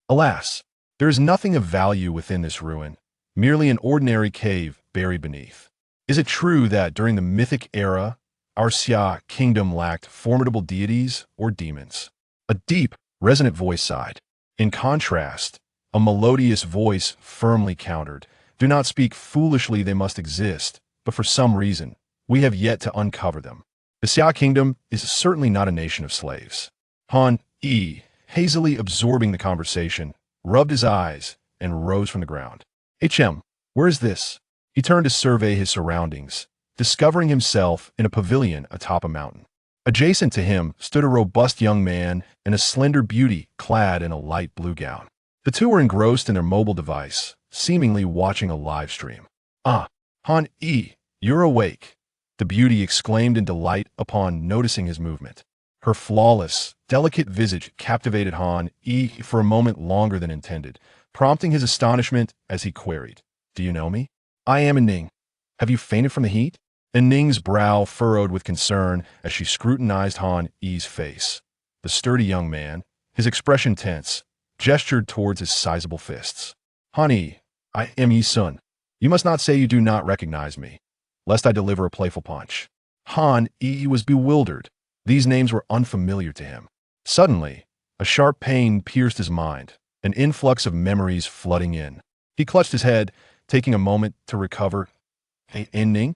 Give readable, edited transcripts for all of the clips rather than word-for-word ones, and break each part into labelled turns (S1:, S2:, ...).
S1: Alas, there is nothing of value within this ruin, merely an ordinary cave buried beneath. Is it true that during the mythic era, our Xia Kingdom lacked formidable deities or demons? A deep, resonant voice sighed. In contrast, a melodious voice firmly countered, "Do not speak foolishly, they must exist, but for some reason, we have yet to uncover them. The Xia Kingdom is certainly not a nation of slaves." Han Yi, hazily absorbing the conversation, rubbed his eyes and rose from the ground. Where is this?" He turned to survey his surroundings, discovering himself in a pavilion atop a mountain. Adjacent to him stood a robust young man and a slender beauty clad in a light blue gown. The two were engrossed in their mobile device, seemingly watching a live stream. "Ah, Han Yi, you're awake," the beauty exclaimed in delight upon noticing his movement. Her flawless, delicate visage captivated Han Yi for a moment longer than intended, prompting his astonishment as he queried, "Do you know me?" "I am Ning. Have you fainted from the heat?" Ning's brow furrowed with concern as she scrutinized Han Yi's face. The sturdy young man, his expression tense, gestured towards his sizable fists. "Han Yi, I am Yi Sun. You must not say you do not recognize me, lest I deliver a playful punch." Han Yi was bewildered. These names were unfamiliar to him. Suddenly, a sharp pain pierced his mind, an influx of memories flooding in. He clutched his head, taking a moment to recover. "Hey, Ning?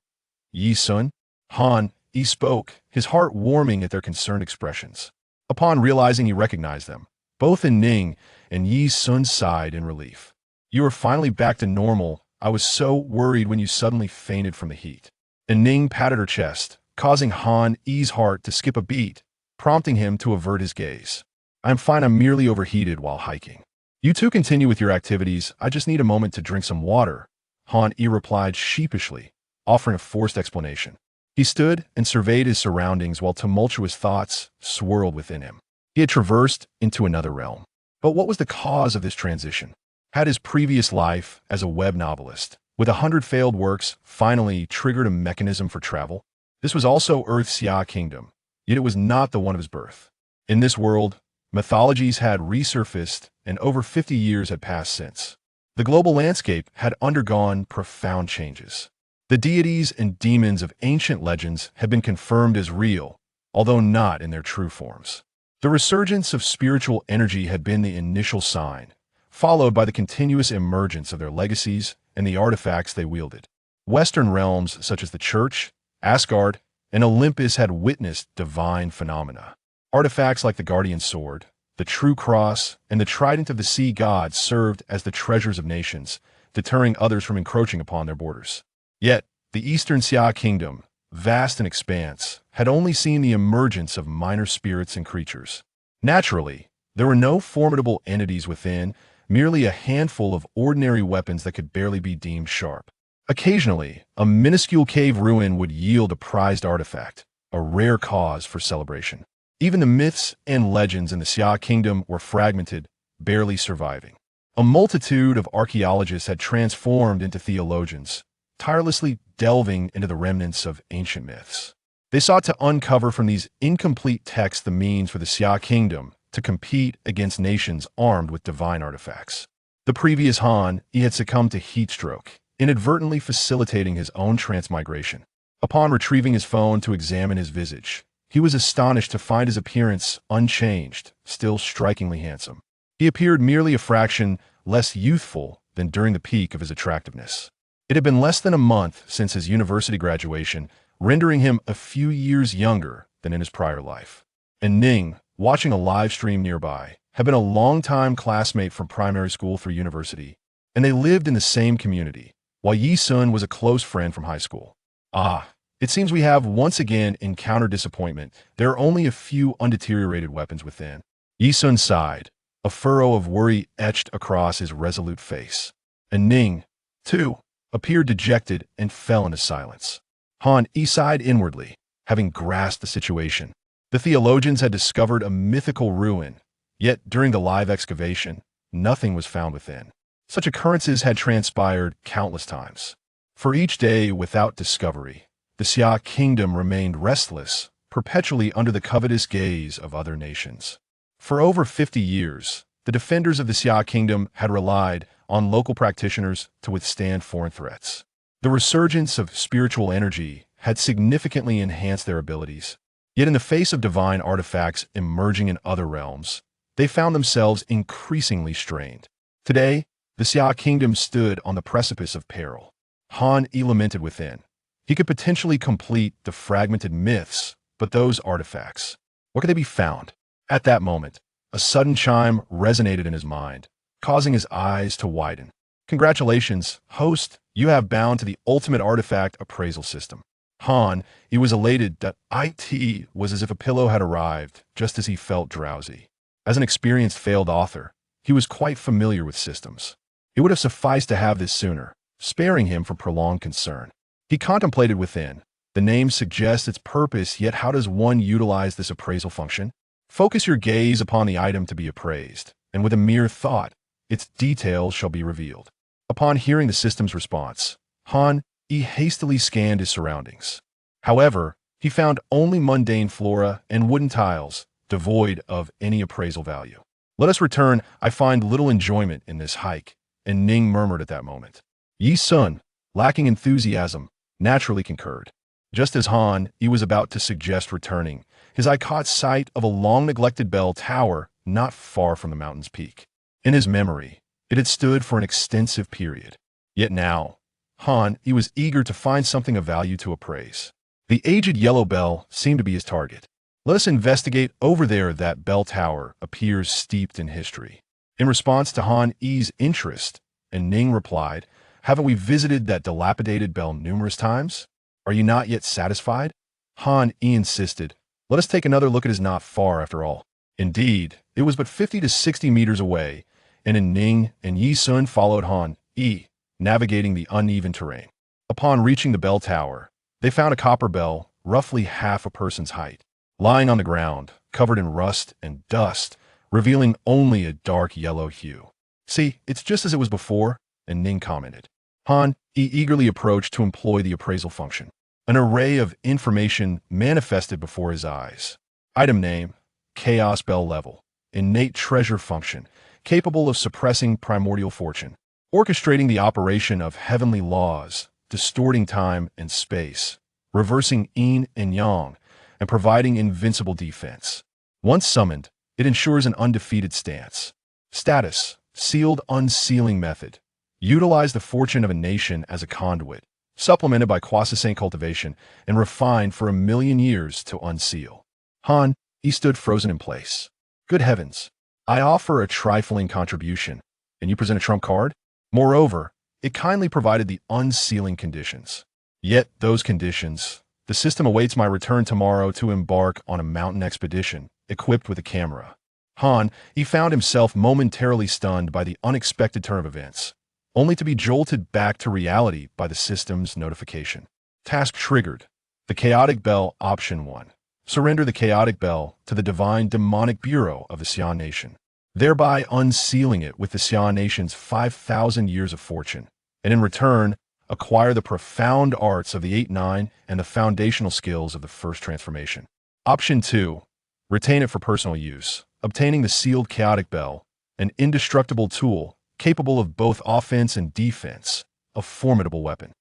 S1: Yi Sun?" Han Yi spoke, his heart warming at their concerned expressions. Upon realizing he recognized them, both Ning and Yi Sun sighed in relief. "You are finally back to normal. I was so worried when you suddenly fainted from the heat." Ning patted her chest, causing Han Yi's heart to skip a beat, prompting him to avert his gaze. "I'm fine, I'm merely overheated while hiking. You two continue with your activities, I just need a moment to drink some water," Han Yi replied sheepishly, offering a forced explanation. He stood and surveyed his surroundings while tumultuous thoughts swirled within him. He had traversed into another realm. But what was the cause of this transition? Had his previous life as a web novelist, with 100 failed works, finally triggered a mechanism for travel? This was also Earth's Xia Kingdom, yet it was not the one of his birth. In this world, mythologies had resurfaced and over 50 years had passed since. The global landscape had undergone profound changes. The deities and demons of ancient legends had been confirmed as real, although not in their true forms. The resurgence of spiritual energy had been the initial sign, followed by the continuous emergence of their legacies and the artifacts they wielded. Western realms such as the Church, Asgard, and Olympus had witnessed divine phenomena. Artifacts like the Guardian Sword, the True Cross, and the Trident of the Sea Gods served as the treasures of nations, deterring others from encroaching upon their borders. Yet, the Eastern Xia Kingdom, vast in expanse, had only seen the emergence of minor spirits and creatures. Naturally, there were no formidable entities within, merely a handful of ordinary weapons that could barely be deemed sharp. Occasionally, a minuscule cave ruin would yield a prized artifact, a rare cause for celebration. Even the myths and legends in the Xia Kingdom were fragmented, barely surviving. A multitude of archaeologists had transformed into theologians, tirelessly delving into the remnants of ancient myths. They sought to uncover from these incomplete texts the means for the Xia Kingdom to compete against nations armed with divine artifacts. The previous Han, he had succumbed to heat stroke, inadvertently facilitating his own transmigration. Upon retrieving his phone to examine his visage, he was astonished to find his appearance unchanged, still strikingly handsome. He appeared merely a fraction less youthful than during the peak of his attractiveness. It had been less than a month since his university graduation, rendering him a few years younger than in his prior life. And Ning, watching a live stream nearby, had been a longtime classmate from primary school through university, and they lived in the same community, while Yi Sun was a close friend from high school. "Ah, it seems we have once again encountered disappointment. There are only a few undeteriorated weapons within." Yi Sun sighed, a furrow of worry etched across his resolute face. And Ning, too, appeared dejected and fell into silence. Han Yi sighed inwardly, having grasped the situation. The theologians had discovered a mythical ruin, yet during the live excavation, nothing was found within. Such occurrences had transpired countless times. For each day without discovery, the Xia Kingdom remained restless, perpetually under the covetous gaze of other nations. For over 50 years, the defenders of the Xia Kingdom had relied on local practitioners to withstand foreign threats. The resurgence of spiritual energy had significantly enhanced their abilities. Yet in the face of divine artifacts emerging in other realms, they found themselves increasingly strained. Today, the Xia Kingdom stood on the precipice of peril. Han Yi lamented within. He could potentially complete the fragmented myths, but those artifacts, where could they be found? At that moment, a sudden chime resonated in his mind, causing his eyes to widen. Congratulations, host, you have bound to the ultimate artifact appraisal system. Han, he was elated that it was as if a pillow had arrived, just as he felt drowsy. As an experienced failed author, he was quite familiar with systems. It would have sufficed to have this sooner, sparing him from prolonged concern. He contemplated within. The name suggests its purpose, yet how does one utilize this appraisal function? Focus your gaze upon the item to be appraised, and with a mere thought, its details shall be revealed. Upon hearing the system's response, Han Yi hastily scanned his surroundings. However, he found only mundane flora and wooden tiles, devoid of any appraisal value. Let us return. I find little enjoyment in this hike, and Ning murmured at that moment. Yi Sun, lacking enthusiasm, naturally concurred. Just as Han Yi was about to suggest returning, his eye caught sight of a long-neglected bell tower not far from the mountain's peak. In his memory, it had stood for an extensive period. Yet now, Han Yi was eager to find something of value to appraise. The aged yellow bell seemed to be his target. Let us investigate over there. That bell tower appears steeped in history. In response to Han Yi's interest, and Ning replied, haven't we visited that dilapidated bell numerous times? Are you not yet satisfied? Han Yi insisted. Let us take another look. It is not far after all. Indeed, it was but 50 to 60 meters away, and Ning and Yi Sun followed Han Yi, navigating the uneven terrain. Upon reaching the bell tower, they found a copper bell, roughly half a person's height, lying on the ground, covered in rust and dust, revealing only a dark yellow hue. See, it's just as it was before, and Ning commented. Han Yi eagerly approached to employ the appraisal function. An array of information manifested before his eyes. Item name, Chaos Bell Level. Innate treasure function, capable of suppressing primordial fortune, orchestrating the operation of heavenly laws, distorting time and space, reversing yin and yang, and providing invincible defense. Once summoned, it ensures an undefeated stance. Status, sealed unsealing method. Utilize the fortune of a nation as a conduit, supplemented by quasi-saint cultivation and refined for 1,000,000 years to unseal. Han Yi stood frozen in place. Good heavens, I offer a trifling contribution, and you present a trump card? Moreover, it kindly provided the unsealing conditions. Yet those conditions, the system awaits my return tomorrow to embark on a mountain expedition, equipped with a camera. Han Yi found himself momentarily stunned by the unexpected turn of events, only to be jolted back to reality by the system's notification. Task triggered. The Chaotic Bell Option 1. Surrender the Chaotic Bell to the Divine Demonic Bureau of the Xia Nation, thereby unsealing it with the Xia Nation's 5,000 years of fortune, and in return, acquire the profound arts of the 8-9 and the foundational skills of the first transformation. Option 2. Retain it for personal use, obtaining the sealed Chaotic Bell, an indestructible tool capable of both offense and defense, a formidable weapon.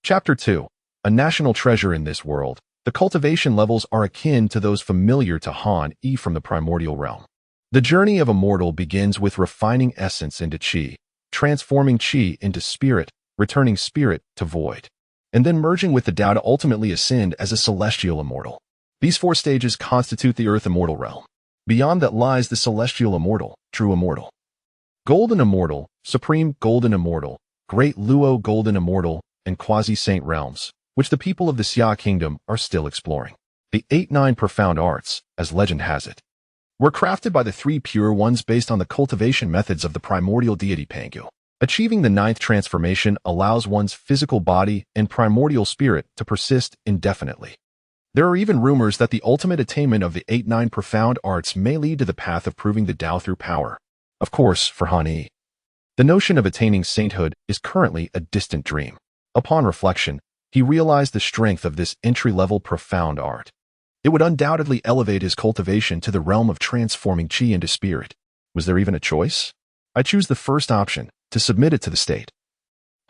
S1: Chapter 2. A national treasure in this world. The cultivation levels are akin to those familiar to Han Yi from the primordial realm. The journey of a mortal begins with refining essence into qi, transforming qi into spirit, returning spirit to void, and then merging with the Tao to ultimately ascend as a celestial immortal. These 4 stages constitute the earth immortal realm. Beyond that lies the celestial immortal, true immortal. Golden immortal, supreme golden immortal, great Luo golden immortal, and quasi-saint realms, which the people of the Xia Kingdom are still exploring. The 8-9 profound arts, as legend has it, were crafted by the 3 pure ones based on the cultivation methods of the primordial deity Pangu. Achieving the 9th transformation allows one's physical body and primordial spirit to persist indefinitely. There are even rumors that the ultimate attainment of the 8-9 profound arts may lead to the path of proving the Tao through power. Of course, for Han Yi, the notion of attaining sainthood is currently a distant dream. Upon reflection, he realized the strength of this entry-level profound art. It would undoubtedly elevate his cultivation to the realm of transforming qi into spirit, Was there even a choice? I choose the first option, to submit it to the state.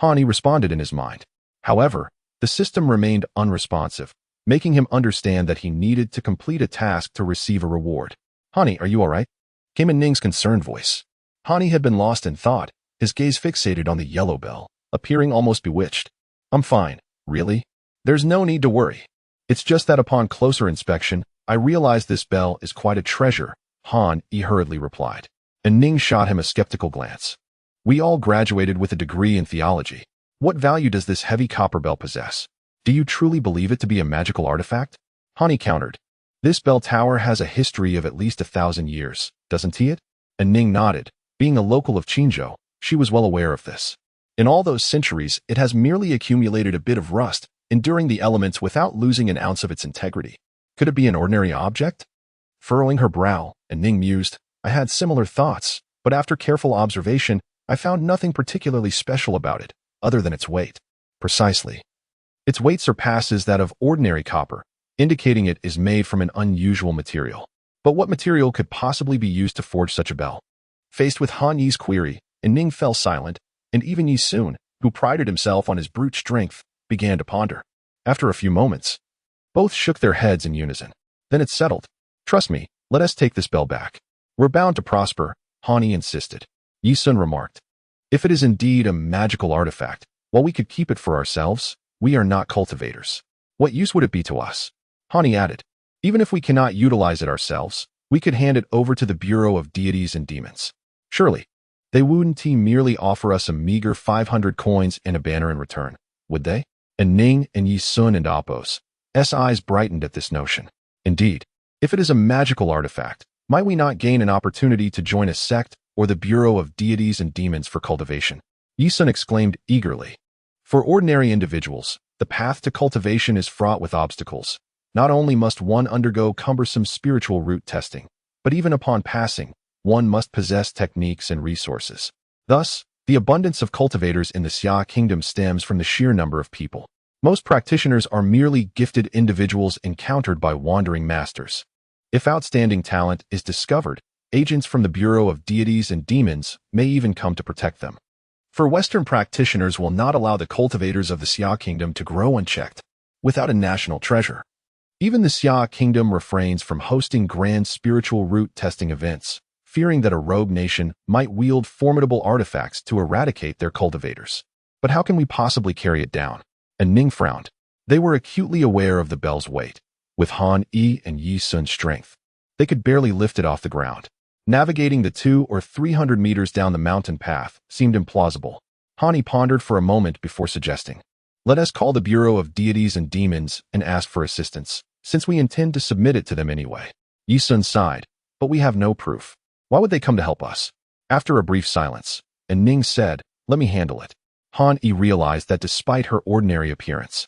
S1: Hani responded in his mind. However, the system remained unresponsive, making him understand that he needed to complete a task to receive a reward. Hani, are you all right? Came in Ning's concerned voice. Hani had been lost in thought, his gaze fixated on the yellow bell, appearing almost bewitched. I'm fine, really? There's no need to worry. It's just that upon closer inspection, I realized this bell is quite a treasure, He hurriedly replied. And Ning shot him a skeptical glance. We all graduated with a degree in theology. What value does this heavy copper bell possess? Do you truly believe it to be a magical artifact? Hani countered. This bell tower has a history of at least 1,000 years, doesn't it? And Ning nodded. Being a local of Qingzhou, she was well aware of this. In all those centuries, it has merely accumulated a bit of rust, enduring the elements without losing an ounce of its integrity. Could it be an ordinary object? Furrowing her brow, and Ning mused, I had similar thoughts, but after careful observation, I found nothing particularly special about it, other than its weight. Precisely. Its weight surpasses that of ordinary copper, indicating it is made from an unusual material. But what material could possibly be used to forge such a bell? Faced with Han Yi's query, Ning fell silent, and even Yi Sun, who prided himself on his brute strength, began to ponder. After a few moments, both shook their heads in unison. Then it settled. Trust me, let us take this bell back. We're bound to prosper, Han Yi insisted. Yi Sun remarked. If it is indeed a magical artifact, while we could keep it for ourselves, we are not cultivators. What use would it be to us? Han Yi added. Even if we cannot utilize it ourselves, we could hand it over to the Bureau of Deities and Demons. Surely, they wouldn't merely offer us a meager 500 coins and a banner in return, would they? And Ning and Yi Sun and Appo's eyes brightened at this notion. Indeed, if it is a magical artifact, might we not gain an opportunity to join a sect or the Bureau of Deities and Demons for cultivation? Yi Sun exclaimed eagerly. For ordinary individuals, the path to cultivation is fraught with obstacles. Not only must one undergo cumbersome spiritual root testing, but even upon passing, one must possess techniques and resources. Thus, the abundance of cultivators in the Xia Kingdom stems from the sheer number of people. Most practitioners are merely gifted individuals encountered by wandering masters. If outstanding talent is discovered, agents from the Bureau of Deities and Demons may even come to protect them. For Western practitioners will not allow the cultivators of the Xia Kingdom to grow unchecked, without a national treasure. Even the Xia Kingdom refrains from hosting grand spiritual root testing events, fearing that a rogue nation might wield formidable artifacts to eradicate their cultivators. But how can we possibly carry it down? And Ning frowned. They were acutely aware of the bell's weight. With Han Yi and Yi Sun's strength, they could barely lift it off the ground. Navigating the 200 or 300 meters down the mountain path seemed implausible. Hani pondered for a moment before suggesting, let us call the Bureau of Deities and Demons and ask for assistance, since we intend to submit it to them anyway. Yi Sun sighed, but we have no proof. Why would they come to help us? After a brief silence, and Ning said, let me handle it. Han Yi realized that despite her ordinary appearance,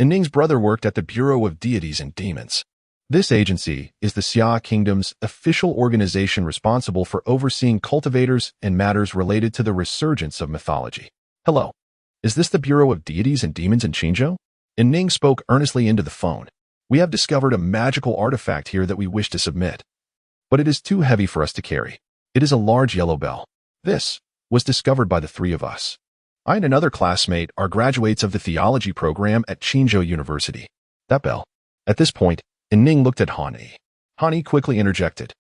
S1: Ning's brother worked at the Bureau of Deities and Demons. This agency is the Xia Kingdom's official organization responsible for overseeing cultivators and matters related to the resurgence of mythology. Hello. Is this the Bureau of Deities and Demons in Qingzhou? And Ning spoke earnestly into the phone. We have discovered a magical artifact here that we wish to submit. But it is too heavy for us to carry. It is a large yellow bell. This was discovered by the three of us. I and another classmate are graduates of the theology program at Qingzhou University. That bell. At this point, Ning looked at Han Yi. Han Yi quickly interjected.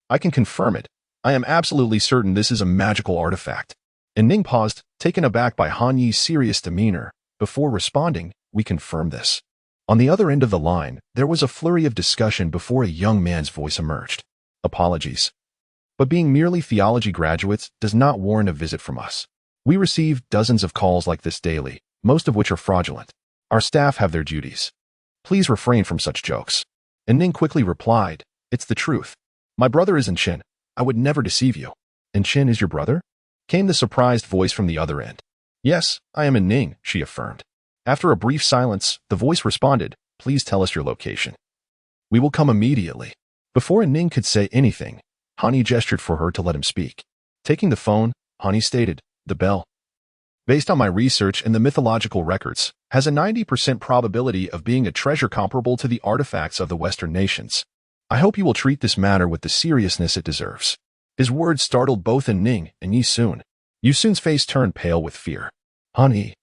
S1: I can confirm it. I am absolutely certain this is a magical artifact. And Ning paused, taken aback by Han Yi's serious demeanor. Before responding, we confirm this. On the other end of the line, there was a flurry of discussion before a young man's voice emerged. Apologies. But being merely theology graduates does not warrant a visit from us. We receive dozens of calls like this daily, most of which are fraudulent. Our staff have their duties. Please refrain from such jokes. And Ning quickly replied, it's the truth. My brother is Chen. I would never deceive you. And Chen is your brother? Came the surprised voice from the other end. Yes, I am Ning, she affirmed. After a brief silence, the voice responded, please tell us your location. We will come immediately. Before Ning could say anything, Hani gestured for her to let him speak. Taking the phone, Hani stated, the bell, based on my research and the mythological records, has a 90% probability of being a treasure comparable to the artifacts of the Western nations. I hope you will treat this matter with the seriousness it deserves. His words startled both Ning and Yi Sun. Yi Sun's face turned pale with fear. Honey,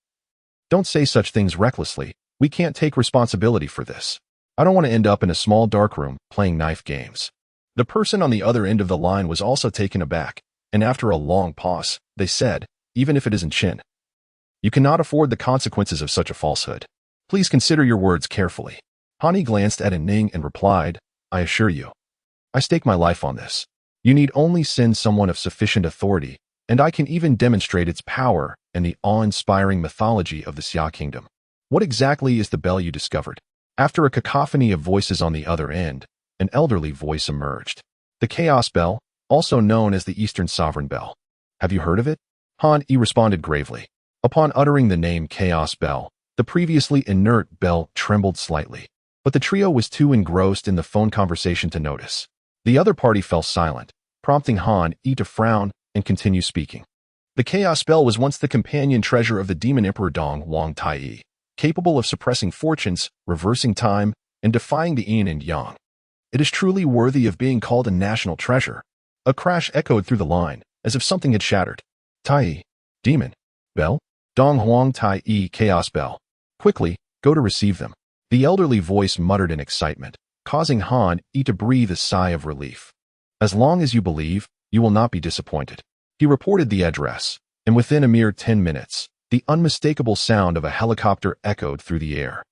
S1: don't say such things recklessly. We can't take responsibility for this. I don't want to end up in a small dark room playing knife games. The person on the other end of the line was also taken aback, and after a long pause, they said, even if it isn't Chin, you cannot afford the consequences of such a falsehood. Please consider your words carefully. Hani glanced at Ning and replied, I assure you, I stake my life on this. You need only send someone of sufficient authority, and I can even demonstrate its power and the awe-inspiring mythology of the Xia Kingdom. What exactly is the bell you discovered? After a cacophony of voices on the other end, an elderly voice emerged. The Chaos Bell, also known as the Eastern Sovereign Bell. Have you heard of it? Han Yi responded gravely. Upon uttering the name Chaos Bell, the previously inert bell trembled slightly, but the trio was too engrossed in the phone conversation to notice. The other party fell silent, prompting Han Yi to frown and continue speaking. The Chaos Bell was once the companion treasure of the Demon Emperor Dong Wang Tai, capable of suppressing fortunes, reversing time, and defying the yin and yang. It is truly worthy of being called a national treasure. A crash echoed through the line, as if something had shattered. Tai, demon, bell, Dong Huang Tai Chaos Bell. Quickly, go to receive them. The elderly voice muttered in excitement, causing Han Yi to breathe a sigh of relief. As long as you believe, you will not be disappointed. He reported the address, and within a mere 10 minutes, the unmistakable sound of a helicopter echoed through the air.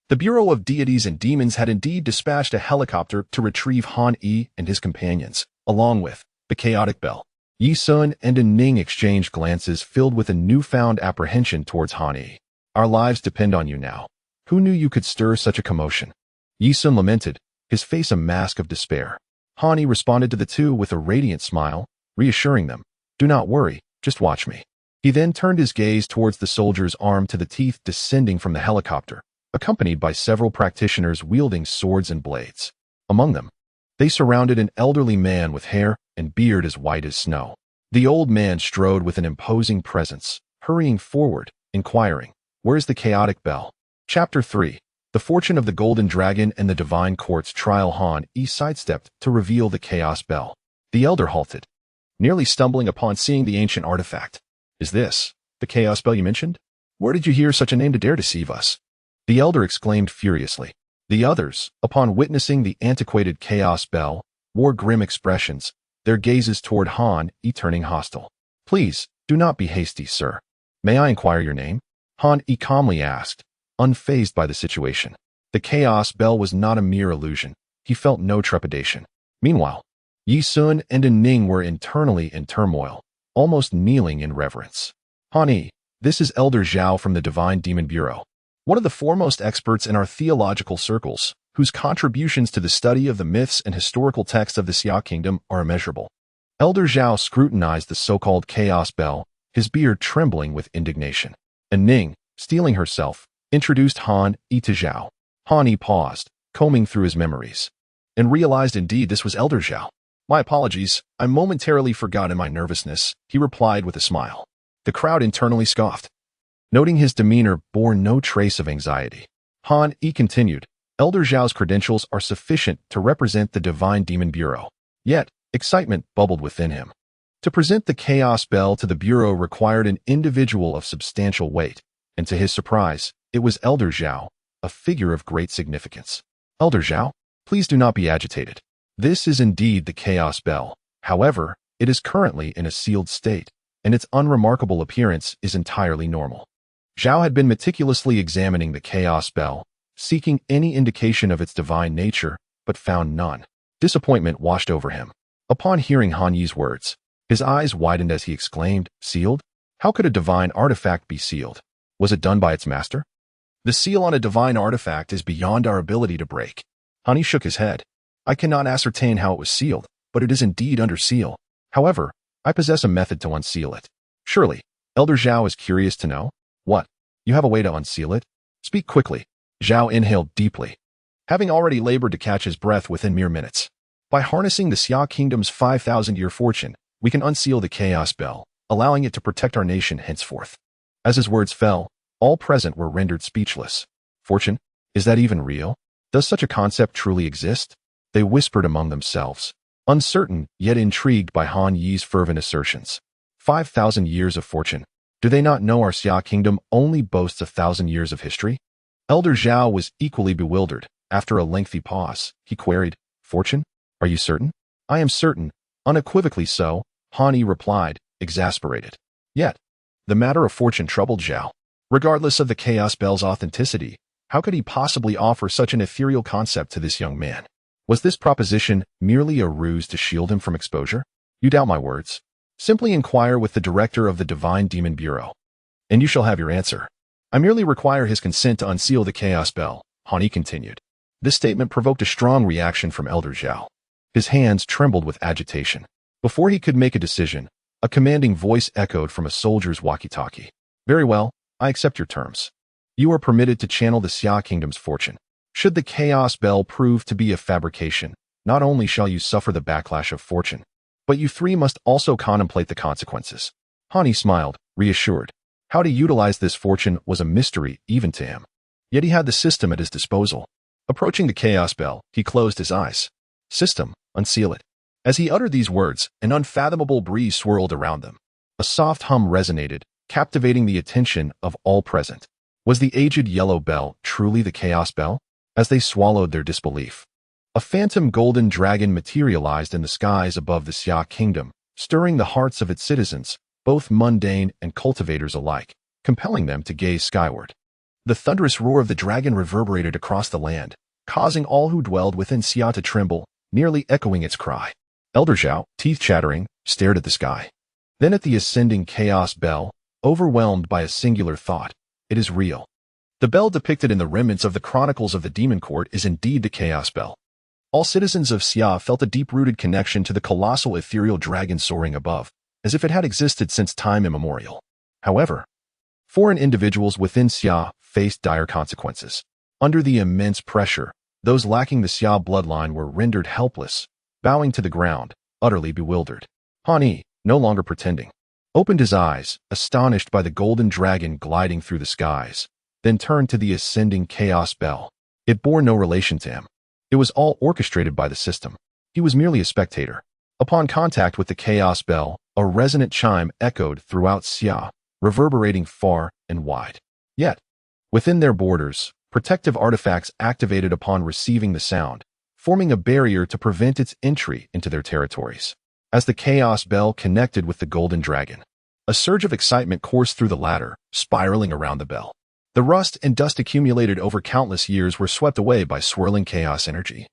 S1: The Bureau of Deities and Demons had indeed dispatched a helicopter to retrieve Han Yi and his companions, along with the chaotic bell. Yi Sun and Ning exchanged glances filled with a newfound apprehension towards Han Yi. Our lives depend on you now. Who knew you could stir such a commotion? Yi Sun lamented, his face a mask of despair. Han Yi responded to the two with a radiant smile, reassuring them, do not worry, just watch me. He then turned his gaze towards the soldier's arm to the teeth descending from the helicopter, accompanied by several practitioners wielding swords and blades. Among them, they surrounded an elderly man with hair and beard as white as snow. The old man strode with an imposing presence, hurrying forward, inquiring, where is the chaotic bell? Chapter 3. The Fortune of the Golden Dragon and the Divine Court's Trial. Han Yi sidestepped to reveal the Chaos Bell. The elder halted, nearly stumbling upon seeing the ancient artifact. Is this the Chaos Bell you mentioned? Where did you hear such a name to dare deceive us? The elder exclaimed furiously. The others, upon witnessing the antiquated Chaos Bell, wore grim expressions, their gazes toward Han Yi turning hostile. Please, do not be hasty, sir. May I inquire your name? Han Yi calmly asked, unfazed by the situation. The Chaos Bell was not a mere illusion. He felt no trepidation. Meanwhile, Yi Sun and Ning were internally in turmoil, almost kneeling in reverence. Han Yi, this is Elder Zhao from the Divine Demon Bureau, one of the foremost experts in our theological circles, whose contributions to the study of the myths and historical texts of the Xia Kingdom are immeasurable. Elder Zhao scrutinized the so-called Chaos Bell, his beard trembling with indignation. And Ning, steeling herself, introduced Han Yi to Zhao. Han Yi paused, combing through his memories, and realized indeed this was Elder Zhao. My apologies, I momentarily forgot in my nervousness, he replied with a smile. The crowd internally scoffed, noting his demeanor bore no trace of anxiety. Han Yi continued, Elder Zhao's credentials are sufficient to represent the Divine Demon Bureau. Yet, excitement bubbled within him. To present the Chaos Bell to the Bureau required an individual of substantial weight, and to his surprise, it was Elder Zhao, a figure of great significance. Elder Zhao, please do not be agitated. This is indeed the Chaos Bell. However, it is currently in a sealed state, and its unremarkable appearance is entirely normal. Zhao had been meticulously examining the Chaos Bell, seeking any indication of its divine nature, but found none. Disappointment washed over him. Upon hearing Han Yi's words, his eyes widened as he exclaimed, sealed? How could a divine artifact be sealed? Was it done by its master? The seal on a divine artifact is beyond our ability to break. Han Yi shook his head. I cannot ascertain how it was sealed, but it is indeed under seal. However, I possess a method to unseal it. Surely, Elder Zhao is curious to know. What? You have a way to unseal it? Speak quickly. Zhao inhaled deeply, having already labored to catch his breath within mere minutes. By harnessing the Xia Kingdom's 5,000-year fortune, we can unseal the Chaos Bell, allowing it to protect our nation henceforth. As his words fell, all present were rendered speechless. Fortune? Is that even real? Does such a concept truly exist? They whispered among themselves. uncertain yet intrigued by Han Yi's fervent assertions. 5,000 years of fortune. Do they not know our Xia Kingdom only boasts 1,000 years of history? Elder Zhao was equally bewildered. After a lengthy pause, he queried, "Fortune? Are you certain?" "I am certain, unequivocally so," Han Yi replied, exasperated. Yet, the matter of fortune troubled Zhao. Regardless of the chaos bell's authenticity, how could he possibly offer such an ethereal concept to this young man? Was this proposition merely a ruse to shield him from exposure? You doubt my words? Simply inquire with the director of the Divine Demon Bureau, and you shall have your answer. I merely require his consent to unseal the chaos bell, Han Yi continued. This statement provoked a strong reaction from Elder Zhao. His hands trembled with agitation. Before he could make a decision, a commanding voice echoed from a soldier's walkie-talkie. "Very well, I accept your terms. You are permitted to channel the Xia Kingdom's fortune. Should the chaos bell prove to be a fabrication, not only shall you suffer the backlash of fortune, but you three must also contemplate the consequences." Han Yi smiled, reassured. How to utilize this fortune was a mystery even to him. Yet he had the system at his disposal. Approaching the chaos bell, he closed his eyes. "System, unseal it." As he uttered these words, an unfathomable breeze swirled around them. A soft hum resonated, captivating the attention of all present. Was the aged yellow bell truly the chaos bell? As they swallowed their disbelief, a phantom golden dragon materialized in the skies above the Xia Kingdom, stirring the hearts of its citizens, both mundane and cultivators alike, compelling them to gaze skyward. The thunderous roar of the dragon reverberated across the land, causing all who dwelled within Xia to tremble, nearly echoing its cry. Elder Zhao, teeth chattering, stared at the sky. Then at the ascending chaos bell, overwhelmed by a singular thought. It is real. The bell depicted in the remnants of the Chronicles of the Demon Court is indeed the chaos bell. All citizens of Xia felt a deep-rooted connection to the colossal ethereal dragon soaring above, as if it had existed since time immemorial. However, foreign individuals within Xia faced dire consequences. Under the immense pressure, those lacking the Xia bloodline were rendered helpless, bowing to the ground, utterly bewildered. Han Yi, no longer pretending, opened his eyes, astonished by the golden dragon gliding through the skies, then turned to the ascending chaos bell. It bore no relation to him. It was all orchestrated by the system. He was merely a spectator. Upon contact with the chaos bell, a resonant chime echoed throughout Xia, reverberating far and wide. Yet, within their borders, protective artifacts activated upon receiving the sound, forming a barrier to prevent its entry into their territories. As the chaos bell connected with the golden dragon, a surge of excitement coursed through the latter, spiraling around the bell. The rust and dust accumulated over countless years were swept away by swirling chaos energy,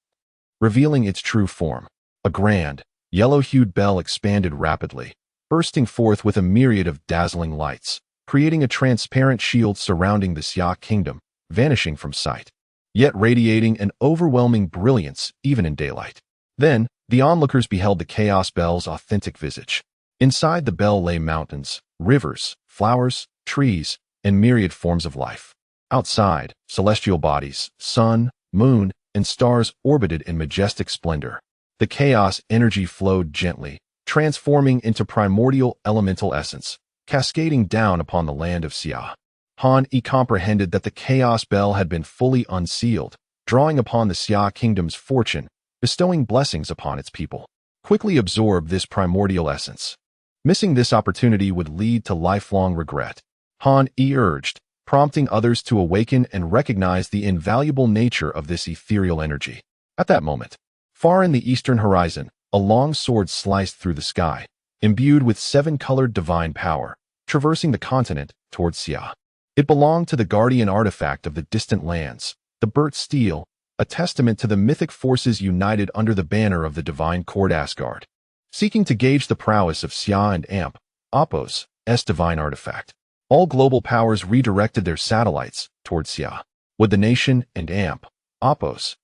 S1: revealing its true form. A grand, yellow-hued bell expanded rapidly, bursting forth with a myriad of dazzling lights, creating a transparent shield surrounding the Xia Kingdom, vanishing from sight, yet radiating an overwhelming brilliance even in daylight. Then, the onlookers beheld the chaos bell's authentic visage. Inside the bell lay mountains, rivers, flowers, trees, and myriad forms of life. Outside, celestial bodies, sun, moon, and stars orbited in majestic splendor. The chaos energy flowed gently, transforming into primordial elemental essence, cascading down upon the land of Xia. Han Yi comprehended that the chaos bell had been fully unsealed, drawing upon the Xia Kingdom's fortune, bestowing blessings upon its people. Quickly absorb this primordial essence. Missing this opportunity would lead to lifelong regret. Han Yi urged, prompting others to awaken and recognize the invaluable nature of this ethereal energy. At that moment, far in the eastern horizon, a long sword sliced through the sky, imbued with 7-colored divine power, traversing the continent towards Xia. It belonged to the guardian artifact of the distant lands, the Burt Steel, a testament to the mythic forces united under the banner of the divine court Asgard. Seeking to gauge the prowess of Xia and Amp, Apos, divine artifact, all global powers redirected their satellites towards Xia. Would the nation and Amp, Apos,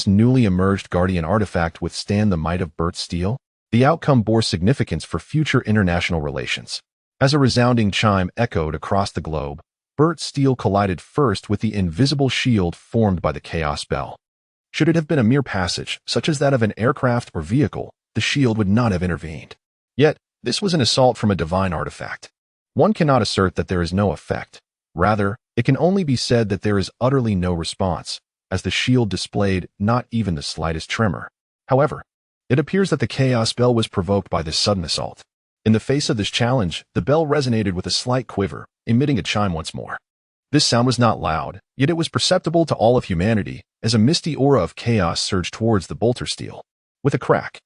S1: newly emerged guardian artifact withstand the might of Burt Steel? The outcome bore significance for future international relations. As a resounding chime echoed across the globe, Burt Steel collided first with the invisible shield formed by the chaos bell. Should it have been a mere passage, such as that of an aircraft or vehicle, the shield would not have intervened. Yet, this was an assault from a divine artifact. One cannot assert that there is no effect. Rather, it can only be said that there is utterly no response, as the shield displayed not even the slightest tremor. However, It appears that the chaos bell was provoked by this sudden assault. In the face of this challenge, the bell resonated with a slight quiver, emitting a chime once more. This sound was not loud, yet it was perceptible to all of humanity as a misty aura of chaos surged towards the bolter steel. With a crack,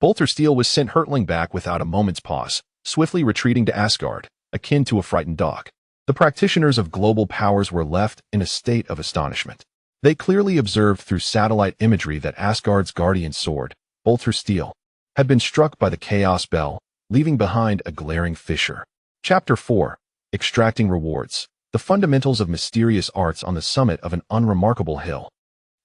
S1: bolter steel was sent hurtling back without a moment's pause, swiftly retreating to Asgard, akin to a frightened dog. The practitioners of global powers were left in a state of astonishment. They clearly observed through satellite imagery that Asgard's guardian sword, bolter steel, had been struck by the chaos bell, leaving behind a glaring fissure. Chapter 4. Extracting Rewards. The fundamentals of mysterious arts on the summit of an unremarkable hill.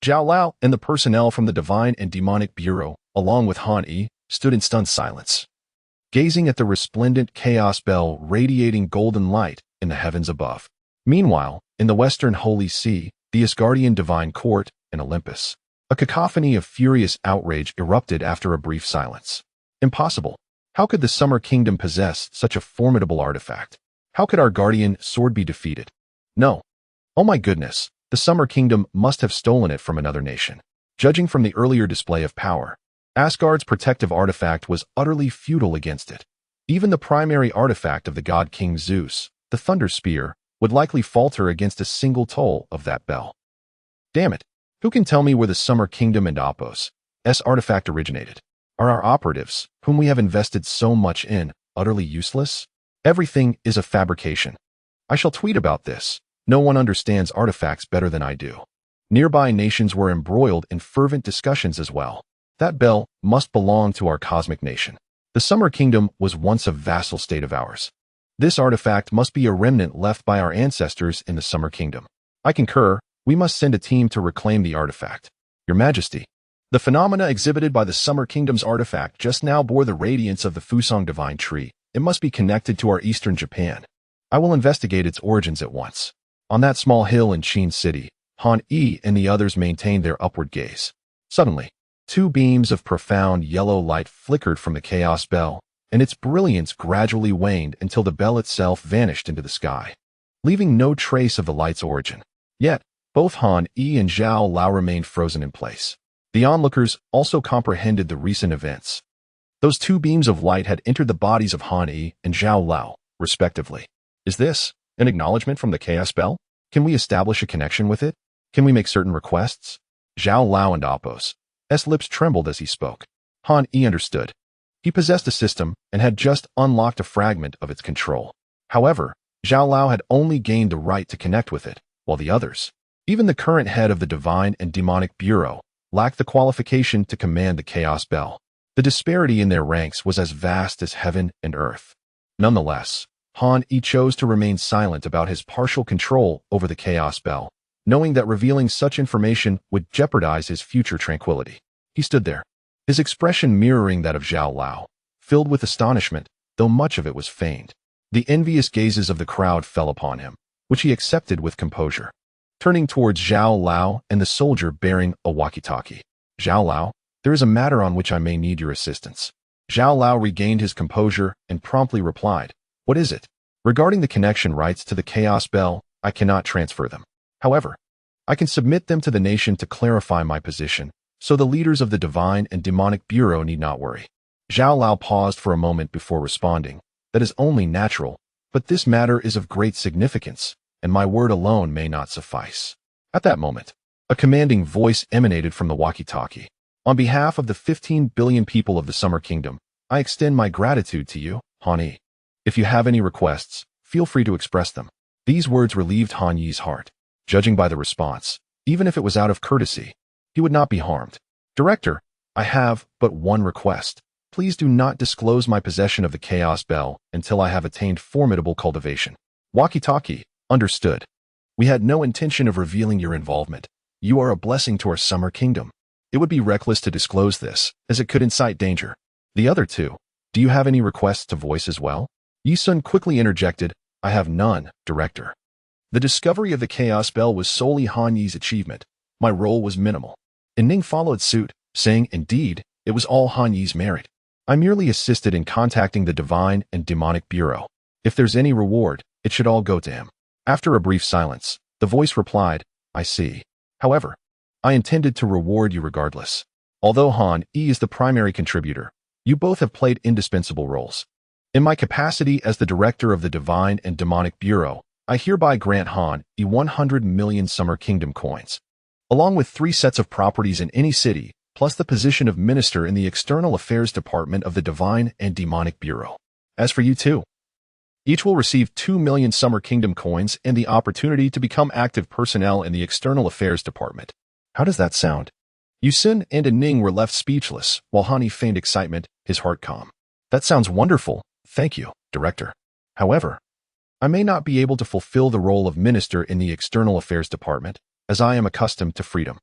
S1: Zhao Lao and the personnel from the Divine and Demonic Bureau, along with Han Yi, stood in stunned silence, gazing at the resplendent chaos bell radiating golden light in the heavens above. Meanwhile, in the western Holy See, the Asgardian Divine Court, and Olympus, a cacophony of furious outrage erupted after a brief silence. Impossible. How could the Summer Kingdom possess such a formidable artifact? How could our guardian sword be defeated? No. Oh my goodness, the Summer Kingdom must have stolen it from another nation. Judging from the earlier display of power, Asgard's protective artifact was utterly futile against it. Even the primary artifact of the god King Zeus, the Thunder Spear, would likely falter against a single toll of that bell. Damn it. Who can tell me where the Summer Kingdom and Apos' artifact originated? Are our operatives, whom we have invested so much in, utterly useless? Everything is a fabrication. I shall tweet about this. No one understands artifacts better than I do. Nearby nations were embroiled in fervent discussions as well. That bell must belong to our cosmic nation. The Summer Kingdom was once a vassal state of ours. This artifact must be a remnant left by our ancestors in the Summer Kingdom. I concur. We must send a team to reclaim the artifact. Your Majesty, the phenomena exhibited by the Summer Kingdom's artifact just now bore the radiance of the Fusang Divine Tree. It must be connected to our Eastern Japan. I will investigate its origins at once. On that small hill in Qin City, Han Yi and the others maintained their upward gaze. Suddenly, two beams of profound yellow light flickered from the chaos bell, and its brilliance gradually waned until the bell itself vanished into the sky, leaving no trace of the light's origin. Yet, both Han Yi and Zhao Lao remained frozen in place. The onlookers also comprehended the recent events. Those two beams of light had entered the bodies of Han Yi and Zhao Lao, respectively. Is this an acknowledgement from the chaos bell? Can we establish a connection with it? Can we make certain requests? Zhao Lao and Apos' lips trembled as he spoke. Han Yi understood. He possessed a system and had just unlocked a fragment of its control. However, Zhao Lao had only gained the right to connect with it, while the others, even the current head of the Divine and Demonic Bureau, lacked the qualification to command the chaos bell. The disparity in their ranks was as vast as heaven and earth. Nonetheless, Han Yi chose to remain silent about his partial control over the chaos bell, knowing that revealing such information would jeopardize his future tranquility. He stood there, his expression mirroring that of Zhao Lao, filled with astonishment, though much of it was feigned. The envious gazes of the crowd fell upon him, which he accepted with composure. Turning towards Zhao Lao and the soldier bearing a walkie-talkie. Zhao Lao, there is a matter on which I may need your assistance. Zhao Lao regained his composure and promptly replied, What is it? Regarding the connection rights to the chaos bell, I cannot transfer them. However, I can submit them to the nation to clarify my position, so the leaders of the Divine and Demonic Bureau need not worry. Zhao Lao paused for a moment before responding. That is only natural, but this matter is of great significance, and my word alone may not suffice. At that moment, a commanding voice emanated from the walkie-talkie. On behalf of the 15 billion people of the Summer Kingdom, I extend my gratitude to you, Han Yi. If you have any requests, feel free to express them. These words relieved Han Yi's heart. Judging by the response, even if it was out of courtesy, he would not be harmed. Director, I have but one request. Please do not disclose my possession of the chaos bell until I have attained formidable cultivation. Walkie-talkie. Understood. We had no intention of revealing your involvement. You are a blessing to our Summer Kingdom. It would be reckless to disclose this, as it could incite danger. The other two, do you have any requests to voice as well? Yi Sun quickly interjected, I have none, Director. The discovery of the chaos bell was solely Han Yi's achievement. My role was minimal. And Ning followed suit, saying, indeed, it was all Han Yi's merit. I merely assisted in contacting the Divine and Demonic Bureau. If there's any reward, it should all go to him. After a brief silence, the voice replied, I see. However, I intended to reward you regardless. Although Han Yi is the primary contributor, you both have played indispensable roles. In my capacity as the director of the Divine and Demonic Bureau, I hereby grant Han Yi 100 million Summer Kingdom coins, along with 3 sets of properties in any city, plus the position of minister in the External Affairs Department of the Divine and Demonic Bureau. As for you two, each will receive 2 million Summer Kingdom coins and the opportunity to become active personnel in the External Affairs Department. How does that sound? Yusun and Ning were left speechless, while Han Yi feigned excitement, his heart calm. That sounds wonderful. Thank you, Director. However, I may not be able to fulfill the role of minister in the External Affairs Department, as I am accustomed to freedom.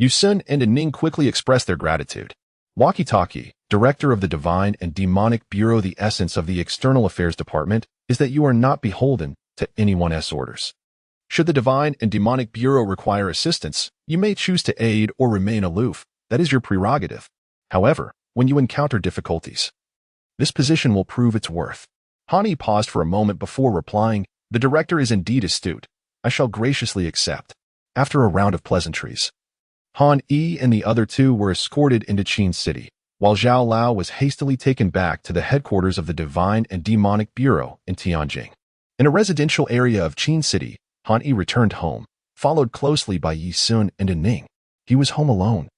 S1: Yusun and Ning quickly expressed their gratitude. Walkie-talkie, Director of the Divine and Demonic Bureau. The essence of the External Affairs Department is that you are not beholden to anyone's orders. Should the Divine and Demonic Bureau require assistance, you may choose to aid or remain aloof. That is your prerogative. However, when you encounter difficulties, this position will prove its worth. Han Yi paused for a moment before replying, "The director is indeed astute. I shall graciously accept." After a round of pleasantries, Han Yi and the other two were escorted into Qin City, while Zhao Lao was hastily taken back to the headquarters of the Divine and Demonic Bureau in Tianjing. In a residential area of Qin City, Han Yi returned home, followed closely by Yi Sun and Ning. He was home alone,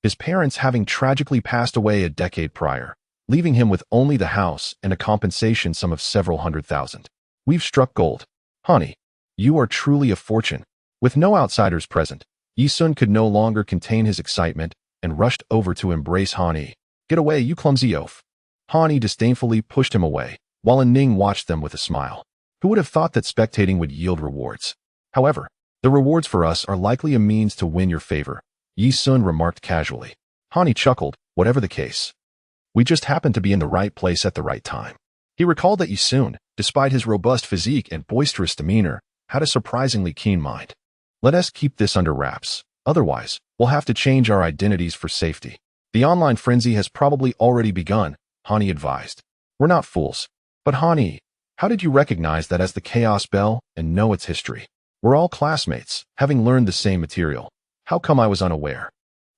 S1: his parents having tragically passed away a decade prior, leaving him with only the house and a compensation sum of several $100,000. We've struck gold. Honey, you are truly a fortune. With no outsiders present, Yi Sun could no longer contain his excitement and rushed over to embrace Han Yi. "Get away, you clumsy oaf." Han Yi disdainfully pushed him away, while Ning watched them with a smile. Who would have thought that spectating would yield rewards? However, the rewards for us are likely a means to win your favor, Yi Sun remarked casually. Han Yi chuckled, whatever the case. We just happened to be in the right place at the right time. He recalled that Yi Sun, despite his robust physique and boisterous demeanor, had a surprisingly keen mind. Let us keep this under wraps. Otherwise, we'll have to change our identities for safety. The online frenzy has probably already begun, Han Yi advised. We're not fools. But Han Yi, how did you recognize that as the Chaos Bell and know its history? We're all classmates, having learned the same material. How come I was unaware?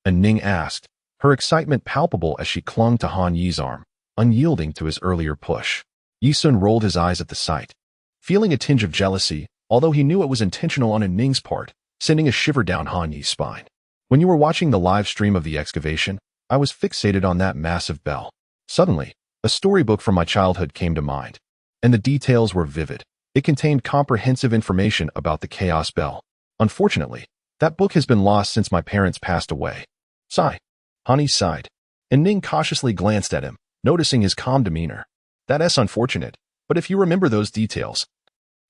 S1: And Ning asked, her excitement palpable as she clung to Han Yi's arm, unyielding to his earlier push. Yi Sun rolled his eyes at the sight, feeling a tinge of jealousy, although he knew it was intentional on Ning's part, sending a shiver down Han Yi's spine. When you were watching the live stream of the excavation, I was fixated on that massive bell. Suddenly, a storybook from my childhood came to mind, and the details were vivid. It contained comprehensive information about the Chaos Bell. Unfortunately, that book has been lost since my parents passed away. Sigh. Han Yi sighed, and Ning cautiously glanced at him, noticing his calm demeanor. That's unfortunate, but if you remember those details,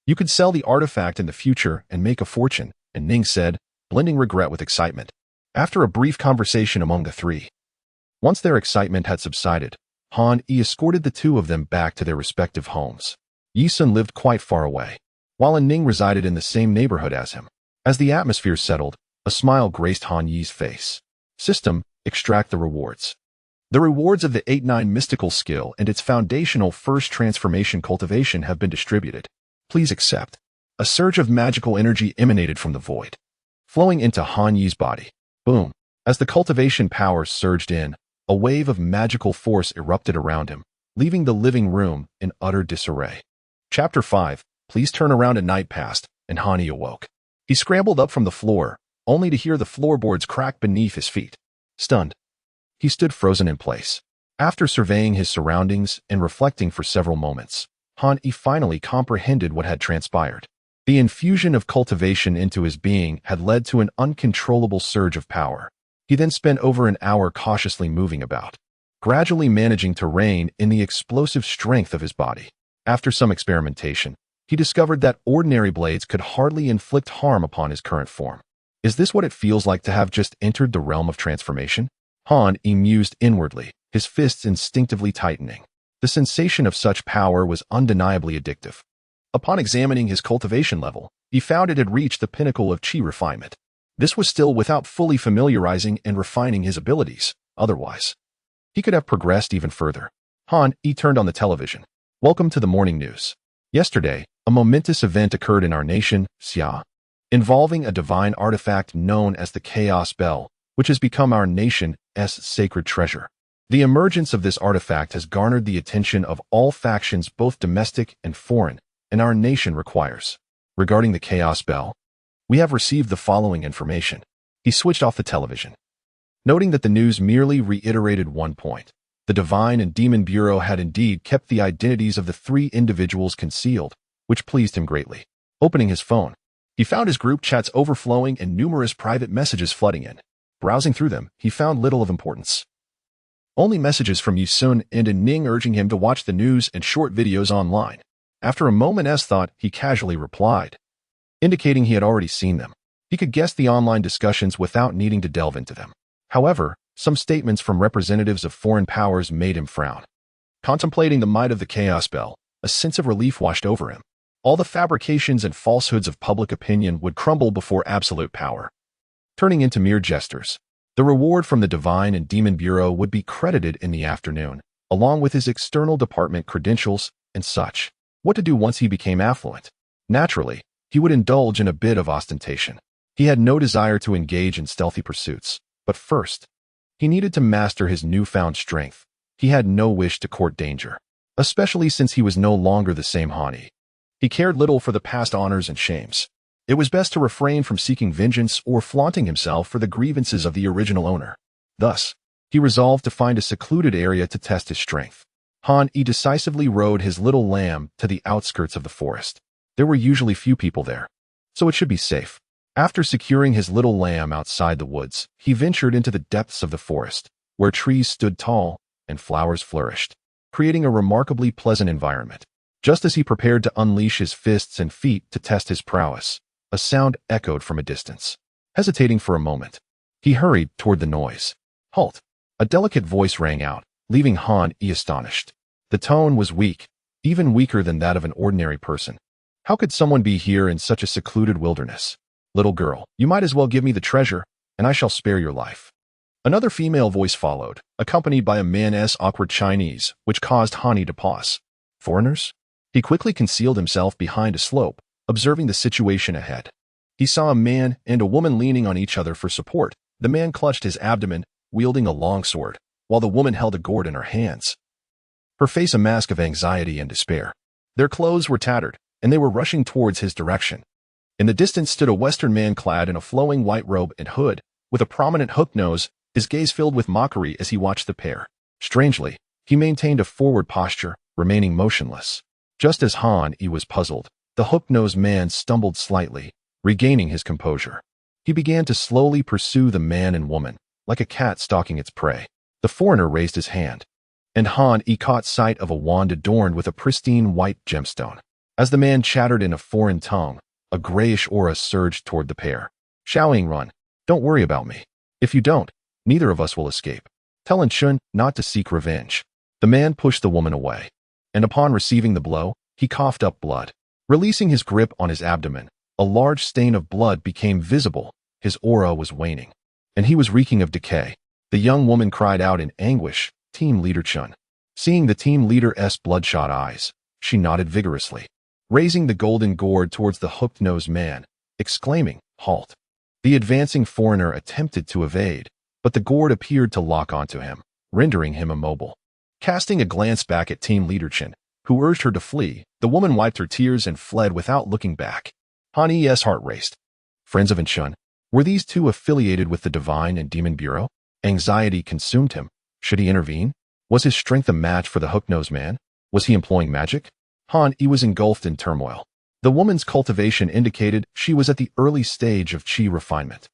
S1: you could sell the artifact in the future and make a fortune, and Ning said, blending regret with excitement. After a brief conversation among the three, once their excitement had subsided, Han Yi escorted the two of them back to their respective homes. Yi Sun lived quite far away, while Ning resided in the same neighborhood as him. As the atmosphere settled, a smile graced Han Yi's face. System, extract the rewards. The rewards of the 8-9 mystical skill and its foundational first transformation cultivation have been distributed. Please accept. A surge of magical energy emanated from the void, flowing into Han Yi's body. Boom. As the cultivation power surged in, a wave of magical force erupted around him, leaving the living room in utter disarray. Chapter 5. Please turn around. A night passed, and Han Yi awoke. He scrambled up from the floor, only to hear the floorboards crack beneath his feet. Stunned, he stood frozen in place. After surveying his surroundings and reflecting for several moments, Han Yi finally comprehended what had transpired. The infusion of cultivation into his being had led to an uncontrollable surge of power. He then spent over an hour cautiously moving about, gradually managing to rein in the explosive strength of his body. After some experimentation, he discovered that ordinary blades could hardly inflict harm upon his current form. Is this what it feels like to have just entered the realm of transformation? Han Yi mused inwardly, his fists instinctively tightening. The sensation of such power was undeniably addictive. Upon examining his cultivation level, he found it had reached the pinnacle of qi refinement. This was still without fully familiarizing and refining his abilities. Otherwise, he could have progressed even further. Han Yi turned on the television. Welcome to the morning news. Yesterday, a momentous event occurred in our nation, Xia, involving a divine artifact known as the Chaos Bell, which has become our nation's sacred treasure. The emergence of this artifact has garnered the attention of all factions, both domestic and foreign, and our nation requires. Regarding the Chaos Bell, we have received the following information. He switched off the television, noting that the news merely reiterated one point. The Divine and Demon Bureau had indeed kept the identities of the 3 individuals concealed, which pleased him greatly. Opening his phone, he found his group chats overflowing and numerous private messages flooding in. Browsing through them, he found little of importance. Only messages from Yu Sun and Ning urging him to watch the news and short videos online. After a moment's thought, he casually replied, indicating he had already seen them. He could guess the online discussions without needing to delve into them. However, some statements from representatives of foreign powers made him frown. Contemplating the might of the Chaos Bell, a sense of relief washed over him. All the fabrications and falsehoods of public opinion would crumble before absolute power, turning into mere jesters. The reward from the Divine and Demon Bureau would be credited in the afternoon, along with his external department credentials and such. What to do once he became affluent? Naturally, he would indulge in a bit of ostentation. He had no desire to engage in stealthy pursuits, but first, he needed to master his newfound strength. He had no wish to court danger, especially since he was no longer the same Hani. He cared little for the past honors and shames. It was best to refrain from seeking vengeance or flaunting himself for the grievances of the original owner. Thus, he resolved to find a secluded area to test his strength. Han-E decisively rode his little lamb to the outskirts of the forest. There were usually few people there, so it should be safe. After securing his little lamb outside the woods, he ventured into the depths of the forest, where trees stood tall and flowers flourished, creating a remarkably pleasant environment. Just as he prepared to unleash his fists and feet to test his prowess, a sound echoed from a distance. Hesitating for a moment, he hurried toward the noise. Halt! A delicate voice rang out, leaving Han-E astonished. The tone was weak, even weaker than that of an ordinary person. How could someone be here in such a secluded wilderness? Little girl, you might as well give me the treasure, and I shall spare your life. Another female voice followed, accompanied by a man's awkward Chinese, which caused Han-E to pause. Foreigners? He quickly concealed himself behind a slope, observing the situation ahead. He saw a man and a woman leaning on each other for support. The man clutched his abdomen, wielding a long sword, while the woman held a gourd in her hands, her face a mask of anxiety and despair. Their clothes were tattered, and they were rushing towards his direction. In the distance stood a Western man clad in a flowing white robe and hood, with a prominent hook nose, his gaze filled with mockery as he watched the pair. Strangely, he maintained a forward posture, remaining motionless. Just as Han-E was puzzled, the hook-nosed man stumbled slightly, regaining his composure. He began to slowly pursue the man and woman, like a cat stalking its prey. The foreigner raised his hand, and Han-E caught sight of a wand adorned with a pristine white gemstone. As the man chattered in a foreign tongue, a grayish aura surged toward the pair. Xiaoying, run. Don't worry about me. If you don't, neither of us will escape. Tell Enshun not to seek revenge. The man pushed the woman away, and upon receiving the blow, he coughed up blood. Releasing his grip on his abdomen, a large stain of blood became visible. His aura was waning, and he was reeking of decay. The young woman cried out in anguish, Team Leader Chun. Seeing the team leader's bloodshot eyes, she nodded vigorously, raising the golden gourd towards the hooked-nosed man, exclaiming, Halt! The advancing foreigner attempted to evade, but the gourd appeared to lock onto him, rendering him immobile. Casting a glance back at Team Leader Chen, who urged her to flee, the woman wiped her tears and fled without looking back. Han-E's heart raced. Friends of Enshun, were these two affiliated with the Divine and Demon Bureau? Anxiety consumed him. Should he intervene? Was his strength a match for the hook-nosed man? Was he employing magic? Han-E was engulfed in turmoil. The woman's cultivation indicated she was at the early stage of chi refinement.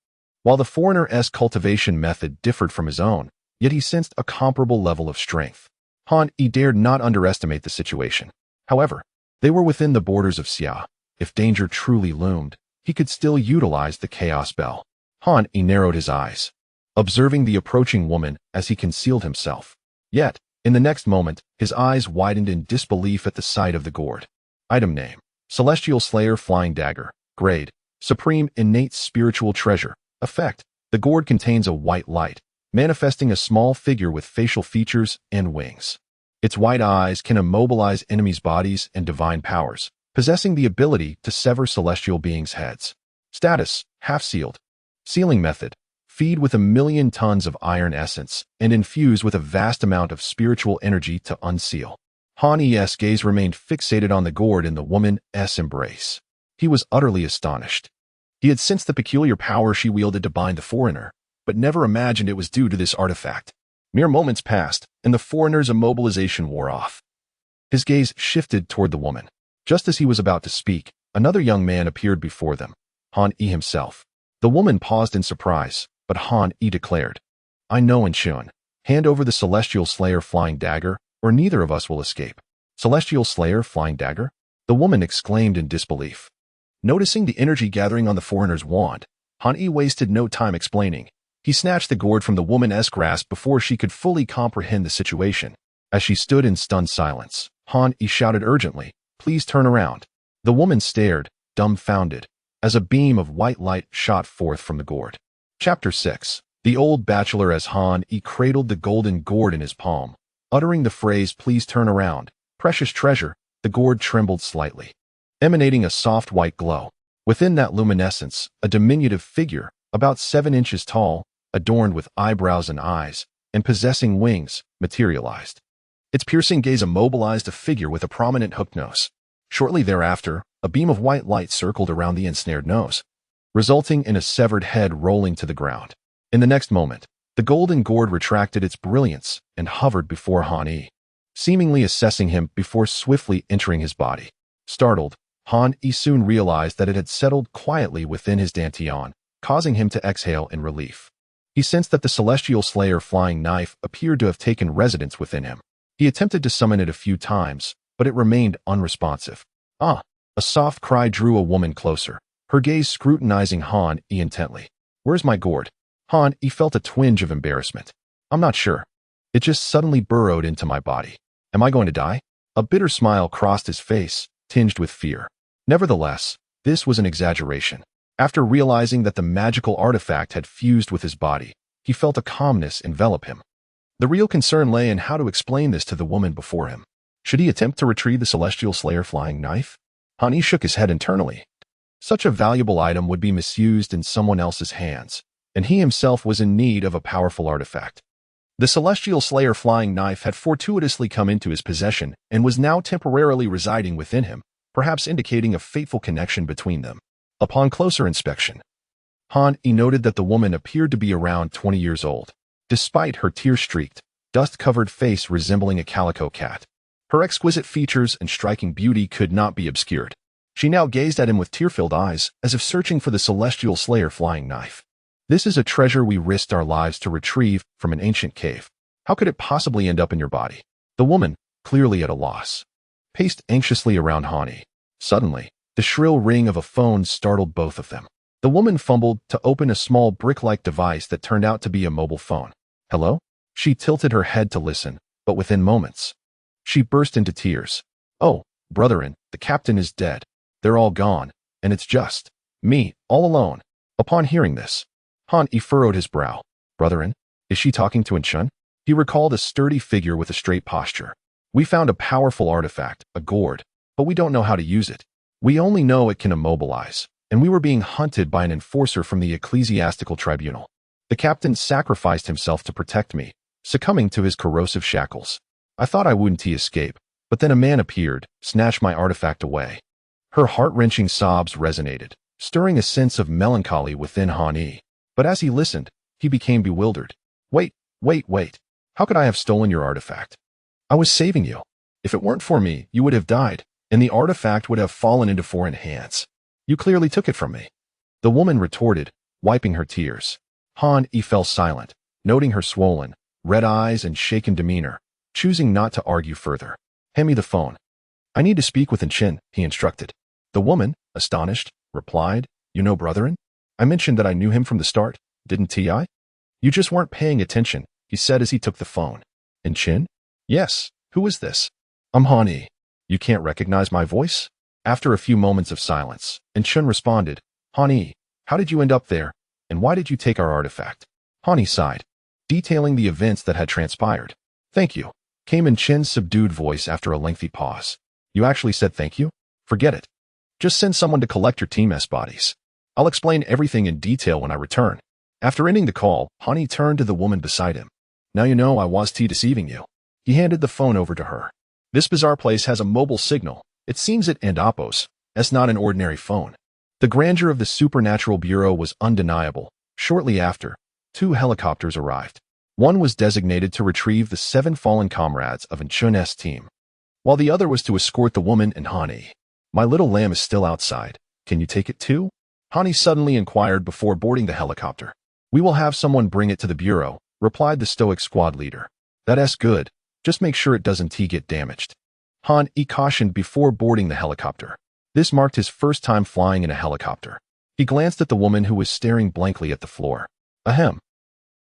S1: While the foreigner's cultivation method differed from his own, yet he sensed a comparable level of strength. Han-E dared not underestimate the situation. However, they were within the borders of Xia. If danger truly loomed, he could still utilize the Chaos Bell. Han-E narrowed his eyes, observing the approaching woman as he concealed himself. Yet, in the next moment, his eyes widened in disbelief at the sight of the gourd. Item name: Celestial Slayer Flying Dagger. Grade: Supreme Innate Spiritual Treasure. Effect: the gourd contains a white light, manifesting a small figure with facial features and wings. Its white eyes can immobilize enemies' bodies and divine powers, possessing the ability to sever celestial beings' heads. Status: half-sealed. Sealing method: feed with 1,000,000 tons of iron essence, and infuse with a vast amount of spiritual energy to unseal. Han Yi's gaze remained fixated on the gourd in the woman's embrace. He was utterly astonished. He had sensed the peculiar power she wielded to bind the foreigner, but never imagined it was due to this artifact. Mere moments passed, and the foreigner's immobilization wore off. His gaze shifted toward the woman. Just as he was about to speak, another young man appeared before them, Han Yi himself. The woman paused in surprise, but Han Yi declared, "I know Inchun. Hand over the Celestial Slayer flying dagger, or neither of us will escape." "Celestial Slayer flying dagger?" the woman exclaimed in disbelief. Noticing the energy gathering on the foreigner's wand, Han Yi wasted no time explaining. He snatched the gourd from the woman's grasp before she could fully comprehend the situation. As she stood in stunned silence, Han Yi shouted urgently, "Please turn around." The woman stared, dumbfounded, as a beam of white light shot forth from the gourd. Chapter 6. The old bachelor. As Han Yi cradled the golden gourd in his palm, uttering the phrase, "Please turn around, precious treasure," the gourd trembled slightly, emanating a soft white glow. Within that luminescence, a diminutive figure, about 7 inches tall, adorned with eyebrows and eyes, and possessing wings, materialized. Its piercing gaze immobilized a figure with a prominent hooked nose. Shortly thereafter, a beam of white light circled around the ensnared nose, resulting in a severed head rolling to the ground. In the next moment, the golden gourd retracted its brilliance and hovered before Han Yi, seemingly assessing him before swiftly entering his body. Startled, Han Yi soon realized that it had settled quietly within his dantian, causing him to exhale in relief. He sensed that the Celestial Slayer flying knife appeared to have taken residence within him. He attempted to summon it a few times, but it remained unresponsive. "Ah!" A soft cry drew a woman closer, her gaze scrutinizing Han Yi intently. "Where's my gourd?" Han Yi felt a twinge of embarrassment. "I'm not sure. It just suddenly burrowed into my body. Am I going to die?" A bitter smile crossed his face, tinged with fear. Nevertheless, this was an exaggeration. After realizing that the magical artifact had fused with his body, he felt a calmness envelop him. The real concern lay in how to explain this to the woman before him. Should he attempt to retrieve the Celestial Slayer flying knife? Han Yi shook his head internally. Such a valuable item would be misused in someone else's hands, and he himself was in need of a powerful artifact. The Celestial Slayer flying knife had fortuitously come into his possession and was now temporarily residing within him, perhaps indicating a fateful connection between them. Upon closer inspection, Han Yi noted that the woman appeared to be around 20 years old, despite her tear-streaked, dust-covered face resembling a calico cat. Her exquisite features and striking beauty could not be obscured. She now gazed at him with tear-filled eyes, as if searching for the Celestial Slayer flying knife. "This is a treasure we risked our lives to retrieve from an ancient cave. How could it possibly end up in your body?" The woman, clearly at a loss, paced anxiously around Han Yi. Suddenly, the shrill ring of a phone startled both of them. The woman fumbled to open a small brick-like device that turned out to be a mobile phone. "Hello?" She tilted her head to listen, but within moments, she burst into tears. "Oh, brethren, the captain is dead. They're all gone, and it's just me, all alone." Upon hearing this, Han Yi furrowed his brow. "Brethren? Is she talking to Inchun?" He recalled a sturdy figure with a straight posture. "We found a powerful artifact, a gourd, but we don't know how to use it. We only know it can immobilize, and we were being hunted by an enforcer from the ecclesiastical tribunal. The captain sacrificed himself to protect me, succumbing to his corrosive shackles. I thought I wouldn't escape, but then a man appeared, snatched my artifact away." Her heart-wrenching sobs resonated, stirring a sense of melancholy within Han Yi. But as he listened, he became bewildered. Wait. How could I have stolen your artifact? I was saving you. If it weren't for me, you would have died, and the artifact would have fallen into foreign hands. You clearly took it from me." The woman retorted, wiping her tears. Han Yi fell silent, noting her swollen, red eyes and shaken demeanor, choosing not to argue further. "Hand me the phone. I need to speak with Inchun," he instructed. The woman, astonished, replied, "You know brethren? I mentioned that I knew him from the start, didn't I?" "You just weren't paying attention," he said as he took the phone. "Inchun? Yes. Who is this?" "I'm Han Yi. You can't recognize my voice?" After a few moments of silence, Inchun responded, "Han Yi, how did you end up there, and why did you take our artifact?" Han Yi sighed, detailing the events that had transpired. "Thank you," came Inchun's subdued voice after a lengthy pause. "You actually said thank you? Forget it. Just send someone to collect your team's bodies. I'll explain everything in detail when I return." After ending the call, Han turned to the woman beside him. Now you know I was deceiving you. He handed the phone over to her. This bizarre place has a mobile signal. It seems it and Opos. That's not an ordinary phone. The grandeur of the Supernatural Bureau was undeniable. Shortly after, 2 helicopters arrived. One was designated to retrieve the 7 fallen comrades of Inchun's team, while the other was to escort the woman and Hani. My little lamb is still outside. Can you take it too? Hani suddenly inquired before boarding the helicopter. We will have someone bring it to the Bureau, replied the stoic squad leader. That's good. Just make sure it doesn't get damaged. Han cautioned before boarding the helicopter. This marked his first time flying in a helicopter. He glanced at the woman who was staring blankly at the floor. Ahem.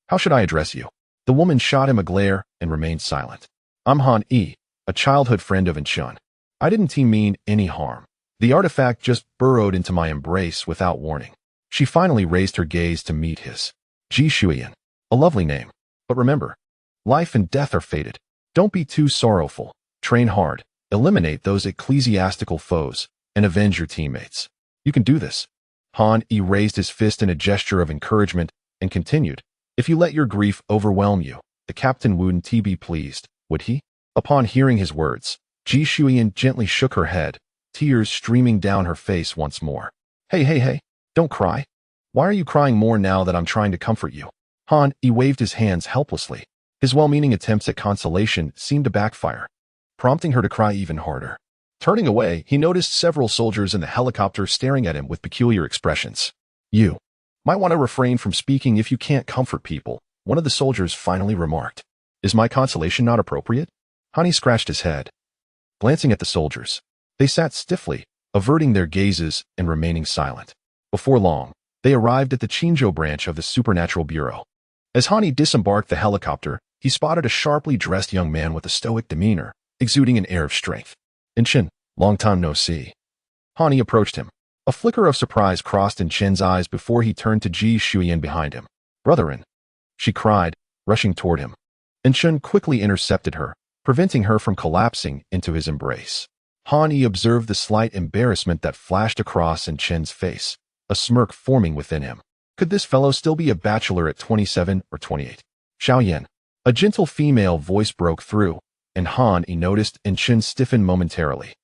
S1: How should I address you? The woman shot him a glare and remained silent. I'm Han, a childhood friend of Inchun. I didn't mean any harm. The artifact just burrowed into my embrace without warning. She finally raised her gaze to meet his. Ji Shuiyan. A lovely name. But remember, life and death are fated. Don't be too sorrowful. Train hard. Eliminate those ecclesiastical foes and avenge your teammates. You can do this. Han raised his fist in a gesture of encouragement and continued. If you let your grief overwhelm you, the captain wouldn't be pleased, would he? Upon hearing his words, Ji Shuiyan gently shook her head, tears streaming down her face once more. Hey, don't cry. Why are you crying more now that I'm trying to comfort you? Han waved his hands helplessly. His well-meaning attempts at consolation seemed to backfire, prompting her to cry even harder. Turning away, he noticed several soldiers in the helicopter staring at him with peculiar expressions. You might want to refrain from speaking if you can't comfort people, one of the soldiers finally remarked. Is my consolation not appropriate? Han scratched his head, glancing at the soldiers. They sat stiffly, averting their gazes and remaining silent. Before long, they arrived at the Qingzhou branch of the Supernatural Bureau. As Hani disembarked the helicopter, he spotted a sharply dressed young man with a stoic demeanor, exuding an air of strength. Inchen, long time no see. Hani approached him. A flicker of surprise crossed Inchen's eyes before he turned to Ji Shuiyan behind him. Brotherin, she cried, rushing toward him. Inchen quickly intercepted her, preventing her from collapsing into his embrace. Hani observed the slight embarrassment that flashed across Inchen's face, a smirk forming within him. Could this fellow still be a bachelor at 27 or 28? Xiaoyan. A gentle female voice broke through, and Han noticed Inchen stiffen momentarily.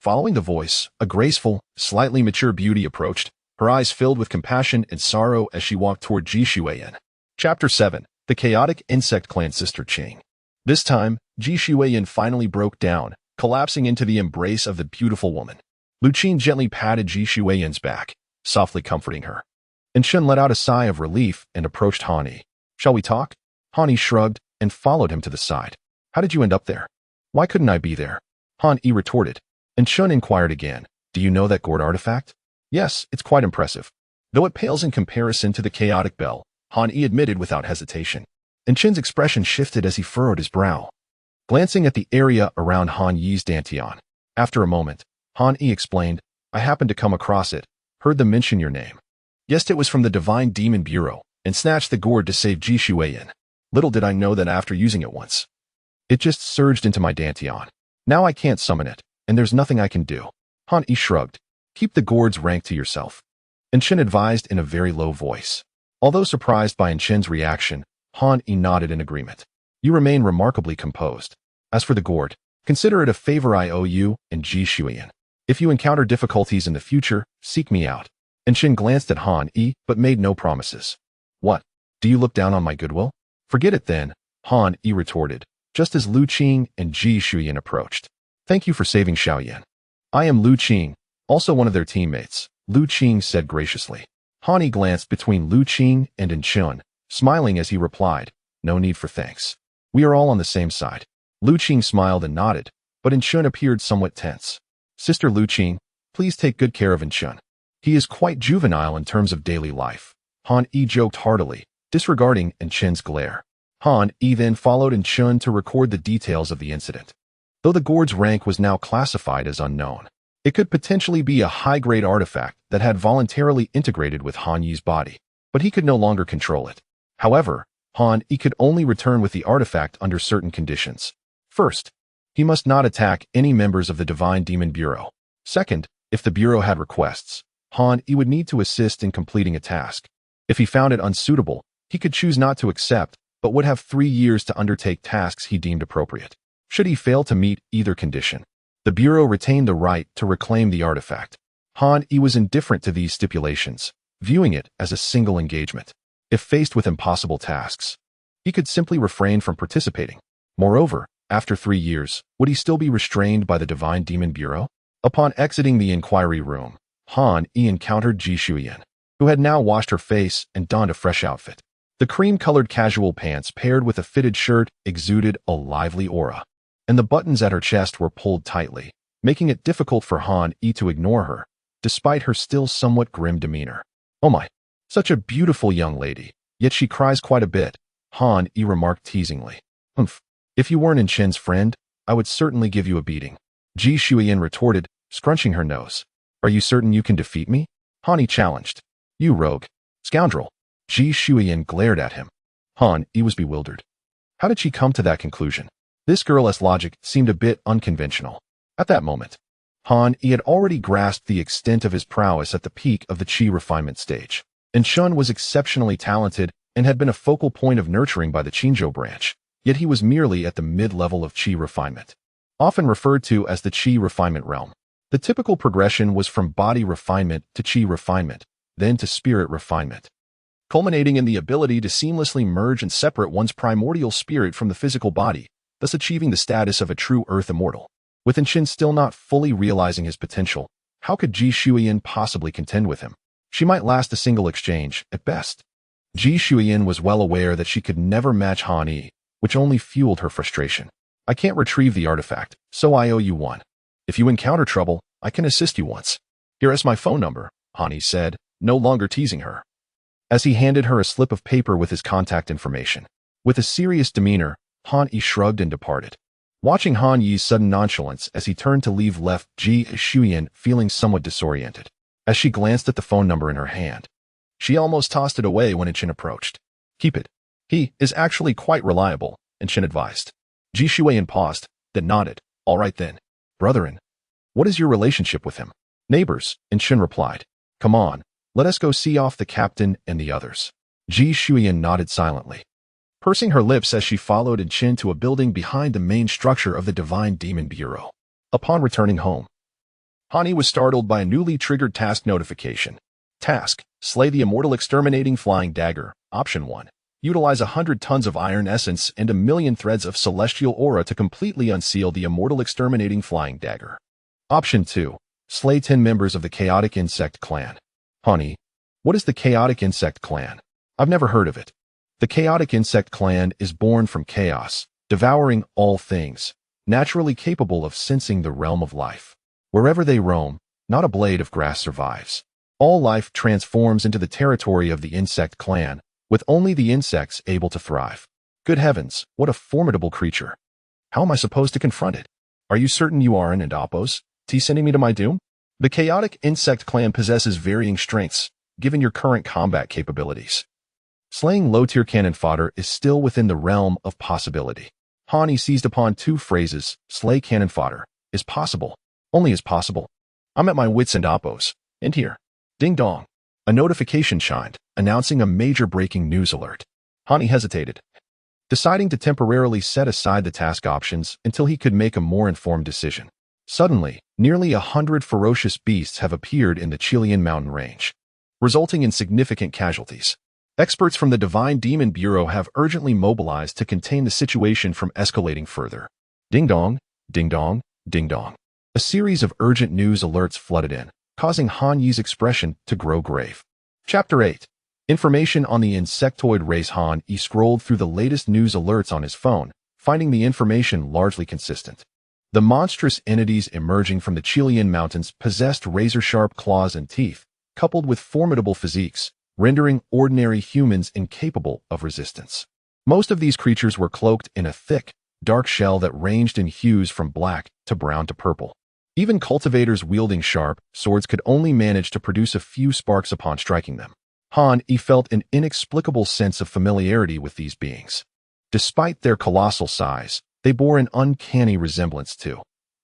S1: Following the voice, a graceful, slightly mature beauty approached, her eyes filled with compassion and sorrow as she walked toward Ji Shuiyan. Chapter 7. The Chaotic Insect Clan Sister Qing. This time, Ji Shuiyan finally broke down, collapsing into the embrace of the beautiful woman. Lu Qing gently patted Ji Shuiyan's back, softly comforting her. Inchen let out a sigh of relief and approached Hani. Shall we talk? Hani shrugged and followed him to the side. How did you end up there? Why couldn't I be there? Han retorted. Inchen inquired again. Do you know that gourd artifact? Yes, it's quite impressive. Though it pales in comparison to the chaotic bell, Han admitted without hesitation. Inchen's expression shifted as he furrowed his brow, glancing at the area around Han Yi's dantian. After a moment, Han explained, I happened to come across it, heard them mention your name. Guessed it was from the Divine Demon Bureau, and snatched the gourd to save Ji Shuiyan. Little did I know that after using it once, it just surged into my dantian. Now I can't summon it, and there's nothing I can do. Han shrugged. Keep the gourd's rank to yourself. Inchen advised in a very low voice. Although surprised by Inchen's reaction, Han nodded in agreement. You remain remarkably composed. As for the gourd, consider it a favor I owe you and Ji Shuiyan. If you encounter difficulties in the future, seek me out. Inchen glanced at Han but made no promises. What? Do you look down on my goodwill? Forget it then, Han retorted, just as Lu Qing and Ji Shuiyan approached. Thank you for saving Xiaoyan. I am Lu Qing, also one of their teammates, Lu Qing said graciously. Han glanced between Lu Qing and Inchen, smiling as he replied, no need for thanks. We are all on the same side. Lu Qing smiled and nodded, but Inchen appeared somewhat tense. Sister Lu Qing, please take good care of Inchen. He is quite juvenile in terms of daily life. Han joked heartily, disregarding Inchen's glare. Han then followed Inchen to record the details of the incident. Though the gourd's rank was now classified as unknown, it could potentially be a high-grade artifact that had voluntarily integrated with Han Yi's body, but he could no longer control it. However, Han Yi could only return with the artifact under certain conditions. First, he must not attack any members of the Divine Demon Bureau. Second, if the Bureau had requests, Han Yi would need to assist in completing a task. If he found it unsuitable, he could choose not to accept, but would have 3 years to undertake tasks he deemed appropriate. Should he fail to meet either condition, the Bureau retained the right to reclaim the artifact. Han Yi was indifferent to these stipulations, viewing it as a single engagement. If faced with impossible tasks, he could simply refrain from participating. Moreover, after 3 years, would he still be restrained by the Divine Demon Bureau? Upon exiting the inquiry room, Han Yi encountered Ji Shuyan, who had now washed her face and donned a fresh outfit. The cream-colored casual pants paired with a fitted shirt exuded a lively aura, and the buttons at her chest were pulled tightly, making it difficult for Han Yi to ignore her, despite her still somewhat grim demeanor. "Oh my, such a beautiful young lady, yet she cries quite a bit," Han Yi remarked teasingly. "Humph. If you weren't In Chen's friend, I would certainly give you a beating," Ji Shuyan retorted, scrunching her nose. "Are you certain you can defeat me?" Han Yi challenged. "You rogue, scoundrel." Ji Shuyan glared at him. Han Yi was bewildered. How did she come to that conclusion? This girl's logic seemed a bit unconventional. At that moment, Han Yi had already grasped the extent of his prowess at the peak of the Qi refinement stage. And Shun was exceptionally talented and had been a focal point of nurturing by the Qinzhou branch, yet he was merely at the mid-level of Qi refinement, often referred to as the Qi refinement realm. The typical progression was from body refinement to Qi refinement, then to spirit refinement, culminating in the ability to seamlessly merge and separate one's primordial spirit from the physical body, thus achieving the status of a true earth immortal. With In Chen still not fully realizing his potential, how could Ji Shuyan possibly contend with him? She might last a single exchange, at best. Ji Shuyan was well aware that she could never match Han Yi, which only fueled her frustration. "I can't retrieve the artifact, so I owe you one. If you encounter trouble, I can assist you once. Here is my phone number," Han Yi said, no longer teasing her, as he handed her a slip of paper with his contact information. With a serious demeanor, Han Yi shrugged and departed. Watching Han Yi's sudden nonchalance as he turned to leave left Ji Shuyan feeling somewhat disoriented. As she glanced at the phone number in her hand, she almost tossed it away when In Chen approached. "Keep it. He is actually quite reliable," In Chen advised. Ji Shuyan paused, then nodded. "All right then. Brethren, what is your relationship with him?" "Neighbors," In Chen replied. "Come on, let us go see off the captain and the others." Ji Shuyan nodded silently, pursing her lips as she followed In Chen to a building behind the main structure of the Divine Demon Bureau. Upon returning home, Han Yi was startled by a newly triggered task notification. Task: slay the immortal exterminating flying dagger. Option 1. Utilize 100 tons of iron essence and 1,000,000 threads of celestial aura to completely unseal the immortal exterminating flying dagger. Option 2. Slay 10 members of the chaotic insect clan. Honey, what is the chaotic insect clan? I've never heard of it. The chaotic insect clan is born from chaos, devouring all things, naturally capable of sensing the realm of life. Wherever they roam, not a blade of grass survives. All life transforms into the territory of the insect clan, with only the insects able to thrive. Good heavens, what a formidable creature. How am I supposed to confront it? Are you certain you are an Indapos? Sending me to my doom? The chaotic insect clan possesses varying strengths, given your current combat capabilities. Slaying low-tier cannon fodder is still within the realm of possibility. Han Yi seized upon 2 phrases. Slay cannon fodder. Is possible. Only is possible. I'm at my wits' end, Appos. And here. Ding dong. A notification chimed, announcing a major breaking news alert. Han Yi hesitated, deciding to temporarily set aside the task options until he could make a more informed decision. Suddenly, nearly 100 ferocious beasts have appeared in the Chilean mountain range, resulting in significant casualties. Experts from the Divine Demon Bureau have urgently mobilized to contain the situation from escalating further. Ding dong, ding dong, ding dong. A series of urgent news alerts flooded in, causing Han Yi's expression to grow grave. Chapter 8. Information on the insectoid race. Han Yi scrolled through the latest news alerts on his phone, finding the information largely consistent. The monstrous entities emerging from the Chilean mountains possessed razor-sharp claws and teeth, coupled with formidable physiques, rendering ordinary humans incapable of resistance. Most of these creatures were cloaked in a thick, dark shell that ranged in hues from black to brown to purple. Even cultivators wielding sharp swords could only manage to produce a few sparks upon striking them. Han Yi felt an inexplicable sense of familiarity with these beings. Despite their colossal size, they bore an uncanny resemblance to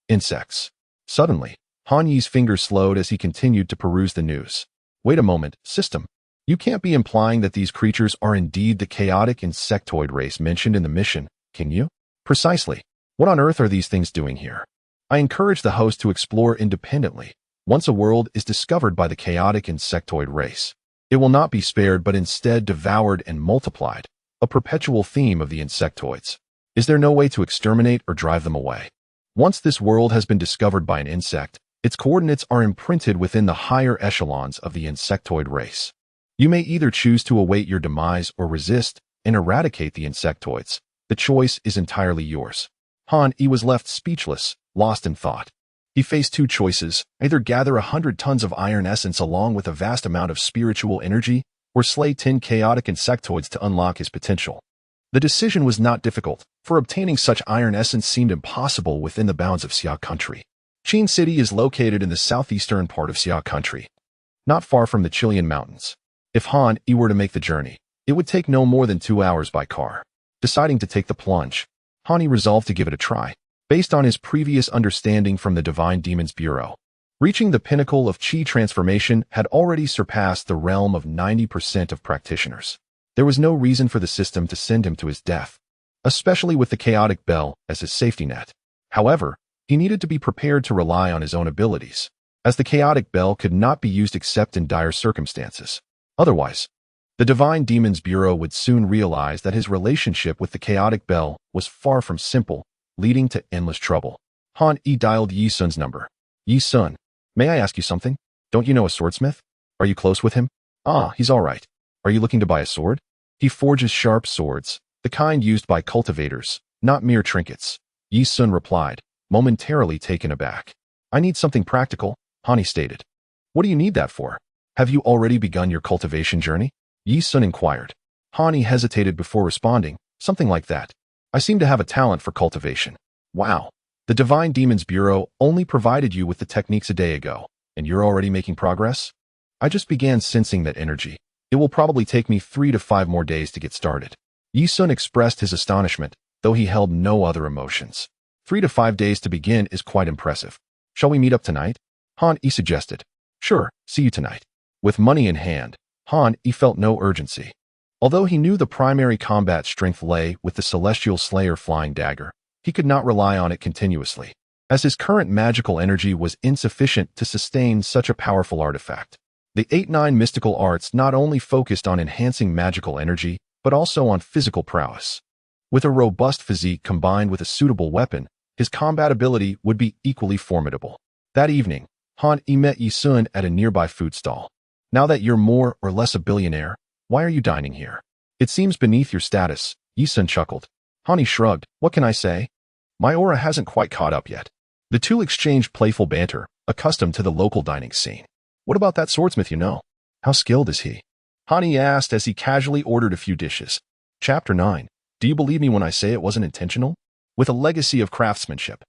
S1: insects. Suddenly, Han Yi's fingers slowed as he continued to peruse the news. Wait a moment, system. You can't be implying that these creatures are indeed the chaotic insectoid race mentioned in the mission, can you? Precisely. What on earth are these things doing here? I encourage the host to explore independently. Once a world is discovered by the chaotic insectoid race, it will not be spared but instead devoured and multiplied, a perpetual theme of the insectoids. Is there no way to exterminate or drive them away? Once this world has been discovered by an insect, its coordinates are imprinted within the higher echelons of the insectoid race. You may either choose to await your demise or resist and eradicate the insectoids. The choice is entirely yours. Han Yi was left speechless, lost in thought. He faced two choices: either gather 100 tons of iron essence along with a vast amount of spiritual energy, or slay 10 chaotic insectoids to unlock his potential. The decision was not difficult, for obtaining such iron essence seemed impossible within the bounds of Xia Country. Qin City is located in the southeastern part of Xia Country, not far from the Chilean mountains. If Han Yi were to make the journey, it would take no more than 2 hours by car. Deciding to take the plunge, Han Yi resolved to give it a try, based on his previous understanding from the Divine Demons Bureau. Reaching the pinnacle of Qi transformation had already surpassed the realm of 90% of practitioners. There was no reason for the system to send him to his death, especially with the chaotic bell as his safety net. However, he needed to be prepared to rely on his own abilities, as the chaotic bell could not be used except in dire circumstances. Otherwise, the Divine Demons Bureau would soon realize that his relationship with the chaotic bell was far from simple, leading to endless trouble. Han Yi dialed Yi Sun's number. Yi Sun, may I ask you something? Don't you know a swordsmith? Are you close with him? Ah, he's all right. Are you looking to buy a sword? He forges sharp swords, the kind used by cultivators, not mere trinkets. Yi Sun replied, momentarily taken aback. I need something practical, Han Yi stated. What do you need that for? Have you already begun your cultivation journey? Yi Sun inquired. Han Yi hesitated before responding, something like that. I seem to have a talent for cultivation. Wow. The Divine Demons Bureau only provided you with the techniques a day ago, and you're already making progress? I just began sensing that energy. It will probably take me 3 to 5 more days to get started. Yi Sun expressed his astonishment, though he held no other emotions. 3 to 5 days to begin is quite impressive. Shall we meet up tonight? Han Yi suggested. Sure, see you tonight. With money in hand, Han Yi felt no urgency. Although he knew the primary combat strength lay with the Celestial Slayer flying dagger, he could not rely on it continuously, as his current magical energy was insufficient to sustain such a powerful artifact. The 8-9 mystical arts not only focused on enhancing magical energy, but also on physical prowess. With a robust physique combined with a suitable weapon, his combat ability would be equally formidable. That evening, Han Yi met Yi Sun at a nearby food stall. Now that you're more or less a billionaire, why are you dining here? It seems beneath your status, Yi Sun chuckled. Han Yi shrugged. What can I say? My aura hasn't quite caught up yet. The two exchanged playful banter, accustomed to the local dining scene. What about that swordsmith you know? How skilled is he? Han Yi asked as he casually ordered a few dishes. Chapter 9. Do you believe me when I say it wasn't intentional? With a legacy of craftsmanship.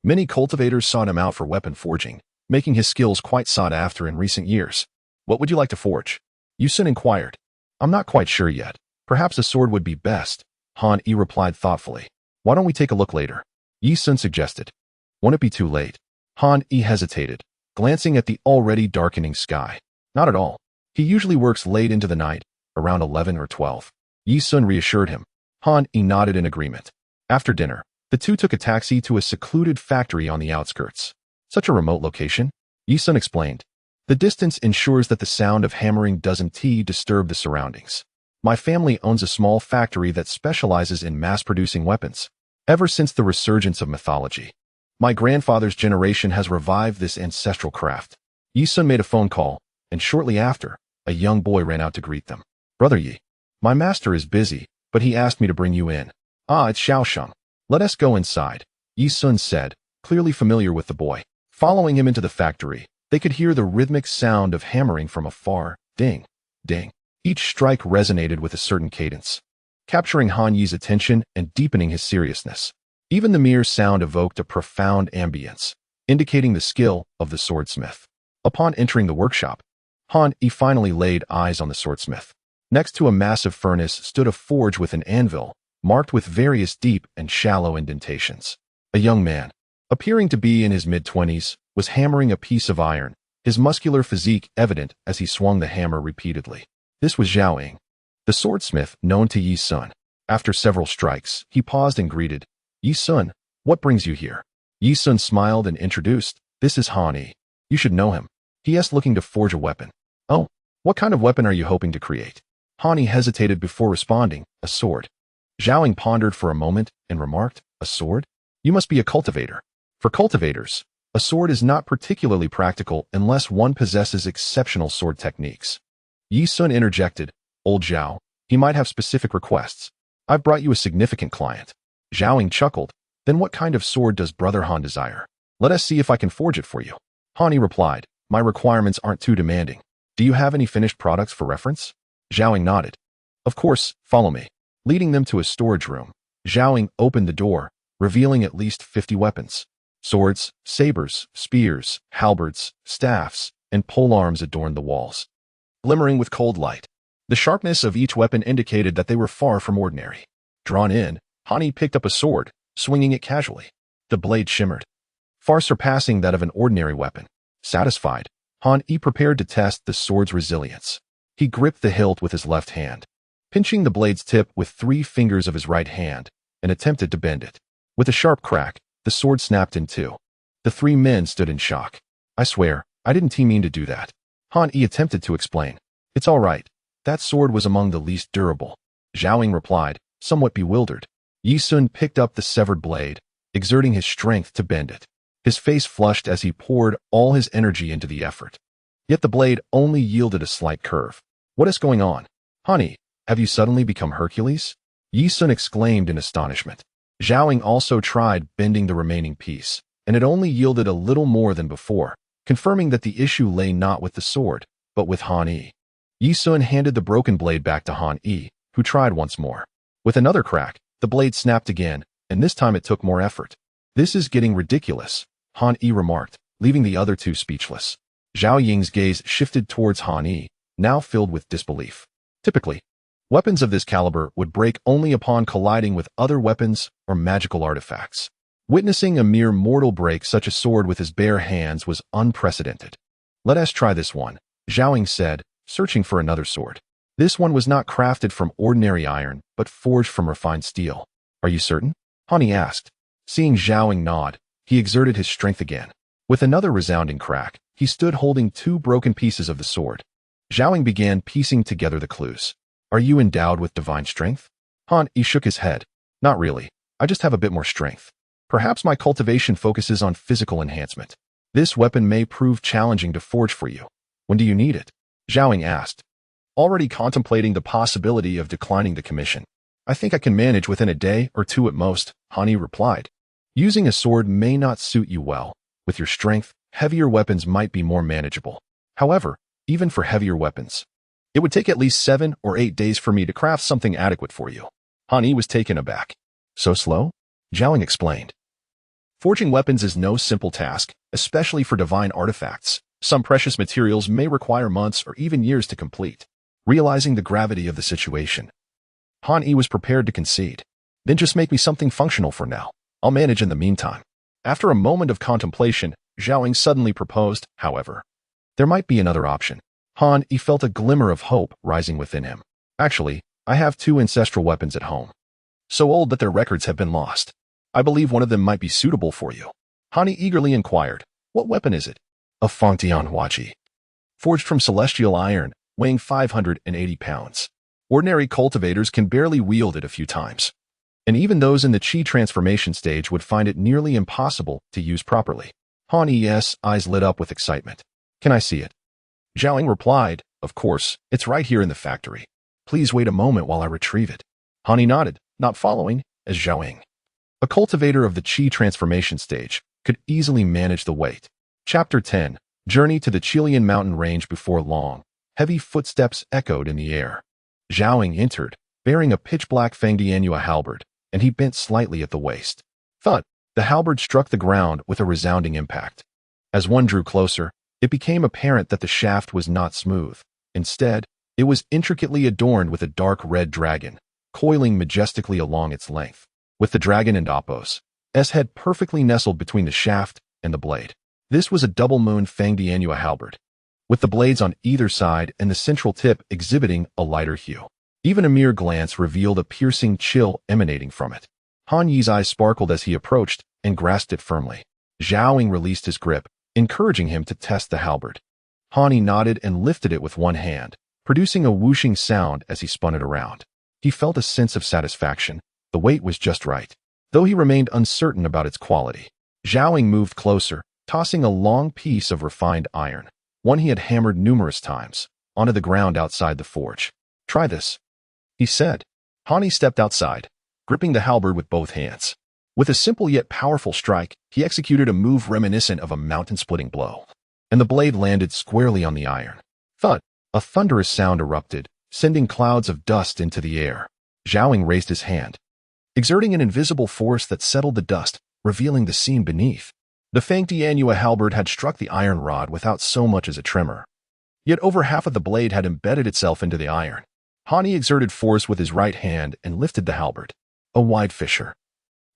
S1: Many cultivators sought him out for weapon forging, making his skills quite sought after in recent years. What would you like to forge? Yi Sun inquired. I'm not quite sure yet. Perhaps a sword would be best, Han Yi replied thoughtfully. Why don't we take a look later? Yi Sun suggested. Won't it be too late? Han Yi hesitated, glancing at the already darkening sky. Not at all. He usually works late into the night, around 11 or 12. Yi Sun reassured him. Han Yi nodded in agreement. After dinner, the two took a taxi to a secluded factory on the outskirts. Such a remote location? Yi Sun explained. The distance ensures that the sound of hammering doesn't disturb the surroundings. My family owns a small factory that specializes in mass-producing weapons. Ever since the resurgence of mythology, my grandfather's generation has revived this ancestral craft. Yi Sun made a phone call, and shortly after, a young boy ran out to greet them. Brother Yi, my master is busy, but he asked me to bring you in. Ah, it's Xiaosheng. Let us go inside, Yi Sun said, clearly familiar with the boy. Following him into the factory, they could hear the rhythmic sound of hammering from afar. Ding, ding. Each strike resonated with a certain cadence, capturing Han Yi's attention and deepening his seriousness. Even the mere sound evoked a profound ambience, indicating the skill of the swordsmith. Upon entering the workshop, Han Yi finally laid eyes on the swordsmith. Next to a massive furnace stood a forge with an anvil, marked with various deep and shallow indentations. A young man, appearing to be in his mid-20s, was hammering a piece of iron, his muscular physique evident as he swung the hammer repeatedly. This was Zhao Ying, the swordsmith known to Yi Sun. After several strikes, he paused and greeted, "Yi Sun, what brings you here?" Yi Sun smiled and introduced, "This is Han Yi. You should know him. He is looking to forge a weapon." "Oh, what kind of weapon are you hoping to create?" Han Yi hesitated before responding, "A sword." Zhao Ying pondered for a moment and remarked, "A sword? You must be a cultivator." For cultivators, a sword is not particularly practical unless one possesses exceptional sword techniques. Yi Sun interjected, "Old Zhao, he might have specific requests. I've brought you a significant client." Zhao Ying chuckled, "Then what kind of sword does Brother Han desire? Let us see if I can forge it for you." Han Yi replied, "My requirements aren't too demanding. Do you have any finished products for reference?" Zhao Ying nodded. "Of course, follow me." Leading them to a storage room, Zhao Ying opened the door, revealing at least 50 weapons. Swords, sabers, spears, halberds, staffs, and polearms adorned the walls, glimmering with cold light. The sharpness of each weapon indicated that they were far from ordinary. Drawn in, Han Yi picked up a sword, swinging it casually. The blade shimmered, far surpassing that of an ordinary weapon. Satisfied, Han Yi prepared to test the sword's resilience. He gripped the hilt with his left hand, pinching the blade's tip with 3 fingers of his right hand, and attempted to bend it. With a sharp crack, the sword snapped in two. The 3 men stood in shock. "I swear, I didn't mean to do that." Han Yi attempted to explain. "It's all right. That sword was among the least durable." Zhao Ying replied, somewhat bewildered. Yi Sun picked up the severed blade, exerting his strength to bend it. His face flushed as he poured all his energy into the effort. Yet the blade only yielded a slight curve. "What is going on? Han Yi, have you suddenly become Hercules?" Yi Sun exclaimed in astonishment. Zhao Ying also tried bending the remaining piece, and it only yielded a little more than before, confirming that the issue lay not with the sword, but with Han Yi. Yi Sun handed the broken blade back to Han Yi, who tried once more. With another crack, the blade snapped again, and this time it took more effort. "This is getting ridiculous," Han Yi remarked, leaving the other 2 speechless. Zhao Ying's gaze shifted towards Han Yi, now filled with disbelief. Typically, weapons of this caliber would break only upon colliding with other weapons or magical artifacts. Witnessing a mere mortal break such a sword with his bare hands was unprecedented. "Let us try this one," Zhao Ying said, searching for another sword. This one was not crafted from ordinary iron, but forged from refined steel. "Are you certain?" Han Yi asked. Seeing Zhao Ying nod, he exerted his strength again. With another resounding crack, he stood holding 2 broken pieces of the sword. Zhao Ying began piecing together the clues. "Are you endowed with divine strength?" Han Yi shook his head. "Not really. I just have a bit more strength. Perhaps my cultivation focuses on physical enhancement. This weapon may prove challenging to forge for you. When do you need it?" Zhao Ying asked, already contemplating the possibility of declining the commission. "I think I can manage within a day or 2 at most," Han Yi replied. "Using a sword may not suit you well. With your strength, heavier weapons might be more manageable. However, even for heavier weapons, it would take at least 7 or 8 days for me to craft something adequate for you." Han Yi was taken aback. "So slow?" Zhao Ying explained. "Forging weapons is no simple task, especially for divine artifacts. Some precious materials may require months or even years to complete." Realizing the gravity of the situation, Han Yi was prepared to concede. "Then just make me something functional for now. I'll manage in the meantime." After a moment of contemplation, Zhao Ying suddenly proposed, however. There might be another option. Han Yi felt a glimmer of hope rising within him. "Actually, I have 2 ancestral weapons at home, so old that their records have been lost. I believe one of them might be suitable for you." Han Yi eagerly inquired, "What weapon is it?" "A Fangtian Huaji, forged from celestial iron, weighing 580 pounds. Ordinary cultivators can barely wield it a few times, and even those in the Qi transformation stage would find it nearly impossible to use properly." Han Yi's eyes lit up with excitement. "Can I see it?" Zhao Ying replied, "Of course, it's right here in the factory. Please wait a moment while I retrieve it." Han Yi nodded, not following, as Zhao Ying, a cultivator of the Qi transformation stage, could easily manage the weight. Chapter 10, Journey to the Chilean mountain range. Before long, heavy footsteps echoed in the air. Zhao Ying entered, bearing a pitch-black Fangdianhua halberd, and he bent slightly at the waist. Thud! The halberd struck the ground with a resounding impact. As one drew closer, it became apparent that the shaft was not smooth. Instead, it was intricately adorned with a dark red dragon, coiling majestically along its length, with the dragon and Appo's head perfectly nestled between the shaft and the blade. This was a double-moon Fangdianhua halberd, with the blades on either side and the central tip exhibiting a lighter hue. Even a mere glance revealed a piercing chill emanating from it. Han Yi's eyes sparkled as he approached and grasped it firmly. Zhao Ying released his grip, encouraging him to test the halberd. Han Yi nodded and lifted it with one hand, producing a whooshing sound as he spun it around. He felt a sense of satisfaction. The weight was just right, though he remained uncertain about its quality. Zhao Ying moved closer, tossing a long piece of refined iron, one he had hammered numerous times, onto the ground outside the forge. "Try this," he said. Han Yi stepped outside, gripping the halberd with both hands. With a simple yet powerful strike, he executed a move reminiscent of a mountain-splitting blow, and the blade landed squarely on the iron. Thud! A thunderous sound erupted, sending clouds of dust into the air. Zhao Ying raised his hand, exerting an invisible force that settled the dust, revealing the scene beneath. The Fang Tianyua halberd had struck the iron rod without so much as a tremor. Yet over half of the blade had embedded itself into the iron. Han Yi exerted force with his right hand and lifted the halberd. A wide fissure,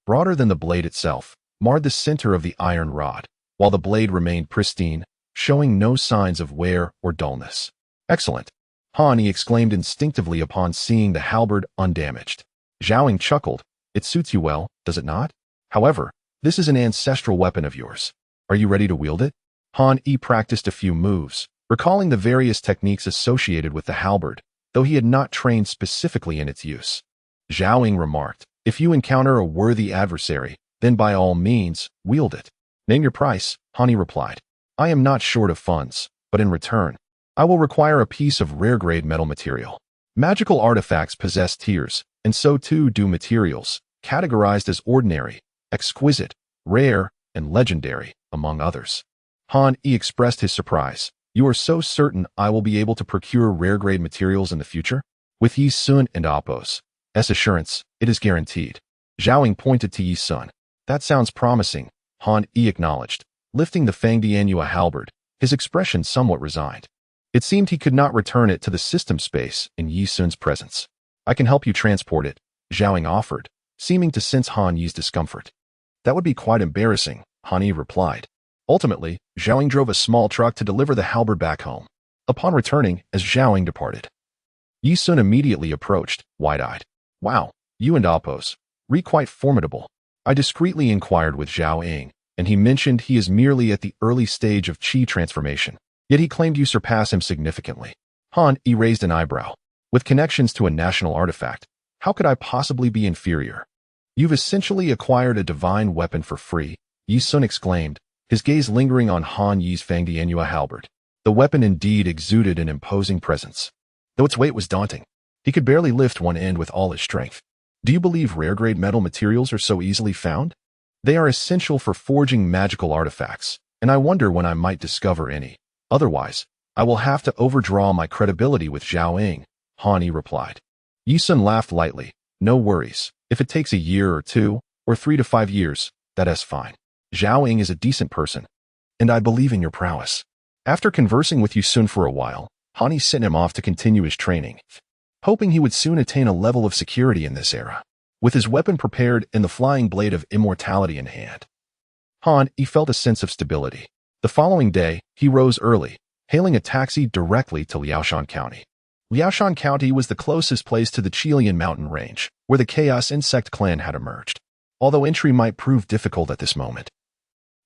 S1: broader than the blade itself, marred the center of the iron rod, while the blade remained pristine, showing no signs of wear or dullness. "Excellent," Han Yi exclaimed instinctively upon seeing the halberd undamaged. Zhao Ying chuckled. "It suits you well, does it not? However, this is an ancestral weapon of yours. Are you ready to wield it?" Han Yi practiced a few moves, recalling the various techniques associated with the halberd, though he had not trained specifically in its use. Zhao Ying remarked, "If you encounter a worthy adversary, then by all means, wield it." "Name your price," Han Yi replied. "I am not short of funds, but in return, I will require a piece of rare-grade metal material." Magical artifacts possess tiers, and so too do materials, categorized as ordinary, exquisite, rare, and legendary, among others. Han Yi expressed his surprise. "You are so certain I will be able to procure rare-grade materials in the future?" "With Yi Sun and Appo's assurance, it is guaranteed." Zhao Ying pointed to Yi Sun. "That sounds promising," Han Yi acknowledged, lifting the Fang Tianyua halberd, his expression somewhat resigned. It seemed he could not return it to the system space in Yi Sun's presence. "I can help you transport it," Zhao Ying offered, seeming to sense Han Yi's discomfort. "That would be quite embarrassing," Han Yi replied. Ultimately, Zhao Ying drove a small truck to deliver the halberd back home. Upon returning, as Zhao Ying departed, Yi Sun immediately approached, wide-eyed. "Wow, you and Appo's quite formidable." I discreetly inquired with Zhao Ying, and he mentioned he is merely at the early stage of Qi transformation. Yet he claimed you surpass him significantly. Han Yi raised an eyebrow. "With connections to a national artifact, how could I possibly be inferior?" "You've essentially acquired a divine weapon for free," Yi Sun exclaimed, his gaze lingering on Han Yi's Fang Tianyua halberd. The weapon indeed exuded an imposing presence, though its weight was daunting. He could barely lift one end with all his strength. "Do you believe rare-grade metal materials are so easily found?" "They are essential for forging magical artifacts, and I wonder when I might discover any. Otherwise, I will have to overdraw my credibility with Zhao Ying," Han Yi replied. Yi Sun laughed lightly. "No worries. If it takes a year or two, or 3 to 5 years, that is fine. Zhao Ying is a decent person, and I believe in your prowess." After conversing with Yi Sun for a while, Han Yi sent him off to continue his training, hoping he would soon attain a level of security in this era. With his weapon prepared and the flying blade of immortality in hand, Han Yi felt a sense of stability. The following day, he rose early, hailing a taxi directly to Liaoshan County. Liaoshan County was the closest place to the Qilian mountain range, where the Chaos Insect clan had emerged. Although entry might prove difficult at this moment,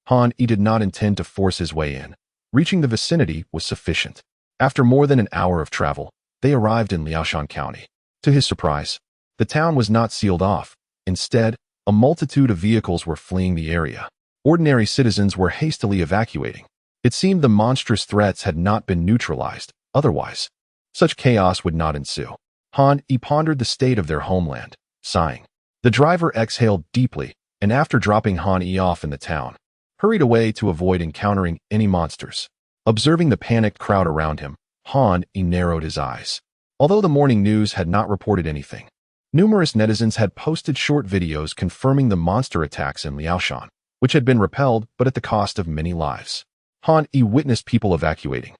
S1: Han Yi did not intend to force his way in. Reaching the vicinity was sufficient. After more than an hour of travel, they arrived in Liaoshan County. To his surprise, the town was not sealed off. Instead, a multitude of vehicles were fleeing the area. Ordinary citizens were hastily evacuating. It seemed the monstrous threats had not been neutralized. Otherwise, such chaos would not ensue. Han Yi pondered the state of their homeland, sighing. The driver exhaled deeply, and after dropping Han Yi off in the town, hurried away to avoid encountering any monsters. Observing the panicked crowd around him, Han Yi narrowed his eyes. Although the morning news had not reported anything, numerous netizens had posted short videos confirming the monster attacks in Liaoshan, which had been repelled but at the cost of many lives. Han Yi witnessed people evacuating,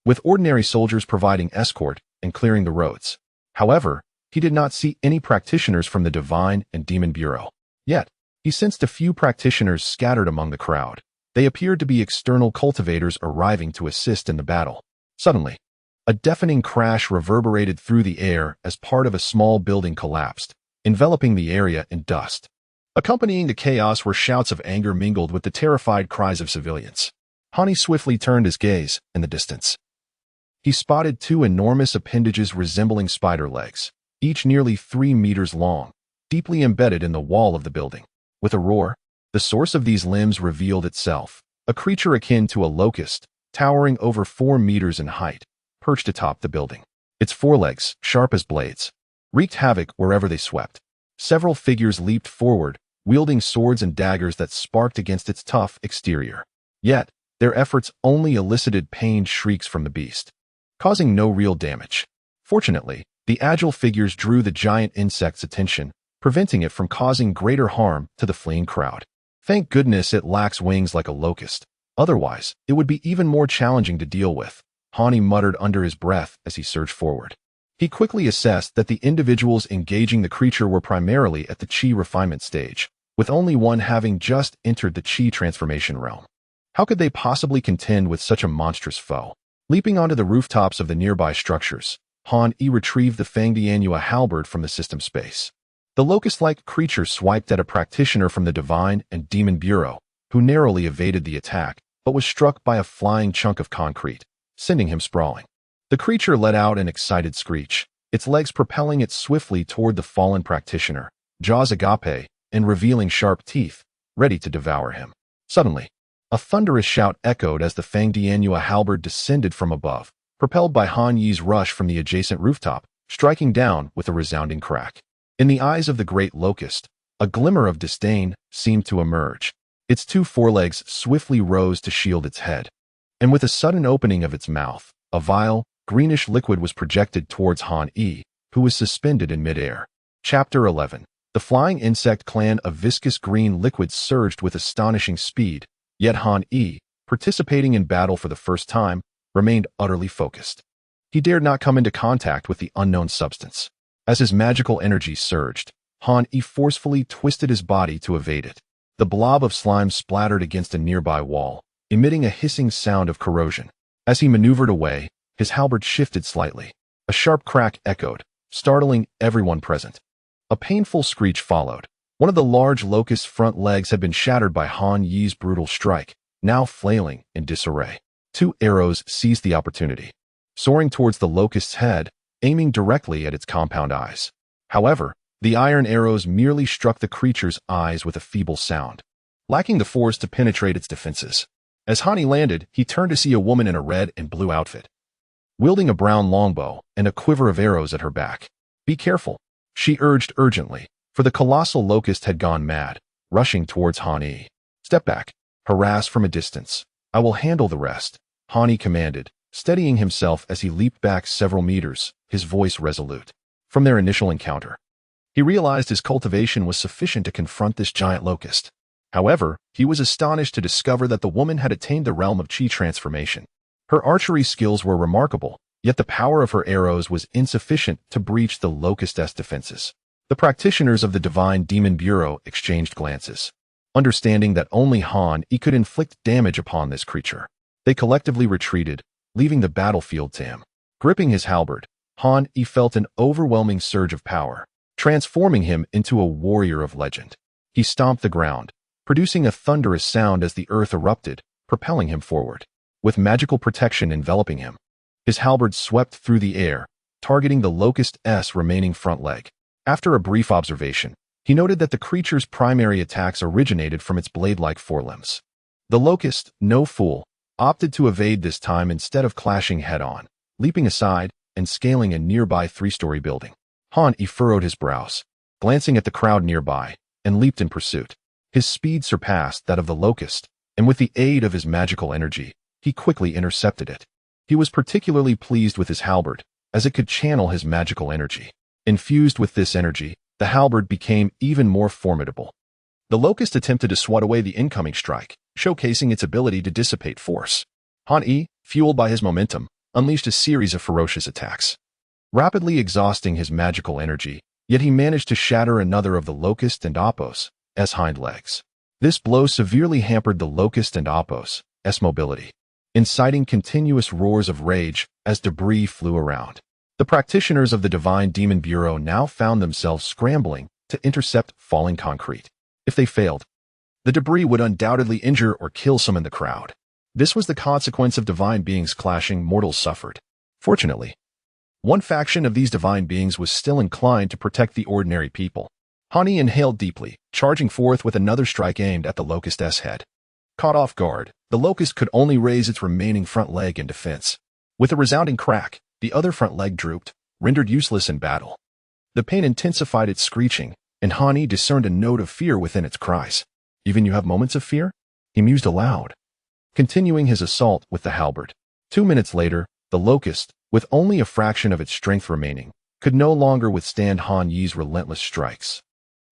S1: with ordinary soldiers providing escort and clearing the roads. However, he did not see any practitioners from the Divine and Demon Bureau. Yet, he sensed a few practitioners scattered among the crowd. They appeared to be external cultivators arriving to assist in the battle. Suddenly, a deafening crash reverberated through the air as part of a small building collapsed, enveloping the area in dust. Accompanying the chaos were shouts of anger mingled with the terrified cries of civilians. Hani swiftly turned his gaze in the distance. He spotted two enormous appendages resembling spider legs, each nearly 3 meters long, deeply embedded in the wall of the building. With a roar, the source of these limbs revealed itself, a creature akin to a locust, towering over 4 meters in height, perched atop the building. Its forelegs, sharp as blades, wreaked havoc wherever they swept. Several figures leaped forward, wielding swords and daggers that sparked against its tough exterior. Yet, their efforts only elicited pained shrieks from the beast, causing no real damage. Fortunately, the agile figures drew the giant insect's attention, preventing it from causing greater harm to the fleeing crowd. Thank goodness it lacks wings like a locust. Otherwise, it would be even more challenging to deal with, Hani muttered under his breath as he surged forward. He quickly assessed that the individuals engaging the creature were primarily at the Qi refinement stage, with only one having just entered the Qi transformation realm. How could they possibly contend with such a monstrous foe? Leaping onto the rooftops of the nearby structures, Han Yi retrieved the Fangdianhua halberd from the system space. The locust-like creature swiped at a practitioner from the Divine and Demon Bureau, who narrowly evaded the attack, but was struck by a flying chunk of concrete, sending him sprawling. The creature let out an excited screech, its legs propelling it swiftly toward the fallen practitioner, jaws agape and revealing sharp teeth, ready to devour him. Suddenly, a thunderous shout echoed as the Fangdianhua halberd descended from above, propelled by Han Yi's rush from the adjacent rooftop, striking down with a resounding crack. In the eyes of the great locust, a glimmer of disdain seemed to emerge. Its two forelegs swiftly rose to shield its head, and with a sudden opening of its mouth, a vile, greenish liquid was projected towards Han Yi, who was suspended in midair. Chapter 11. The flying insect clan of viscous green liquid surged with astonishing speed, yet Han Yi, participating in battle for the first time, remained utterly focused. He dared not come into contact with the unknown substance. As his magical energy surged, Han Yi forcefully twisted his body to evade it. The blob of slime splattered against a nearby wall, emitting a hissing sound of corrosion. As he maneuvered away, his halberd shifted slightly. A sharp crack echoed, startling everyone present. A painful screech followed. One of the large locust's front legs had been shattered by Han Yi's brutal strike, now flailing in disarray. 2 arrows seized the opportunity, soaring towards the locust's head, aiming directly at its compound eyes. However, the iron arrows merely struck the creature's eyes with a feeble sound, lacking the force to penetrate its defenses. As Hani landed, he turned to see a woman in a red and blue outfit, wielding a brown longbow and a quiver of arrows at her back. "Be careful," she urged urgently, for the colossal locust had gone mad, rushing towards Han Yi. "Step back. Harass from a distance. I will handle the rest," Han Yi commanded, steadying himself as he leaped back several meters, his voice resolute. From their initial encounter, he realized his cultivation was sufficient to confront this giant locust. However, he was astonished to discover that the woman had attained the realm of Qi transformation. Her archery skills were remarkable, yet the power of her arrows was insufficient to breach the locust's defenses. The practitioners of the Divine Demon Bureau exchanged glances. Understanding that only Han Yi could inflict damage upon this creature, they collectively retreated, leaving the battlefield to him. Gripping his halberd, Han Yi felt an overwhelming surge of power, transforming him into a warrior of legend. He stomped the ground, producing a thunderous sound as the earth erupted, propelling him forward. With magical protection enveloping him, his halberd swept through the air, targeting the locust's remaining front leg. After a brief observation, he noted that the creature's primary attacks originated from its blade-like forelimbs. The locust, no fool, opted to evade this time instead of clashing head-on, leaping aside and scaling a nearby 3-story building. Han Yi furrowed his brows, glancing at the crowd nearby, and leaped in pursuit. His speed surpassed that of the locust, and with the aid of his magical energy, he quickly intercepted it. He was particularly pleased with his halberd, as it could channel his magical energy. Infused with this energy, the halberd became even more formidable. The locust attempted to swat away the incoming strike, showcasing its ability to dissipate force. Han Yi, fueled by his momentum, unleashed a series of ferocious attacks, rapidly exhausting his magical energy, yet he managed to shatter another of the locust and Apos' hind legs. This blow severely hampered the locust and Apos' mobility. inciting continuous roars of rage as debris flew around. The practitioners of the Divine Demon Bureau now found themselves scrambling to intercept falling concrete. If they failed, the debris would undoubtedly injure or kill some in the crowd. This was the consequence of divine beings clashing. Mortals suffered. Fortunately, one faction of these divine beings was still inclined to protect the ordinary people. Hani inhaled deeply, charging forth with another strike aimed at the locust's head. Caught off guard, the locust could only raise its remaining front leg in defense. With a resounding crack, the other front leg drooped, rendered useless in battle. The pain intensified its screeching, and Hani discerned a note of fear within its cries. "Even you have moments of fear?" he mused aloud, continuing his assault with the halberd. 2 minutes later, the locust, with only a fraction of its strength remaining, could no longer withstand Han Yi's relentless strikes.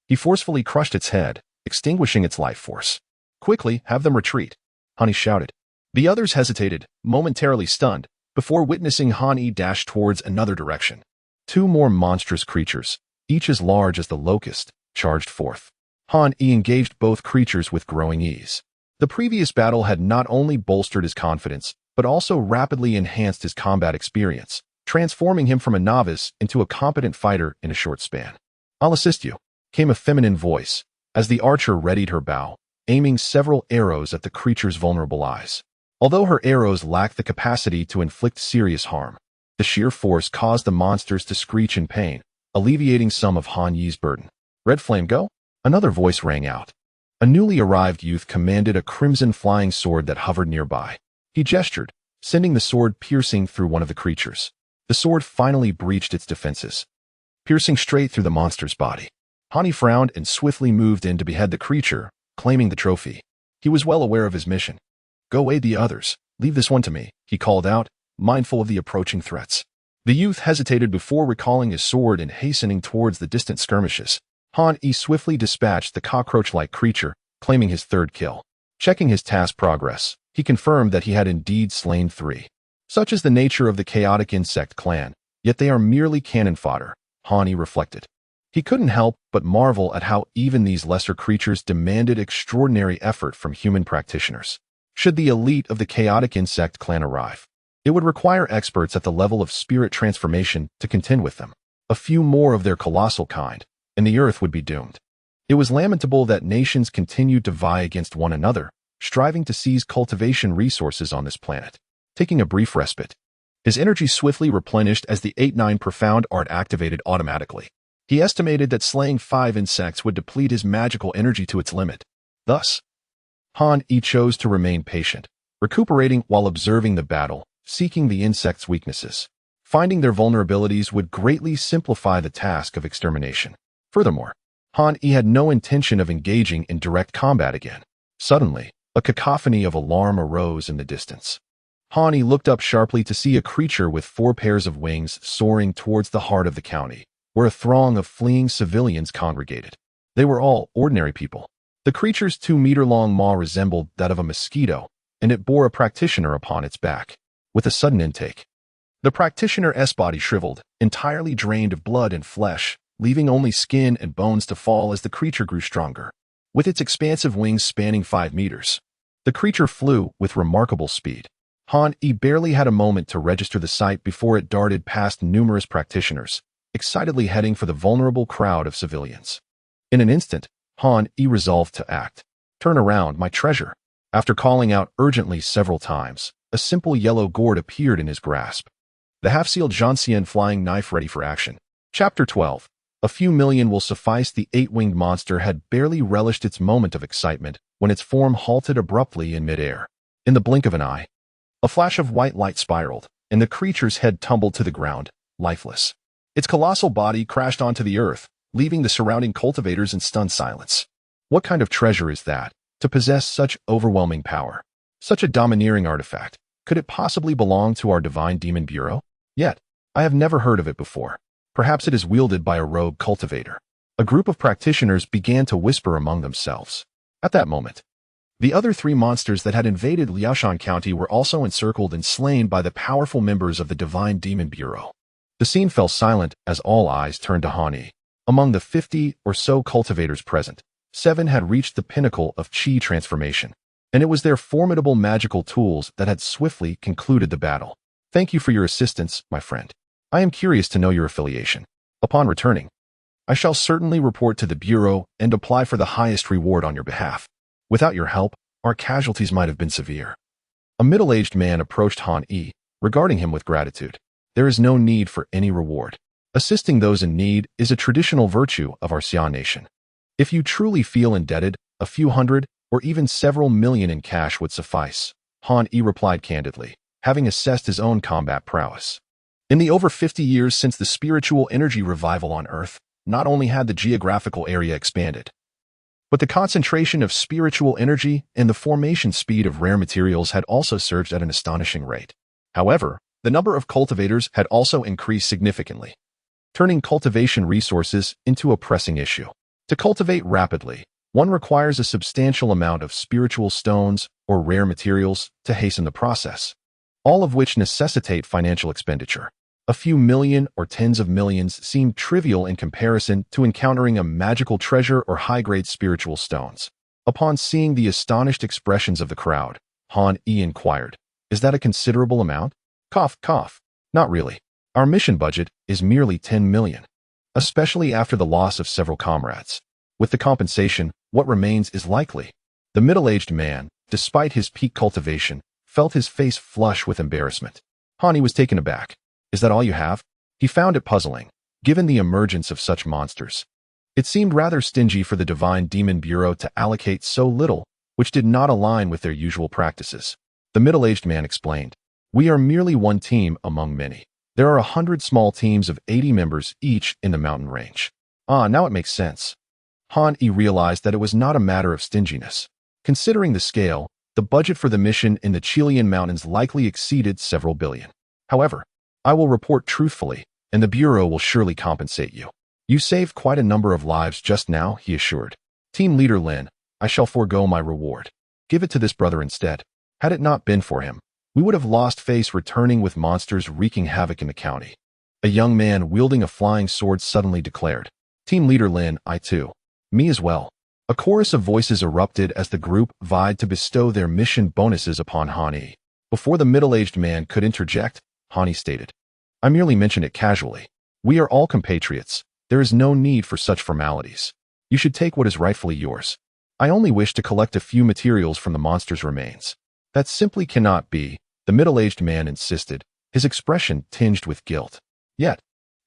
S1: He forcefully crushed its head, extinguishing its life force. "Quickly, have them retreat," Han Yi shouted. The others hesitated, momentarily stunned, before witnessing Han Yi dash towards another direction. 2 more monstrous creatures, each as large as the locust, charged forth. Han Yi engaged both creatures with growing ease. The previous battle had not only bolstered his confidence, but also rapidly enhanced his combat experience, transforming him from a novice into a competent fighter in a short span. "I'll assist you," came a feminine voice, as the archer readied her bow, aiming several arrows at the creature's vulnerable eyes. Although her arrows lacked the capacity to inflict serious harm, the sheer force caused the monsters to screech in pain, alleviating some of Han Yi's burden. "Red flame, go!" Another voice rang out. A newly arrived youth commanded a crimson flying sword that hovered nearby. He gestured, sending the sword piercing through one of the creatures. The sword finally breached its defenses, piercing straight through the monster's body. Han Yi frowned and swiftly moved in to behead the creature, claiming the trophy. He was well aware of his mission. "Go aid the others. Leave this one to me," he called out, mindful of the approaching threats. The youth hesitated before recalling his sword and hastening towards the distant skirmishes. Han Yi swiftly dispatched the cockroach-like creature, claiming his 3rd kill. Checking his task progress, he confirmed that he had indeed slain 3. Such is the nature of the chaotic insect clan, yet they are merely cannon fodder, Han Yi reflected. He couldn't help but marvel at how even these lesser creatures demanded extraordinary effort from human practitioners. Should the elite of the chaotic insect clan arrive, it would require experts at the level of spirit transformation to contend with them. A few more of their colossal kind, and the earth would be doomed. It was lamentable that nations continued to vie against one another, striving to seize cultivation resources on this planet. Taking a brief respite, his energy swiftly replenished as the 8-9 profound art activated automatically. He estimated that slaying 5 insects would deplete his magical energy to its limit. Thus, Han Yi chose to remain patient, recuperating while observing the battle, seeking the insects' weaknesses. Finding their vulnerabilities would greatly simplify the task of extermination. Furthermore, Han Yi had no intention of engaging in direct combat again. Suddenly, a cacophony of alarm arose in the distance. Han Yi looked up sharply to see a creature with 4 pairs of wings soaring towards the heart of the county, where a throng of fleeing civilians congregated. They were all ordinary people. The creature's 2-meter-long maw resembled that of a mosquito, and it bore a practitioner upon its back. With a sudden intake, the practitioner's body shriveled, entirely drained of blood and flesh, leaving only skin and bones to fall as the creature grew stronger. With its expansive wings spanning 5 meters, the creature flew with remarkable speed. Han Yi barely had a moment to register the sight before it darted past numerous practitioners, excitedly heading for the vulnerable crowd of civilians. In an instant, Han Yi resolved to act. "Turn around, my treasure." After calling out urgently several times, a simple yellow gourd appeared in his grasp. The half-sealed Zhanxian flying knife ready for action. Chapter 12. A few million will suffice. The 8-winged monster had barely relished its moment of excitement when its form halted abruptly in midair. In the blink of an eye, a flash of white light spiraled, and the creature's head tumbled to the ground, lifeless. Its colossal body crashed onto the earth, leaving the surrounding cultivators in stunned silence. What kind of treasure is that, to possess such overwhelming power? Such a domineering artifact? Could it possibly belong to our Divine Demon Bureau? Yet, I have never heard of it before. Perhaps it is wielded by a rogue cultivator. A group of practitioners began to whisper among themselves. At that moment, the other 3 monsters that had invaded Liaoshan County were also encircled and slain by the powerful members of the Divine Demon Bureau. The scene fell silent as all eyes turned to Han Yi. Among the 50 or so cultivators present, 7 had reached the pinnacle of Qi transformation. and it was their formidable magical tools that had swiftly concluded the battle. Thank you for your assistance, my friend. I am curious to know your affiliation. Upon returning, I shall certainly report to the Bureau and apply for the highest reward on your behalf. Without your help, our casualties might have been severe. A middle-aged man approached Han Yi, regarding him with gratitude. There is no need for any reward. Assisting those in need is a traditional virtue of our Xia nation. If you truly feel indebted, a few hundred or even several million in cash would suffice, Han Yi replied candidly, having assessed his own combat prowess. In the over 50 years since the spiritual energy revival on Earth, not only had the geographical area expanded, but the concentration of spiritual energy and the formation speed of rare materials had also surged at an astonishing rate. However, the number of cultivators had also increased significantly, turning cultivation resources into a pressing issue. To cultivate rapidly, one requires a substantial amount of spiritual stones or rare materials to hasten the process, all of which necessitate financial expenditure. A few million or tens of millions seem trivial in comparison to encountering a magical treasure or high-grade spiritual stones. Upon seeing the astonished expressions of the crowd, Han Yi inquired, "Is that a considerable amount?" Cough, cough. Not really. Our mission budget is merely 10 million, especially after the loss of several comrades. With the compensation, what remains is likely. The middle-aged man, despite his peak cultivation, felt his face flush with embarrassment. Han Yi was taken aback. Is that all you have? He found it puzzling, given the emergence of such monsters. It seemed rather stingy for the Divine Demon Bureau to allocate so little, which did not align with their usual practices. The middle-aged man explained, "We are merely one team among many. There are 100 small teams of 80 members each in the mountain range." Ah, now it makes sense. Han Yi realized that it was not a matter of stinginess. Considering the scale, the budget for the mission in the Chilean mountains likely exceeded several billion. However, I will report truthfully, and the Bureau will surely compensate you. You saved quite a number of lives just now, he assured. Team Leader Lin, I shall forego my reward. Give it to this brother instead. Had it not been for him, we would have lost face returning with monsters wreaking havoc in the county. A young man wielding a flying sword suddenly declared, Team Leader Lin, I too. Me as well. A chorus of voices erupted as the group vied to bestow their mission bonuses upon Han Yi. Before the middle-aged man could interject, Han Yi stated, I merely mentioned it casually. We are all compatriots. There is no need for such formalities. You should take what is rightfully yours. I only wish to collect a few materials from the monster's remains. That simply cannot be, the middle-aged man insisted, his expression tinged with guilt. Yet,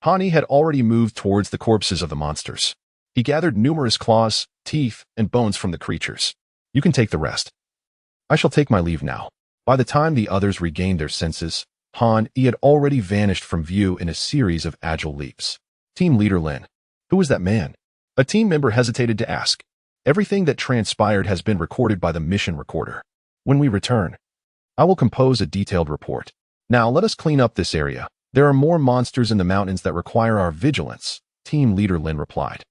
S1: Han Yi had already moved towards the corpses of the monsters. He gathered numerous claws, teeth, and bones from the creatures. You can take the rest. I shall take my leave now. By the time the others regained their senses, Han Yi had already vanished from view in a series of agile leaps. Team Leader Lin. Who was that man? A team member hesitated to ask. Everything that transpired has been recorded by the mission recorder. When we return, I will compose a detailed report. Now let us clean up this area. There are more monsters in the mountains that require our vigilance, Team Leader Lin replied,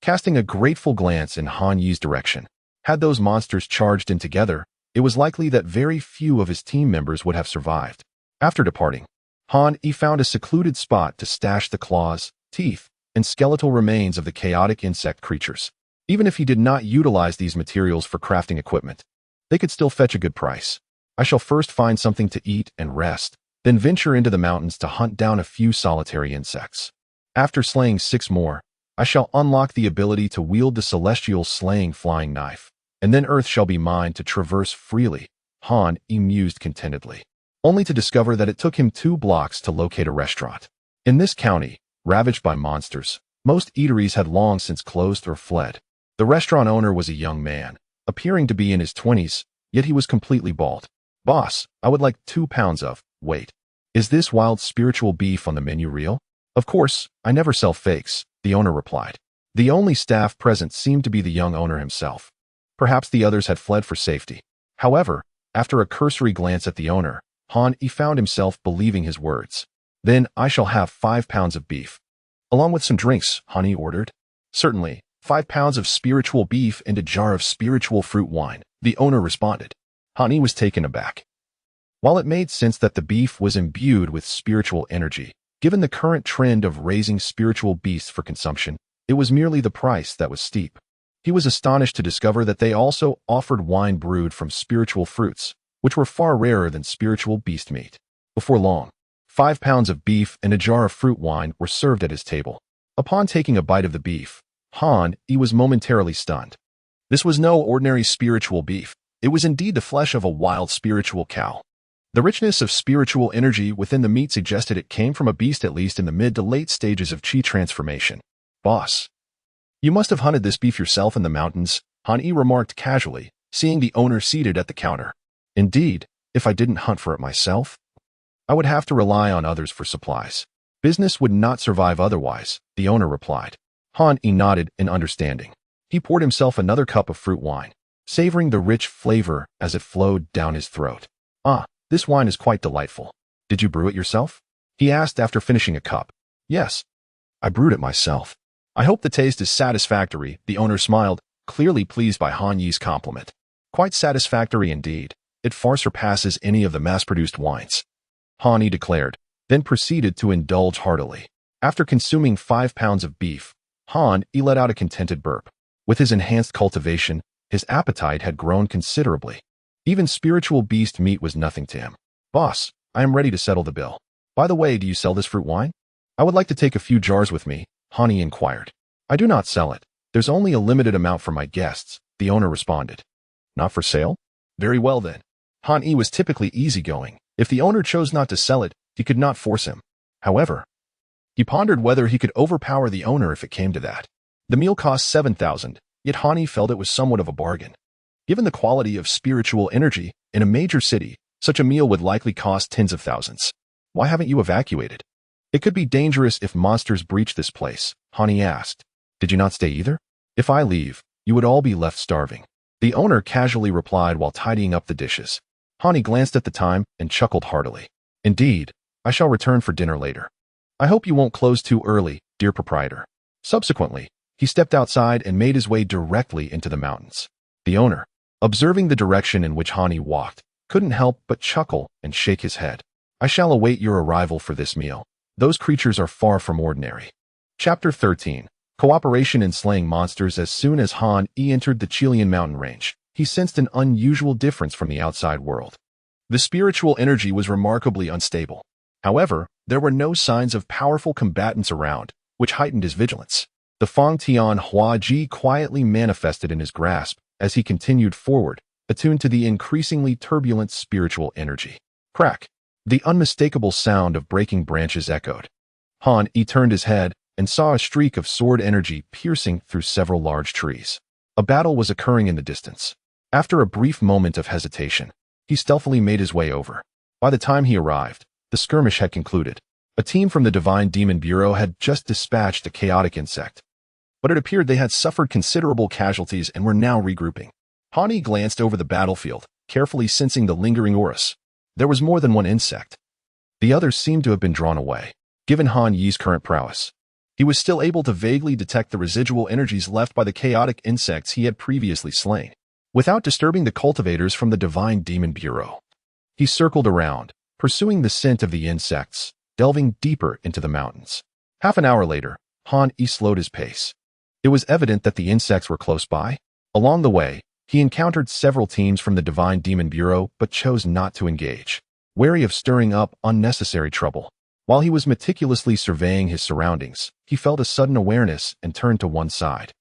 S1: casting a grateful glance in Han Yi's direction. Had those monsters charged in together, it was likely that very few of his team members would have survived. After departing, Han Yi found a secluded spot to stash the claws, teeth, and skeletal remains of the chaotic insect creatures. Even if he did not utilize these materials for crafting equipment, they could still fetch a good price. I shall first find something to eat and rest, then venture into the mountains to hunt down a few solitary insects. After slaying 6 more, I shall unlock the ability to wield the celestial slaying flying knife, and then Earth shall be mine to traverse freely, Han Yi mused contentedly, only to discover that it took him 2 blocks to locate a restaurant. In this county, ravaged by monsters, most eateries had long since closed or fled. The restaurant owner was a young man, appearing to be in his 20s, yet he was completely bald. Boss, I would like 2 pounds of, wait, is this wild spiritual beef on the menu real? Of course, I never sell fakes, the owner replied. The only staff present seemed to be the young owner himself. Perhaps the others had fled for safety. However, after a cursory glance at the owner, Han Yi found himself believing his words. Then I shall have 5 pounds of beef. Along with some drinks, Han Yi ordered. Certainly, 5 pounds of spiritual beef and a jar of spiritual fruit wine, the owner responded. Han Yi was taken aback. While it made sense that the beef was imbued with spiritual energy, given the current trend of raising spiritual beasts for consumption, it was merely the price that was steep. He was astonished to discover that they also offered wine brewed from spiritual fruits, which were far rarer than spiritual beast meat. Before long, 5 pounds of beef and a jar of fruit wine were served at his table. Upon taking a bite of the beef, he was momentarily stunned. This was no ordinary spiritual beef. It was indeed the flesh of a wild spiritual cow. The richness of spiritual energy within the meat suggested it came from a beast at least in the mid to late stages of chi transformation. Boss, you must have hunted this beef yourself in the mountains, Han-yi remarked casually, seeing the owner seated at the counter. Indeed, if I didn't hunt for it myself, I would have to rely on others for supplies. Business would not survive otherwise, the owner replied. Han-yi nodded in understanding. He poured himself another cup of fruit wine, savoring the rich flavor as it flowed down his throat. This wine is quite delightful. Did you brew it yourself? He asked after finishing a cup. Yes, I brewed it myself. I hope the taste is satisfactory, the owner smiled, clearly pleased by Han-yi's compliment. Quite satisfactory indeed. It far surpasses any of the mass-produced wines, Han-yi declared, then proceeded to indulge heartily. After consuming 5 pounds of beef, Han-yi let out a contented burp. With his enhanced cultivation, his appetite had grown considerably. Even spiritual beast meat was nothing to him. Boss, I am ready to settle the bill. By the way, do you sell this fruit wine? I would like to take a few jars with me, Han-yi inquired. I do not sell it. There's only a limited amount for my guests, the owner responded. Not for sale? Very well then. Han-yi was typically easygoing. If the owner chose not to sell it, he could not force him. However, he pondered whether he could overpower the owner if it came to that. The meal cost 7,000, yet Han-yi felt it was somewhat of a bargain. Given the quality of spiritual energy in a major city, such a meal would likely cost tens of thousands. Why haven't you evacuated? It could be dangerous if monsters breach this place, Han-yi asked. Did you not stay either? If I leave, you would all be left starving. The owner casually replied while tidying up the dishes. Han-yi glanced at the time and chuckled heartily. Indeed, I shall return for dinner later. I hope you won't close too early, dear proprietor. Subsequently, he stepped outside and made his way directly into the mountains. The owner, observing the direction in which Han-yi walked, couldn't help but chuckle and shake his head. I shall await your arrival for this meal. Those creatures are far from ordinary. Chapter 13. Cooperation in slaying monsters. As soon as Han-yi entered the Chilean mountain range, he sensed an unusual difference from the outside world. The spiritual energy was remarkably unstable. However, there were no signs of powerful combatants around, which heightened his vigilance. The Fang Tian Hua Ji quietly manifested in his grasp as he continued forward, attuned to the increasingly turbulent spiritual energy. Crack! The unmistakable sound of breaking branches echoed. Han-yi turned his head and saw a streak of sword energy piercing through several large trees. A battle was occurring in the distance. After a brief moment of hesitation, he stealthily made his way over. By the time he arrived, the skirmish had concluded. A team from the Divine Demon Bureau had just dispatched a chaotic insect, but it appeared they had suffered considerable casualties and were now regrouping. Han-yi glanced over the battlefield, carefully sensing the lingering auras. There was more than one insect. The others seemed to have been drawn away. Given Han-yi's current prowess, he was still able to vaguely detect the residual energies left by the chaotic insects he had previously slain. Without disturbing the cultivators from the Divine Demon Bureau, he circled around, pursuing the scent of the insects, delving deeper into the mountains. Half an hour later, Han-yi slowed his pace. It was evident that the insects were close by. Along the way, he encountered several teams from the Divine Demon Bureau but chose not to engage, wary of stirring up unnecessary trouble. While he was meticulously surveying his surroundings, he felt a sudden awareness and turned to one side,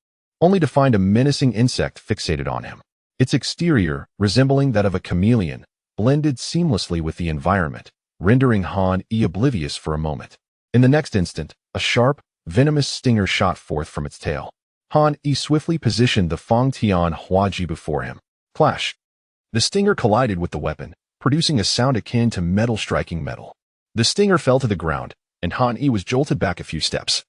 S1: only to find a menacing insect fixated on him. Its exterior, resembling that of a chameleon, blended seamlessly with the environment, rendering Han-yi oblivious for a moment. In the next instant, a sharp, venomous stinger shot forth from its tail. Han-yi swiftly positioned the Fang Tian Huaji before him. Clash! The stinger collided with the weapon, producing a sound akin to metal striking metal. The stinger fell to the ground, and Han-yi was jolted back a few steps,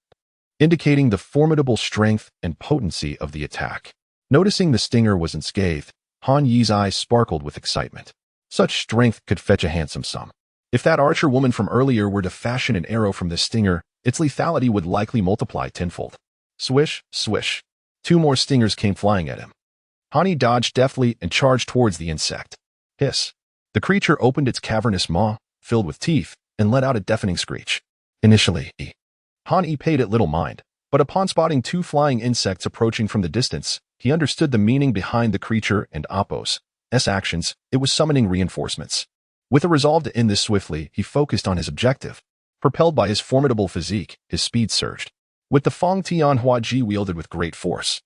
S1: indicating the formidable strength and potency of the attack. Noticing the stinger was unscathed, Han-yi's eyes sparkled with excitement. Such strength could fetch a handsome sum. If that archer woman from earlier were to fashion an arrow from this stinger, its lethality would likely multiply tenfold. Swish, swish. 2 more stingers came flying at him. Han-yi dodged deftly and charged towards the insect. Hiss. The creature opened its cavernous maw, filled with teeth, and let out a deafening screech. Initially, Han-yi paid it little mind, but upon spotting 2 flying insects approaching from the distance, He understood the meaning behind the creature and Apos' actions. It was summoning reinforcements. With a resolve to end this swiftly, he focused on his objective. Propelled by his formidable physique, his speed surged. With the Feng Tian Hua Ji wielded with great force,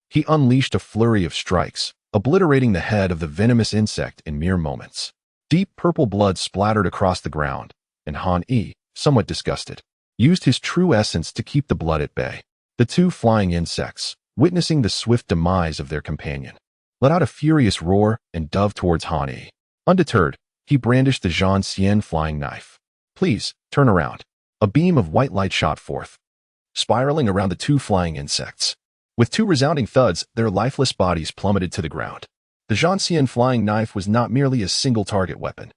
S1: he unleashed a flurry of strikes, obliterating the head of the venomous insect in mere moments. Deep purple blood splattered across the ground, and Han Yi, somewhat disgusted, used his true essence to keep the blood at bay. The two flying insects, witnessing the swift demise of their companion, let out a furious roar and dove towards Han Yi. Undeterred, he brandished the Zhan Xian flying knife. "Please, turn around." A beam of white light shot forth, spiraling around the two flying insects. With two resounding thuds, their lifeless bodies plummeted to the ground. The Zhan Xian flying knife was not merely a single-target weapon.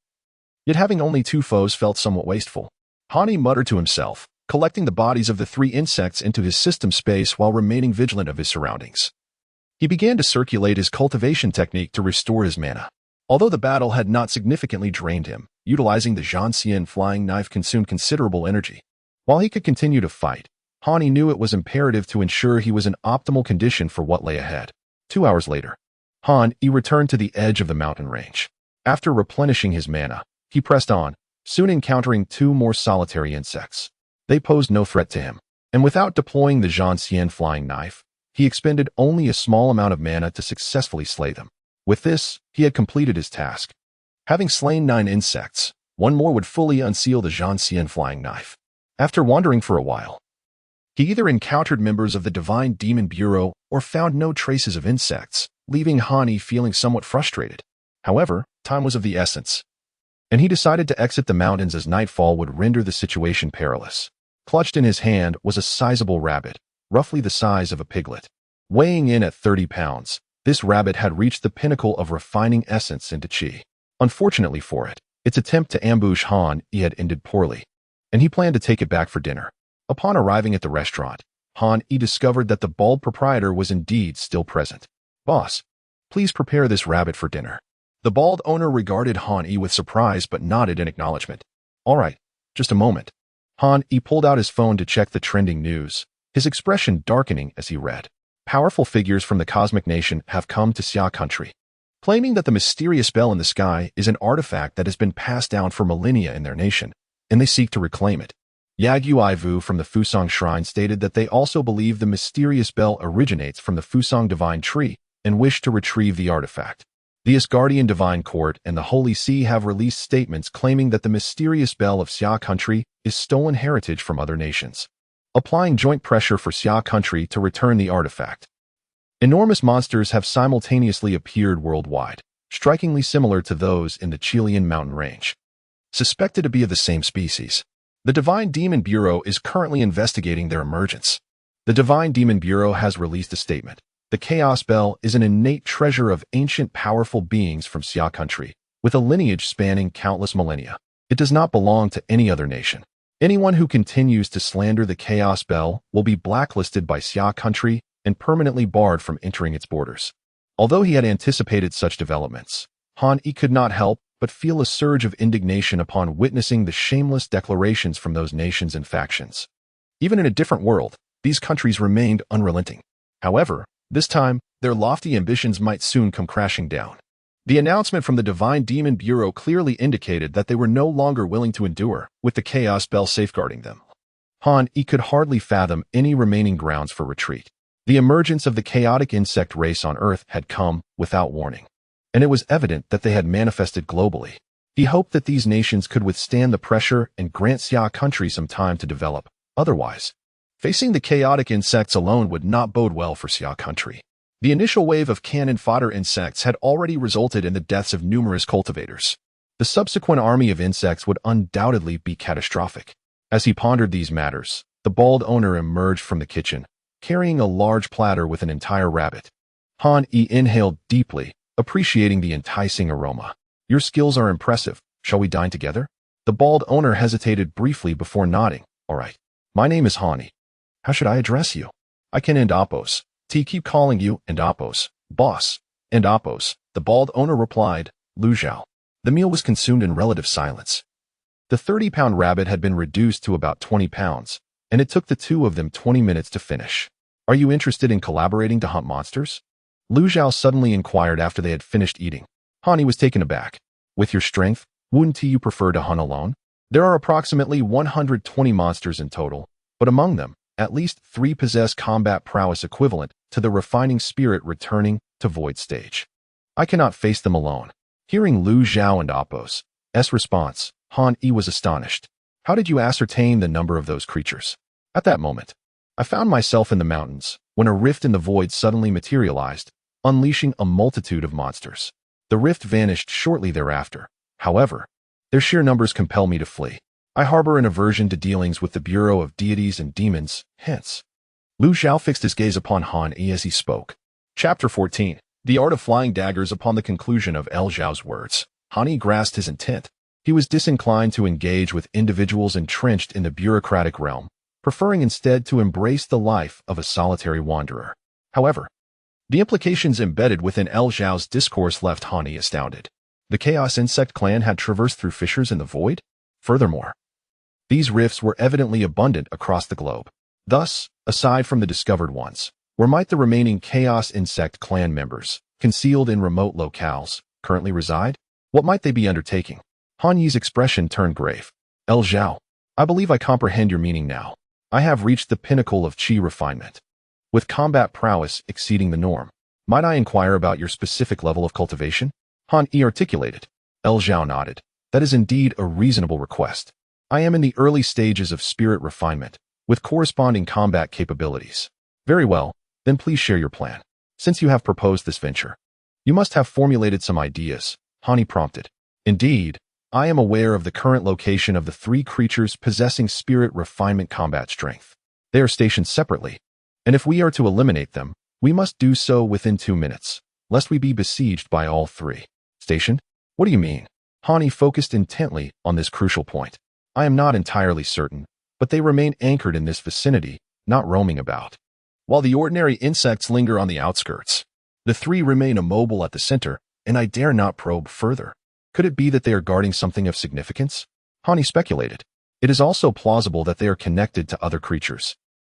S1: Yet having only two foes felt somewhat wasteful. Han Yi muttered to himself, collecting the bodies of the three insects into his system space while remaining vigilant of his surroundings. He began to circulate his cultivation technique to restore his mana. Although the battle had not significantly drained him, utilizing the Zhan Xian flying knife consumed considerable energy. While he could continue to fight, Han Yi knew it was imperative to ensure he was in optimal condition for what lay ahead. 2 hours later, Han Yi returned to the edge of the mountain range. After replenishing his mana, he pressed on, soon encountering two more solitary insects. They posed no threat to him, and without deploying the Zhan Xian flying knife, he expended only a small amount of mana to successfully slay them. With this, he had completed his task. Having slain 9 insects, one more would fully unseal the Zhan Xian flying knife. After wandering for a while, he either encountered members of the Divine Demon Bureau or found no traces of insects, leaving Han Yi feeling somewhat frustrated. However, time was of the essence, and he decided to exit the mountains as nightfall would render the situation perilous. Clutched in his hand was a sizable rabbit, roughly the size of a piglet. Weighing in at 30 pounds, this rabbit had reached the pinnacle of refining essence into chi. Unfortunately for it, its attempt to ambush Han Yi had ended poorly, and he planned to take it back for dinner. Upon arriving at the restaurant, Han Yi discovered that the bald proprietor was indeed still present. "Boss, please prepare this rabbit for dinner." The bald owner regarded Han Yi with surprise but nodded in acknowledgement. "All right, just a moment." Han Yi pulled out his phone to check the trending news, his expression darkening as he read. Powerful figures from the Cosmic Nation have come to Xia Country, claiming that the mysterious bell in the sky is an artifact that has been passed down for millennia in their nation, and they seek to reclaim it. Yagyu Ivu from the Fusang Shrine stated that they also believe the mysterious bell originates from the Fusang Divine Tree and wish to retrieve the artifact. The Asgardian Divine Court and the Holy See have released statements claiming that the mysterious bell of Xia Country is stolen heritage from other nations, applying joint pressure for Xia Country to return the artifact. Enormous monsters have simultaneously appeared worldwide, strikingly similar to those in the Chilean mountain range, suspected to be of the same species. The Divine Demon Bureau is currently investigating their emergence. The Divine Demon Bureau has released a statement. The Chaos Bell is an innate treasure of ancient powerful beings from Xia Country, with a lineage spanning countless millennia. It does not belong to any other nation. Anyone who continues to slander the Chaos Bell will be blacklisted by Xia Country and permanently barred from entering its borders. Although he had anticipated such developments, Han Yi could not help but feel a surge of indignation upon witnessing the shameless declarations from those nations and factions. Even in a different world, these countries remained unrelenting. However, this time, their lofty ambitions might soon come crashing down. The announcement from the Divine Demon Bureau clearly indicated that they were no longer willing to endure, with the Chaos Bell safeguarding them. Han Yi could hardly fathom any remaining grounds for retreat. The emergence of the chaotic insect race on Earth had come without warning, and it was evident that they had manifested globally. He hoped that these nations could withstand the pressure and grant Xia Country some time to develop. Otherwise, facing the chaotic insects alone would not bode well for Xia Country. The initial wave of cannon fodder insects had already resulted in the deaths of numerous cultivators. The subsequent army of insects would undoubtedly be catastrophic. As he pondered these matters, the bald owner emerged from the kitchen, carrying a large platter with an entire rabbit. Han Yi inhaled deeply, appreciating the enticing aroma. "Your skills are impressive. Shall we dine together?" The bald owner hesitated briefly before nodding. "All right. My name is Han Yi. How should I address you?" "I can end Apos. Keep calling you and Apos, boss." "And Apos," the bald owner replied, "Lu Zhao." The meal was consumed in relative silence. The 30-pound rabbit had been reduced to about 20 pounds, and it took the two of them 20 minutes to finish. "Are you interested in collaborating to hunt monsters?" Lu Zhao suddenly inquired after they had finished eating. Han Yi was taken aback. With your strength, wouldn't you prefer to hunt alone? There are approximately 120 monsters in total, but among them, at least 3 possess combat prowess equivalent to the refining spirit returning to void stage. I cannot face them alone. Hearing Lu Zhao and Appo's response, Han Yi was astonished. How did you ascertain the number of those creatures? At that moment, I found myself in the mountains when a rift in the void suddenly materialized, unleashing a multitude of monsters. The rift vanished shortly thereafter. However, their sheer numbers compel me to flee. I harbor an aversion to dealings with the Bureau of Deities and Demons, hence. Lu Zhao fixed his gaze upon Han Yi as he spoke. Chapter 14. The Art of Flying Daggers. Upon the conclusion of L Zhao's words, Han Yi grasped his intent. He was disinclined to engage with individuals entrenched in the bureaucratic realm, preferring instead to embrace the life of a solitary wanderer. However, the implications embedded within L Zhao's discourse left Han Yi astounded. The Chaos Insect clan had traversed through fissures in the void? Furthermore, these rifts were evidently abundant across the globe. Thus, aside from the discovered ones, where might the remaining Chaos Insect clan members, concealed in remote locales, currently reside? What might they be undertaking? Han Yi's expression turned grave. L Zhao, I believe I comprehend your meaning now. I have reached the pinnacle of Qi refinement, with combat prowess exceeding the norm. Might I inquire about your specific level of cultivation? Han Yi articulated. L Zhao nodded. That is indeed a reasonable request. I am in the early stages of spirit refinement, with corresponding combat capabilities. Very well, then please share your plan. Since you have proposed this venture, you must have formulated some ideas, Han Yi prompted. Indeed, I am aware of the current location of the 3 creatures possessing spirit refinement combat strength. They are stationed separately, and if we are to eliminate them, we must do so within 2 minutes, lest we be besieged by all 3. Stationed? What do you mean? Han Yi focused intently on this crucial point. I am not entirely certain, but they remain anchored in this vicinity, not roaming about. While the ordinary insects linger on the outskirts, the 3 remain immobile at the center, and I dare not probe further. Could it be that they are guarding something of significance? Han Yi speculated. It is also plausible that they are connected to other creatures.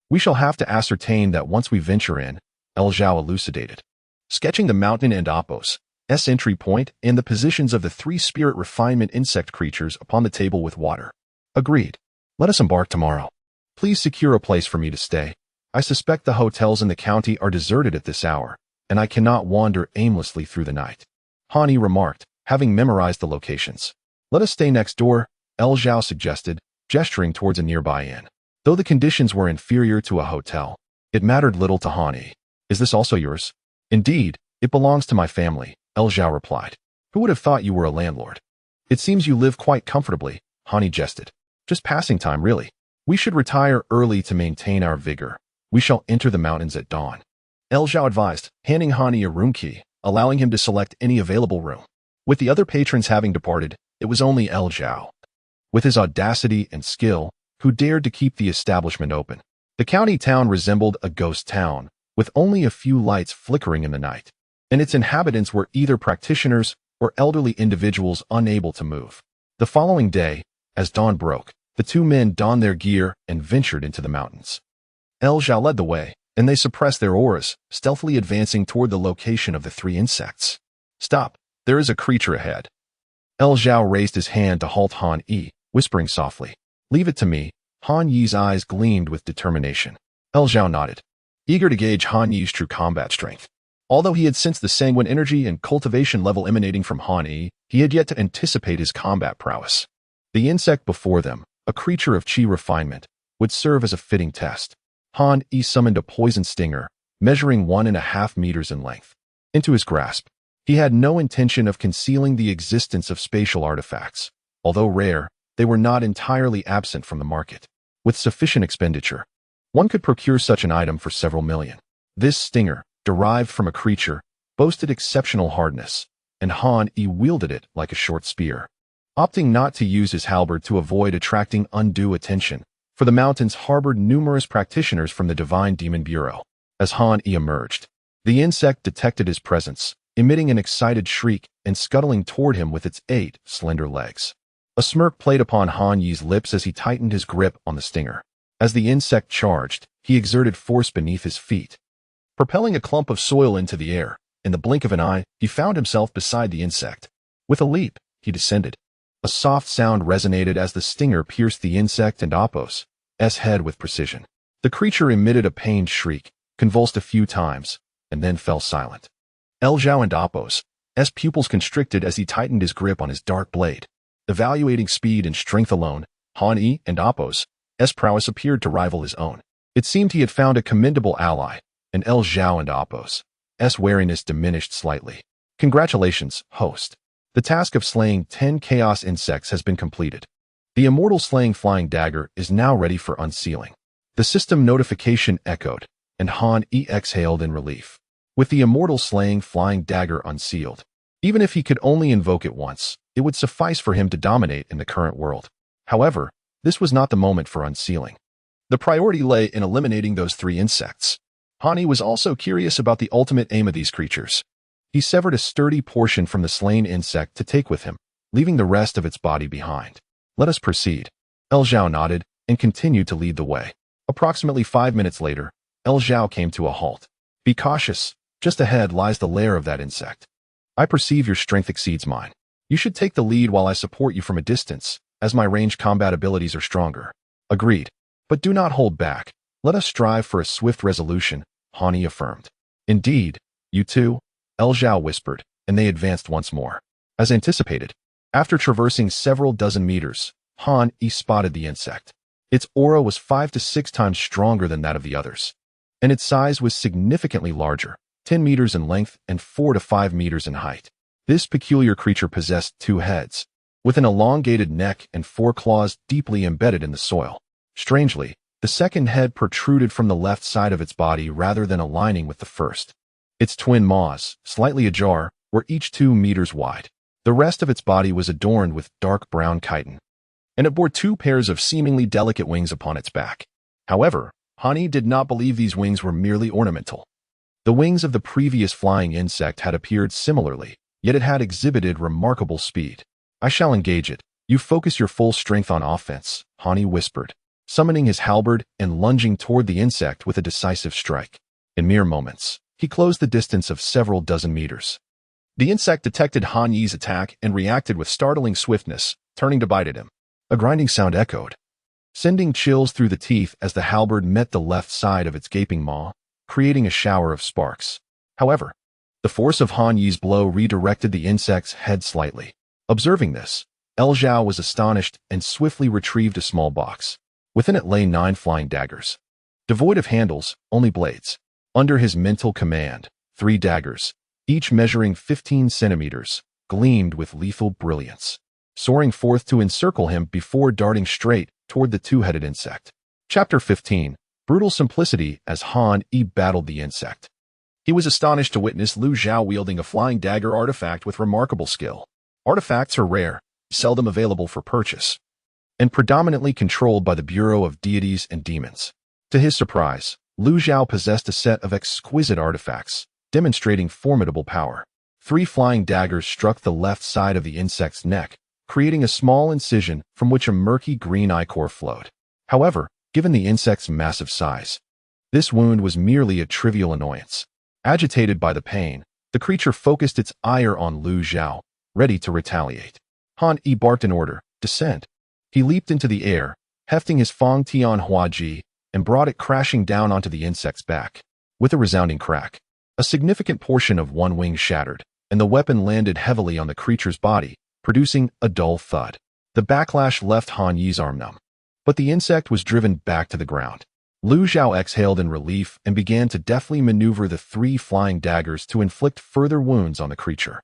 S1: We shall have to ascertain that once we venture in, L Zhao elucidated, sketching the mountain and Appo's entry point and the positions of the 3 spirit refinement insect creatures upon the table with water. Agreed. Let us embark tomorrow. Please secure a place for me to stay. I suspect the hotels in the county are deserted at this hour, and I cannot wander aimlessly through the night. Han Yi remarked, having memorized the locations. Let us stay next door, L Zhao suggested, gesturing towards a nearby inn. Though the conditions were inferior to a hotel, it mattered little to Han Yi. Is this also yours? Indeed, it belongs to my family, L Zhao replied. Who would have thought you were a landlord? It seems you live quite comfortably, Han Yi jested. Just passing time, really. We should retire early to maintain our vigor. We shall enter the mountains at dawn. L Zhao advised, handing Han Yi a room key, allowing him to select any available room. With the other patrons having departed, it was only L Zhao, with his audacity and skill, who dared to keep the establishment open. The county town resembled a ghost town, with only a few lights flickering in the night, and its inhabitants were either practitioners or elderly individuals unable to move. The following day, as dawn broke, the 2 men donned their gear and ventured into the mountains. L Zhao led the way, and they suppressed their auras, stealthily advancing toward the location of the 3 insects. Stop, there is a creature ahead. L Zhao raised his hand to halt Han Yi, whispering softly. Leave it to me. Han Yi's eyes gleamed with determination. L Zhao nodded, eager to gauge Han Yi's true combat strength. Although he had sensed the sanguine energy and cultivation level emanating from Han Yi, he had yet to anticipate his combat prowess. The insect before them, a creature of Qi refinement, would serve as a fitting test. Han Yi summoned a poison stinger, measuring 1.5 meters in length, into his grasp. He had no intention of concealing the existence of spatial artifacts. Although rare, they were not entirely absent from the market. With sufficient expenditure, one could procure such an item for several million. This stinger, derived from a creature, boasted exceptional hardness, and Han Yi wielded it like a short spear, opting not to use his halberd to avoid attracting undue attention, for the mountains harbored numerous practitioners from the Divine Demon Bureau. As Han Yi emerged, the insect detected his presence, emitting an excited shriek and scuttling toward him with its 8 slender legs. A smirk played upon Han Yi's lips as he tightened his grip on the stinger. As the insect charged, he exerted force beneath his feet, propelling a clump of soil into the air, In the blink of an eye, he found himself beside the insect. With a leap, he descended. A soft sound resonated as the stinger pierced the insect and Apos' head with precision. The creature emitted a pained shriek, convulsed a few times, and then fell silent. Zhao and Apos' pupils constricted as he tightened his grip on his dark blade. Evaluating speed and strength alone, Han Yi and Apos' prowess appeared to rival his own. It seemed he had found a commendable ally, and Zhao and Apos' wariness diminished slightly. Congratulations, host. The task of slaying 10 chaos insects has been completed. The immortal slaying flying dagger is now ready for unsealing. The system notification echoed, and Han Yi exhaled in relief. With the immortal slaying flying dagger unsealed, even if he could only invoke it once, it would suffice for him to dominate in the current world. However, this was not the moment for unsealing. The priority lay in eliminating those 3 insects. Han Yi was also curious about the ultimate aim of these creatures. He severed a sturdy portion from the slain insect to take with him, leaving the rest of its body behind. Let us proceed. Zhao nodded and continued to lead the way. Approximately 5 minutes later, Zhao came to a halt. Be cautious. Just ahead lies the lair of that insect. I perceive your strength exceeds mine. You should take the lead while I support you from a distance, as my ranged combat abilities are stronger. Agreed. But do not hold back. Let us strive for a swift resolution, Han Yi affirmed. Indeed, you too? Zhao whispered, and they advanced once more. As anticipated, after traversing several dozen meters, Han Yi spotted the insect. Its aura was 5 to 6 times stronger than that of the others, and its size was significantly larger, 10 meters in length and 4 to 5 meters in height. This peculiar creature possessed 2 heads, with an elongated neck and 4 claws deeply embedded in the soil. Strangely, the second head protruded from the left side of its body rather than aligning with the first. Its twin maws, slightly ajar, were each 2 meters wide. The rest of its body was adorned with dark brown chitin, and it bore 2 pairs of seemingly delicate wings upon its back. However, Han Yi did not believe these wings were merely ornamental. The wings of the previous flying insect had appeared similarly, yet it had exhibited remarkable speed. I shall engage it. You focus your full strength on offense, Han Yi whispered, summoning his halberd and lunging toward the insect with a decisive strike. In mere moments, he closed the distance of several dozen meters. The insect detected Han Yi's attack and reacted with startling swiftness, turning to bite at him. A grinding sound echoed, sending chills through the teeth as the halberd met the left side of its gaping maw, creating a shower of sparks. However, the force of Han Yi's blow redirected the insect's head slightly. Observing this, Zhao was astonished and swiftly retrieved a small box. Within it lay 9 flying daggers. Devoid of handles, only blades. Under his mental command, 3 daggers, each measuring 15 centimeters, gleamed with lethal brilliance, soaring forth to encircle him before darting straight toward the 2-headed insect. Chapter 15. Brutal simplicity as Han Yi battled the insect. He was astonished to witness Lu Zhao wielding a flying dagger artifact with remarkable skill. Artifacts are rare, seldom available for purchase, and predominantly controlled by the Bureau of Deities and Demons. To his surprise, Lu Zhao possessed a set of exquisite artifacts, demonstrating formidable power. 3 flying daggers struck the left side of the insect's neck, creating a small incision from which a murky green ichor flowed. However, given the insect's massive size, this wound was merely a trivial annoyance. Agitated by the pain, the creature focused its ire on Lu Zhao, ready to retaliate. Han Yi barked an order, descend. He leaped into the air, hefting his Fong Tian Hua Ji, and brought it crashing down onto the insect's back. With a resounding crack, a significant portion of one wing shattered, and the weapon landed heavily on the creature's body, producing a dull thud. The backlash left Han Yi's arm numb, but the insect was driven back to the ground. Lu Zhao exhaled in relief and began to deftly maneuver the 3 flying daggers to inflict further wounds on the creature.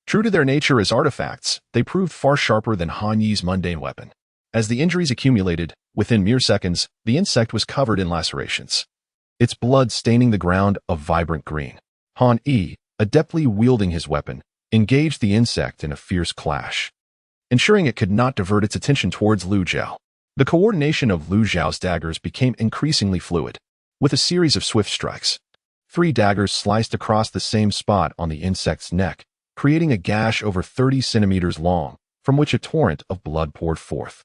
S1: True to their nature as artifacts, they proved far sharper than Han Yi's mundane weapon. As the injuries accumulated, within mere seconds, the insect was covered in lacerations, its blood staining the ground a vibrant green. Han Yi, adeptly wielding his weapon, engaged the insect in a fierce clash, ensuring it could not divert its attention towards Lu Zhao. The coordination of Lu Zhao's daggers became increasingly fluid. With a series of swift strikes, 3 daggers sliced across the same spot on the insect's neck, creating a gash over 30 centimeters long, from which a torrent of blood poured forth.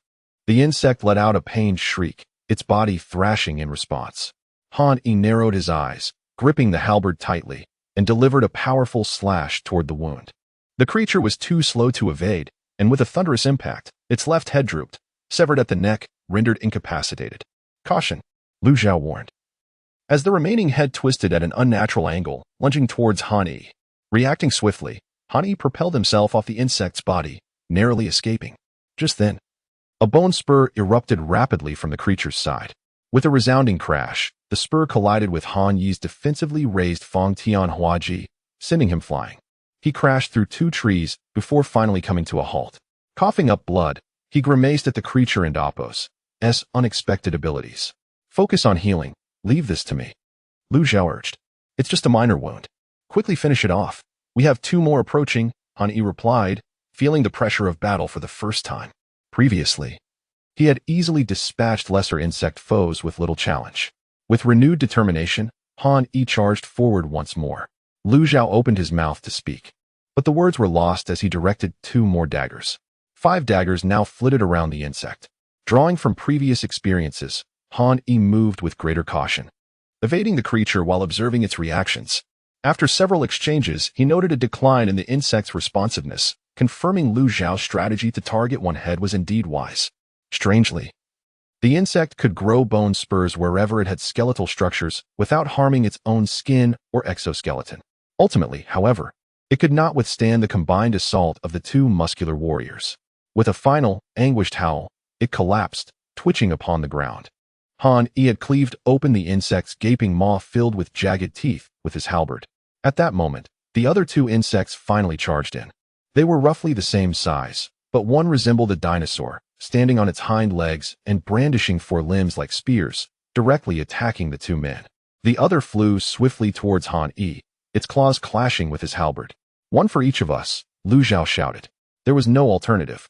S1: The insect let out a pained shriek, its body thrashing in response. Han Yi narrowed his eyes, gripping the halberd tightly, and delivered a powerful slash toward the wound. The creature was too slow to evade, and with a thunderous impact, its left head drooped, severed at the neck, rendered incapacitated. Caution, Lu Zhao warned. As the remaining head twisted at an unnatural angle, lunging towards Han Yi. Reacting swiftly, Han Yi propelled himself off the insect's body, narrowly escaping. Just then, a bone spur erupted rapidly from the creature's side. With a resounding crash, the spur collided with Han Yi's defensively raised Fang Tian Hua Ji, sending him flying. He crashed through 2 trees before finally coming to a halt. Coughing up blood, he grimaced at the creature and Appo's unexpected abilities. Focus on healing. Leave this to me, Lu Zhao urged. It's just a minor wound. Quickly finish it off. We have 2 more approaching, Han Yi replied, feeling the pressure of battle for the first time. Previously, he had easily dispatched lesser insect foes with little challenge. With renewed determination, Han Yi charged forward once more. Lu Zhao opened his mouth to speak, but the words were lost as he directed 2 more daggers. 5 daggers now flitted around the insect. Drawing from previous experiences, Han Yi moved with greater caution, evading the creature while observing its reactions. After several exchanges, he noted a decline in the insect's responsiveness, confirming Lu Zhao's strategy to target one head was indeed wise. Strangely, the insect could grow bone spurs wherever it had skeletal structures without harming its own skin or exoskeleton. Ultimately, however, it could not withstand the combined assault of the 2 muscular warriors. With a final, anguished howl, it collapsed, twitching upon the ground. Han Yi had cleaved open the insect's gaping maw filled with jagged teeth with his halberd. At that moment, the other 2 insects finally charged in. They were roughly the same size, but one resembled a dinosaur, standing on its hind legs and brandishing 4 limbs like spears, directly attacking the 2 men. The other flew swiftly towards Han Yi, its claws clashing with his halberd. One for each of us, Lu Zhao shouted. There was no alternative.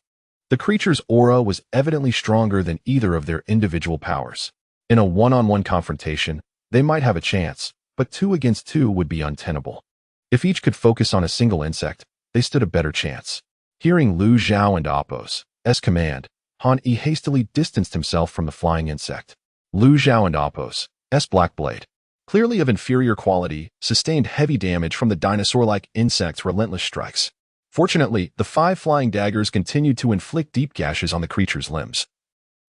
S1: The creature's aura was evidently stronger than either of their individual powers. In a one-on-one confrontation, they might have a chance, but 2 against 2 would be untenable. If each could focus on a single insect, they stood a better chance. Hearing Lu Zhao and Appo's command, Han Yi hastily distanced himself from the flying insect. Lu Zhao and Appo's Black Blade, clearly of inferior quality, sustained heavy damage from the dinosaur-like insect's relentless strikes. Fortunately, the 5 flying daggers continued to inflict deep gashes on the creature's limbs.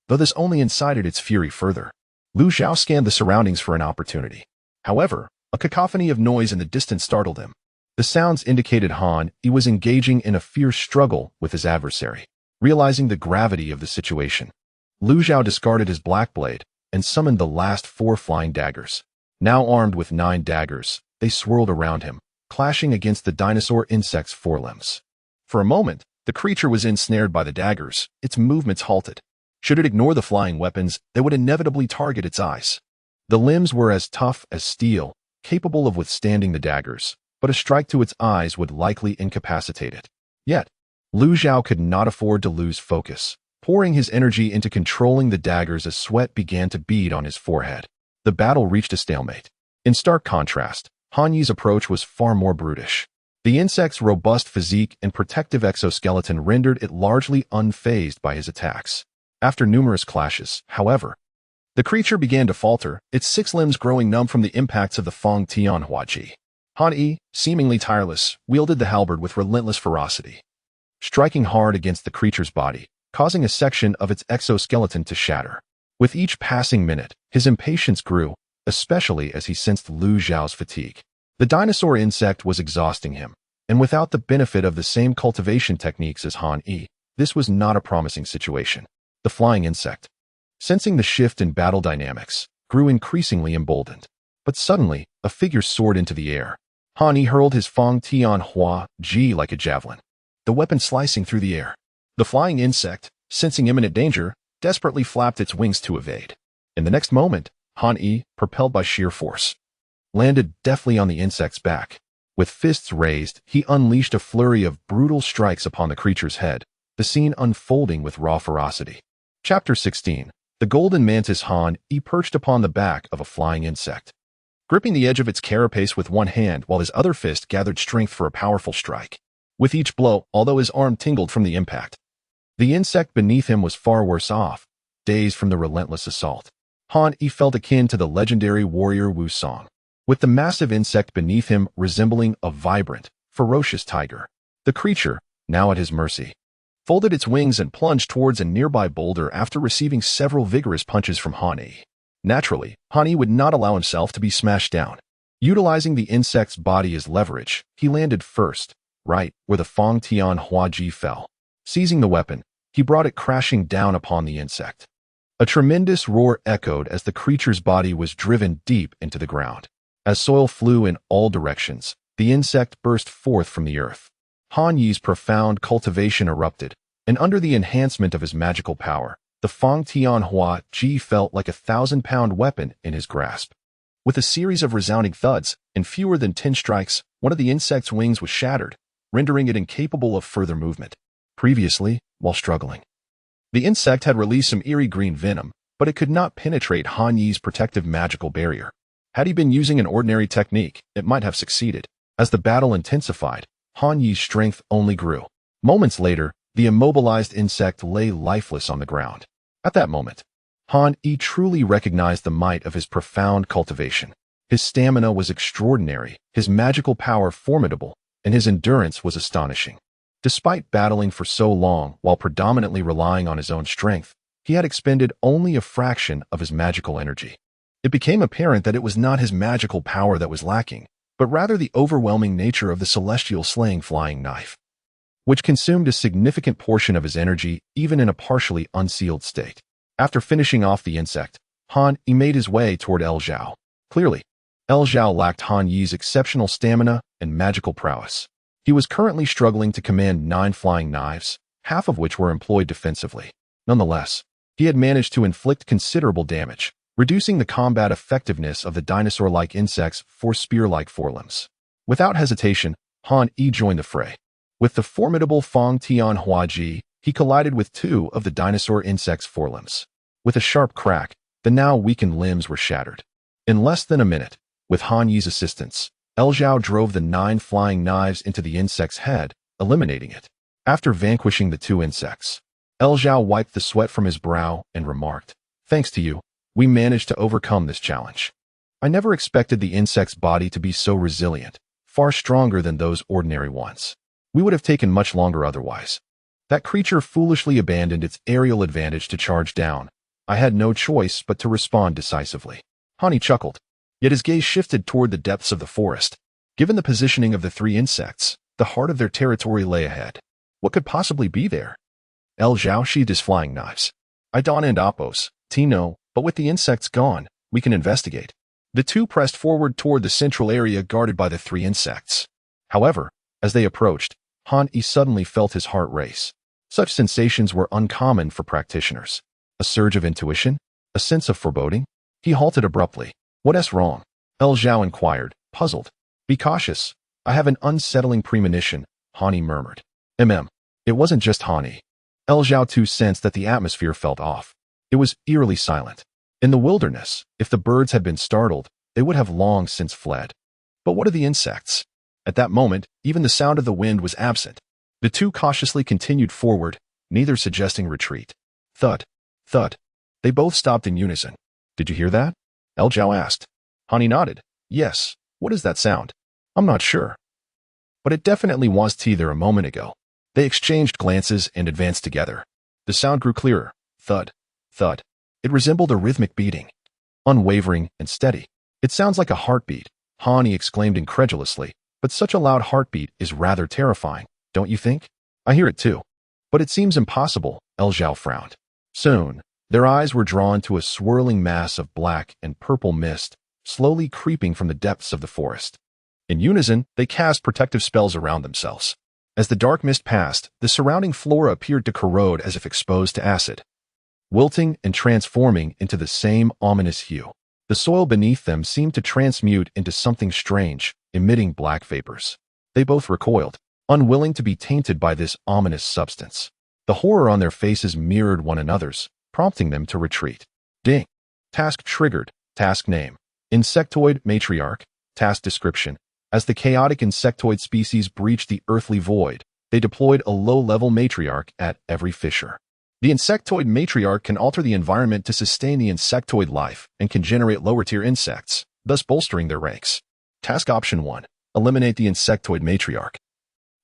S1: Though this only incited its fury further, Lu Zhao scanned the surroundings for an opportunity. However, a cacophony of noise in the distance startled him. The sounds indicated Han Yi was engaging in a fierce struggle with his adversary. Realizing the gravity of the situation, Lu Zhao discarded his black blade and summoned the last 4 flying daggers. Now armed with 9 daggers, they swirled around him, clashing against the dinosaur insect's forelimbs. For a moment, the creature was ensnared by the daggers, its movements halted. Should it ignore the flying weapons, they would inevitably target its eyes. The limbs were as tough as steel, capable of withstanding the daggers, but a strike to its eyes would likely incapacitate it. Yet, Lu Zhao could not afford to lose focus, pouring his energy into controlling the daggers as sweat began to bead on his forehead. The battle reached a stalemate. In stark contrast, Han Yi's approach was far more brutish. The insect's robust physique and protective exoskeleton rendered it largely unfazed by his attacks. After numerous clashes, however, the creature began to falter, its 6 limbs growing numb from the impacts of the Fang Tian Hua Ji. Han Yi, seemingly tireless, wielded the halberd with relentless ferocity, striking hard against the creature's body, causing a section of its exoskeleton to shatter. With each passing minute, his impatience grew, especially as he sensed Lu Zhao's fatigue. The dinosaur insect was exhausting him, and without the benefit of the same cultivation techniques as Han Yi, this was not a promising situation. The flying insect, sensing the shift in battle dynamics, grew increasingly emboldened. But suddenly, a figure soared into the air. Han Yi hurled his Fang Tian Hua Ji like a javelin, the weapon slicing through the air. The flying insect, sensing imminent danger, desperately flapped its wings to evade. In the next moment, Han Yi, propelled by sheer force, landed deftly on the insect's back. With fists raised, he unleashed a flurry of brutal strikes upon the creature's head, the scene unfolding with raw ferocity. Chapter 16. The golden mantis Han Yi perched upon the back of a flying insect, gripping the edge of its carapace with one hand while his other fist gathered strength for a powerful strike. With each blow, although his arm tingled from the impact, the insect beneath him was far worse off, dazed from the relentless assault. Han Yi felt akin to the legendary warrior Wu Song, with the massive insect beneath him resembling a vibrant, ferocious tiger. The creature, now at his mercy, folded its wings and plunged towards a nearby boulder after receiving several vigorous punches from Han Yi. Naturally, Han Yi would not allow himself to be smashed down. Utilizing the insect's body as leverage, he landed first, right where the Fang Tian Hua Ji fell. Seizing the weapon, he brought it crashing down upon the insect. A tremendous roar echoed as the creature's body was driven deep into the ground. As soil flew in all directions, the insect burst forth from the earth. Han Yi's profound cultivation erupted, and under the enhancement of his magical power, the Fang Tian Hua Ji felt like a 1,000-pound weapon in his grasp. With a series of resounding thuds, in fewer than 10 strikes, one of the insect's wings was shattered, rendering it incapable of further movement. Previously, while struggling, the insect had released some eerie green venom, but it could not penetrate Han Yi's protective magical barrier. Had he been using an ordinary technique, it might have succeeded. As the battle intensified, Han Yi's strength only grew. Moments later, the immobilized insect lay lifeless on the ground. At that moment, Han Yi truly recognized the might of his profound cultivation. His stamina was extraordinary, his magical power formidable, and his endurance was astonishing. Despite battling for so long while predominantly relying on his own strength, he had expended only a fraction of his magical energy. It became apparent that it was not his magical power that was lacking, but rather the overwhelming nature of the celestial slaying flying knife, which consumed a significant portion of his energy even in a partially unsealed state. After finishing off the insect, Han Yi made his way toward El Zhao. Clearly, El Zhao lacked Han Yi's exceptional stamina and magical prowess. He was currently struggling to command 9 flying knives, half of which were employed defensively. Nonetheless, he had managed to inflict considerable damage, reducing the combat effectiveness of the dinosaur-like insect's 4 spear-like forelimbs. Without hesitation, Han Yi joined the fray. With the formidable Fang Tian Hua Ji, he collided with 2 of the dinosaur insect's forelimbs. With a sharp crack, the now weakened limbs were shattered. In less than a minute, with Han Yi's assistance, El Zhao drove the 9 flying knives into the insect's head, eliminating it. After vanquishing the 2 insects, El Zhao wiped the sweat from his brow and remarked, "Thanks to you, we managed to overcome this challenge. I never expected the insect's body to be so resilient, far stronger than those ordinary ones. We would have taken much longer otherwise." That creature foolishly abandoned its aerial advantage to charge down. I had no choice but to respond decisively. Han Yi chuckled, yet his gaze shifted toward the depths of the forest. Given the positioning of the 3 insects, the heart of their territory lay ahead. What could possibly be there? El Zhao sheathed his flying knives. I don't and Oppos, Tino, but with the insects gone, we can investigate. The 2 pressed forward toward the central area guarded by the 3 insects. However, as they approached, Han Yi suddenly felt his heart race. Such sensations were uncommon for practitioners. A surge of intuition? A sense of foreboding? He halted abruptly. "What's wrong?" El Zhao inquired, puzzled. "Be cautious. I have an unsettling premonition," Han Yi murmured. It wasn't just Han Yi. El Zhao too sensed that the atmosphere felt off. It was eerily silent. In the wilderness, if the birds had been startled, they would have long since fled. But what of the insects? At that moment, even the sound of the wind was absent. The 2 cautiously continued forward, neither suggesting retreat. Thud, thud. They both stopped in unison. "Did you hear that?" El Zhao asked. Han Yi nodded. "Yes. What is that sound?" "I'm not sure. But it definitely was there a moment ago." They exchanged glances and advanced together. The sound grew clearer. Thud, thud. It resembled a rhythmic beating, unwavering and steady. "It sounds like a heartbeat," Han Yi exclaimed incredulously. "But such a loud heartbeat is rather terrifying, don't you think?" "I hear it too. But it seems impossible," El Zhao frowned. Soon, their eyes were drawn to a swirling mass of black and purple mist, slowly creeping from the depths of the forest. In unison, they cast protective spells around themselves. As the dark mist passed, the surrounding flora appeared to corrode as if exposed to acid, wilting and transforming into the same ominous hue. The soil beneath them seemed to transmute into something strange, emitting black vapors. They both recoiled, unwilling to be tainted by this ominous substance. The horror on their faces mirrored one another's, prompting them to retreat. Ding. Task triggered. Task name: Insectoid Matriarch. Task description: as the chaotic insectoid species breached the earthly void, they deployed a low-level matriarch at every fissure. The insectoid matriarch can alter the environment to sustain the insectoid life and can generate lower-tier insects. thus bolstering their ranks. Task Option 1. Eliminate the insectoid matriarch.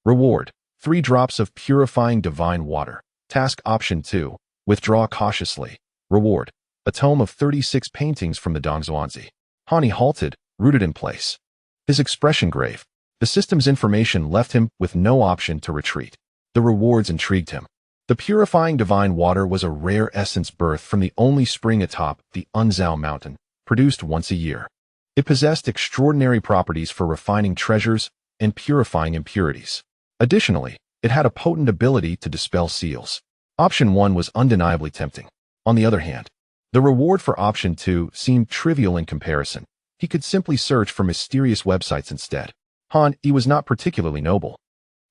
S1: Reward: 3 drops of purifying divine water. Task Option 2. Withdraw cautiously. Reward: a tome of 36 paintings from the Dongzhuangzi. Hani halted, rooted in place. His expression grave. The system's information left him with no option to retreat. The rewards intrigued him. The purifying divine water was a rare essence birthed from the only spring atop the Unzhao mountain, produced once a year. It possessed extraordinary properties for refining treasures and purifying impurities. Additionally, it had a potent ability to dispel seals. Option 1 was undeniably tempting. On the other hand, the reward for Option 2 seemed trivial in comparison. He could simply search for mysterious websites instead. He was not particularly noble.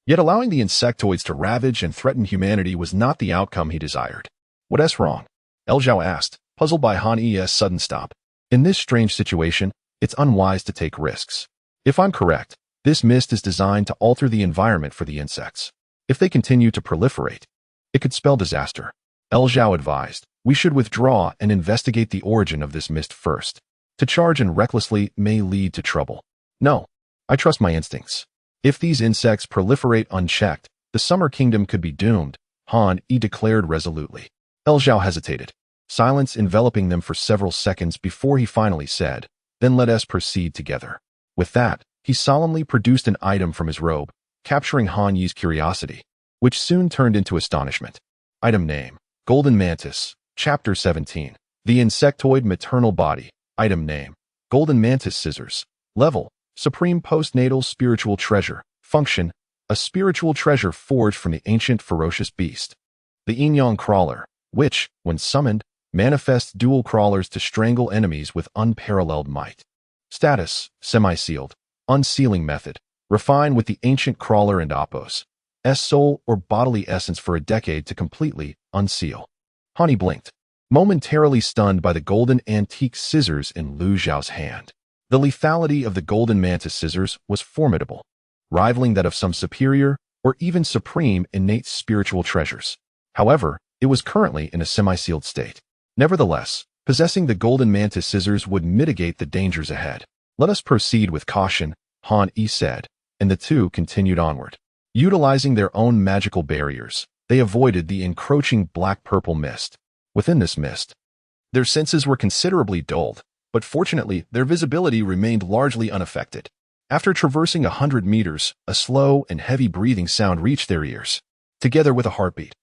S1: Yet allowing the insectoids to ravage and threaten humanity was not the outcome he desired. What's wrong? Zhao asked, puzzled by Han's sudden stop. In this strange situation, it's unwise to take risks. If I'm correct, this mist is designed to alter the environment for the insects. If they continue to proliferate, it could spell disaster. Zhao advised, we should withdraw and investigate the origin of this mist first. To charge in recklessly may lead to trouble. No, I trust my instincts. If these insects proliferate unchecked, the Summer Kingdom could be doomed, He declared resolutely. Zhao hesitated, silence enveloping them for several seconds before he finally said, then let us proceed together. With that, he solemnly produced an item from his robe, capturing Han Yi's curiosity, which soon turned into astonishment. Item name: Golden Mantis. Chapter 17. The Insectoid Maternal Body. Item name: Golden Mantis Scissors. Level: Supreme Postnatal Spiritual Treasure. Function: a spiritual treasure forged from the ancient ferocious beast. The Yin-Yang Crawler, which, when summoned, manifests dual crawlers to strangle enemies with unparalleled might. Status: semi-sealed. Unsealing method: refine with the ancient crawler and Apos' soul or bodily essence for a decade to completely unseal. Hani blinked, momentarily stunned by the golden antique scissors in Lu Zhao's hand. The lethality of the golden mantis scissors was formidable, rivaling that of some superior or even supreme innate spiritual treasures. However, it was currently in a semi-sealed state. Nevertheless, possessing the golden mantis scissors would mitigate the dangers ahead. Let us proceed with caution, Han Yi said, and the two continued onward. Utilizing their own magical barriers, they avoided the encroaching black-purple mist. Within this mist, their senses were considerably dulled, but fortunately their visibility remained largely unaffected. After traversing 100 meters, a slow and heavy breathing sound reached their ears, together with a heartbeat.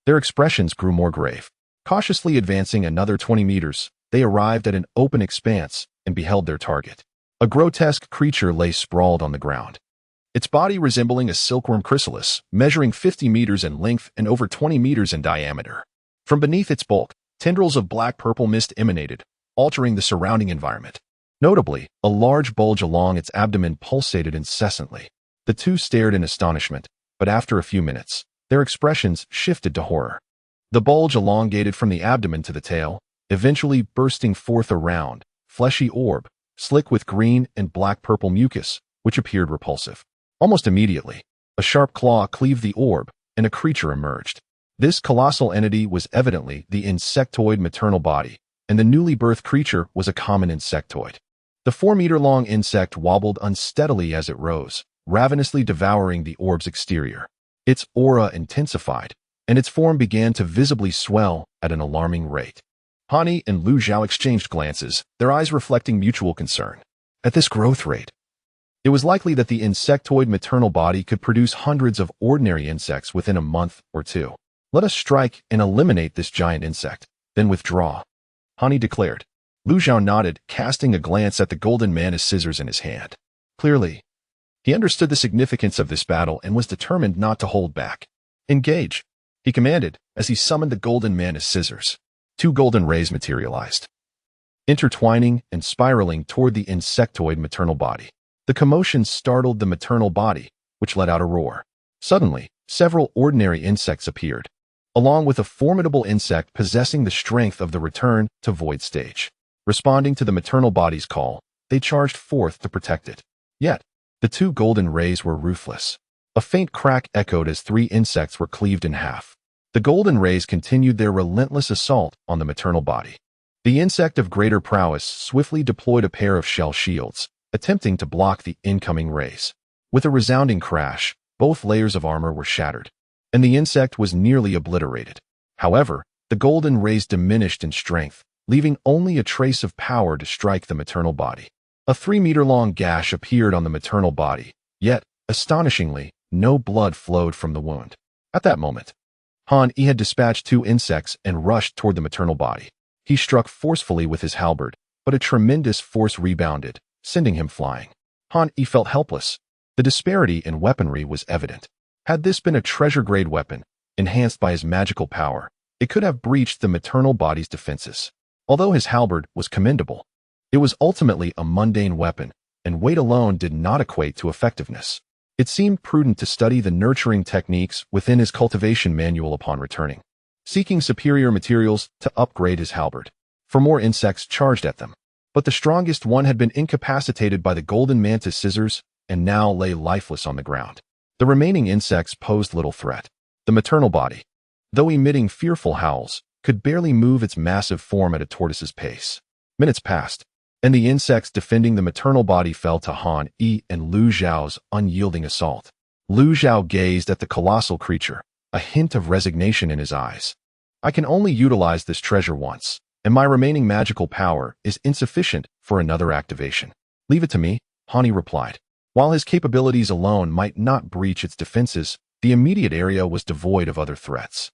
S1: Their expressions grew more grave. Cautiously advancing another 20 meters, they arrived at an open expanse and beheld their target. A grotesque creature lay sprawled on the ground, its body resembling a silkworm chrysalis, measuring 50 meters in length and over 20 meters in diameter. From beneath its bulk, tendrils of black-purple mist emanated, altering the surrounding environment. Notably, a large bulge along its abdomen pulsated incessantly. The two stared in astonishment, but after a few minutes, their expressions shifted to horror. The bulge elongated from the abdomen to the tail, eventually bursting forth a round, fleshy orb, slick with green and black-purple mucus, which appeared repulsive. Almost immediately, a sharp claw cleaved the orb, and a creature emerged. This colossal entity was evidently the insectoid maternal body, and the newly birthed creature was a common insectoid. The 4-meter-long insect wobbled unsteadily as it rose, ravenously devouring the orb's exterior. Its aura intensified, and its form began to visibly swell at an alarming rate. Hani and Lu Zhao exchanged glances, their eyes reflecting mutual concern. At this growth rate, it was likely that the insectoid maternal body could produce hundreds of ordinary insects within a month or two. Let us strike and eliminate this giant insect, then withdraw, Hani declared. Lu Zhao nodded, casting a glance at the golden mantis scissors in his hand. Clearly, he understood the significance of this battle and was determined not to hold back. Engage, he commanded as he summoned the golden mantis scissors. 2 golden rays materialized, intertwining and spiraling toward the insectoid maternal body. The commotion startled the maternal body, which let out a roar. Suddenly, several ordinary insects appeared, along with a formidable insect possessing the strength of the return to void stage. Responding to the maternal body's call, they charged forth to protect it. Yet, the 2 golden rays were ruthless. A faint crack echoed as 3 insects were cleaved in half. The golden rays continued their relentless assault on the maternal body. The insect of greater prowess swiftly deployed a pair of shell shields, attempting to block the incoming rays. With a resounding crash, both layers of armor were shattered, and the insect was nearly obliterated. However, the golden rays diminished in strength, leaving only a trace of power to strike the maternal body. A 3-meter-long gash appeared on the maternal body, yet, astonishingly, no blood flowed from the wound. At that moment, Han Yi had dispatched 2 insects and rushed toward the maternal body. He struck forcefully with his halberd, but a tremendous force rebounded, sending him flying. Han Yi felt helpless. The disparity in weaponry was evident. Had this been a treasure-grade weapon, enhanced by his magical power, it could have breached the maternal body's defenses. Although his halberd was commendable, it was ultimately a mundane weapon, and weight alone did not equate to effectiveness. It seemed prudent to study the nurturing techniques within his cultivation manual upon returning, seeking superior materials to upgrade his halberd. For more insects charged at them, but the strongest one had been incapacitated by the golden mantis scissors and now lay lifeless on the ground. The remaining insects posed little threat. The maternal body, though emitting fearful howls, could barely move its massive form at a tortoise's pace. Minutes passed, and the insects defending the maternal body fell to Han Yi and Lu Zhao's unyielding assault. Lu Zhao gazed at the colossal creature, a hint of resignation in his eyes. I can only utilize this treasure once, and my remaining magical power is insufficient for another activation. Leave it to me, Han Yi replied. While his capabilities alone might not breach its defenses, the immediate area was devoid of other threats.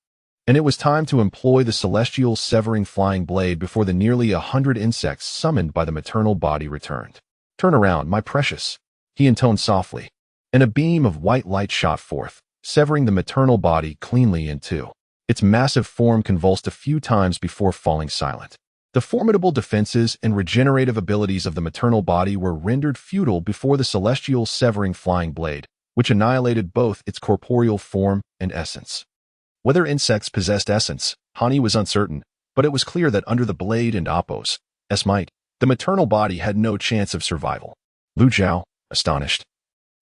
S1: And it was time to employ the celestial severing flying blade before the nearly 100 insects summoned by the maternal body returned. Turn around, my precious, he intoned softly, and a beam of white light shot forth, severing the maternal body cleanly in two. Its massive form convulsed a few times before falling silent. The formidable defenses and regenerative abilities of the maternal body were rendered futile before the celestial severing flying blade, which annihilated both its corporeal form and essence. Whether insects possessed essence, Han Yi was uncertain, but it was clear that under the blade and Appo's might, the maternal body had no chance of survival. Lu Zhao, astonished,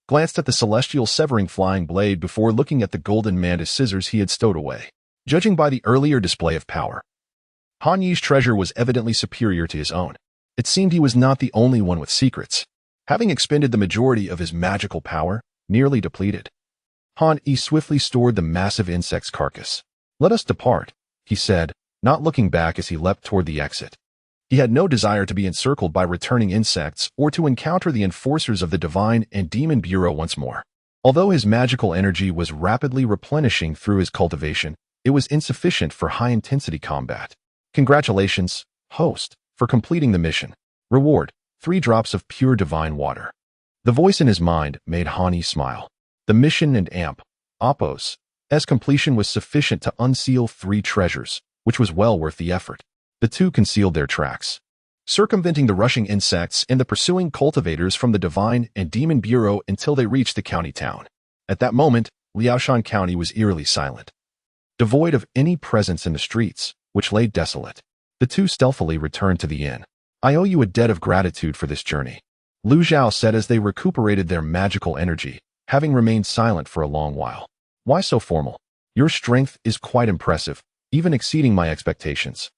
S1: glanced at the celestial severing flying blade before looking at the golden mantis scissors he had stowed away. Judging by the earlier display of power, Han Yi's treasure was evidently superior to his own. It seemed he was not the only one with secrets. Having expended the majority of his magical power, nearly depleted, Han Yi swiftly stored the massive insect's carcass. Let us depart, he said, not looking back as he leapt toward the exit. He had no desire to be encircled by returning insects or to encounter the enforcers of the Divine and Demon Bureau once more. Although his magical energy was rapidly replenishing through his cultivation, it was insufficient for high-intensity combat. Congratulations, host, for completing the mission. Reward, 3 drops of pure divine water. The voice in his mind made Han Yi smile. The mission and Appo's completion was sufficient to unseal 3 treasures, which was well worth the effort. The 2 concealed their tracks, circumventing the rushing insects and the pursuing cultivators from the Divine and Demon Bureau until they reached the county town. At that moment, Liaoshan County was eerily silent, devoid of any presence in the streets, which lay desolate. The 2 stealthily returned to the inn. I owe you a debt of gratitude for this journey, Lu Zhao said as they recuperated their magical energy, having remained silent for a long while. Why so formal? Your strength is quite impressive, even exceeding my expectations.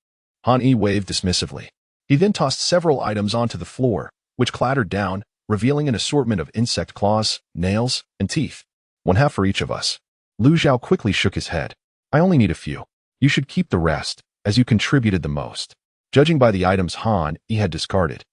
S1: Han Yi waved dismissively. He then tossed several items onto the floor, which clattered down, revealing an assortment of insect claws, nails, and teeth. 1/2 for each of us. Lu Zhao quickly shook his head. I only need a few. You should keep the rest, as you contributed the most. Judging by the items Han Yi had discarded,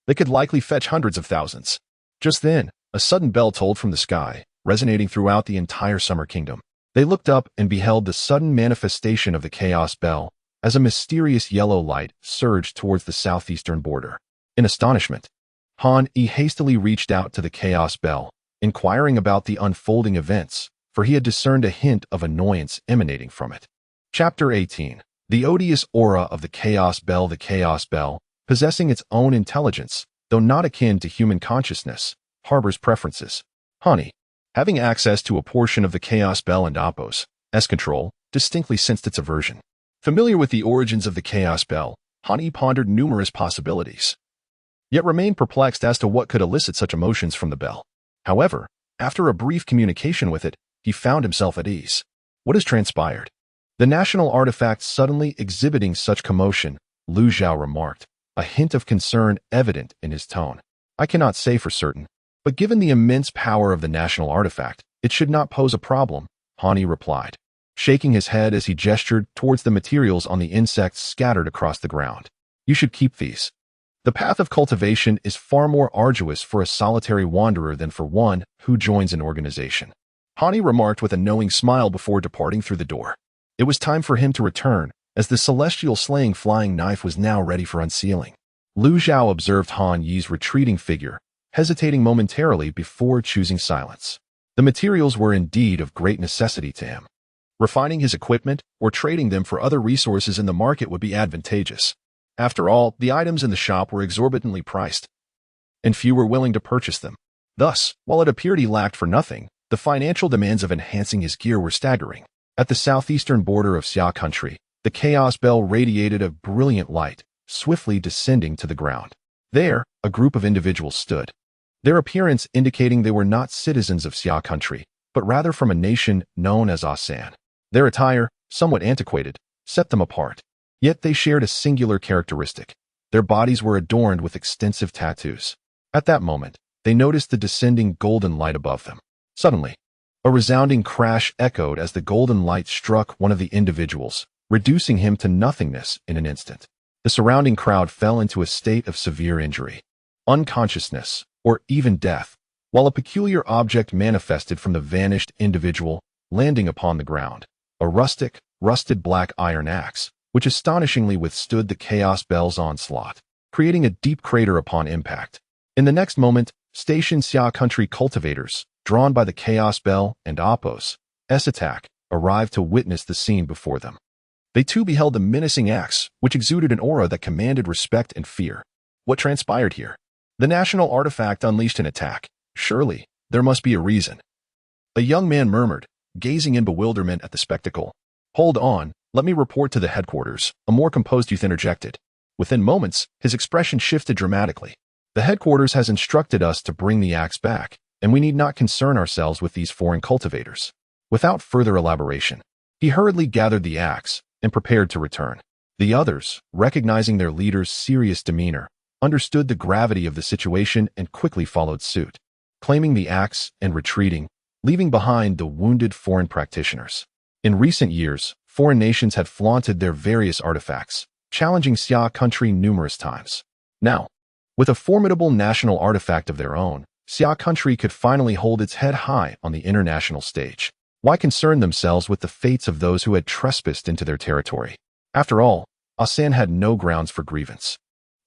S1: they could likely fetch hundreds of thousands. Just then, a sudden bell tolled from the sky, resonating throughout the entire Summer Kingdom. They looked up and beheld the sudden manifestation of the Chaos Bell, as a mysterious yellow light surged towards the southeastern border. In astonishment, Han Yi hastily reached out to the Chaos Bell, inquiring about the unfolding events, for he had discerned a hint of annoyance emanating from it. Chapter 18. The odious aura of the Chaos Bell. The Chaos Bell, possessing its own intelligence, though not akin to human consciousness, harbors preferences. Han Yi, having access to a portion of the Chaos Bell and Appo's control, distinctly sensed its aversion. Familiar with the origins of the Chaos Bell, Han Yi pondered numerous possibilities, yet remained perplexed as to what could elicit such emotions from the bell. However, after a brief communication with it, he found himself at ease. What has transpired? The national artifact suddenly exhibiting such commotion, Lu Zhao remarked, a hint of concern evident in his tone. I cannot say for certain, but given the immense power of the national artifact, it should not pose a problem, Hani replied, shaking his head as he gestured towards the materials on the insects scattered across the ground. You should keep these. The path of cultivation is far more arduous for a solitary wanderer than for one who joins an organization. Hani remarked with a knowing smile before departing through the door. It was time for him to return, as the celestial slaying flying knife was now ready for unsealing. Lu Zhao observed Han Yi's retreating figure, hesitating momentarily before choosing silence. The materials were indeed of great necessity to him. Refining his equipment or trading them for other resources in the market would be advantageous. After all, the items in the shop were exorbitantly priced, and few were willing to purchase them. Thus, while it appeared he lacked for nothing, the financial demands of enhancing his gear were staggering. At the southeastern border of Xia country, the Chaos Bell radiated a brilliant light, swiftly descending to the ground. There, a group of individuals stood, their appearance indicating they were not citizens of Xia country, but rather from a nation known as Asan. Their attire, somewhat antiquated, set them apart. Yet they shared a singular characteristic. Their bodies were adorned with extensive tattoos. At that moment, they noticed the descending golden light above them. Suddenly, a resounding crash echoed as the golden light struck one of the individuals, reducing him to nothingness in an instant. The surrounding crowd fell into a state of severe injury, unconsciousness, or even death, while a peculiar object manifested from the vanished individual, landing upon the ground. A rusted black iron axe, which astonishingly withstood the Chaos Bell's onslaught, creating a deep crater upon impact. In the next moment, Station Xia country cultivators, drawn by the Chaos Bell and Apos' attack, arrived to witness the scene before them. They too beheld the menacing axe, which exuded an aura that commanded respect and fear. What transpired here? The national artifact unleashed an attack. Surely, there must be a reason. A young man murmured, gazing in bewilderment at the spectacle. Hold on, let me report to the headquarters, a more composed youth interjected. Within moments, his expression shifted dramatically. The headquarters has instructed us to bring the axe back, and we need not concern ourselves with these foreign cultivators. Without further elaboration, he hurriedly gathered the axe and prepared to return. The others, recognizing their leader's serious demeanor, understood the gravity of the situation and quickly followed suit, claiming the axe and retreating, leaving behind the wounded foreign practitioners. In recent years, foreign nations had flaunted their various artifacts, challenging Xia country numerous times. Now, with a formidable national artifact of their own, Xia country could finally hold its head high on the international stage. Why concern themselves with the fates of those who had trespassed into their territory? After all, Asan had no grounds for grievance.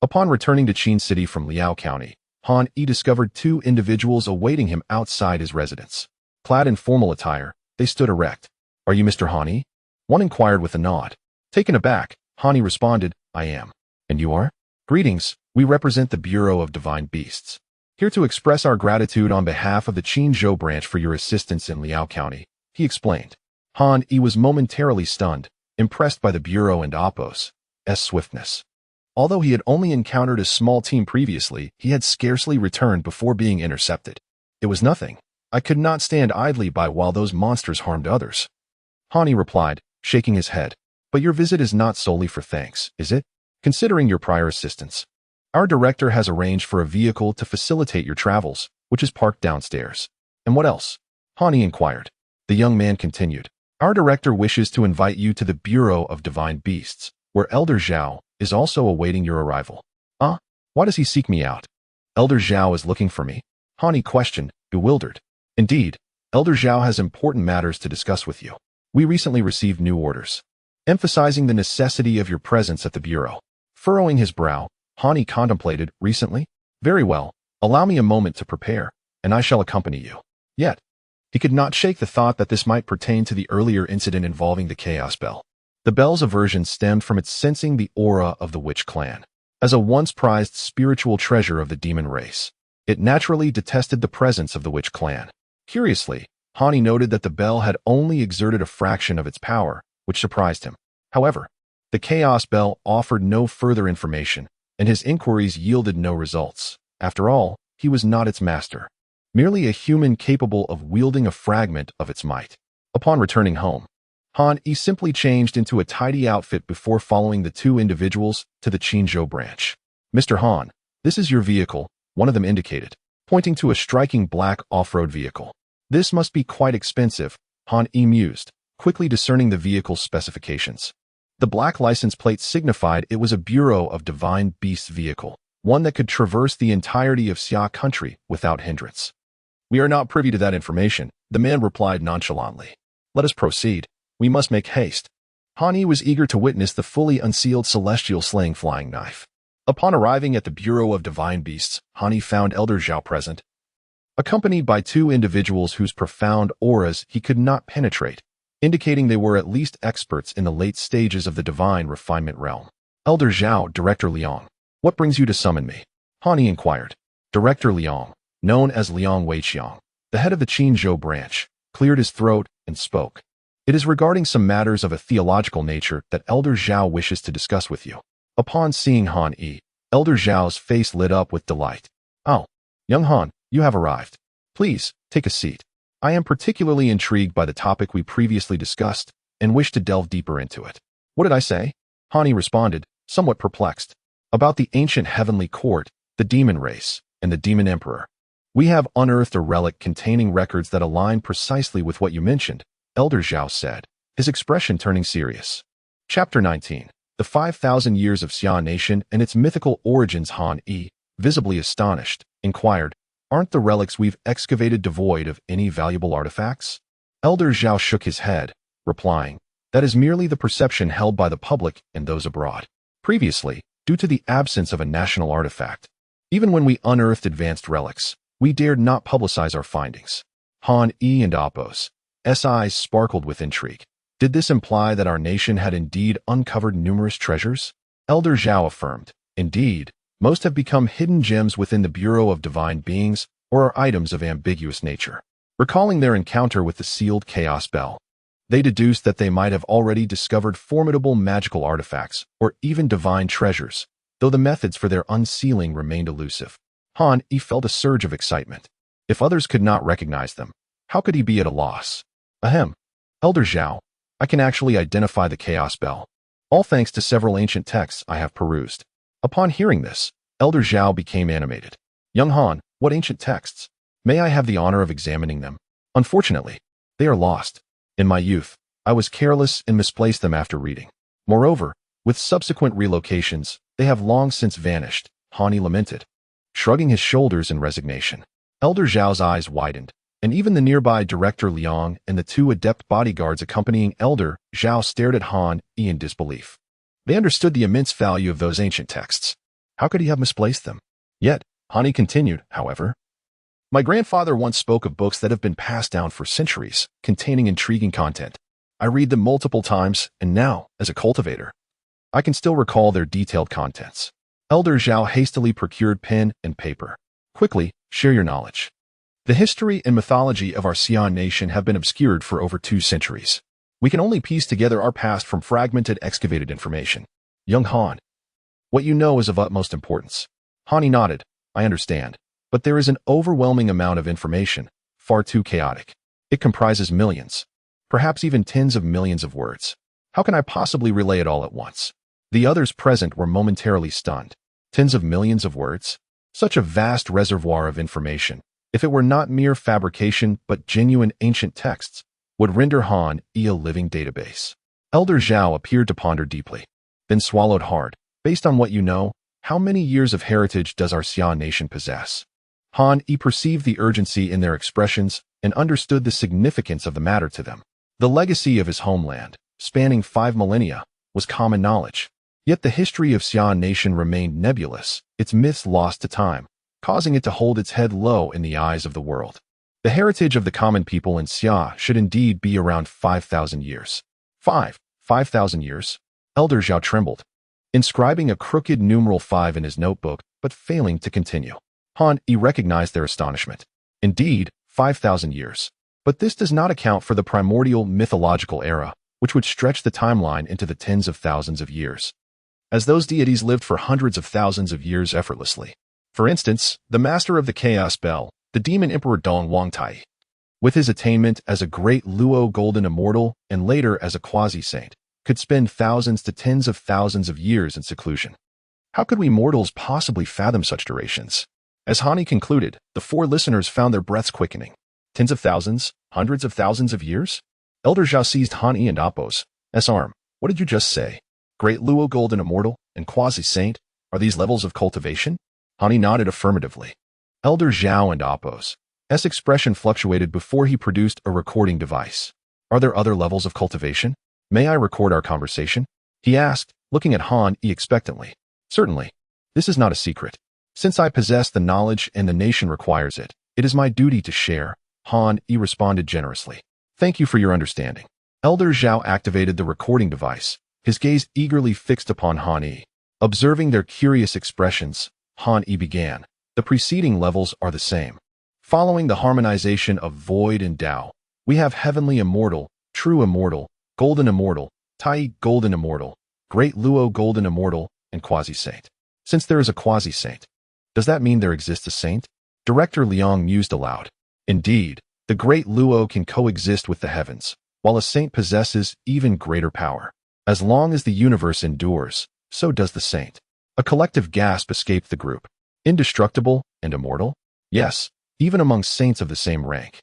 S1: Upon returning to Qin City from Liao County, Han Yi discovered two individuals awaiting him outside his residence. Clad in formal attire, they stood erect. Are you Mr. Hani? One inquired with a nod. Taken aback, Hani responded, I am. And you are? Greetings, we represent the Bureau of Divine Beasts. Here to express our gratitude on behalf of the Qinzhou branch for your assistance in Liao County, he explained. Han Yi was momentarily stunned, impressed by the Bureau and Apos' swiftness. Although he had only encountered a small team previously, he had scarcely returned before being intercepted. It was nothing. I could not stand idly by while those monsters harmed others. Hani replied, shaking his head. But your visit is not solely for thanks, is it? Considering your prior assistance, our director has arranged for a vehicle to facilitate your travels, which is parked downstairs. And what else? Hani inquired. The young man continued. Our director wishes to invite you to the Bureau of Divine Beasts, where Elder Zhao is also awaiting your arrival. Why does he seek me out? Elder Zhao is looking for me? Hani questioned, bewildered. Indeed, Elder Zhao has important matters to discuss with you. We recently received new orders, emphasizing the necessity of your presence at the Bureau. Furrowing his brow, Hani contemplated, recently? Very well, allow me a moment to prepare, and I shall accompany you. Yet, he could not shake the thought that this might pertain to the earlier incident involving the Chaos Bell. The Bell's aversion stemmed from its sensing the aura of the Witch clan. As a once prized spiritual treasure of the demon race, it naturally detested the presence of the Witch clan. Curiously, Hani noted that the Bell had only exerted a fraction of its power, which surprised him. However, the Chaos Bell offered no further information, and his inquiries yielded no results. After all, he was not its master, merely a human capable of wielding a fragment of its might. Upon returning home, Han Yi simply changed into a tidy outfit before following the two individuals to the Qinzhou branch. Mr. Han, this is your vehicle, one of them indicated, pointing to a striking black off-road vehicle. This must be quite expensive, Han Yi mused, quickly discerning the vehicle's specifications. The black license plate signified it was a Bureau of Divine Beasts vehicle, one that could traverse the entirety of Xia country without hindrance. We are not privy to that information, the man replied nonchalantly. Let us proceed. We must make haste. Han Yi was eager to witness the fully unsealed celestial slaying flying knife. Upon arriving at the Bureau of Divine Beasts, Han Yi found Elder Zhao present, accompanied by two individuals whose profound auras he could not penetrate, indicating they were at least experts in the late stages of the divine refinement realm. Elder Zhao, Director Liang, what brings you to summon me? Han Yi inquired. Director Liang, known as Liang Weiqiang, the head of the Qinzhou branch, cleared his throat and spoke. It is regarding some matters of a theological nature that Elder Zhao wishes to discuss with you. Upon seeing Han Yi, Elder Zhao's face lit up with delight. Oh, young Han, you have arrived. Please, take a seat. I am particularly intrigued by the topic we previously discussed and wish to delve deeper into it. What did I say? Han Yi responded, somewhat perplexed. About the ancient heavenly court, the demon race, and the demon emperor. We have unearthed a relic containing records that align precisely with what you mentioned, Elder Zhao said, his expression turning serious. Chapter 19. The 5,000 Years of Xia Nation and its mythical origins. Han Yi, visibly astonished, inquired, aren't the relics we've excavated devoid of any valuable artifacts? Elder Zhao shook his head, replying, that is merely the perception held by the public and those abroad. Previously, due to the absence of a national artifact, even when we unearthed advanced relics, we dared not publicize our findings. Han Yi and Appo's eyes sparkled with intrigue. Did this imply that our nation had indeed uncovered numerous treasures? Elder Zhao affirmed, indeed, most have become hidden gems within the Bureau of Divine Beings or are items of ambiguous nature. Recalling their encounter with the sealed Chaos Bell, they deduced that they might have already discovered formidable magical artifacts or even divine treasures, though the methods for their unsealing remained elusive. Han Yi felt a surge of excitement. If others could not recognize them, how could he be at a loss? Ahem. Elder Zhao, I can actually identify the Chaos Bell, all thanks to several ancient texts I have perused. Upon hearing this, Elder Zhao became animated. Young Han, what ancient texts? May I have the honor of examining them? Unfortunately, they are lost. In my youth, I was careless and misplaced them after reading. Moreover, with subsequent relocations, they have long since vanished, Han Yi lamented. Shrugging his shoulders in resignation, Elder Zhao's eyes widened, and even the nearby Director Liang and the two adept bodyguards accompanying Elder Zhao stared at Han Yi in disbelief. They understood the immense value of those ancient texts. How could he have misplaced them? Yet, Han Yi continued, however. My grandfather once spoke of books that have been passed down for centuries, containing intriguing content. I read them multiple times, and now, as a cultivator, I can still recall their detailed contents. Elder Zhao hastily procured pen and paper. Quickly, share your knowledge. The history and mythology of our Xia nation have been obscured for over 2 centuries. We can only piece together our past from fragmented excavated information. Young Han, what you know is of utmost importance. Han Yi nodded. I understand. But there is an overwhelming amount of information, far too chaotic. It comprises millions, perhaps even tens of millions of words. How can I possibly relay it all at once? The others present were momentarily stunned. Tens of millions of words? Such a vast reservoir of information, if it were not mere fabrication but genuine ancient texts, would render Han Yi a living database. Elder Zhao appeared to ponder deeply, then swallowed hard. Based on what you know, how many years of heritage does our Xia nation possess? Han Yi perceived the urgency in their expressions and understood the significance of the matter to them. The legacy of his homeland, spanning 5 millennia, was common knowledge. Yet the history of Xia nation remained nebulous, its myths lost to time, causing it to hold its head low in the eyes of the world. The heritage of the common people in Xia should indeed be around 5,000 years. 5,000 years? Elder Zhao trembled, inscribing a crooked numeral 5 in his notebook, but failing to continue. Han Yi recognized their astonishment. Indeed, 5,000 years. But this does not account for the primordial mythological era, which would stretch the timeline into the tens of thousands of years, as those deities lived for hundreds of thousands of years effortlessly. For instance, the master of the Chaos Bell, the demon emperor Dong Wangtai, with his attainment as a great Luo golden immortal and later as a quasi-saint, could spend thousands to tens of thousands of years in seclusion. How could we mortals possibly fathom such durations? As Hani concluded, the four listeners found their breaths quickening. Tens of thousands, hundreds of thousands of years? Elder Zhao seized Hani and Apos' arm. What did you just say? Great Luo golden immortal and quasi-saint? Are these levels of cultivation? Hani nodded affirmatively. Elder Zhao and Apos' expression fluctuated before he produced a recording device. Are there other levels of cultivation? May I record our conversation? He asked, looking at Han expectantly. Certainly. This is not a secret. Since I possess the knowledge and the nation requires it, it is my duty to share, Han responded generously. Thank you for your understanding. Elder Zhao activated the recording device, his gaze eagerly fixed upon Han. Observing their curious expressions, Han began. The preceding levels are the same. Following the harmonization of void and Tao, we have heavenly immortal, true immortal, golden immortal, Tai golden immortal, great Luo golden immortal, and quasi-saint. Since there is a quasi-saint, does that mean there exists a saint? Director Liang mused aloud. Indeed, the great Luo can coexist with the heavens, while a saint possesses even greater power. As long as the universe endures, so does the saint. A collective gasp escaped the group. Indestructible and immortal? Yes, even among saints of the same rank.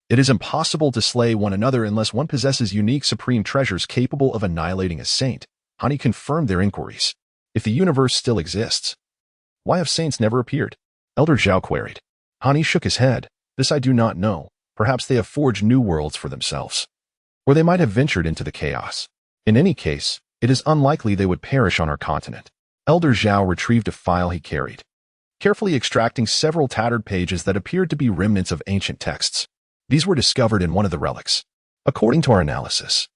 S1: It is impossible to slay one another unless one possesses unique supreme treasures capable of annihilating a saint. Hani confirmed their inquiries. If the universe still exists, why have saints never appeared? Elder Zhao queried. Hani shook his head. This I do not know. Perhaps they have forged new worlds for themselves. Or they might have ventured into the chaos. In any case, it is unlikely they would perish on our continent. Elder Zhao retrieved a file he carried, carefully extracting several tattered pages that appeared to be remnants of ancient texts. These were discovered in one of the relics. According to our analysis,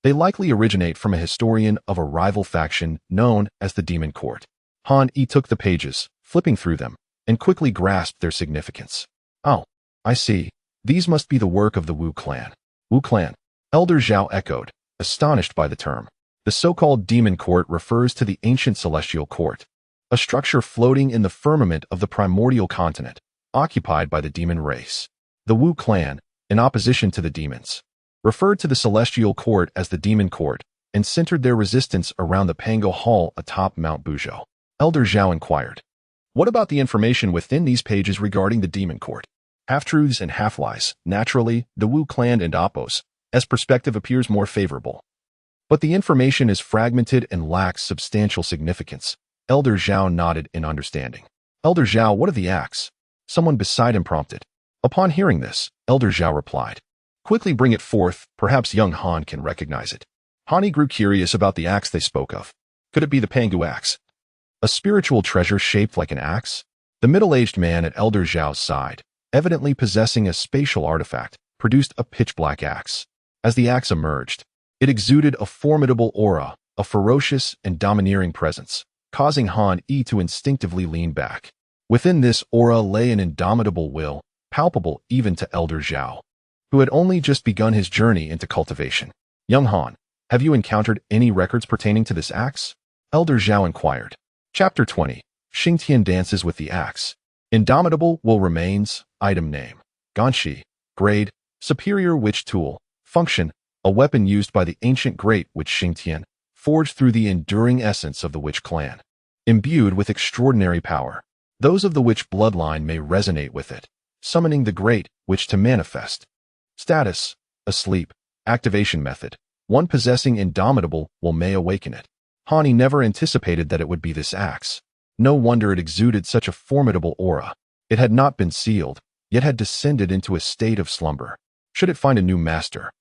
S1: they likely originate from a historian of a rival faction known as the Demon Court. Han took the pages, flipping through them, and quickly grasped their significance. Oh, I see. These must be the work of the Wu clan. Wu clan? Elder Zhao echoed, astonished by the term. The so-called Demon Court refers to the ancient celestial court, a structure floating in the firmament of the primordial continent, occupied by the demon race. The Wu clan, in opposition to the demons, referred to the celestial court as the Demon Court and centered their resistance around the Pango Hall atop Mount Buzhou. Elder Zhao inquired, what about the information within these pages regarding the Demon Court? Half-truths and half-lies. Naturally, the Wu clan and Apos' perspective appears more favorable. But the information is fragmented and lacks substantial significance. Elder Zhao nodded in understanding. Elder Zhao, what of the axe? Someone beside him prompted. Upon hearing this, Elder Zhao replied, quickly bring it forth, perhaps young Han can recognize it. Hani grew curious about the axe they spoke of. Could it be the Pangu axe? A spiritual treasure shaped like an axe? The middle-aged man at Elder Zhao's side, evidently possessing a spatial artifact, produced a pitch-black axe. As the axe emerged, it exuded a formidable aura, a ferocious and domineering presence, causing Han to instinctively lean back. Within this aura lay an indomitable will, palpable even to Elder Zhao, who had only just begun his journey into cultivation. Young Han, have you encountered any records pertaining to this axe? Elder Zhao inquired. Chapter 20. Xingtian dances with the axe. Indomitable will remains. Item name. Ganshi. Grade. Superior witch tool. Function. A weapon used by the ancient great witch Xingtian, forged through the enduring essence of the witch clan. Imbued with extraordinary power, those of the witch bloodline may resonate with it, summoning the great witch to manifest. Status. Asleep. Activation method. One possessing indomitable will may awaken it. Hani never anticipated that it would be this axe. No wonder it exuded such a formidable aura. It had not been sealed, yet had descended into a state of slumber. Should it find a new master,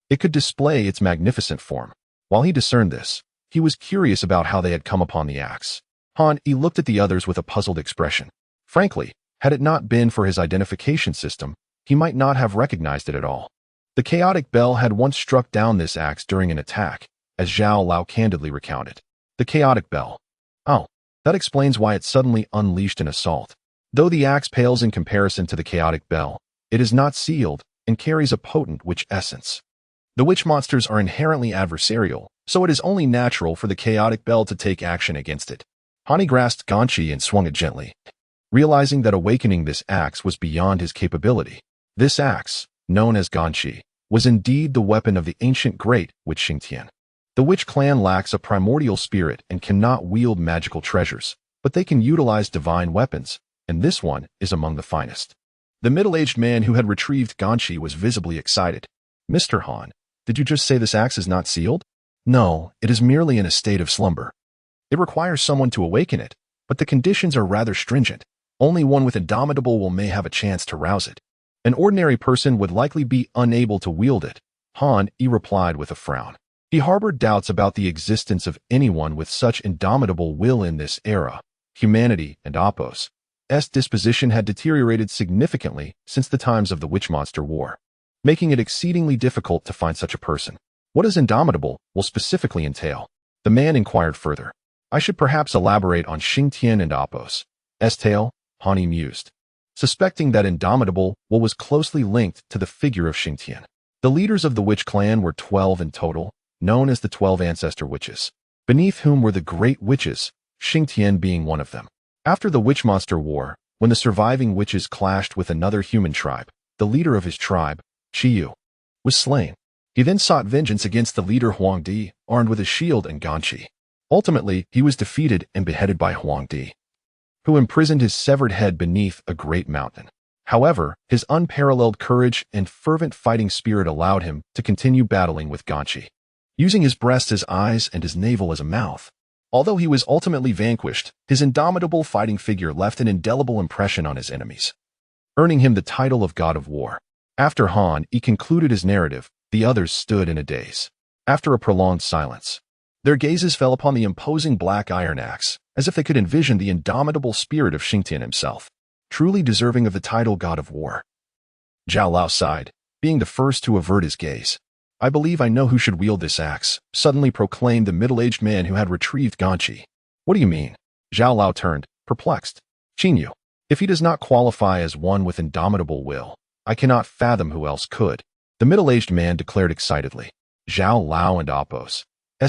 S1: it could display its magnificent form. While he discerned this, he was curious about how they had come upon the axe. Han looked at the others with a puzzled expression. Frankly, had it not been for his identification system, he might not have recognized it at all. The chaotic bell had once struck down this axe during an attack, as Zhao Lao candidly recounted. The chaotic bell. Oh, that explains why it suddenly unleashed an assault. Though the axe pales in comparison to the chaotic bell, it is not sealed and carries a potent witch essence. The witch monsters are inherently adversarial, so it is only natural for the chaotic bell to take action against it. Hani grasped Ganshi and swung it gently, realizing that awakening this axe was beyond his capability. This axe, known as Ganqi, was indeed the weapon of the ancient great witch Xingtian. The witch clan lacks a primordial spirit and cannot wield magical treasures, but they can utilize divine weapons, and this one is among the finest. The middle-aged man who had retrieved Ganqi was visibly excited. "Mr. Han, did you just say this axe is not sealed?" "No, it is merely in a state of slumber. It requires someone to awaken it, but the conditions are rather stringent. Only one with indomitable will may have a chance to rouse it. An ordinary person would likely be unable to wield it," Han Yi replied with a frown. He harbored doubts about the existence of anyone with such indomitable will in this era. Humanity and Apos' disposition had deteriorated significantly since the times of the Witch Monster War, making it exceedingly difficult to find such a person. "What does indomitable will specifically entail?" The man inquired further. "I should perhaps elaborate on Xingtian and Apos' tale," Han Yi mused, suspecting that indomitable will was closely linked to the figure of Xingtian. The leaders of the witch clan were 12 in total, known as the 12 ancestor witches, beneath whom were the great witches, Xingtian being one of them. After the Witch Monster War, when the surviving witches clashed with another human tribe, the leader of his tribe, Qiyu, was slain. He then sought vengeance against the leader Huangdi, armed with a shield and Ganqi. Ultimately, he was defeated and beheaded by Huangdi, who imprisoned his severed head beneath a great mountain. However, his unparalleled courage and fervent fighting spirit allowed him to continue battling with Ganqi, using his breast as eyes and his navel as a mouth. Although he was ultimately vanquished, his indomitable fighting figure left an indelible impression on his enemies, earning him the title of God of War. After Han Yi concluded his narrative, the others stood in a daze. After a prolonged silence, their gazes fell upon the imposing black iron axe, as if they could envision the indomitable spirit of Xingtian himself, truly deserving of the title God of War. Zhao Lao sighed, being the first to avert his gaze. "I believe I know who should wield this axe," suddenly proclaimed the middle-aged man who had retrieved Ganqi. "What do you mean?" Zhao Lao turned, perplexed. "Qinyu. If he does not qualify as one with indomitable will, I cannot fathom who else could," the middle-aged man declared excitedly. Zhao Lao and Apos'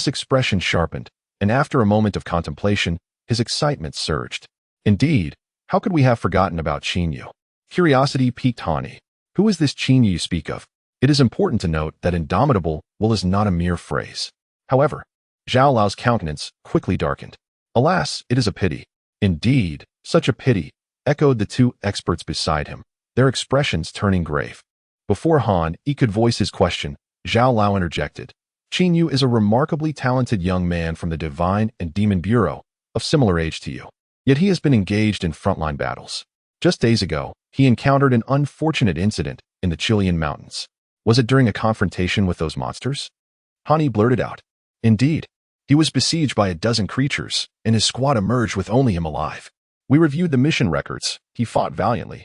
S1: expression sharpened, and after a moment of contemplation, his excitement surged. "Indeed, how could we have forgotten about Qinyu?" Curiosity piqued Han Yi. "Who is this Qinyu you speak of?" It is important to note that indomitable will is not a mere phrase. However, Zhao Lao's countenance quickly darkened. "Alas, it is a pity." "Indeed, such a pity," echoed the two experts beside him, their expressions turning grave. Before Han Yi could voice his question, Zhao Lao interjected. "Qinyu is a remarkably talented young man from the Divine and Demon Bureau, of similar age to you. Yet he has been engaged in frontline battles. Just days ago, he encountered an unfortunate incident in the Chilean mountains. Was it during a confrontation with those monsters?" Han Yi blurted out. "Indeed. He was besieged by a dozen creatures, and his squad emerged with only him alive. We reviewed the mission records. He fought valiantly,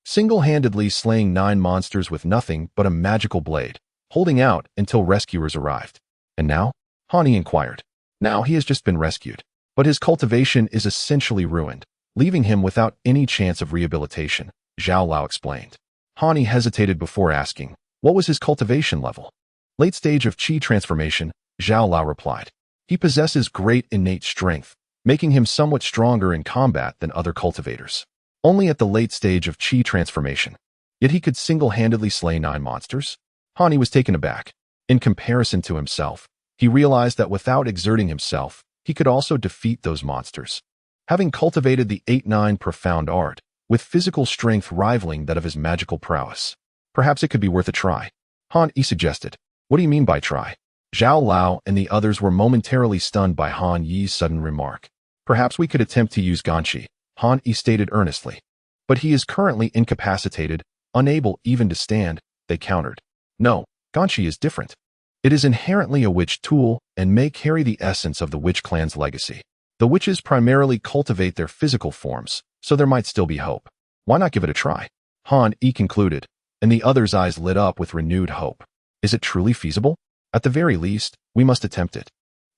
S1: single-handedly slaying 9 monsters with nothing but a magical blade, holding out until rescuers arrived." "And now?" Han Yi inquired. "Now he has just been rescued, but his cultivation is essentially ruined, leaving him without any chance of rehabilitation," Zhao Lao explained. Han Yi hesitated before asking, "What was his cultivation level?" "Late stage of Qi transformation," Zhao Lao replied. "He possesses great innate strength, making him somewhat stronger in combat than other cultivators. Only at the late stage of Qi transformation. Yet he could single-handedly slay 9 monsters?" Han Yi was taken aback. In comparison to himself, he realized that without exerting himself, he could also defeat those monsters. Having cultivated the 8-9 profound art, with physical strength rivaling that of his magical prowess, perhaps it could be worth a try. Han Yi suggested. "What do you mean by try?" Zhao Lao and the others were momentarily stunned by Han Yi's sudden remark. "Perhaps we could attempt to use Ganqi," Han Yi stated earnestly. "But he is currently incapacitated, unable even to stand," they countered. "No, Ganqi is different. It is inherently a witch tool and may carry the essence of the witch clan's legacy. The witches primarily cultivate their physical forms, so there might still be hope. Why not give it a try?" Han Yi concluded, and the others' eyes lit up with renewed hope. "Is it truly feasible? At the very least, we must attempt it,"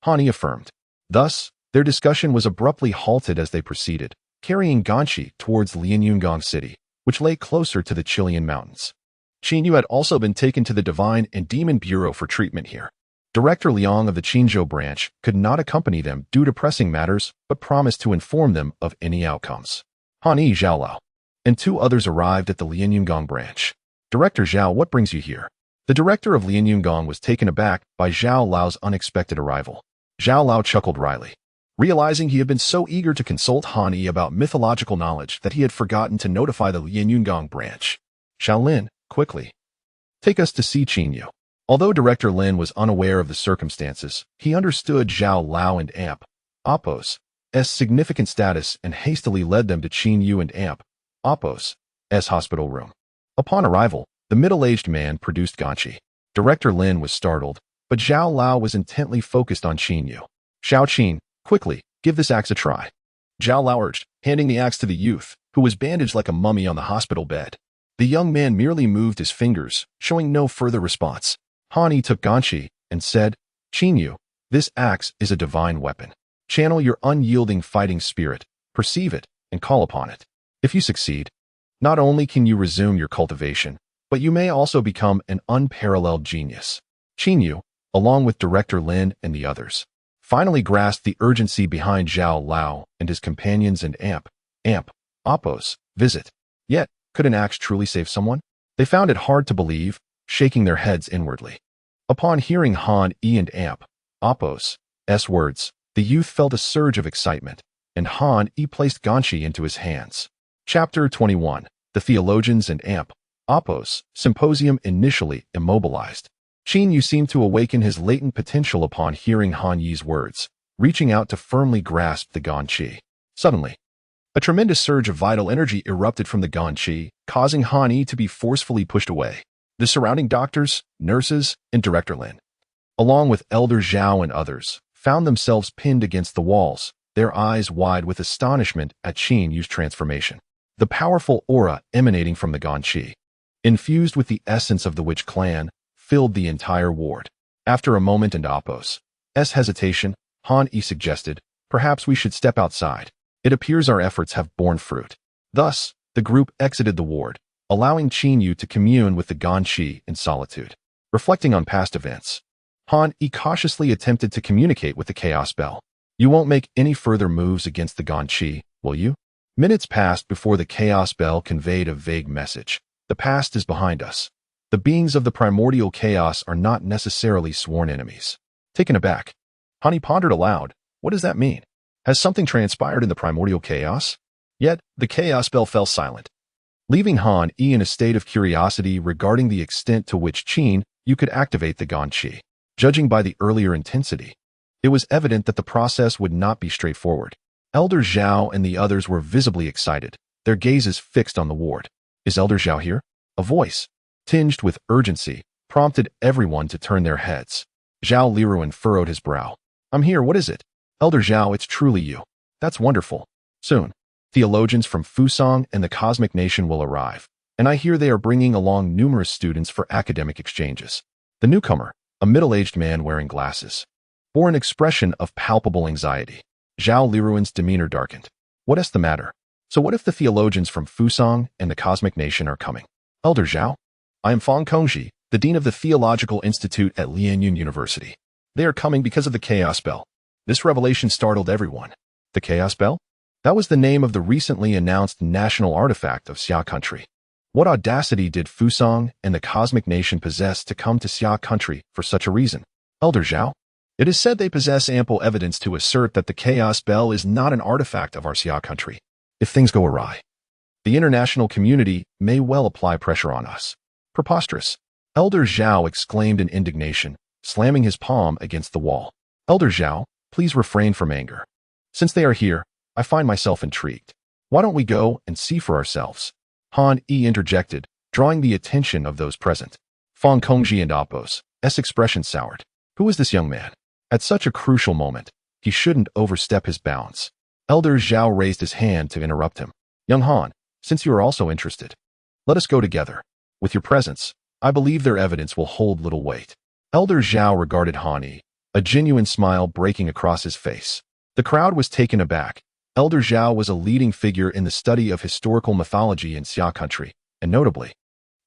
S1: Han Yi affirmed. Thus, their discussion was abruptly halted as they proceeded, carrying Ganqi towards Lianyungang City, which lay closer to the Chilean mountains. Qinyu had also been taken to the Divine and Demon Bureau for treatment here. Director Liang of the Qinzhou branch could not accompany them due to pressing matters, but promised to inform them of any outcomes. Han Yi, Zhao Lao, and 2 others arrived at the Lianyungang branch. Director Zhao, what brings you here? The director of Lianyungang was taken aback by Zhao Lao's unexpected arrival. Zhao Lao chuckled wryly, realizing he had been so eager to consult Han Yi about mythological knowledge that he had forgotten to notify the Lianyungang branch. Shaolin, quickly, take us to see Qin Yu. Although Director Lin was unaware of the circumstances, he understood Zhao Lao and Amp Apos' significant status and hastily led them to Qin Yu and Amp Apos' hospital room. Upon arrival, the middle-aged man produced Ganqi. Director Lin was startled, but Zhao Lao was intently focused on Qin Yu. Xiao Qin, quickly, give this axe a try. Zhao Lao urged, handing the axe to the youth, who was bandaged like a mummy on the hospital bed. The young man merely moved his fingers, showing no further response. Han Yi took Ganqi and said, Qin Yu, this axe is a divine weapon. Channel your unyielding fighting spirit, perceive it, and call upon it. If you succeed, not only can you resume your cultivation, but you may also become an unparalleled genius. Qin Yu, along with Director Lin and the others, finally grasped the urgency behind Zhao Lao and his companions and Amp Apos' visit. Yet, could an axe truly save someone? They found it hard to believe, shaking their heads inwardly. Upon hearing Han Yi and Amp Apos' words, the youth felt a surge of excitement, and Han Yi placed Ganqi into his hands. Chapter 21. The Theologians and Amp Apos' Symposium initially immobilized. Qin Yu seemed to awaken his latent potential upon hearing Han Yi's words, reaching out to firmly grasp the Ganqi. Suddenly, a tremendous surge of vital energy erupted from the Ganqi, causing Han Yi to be forcefully pushed away. The surrounding doctors, nurses, and Director Lin, along with Elder Zhao and others, found themselves pinned against the walls, their eyes wide with astonishment at Qin Yu's transformation. The powerful aura emanating from the Ganqi, infused with the essence of the witch clan, filled the entire ward. After a moment and Apos' hesitation, Han Yi suggested, perhaps we should step outside. It appears our efforts have borne fruit. Thus, the group exited the ward, allowing Qin Yu to commune with the Ganqi in solitude. Reflecting on past events, Han Yi cautiously attempted to communicate with the Chaos Bell. You won't make any further moves against the Ganqi, will you? Minutes passed before the Chaos Bell conveyed a vague message. The past is behind us. The beings of the primordial chaos are not necessarily sworn enemies. Taken aback, Han Yi pondered aloud, what does that mean? Has something transpired in the primordial chaos? Yet, the Chaos Bell fell silent, leaving Han Yi in a state of curiosity regarding the extent to which Qin Yu could activate the Ganqi. Judging by the earlier intensity, it was evident that the process would not be straightforward. Elder Zhao and the others were visibly excited, their gazes fixed on the ward. Is Elder Zhao here? A voice, tinged with urgency, prompted everyone to turn their heads. Zhao Liruan furrowed his brow. I'm here, what is it? Elder Zhao, it's truly you. That's wonderful. Soon, theologians from Fusang and the Cosmic Nation will arrive, and I hear they are bringing along numerous students for academic exchanges. The newcomer, a middle-aged man wearing glasses, bore an expression of palpable anxiety. Zhao Liruan's demeanor darkened. What is the matter? So what if the theologians from Fusang and the Cosmic Nation are coming? Elder Zhao? I am Fang Kongji, the Dean of the Theological Institute at Lianyun University. They are coming because of the Chaos Bell. This revelation startled everyone. The Chaos Bell? That was the name of the recently announced national artifact of Xia Country. What audacity did Fusang and the Cosmic Nation possess to come to Xia Country for such a reason? Elder Zhao? It is said they possess ample evidence to assert that the Chaos Bell is not an artifact of our Xia Country. If things go awry, the international community may well apply pressure on us. Preposterous. Elder Zhao exclaimed in indignation, slamming his palm against the wall. Elder Zhao, please refrain from anger. Since they are here, I find myself intrigued. Why don't we go and see for ourselves? Han Yi interjected, drawing the attention of those present. Fang Kongji and Apos' expression soured. Who is this young man? At such a crucial moment, he shouldn't overstep his bounds. Elder Zhao raised his hand to interrupt him. Young Han, since you are also interested, let us go together. With your presence, I believe their evidence will hold little weight. Elder Zhao regarded Han Yi, a genuine smile breaking across his face. The crowd was taken aback. Elder Zhao was a leading figure in the study of historical mythology in Xia Country, and notably,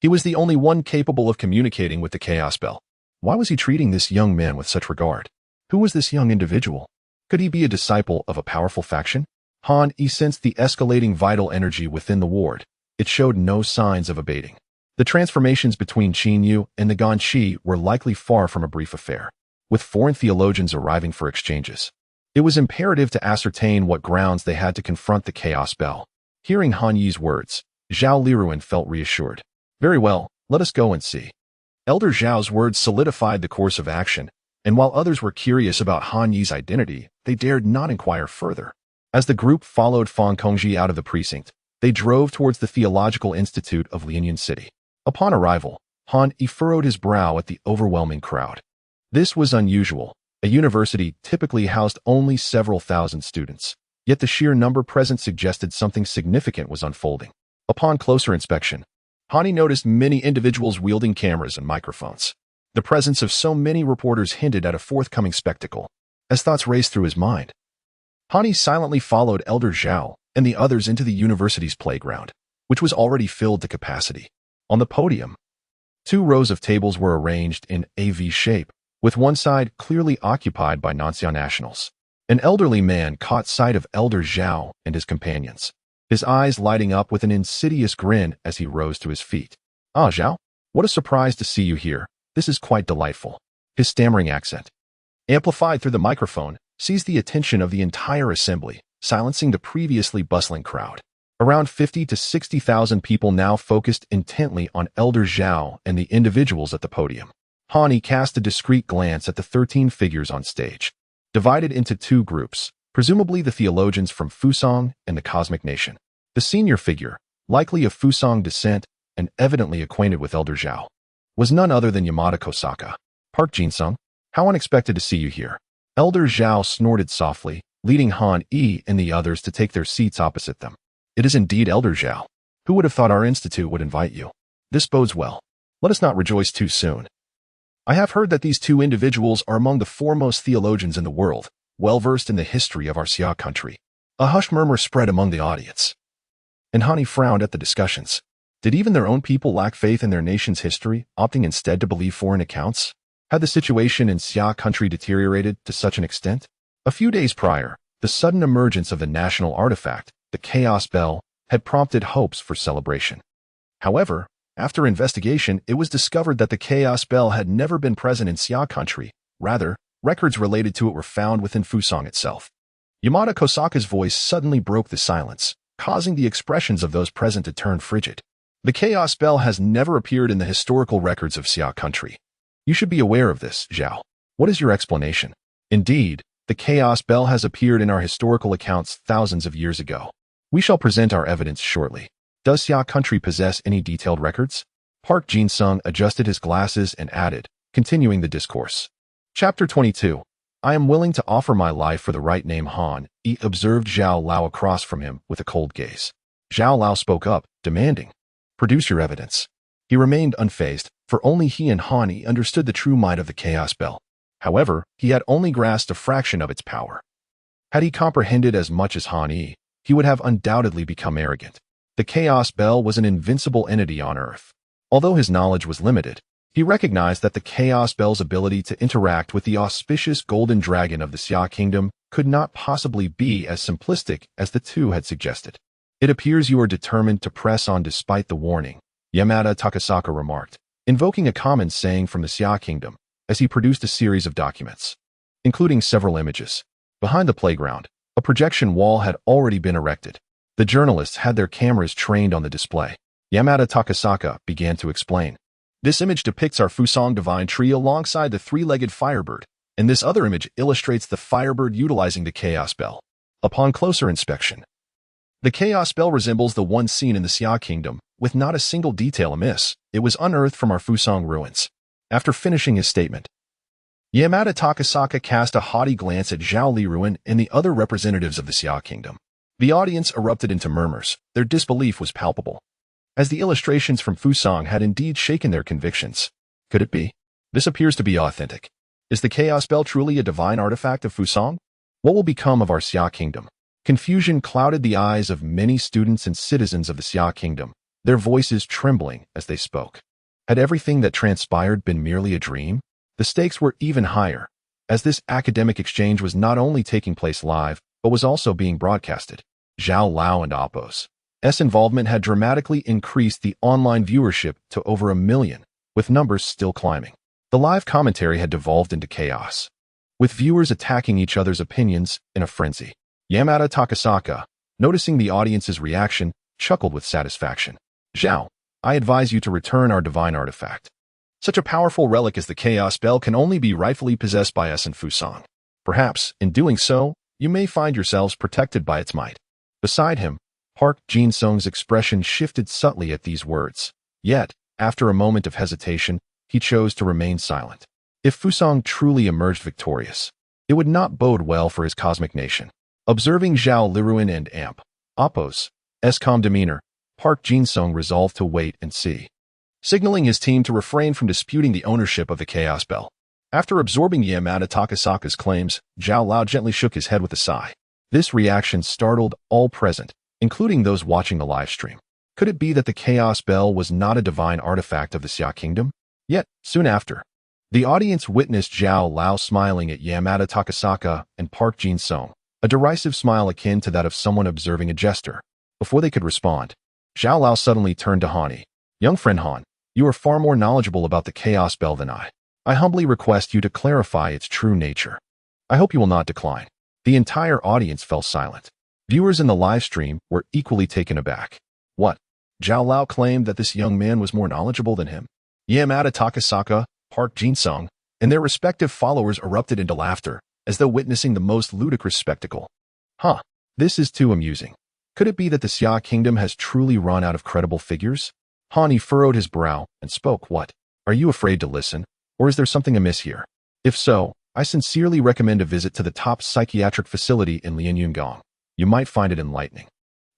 S1: he was the only one capable of communicating with the Chaos Bell. Why was he treating this young man with such regard? Who was this young individual? Could he be a disciple of a powerful faction? Han Yi sensed the escalating vital energy within the ward. It showed no signs of abating. The transformations between Qinyu and the Ganshi were likely far from a brief affair, with foreign theologians arriving for exchanges. It was imperative to ascertain what grounds they had to confront the Chaos Bell. Hearing Han Yi's words, Zhao Liruan felt reassured. Very well, let us go and see. Elder Zhao's words solidified the course of action, and while others were curious about Han Yi's identity, they dared not inquire further. As the group followed Fang Kongji out of the precinct, they drove towards the Theological Institute of Lianyan City. Upon arrival, Han Yi furrowed his brow at the overwhelming crowd. This was unusual. A university typically housed only several thousand students, yet the sheer number present suggested something significant was unfolding. Upon closer inspection, Han Yi noticed many individuals wielding cameras and microphones. The presence of so many reporters hinted at a forthcoming spectacle. As thoughts raced through his mind, Han Yi silently followed Elder Zhao and the others into the university's playground, which was already filled to capacity. On the podium, 2 rows of tables were arranged in a V shape, with one side clearly occupied by non-Xia nationals. An elderly man caught sight of Elder Zhao and his companions, his eyes lighting up with an insidious grin as he rose to his feet. "Ah, Zhao, what a surprise to see you here. This is quite delightful." His stammering accent, amplified through the microphone, seized the attention of the entire assembly, silencing the previously bustling crowd. Around 50 to 60,000 people now focused intently on Elder Zhao and the individuals at the podium. Han Yi cast a discreet glance at the 13 figures on stage, divided into 2 groups, presumably the theologians from Fusang and the Cosmic Nation. The senior figure, likely of Fusang descent and evidently acquainted with Elder Zhao, was none other than Yamada Kosaka. "Park Jinsung, how unexpected to see you here." Elder Zhao snorted softly, leading Han Yi and the others to take their seats opposite them. "It is indeed Elder Zhao. Who would have thought our institute would invite you? This bodes well. Let us not rejoice too soon. I have heard that these 2 individuals are among the foremost theologians in the world, well-versed in the history of our Xia country." A hushed murmur spread among the audience, and Han Yi frowned at the discussions. Did even their own people lack faith in their nation's history, opting instead to believe foreign accounts? Had the situation in Xia country deteriorated to such an extent? A few days prior, the sudden emergence of the national artifact, the Chaos Bell, had prompted hopes for celebration. However, after investigation, it was discovered that the Chaos Bell had never been present in Xia country. Rather, records related to it were found within Fusang itself. Yamada Kosaka's voice suddenly broke the silence, causing the expressions of those present to turn frigid. "The Chaos Bell has never appeared in the historical records of Xia country. You should be aware of this, Zhao. What is your explanation?" "Indeed, the Chaos Bell has appeared in our historical accounts thousands of years ago. We shall present our evidence shortly. Does Xia country possess any detailed records?" Park Jinsung adjusted his glasses and added, continuing the discourse. Chapter 22. "I am willing to offer my life for the right name." Han Yi observed Zhao Lao across from him with a cold gaze. Zhao Lao spoke up, demanding, "Produce your evidence." He remained unfazed, for only he and Han Yi understood the true might of the Chaos Bell. However, he had only grasped a fraction of its power. Had he comprehended as much as Han Yi, he would have undoubtedly become arrogant. The Chaos Bell was an invincible entity on Earth. Although his knowledge was limited, he recognized that the Chaos Bell's ability to interact with the auspicious golden dragon of the Xia Kingdom could not possibly be as simplistic as the 2 had suggested. "It appears you are determined to press on despite the warning," Yamada Takasaka remarked, invoking a common saying from the Xia Kingdom, as he produced a series of documents, including several images. Behind the playground, a projection wall had already been erected. The journalists had their cameras trained on the display. Yamada Takasaka began to explain. "This image depicts our Fusang divine tree alongside the 3-legged firebird, and this other image illustrates the firebird utilizing the Chaos Bell. Upon closer inspection, the Chaos Bell resembles the one seen in the Xia Kingdom, with not a single detail amiss. It was unearthed from our Fusang ruins." After finishing his statement, Yamada Takasaka cast a haughty glance at Zhao Liruan and the other representatives of the Xia Kingdom. The audience erupted into murmurs. Their disbelief was palpable, as the illustrations from Fusang had indeed shaken their convictions. Could it be? This appears to be authentic. Is the Chaos Bell truly a divine artifact of Fusang? What will become of our Xia Kingdom? Confusion clouded the eyes of many students and citizens of the Xia Kingdom, their voices trembling as they spoke. Had everything that transpired been merely a dream? The stakes were even higher, as this academic exchange was not only taking place live, but was also being broadcasted. Zhao Lao and Appos, involvement had dramatically increased the online viewership to over 1 million, with numbers still climbing. The live commentary had devolved into chaos, with viewers attacking each other's opinions in a frenzy. Yamada Takasaka, noticing the audience's reaction, chuckled with satisfaction. "Zhao, I advise you to return our divine artifact. Such a powerful relic as the Chaos Bell can only be rightfully possessed by us in Fusang. Perhaps, in doing so, you may find yourselves protected by its might." Beside him, Park Jin-sung's expression shifted subtly at these words. Yet, after a moment of hesitation, he chose to remain silent. If Fusang truly emerged victorious, it would not bode well for his cosmic nation. Observing Zhao Liruan and Amp Appo's calm demeanor, Park Jin-sung resolved to wait and see, signaling his team to refrain from disputing the ownership of the Chaos Bell. After absorbing Yamada Takasaka's claims, Zhao Lao gently shook his head with a sigh. This reaction startled all present, including those watching the live stream. Could it be that the Chaos Bell was not a divine artifact of the Xia Kingdom? Yet, soon after, the audience witnessed Zhao Lao smiling at Yamada Takasaka and Park Jin-sung, a derisive smile akin to that of someone observing a jester. Before they could respond, Zhao Lao suddenly turned to Hani. "Young friend Han, you are far more knowledgeable about the Chaos Bell than I. I humbly request you to clarify its true nature. I hope you will not decline." The entire audience fell silent. Viewers in the live stream were equally taken aback. What? Zhao Lao claimed that this young man was more knowledgeable than him? Yamada Takasaka, Park Jin-sung, and their respective followers erupted into laughter, as though witnessing the most ludicrous spectacle. This is too amusing. Could it be that the Xia Kingdom has truly run out of credible figures? Hani furrowed his brow and spoke. "What? Are you afraid to listen? Or is there something amiss here? If so, I sincerely recommend a visit to the top psychiatric facility in Lianyungang. You might find it enlightening."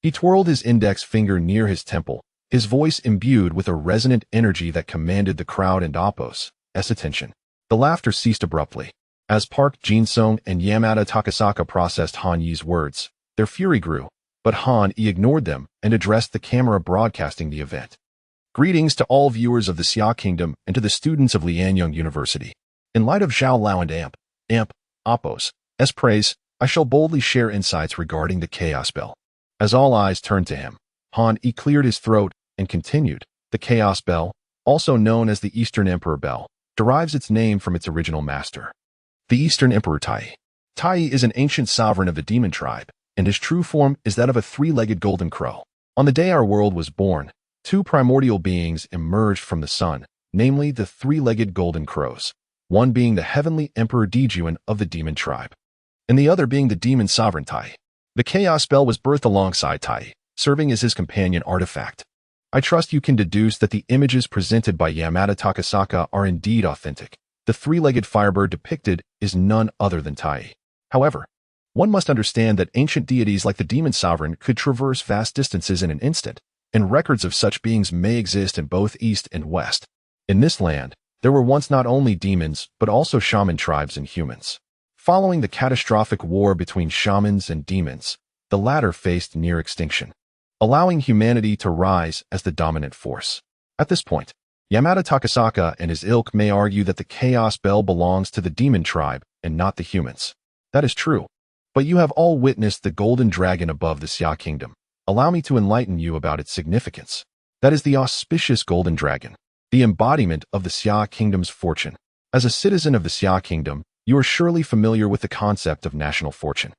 S1: He twirled his index finger near his temple, his voice imbued with a resonant energy that commanded the crowd and Appo's attention. The laughter ceased abruptly. As Park Jin-sung and Yamada Takasaka processed Han Yi's words, their fury grew, but Han Yi ignored them and addressed the camera broadcasting the event. "Greetings to all viewers of the Xia Kingdom and to the students of Lianyang University. In light of Zhao Lao and Amp Appo's praise, I shall boldly share insights regarding the Chaos Bell." As all eyes turned to him, Han Yi cleared his throat and continued. "The Chaos Bell, also known as the Eastern Emperor Bell, derives its name from its original master, the Eastern Emperor Tai. Tai is an ancient sovereign of the demon tribe, and his true form is that of a three-legged golden crow. On the day our world was born, two primordial beings emerged from the sun, namely the three-legged golden crows, one being the heavenly Emperor Dijuan of the demon tribe, and the other being the demon sovereign Tai. The Chaos Bell was birthed alongside Tai, serving as his companion artifact. I trust you can deduce that the images presented by Yamada Takasaka are indeed authentic. The three-legged firebird depicted is none other than Tai. However, one must understand that ancient deities like the demon sovereign could traverse vast distances in an instant, and records of such beings may exist in both East and West. In this land, there were once not only demons, but also shaman tribes and humans. Following the catastrophic war between shamans and demons, the latter faced near extinction, allowing humanity to rise as the dominant force. At this point, Yamada Takasaka and his ilk may argue that the Chaos Bell belongs to the demon tribe and not the humans. That is true, but you have all witnessed the golden dragon above the Xia Kingdom. Allow me to enlighten you about its significance. That is the auspicious golden dragon, the embodiment of the Xia Kingdom's fortune. As a citizen of the Xia Kingdom, you are surely familiar with the concept of national fortune.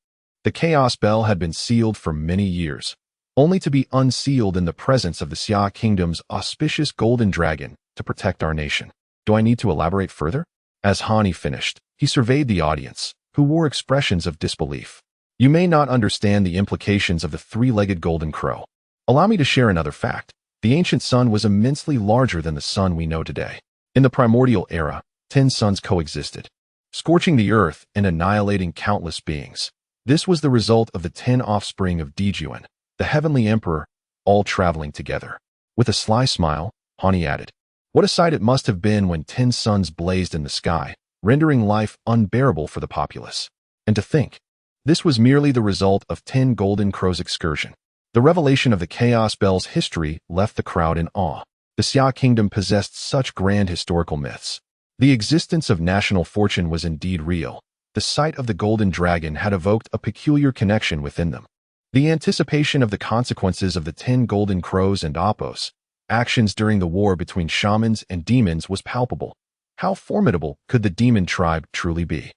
S1: The Chaos Bell had been sealed for many years, only to be unsealed in the presence of the Xia Kingdom's auspicious golden dragon to protect our nation. Do I need to elaborate further? As Hani finished, he surveyed the audience, who wore expressions of disbelief. You may not understand the implications of the three-legged golden crow. Allow me to share another fact. The ancient sun was immensely larger than the sun we know today. In the primordial era, 10 suns coexisted, scorching the earth and annihilating countless beings. This was the result of the 10 offspring of Dijuan, the heavenly emperor, all traveling together. With a sly smile, Hani added, "What a sight it must have been when 10 suns blazed in the sky, rendering life unbearable for the populace. And to think, this was merely the result of 10 golden crows' excursion." The revelation of the Chaos Bell's history left the crowd in awe. The Xia Kingdom possessed such grand historical myths. The existence of national fortune was indeed real. The sight of the golden dragon had evoked a peculiar connection within them. The anticipation of the consequences of the 10 golden crows and Apos actions during the war between shamans and demons was palpable. How formidable could the demon tribe truly be?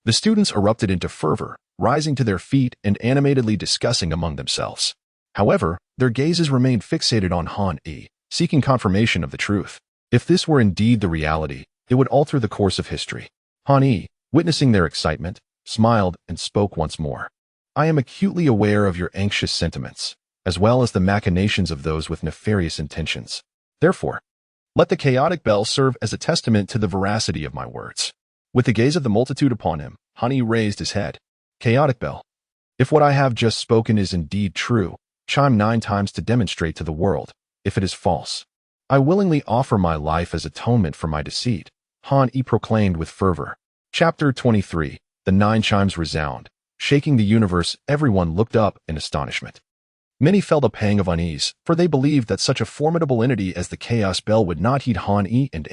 S1: The students erupted into fervor, rising to their feet and animatedly discussing among themselves. However, their gazes remained fixated on Han Yi, seeking confirmation of the truth. If this were indeed the reality, it would alter the course of history. Han Yi, witnessing their excitement, smiled and spoke once more. I am acutely aware of your anxious sentiments, as well as the machinations of those with nefarious intentions. Therefore, let the chaotic bell serve as a testament to the veracity of my words. With the gaze of the multitude upon him, Han Yi raised his head. Chaotic bell. If what I have just spoken is indeed true, chime 9 times to demonstrate to the world. If it is false, I willingly offer my life as atonement for my deceit, Han Yi proclaimed with fervor. Chapter 23. The 9 chimes resound. Shaking the universe, everyone looked up in astonishment. Many felt a pang of unease, for they believed that such a formidable entity as the Chaos Bell would not heed Han Yi and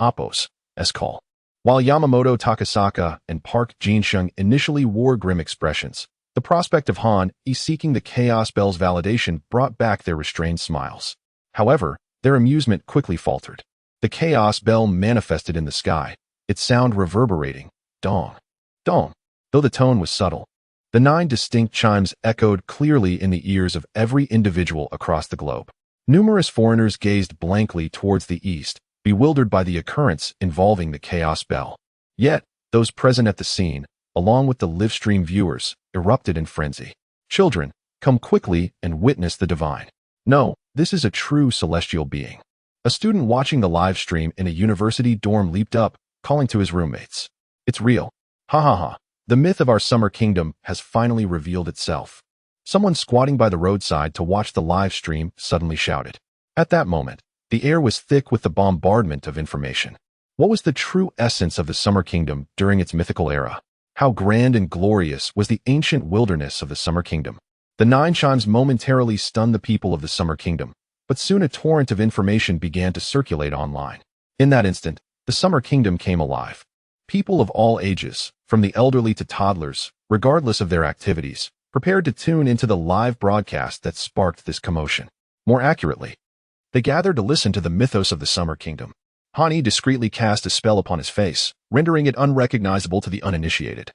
S1: Apos' call. While Yamamoto Takasaka and Park Jinsheng initially wore grim expressions, the prospect of Han Yi seeking the Chaos Bell's validation brought back their restrained smiles. However, their amusement quickly faltered. The Chaos Bell manifested in the sky, its sound reverberating, dong, dong. Though the tone was subtle, the 9 distinct chimes echoed clearly in the ears of every individual across the globe. Numerous foreigners gazed blankly towards the east, bewildered by the occurrence involving the Chaos Bell. Yet, those present at the scene, along with the live-stream viewers, erupted in frenzy. Children, come quickly and witness the divine. No, this is a true celestial being. A student watching the live stream in a university dorm leaped up, calling to his roommates. It's real. Ha ha ha. The myth of our summer kingdom has finally revealed itself. Someone squatting by the roadside to watch the live stream suddenly shouted. At that moment, the air was thick with the bombardment of information. What was the true essence of the summer kingdom during its mythical era? How grand and glorious was the ancient wilderness of the summer kingdom? The 9 chimes momentarily stunned the people of the summer kingdom, but soon a torrent of information began to circulate online. In that instant, the summer kingdom came alive. People of all ages, from the elderly to toddlers, regardless of their activities, prepared to tune into the live broadcast that sparked this commotion. More accurately, they gathered to listen to the mythos of the summer kingdom. Han Yi discreetly cast a spell upon his face, rendering it unrecognizable to the uninitiated,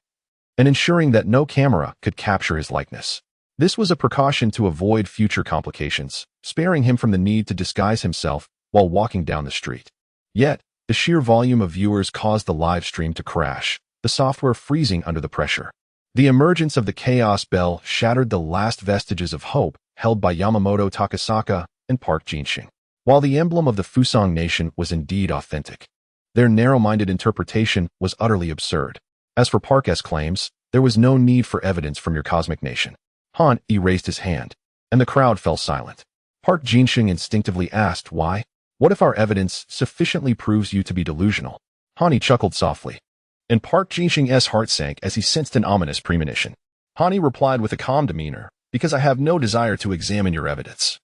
S1: and ensuring that no camera could capture his likeness. This was a precaution to avoid future complications, sparing him from the need to disguise himself while walking down the street. Yet, the sheer volume of viewers caused the live stream to crash, the software freezing under the pressure. The emergence of the Chaos Bell shattered the last vestiges of hope held by Yamamoto Takasaka and Park Jinsheng. While the emblem of the Fusang nation was indeed authentic, their narrow-minded interpretation was utterly absurd. As for Park's claims, there was no need for evidence from your cosmic nation. Han Yi raised his hand, and the crowd fell silent. Park Jinsheng instinctively asked why. What if our evidence sufficiently proves you to be delusional? Han Yi chuckled softly, and Park Jinsheng's heart sank as he sensed an ominous premonition. Han Yi replied with a calm demeanor, because I have no desire to examine your evidence.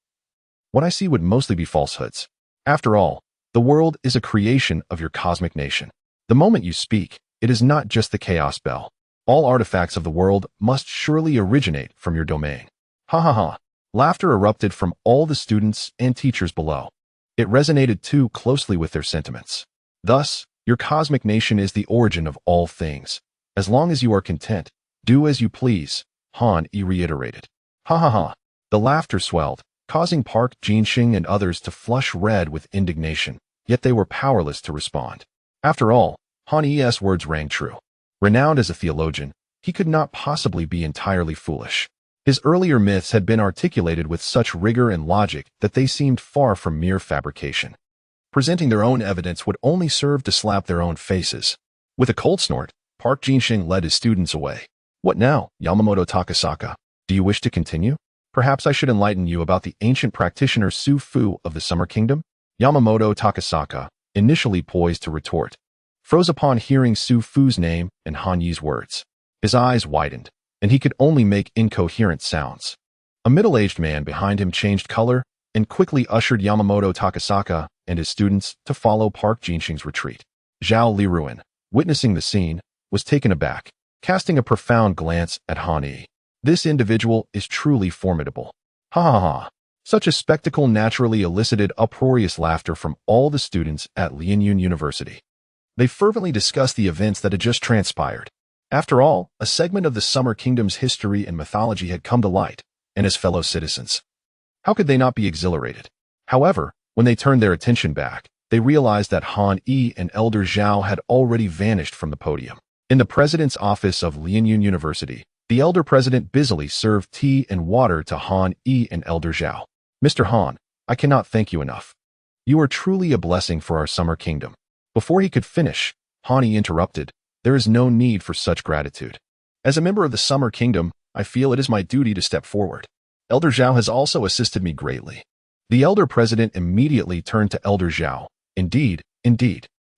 S1: What I see would mostly be falsehoods. After all, the world is a creation of your cosmic nation. The moment you speak, it is not just the Chaos Bell. All artifacts of the world must surely originate from your domain. Ha ha ha. Laughter erupted from all the students and teachers below. It resonated too closely with their sentiments. Thus, your cosmic nation is the origin of all things. As long as you are content, do as you please, Han Yi reiterated. Ha ha ha. The laughter swelled, causing Park Jinsheng and others to flush red with indignation, yet they were powerless to respond. After all, Han Yi's words rang true. Renowned as a theologian, he could not possibly be entirely foolish. His earlier myths had been articulated with such rigor and logic that they seemed far from mere fabrication. Presenting their own evidence would only serve to slap their own faces. With a cold snort, Park Jinsheng led his students away. What now, Yamamoto Takasaka? Do you wish to continue? Perhaps I should enlighten you about the ancient practitioner Su Fu of the Summer Kingdom? Yamamoto Takasaka, initially poised to retort, froze upon hearing Su Fu's name and Han Yi's words. His eyes widened, and he could only make incoherent sounds. A middle-aged man behind him changed color and quickly ushered Yamamoto Takasaka and his students to follow Park Jinsheng's retreat. Zhao Liruan, witnessing the scene, was taken aback, casting a profound glance at Han Yi. This individual is truly formidable. Ha ha ha. Such a spectacle naturally elicited uproarious laughter from all the students at Lianyun University. They fervently discussed the events that had just transpired. After all, a segment of the Summer Kingdom's history and mythology had come to light, and as fellow citizens, how could they not be exhilarated? However, when they turned their attention back, they realized that Han Yi and Elder Zhao had already vanished from the podium. In the president's office of Lianyun University, the elder president busily served tea and water to Han Yi and Elder Zhao. Mr. Han, I cannot thank you enough. You are truly a blessing for our Summer Kingdom. Before he could finish, Han Yi interrupted. There is no need for such gratitude. As a member of the Summer Kingdom, I feel it is my duty to step forward. Elder Zhao has also assisted me greatly. The elder president immediately turned to Elder Zhao. Indeed.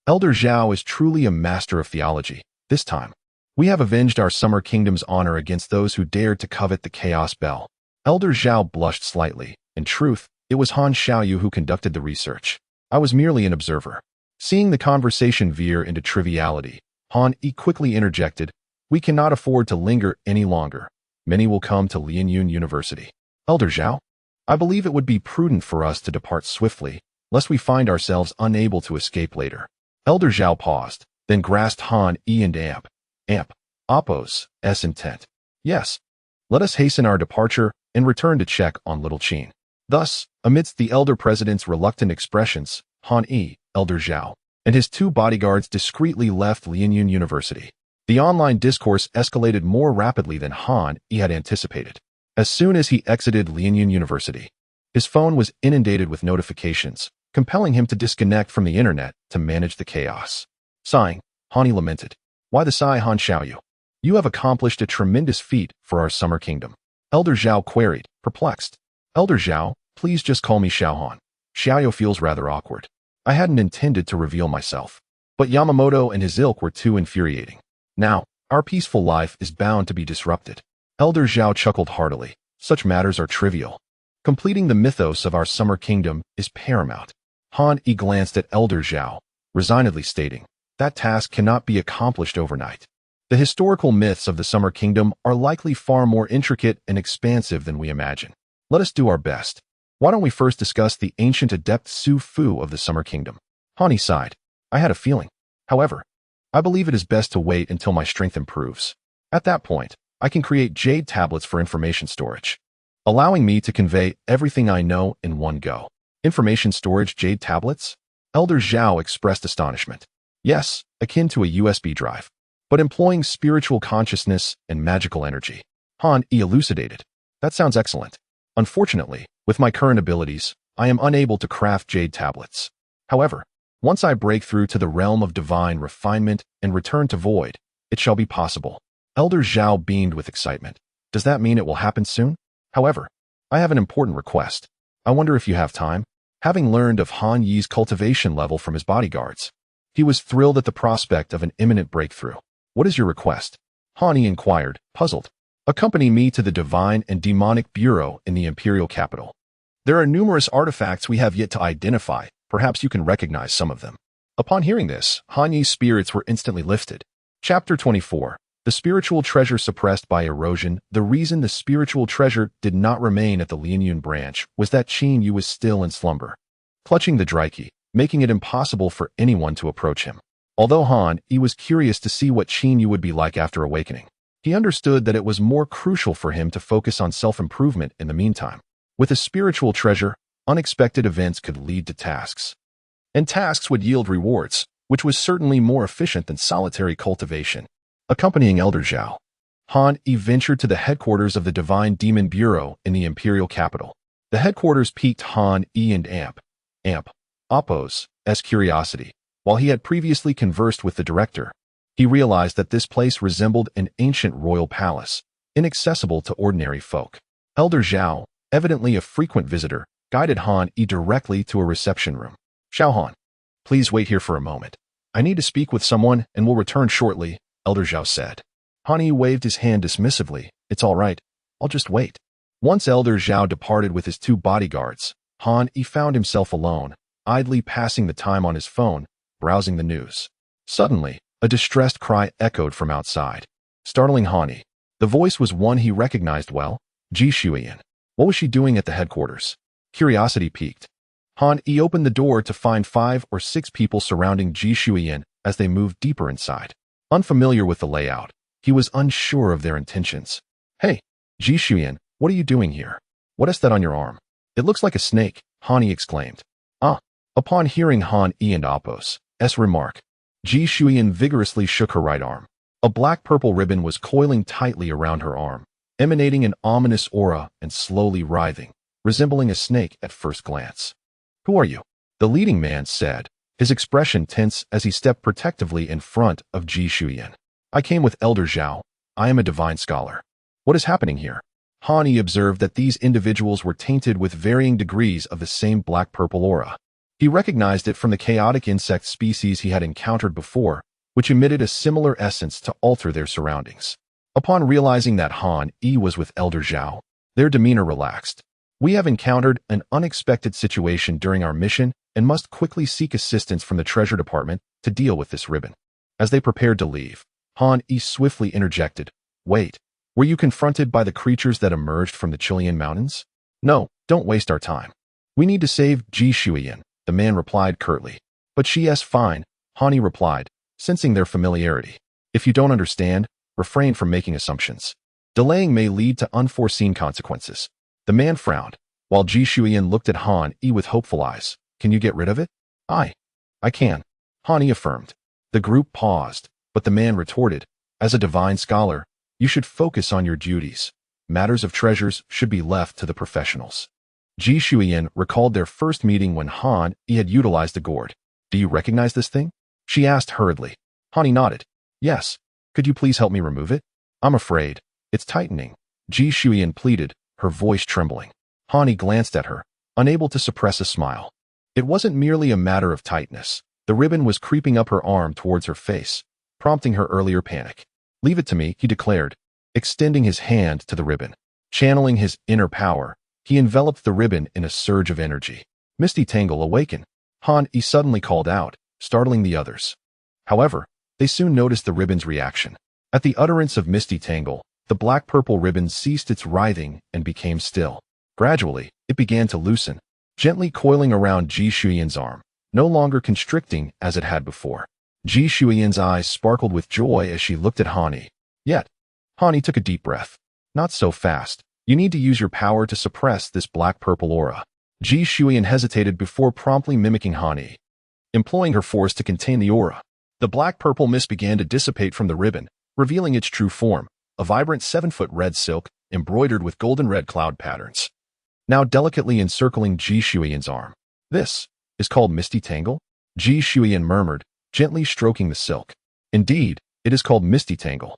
S1: Elder Zhao is truly a master of theology. This time, we have avenged our Summer Kingdom's honor against those who dared to covet the Chaos Bell. Elder Zhao blushed slightly. In truth, it was Han Xiaoyu who conducted the research. I was merely an observer. Seeing the conversation veer into triviality, Han Yi quickly interjected, "We cannot afford to linger any longer. Many will come to Lianyun University. Elder Zhao, I believe it would be prudent for us to depart swiftly, lest we find ourselves unable to escape later." Elder Zhao paused, then grasped Han Yi and Appo's intent. "Yes, let us hasten our departure and return to check on Little Qin." Thus, amidst the elder president's reluctant expressions, Han Yi, Elder Zhao, and his two bodyguards discreetly left Lianyun University. The online discourse escalated more rapidly than Han Yi had anticipated. As soon as he exited Lianyun University, his phone was inundated with notifications, compelling him to disconnect from the internet to manage the chaos. Sighing, Han Yi lamented, "Why the sigh, Han Xiaoyu? You have accomplished a tremendous feat for our Summer Kingdom." Elder Zhao queried, perplexed. "Elder Zhao, please just call me Xiaohan. Xiaoyu feels rather awkward. I hadn't intended to reveal myself, but Yamamoto and his ilk were too infuriating. Now, our peaceful life is bound to be disrupted." Elder Zhao chuckled heartily. "Such matters are trivial. Completing the mythos of our Summer Kingdom is paramount." Han Yi glanced at Elder Zhao, resignedly stating, "That task cannot be accomplished overnight. The historical myths of the Summer Kingdom are likely far more intricate and expansive than we imagine. Let us do our best. Why don't we first discuss the ancient adept Su Fu of the Summer Kingdom?" Han Yi sighed. "I had a feeling. However, I believe it is best to wait until my strength improves. At that point, I can create jade tablets for information storage, allowing me to convey everything I know in one go." Information storage jade tablets? Elder Zhao expressed astonishment. "Yes, akin to a USB drive, but employing spiritual consciousness and magical energy." Han Yi elucidated. "That sounds excellent. Unfortunately, with my current abilities, I am unable to craft jade tablets. However, once I break through to the realm of divine refinement and return to Void, it shall be possible." Elder Zhao beamed with excitement. "Does that mean it will happen soon? However, I have an important request. I wonder if you have time?" Having learned of Han Yi's cultivation level from his bodyguards, he was thrilled at the prospect of an imminent breakthrough. "What is your request?" Han Yi inquired, puzzled. "Accompany me to the Divine and Demonic Bureau in the Imperial Capital. There are numerous artifacts we have yet to identify. Perhaps you can recognize some of them." Upon hearing this, Han Yi's spirits were instantly lifted. Chapter 24. The spiritual treasure suppressed by erosion. The reason the spiritual treasure did not remain at the Lianyun branch was that Qin Yu was still in slumber, clutching the dry key, making it impossible for anyone to approach him. Although Han Yi was curious to see what Qin Yu would be like after awakening, he understood that it was more crucial for him to focus on self-improvement in the meantime. With a spiritual treasure, unexpected events could lead to tasks, and tasks would yield rewards, which was certainly more efficient than solitary cultivation. Accompanying Elder Zhao, Han Yi ventured to the headquarters of the Divine Demon Bureau in the Imperial Capital. The headquarters piqued Han Yi and Appo's curiosity. While he had previously conversed with the director, he realized that this place resembled an ancient royal palace, inaccessible to ordinary folk. Elder Zhao, evidently a frequent visitor, guided Han Yi directly to a reception room. "Xiaohan, please wait here for a moment. I need to speak with someone and will return shortly," Elder Zhao said. Han Yi waved his hand dismissively. "It's all right. I'll just wait." Once Elder Zhao departed with his two bodyguards, Han Yi found himself alone, idly passing the time on his phone, browsing the news. Suddenly, a distressed cry echoed from outside. Startling Han Yi, The voice was one he recognized well, Ji Shuiyan. What was she doing at the headquarters? Curiosity piqued. Han Yi opened the door to find 5 or 6 people surrounding Ji Shuiyan as they moved deeper inside. Unfamiliar with the layout, he was unsure of their intentions. Hey, Ji Shuiyan, what are you doing here? What is that on your arm? It looks like a snake, Han Yi exclaimed. Ah. Upon hearing Han Yi and Apos' remark, Ji Shuiyan vigorously shook her right arm. A black-purple ribbon was coiling tightly around her arm, emanating an ominous aura and slowly writhing, resembling a snake at first glance. Who are you? The leading man said, his expression tense as he stepped protectively in front of Ji Shuiyan. I came with Elder Zhao. I am a divine scholar. What is happening here? Han Yi observed that these individuals were tainted with varying degrees of the same black-purple aura. He recognized it from the chaotic insect species he had encountered before, which emitted a similar essence to alter their surroundings. Upon realizing that Han Yi was with Elder Zhao, their demeanor relaxed. We have encountered an unexpected situation during our mission and must quickly seek assistance from the Treasure Department to deal with this ribbon. As they prepared to leave, Han Yi swiftly interjected, Wait, were you confronted by the creatures that emerged from the Chilean mountains? No, don't waste our time. We need to save Ji Shuiyan, the man replied curtly. But she's fine, Han Yi replied, sensing their familiarity. If you don't understand, refrain from making assumptions. Delaying may lead to unforeseen consequences. The man frowned, while Ji Shuiyan looked at Han Yi with hopeful eyes. Can you get rid of it? I can, Han Yi affirmed. The group paused, but the man retorted, as a divine scholar, you should focus on your duties. Matters of treasures should be left to the professionals. Ji Shuiyan recalled their first meeting when Han Yi had utilized the gourd. Do you recognize this thing? She asked hurriedly. Han Yi nodded. Yes. Could you please help me remove it? I'm afraid. It's tightening. Ji Shuiyan pleaded, her voice trembling. Han Yi glanced at her, unable to suppress a smile. It wasn't merely a matter of tightness. The ribbon was creeping up her arm towards her face, prompting her earlier panic. Leave it to me, he declared, extending his hand to the ribbon. Channeling his inner power, he enveloped the ribbon in a surge of energy. Misty Tangle, awaken! Han Yi suddenly called out, startling the others. However, they soon noticed the ribbon's reaction. At the utterance of Misty Tangle, the black-purple ribbon ceased its writhing and became still. Gradually, it began to loosen, gently coiling around Ji Shuiyan's arm, no longer constricting as it had before. Ji Shuiyan's eyes sparkled with joy as she looked at Han Yi. Yet, Han Yi took a deep breath. Not so fast. You need to use your power to suppress this black-purple aura. Ji Shuiyan hesitated before promptly mimicking Han Yi, employing her force to contain the aura. The black-purple mist began to dissipate from the ribbon, revealing its true form, a vibrant 7-foot red silk embroidered with golden-red cloud patterns, now delicately encircling Ji Shuiyan's arm. This is called Misty Tangle? Ji Shuiyan murmured, gently stroking the silk. Indeed, it is called Misty Tangle.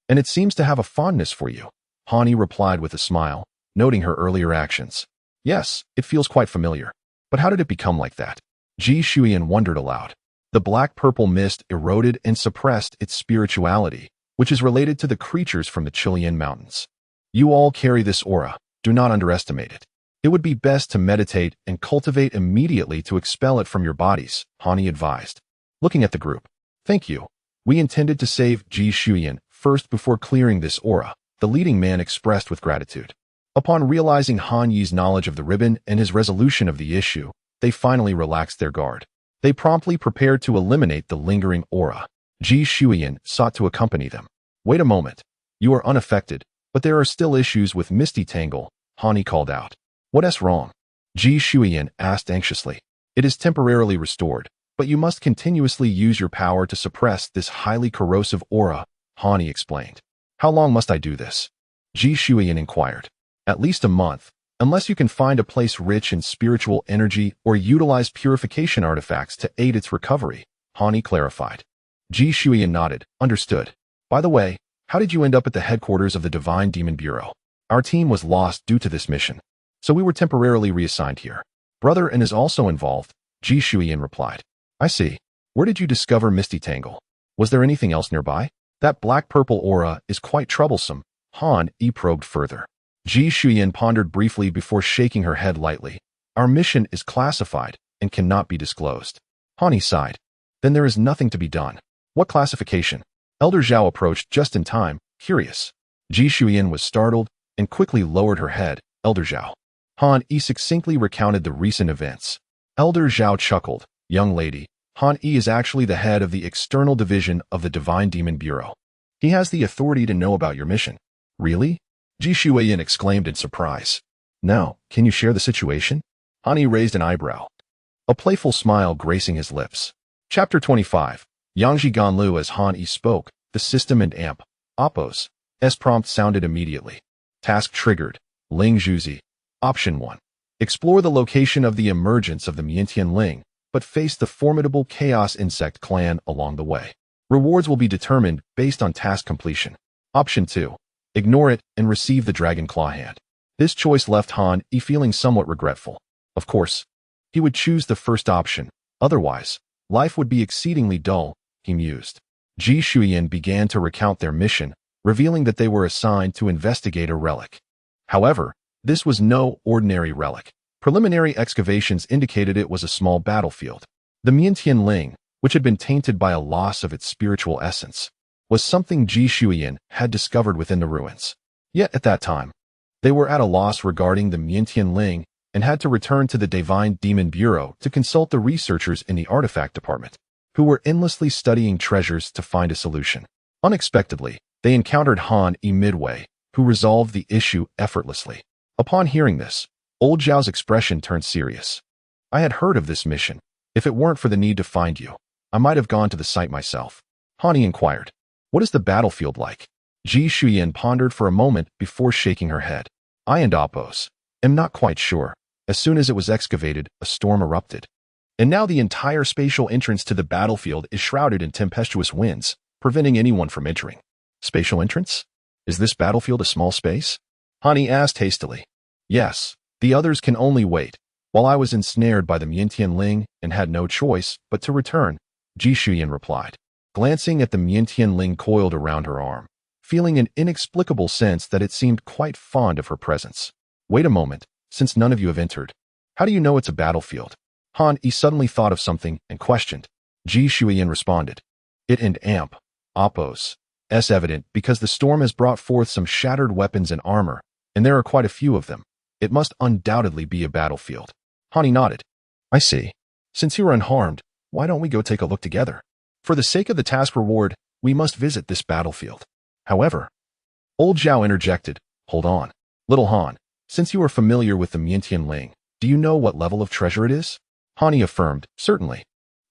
S1: And it seems to have a fondness for you. Han Yi replied with a smile, noting her earlier actions. Yes, it feels quite familiar. But how did it become like that? Ji Shuiyan wondered aloud. The black-purple mist eroded and suppressed its spirituality, which is related to the creatures from the Chilean mountains. You all carry this aura. Do not underestimate it. It would be best to meditate and cultivate immediately to expel it from your bodies, Han Yi advised. Looking at the group. Thank you. We intended to save Ji Shuiyan first before clearing this aura, the leading man expressed with gratitude. Upon realizing Han Yi's knowledge of the ribbon and his resolution of the issue, they finally relaxed their guard. They promptly prepared to eliminate the lingering aura. Ji Shuiyan sought to accompany them. Wait a moment. You are unaffected, but there are still issues with Misty Tangle, Han Yi called out. What's wrong? Ji Shuiyan asked anxiously. It is temporarily restored, but you must continuously use your power to suppress this highly corrosive aura, Han Yi explained. How long must I do this? Ji Shuiyan inquired. At least a month, unless you can find a place rich in spiritual energy or utilize purification artifacts to aid its recovery, Han Yi clarified. Ji Shuiyan nodded, understood. By the way, how did you end up at the headquarters of the Divine Demon Bureau? Our team was lost due to this mission, so we were temporarily reassigned here. Brother N is also involved, Ji Shuiyan replied. I see. Where did you discover Misty Tangle? Was there anything else nearby? That black-purple aura is quite troublesome, Han Yi probed further. Ji Shuiyan pondered briefly before shaking her head lightly. Our mission is classified and cannot be disclosed. Han Yi sighed. Then there is nothing to be done. What classification? Elder Zhao approached just in time, curious. Ji Shuyan was startled and quickly lowered her head. Elder Zhao. Han Yi succinctly recounted the recent events. Elder Zhao chuckled. Young lady, Han Yi is actually the head of the external division of the Divine Demon Bureau. He has the authority to know about your mission. Really? Ji Shuyan exclaimed in surprise. Now, can you share the situation? Han Yi raised an eyebrow, a playful smile gracing his lips. Chapter 25. Yangji Ganlu. As Han Yi spoke, the system and AMP, Oppos, S prompt sounded immediately. Task triggered. Ling Zhuzi. Option 1. Explore the location of the emergence of the Miantian Ling, but face the formidable Chaos Insect clan along the way. Rewards will be determined based on task completion. Option 2. Ignore it and receive the Dragon Claw Hand. This choice left Han Yi feeling somewhat regretful. Of course, he would choose the first option. Otherwise, life would be exceedingly dull, he mused. Ji Shuyan began to recount their mission, revealing that they were assigned to investigate a relic. However, this was no ordinary relic. Preliminary excavations indicated it was a small battlefield. The Miantian Ling, which had been tainted by a loss of its spiritual essence, was something Ji Shuyan had discovered within the ruins. Yet at that time, they were at a loss regarding the Miantian Ling and had to return to the Divine Demon Bureau to consult the researchers in the artifact department, who were endlessly studying treasures to find a solution. Unexpectedly, they encountered Han Yi midway, who resolved the issue effortlessly. Upon hearing this, Old Zhao's expression turned serious. I had heard of this mission. If it weren't for the need to find you, I might have gone to the site myself. Han Yi inquired. What is the battlefield like? Ji Shuyan pondered for a moment before shaking her head. I and Oppos am not quite sure. As soon as it was excavated, a storm erupted. And now the entire spatial entrance to the battlefield is shrouded in tempestuous winds, preventing anyone from entering. Spatial entrance? Is this battlefield a small space? Han Yi asked hastily. Yes, the others can only wait. While I was ensnared by the Miantian Ling and had no choice but to return, Ji Shuyan replied, glancing at the Miantian Ling coiled around her arm, feeling an inexplicable sense that it seemed quite fond of her presence. Wait a moment, since none of you have entered. How do you know it's a battlefield? Han Yi suddenly thought of something and questioned. Ji Shuyan responded. It and AMP, Oppos, S evident because the storm has brought forth some shattered weapons and armor, and there are quite a few of them. It must undoubtedly be a battlefield. Han Yi nodded. I see. Since you are unharmed, why don't we go take a look together? For the sake of the task reward, we must visit this battlefield. However, Old Zhao interjected, hold on. Little Han, since you are familiar with the Miantian Ling, do you know what level of treasure it is? Han Yi affirmed, certainly.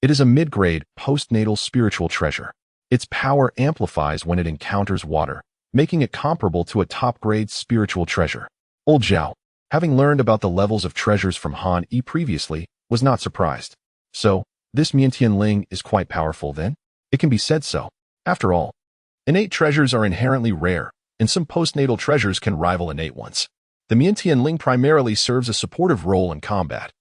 S1: It is a mid-grade, postnatal spiritual treasure. Its power amplifies when it encounters water, making it comparable to a top-grade spiritual treasure. Old Zhao, having learned about the levels of treasures from Han Yi previously, was not surprised. So, this Miantian Ling is quite powerful then? It can be said so. After all, innate treasures are inherently rare, and some postnatal treasures can rival innate ones. The Miantian Ling primarily serves a supportive role in combat,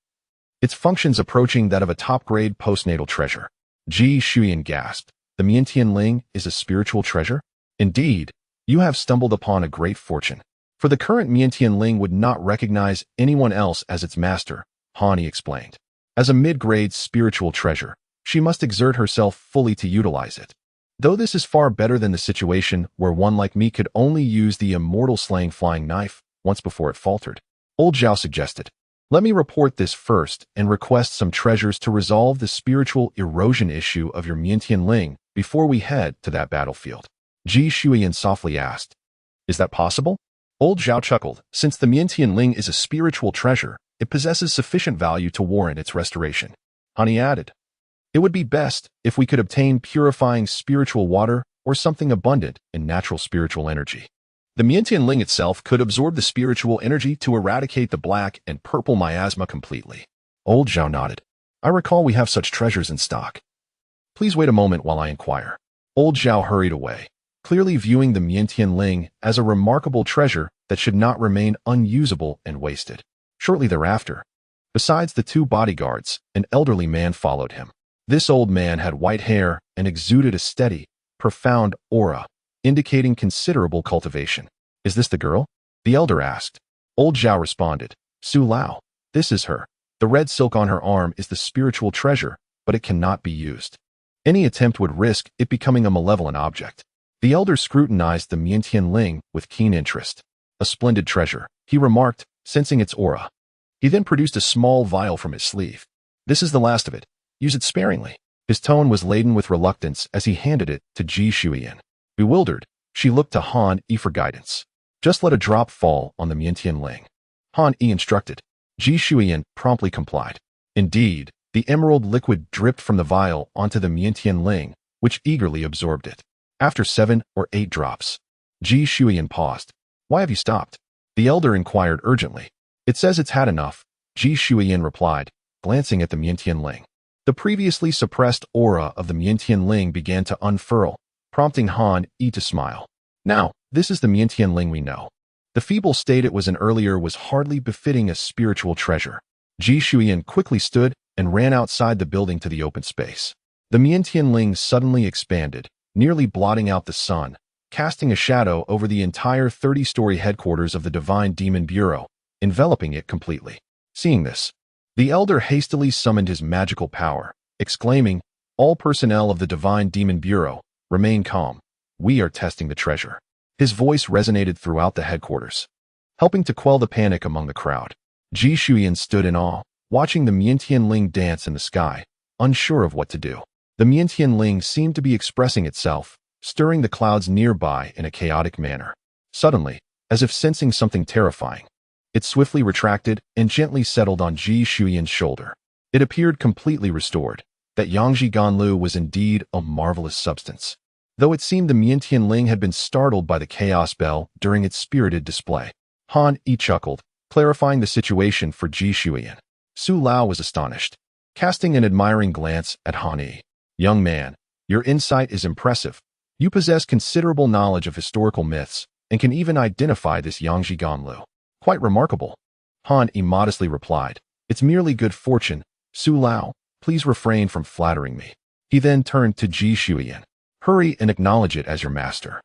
S1: its functions approaching that of a top-grade postnatal treasure. Ji Shuyan gasped. The Miantian Ling is a spiritual treasure? Indeed, you have stumbled upon a great fortune. For the current Miantian Ling would not recognize anyone else as its master, Han Yi explained. As a mid-grade spiritual treasure, she must exert herself fully to utilize it. Though this is far better than the situation where one like me could only use the immortal slaying flying knife once before it faltered. Old Zhao suggested, let me report this first and request some treasures to resolve the spiritual erosion issue of your Miantian Ling before we head to that battlefield. Ji Shuyan softly asked, is that possible? Old Zhao chuckled. Since the Miantian Ling is a spiritual treasure, it possesses sufficient value to warrant its restoration. Han Yi added, it would be best if we could obtain purifying spiritual water or something abundant in natural spiritual energy. The Miantian Ling itself could absorb the spiritual energy to eradicate the black and purple miasma completely. Old Zhao nodded. I recall we have such treasures in stock. Please wait a moment while I inquire. Old Zhao hurried away, clearly viewing the Miantian Ling as a remarkable treasure that should not remain unusable and wasted. Shortly thereafter, besides the two bodyguards, an elderly man followed him. This old man had white hair and exuded a steady, profound aura, indicating considerable cultivation. Is this the girl? The elder asked. Old Zhao responded. Su Lao. This is her. The red silk on her arm is the spiritual treasure, but it cannot be used. Any attempt would risk it becoming a malevolent object. The elder scrutinized the Miantian Ling with keen interest. A splendid treasure, he remarked, sensing its aura. He then produced a small vial from his sleeve. This is the last of it. Use it sparingly. His tone was laden with reluctance as he handed it to Ji Shuiyan. Bewildered, she looked to Han Yi for guidance. Just let a drop fall on the Miantian Ling. Han Yi instructed. Ji Shuiyan promptly complied. Indeed, the emerald liquid dripped from the vial onto the Miantian Ling, which eagerly absorbed it. After 7 or 8 drops, Ji Shuiyan paused. Why have you stopped? The elder inquired urgently. It says it's had enough, Ji Shuiyan replied, glancing at the Miantian Ling. The previously suppressed aura of the Miantian Ling began to unfurl, prompting Han Yi to smile. Now, this is the Miantian Ling we know. The feeble state it was in earlier was hardly befitting a spiritual treasure. Ji Shuiyan quickly stood and ran outside the building to the open space. The Miantian Ling suddenly expanded, nearly blotting out the sun, casting a shadow over the entire 30-story headquarters of the Divine Demon Bureau, enveloping it completely. Seeing this, the elder hastily summoned his magical power, exclaiming, "All personnel of the Divine Demon Bureau, remain calm. We are testing the treasure." His voice resonated throughout the headquarters, helping to quell the panic among the crowd. Ji Shuiyan stood in awe, watching the Miantian Ling dance in the sky, unsure of what to do. The Miantian Ling seemed to be expressing itself, stirring the clouds nearby in a chaotic manner. Suddenly, as if sensing something terrifying, it swiftly retracted and gently settled on Ji Shuiyan's shoulder. It appeared completely restored. That Yangji Ganlu was indeed a marvelous substance. Though it seemed the Miantian Ling had been startled by the chaos bell during its spirited display. Han Yi chuckled, clarifying the situation for Ji Shuiyan. Su Lao was astonished, casting an admiring glance at Han Yi. Young man, your insight is impressive. You possess considerable knowledge of historical myths and can even identify this Yangji Ganlu. Quite remarkable. Han Yi modestly replied. It's merely good fortune. Su Lao, please refrain from flattering me. He then turned to Ji Shuiyan. Hurry and acknowledge it as your master.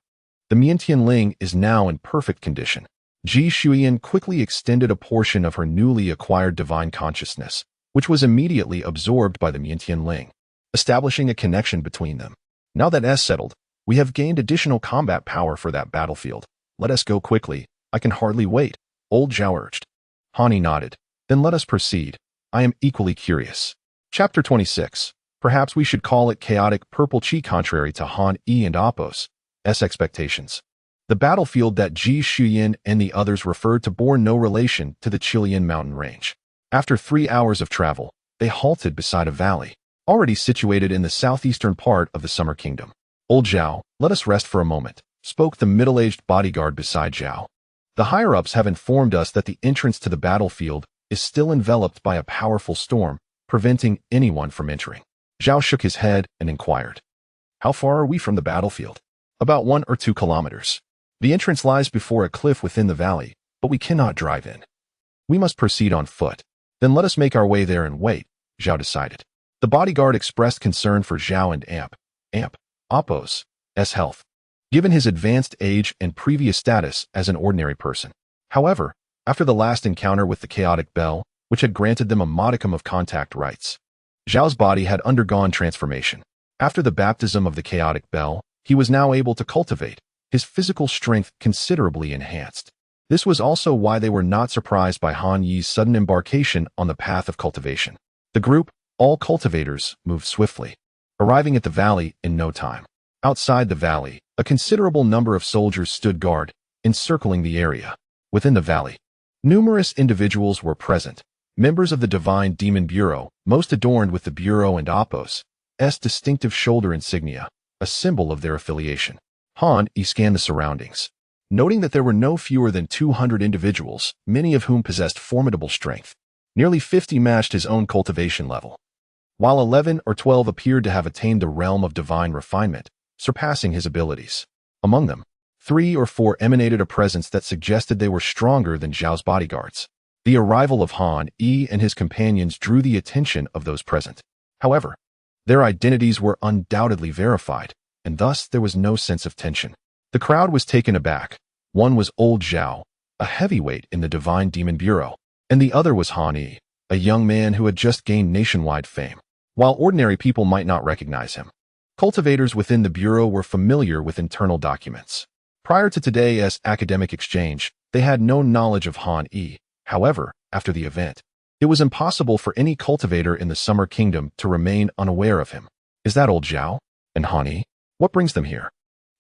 S1: The Miantian Ling is now in perfect condition. Ji Shuiyan quickly extended a portion of her newly acquired divine consciousness, which was immediately absorbed by the Miantian Ling, establishing a connection between them. Now that S settled, we have gained additional combat power for that battlefield. Let us go quickly. I can hardly wait, old Zhao urged. Han Yi nodded. Then let us proceed. I am equally curious. Chapter 26. Perhaps we should call it chaotic purple chi contrary to Han Yi and Apos' expectations. The battlefield that Ji Shuiyan and the others referred to bore no relation to the Chilean mountain range. After 3 hours of travel, they halted beside a valley, already situated in the southeastern part of the Summer Kingdom. Old Zhao, let us rest for a moment, spoke the middle-aged bodyguard beside Zhao. The higher-ups have informed us that the entrance to the battlefield is still enveloped by a powerful storm, preventing anyone from entering. Zhao shook his head and inquired, how far are we from the battlefield? About 1 or 2 kilometers. The entrance lies before a cliff within the valley, but we cannot drive in. We must proceed on foot. Then let us make our way there and wait, Zhao decided. The bodyguard expressed concern for Zhao and Apos' health, given his advanced age and previous status as an ordinary person. However, after the last encounter with the chaotic bell, which had granted them a modicum of contact rights, Zhao's body had undergone transformation. After the baptism of the chaotic bell, he was now able to cultivate, his physical strength considerably enhanced. This was also why they were not surprised by Han Yi's sudden embarkation on the path of cultivation. The group, all cultivators, moved swiftly, arriving at the valley in no time. Outside the valley, a considerable number of soldiers stood guard, encircling the area. Within the valley, numerous individuals were present, members of the Divine Demon Bureau, most adorned with the Bureau and Apos' distinctive shoulder insignia, a symbol of their affiliation. Han Yi scanned the surroundings, noting that there were no fewer than 200 individuals, many of whom possessed formidable strength. Nearly 50 matched his own cultivation level, while 11 or 12 appeared to have attained the realm of divine refinement, surpassing his abilities. Among them, 3 or 4 emanated a presence that suggested they were stronger than Zhao's bodyguards. The arrival of Han Yi and his companions drew the attention of those present. However, their identities were undoubtedly verified, and thus there was no sense of tension. The crowd was taken aback. One was old Zhao, a heavyweight in the Divine Demon Bureau, and the other was Han Yi, a young man who had just gained nationwide fame. While ordinary people might not recognize him, Cultivators within the Bureau were familiar with internal documents. Prior to today's academic exchange, they had no knowledge of Han Yi. However, after the event, it was impossible for any cultivator in the Summer Kingdom to remain unaware of him. Is that old Zhao? And Han Yi? What brings them here?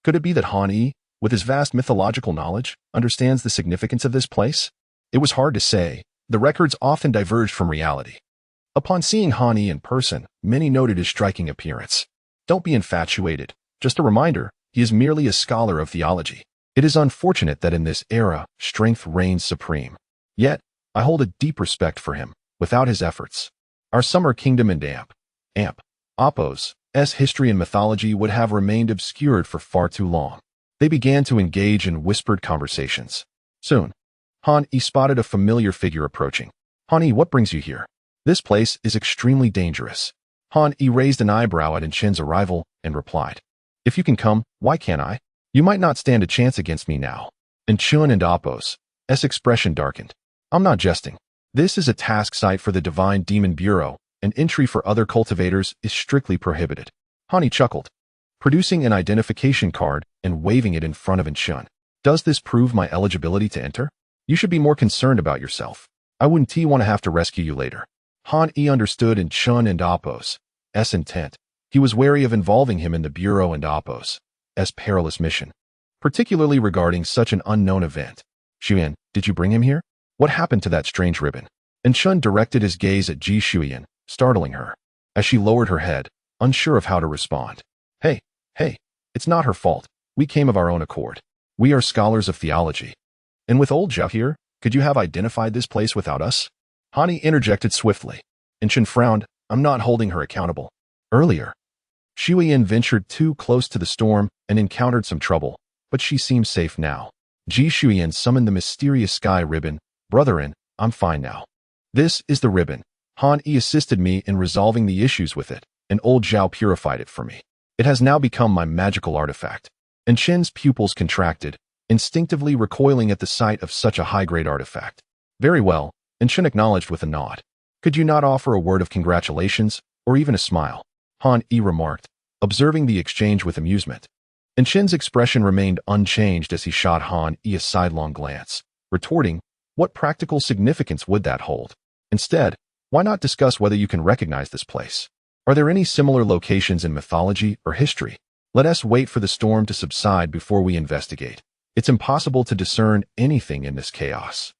S1: Could it be that Han Yi, with his vast mythological knowledge, understands the significance of this place? It was hard to say. The records often diverged from reality. Upon seeing Han Yi in person, many noted his striking appearance. Don't be infatuated. Just a reminder, he is merely a scholar of theology. It is unfortunate that in this era, strength reigns supreme. Yet, I hold a deep respect for him. Without his efforts, our Summer Kingdom and Apos' history and mythology would have remained obscured for far too long. They began to engage in whispered conversations. Soon, Han Yi spotted a familiar figure approaching. Han Yi, what brings you here? This place is extremely dangerous. Han Yi raised an eyebrow at Inshin's arrival and replied, if you can come, why can't I? You might not stand a chance against me now. Inshin and Apos' expression darkened. I'm not jesting. This is a task site for the Divine Demon Bureau, and entry for other cultivators is strictly prohibited. Han Yi chuckled, producing an identification card and waving it in front of Inshin. Does this prove my eligibility to enter? You should be more concerned about yourself. I wouldn't want to have to rescue you later. Han Yi understood Inshin and Apos' intent. He was wary of involving him in the Bureau and Apos' perilous mission, particularly regarding such an unknown event. Xuyan, did you bring him here? What happened to that strange ribbon? Inshin directed his gaze at Ji Xuyan, startling her, as she lowered her head, unsure of how to respond. Hey, it's not her fault. We came of our own accord. We are scholars of theology. And with old Zhao here, could you have identified this place without us? Han Yi interjected swiftly. Inshin frowned. I'm not holding her accountable. Earlier, Xuyan ventured too close to the storm and encountered some trouble, but she seems safe now. Ji Xuyan summoned the mysterious sky ribbon. Brotherin, I'm fine now. This is the ribbon. Han Yi assisted me in resolving the issues with it, and old Zhao purified it for me. It has now become my magical artifact. Inshin's pupils contracted, instinctively recoiling at the sight of such a high-grade artifact. Very well, Inshin acknowledged with a nod. Could you not offer a word of congratulations, or even a smile? Han Yi remarked, observing the exchange with amusement. Inshin's expression remained unchanged as he shot Han Yi a sidelong glance, retorting, what practical significance would that hold? Instead, why not discuss whether you can recognize this place? Are there any similar locations in mythology or history? Let us wait for the storm to subside before we investigate. It's impossible to discern anything in this chaos.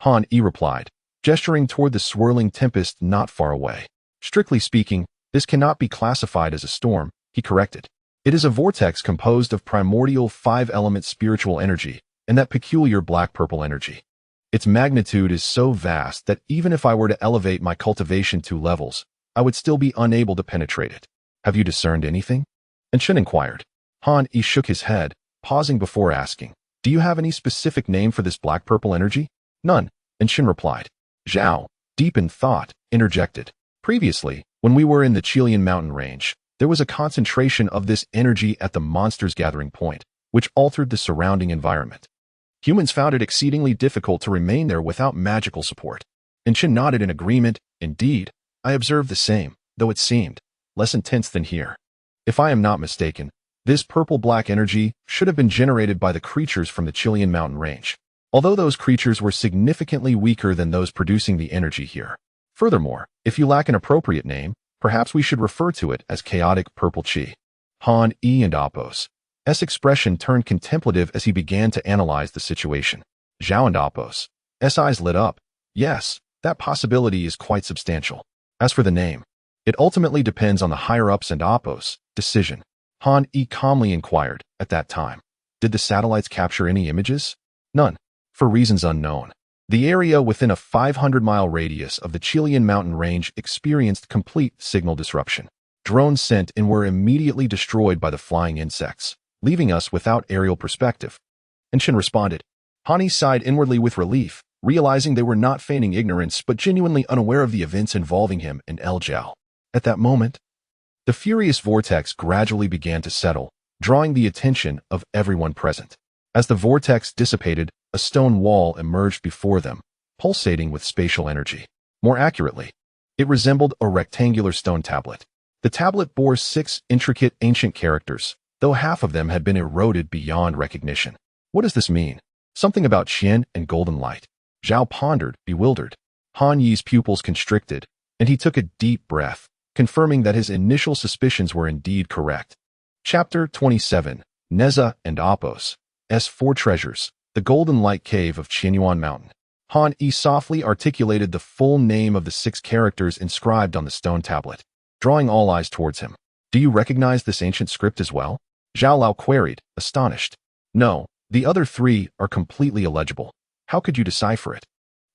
S1: Han Yi replied, gesturing toward the swirling tempest not far away. Strictly speaking, this cannot be classified as a storm, he corrected. It is a vortex composed of primordial 5-element spiritual energy and that peculiar black-purple energy. Its magnitude is so vast that even if I were to elevate my cultivation 2 levels, I would still be unable to penetrate it. Have you discerned anything? Inshin inquired. Han Yi shook his head, pausing before asking, do you have any specific name for this black-purple energy? None, Inshin replied. Zhao, deep in thought, interjected. Previously, when we were in the Chilean mountain range, there was a concentration of this energy at the monster's gathering point, which altered the surrounding environment. Humans found it exceedingly difficult to remain there without magical support. Inshin nodded in agreement. Indeed, I observed the same, though it seemed less intense than here. If I am not mistaken, this purple-black energy should have been generated by the creatures from the Chilean mountain range, although those creatures were significantly weaker than those producing the energy here. Furthermore, if you lack an appropriate name, perhaps we should refer to it as chaotic purple chi. Han Yi and Apos' expression turned contemplative as he began to analyze the situation. Zhao and Apos' eyes lit up. Yes, that possibility is quite substantial. As for the name, it ultimately depends on the higher-ups and Apos' decision. Han Yi calmly inquired, at that time, did the satellites capture any images? None. For reasons unknown. The area within a 500-mile radius of the Chilean mountain range experienced complete signal disruption. Drones sent in were immediately destroyed by the flying insects, leaving us without aerial perspective. Inshin responded. Han Yi sighed inwardly with relief, realizing they were not feigning ignorance but genuinely unaware of the events involving him and El Zhao. At that moment, the furious vortex gradually began to settle, drawing the attention of everyone present. As the vortex dissipated, a stone wall emerged before them, pulsating with spatial energy. More accurately, it resembled a rectangular stone tablet. The tablet bore 6 intricate ancient characters, though half of them had been eroded beyond recognition. What does this mean? Something about Qian and golden light. Zhao pondered, bewildered. Han Yi's pupils constricted, and he took a deep breath, confirming that his initial suspicions were indeed correct. Chapter 27, Neza and Apos. S4 Treasures, the Golden Light Cave of Qianyuan Mountain. Han Yi softly articulated the full name of the 6 characters inscribed on the stone tablet, drawing all eyes towards him. Do you recognize this ancient script as well? Zhao Lao queried, astonished. No, the other 3 are completely illegible. How could you decipher it?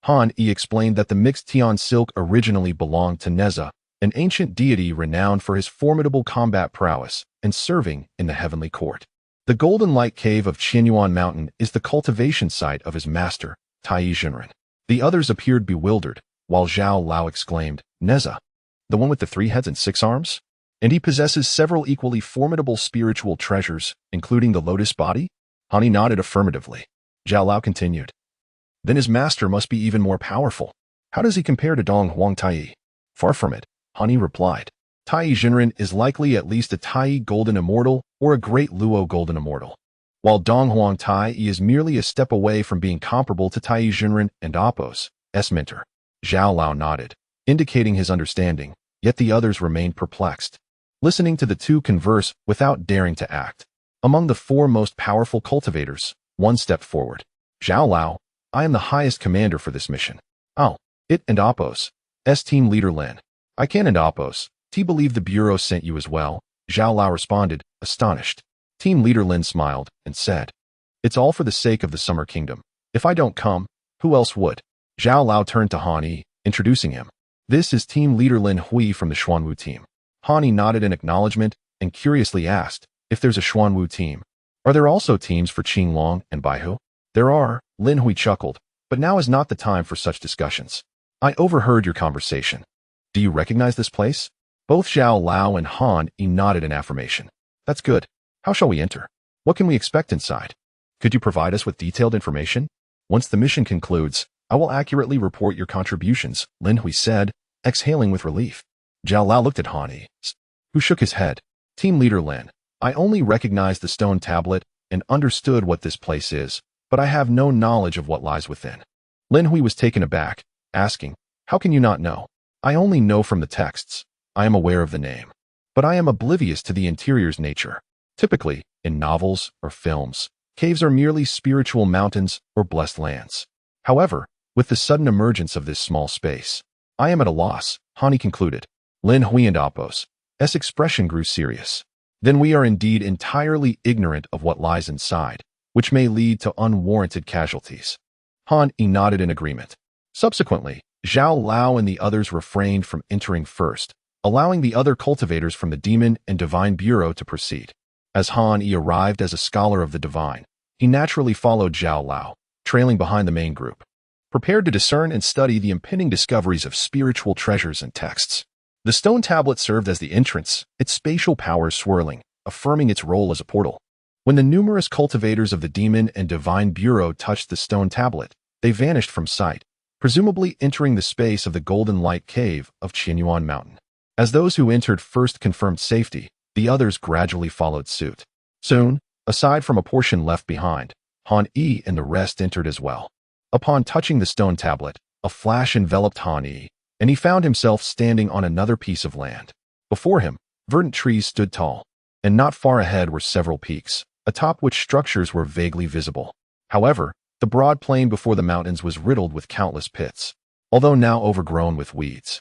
S1: Han Yi explained that the mixed Tian silk originally belonged to Neza, an ancient deity renowned for his formidable combat prowess and serving in the heavenly court. The Golden Light Cave of Qianyuan Mountain is the cultivation site of his master, Tai Jinren. The others appeared bewildered, while Zhao Lao exclaimed, Neza, the one with the 3 heads and 6 arms? And he possesses several equally formidable spiritual treasures, including the lotus body? Han Yi nodded affirmatively. Zhao Lao continued. Then his master must be even more powerful. How does he compare to Dong Huang Tai? Far from it, Han Yi replied. Tai Jinren is likely at least a Tai Golden Immortal or a Great Luo Golden Immortal, while Dong Huang Tai is merely a step away from being comparable to Tai Jinren and Apos, S. mentor. Zhao Lao nodded, indicating his understanding, yet the others remained perplexed, listening to the two converse without daring to act. Among the 4 most powerful cultivators, one stepped forward. Zhao Lao, I am the highest commander for this mission. Oh, it and Apos, S. Team Leader Lin. I can and Apos, T believe the Bureau sent you as well, Zhao Lao responded, astonished. Team Leader Lin smiled and said, It's all for the sake of the Summer Kingdom. If I don't come, who else would? Zhao Lao turned to Han Yi, introducing him. This is Team Leader Lin Hui from the Xuanwu team. Han Yi nodded in acknowledgement and curiously asked, if there's a Xuanwu team, are there also teams for Qinglong and Baihu? There are, Lin Hui chuckled, but now is not the time for such discussions. I overheard your conversation. Do you recognize this place? Both Zhao Lao and Han Yi nodded in affirmation. That's good. How shall we enter? What can we expect inside? Could you provide us with detailed information? Once the mission concludes, I will accurately report your contributions, Lin Hui said, exhaling with relief. Zhao Lao looked at Han Yi, who shook his head. Team Leader Lin, I only recognize the stone tablet and understood what this place is, but I have no knowledge of what lies within. Lin Hui was taken aback, asking, How can you not know? I only know from the texts. I am aware of the name, but I am oblivious to the interior's nature. Typically, in novels or films, caves are merely spiritual mountains or blessed lands. However, with the sudden emergence of this small space, I am at a loss, Han Yi concluded. Lin Hui and Apos, S. expression grew serious. Then we are indeed entirely ignorant of what lies inside, which may lead to unwarranted casualties. Han Yi nodded in agreement. Subsequently, Zhao Lao and the others refrained from entering first, allowing the other cultivators from the Demon and Divine Bureau to proceed. As Han Yi arrived as a scholar of the divine, he naturally followed Zhao Lao, trailing behind the main group, prepared to discern and study the impending discoveries of spiritual treasures and texts. The stone tablet served as the entrance, its spatial powers swirling, affirming its role as a portal. When the numerous cultivators of the Demon and Divine Bureau touched the stone tablet, they vanished from sight, presumably entering the space of the Golden Light Cave of Qianyuan Mountain. As those who entered first confirmed safety, the others gradually followed suit. Soon, aside from a portion left behind, Han Yi and the rest entered as well. Upon touching the stone tablet, a flash enveloped Han Yi, and he found himself standing on another piece of land. Before him, verdant trees stood tall, and not far ahead were several peaks, atop which structures were vaguely visible. However, the broad plain before the mountains was riddled with countless pits, although now overgrown with weeds.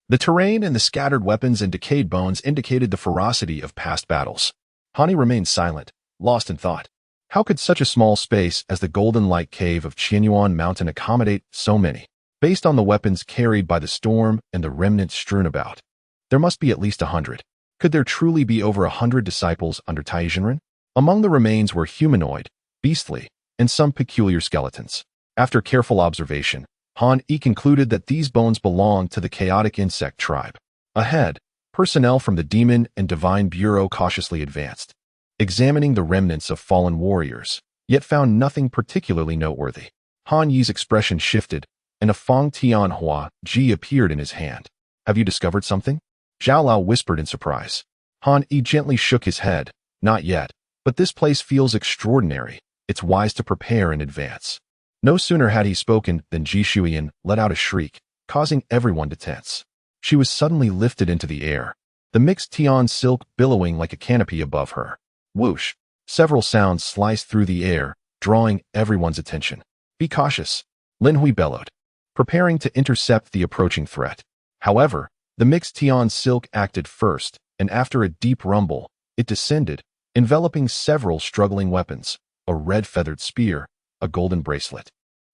S1: The terrain and the scattered weapons and decayed bones indicated the ferocity of past battles. Han Yi remained silent, lost in thought. How could such a small space as the Golden Light Cave of Qianyuan Mountain accommodate so many? Based on the weapons carried by the storm and the remnants strewn about, there must be at least 100. Could there truly be over 100 disciples under Tai Jinren? Among the remains were humanoid, beastly, and some peculiar skeletons. After careful observation, Han Yi concluded that these bones belonged to the chaotic insect tribe. Ahead, personnel from the Demon and Divine Bureau cautiously advanced, examining the remnants of fallen warriors, yet found nothing particularly noteworthy. Han Yi's expression shifted, and a Fong Tianhua Ji appeared in his hand. Have you discovered something? Zhao Lao whispered in surprise. Han Yi gently shook his head. Not yet, but this place feels extraordinary. It's wise to prepare in advance. No sooner had he spoken than Ji Shuyan let out a shriek, causing everyone to tense. She was suddenly lifted into the air, the mixed Tian silk billowing like a canopy above her. Whoosh! Several sounds sliced through the air, drawing everyone's attention. Be cautious, Lin Hui bellowed, preparing to intercept the approaching threat. However, the mixed Tian silk acted first, and after a deep rumble, it descended, enveloping several struggling weapons, a red feathered spear, a golden bracelet,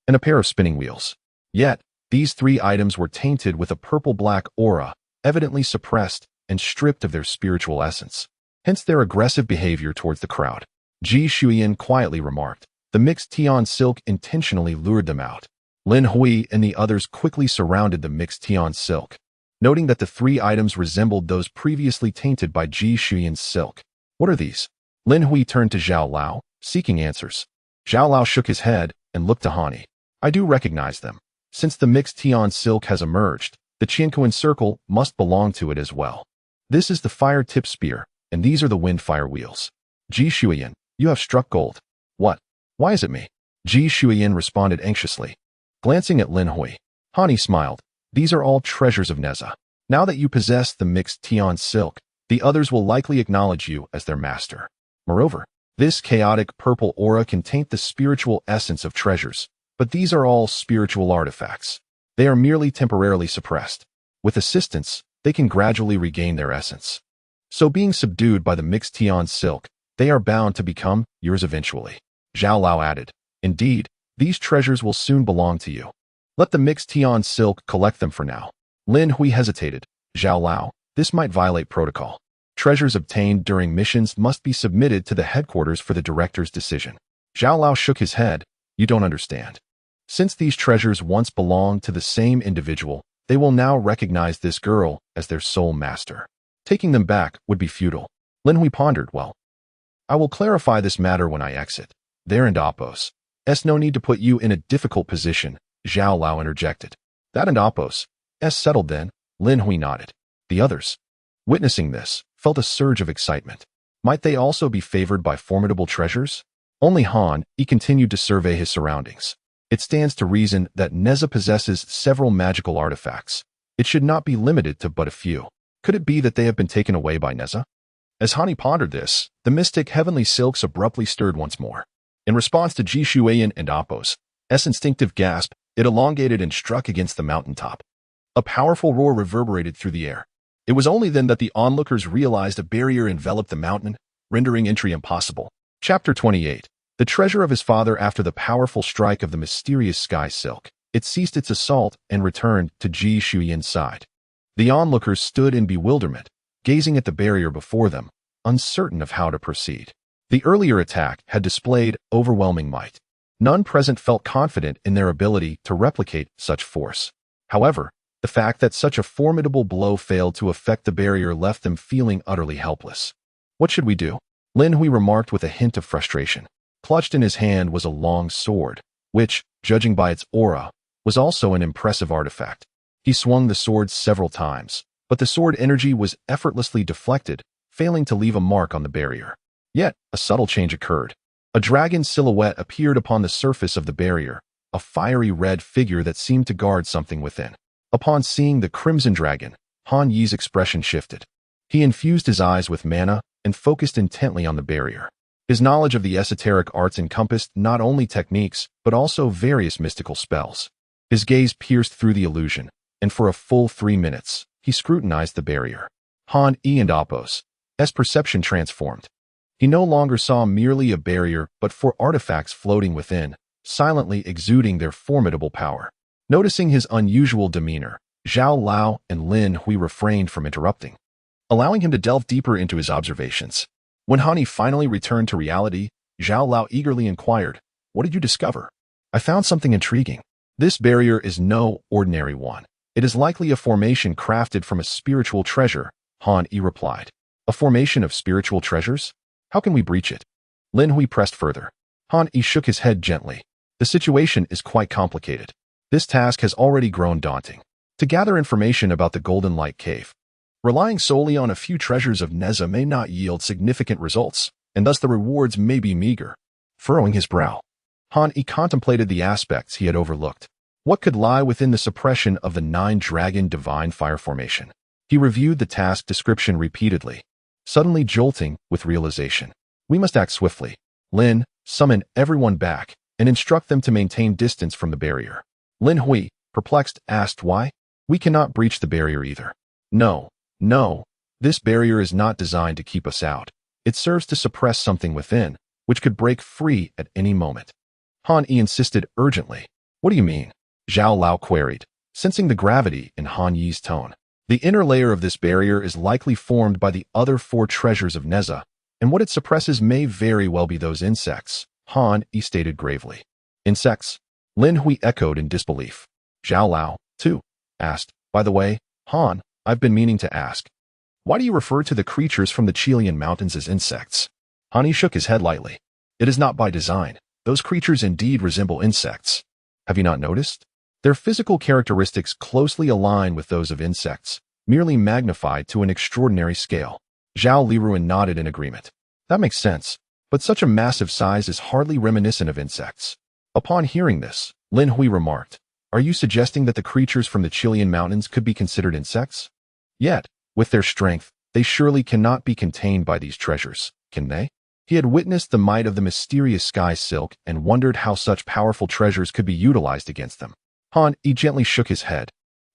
S1: and a pair of spinning wheels. Yet, these three items were tainted with a purple-black aura, evidently suppressed and stripped of their spiritual essence. Hence their aggressive behavior towards the crowd. Ji Shuyan quietly remarked, the mixed Tian silk intentionally lured them out. Lin Hui and the others quickly surrounded the mixed Tian silk, noting that the three items resembled those previously tainted by Ji Shuyan's silk. What are these? Lin Hui turned to Zhao Lao, seeking answers. Zhao Lao shook his head and looked to Han Yi. I do recognize them. Since the mixed Tian silk has emerged, the Qianquan circle must belong to it as well. This is the fire-tip spear, and these are the wind-fire wheels. Ji Shuyan, you have struck gold. What? Why is it me? Ji Shuyan responded anxiously. Glancing at Lin Hui, Han Yi smiled. These are all treasures of Neza. Now that you possess the mixed Tian silk, the others will likely acknowledge you as their master. Moreover, this chaotic purple aura can taint the spiritual essence of treasures, but these are all spiritual artifacts. They are merely temporarily suppressed. With assistance, they can gradually regain their essence. So being subdued by the mixed Tian silk, they are bound to become yours eventually. Zhao Lao added, indeed, these treasures will soon belong to you. Let the mixed Tian silk collect them for now. Lin Hui hesitated. Zhao Lao, this might violate protocol. Treasures obtained during missions must be submitted to the headquarters for the director's decision. Zhao Lao shook his head. You don't understand. Since these treasures once belonged to the same individual, they will now recognize this girl as their sole master. Taking them back would be futile. Lin Hui pondered, well, I will clarify this matter when I exit. There and Appos. No need to put you in a difficult position, Zhao Lao interjected. That and Appos. Settled then, Lin Hui nodded. The others, witnessing this, felt a surge of excitement. Might they also be favored by formidable treasures? Only Han Yi continued to survey his surroundings. It stands to reason that Neza possesses several magical artifacts. It should not be limited to but a few. Could it be that they have been taken away by Neza? As Han Yi pondered this, the mystic heavenly silks abruptly stirred once more. In response to Ji Shuyan and Appos' instinctive gasp, it elongated and struck against the mountaintop. A powerful roar reverberated through the air. It was only then that the onlookers realized a barrier enveloped the mountain, rendering entry impossible. Chapter 28. The treasure of his father after the powerful strike of the mysterious sky silk. It ceased its assault and returned to Ji Shuyan's side. The onlookers stood in bewilderment, gazing at the barrier before them, uncertain of how to proceed. The earlier attack had displayed overwhelming might. None present felt confident in their ability to replicate such force. However, the fact that such a formidable blow failed to affect the barrier left them feeling utterly helpless. What should we do? Lin Hui remarked with a hint of frustration. Clutched in his hand was a long sword, which, judging by its aura, was also an impressive artifact. He swung the sword several times, but the sword energy was effortlessly deflected, failing to leave a mark on the barrier. Yet, a subtle change occurred. A dragon silhouette appeared upon the surface of the barrier, a fiery red figure that seemed to guard something within. Upon seeing the crimson dragon, Han Yi's expression shifted. He infused his eyes with mana and focused intently on the barrier. His knowledge of the esoteric arts encompassed not only techniques, but also various mystical spells. His gaze pierced through the illusion, and for a full 3 minutes, he scrutinized the barrier. Han Yi and Appos' perception transformed. He no longer saw merely a barrier, but 4 artifacts floating within, silently exuding their formidable power. Noticing his unusual demeanor, Zhao Lao and Lin Hui refrained from interrupting, allowing him to delve deeper into his observations. When Han Yi finally returned to reality, Zhao Lao eagerly inquired, "What did you discover?" "I found something intriguing. This barrier is no ordinary one. It is likely a formation crafted from a spiritual treasure," Han Yi replied. "A formation of spiritual treasures? How can we breach it?" Lin Hui pressed further. Han Yi shook his head gently. "The situation is quite complicated. This task has already grown daunting. To gather information about the Golden Light Cave, Relying solely on a few treasures of Neza may not yield significant results, and thus the rewards may be meager. Furrowing his brow, Han-E contemplated the aspects he had overlooked. What could lie within the suppression of the 9-dragon divine fire formation? He reviewed the task description repeatedly, suddenly jolting with realization. We must act swiftly. Lin, summon everyone back and instruct them to maintain distance from the barrier. Lin Hui, perplexed, asked why? We cannot breach the barrier either. No. This barrier is not designed to keep us out. It serves to suppress something within, which could break free at any moment. Han-E insisted urgently. What do you mean? Zhao Lao queried, sensing the gravity in Han Yi's tone. The inner layer of this barrier is likely formed by the other 4 treasures of Neza, and what it suppresses may very well be those insects, Han-E stated gravely. Insects? Lin Hui echoed in disbelief. Zhao Lao, too, asked, by the way, Han, I've been meaning to ask. Why do you refer to the creatures from the Chilean mountains as insects? Han Yi shook his head lightly. It is not by design. Those creatures indeed resemble insects. Have you not noticed? Their physical characteristics closely align with those of insects, merely magnified to an extraordinary scale. Zhao Liruan nodded in agreement. That makes sense, but such a massive size is hardly reminiscent of insects. Upon hearing this, Lin Hui remarked, are you suggesting that the creatures from the Chilean mountains could be considered insects? Yet, with their strength, they surely cannot be contained by these treasures, can they? He had witnessed the might of the mysterious sky silk and wondered how such powerful treasures could be utilized against them. Han-E gently shook his head.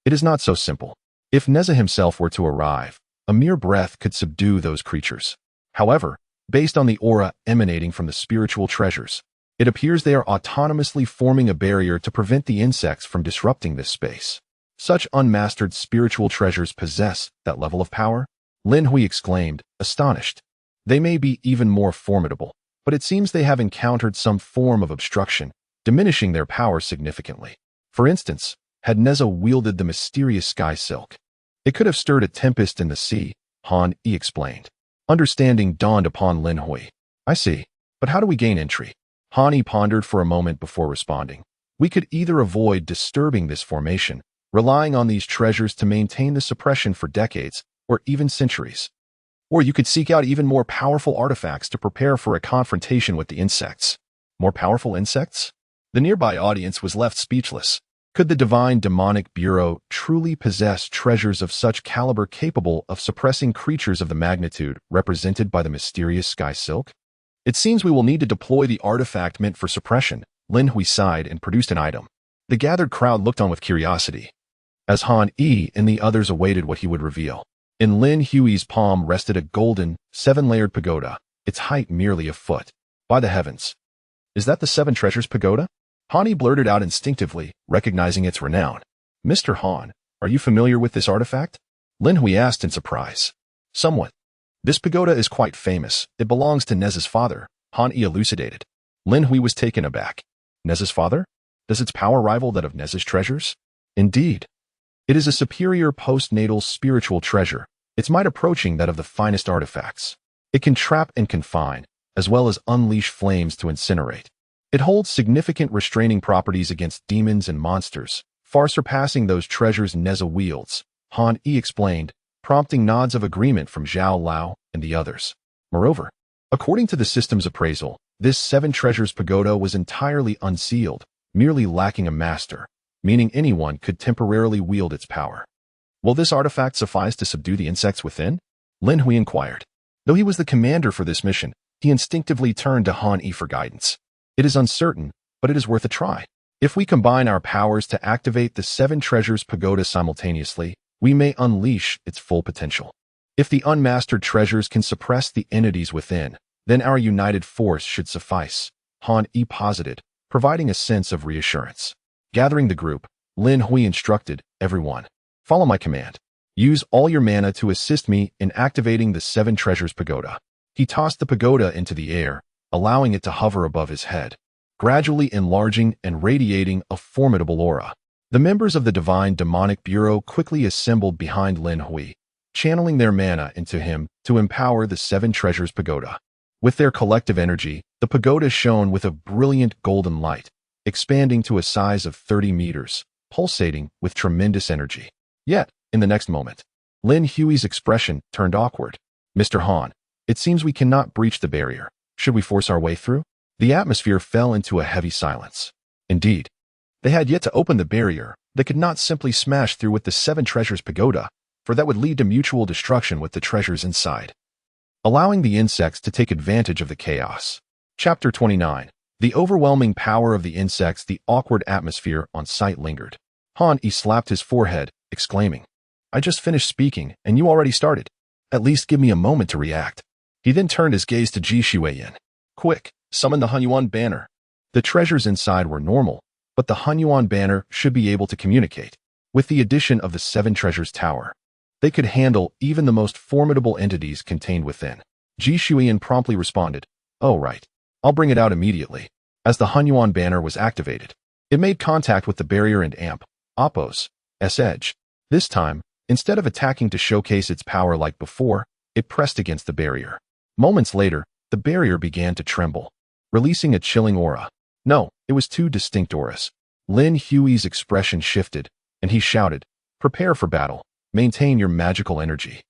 S1: It is not so simple. If Neza himself were to arrive, a mere breath could subdue those creatures. However, based on the aura emanating from the spiritual treasures, it appears they are autonomously forming a barrier to prevent the insects from disrupting this space. Such unmastered spiritual treasures possess that level of power? Lin Hui exclaimed, astonished. They may be even more formidable, but it seems they have encountered some form of obstruction, diminishing their power significantly. For instance, had Neza wielded the mysterious sky silk, it could have stirred a tempest in the sea, Han-E explained. Understanding dawned upon Lin Hui. I see, but how do we gain entry? Han-E pondered for a moment before responding. We could either avoid disturbing this formation, relying on these treasures to maintain the suppression for decades, or even centuries. Or you could seek out even more powerful artifacts to prepare for a confrontation with the insects. More powerful insects? The nearby audience was left speechless. Could the divine demonic bureau truly possess treasures of such caliber capable of suppressing creatures of the magnitude represented by the mysterious sky silk? It seems we will need to deploy the artifact meant for suppression. Lin Hui sighed and produced an item. The gathered crowd looked on with curiosity, as Han-E and the others awaited what he would reveal. In Lin Hui's palm rested a golden, 7-layered pagoda, its height merely a foot. By the heavens! Is that the 7 treasures pagoda? Han-E blurted out instinctively, recognizing its renown. Mr. Han, are you familiar with this artifact? Lin Hui asked in surprise. Somewhat. This pagoda is quite famous. It belongs to Neza's father, Han-E elucidated. Lin Hui was taken aback. Neza's father? Does its power rival that of Neza's treasures? Indeed. It is a superior postnatal spiritual treasure, its might approaching that of the finest artifacts. It can trap and confine, as well as unleash flames to incinerate. It holds significant restraining properties against demons and monsters, far surpassing those treasures Neza wields, Han-E explained, prompting nods of agreement from Zhao Lao and the others. Moreover, according to the system's appraisal, this 7 treasures pagoda was entirely unsealed, merely lacking a master, meaning anyone could temporarily wield its power. Will this artifact suffice to subdue the insects within? Lin Hui inquired. Though he was the commander for this mission, he instinctively turned to Han-E for guidance. It is uncertain, but it is worth a try. If we combine our powers to activate the 7 treasures pagoda simultaneously, we may unleash its full potential. If the unmastered treasures can suppress the entities within, then our united force should suffice, Han-E posited, providing a sense of reassurance. Gathering the group, Lin Hui instructed everyone. Follow my command. Use all your mana to assist me in activating the 7 treasures pagoda. He tossed the pagoda into the air, allowing it to hover above his head, gradually enlarging and radiating a formidable aura. The members of the Divine Demonic Bureau quickly assembled behind Lin Hui, channeling their mana into him to empower the 7 treasures pagoda. With their collective energy, the pagoda shone with a brilliant golden light, expanding to a size of 30 meters, pulsating with tremendous energy. Yet, in the next moment, Lin Hui's expression turned awkward. Mr. Han, it seems we cannot breach the barrier. Should we force our way through? The atmosphere fell into a heavy silence. Indeed, they had yet to open the barrier. They could not simply smash through with the 7 treasures pagoda, for that would lead to mutual destruction with the treasures inside, allowing the insects to take advantage of the chaos. Chapter 29. The overwhelming power of the insects. The awkward atmosphere on site lingered. Han Yi slapped his forehead, exclaiming, I just finished speaking, and you already started. At least give me a moment to react. He then turned his gaze to Ji Shuiyin. Quick, summon the Hunyuan banner. The treasures inside were normal, but the Hunyuan banner should be able to communicate. With the addition of the 7 treasures tower, they could handle even the most formidable entities contained within. Ji Shuiyin promptly responded, Oh right, I'll bring it out immediately. As the Hunyuan banner was activated, it made contact with the barrier and Oppo's edge. This time, instead of attacking to showcase its power like before, it pressed against the barrier. Moments later, the barrier began to tremble, releasing a chilling aura. No, it was 2 distinct auras. Lin Hui's expression shifted, and he shouted, Prepare for battle. Maintain your magical energy.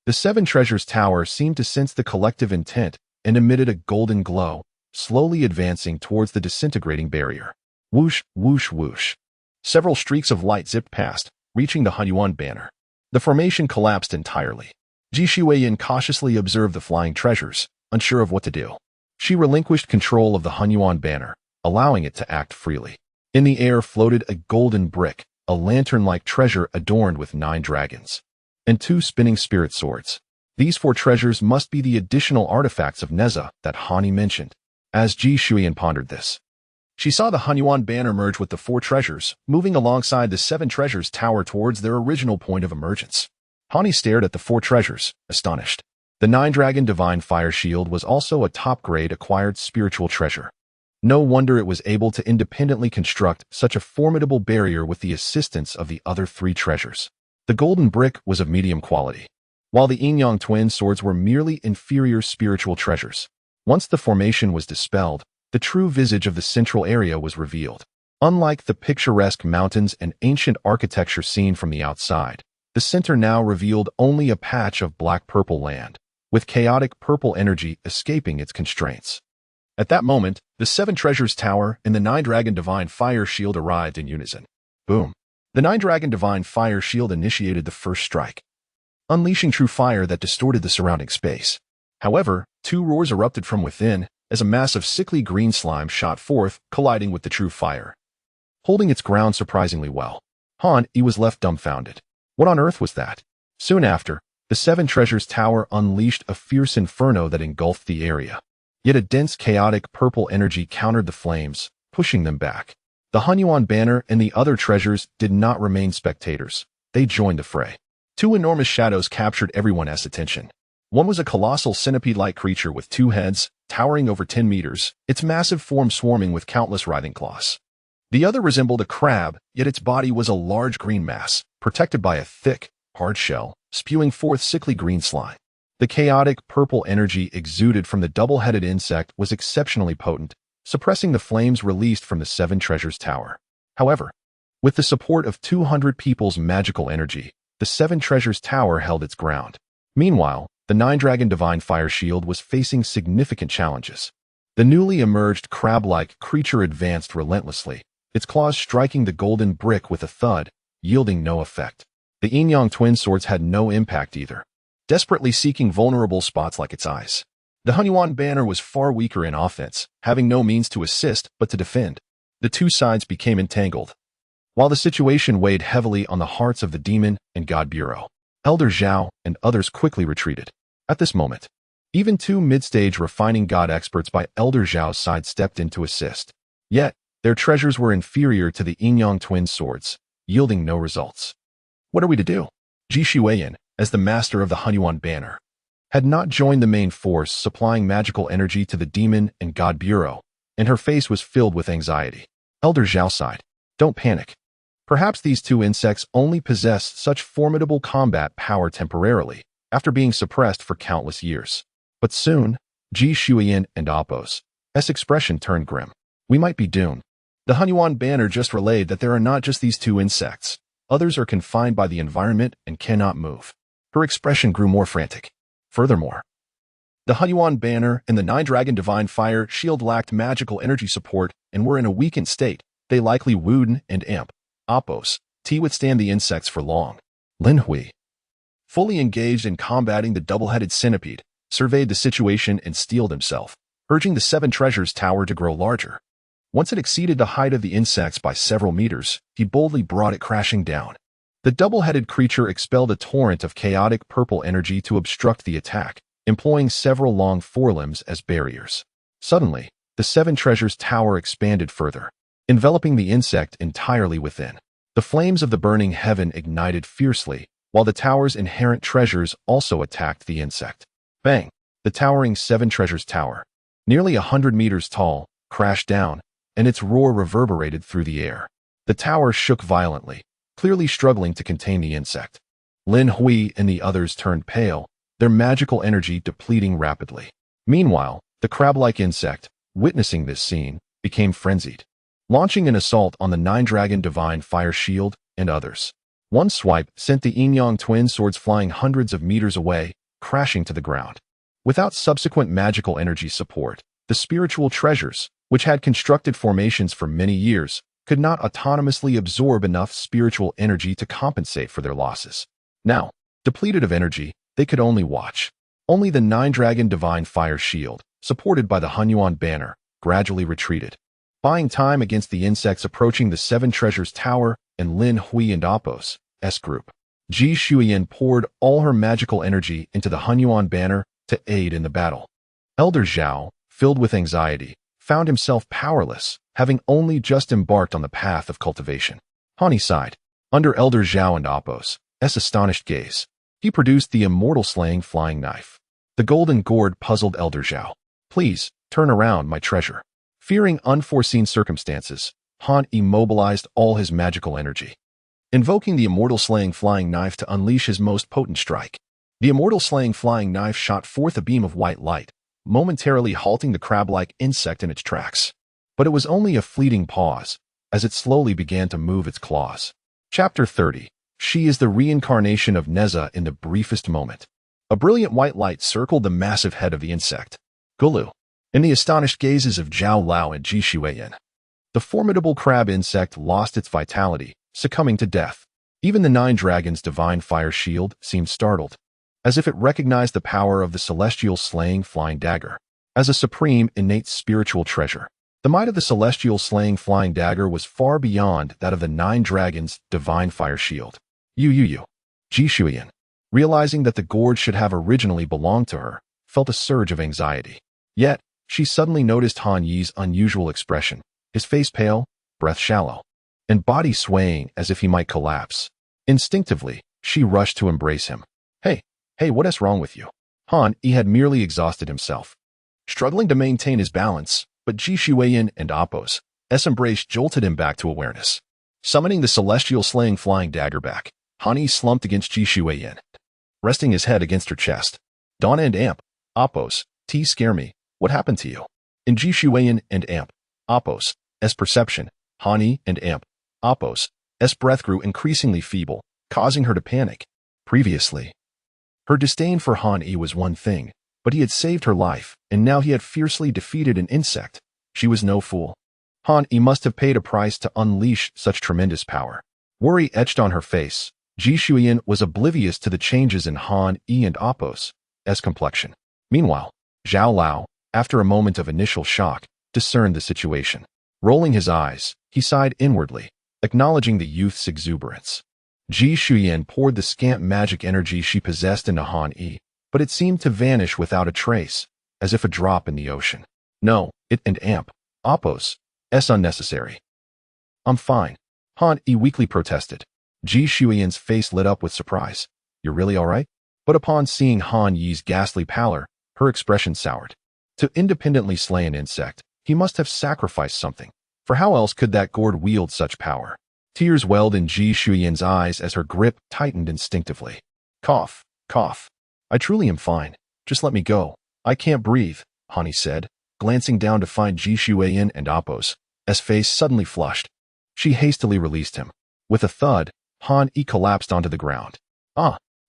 S1: The 7 treasures tower seemed to sense the collective intent and emitted a golden glow, slowly advancing towards the disintegrating barrier. Whoosh, whoosh, whoosh. Several streaks of light zipped past, reaching the Hunyuan banner. The formation collapsed entirely. Ji Shuiyin cautiously observed the flying treasures, unsure of what to do. She relinquished control of the Hunyuan banner, allowing it to act freely. In the air floated a golden brick, a lantern-like treasure adorned with 9 dragons, and 2 spinning spirit swords. These 4 treasures must be the additional artifacts of Neza that Han Yi mentioned. As Ji Shuiyin pondered this, she saw the Hunyuan banner merge with the 4 treasures, moving alongside the 7 treasures tower towards their original point of emergence. Han Yi stared at the 4 treasures, astonished. The 9-dragon divine fire shield was also a top-grade acquired spiritual treasure. No wonder it was able to independently construct such a formidable barrier with the assistance of the other 3 treasures. The golden brick was of medium quality, while the yin-yang twin swords were merely inferior spiritual treasures. Once the formation was dispelled, the true visage of the central area was revealed. Unlike the picturesque mountains and ancient architecture seen from the outside, the center now revealed only a patch of black-purple land, with chaotic purple energy escaping its constraints. At that moment, the 7 treasures tower and the 9-dragon divine fire shield arrived in unison. Boom! The 9-dragon divine fire shield initiated the first strike, unleashing true fire that distorted the surrounding space. However, 2 roars erupted from within as a mass of sickly green slime shot forth, colliding with the true fire. Holding its ground surprisingly well, Han Yi was left dumbfounded. What on earth was that? Soon after, the 7 treasures tower unleashed a fierce inferno that engulfed the area. Yet a dense chaotic purple energy countered the flames, pushing them back. The Hunyuan banner and the other treasures did not remain spectators. They joined the fray. 2 enormous shadows captured everyone's attention. One was a colossal centipede-like creature with 2 heads, towering over 10 meters, its massive form swarming with countless writhing claws. The other resembled a crab, yet its body was a large green mass, protected by a thick, hard shell, spewing forth sickly green slime. The chaotic purple energy exuded from the double-headed insect was exceptionally potent, suppressing the flames released from the 7 treasures tower. However, with the support of 200 people's magical energy, the 7 treasures tower held its ground. Meanwhile, the 9-dragon divine fire shield was facing significant challenges. The newly emerged crab-like creature advanced relentlessly, its claws striking the golden brick with a thud, yielding no effect. The yin-yang twin swords had no impact either, desperately seeking vulnerable spots like its eyes. The Hunyuan banner was far weaker in offense, having no means to assist but to defend. The 2 sides became entangled, while the situation weighed heavily on the hearts of the Demon and God Bureau. Elder Zhao and others quickly retreated. At this moment, even 2 mid-stage refining god experts by Elder Zhao's side stepped in to assist. Yet, their treasures were inferior to the yin-yang twin swords, yielding no results. What are we to do? Ji Shuiyin, as the master of the Hunyuan banner, had not joined the main force supplying magical energy to the Demon and God Bureau, and her face was filled with anxiety. Elder Zhao sighed. Don't panic. Perhaps these 2 insects only possess such formidable combat power temporarily, after being suppressed for countless years. But soon, Ji Shuiyin and Oppo's expression turned grim. We might be doomed. The Hunyuan banner just relayed that there are not just these 2 insects. Others are confined by the environment and cannot move. Her expression grew more frantic. Furthermore, the Hunyuan banner and the Nine-Dragon Divine Fire Shield lacked magical energy support and were in a weakened state. They likely wouldn't and amp, Oppos, T withstand the insects for long. Lin Hui, fully engaged in combating the double-headed centipede, surveyed the situation and steeled himself, urging the Seven Treasures Tower to grow larger. Once it exceeded the height of the insects by several meters, he boldly brought it crashing down. The double-headed creature expelled a torrent of chaotic purple energy to obstruct the attack, employing several long forelimbs as barriers. Suddenly, the Seven Treasures Tower expanded further, enveloping the insect entirely within. The flames of the burning heaven ignited fiercely, while the tower's inherent treasures also attacked the insect. Bang! The towering Seven Treasures Tower, nearly 100 meters tall, crashed down, and its roar reverberated through the air. The tower shook violently, clearly struggling to contain the insect. Lin Hui and the others turned pale, their magical energy depleting rapidly. Meanwhile, the crab-like insect, witnessing this scene, became frenzied, launching an assault on the Nine-Dragon Divine Fire Shield and others. One swipe sent the Yin-Yang twin swords flying hundreds of meters away, crashing to the ground. Without subsequent magical energy support, the spiritual treasures, which had constructed formations for many years, could not autonomously absorb enough spiritual energy to compensate for their losses. Now, depleted of energy, they could only watch. Only the Nine-Dragon Divine Fire Shield, supported by the Hunyuan banner, gradually retreated, buying time against the insects approaching the Seven Treasures Tower and Lin Hui and Oppos' group. Ji Shuiyan poured all her magical energy into the Hunyuan banner to aid in the battle. Elder Zhao, filled with anxiety, found himself powerless, having only just embarked on the path of cultivation. Hani sighed. Under Elder Zhao and Oppos' astonished gaze, he produced the immortal-slaying flying knife. The golden gourd puzzled Elder Zhao. Please, turn around, my treasure. Fearing unforeseen circumstances, Han immobilized all his magical energy, invoking the immortal-slaying flying knife to unleash his most potent strike. The immortal-slaying flying knife shot forth a beam of white light, momentarily halting the crab-like insect in its tracks. But it was only a fleeting pause, as it slowly began to move its claws. Chapter 30. She is the reincarnation of Neza in the briefest moment. A brilliant white light circled the massive head of the insect. Gulu. In the astonished gazes of Zhao Lao and Ji Shuiyan, the formidable crab insect lost its vitality, succumbing to death. Even the Nine Dragons' Divine Fire Shield seemed startled, as if it recognized the power of the celestial slaying flying dagger as a supreme innate spiritual treasure. The might of the celestial slaying flying dagger was far beyond that of the Nine Dragons' Divine Fire Shield. Ji Shuiyan, realizing that the gourd should have originally belonged to her, felt a surge of anxiety. Yet, she suddenly noticed Han Yi's unusual expression, his face pale, breath shallow, and body swaying as if he might collapse. Instinctively, she rushed to embrace him. Hey, what's wrong with you? Han Yi had merely exhausted himself, struggling to maintain his balance, but Ji Shuiyan and Oppos' embrace jolted him back to awareness. Summoning the celestial slaying flying dagger back, Han Yi slumped against Ji Shuiyan, resting his head against her chest. Donna and Amp, Oppos, T scare me, what happened to you? In Ji Shuiyan and Amp, Oppos' perception, Han Yi and Amp, Oppos' breath grew increasingly feeble, causing her to panic. Previously, her disdain for Han Yi was one thing, but he had saved her life, and now he had fiercely defeated an insect. She was no fool. Han Yi must have paid a price to unleash such tremendous power. Worry etched on her face. Ji Shuiyan was oblivious to the changes in Han Yi and Oppos' complexion. Meanwhile, Zhao Lao, after a moment of initial shock, discerned the situation. Rolling his eyes, he sighed inwardly, acknowledging the youth's exuberance. Ji Shuiyan poured the scant magic energy she possessed into Han Yi, but it seemed to vanish without a trace, as if a drop in the ocean. No, it and Amp, Oppos' unnecessary. I'm fine, Han Yi weakly protested. Ji Shuiyan's face lit up with surprise. You're really all right? But upon seeing Han Yi's ghastly pallor, her expression soured. To independently slay an insect, he must have sacrificed something, for how else could that gourd wield such power? Tears welled in Ji Shuiyan's eyes as her grip tightened instinctively. Cough. I truly am fine. Just let me go. I can't breathe, Han Yi said, glancing down to find Ji Shuiyan and Oppos' face suddenly flushed. She hastily released him. With a thud, Han Yi collapsed onto the ground.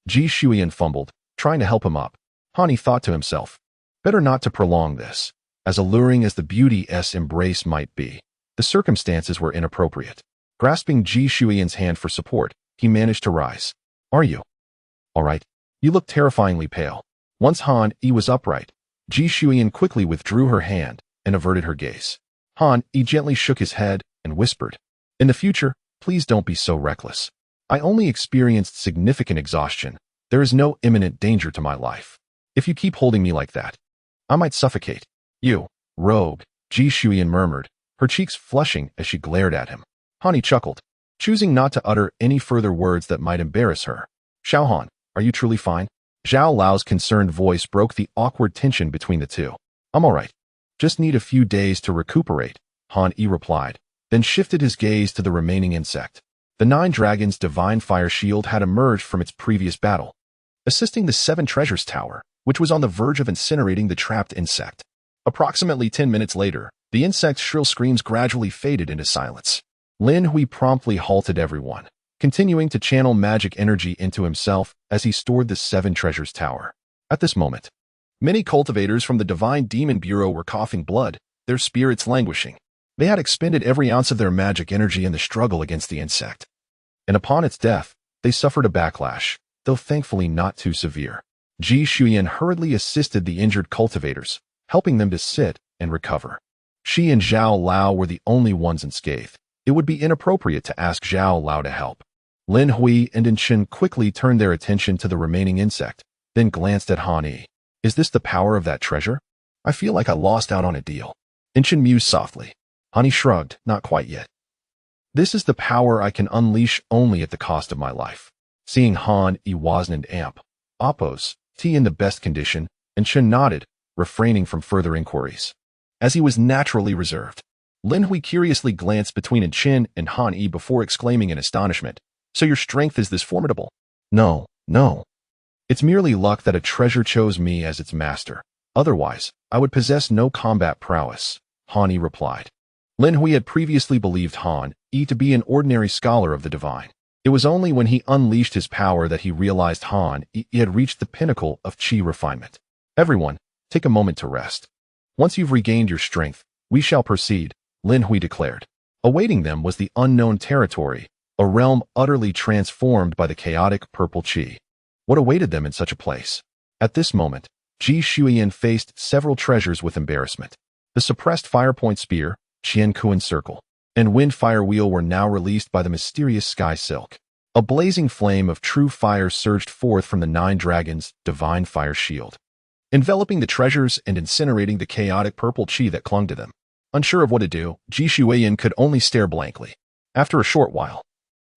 S1: Ji Shuyan fumbled, trying to help him up. Han Yi thought to himself, better not to prolong this. As alluring as the beauty's embrace might be, the circumstances were inappropriate. Grasping Ji Shuyan's hand for support, he managed to rise. Are you all right? You look terrifyingly pale. Once Han Yi was upright, Ji Shuyan quickly withdrew her hand and averted her gaze. Han Yi gently shook his head and whispered, in the future, please don't be so reckless. I only experienced significant exhaustion. There is no imminent danger to my life. If you keep holding me like that, I might suffocate. You rogue, Ji Shuyan murmured, her cheeks flushing as she glared at him. Han Yi chuckled, choosing not to utter any further words that might embarrass her. Xiao Han, are you truly fine? Zhao Lao's concerned voice broke the awkward tension between the two. I'm all right. Just need a few days to recuperate, Han Yi replied, then shifted his gaze to the remaining insect. The 9 Dragons' divine fire shield had emerged from its previous battle, assisting the 7 Treasures Tower, which was on the verge of incinerating the trapped insect. Approximately 10 minutes later, the insect's shrill screams gradually faded into silence. Lin Hui promptly halted everyone, continuing to channel magic energy into himself as he stored the 7 Treasures Tower. At this moment, many cultivators from the Divine Demon Bureau were coughing blood, their spirits languishing. They had expended every ounce of their magic energy in the struggle against the insect. And upon its death, they suffered a backlash, though thankfully not too severe. Ji Shuyan hurriedly assisted the injured cultivators, helping them to sit and recover. She and Zhao Lao were the only ones unscathed. It would be inappropriate to ask Zhao Lao to help. Lin Hui and In Chen quickly turned their attention to the remaining insect, then glanced at Han Yi. Is this the power of that treasure? I feel like I lost out on a deal. In Chen mused softly. Han Yi shrugged, not quite yet. This is the power I can unleash only at the cost of my life. Seeing Han Yi wasn't amp, Appos, T in the best condition, and Chen nodded, refraining from further inquiries. As he was naturally reserved, Lin Hui curiously glanced between In Chen and Han Yi before exclaiming in astonishment, so your strength is this formidable? No. It's merely luck that a treasure chose me as its master. Otherwise, I would possess no combat prowess, Han Yi replied. Lin Hui had previously believed Han Yi to be an ordinary scholar of the divine. It was only when he unleashed his power that he realized Han Yi had reached the pinnacle of Qi refinement. Everyone, take a moment to rest. Once you've regained your strength, we shall proceed, Lin Hui declared. Awaiting them was the unknown territory, a realm utterly transformed by the chaotic purple Qi. What awaited them in such a place? At this moment, Ji Shuyan faced several treasures with embarrassment. The suppressed Firepoint Spear, Qian Kuan Circle, and Wind Fire Wheel were now released by the mysterious Sky Silk. A blazing flame of true fire surged forth from the 9 Dragons' divine fire shield, enveloping the treasures and incinerating the chaotic purple Qi that clung to them. Unsure of what to do, Ji Shuyan could only stare blankly. After a short while,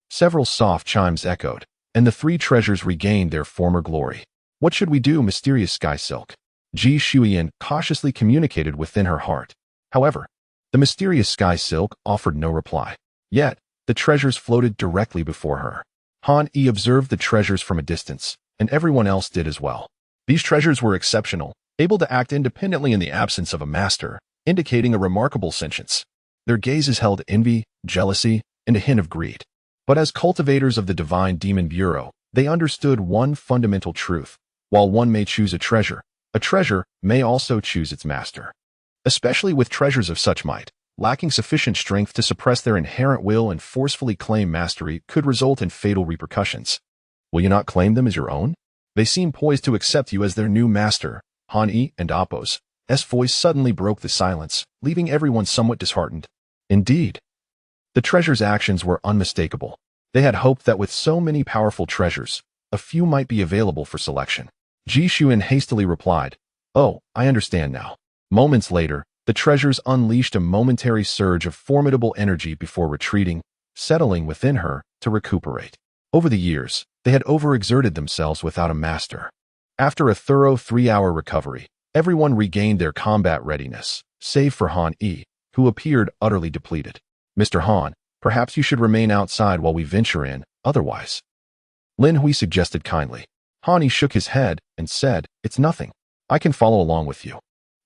S1: several soft chimes echoed, and the 3 treasures regained their former glory. What should we do, mysterious Sky Silk? Ji Shuyan cautiously communicated within her heart. However, the mysterious Sky Silk offered no reply. Yet, the treasures floated directly before her. Han Yi observed the treasures from a distance, and everyone else did as well. These treasures were exceptional, able to act independently in the absence of a master, indicating a remarkable sentience. Their gazes held envy, jealousy, and a hint of greed. But as cultivators of the Divine Demon Bureau, they understood one fundamental truth. While one may choose a treasure may also choose its master. Especially with treasures of such might, lacking sufficient strength to suppress their inherent will and forcefully claim mastery could result in fatal repercussions. Will you not claim them as your own? They seem poised to accept you as their new master. Han Yi and Appos' voice suddenly broke the silence, leaving everyone somewhat disheartened. Indeed, the treasures' actions were unmistakable. They had hoped that with so many powerful treasures, a few might be available for selection. Ji Shuyan hastily replied, "Oh, I understand now." Moments later, the treasures unleashed a momentary surge of formidable energy before retreating, settling within her to recuperate. Over the years, they had overexerted themselves without a master. After a thorough 3-hour recovery, everyone regained their combat readiness, save for Han Yi, who appeared utterly depleted. "Mr. Han, perhaps you should remain outside while we venture in, otherwise," Lin Hui suggested kindly. Han Yi shook his head and said, "It's nothing. I can follow along with you.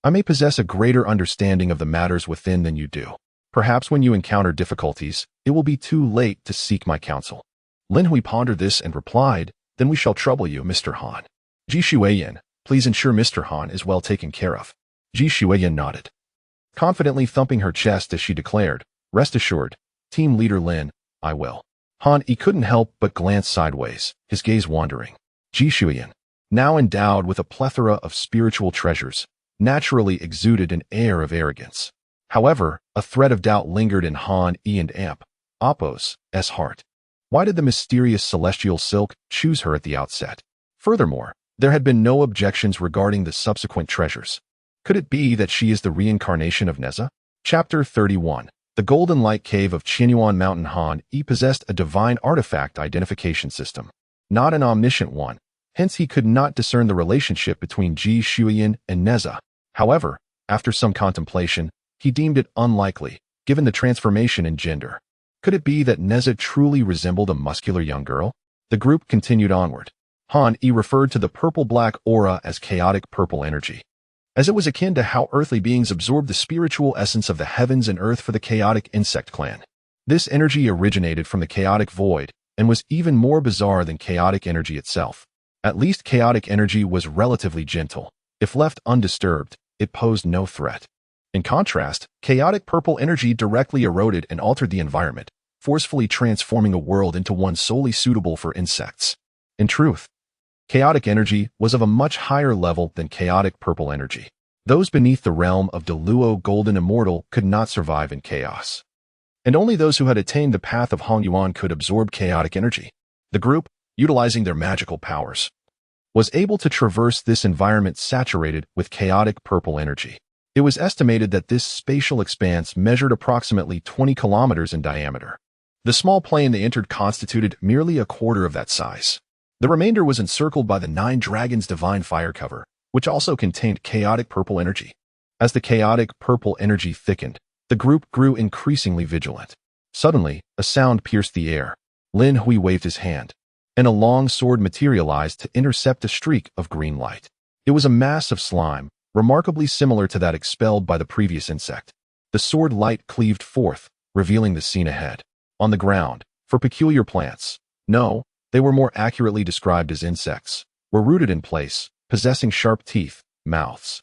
S1: I may possess a greater understanding of the matters within than you do. Perhaps when you encounter difficulties, it will be too late to seek my counsel." Lin Hui pondered this and replied, Then we shall trouble you, Mr. Han. Ji Shuiyan, please ensure Mr. Han is well taken care of. Ji Shuiyan nodded, confidently thumping her chest as she declared, rest assured, Team Leader Lin, I will. Han Yi couldn't help but glance sideways, his gaze wandering. Ji Shuiyan, now endowed with a plethora of spiritual treasures, naturally exuded an air of arrogance. However, a thread of doubt lingered in Han Yi and Appo's heart. Why did the mysterious celestial silk choose her at the outset? Furthermore, there had been no objections regarding the subsequent treasures. Could it be that she is the reincarnation of Neza? Chapter 31. The Golden Light Cave of Qianyuan Mountain. Han Yi possessed a divine artifact identification system, not an omniscient one, hence he could not discern the relationship between Ji Shuiyan and Neza. However, after some contemplation, he deemed it unlikely, given the transformation in gender. Could it be that Neza truly resembled a muscular young girl? The group continued onward. Han Yi referred to the purple-black aura as chaotic purple energy, as it was akin to how earthly beings absorb the spiritual essence of the heavens and earth for the chaotic insect clan. This energy originated from the chaotic void and was even more bizarre than chaotic energy itself. At least chaotic energy was relatively gentle. If left undisturbed, it posed no threat. In contrast, chaotic purple energy directly eroded and altered the environment, forcefully transforming a world into one solely suitable for insects. In truth, chaotic energy was of a much higher level than chaotic purple energy. Those beneath the realm of Deluo Golden Immortal could not survive in chaos. And only those who had attained the path of Hongyuan could absorb chaotic energy. The group, utilizing their magical powers, was able to traverse this environment saturated with chaotic purple energy. It was estimated that this spatial expanse measured approximately 20 kilometers in diameter. The small plane they entered constituted merely a quarter of that size. The remainder was encircled by the 9 Dragons' divine fire cover, which also contained chaotic purple energy. As the chaotic purple energy thickened, the group grew increasingly vigilant. Suddenly, a sound pierced the air. Lin Hui waved his hand, and a long sword materialized to intercept a streak of green light. It was a mass of slime, remarkably similar to that expelled by the previous insect. The sword light cleaved forth, revealing the scene ahead. On the ground, for peculiar plants, no, they were more accurately described as insects, were rooted in place, possessing sharp teeth, mouths,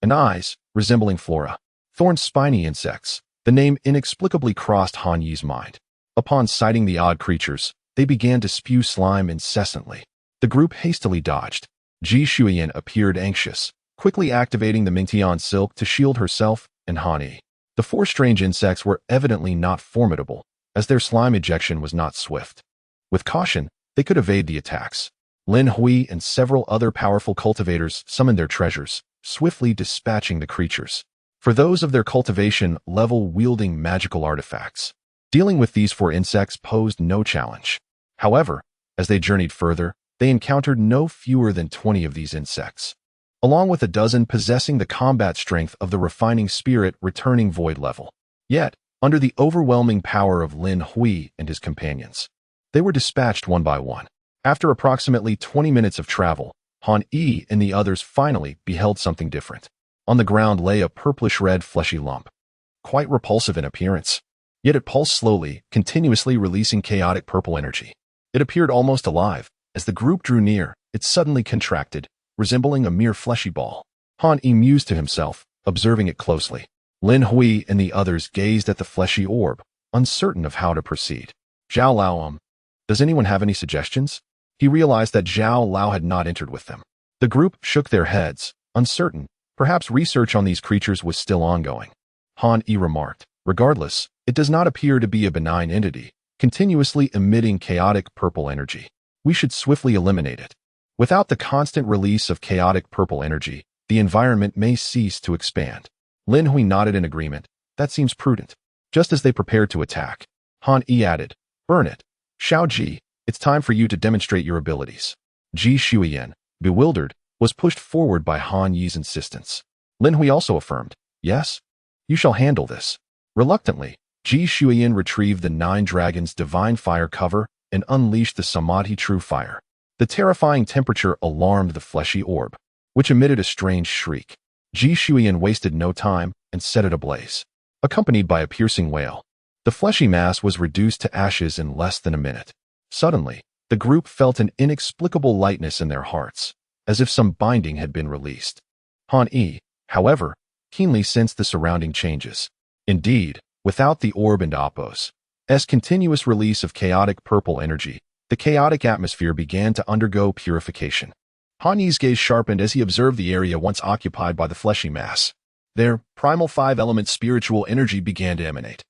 S1: and eyes, resembling flora. Thorn spiny insects. The name inexplicably crossed Han Yi's mind. Upon sighting the odd creatures, they began to spew slime incessantly. The group hastily dodged. Ji Shuiyan appeared anxious, quickly activating the Mingtian silk to shield herself and Han Yi. The 4 strange insects were evidently not formidable, as their slime ejection was not swift. With caution, they could evade the attacks. Lin Hui and several other powerful cultivators summoned their treasures, swiftly dispatching the creatures. For those of their cultivation level wielding magical artifacts, dealing with these 4 insects posed no challenge. However, as they journeyed further, they encountered no fewer than 20 of these insects, along with a dozen possessing the combat strength of the refining spirit returning void level. Yet, under the overwhelming power of Lin Hui and his companions, they were dispatched one by one. After approximately 20 minutes of travel, Han Yi and the others finally beheld something different. On the ground lay a purplish-red fleshy lump, quite repulsive in appearance. Yet it pulsed slowly, continuously releasing chaotic purple energy. It appeared almost alive. As the group drew near, it suddenly contracted, resembling a mere fleshy ball. Han Yi mused to himself, observing it closely. Lin Hui and the others gazed at the fleshy orb, uncertain of how to proceed. Zhao Lao, does anyone have any suggestions? He realized that Zhao Lao had not entered with them. The group shook their heads, uncertain. Perhaps research on these creatures was still ongoing. Han Yi remarked, regardless, it does not appear to be a benign entity, continuously emitting chaotic purple energy. We should swiftly eliminate it. Without the constant release of chaotic purple energy, the environment may cease to expand. Lin Hui nodded in agreement. That seems prudent. Just as they prepared to attack, Han Yi added, burn it. Xiao Ji, it's time for you to demonstrate your abilities. Ji Shuiyan, bewildered, was pushed forward by Han Yi's insistence. Lin Hui also affirmed, yes, you shall handle this. Reluctantly, Ji Shuiyan retrieved the 9 Dragons' divine fire cover and unleashed the Samadhi True Fire. The terrifying temperature alarmed the fleshy orb, which emitted a strange shriek. Ji Shuiyan wasted no time and set it ablaze, accompanied by a piercing wail. The fleshy mass was reduced to ashes in less than a minute. Suddenly, The group felt an inexplicable lightness in their hearts, as if some binding had been released. Han Yi, however, keenly sensed the surrounding changes. Indeed, without the orb and Apos' continuous release of chaotic purple energy, the chaotic atmosphere began to undergo purification. Han Yi's gaze sharpened as he observed the area once occupied by the fleshy mass. There, primal five-element spiritual energy began to emanate.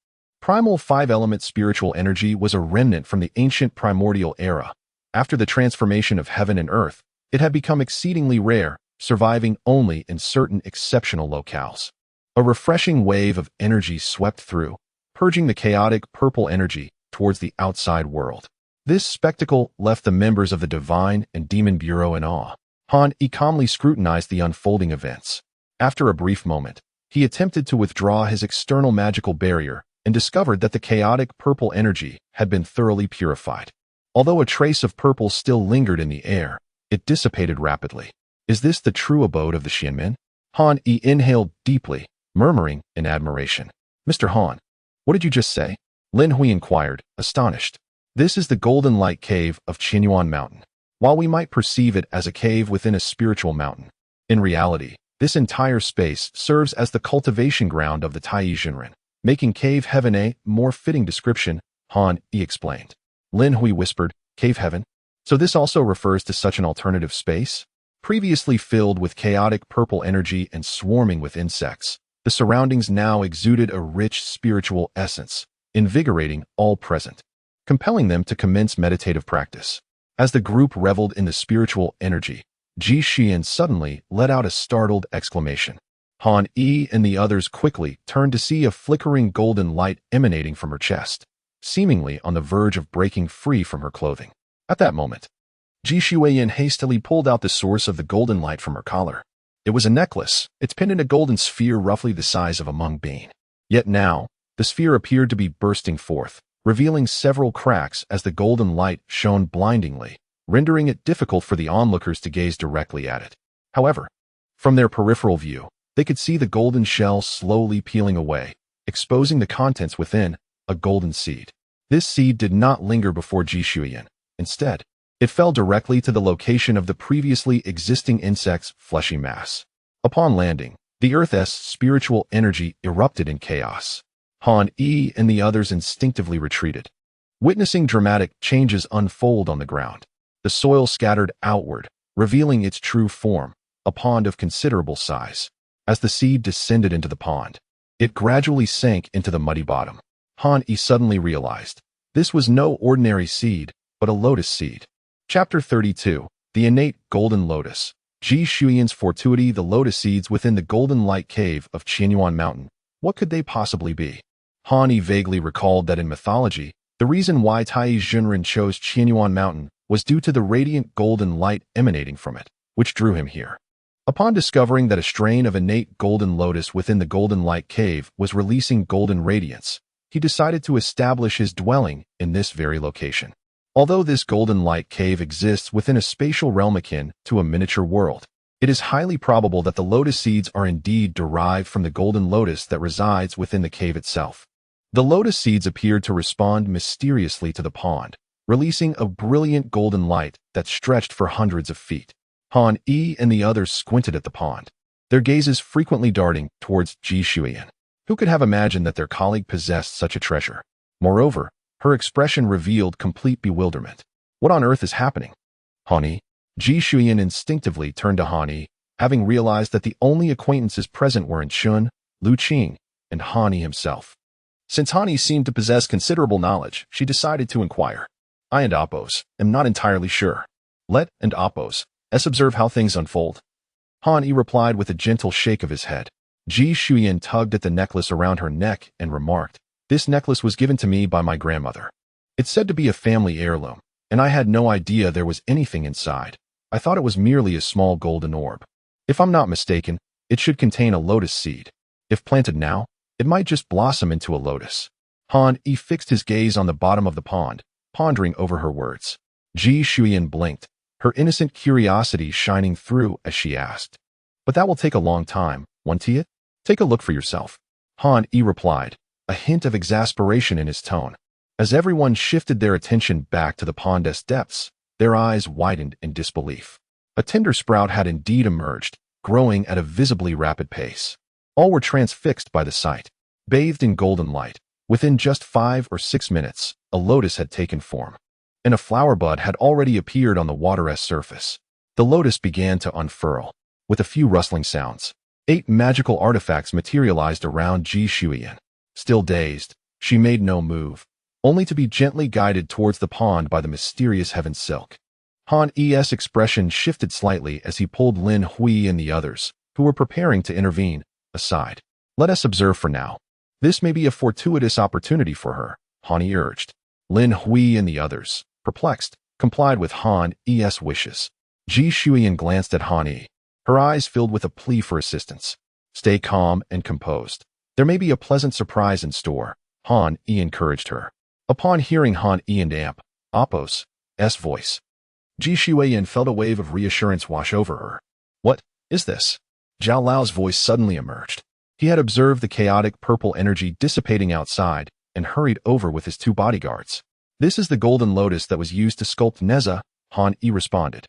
S1: Primal five-element spiritual energy was a remnant from the ancient primordial era. After the transformation of heaven and earth, it had become exceedingly rare, surviving only in certain exceptional locales. A refreshing wave of energy swept through, purging the chaotic purple energy towards the outside world. This spectacle left the members of the Divine and Demon Bureau in awe. Han Yi calmly scrutinized the unfolding events. After a brief moment, he attempted to withdraw his external magical barrier and discovered that the chaotic purple energy had been thoroughly purified. Although a trace of purple still lingered in the air, it dissipated rapidly. Is this the true abode of the Xianmen? Han Yi inhaled deeply, murmuring in admiration. Mr. Han, what did you just say? Lin Hui inquired, astonished. This is the Golden Light Cave of Qinyuan Mountain. While we might perceive it as a cave within a spiritual mountain, in reality, this entire space serves as the cultivation ground of the Tai Jinren, making Cave Heaven a more fitting description, Han Yi explained. Lin Hui whispered, Cave Heaven? So this also refers to such an alternative space? Previously filled with chaotic purple energy and swarming with insects, the surroundings now exuded a rich spiritual essence, invigorating all present, compelling them to commence meditative practice. As the group reveled in the spiritual energy, Ji Xian suddenly let out a startled exclamation. Han Yi and the others quickly turned to see a flickering golden light emanating from her chest, seemingly on the verge of breaking free from her clothing. At that moment, Ji Xuan hastily pulled out the source of the golden light from her collar. It was a necklace, its pendant a golden sphere roughly the size of a mung bean. Yet now, the sphere appeared to be bursting forth, revealing several cracks as the golden light shone blindingly, rendering it difficult for the onlookers to gaze directly at it. However, from their peripheral view, they could see the golden shell slowly peeling away, exposing the contents within, a golden seed. This seed did not linger before Ji Xuan. Instead, it fell directly to the location of the previously existing insect's fleshy mass. Upon landing, the Earth's spiritual energy erupted in chaos. Han Yi and the others instinctively retreated, witnessing dramatic changes unfold on the ground. The soil scattered outward, revealing its true form, a pond of considerable size. As the seed descended into the pond, it gradually sank into the muddy bottom. Han Yi suddenly realized this was no ordinary seed, but a lotus seed. Chapter 32, The Innate Golden Lotus. Ji Xuyan's fortuity. The lotus seeds within the Golden Light Cave of Qinyuan Mountain. What could they possibly be? Han Yi vaguely recalled that in mythology, the reason why Tai Jinren chose Qinyuan Mountain was due to the radiant golden light emanating from it, which drew him here. Upon discovering that a strain of innate golden lotus within the Golden Light Cave was releasing golden radiance, he decided to establish his dwelling in this very location. Although this Golden Light Cave exists within a spatial realm akin to a miniature world, it is highly probable that the lotus seeds are indeed derived from the golden lotus that resides within the cave itself. The lotus seeds appeared to respond mysteriously to the pond, releasing a brilliant golden light that stretched for hundreds of feet. Han Yi and the others squinted at the pond, their gazes frequently darting towards Ji Xuyan. Who could have imagined that their colleague possessed such a treasure? Moreover, her expression revealed complete bewilderment. What on earth is happening? Han Yi? Ji Xuyan instinctively turned to Han Yi, having realized that the only acquaintances present were Chun, Lu Qing, and Han Yi himself. Since Han Yi seemed to possess considerable knowledge, she decided to inquire. I and Apos am not entirely sure. Let and Apos observe how things unfold. Han Yi replied with a gentle shake of his head. Ji Xuyan tugged at the necklace around her neck and remarked, This necklace was given to me by my grandmother. It's said to be a family heirloom, and I had no idea there was anything inside. I thought it was merely a small golden orb. If I'm not mistaken, it should contain a lotus seed. If planted now, it might just blossom into a lotus. Han Yi fixed his gaze on the bottom of the pond, pondering over her words. Ji Xuyan blinked, her innocent curiosity shining through as she asked, But that will take a long time, won't it? Take a look for yourself. Han Yi replied, a hint of exasperation in his tone. As everyone shifted their attention back to the pond's depths, their eyes widened in disbelief. A tender sprout had indeed emerged, growing at a visibly rapid pace. All were transfixed by the sight. Bathed in golden light, within just 5 or 6 minutes, a lotus had taken form, and a flower bud had already appeared on the water's surface. The lotus began to unfurl. With a few rustling sounds, 8 magical artifacts materialized around Ji Shuiyan. Still dazed, she made no move, only to be gently guided towards the pond by the mysterious heaven silk. Han Yi's expression shifted slightly as he pulled Lin Hui and the others, who were preparing to intervene, aside. Let us observe for now. This may be a fortuitous opportunity for her, Han Yi urged. Lin Hui and the others, perplexed, complied with Han Yi's wishes. Ji Shuiyan glanced at Han Yi. Her eyes filled with a plea for assistance. Stay calm and composed. There may be a pleasant surprise in store, Han Yi encouraged her. Upon hearing Han Yi and Appo's voice, Ji Shuiyan felt a wave of reassurance wash over her. What is this? Zhao Lao's voice suddenly emerged. He had observed the chaotic purple energy dissipating outside and hurried over with his 2 bodyguards. This is the golden lotus that was used to sculpt Neza, Han Yi responded.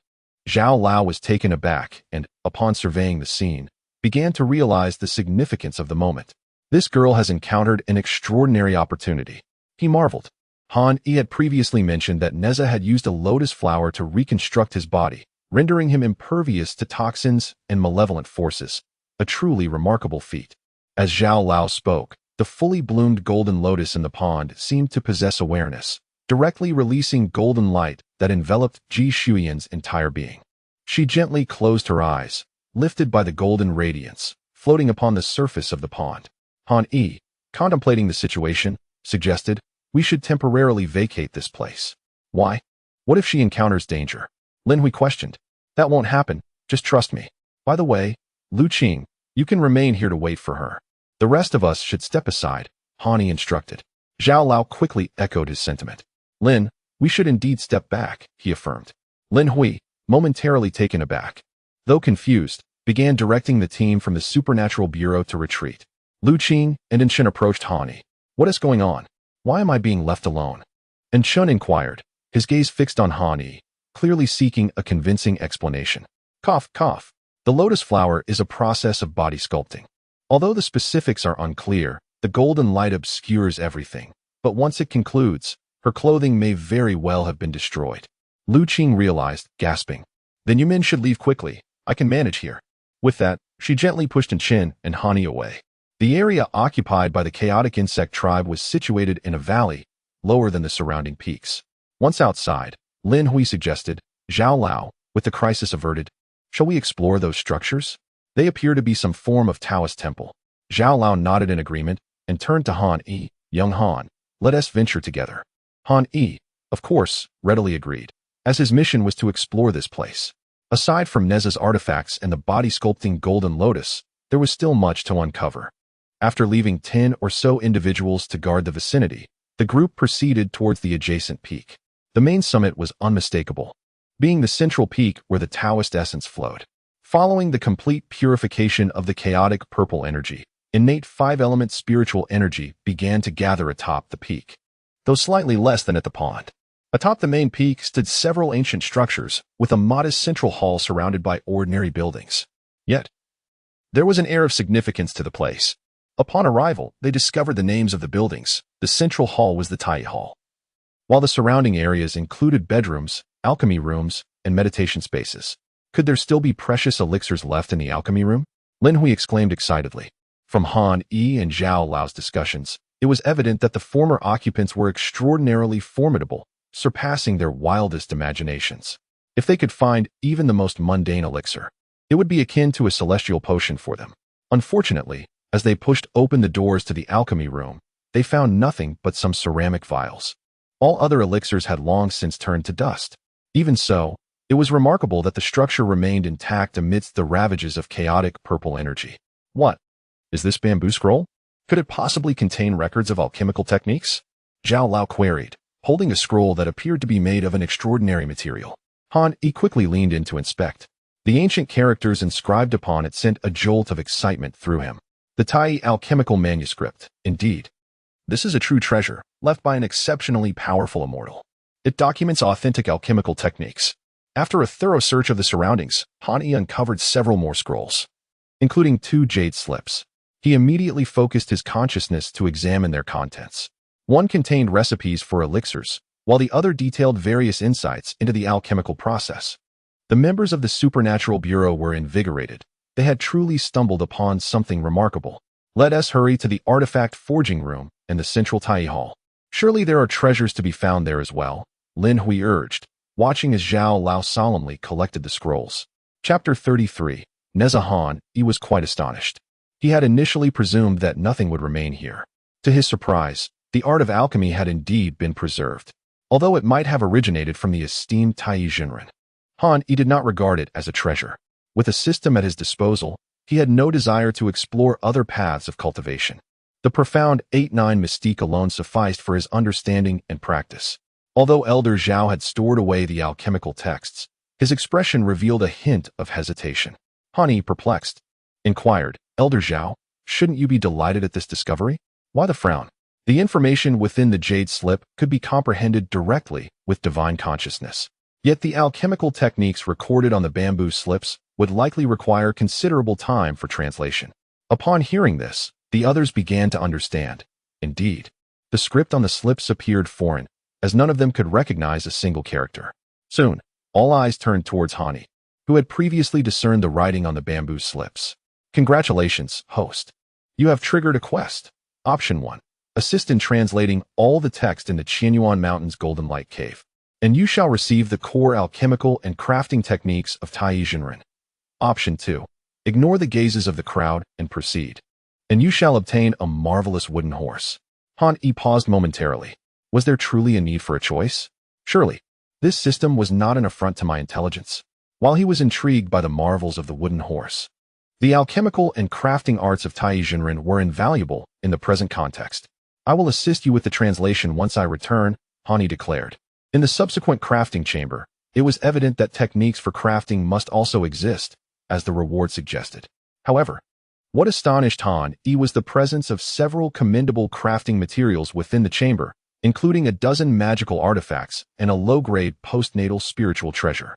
S1: Zhao Lao was taken aback and, upon surveying the scene, began to realize the significance of the moment. This girl has encountered an extraordinary opportunity. He marveled. Han Yi had previously mentioned that Neza had used a lotus flower to reconstruct his body, rendering him impervious to toxins and malevolent forces, a truly remarkable feat. As Zhao Lao spoke, the fully bloomed golden lotus in the pond seemed to possess awareness, directly releasing golden light that enveloped Ji Shuiyan's entire being. She gently closed her eyes, lifted by the golden radiance, floating upon the surface of the pond. Han Yi, contemplating the situation, suggested, "We should temporarily vacate this place." "Why? What if she encounters danger?" Lin Hui questioned. "That won't happen, just trust me. By the way, Lu Qing, you can remain here to wait for her. The rest of us should step aside," Han Yi instructed. Zhao Lao quickly echoed his sentiment. "Lin, we should indeed step back," he affirmed. Lin Hui, momentarily taken aback, though confused, began directing the team from the Supernatural Bureau to retreat. Lu Qing and Enchun approached Han Yi. "What is going on? Why am I being left alone?" Enchun inquired, his gaze fixed on Han Yi, clearly seeking a convincing explanation. Cough, cough. The lotus flower is a process of body sculpting. Although the specifics are unclear, the golden light obscures everything, but once it concludes, her clothing may very well have been destroyed. Lu Qing realized, gasping. "Then you men should leave quickly. I can manage here." With that, she gently pushed Enchun and Han Yi away. The area occupied by the chaotic insect tribe was situated in a valley, lower than the surrounding peaks. Once outside, Lin Hui suggested, "Zhao Lao, with the crisis averted, shall we explore those structures? They appear to be some form of Taoist temple." Zhao Lao nodded in agreement and turned to Han Yi. "Young Han, let us venture together." Han Yi, of course, readily agreed, as his mission was to explore this place. Aside from Neza's artifacts and the body-sculpting golden lotus, there was still much to uncover. After leaving 10 or so individuals to guard the vicinity, the group proceeded towards the adjacent peak. The main summit was unmistakable, being the central peak where the Taoist essence flowed. Following the complete purification of the chaotic purple energy, innate 5-element spiritual energy began to gather atop the peak, though slightly less than at the pond. Atop the main peak stood several ancient structures, with a modest central hall surrounded by ordinary buildings. Yet, there was an air of significance to the place. Upon arrival, they discovered the names of the buildings. The central hall was the Tai Hall, while the surrounding areas included bedrooms, alchemy rooms, and meditation spaces. Could there still be precious elixirs left in the alchemy room? Lin Hui exclaimed excitedly. From Han Yi and Zhao Lao's discussions, it was evident that the former occupants were extraordinarily formidable, surpassing their wildest imaginations. If they could find even the most mundane elixir, it would be akin to a celestial potion for them. Unfortunately, as they pushed open the doors to the alchemy room, they found nothing but some ceramic vials. All other elixirs had long since turned to dust. Even so, it was remarkable that the structure remained intact amidst the ravages of chaotic purple energy. What? Is this bamboo scroll? Could it possibly contain records of alchemical techniques? Zhao Lao queried, holding a scroll that appeared to be made of an extraordinary material. Han Yi quickly leaned in to inspect. The ancient characters inscribed upon it sent a jolt of excitement through him. The Tai alchemical manuscript, indeed. This is a true treasure, left by an exceptionally powerful immortal. It documents authentic alchemical techniques. After a thorough search of the surroundings, Hani uncovered several more scrolls, including 2 jade slips. He immediately focused his consciousness to examine their contents. One contained recipes for elixirs, while the other detailed various insights into the alchemical process. The members of the Supernatural Bureau were invigorated. They had truly stumbled upon something remarkable. Let us hurry to the artifact forging room in the central Tai Hall. Surely there are treasures to be found there as well, Lin Hui urged, watching as Zhao Lao solemnly collected the scrolls. Chapter 33. Nezahan, he was quite astonished. He had initially presumed that nothing would remain here. To his surprise, the art of alchemy had indeed been preserved, although it might have originated from the esteemed Tai Jinren. He did not regard it as a treasure. With a system at his disposal, he had no desire to explore other paths of cultivation. The profound 8-9 mystique alone sufficed for his understanding and practice. Although Elder Zhao had stored away the alchemical texts, his expression revealed a hint of hesitation. Hani, perplexed, inquired, Elder Zhao, shouldn't you be delighted at this discovery? Why the frown? The information within the jade slip could be comprehended directly with divine consciousness. Yet the alchemical techniques recorded on the bamboo slips would likely require considerable time for translation. Upon hearing this, the others began to understand. Indeed, the script on the slips appeared foreign, as none of them could recognize a single character. Soon, all eyes turned towards Hani, who had previously discerned the writing on the bamboo slips. Congratulations, host. You have triggered a quest. Option 1. Assist in translating all the text in the Qianyuan Mountains Golden Light Cave, and you shall receive the core alchemical and crafting techniques of Tai Jinren. Option 2. Ignore the gazes of the crowd and proceed, and you shall obtain a marvelous wooden horse. Han-Yi paused momentarily. Was there truly a need for a choice? Surely, this system was not an affront to my intelligence. While he was intrigued by the marvels of the wooden horse, the alchemical and crafting arts of Tai Jinren were invaluable in the present context. I will assist you with the translation once I return, Hani declared. In the subsequent crafting chamber, it was evident that techniques for crafting must also exist, as the reward suggested. However, what astonished Han-Yi was the presence of several commendable crafting materials within the chamber, including a dozen magical artifacts and a low-grade postnatal spiritual treasure.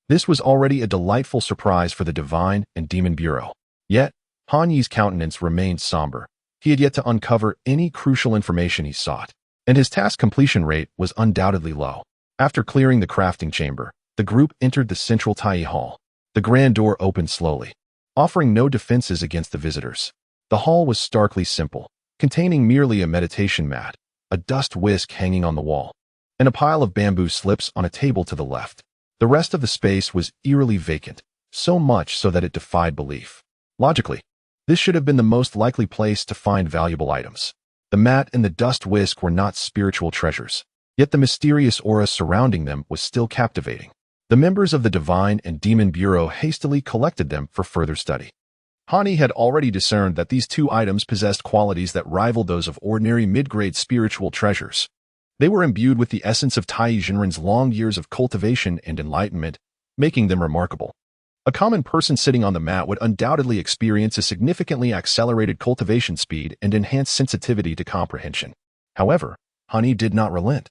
S1: This was already a delightful surprise for the Divine and Demon Bureau. Yet, Han-Yi's countenance remained somber. He had yet to uncover any crucial information he sought, and his task completion rate was undoubtedly low. After clearing the crafting chamber, the group entered the central Tai Hall. The grand door opened slowly, offering no defenses against the visitors. The hall was starkly simple, containing merely a meditation mat, a dust whisk hanging on the wall, and a pile of bamboo slips on a table to the left. The rest of the space was eerily vacant, so much so that it defied belief. Logically, this should have been the most likely place to find valuable items. The mat and the dust whisk were not spiritual treasures, yet the mysterious aura surrounding them was still captivating. The members of the Divine and Demon Bureau hastily collected them for further study. Hani had already discerned that these 2 items possessed qualities that rivaled those of ordinary mid-grade spiritual treasures. They were imbued with the essence of Tai Jinren's long years of cultivation and enlightenment, making them remarkable. A common person sitting on the mat would undoubtedly experience a significantly accelerated cultivation speed and enhanced sensitivity to comprehension. However, Hani did not relent.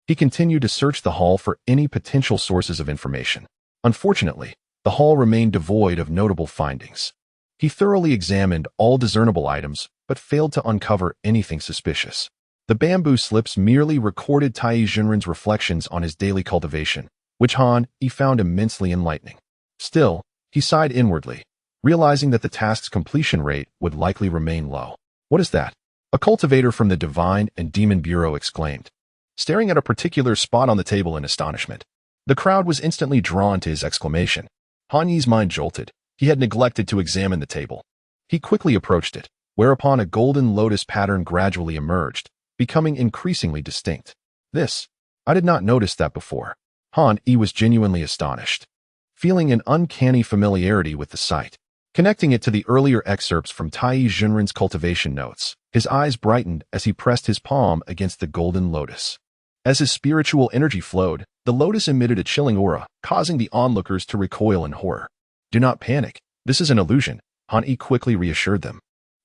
S1: He continued to search the hall for any potential sources of information. Unfortunately, the hall remained devoid of notable findings. He thoroughly examined all discernible items, but failed to uncover anything suspicious. The bamboo slips merely recorded Tai Jinren's reflections on his daily cultivation, which Han-Yi found immensely enlightening. Still, he sighed inwardly, realizing that the task's completion rate would likely remain low. What is that? A cultivator from the Divine and Demon Bureau exclaimed, staring at a particular spot on the table in astonishment. The crowd was instantly drawn to his exclamation. Han-Yi's mind jolted. He had neglected to examine the table. He quickly approached it, whereupon a golden lotus pattern gradually emerged, becoming increasingly distinct. I did not notice that before. Han-Yi was genuinely astonished, feeling an uncanny familiarity with the sight. Connecting it to the earlier excerpts from Tai Jinren's cultivation notes, his eyes brightened as he pressed his palm against the golden lotus. As his spiritual energy flowed, the lotus emitted a chilling aura, causing the onlookers to recoil in horror. Do not panic. This is an illusion, Han-Yi quickly reassured them.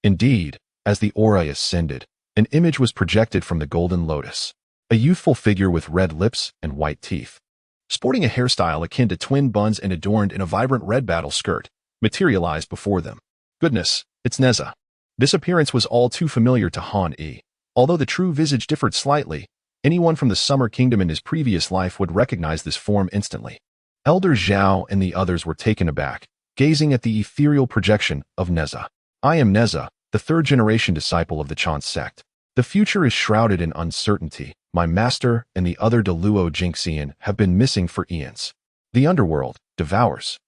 S1: Indeed, as the aura ascended, An image was projected from the golden lotus. A youthful figure with red lips and white teeth, sporting a hairstyle akin to twin buns and adorned in a vibrant red battle skirt, materialized before them. Goodness, it's Neza. This appearance was all too familiar to Han Yi. Although the true visage differed slightly, anyone from the Summer Kingdom in his previous life would recognize this form instantly. Elder Zhao and the others were taken aback, gazing at the ethereal projection of Neza. I am Neza, the third-generation disciple of the Chan sect. The future is shrouded in uncertainty. My master and the other Deluo Jinxian have been missing for eons. The underworld devours.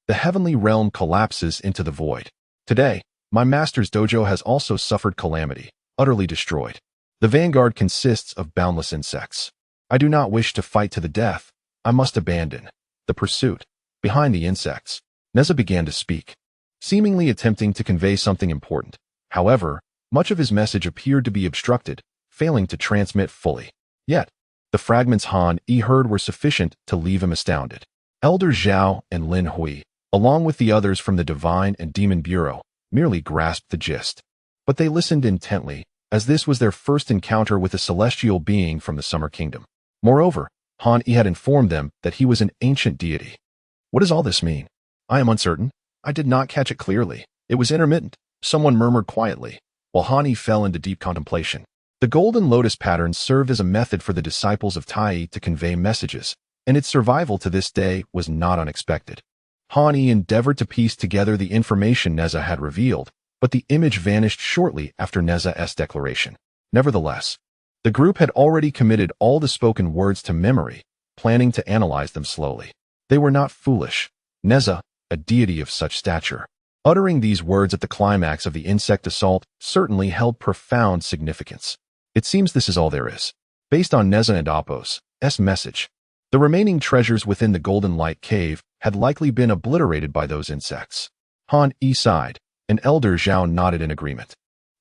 S1: The heavenly realm collapses into the void. Today, my master's dojo has also suffered calamity, utterly destroyed. The vanguard consists of boundless insects. I do not wish to fight to the death. I must abandon the pursuit. Behind the insects, Neza began to speak, seemingly attempting to convey something important. However, much of his message appeared to be obstructed, failing to transmit fully. Yet, the fragments Han Yi heard were sufficient to leave him astounded. Elder Zhao and Lin Hui, along with the others from the Divine and Demon Bureau, merely grasped the gist. But they listened intently, as this was their first encounter with a celestial being from the Summer Kingdom. Moreover, Han Yi had informed them that he was an ancient deity. What does all this mean? I am uncertain. I did not catch it clearly. It was intermittent, someone murmured quietly, while Han Yi fell into deep contemplation. The golden lotus pattern served as a method for the disciples of Tai to convey messages, and its survival to this day was not unexpected. Han Yi endeavored to piece together the information Neza had revealed, but the image vanished shortly after Neza's declaration. Nevertheless, the group had already committed all the spoken words to memory, planning to analyze them slowly. They were not foolish. Neza, a deity of such stature, uttering these words at the climax of the insect assault certainly held profound significance. It seems this is all there is. Based on Neza and Apos' message, the remaining treasures within the Golden Light Cave had likely been obliterated by those insects. Han Yi sighed, and Elder Zhao nodded in agreement.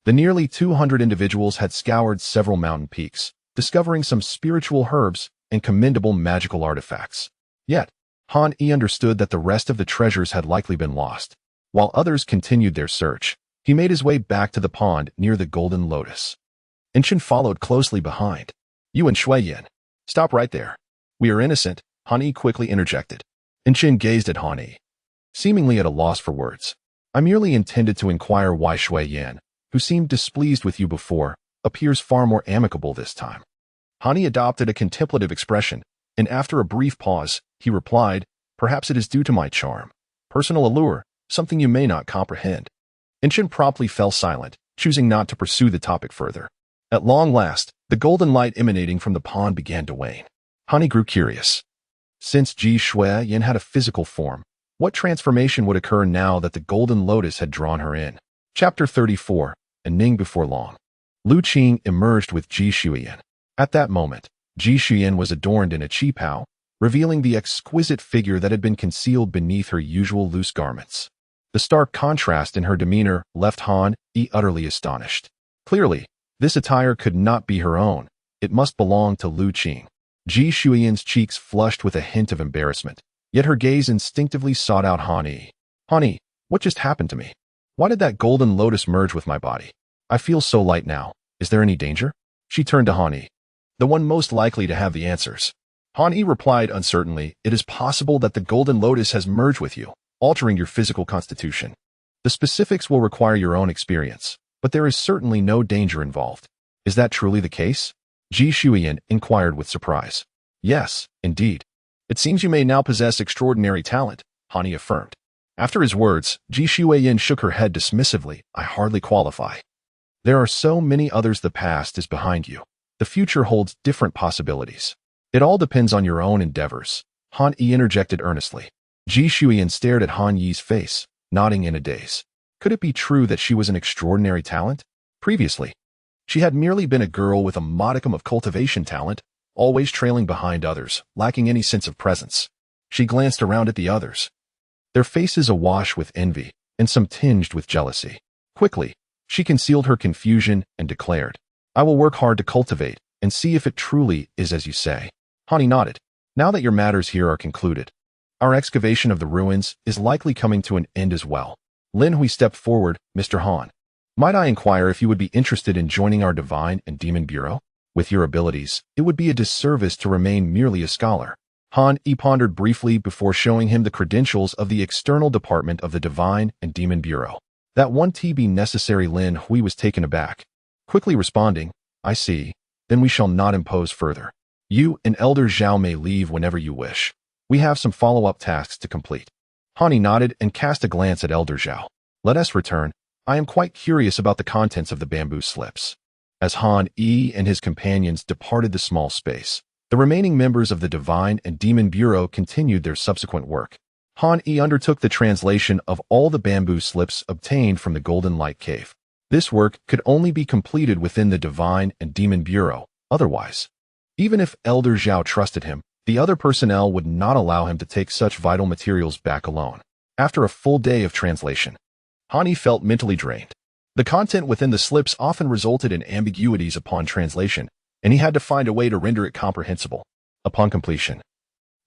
S1: The nearly 200 individuals had scoured several mountain peaks, discovering some spiritual herbs and commendable magical artifacts. Yet, Han Yi understood that the rest of the treasures had likely been lost. While others continued their search, he made his way back to the pond near the Golden Lotus. Inchen followed closely behind. You and Shui Yin, stop right there. We are innocent, Han Yi quickly interjected. Inchen gazed at Han Yi, seemingly at a loss for words. I merely intended to inquire why Shui Yin, who seemed displeased with you before, appears far more amicable this time. Han Yi adopted a contemplative expression, and after a brief pause, he replied, perhaps it is due to my charm, personal allure, something you may not comprehend. Inchen promptly fell silent, choosing not to pursue the topic further. At long last, the golden light emanating from the pond began to wane. Han Yi grew curious. Since Ji Shui Yin had a physical form, what transformation would occur now that the golden lotus had drawn her in? Chapter 34, A Ning Before Long. Lu Qing emerged with Ji Shuiyin. At that moment, Ji Shuiyin was adorned in a qipao, revealing the exquisite figure that had been concealed beneath her usual loose garments. The stark contrast in her demeanor left Han Yi utterly astonished. Clearly, this attire could not be her own. It must belong to Lu Qing. Ji Shuiyin's cheeks flushed with a hint of embarrassment, yet her gaze instinctively sought out Han Yi. Han Yi, what just happened to me? Why did that golden lotus merge with my body? I feel so light now. Is there any danger? She turned to Han Yi, the one most likely to have the answers. Han Yi replied uncertainly, it is possible that the golden lotus has merged with you, altering your physical constitution. The specifics will require your own experience, but there is certainly no danger involved. Is that truly the case? Ji Shuiyin inquired with surprise. Yes, indeed. It seems you may now possess extraordinary talent, Han Yi affirmed. After his words, Ji Shuiyin shook her head dismissively. I hardly qualify. There are so many others. The past is behind you. The future holds different possibilities. It all depends on your own endeavors. Han Yi interjected earnestly. Ji Shuiyin stared at Han Yi's face, nodding in a daze. Could it be true that she was an extraordinary talent? Previously, she had merely been a girl with a modicum of cultivation talent, always trailing behind others, lacking any sense of presence. She glanced around at the others, their faces awash with envy and some tinged with jealousy. Quickly, she concealed her confusion and declared, I will work hard to cultivate and see if it truly is as you say. Han Yi nodded. Now that your matters here are concluded, our excavation of the ruins is likely coming to an end as well. Lin Hui stepped forward. Mr. Han, Might I inquire if you would be interested in joining our Divine and Demon Bureau? With your abilities, it would be a disservice to remain merely a scholar. Han Yi pondered briefly before showing him the credentials of the external department of the Divine and Demon Bureau. That one TB necessary. Lin Hui was taken aback, quickly responding, I see, then we shall not impose further. You and Elder Zhao may leave whenever you wish. We have some follow-up tasks to complete. Han Yi nodded and cast a glance at Elder Zhao. Let us return. I am quite curious about the contents of the bamboo slips. As Han Yi and his companions departed the small space, the remaining members of the Divine and Demon Bureau continued their subsequent work. Han Yi undertook the translation of all the bamboo slips obtained from the Golden Light Cave. This work could only be completed within the Divine and Demon Bureau. Otherwise, even if Elder Zhao trusted him, the other personnel would not allow him to take such vital materials back alone. After a full day of translation, Han Yi felt mentally drained. The content within the slips often resulted in ambiguities upon translation, and he had to find a way to render it comprehensible. Upon completion,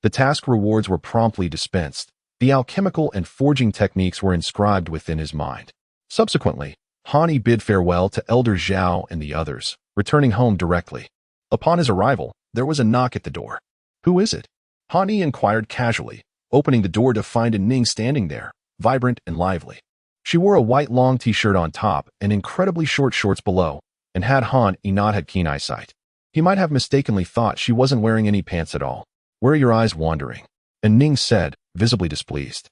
S1: the task rewards were promptly dispensed. The alchemical and forging techniques were inscribed within his mind. Subsequently, Han Yi bid farewell to Elder Zhao and the others, returning home directly. Upon his arrival, there was a knock at the door. Who is it? Han Yi inquired casually, opening the door to find Ning standing there, vibrant and lively. She wore a white long t-shirt on top and incredibly short shorts below, and had Han Yi not had keen eyesight, he might have mistakenly thought she wasn't wearing any pants at all. Where are your eyes wandering? And Ning said, visibly displeased.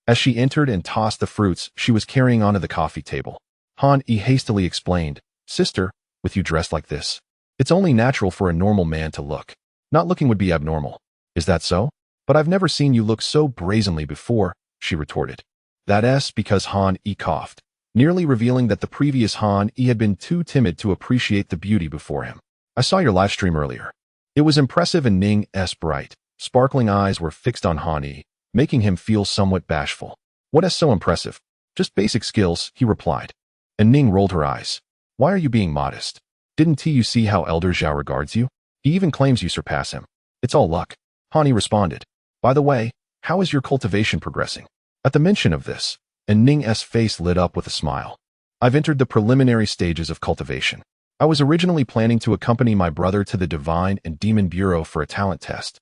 S1: As she entered and tossed the fruits she was carrying onto the coffee table, Han Yi hastily explained, Sister, with you dressed like this, it's only natural for a normal man to look. Not looking would be abnormal. Is that so? But I've never seen you look so brazenly before, she retorted. That's because Han Yi coughed, nearly revealing that the previous Han Yi had been too timid to appreciate the beauty before him. I saw your live stream earlier. It was impressive, and Ning's bright, sparkling eyes were fixed on Han Yi, making him feel somewhat bashful. What is so impressive? Just basic skills, he replied. And Ning rolled her eyes. Why are you being modest? Didn't you see how Elder Zhao regards you? He even claims you surpass him. It's all luck. Han Yi responded. By the way, how is your cultivation progressing? At the mention of this, and Ning's face lit up with a smile. I've entered the preliminary stages of cultivation. I was originally planning to accompany my brother to the Divine and Demon Bureau for a talent test.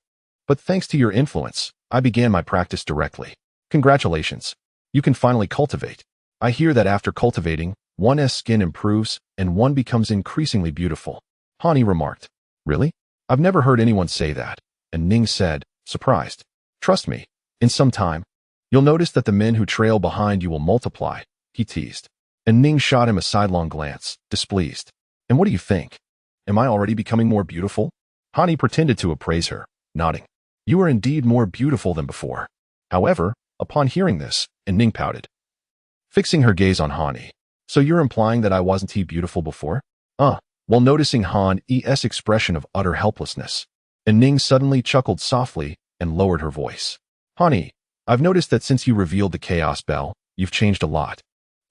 S1: But thanks to your influence, I began my practice directly. Congratulations. You can finally cultivate. I hear that after cultivating, one's skin improves and one becomes increasingly beautiful. Han Yi remarked. Really? I've never heard anyone say that. And Ning said, surprised. Trust me, in some time, you'll notice that the men who trail behind you will multiply, he teased. And Ning shot him a sidelong glance, displeased. And what do you think? Am I already becoming more beautiful? Han Yi pretended to appraise her, nodding. You are indeed more beautiful than before. However, upon hearing this, and Ning pouted, fixing her gaze on Han Yi. So you're implying that I wasn't beautiful before? While noticing Han Yi's expression of utter helplessness, and Ning suddenly chuckled softly and lowered her voice. Han Yi, I've noticed that since you revealed the Chaos Bell, you've changed a lot,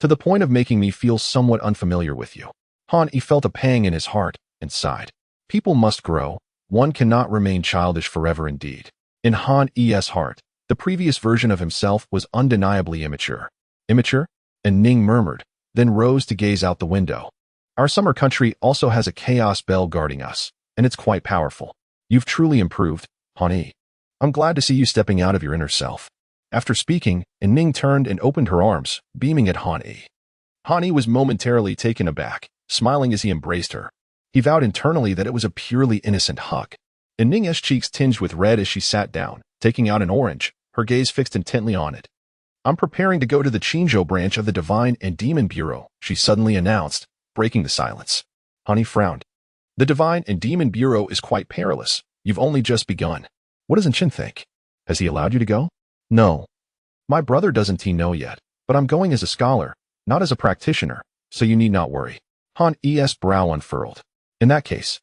S1: to the point of making me feel somewhat unfamiliar with you. Han Yi felt a pang in his heart and sighed. People must grow. One cannot remain childish forever indeed. In Han Yi's heart, the previous version of himself was undeniably immature. Immature? And Ning murmured, then rose to gaze out the window. Our summer country also has a chaos bell guarding us, and it's quite powerful. You've truly improved, Han Yi. I'm glad to see you stepping out of your inner self. After speaking, and Ning turned and opened her arms, beaming at Han Yi. Han Yi was momentarily taken aback, smiling as he embraced her. He vowed internally that it was a purely innocent hug. And Ning's cheeks tinged with red as she sat down, taking out an orange, her gaze fixed intently on it. I'm preparing to go to the Qingzhou branch of the Divine and Demon Bureau, she suddenly announced, breaking the silence. Han Yi frowned. The Divine and Demon Bureau is quite perilous. You've only just begun. What does Chen think? Has he allowed you to go? No. My brother doesn't know yet, but I'm going as a scholar, not as a practitioner, so you need not worry. Han Yi's brow unfurled. In that case,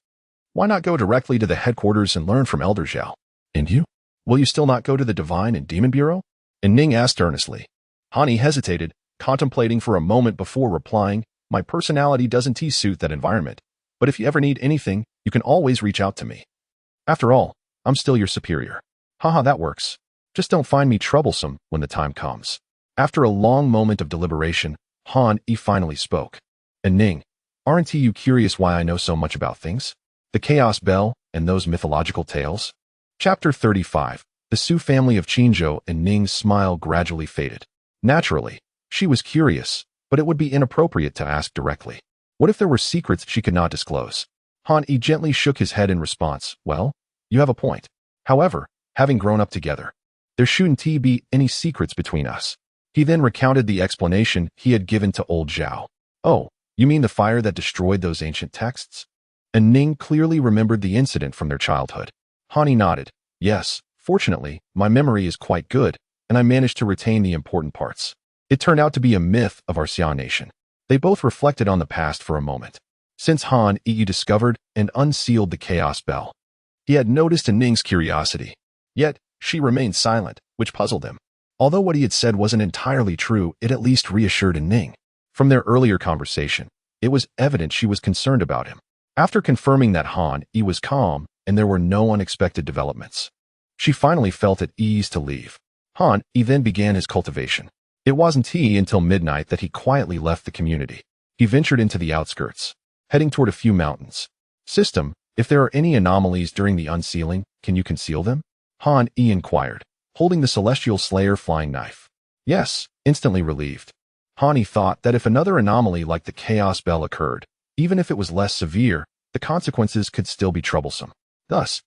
S1: why not go directly to the headquarters and learn from Elder Zhao? And you? Will you still not go to the Divine and Demon Bureau? And Ning asked earnestly. Han Yi hesitated, contemplating for a moment before replying, my personality doesn't suit that environment, but if you ever need anything, you can always reach out to me. After all, I'm still your superior. Haha, that works. Just don't find me troublesome when the time comes. After a long moment of deliberation, Han Yi finally spoke. And Ning, aren't you curious why I know so much about things? The Chaos Bell and those mythological tales? Chapter 35. The Su family of Qinzhou, and Ning's smile gradually faded. Naturally, she was curious, but it would be inappropriate to ask directly. What if there were secrets she could not disclose? Han Yi gently shook his head in response. Well, you have a point. However, having grown up together, there shouldn't be any secrets between us. He then recounted the explanation he had given to old Zhao. Oh, you mean the fire that destroyed those ancient texts? And Ning clearly remembered the incident from their childhood. Han Yi nodded. Yes, fortunately, my memory is quite good, and I managed to retain the important parts. It turned out to be a myth of our Xia nation. They both reflected on the past for a moment. Since Han Yi discovered and unsealed the Chaos Bell, he had noticed in Ning's curiosity. Yet, she remained silent, which puzzled him. Although what he had said wasn't entirely true, it at least reassured Ning. From their earlier conversation, it was evident she was concerned about him. After confirming that Han Yi was calm and there were no unexpected developments, she finally felt at ease to leave. Han Yi then began his cultivation. It wasn't until midnight that he quietly left the community. He ventured into the outskirts, heading toward a few mountains. System, if there are any anomalies during the unsealing, can you conceal them? Han Yi inquired, holding the Celestial Slayer flying knife. Yes, instantly relieved. Han Yi thought that if another anomaly like the Chaos Bell occurred, even if it was less severe, the consequences could still be troublesome. Thus,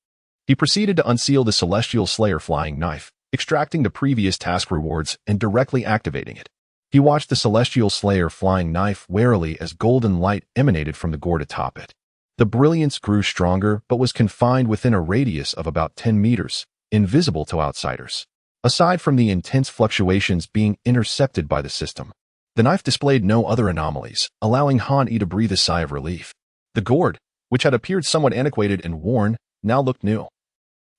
S1: he proceeded to unseal the Celestial Slayer flying knife, extracting the previous task rewards and directly activating it. He watched the Celestial Slayer flying knife warily as golden light emanated from the gourd atop it. The brilliance grew stronger but was confined within a radius of about 10 meters, invisible to outsiders. Aside from the intense fluctuations being intercepted by the system, the knife displayed no other anomalies, allowing Han Yi to breathe a sigh of relief. The gourd, which had appeared somewhat antiquated and worn, now looked new,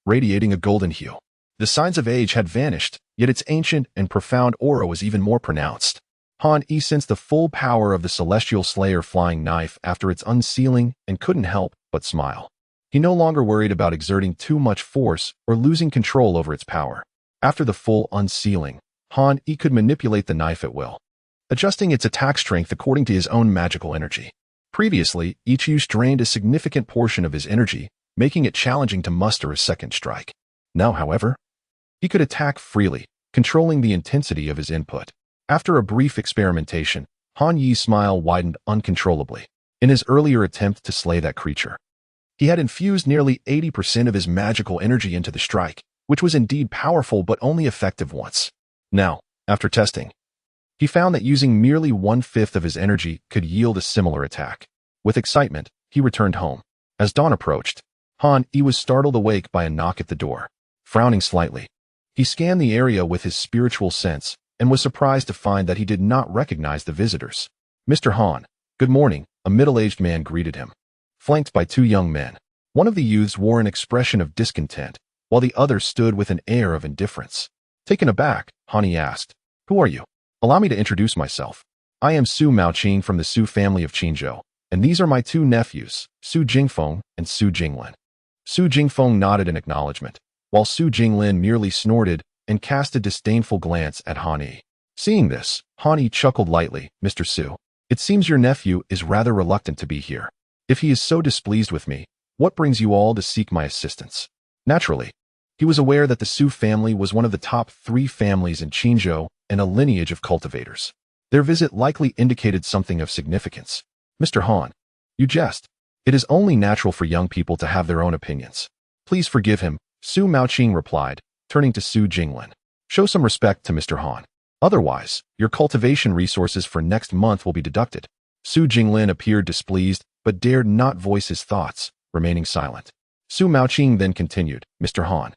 S1: radiating a golden hue. The signs of age had vanished, yet its ancient and profound aura was even more pronounced. Han Yi sensed the full power of the Celestial Slayer flying knife after its unsealing and couldn't help but smile. He no longer worried about exerting too much force or losing control over its power. After the full unsealing, Han Yi could manipulate the knife at will, adjusting its attack strength according to his own magical energy. Previously, each use drained a significant portion of his energy, making it challenging to muster a second strike. Now, however, he could attack freely, controlling the intensity of his input. After a brief experimentation, Han Yi's smile widened uncontrollably. In his earlier attempt to slay that creature, he had infused nearly 80% of his magical energy into the strike, which was indeed powerful but only effective once. Now, after testing, he found that using merely 1/5 of his energy could yield a similar attack. With excitement, he returned home. As dawn approached, Han Yi was startled awake by a knock at the door. Frowning slightly, he scanned the area with his spiritual sense and was surprised to find that he did not recognize the visitors. Mr. Han, good morning, a middle-aged man greeted him, flanked by two young men. One of the youths wore an expression of discontent, while the other stood with an air of indifference. Taken aback, Han Yi asked, "Who are you?" "Allow me to introduce myself. I am Su Maoqing from the Su family of Qinzhou, and these are my two nephews, Su Jingfeng and Su Jinglin." Su Jingfeng nodded in acknowledgement, while Su Jinglin merely snorted and cast a disdainful glance at Han Yi. Seeing this, Han Yi chuckled lightly. "Mr. Su, it seems your nephew is rather reluctant to be here. If he is so displeased with me, what brings you all to seek my assistance?" Naturally, he was aware that the Su family was one of the top 3 families in Qinzhou and a lineage of cultivators. Their visit likely indicated something of significance. "Mr. Han, you jest. It is only natural for young people to have their own opinions. Please forgive him," Su Maoqing replied, turning to Su Jinglin. "Show some respect to Mr. Han. Otherwise, your cultivation resources for next month will be deducted." Su Jinglin appeared displeased, but dared not voice his thoughts, remaining silent. Su Maoqing then continued, "Mr. Han,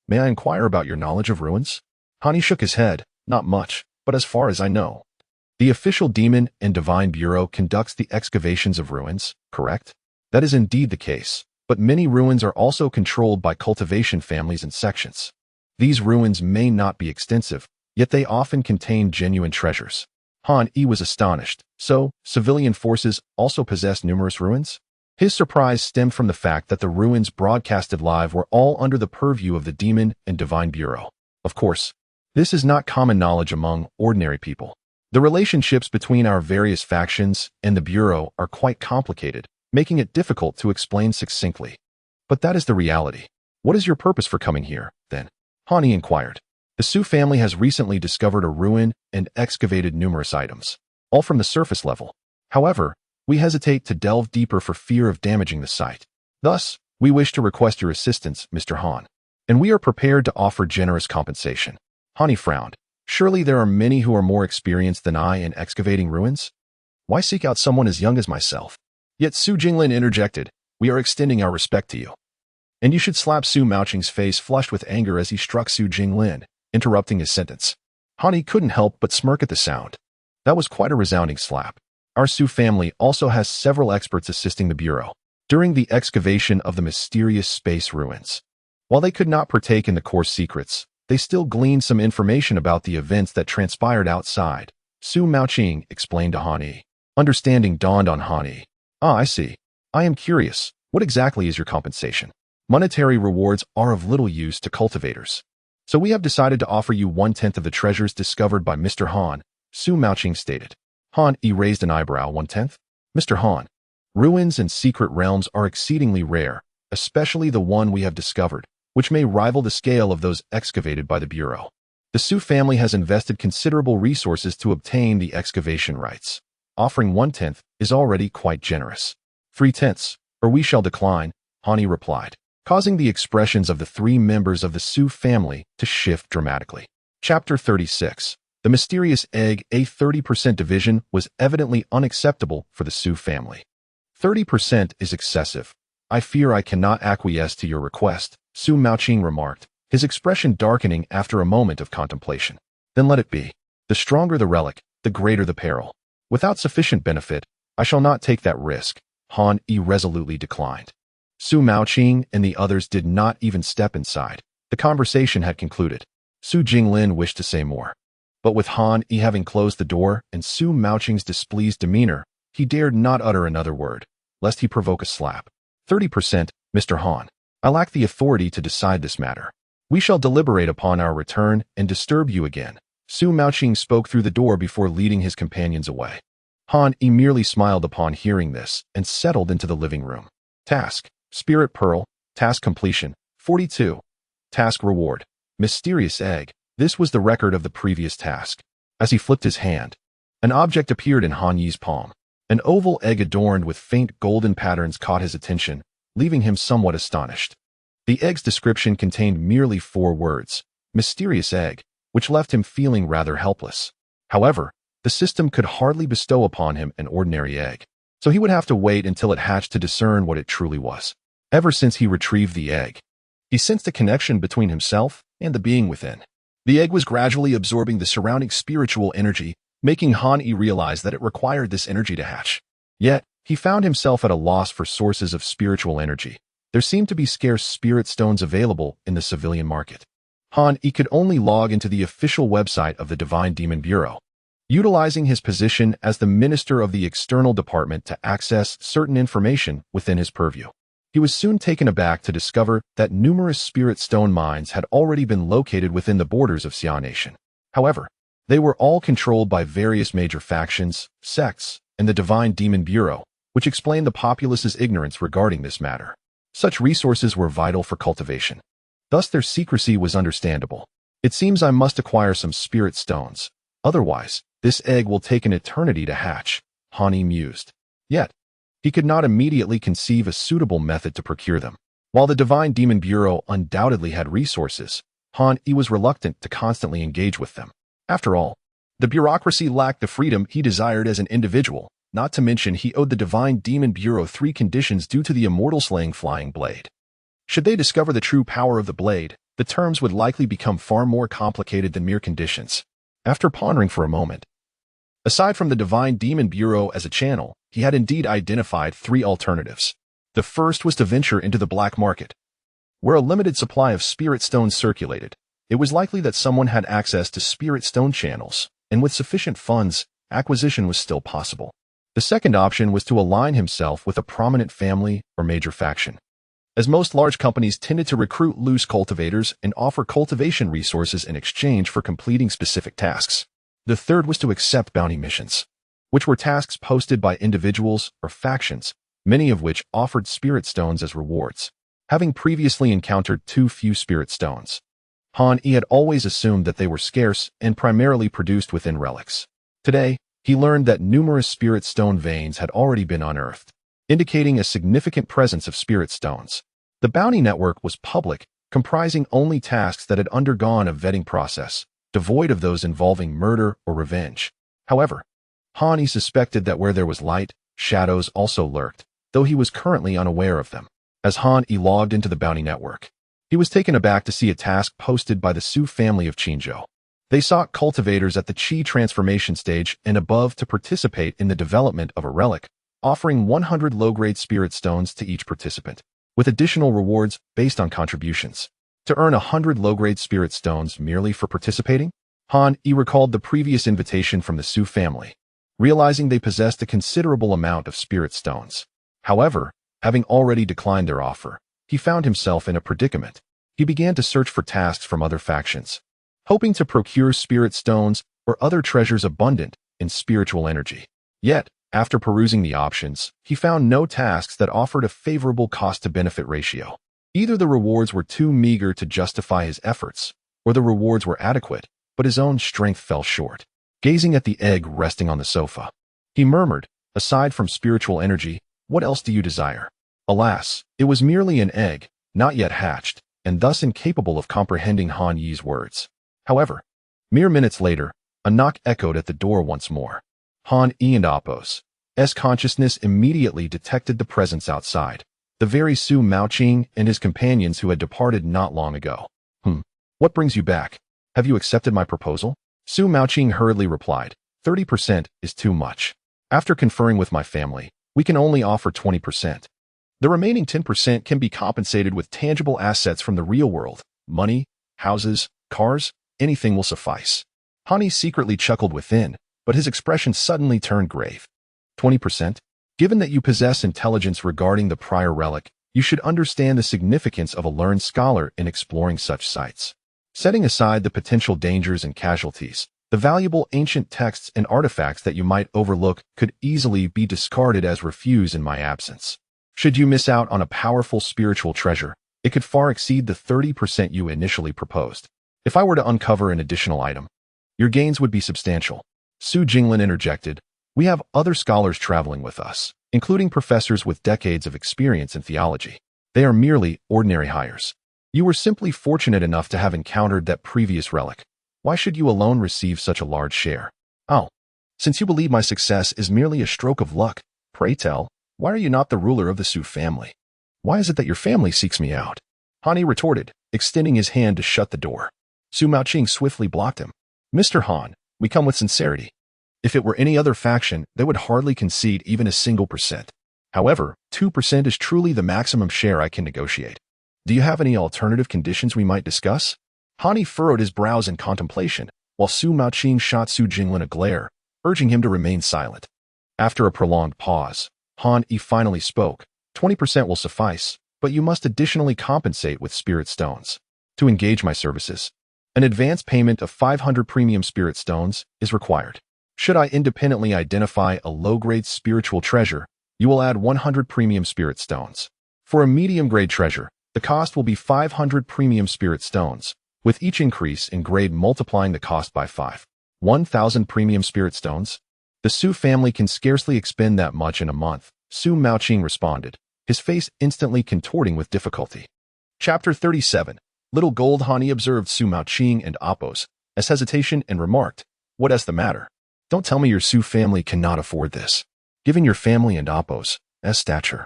S1: may I inquire about your knowledge of ruins?" Han Yi shook his head. "Not much, but as far as I know, the official Demon and Divine Bureau conducts the excavations of ruins, correct?" "That is indeed the case, but many ruins are also controlled by cultivation families and sections. These ruins may not be extensive, yet they often contain genuine treasures." Han Yi was astonished. So, civilian forces also possess numerous ruins? His surprise stemmed from the fact that the ruins broadcasted live were all under the purview of the Demon and Divine Bureau. Of course, this is not common knowledge among ordinary people. The relationships between our various factions and the Bureau are quite complicated, making it difficult to explain succinctly. But that is the reality. What is your purpose for coming here, then? Hani inquired. The Su family has recently discovered a ruin and excavated numerous items, all from the surface level. However, we hesitate to delve deeper for fear of damaging the site. Thus, we wish to request your assistance, Mr. Han. And we are prepared to offer generous compensation. Hani frowned. Surely there are many who are more experienced than I in excavating ruins? Why seek out someone as young as myself? Yet Su Jinglin interjected, we are extending our respect to you. And you should slap Su Maoqing's face flushed with anger as he struck Su Jinglin, interrupting his sentence. Hani couldn't help but smirk at the sound. That was quite a resounding slap. Our Su family also has several experts assisting the Bureau during the excavation of the mysterious space ruins. While they could not partake in the core secrets, they still gleaned some information about the events that transpired outside. Su Maoqing explained to Hani. Understanding dawned on Hani. Ah, I see. I am curious. What exactly is your compensation? Monetary rewards are of little use to cultivators. So we have decided to offer you 1/10 of the treasures discovered by Mr. Han, Su Maoqing stated. Han raised an eyebrow. 1/10? Mr. Han, ruins and secret realms are exceedingly rare, especially the one we have discovered, which may rival the scale of those excavated by the Bureau. The Su family has invested considerable resources to obtain the excavation rights. Offering 1/10 is already quite generous. 3/10, or we shall decline, Hani replied, causing the expressions of the three members of the Su family to shift dramatically. Chapter 36. The mysterious egg. A 30% division was evidently unacceptable for the Su family. 30% is excessive. I fear I cannot acquiesce to your request, Su Maoqing remarked, his expression darkening after a moment of contemplation. Then let it be. The stronger the relic, the greater the peril. Without sufficient benefit, I shall not take that risk, Han resolutely declined. Su Maoqing and the others did not even step inside. The conversation had concluded. Su Jinglin wished to say more. But with Han having closed the door and Su Maoqing's displeased demeanor, he dared not utter another word, lest he provoke a slap. 30%, Mr. Han. I lack the authority to decide this matter. We shall deliberate upon our return and disturb you again. Su Maoqing spoke through the door before leading his companions away. Han merely smiled upon hearing this and settled into the living room. Task: Spirit Pearl. Task completion: 42. Task reward: Mysterious egg. This was the record of the previous task. As he flipped his hand, an object appeared in Han Yi's palm. An oval egg adorned with faint golden patterns caught his attention, leaving him somewhat astonished. The egg's description contained merely 4 words, mysterious egg, which left him feeling rather helpless. However, the system could hardly bestow upon him an ordinary egg, so he would have to wait until it hatched to discern what it truly was. Ever since he retrieved the egg, he sensed a connection between himself and the being within. The egg was gradually absorbing the surrounding spiritual energy, making Han realize that it required this energy to hatch. Yet, he found himself at a loss for sources of spiritual energy. There seemed to be scarce spirit stones available in the civilian market. Han could only log into the official website of the Divine Demon Bureau, utilizing his position as the minister of the external department to access certain information within his purview. He was soon taken aback to discover that numerous spirit stone mines had already been located within the borders of Xia Nation. However, they were all controlled by various major factions, sects, and the Divine Demon Bureau, which explained the populace's ignorance regarding this matter. Such resources were vital for cultivation. Thus their secrecy was understandable. It seems I must acquire some spirit stones. Otherwise, this egg will take an eternity to hatch, Hani mused. Yet, he could not immediately conceive a suitable method to procure them. While the Divine Demon Bureau undoubtedly had resources, Han was reluctant to constantly engage with them. After all, the bureaucracy lacked the freedom he desired as an individual, not to mention he owed the Divine Demon Bureau 3 conditions due to the immortal-slaying flying blade. Should they discover the true power of the blade, the terms would likely become far more complicated than mere conditions. After pondering for a moment, aside from the Divine Demon Bureau as a channel, he had indeed identified 3 alternatives. The first was to venture into the black market. Where a limited supply of spirit stones circulated, it was likely that someone had access to spirit stone channels, and with sufficient funds, acquisition was still possible. The second option was to align himself with a prominent family or major faction, as most large companies tended to recruit loose cultivators and offer cultivation resources in exchange for completing specific tasks. The third was to accept bounty missions, which were tasks posted by individuals or factions, many of which offered spirit stones as rewards. Having previously encountered too few spirit stones, he had always assumed that they were scarce and primarily produced within relics. Today, he learned that numerous spirit stone veins had already been unearthed, indicating a significant presence of spirit stones. The bounty network was public, comprising only tasks that had undergone a vetting process, devoid of those involving murder or revenge. However, he suspected that where there was light, shadows also lurked, though he was currently unaware of them. As he logged into the bounty network, he was taken aback to see a task posted by the Su family of Qinzhou. They sought cultivators at the Qi transformation stage and above to participate in the development of a relic, offering 100 low-grade spirit stones to each participant, with additional rewards based on contributions. To earn 100 low-grade spirit stones merely for participating? He recalled the previous invitation from the Su family, realizing they possessed a considerable amount of spirit stones. However, having already declined their offer, he found himself in a predicament. He began to search for tasks from other factions, hoping to procure spirit stones or other treasures abundant in spiritual energy. Yet, after perusing the options, he found no tasks that offered a favorable cost-to-benefit ratio. Either the rewards were too meager to justify his efforts, or the rewards were adequate, but his own strength fell short. Gazing at the egg resting on the sofa, he murmured, "Aside from spiritual energy, what else do you desire?" Alas, it was merely an egg, not yet hatched, and thus incapable of comprehending Han Yi's words. However, mere minutes later, a knock echoed at the door once more. Han Yi and Apos' consciousness immediately detected the presence outside, the very Su Maoqing and his companions who had departed not long ago. What brings you back? Have you accepted my proposal?" Su Maoqing hurriedly replied, 30% is too much. After conferring with my family, we can only offer 20%. The remaining 10% can be compensated with tangible assets from the real world. Money, houses, cars, anything will suffice. Hani secretly chuckled within, but his expression suddenly turned grave. 20%? Given that you possess intelligence regarding the prior relic, you should understand the significance of a learned scholar in exploring such sites. Setting aside the potential dangers and casualties, the valuable ancient texts and artifacts that you might overlook could easily be discarded as refuse in my absence. Should you miss out on a powerful spiritual treasure, it could far exceed the 30% you initially proposed. If I were to uncover an additional item, your gains would be substantial. Su Jinglin interjected, "We have other scholars traveling with us, including professors with decades of experience in theology. They are merely ordinary hires. You were simply fortunate enough to have encountered that previous relic. Why should you alone receive such a large share? Oh, since you believe my success is merely a stroke of luck, pray tell, why are you not the ruler of the Su family? Why is it that your family seeks me out?" Hani retorted, extending his hand to shut the door. Su Maoqing swiftly blocked him. "Mr. Han, we come with sincerity. If it were any other faction, they would hardly concede even a single %. However, 2% is truly the maximum share I can negotiate. Do you have any alternative conditions we might discuss?" Hani furrowed his brows in contemplation, while Su Maoqing shot Su Jinglin a glare, urging him to remain silent. After a prolonged pause, Han Yi finally spoke. 20% will suffice, but you must additionally compensate with spirit stones. To engage my services, an advance payment of 500 premium spirit stones is required. Should I independently identify a low-grade spiritual treasure, you will add 100 premium spirit stones. For a medium-grade treasure, the cost will be 500 premium spirit stones, with each increase in grade multiplying the cost by 5. 1,000 premium spirit stones? The Su family can scarcely expend that much in a month, Su Maoqing responded, his face instantly contorting with difficulty. Chapter 37. Little Gold Hani observed Su Maoqing and Apos' hesitation and remarked, "What is the matter? Don't tell me your Su family cannot afford this. Given your family and Apos' stature,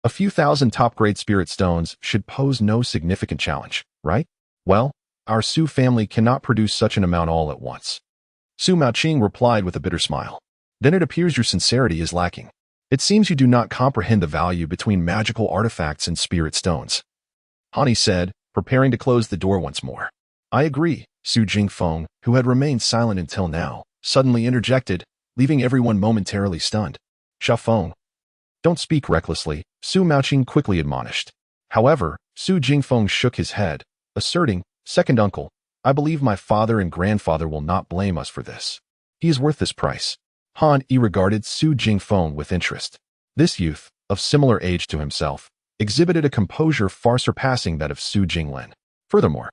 S1: a few thousand top-grade spirit stones should pose no significant challenge, right? Well, our Su family cannot produce such an amount all at once." Su Maoqing replied with a bitter smile. "Then it appears your sincerity is lacking. It seems you do not comprehend the value between magical artifacts and spirit stones." Hani said, preparing to close the door once more. "I agree," Su Jingfeng, who had remained silent until now, suddenly interjected, leaving everyone momentarily stunned. "Xiaofeng, don't speak recklessly," Su Maoqing quickly admonished. However, Su Jingfeng shook his head, asserting, "Second uncle, I believe my father and grandfather will not blame us for this. He is worth this price. Han Yi regarded Su Jingfeng with interest. This youth, of similar age to himself, exhibited a composure far surpassing that of Su Jinglin. Furthermore,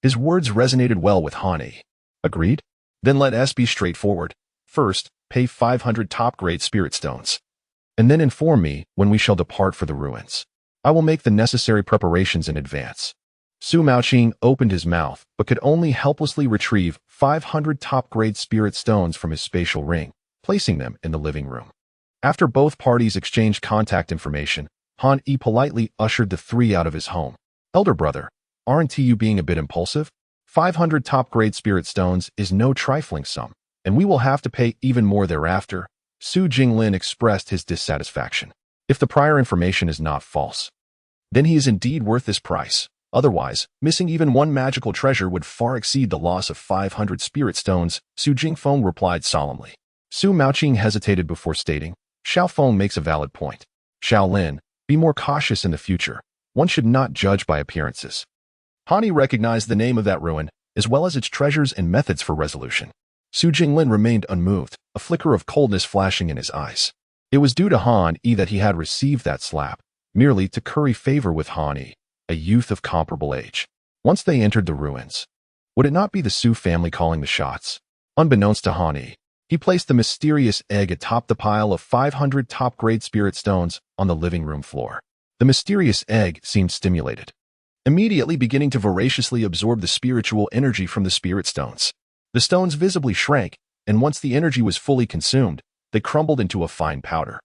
S1: his words resonated well with Han Yi. Agreed? Then let us be straightforward. First, pay 500 top-grade spirit stones. And then inform me when we shall depart for the ruins. I will make the necessary preparations in advance. Su Maoqing opened his mouth, but could only helplessly retrieve 500 top-grade spirit stones from his spatial ring, placing them in the living room. After both parties exchanged contact information, Han Yi politely ushered the three out of his home. Elder brother, aren't you being a bit impulsive? 500 top-grade spirit stones is no trifling sum, and we will have to pay even more thereafter. Su Jinglin expressed his dissatisfaction. If the prior information is not false, then he is indeed worth this price. Otherwise, missing even one magical treasure would far exceed the loss of 500 spirit stones, Su Jingfeng replied solemnly. Su Maoqing hesitated before stating, Xiao Feng makes a valid point. Xiao Lin, be more cautious in the future. One should not judge by appearances. Han Yi recognized the name of that ruin, as well as its treasures and methods for resolution. Su Jinglin remained unmoved, a flicker of coldness flashing in his eyes. It was due to Han Yi that he had received that slap, merely to curry favor with Han Yi, a youth of comparable age. Once they entered the ruins, would it not be the Su family calling the shots? Unbeknownst to Han Yi, he placed the mysterious egg atop the pile of 500 top-grade spirit stones on the living room floor. The mysterious egg seemed stimulated, immediately beginning to voraciously absorb the spiritual energy from the spirit stones. The stones visibly shrank, and once the energy was fully consumed, they crumbled into a fine powder.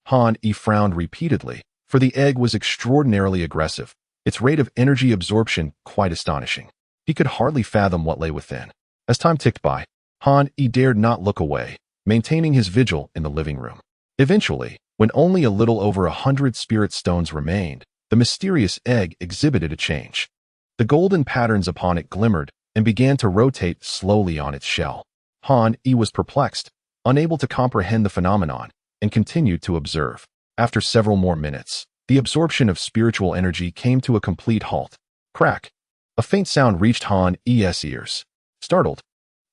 S1: Han Yi frowned repeatedly, for the egg was extraordinarily aggressive, its rate of energy absorption quite astonishing. He could hardly fathom what lay within. As time ticked by, Han Yi dared not look away, maintaining his vigil in the living room. Eventually, when only a little over 100 spirit stones remained, the mysterious egg exhibited a change. The golden patterns upon it glimmered and began to rotate slowly on its shell. Han Yi was perplexed, unable to comprehend the phenomenon, and continued to observe. After several more minutes, the absorption of spiritual energy came to a complete halt. Crack! A faint sound reached Han Yi's ears. Startled,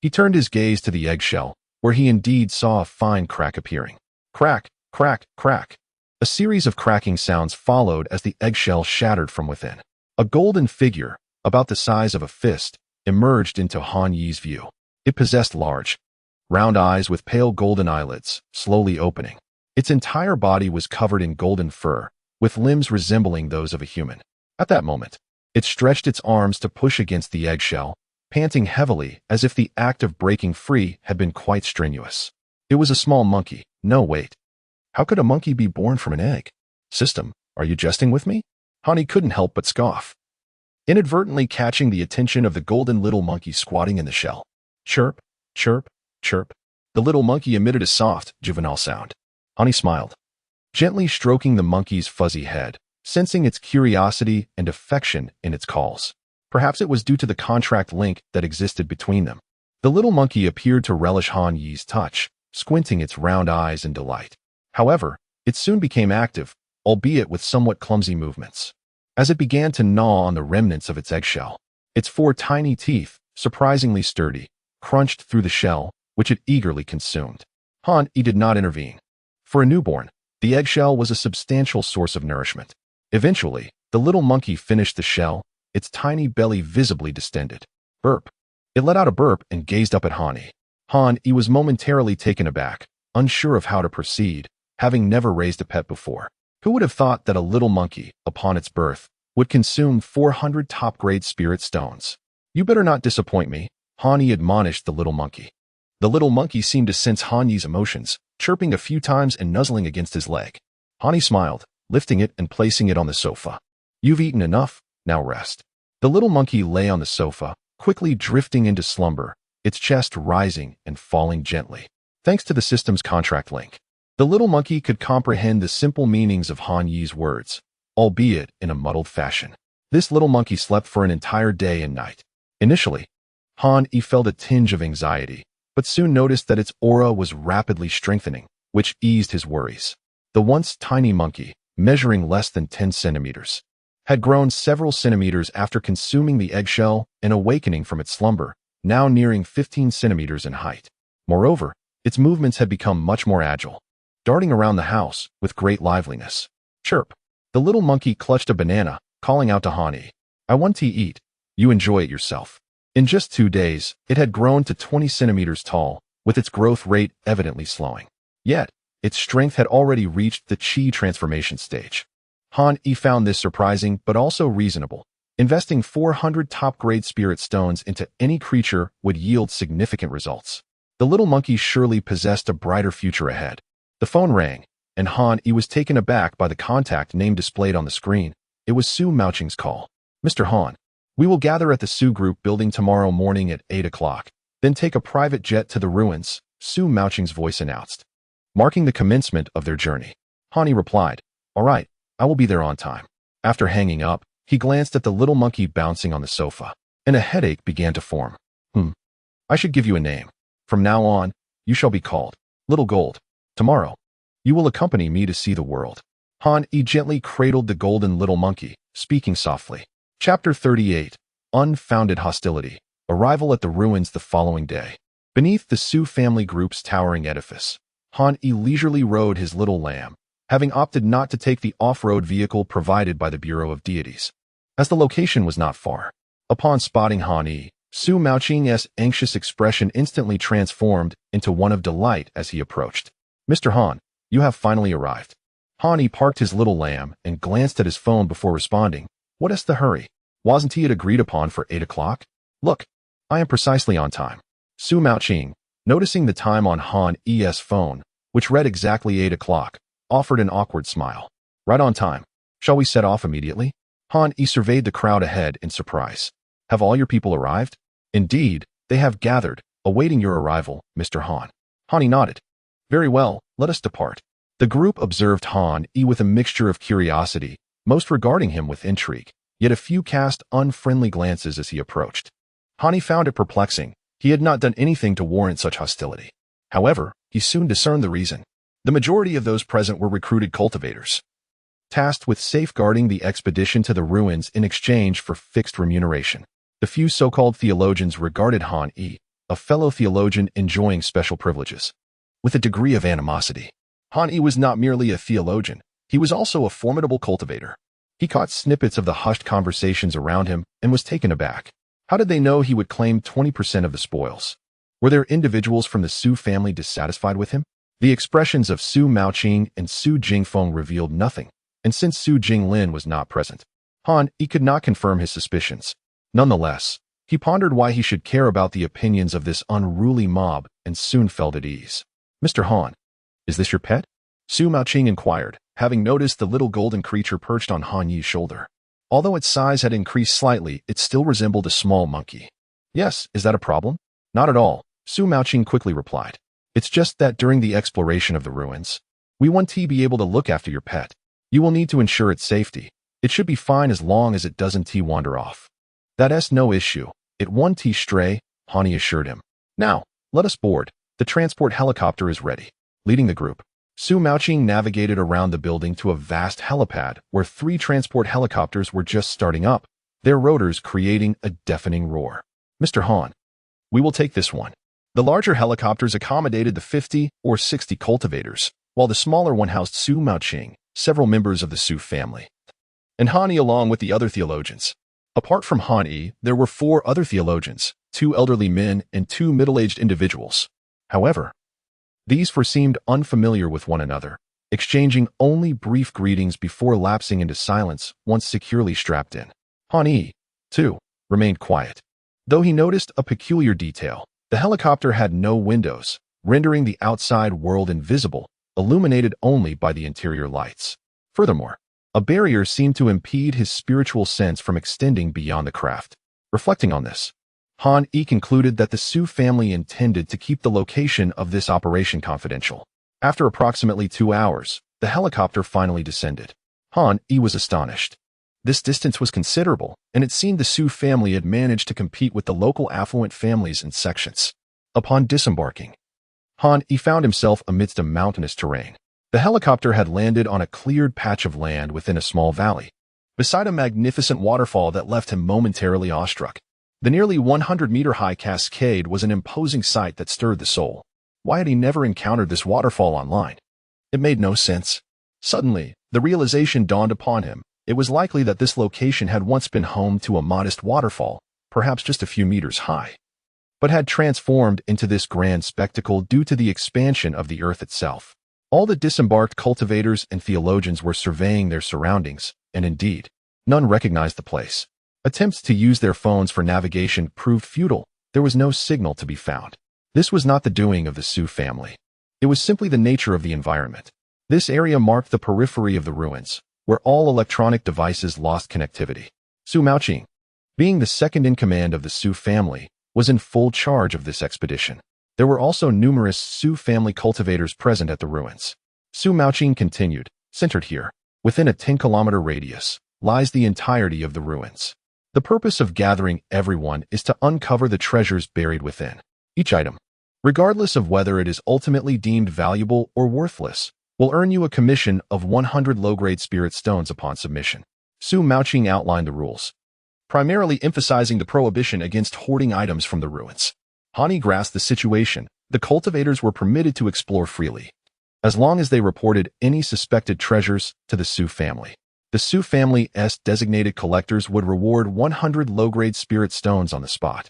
S1: he turned his gaze to the eggshell, where he indeed saw a fine crack appearing. Crack, crack, crack. A series of cracking sounds followed as the eggshell shattered from within. A golden figure, about the size of a fist, emerged into Han Yi's view. It possessed large, round eyes with pale golden eyelids, slowly opening. Its entire body was covered in golden fur, with limbs resembling those of a human. At that moment, it stretched its arms to push against the eggshell, panting heavily as if the act of breaking free had been quite strenuous. It was a small monkey. No, wait. How could a monkey be born from an egg? System, are you jesting with me? Han Yi couldn't help but scoff, inadvertently catching the attention of the golden little monkey squatting in the shell. Chirp, chirp, chirp. The little monkey emitted a soft, juvenile sound. Han Yi smiled, gently stroking the monkey's fuzzy head, sensing its curiosity and affection in its calls. Perhaps it was due to the contract link that existed between them. The little monkey appeared to relish Han Yi's touch, squinting its round eyes in delight. However, it soon became active, albeit with somewhat clumsy movements. As it began to gnaw on the remnants of its eggshell, its 4 tiny teeth, surprisingly sturdy, crunched through the shell, which it eagerly consumed. Han Yi did not intervene. For a newborn, the eggshell was a substantial source of nourishment. Eventually, the little monkey finished the shell, its tiny belly visibly distended. Burp. It let out a burp and gazed up at Han Yi. Han Yi was momentarily taken aback, unsure of how to proceed, having never raised a pet before. Who would have thought that a little monkey, upon its birth, would consume 400 top-grade spirit stones? You better not disappoint me, Han Yi admonished the little monkey. The little monkey seemed to sense Han Yi's emotions, chirping a few times and nuzzling against his leg. Han Yi smiled, lifting it and placing it on the sofa. You've eaten enough, now rest. The little monkey lay on the sofa, quickly drifting into slumber, its chest rising and falling gently. Thanks to the system's contract link, the little monkey could comprehend the simple meanings of Han Yi's words, albeit in a muddled fashion. This little monkey slept for an entire day and night. Initially, Han Yi felt a tinge of anxiety, but soon noticed that its aura was rapidly strengthening, which eased his worries. The once tiny monkey, measuring less than 10 centimeters, had grown several centimeters after consuming the eggshell and awakening from its slumber, now nearing 15 centimeters in height. Moreover, its movements had become much more agile, darting around the house with great liveliness. Chirp! The little monkey clutched a banana, calling out to Hani, "I want to eat. You enjoy it yourself." In just 2 days, it had grown to 20 centimeters tall, with its growth rate evidently slowing. Yet, its strength had already reached the Qi transformation stage. Han-Yi found this surprising but also reasonable. Investing 400 top-grade spirit stones into any creature would yield significant results. The little monkey surely possessed a brighter future ahead. The phone rang, and Han-Yi was taken aback by the contact name displayed on the screen. It was Su Maoqing's call. "Mr. Han, we will gather at the Su Group building tomorrow morning at 8 o'clock, then take a private jet to the ruins," Su Maoqing's voice announced. Marking the commencement of their journey, Han-Yi replied, "All right, I will be there on time." After hanging up, he glanced at the little monkey bouncing on the sofa, and a headache began to form. I should give you a name. From now on, you shall be called Little Gold. Tomorrow, you will accompany me to see the world." Han-Yi gently cradled the golden little monkey, speaking softly. Chapter 38. Unfounded Hostility. Arrival at the ruins the following day. Beneath the Su family group's towering edifice, Han-Yi leisurely rode his little lamb, having opted not to take the off-road vehicle provided by the Bureau of Deities, as the location was not far. Upon spotting Han-Yi, Su Maoqing's anxious expression instantly transformed into one of delight as he approached. "Mr. Han, you have finally arrived." Han-Yi parked his little lamb and glanced at his phone before responding. "What is the hurry? Wasn't he agreed upon for 8 o'clock? Look, I am precisely on time." Su Maoqing, noticing the time on Han-Yi's phone, which read exactly 8 o'clock, offered an awkward smile. "Right on time. Shall we set off immediately?" Han-Yi surveyed the crowd ahead in surprise. "Have all your people arrived?" "Indeed, they have gathered, awaiting your arrival, Mr. Han." Han-Yi nodded. "Very well, let us depart." The group observed Han-Yi with a mixture of curiosity, most regarding him with intrigue, yet a few cast unfriendly glances as he approached. Han-Yi found it perplexing. He had not done anything to warrant such hostility. However, he soon discerned the reason. The majority of those present were recruited cultivators, tasked with safeguarding the expedition to the ruins in exchange for fixed remuneration. The few so-called theologians regarded Han-Yi, a fellow theologian enjoying special privileges, with a degree of animosity. Han-Yi was not merely a theologian, he was also a formidable cultivator. He caught snippets of the hushed conversations around him and was taken aback. How did they know he would claim 20% of the spoils? Were there individuals from the Su family dissatisfied with him? The expressions of Su Maoqing and Su Jingfeng revealed nothing, and since Su Jinglin was not present, Han-Yi could not confirm his suspicions. Nonetheless, he pondered why he should care about the opinions of this unruly mob and soon felt at ease. "Mr. Han, is this your pet?" Su Maoqing inquired, having noticed the little golden creature perched on Han-Yi's shoulder. Although its size had increased slightly, it still resembled a small monkey. "Yes, is that a problem?" "Not at all," Su Maoqing quickly replied. "It's just that during the exploration of the ruins, we want to be able to look after your pet. You will need to ensure its safety. It should be fine as long as it doesn't wander off." "That's no issue. It won't stray," Han-Yi assured him. "Now, let us board. The transport helicopter is ready." Leading the group, Su Maoqing navigated around the building to a vast helipad where 3 transport helicopters were just starting up, their rotors creating a deafening roar. "Mr. Han, we will take this one." The larger helicopters accommodated the 50 or 60 cultivators, while the smaller one housed Su Maoqing, several members of the Su family, and Han-Yi along with the other theologians. Apart from Han-Yi, there were 4 other theologians, 2 elderly men and 2 middle-aged individuals. However, these 4 seemed unfamiliar with one another, exchanging only brief greetings before lapsing into silence once securely strapped in. Han-Yi, too, remained quiet. Though he noticed a peculiar detail, the helicopter had no windows, rendering the outside world invisible, illuminated only by the interior lights. Furthermore, a barrier seemed to impede his spiritual sense from extending beyond the craft. Reflecting on this, Han-Yi concluded that the Su family intended to keep the location of this operation confidential. After approximately 2 hours, the helicopter finally descended. Han-Yi was astonished. This distance was considerable, and it seemed the Su family had managed to compete with the local affluent families and sections. Upon disembarking, Han-Yi found himself amidst a mountainous terrain. The helicopter had landed on a cleared patch of land within a small valley, beside a magnificent waterfall that left him momentarily awestruck. The nearly 100-meter-high cascade was an imposing sight that stirred the soul. Why had he never encountered this waterfall online? It made no sense. Suddenly, the realization dawned upon him. It was likely that this location had once been home to a modest waterfall, perhaps just a few meters high, but had transformed into this grand spectacle due to the expansion of the earth itself. All the disembarked cultivators and theologians were surveying their surroundings, and indeed, none recognized the place. Attempts to use their phones for navigation proved futile. There was no signal to be found. This was not the doing of the Xu family. It was simply the nature of the environment. This area marked the periphery of the ruins, where all electronic devices lost connectivity. Xu Maoqing, being the second in command of the Xu family, was in full charge of this expedition. There were also numerous Xu family cultivators present at the ruins. Xu Maoqing continued, centered here, within a 10-kilometer radius, lies the entirety of the ruins. The purpose of gathering everyone is to uncover the treasures buried within. Each item, regardless of whether it is ultimately deemed valuable or worthless, will earn you a commission of 100 low-grade spirit stones upon submission. Xu Maoqing outlined the rules, primarily emphasizing the prohibition against hoarding items from the ruins. Hani grasped the situation. The cultivators were permitted to explore freely, as long as they reported any suspected treasures to the Xu family. The Xu family's designated collectors would reward 100 low-grade spirit stones on the spot,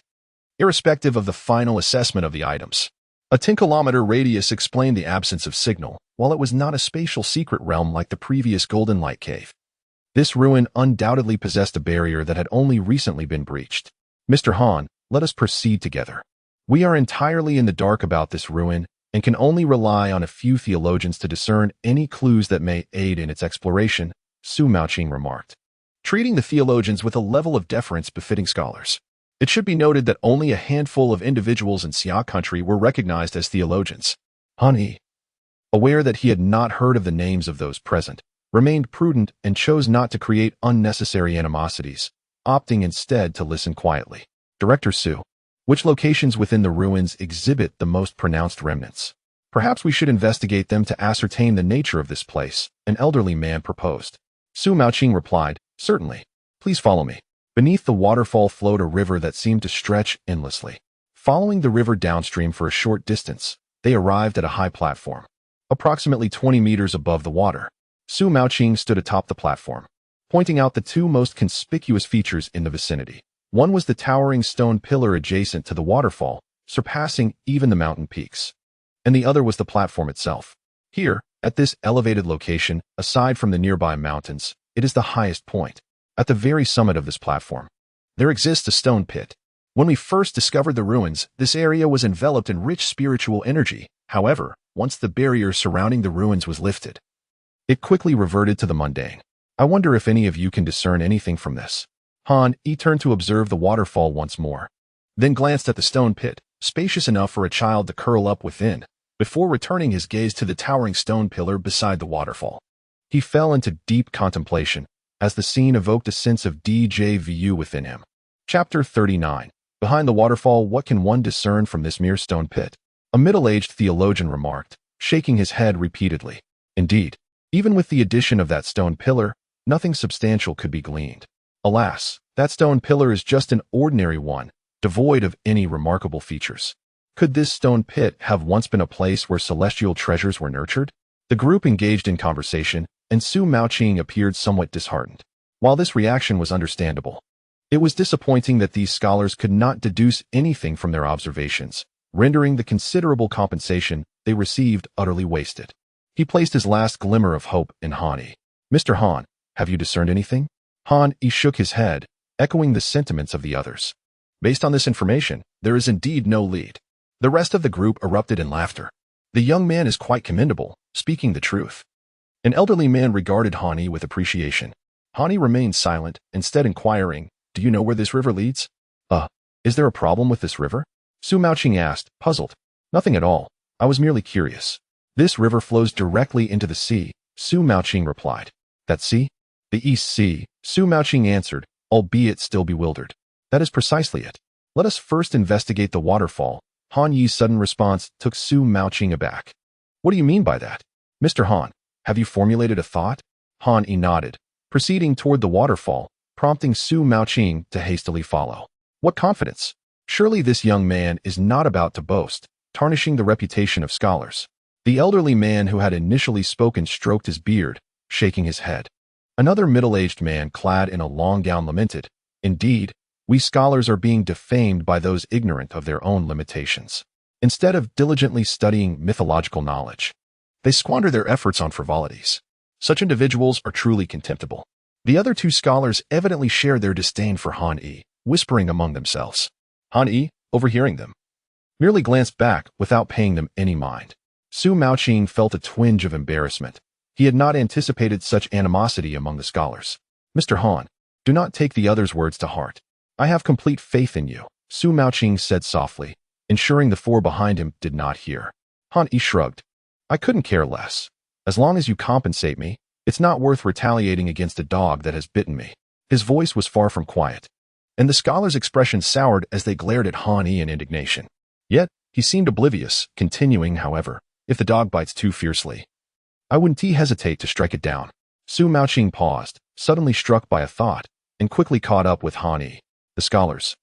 S1: irrespective of the final assessment of the items. A 10-kilometer radius explained the absence of signal, while it was not a spatial secret realm like the previous Golden Light Cave. This ruin undoubtedly possessed a barrier that had only recently been breached. Mr. Han, let us proceed together. We are entirely in the dark about this ruin and can only rely on a few theologians to discern any clues that may aid in its exploration, Xu Maoqing remarked, treating the theologians with a level of deference befitting scholars. It should be noted that only a handful of individuals in Xia country were recognized as theologians. Hani, aware that he had not heard of the names of those present, remained prudent and chose not to create unnecessary animosities, opting instead to listen quietly. Director Xu, which locations within the ruins exhibit the most pronounced remnants? Perhaps we should investigate them to ascertain the nature of this place, an elderly man proposed. Xu Maoqing replied, certainly. Please follow me. Beneath the waterfall flowed a river that seemed to stretch endlessly. Following the river downstream for a short distance, they arrived at a high platform, approximately 20 meters above the water. Xu Maoqing stood atop the platform, pointing out the two most conspicuous features in the vicinity. One was the towering stone pillar adjacent to the waterfall, surpassing even the mountain peaks. And the other was the platform itself. Here, at this elevated location, aside from the nearby mountains, it is the highest point. At the very summit of this platform, there exists a stone pit. When we first discovered the ruins, this area was enveloped in rich spiritual energy. However, once the barrier surrounding the ruins was lifted, it quickly reverted to the mundane. I wonder if any of you can discern anything from this. Han turned to observe the waterfall once more, then glanced at the stone pit, spacious enough for a child to curl up within, before returning his gaze to the towering stone pillar beside the waterfall. He fell into deep contemplation, as the scene evoked a sense of déjà vu within him. Chapter 39. Behind the waterfall, what can one discern from this mere stone pit? A middle-aged theologian remarked, shaking his head repeatedly. Indeed, even with the addition of that stone pillar, nothing substantial could be gleaned. Alas, that stone pillar is just an ordinary one, devoid of any remarkable features. Could this stone pit have once been a place where celestial treasures were nurtured? The group engaged in conversation, and Xu Maoqing appeared somewhat disheartened. While this reaction was understandable, it was disappointing that these scholars could not deduce anything from their observations, rendering the considerable compensation they received utterly wasted. He placed his last glimmer of hope in Hani. Mr. Han, have you discerned anything? Han shook his head, echoing the sentiments of the others. Based on this information, there is indeed no lead. The rest of the group erupted in laughter. The young man is quite commendable, speaking the truth. An elderly man regarded Hani with appreciation. Hani remained silent, instead inquiring, do you know where this river leads? Is there a problem with this river? Xu Maoqing asked, puzzled. Nothing at all. I was merely curious. This river flows directly into the sea, Xu Maoqing replied. That sea? The East Sea, Xu Maoqing answered, albeit still bewildered. That is precisely it. Let us first investigate the waterfall. Han Yi's sudden response took Xu Maoqing aback. What do you mean by that? Mr. Han, have you formulated a thought? Han nodded, proceeding toward the waterfall, prompting Xu Maoqing to hastily follow. What confidence! Surely this young man is not about to boast. tarnishing the reputation of scholars. The elderly man who had initially spoken stroked his beard, shaking his head. Another middle-aged man clad in a long gown lamented, "Indeed, we scholars are being defamed by those ignorant of their own limitations. Instead of diligently studying mythological knowledge, they squander their efforts on frivolities. Such individuals are truly contemptible." The other two scholars evidently shared their disdain for Han Yi, whispering among themselves. Han Yi, overhearing them, merely glanced back without paying them any mind. Su Maoqing felt a twinge of embarrassment. He had not anticipated such animosity among the scholars. "Mr. Han, do not take the others' words to heart. I have complete faith in you," Su Maoqing said softly, ensuring the four behind him did not hear. Han Yi shrugged. "I couldn't care less. As long as you compensate me, it's not worth retaliating against a dog that has bitten me." His voice was far from quiet, and the scholar's expression soured as they glared at Han Yi in indignation. Yet, he seemed oblivious, continuing, however, "If the dog bites too fiercely, I wouldn't hesitate to strike it down." Su Maoqing paused, suddenly struck by a thought, and quickly caught up with Han Yi. The scholars,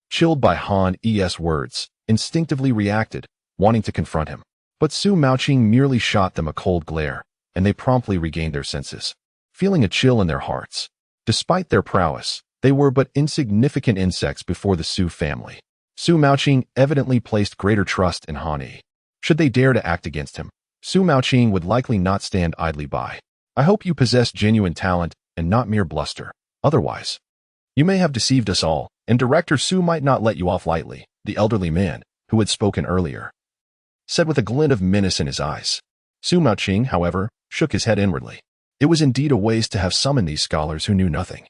S1: chilled by Han Yi's words, instinctively reacted, wanting to confront him. But Su Maoqing merely shot them a cold glare, and they promptly regained their senses, feeling a chill in their hearts. Despite their prowess, they were but insignificant insects before the Su family. Su Maoqing evidently placed greater trust in Han Yi. Should they dare to act against him, Su Maoqing would likely not stand idly by. "I hope you possess genuine talent and not mere bluster. Otherwise, you may have deceived us all, and Director Su might not let you off lightly," the elderly man, who had spoken earlier, said with a glint of menace in his eyes. Su Maoqing, however, shook his head inwardly. It was indeed a waste to have summoned these scholars who knew nothing,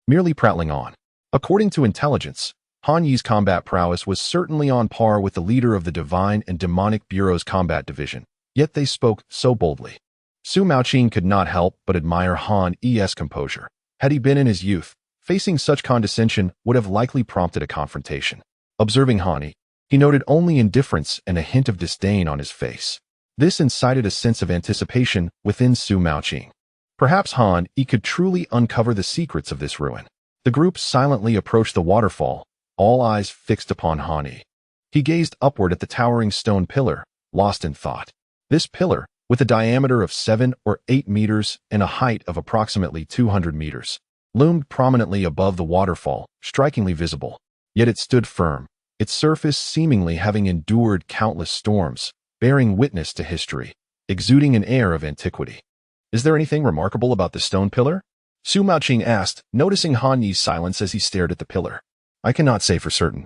S1: merely prattling on. According to intelligence, Han Yi's combat prowess was certainly on par with the leader of the Divine and Demonic Bureau's combat division, yet they spoke so boldly. Su Maoqing could not help but admire Han Yi's composure. Had he been in his youth, facing such condescension would have likely prompted a confrontation. Observing Han Yi, he noted only indifference and a hint of disdain on his face. This incited a sense of anticipation within Su Maoqing. Perhaps Han Yi could truly uncover the secrets of this ruin. The group silently approached the waterfall, all eyes fixed upon Han Yi. He gazed upward at the towering stone pillar, lost in thought. This pillar, with a diameter of 7 or 8 meters and a height of approximately 200 meters, loomed prominently above the waterfall, strikingly visible. Yet it stood firm, its surface seemingly having endured countless storms, bearing witness to history, exuding an air of antiquity. "Is there anything remarkable about the stone pillar?" Su Maoqing asked, noticing Han Yi's silence as he stared at the pillar. "I cannot say for certain.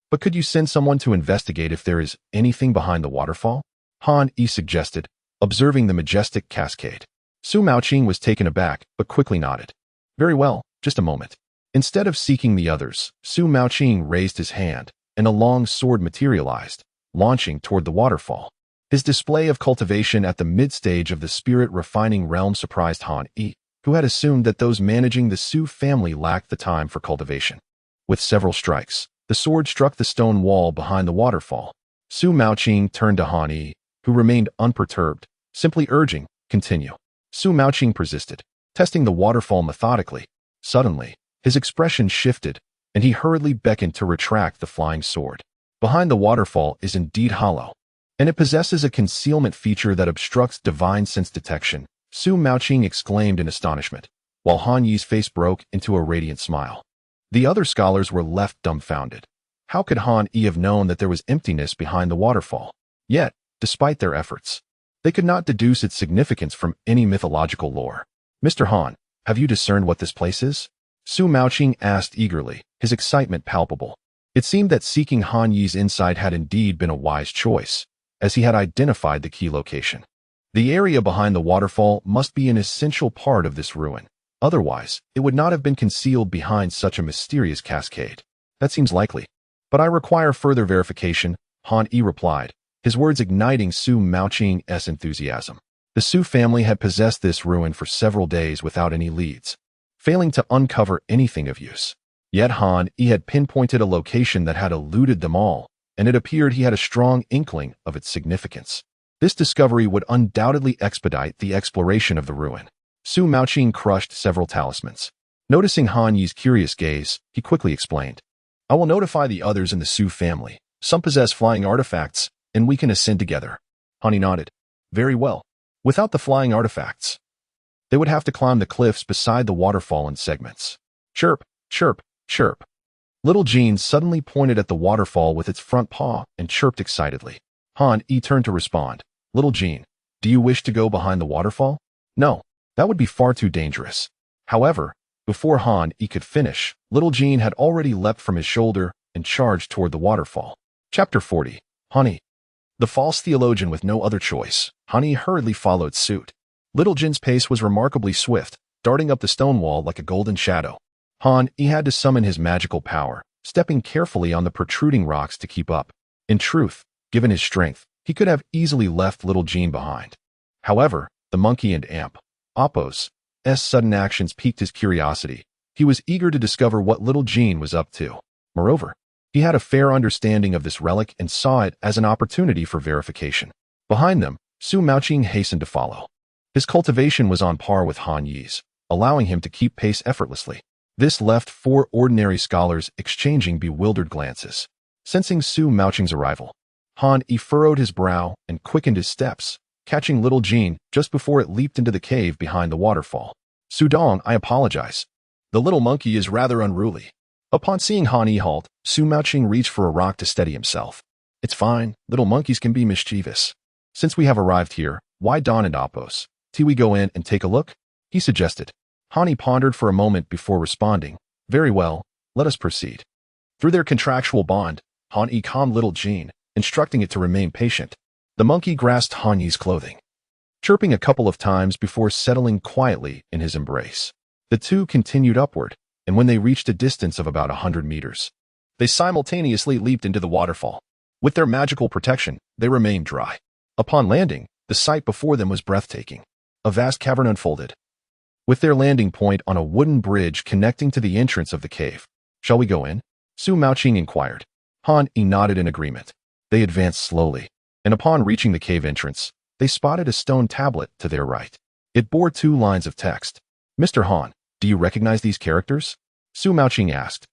S1: But could you send someone to investigate if there is anything behind the waterfall?" Han Yi suggested, observing the majestic cascade. Su Maoqing was taken aback, but quickly nodded. "Very well, just a moment." Instead of seeking the others, Su Maoqing raised his hand, and a long sword materialized, launching toward the waterfall. His display of cultivation at the mid-stage of the spirit-refining realm surprised Han Yi, who had assumed that those managing the Su family lacked the time for cultivation. With several strikes, the sword struck the stone wall behind the waterfall. Su Maoqing turned to Han Yi, who remained unperturbed, simply urging, "Continue." Su Maoqing persisted, testing the waterfall methodically. Suddenly, his expression shifted, and he hurriedly beckoned to retract the flying sword. Behind the waterfall is indeed hollow, and it possesses a concealment feature that obstructs divine sense detection, Su Maoqing exclaimed in astonishment, while Han Yi's face broke into a radiant smile. The other scholars were left dumbfounded. How could Han Yi have known that there was emptiness behind the waterfall? Yet, despite their efforts, they could not deduce its significance from any mythological lore. "Mr. Han, have you discerned what this place is?" Su Maoqing asked eagerly, his excitement palpable. It seemed that seeking Han Yi's insight had indeed been a wise choice, as he had identified the key location. The area behind the waterfall must be an essential part of this ruin. Otherwise, it would not have been concealed behind such a mysterious cascade. "That seems likely, but I require further verification," Han Yi replied, his words igniting Su Maoqing's enthusiasm. The Su family had possessed this ruin for several days without any leads, failing to uncover anything of use. Yet Han Yi had pinpointed a location that had eluded them all, and it appeared he had a strong inkling of its significance. This discovery would undoubtedly expedite the exploration of the ruin. Su Maoqing crushed several talismans. Noticing Han Yi's curious gaze, he quickly explained, "I will notify the others in the Su family. Some possess flying artifacts, and we can ascend together. Han nodded. Very well. Without the flying artifacts, they would have to climb the cliffs beside the waterfall in segments. Chirp, chirp, chirp. Little Jean suddenly pointed at the waterfall with its front paw and chirped excitedly. Han turned to respond. Little Jean, do you wish to go behind the waterfall? No, that would be far too dangerous. However, before Han could finish, Little Jean had already leapt from his shoulder and charged toward the waterfall. Chapter 40. Han. The false theologian with no other choice, Han hurriedly followed suit. Little Jin's pace was remarkably swift, darting up the stone wall like a golden shadow. Han had to summon his magical power, stepping carefully on the protruding rocks to keep up. In truth, given his strength, he could have easily left Little Jean behind. However, the monkey and Amp, Apos' sudden actions piqued his curiosity. He was eager to discover what Little Jean was up to. Moreover, he had a fair understanding of this relic and saw it as an opportunity for verification. Behind them, Su Maoqing hastened to follow. His cultivation was on par with Han Yi's, allowing him to keep pace effortlessly. This left 4 ordinary scholars exchanging bewildered glances. Sensing Su Maoqing's arrival, Han furrowed his brow and quickened his steps, catching Little Jean just before it leaped into the cave behind the waterfall. Su Dong, I apologize. The little monkey is rather unruly. Upon seeing Han halt, Su Maoqing reached for a rock to steady himself. It's fine, little monkeys can be mischievous. Since we have arrived here, why Don and Apos? Till we go in and take a look? He suggested. Han pondered for a moment before responding. Very well, let us proceed. Through their contractual bond, Han calmed Little Jean, instructing it to remain patient. The monkey grasped Han Yi's clothing, chirping a couple of times before settling quietly in his embrace. The two continued upward, and when they reached a distance of about 100 meters, they simultaneously leaped into the waterfall. With their magical protection, they remained dry. Upon landing, the sight before them was breathtaking. A vast cavern unfolded, with their landing point on a wooden bridge connecting to the entrance of the cave. Shall we go in? Su Maoqing inquired. Han nodded in agreement. They advanced slowly, and upon reaching the cave entrance, they spotted a stone tablet to their right. It bore 2 lines of text. Mr. Han, do you recognize these characters? Su Maoqing asked.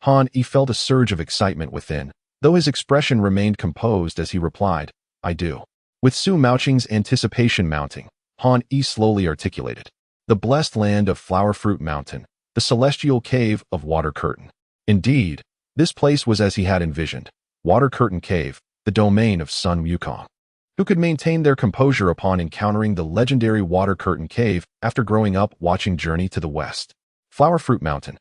S1: Han felt a surge of excitement within, though his expression remained composed as he replied, I do. With Su Maoqing's anticipation mounting, Han slowly articulated. The blessed land of Flower Fruit Mountain, the celestial cave of Water Curtain. Indeed, this place was as he had envisioned. Water Curtain Cave, the domain of Sun Wukong, who could maintain their composure upon encountering the legendary Water Curtain Cave after growing up watching Journey to the West. Flower Fruit Mountain.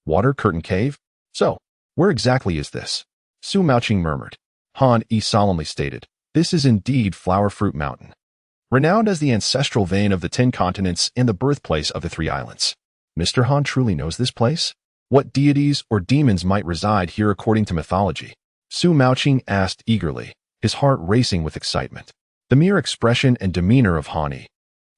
S1: Water Curtain Cave? So, where exactly is this? Su Maoqing murmured. Han solemnly stated, this is indeed Flower Fruit Mountain, renowned as the ancestral vein of the 10 continents and the birthplace of the 3 islands. Mr. Han truly knows this place? What deities or demons might reside here according to mythology? Su Maoqing asked eagerly, his heart racing with excitement. The mere expression and demeanor of Han,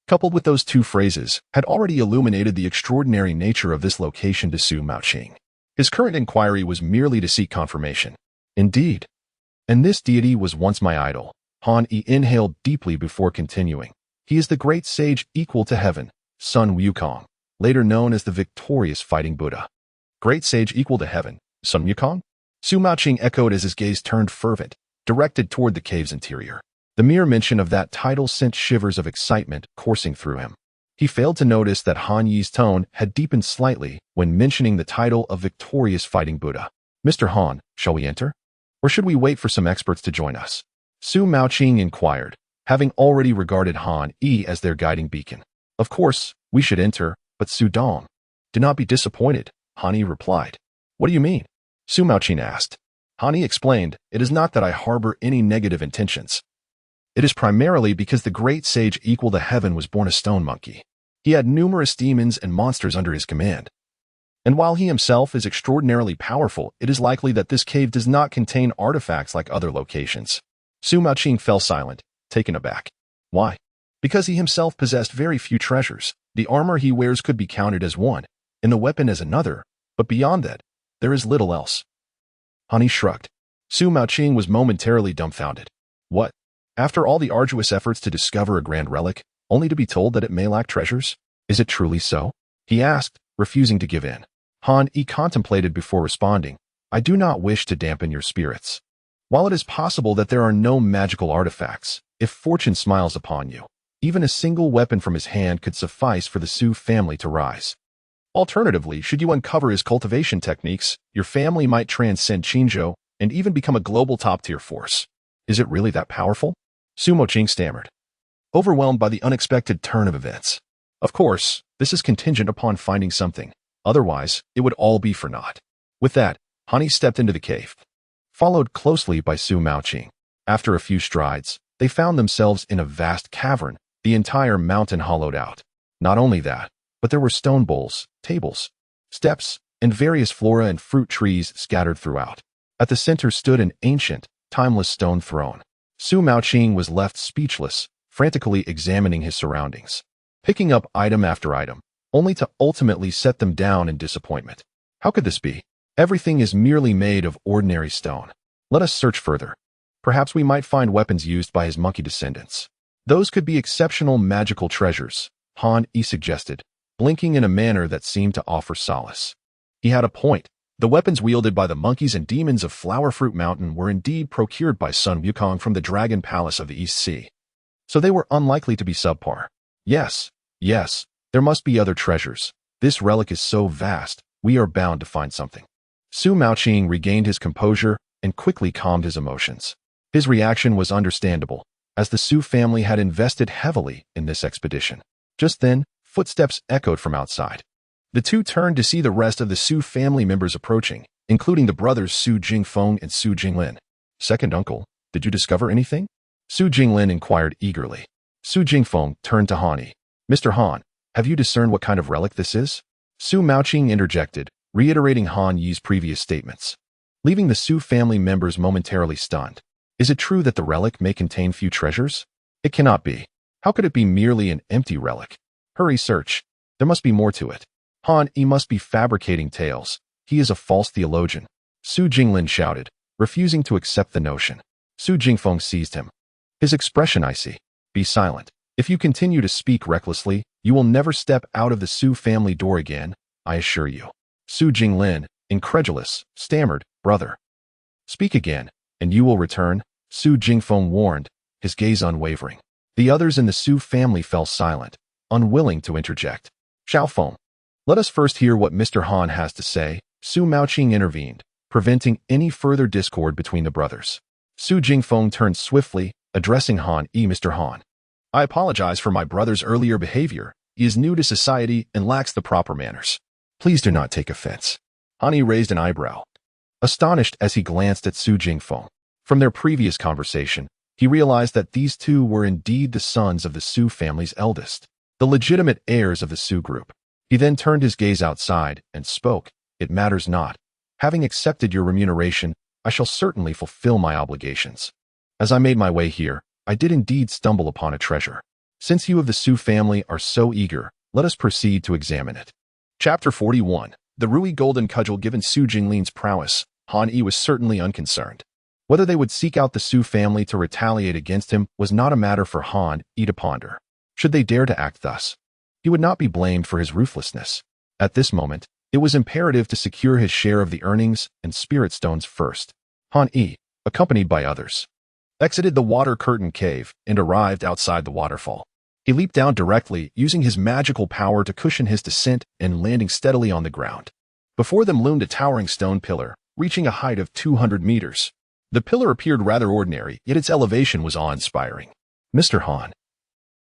S1: coupled with those 2 phrases, had already illuminated the extraordinary nature of this location to Su Maoqing. His current inquiry was merely to seek confirmation. Indeed. And this deity was once my idol. Han inhaled deeply before continuing. He is the great sage equal to heaven, Sun Wukong, later known as the victorious fighting Buddha. Great sage equal to heaven, Sun Wukong? Su Maoqing echoed as his gaze turned fervent, directed toward the cave's interior. The mere mention of that title sent shivers of excitement coursing through him. He failed to notice that Han Yi's tone had deepened slightly when mentioning the title of victorious fighting Buddha. Mr. Han, shall we enter? Or should we wait for some experts to join us? Su Maoqing inquired, having already regarded Han as their guiding beacon. Of course, we should enter, but Su Dong. Do not be disappointed, Han replied. What do you mean? Su Maoqing asked. Han explained, it is not that I harbor any negative intentions. It is primarily because the great sage equal to heaven was born a stone monkey. He had numerous demons and monsters under his command. And while he himself is extraordinarily powerful, it is likely that this cave does not contain artifacts like other locations. Su Maoqing fell silent, taken aback. Why? Because he himself possessed very few treasures. The armor he wears could be counted as one, and the weapon as another, but beyond that, there is little else. Han shrugged. Su Maoqing was momentarily dumbfounded. What? After all the arduous efforts to discover a grand relic, only to be told that it may lack treasures? Is it truly so? He asked, refusing to give in. Han contemplated before responding. I do not wish to dampen your spirits. While it is possible that there are no magical artifacts, if fortune smiles upon you, even a single weapon from his hand could suffice for the Su family to rise. Alternatively, should you uncover his cultivation techniques, your family might transcend Qingzhou and even become a global top-tier force. Is it really that powerful? Su Moqing stammered, overwhelmed by the unexpected turn of events. Of course, this is contingent upon finding something. Otherwise, it would all be for naught. With that, Hani stepped into the cave, followed closely by Su Moqing. After a few strides, they found themselves in a vast cavern, the entire mountain hollowed out. Not only that, but there were stone bowls, tables, steps, and various flora and fruit trees scattered throughout. At the center stood an ancient, timeless stone throne. Su Moqing was left speechless, frantically examining his surroundings, picking up item after item, only to ultimately set them down in disappointment. How could this be? Everything is merely made of ordinary stone. Let us search further. Perhaps we might find weapons used by his monkey descendants. Those could be exceptional magical treasures, Han Yi suggested, blinking in a manner that seemed to offer solace. He had a point. The weapons wielded by the monkeys and demons of Flower Fruit Mountain were indeed procured by Sun Wukong from the Dragon Palace of the East Sea. So they were unlikely to be subpar. Yes, there must be other treasures. This relic is so vast, we are bound to find something. Su Moqing regained his composure and quickly calmed his emotions. His reaction was understandable, as the Su family had invested heavily in this expedition. Just then, footsteps echoed from outside. The two turned to see the rest of the Su family members approaching, including the brothers Su Jingfeng and Su Jinglin. Second uncle, did you discover anything? Su Jinglin inquired eagerly. Su Jingfeng turned to Han Yi. Mr. Han, have you discerned what kind of relic this is? Su Moqing interjected, reiterating Han Yi's previous statements, leaving the Su family members momentarily stunned. Is it true that the relic may contain few treasures? It cannot be. How could it be merely an empty relic? Hurry, search. There must be more to it. Han Yi must be fabricating tales. He is a false theologian. Su Jinglin shouted, refusing to accept the notion. Su Jingfeng seized him. His expression icy. Be silent. If you continue to speak recklessly, you will never step out of the Su family door again, I assure you. Su Jinglin, incredulous, stammered, brother. Speak again, and you will return, Su Jingfeng warned, his gaze unwavering. The others in the Su family fell silent, unwilling to interject. Xiaofeng, let us first hear what Mr. Han has to say. Su Moqing intervened, preventing any further discord between the brothers. Su Jingfeng turned swiftly, addressing Han Yi. Mr. Han, I apologize for my brother's earlier behavior. He is new to society and lacks the proper manners. Please do not take offense. Han Yi raised an eyebrow, astonished as he glanced at Su Jingfeng. From their previous conversation, he realized that these two were indeed the sons of the Su family's eldest, the legitimate heirs of the Su group. He then turned his gaze outside and spoke. It matters not. Having accepted your remuneration, I shall certainly fulfill my obligations. As I made my way here, I did indeed stumble upon a treasure. Since you of the Su family are so eager, let us proceed to examine it. Chapter 41. The Rui Golden Cudgel. Given Su Jinglin's prowess, Han Yi was certainly unconcerned. Whether they would seek out the Su family to retaliate against him was not a matter for Han Yi to ponder. Should they dare to act thus, he would not be blamed for his ruthlessness. At this moment, it was imperative to secure his share of the earnings and spirit stones first. Han Yi, accompanied by others, exited the water curtain cave and arrived outside the waterfall. He leaped down directly, using his magical power to cushion his descent and landing steadily on the ground. Before them loomed a towering stone pillar, reaching a height of 200 meters. The pillar appeared rather ordinary, yet its elevation was awe-inspiring. Mr. Han,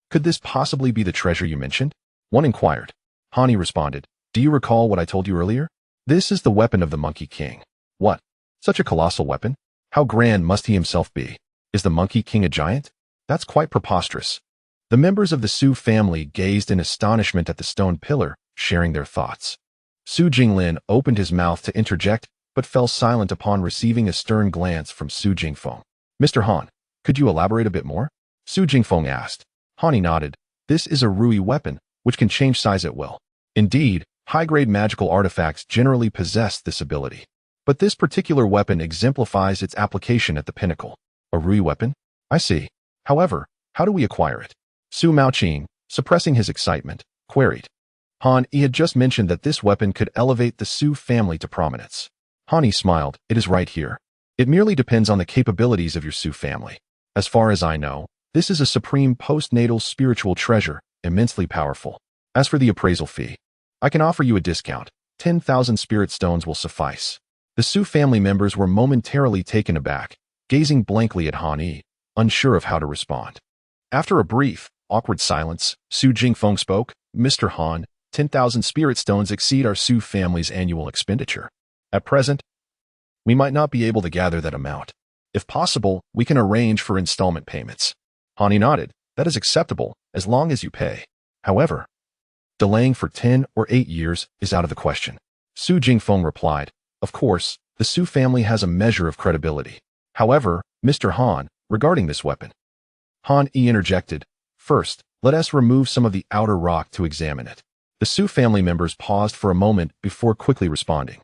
S1: could this possibly be the treasure you mentioned? One inquired. Han Yi responded, do you recall what I told you earlier? This is the weapon of the Monkey King. What? Such a colossal weapon? How grand must he himself be? Is the Monkey King a giant? That's quite preposterous. The members of the Su family gazed in astonishment at the stone pillar, sharing their thoughts. Su Jinglin opened his mouth to interject, but fell silent upon receiving a stern glance from Su Jingfeng. Mr. Han, could you elaborate a bit more? Su Jingfeng asked. Han Yi nodded. This is a Rui weapon, which can change size at will. Indeed, high-grade magical artifacts generally possess this ability. But this particular weapon exemplifies its application at the pinnacle. A Rui weapon? I see. However, how do we acquire it? Su Moqing, suppressing his excitement, queried. Han Yi had just mentioned that this weapon could elevate the Su family to prominence. Han Yi smiled. It is right here. It merely depends on the capabilities of your Su family. As far as I know, this is a supreme postnatal spiritual treasure, immensely powerful. As for the appraisal fee, I can offer you a discount. 10,000 spirit stones will suffice. The Su family members were momentarily taken aback, gazing blankly at Han Yi, unsure of how to respond. After a brief, awkward silence, Su Jingfeng spoke, Mr. Han, 10,000 spirit stones exceed our Su family's annual expenditure. At present, we might not be able to gather that amount. If possible, we can arrange for installment payments. Han Yi nodded. That is acceptable, as long as you pay. However, delaying for 10 or 8 years is out of the question. Su Jingfeng replied, of course, the Su family has a measure of credibility. However, Mr. Han, regarding this weapon. Han Yi interjected, first, let us remove some of the outer rock to examine it. The Su family members paused for a moment before quickly responding,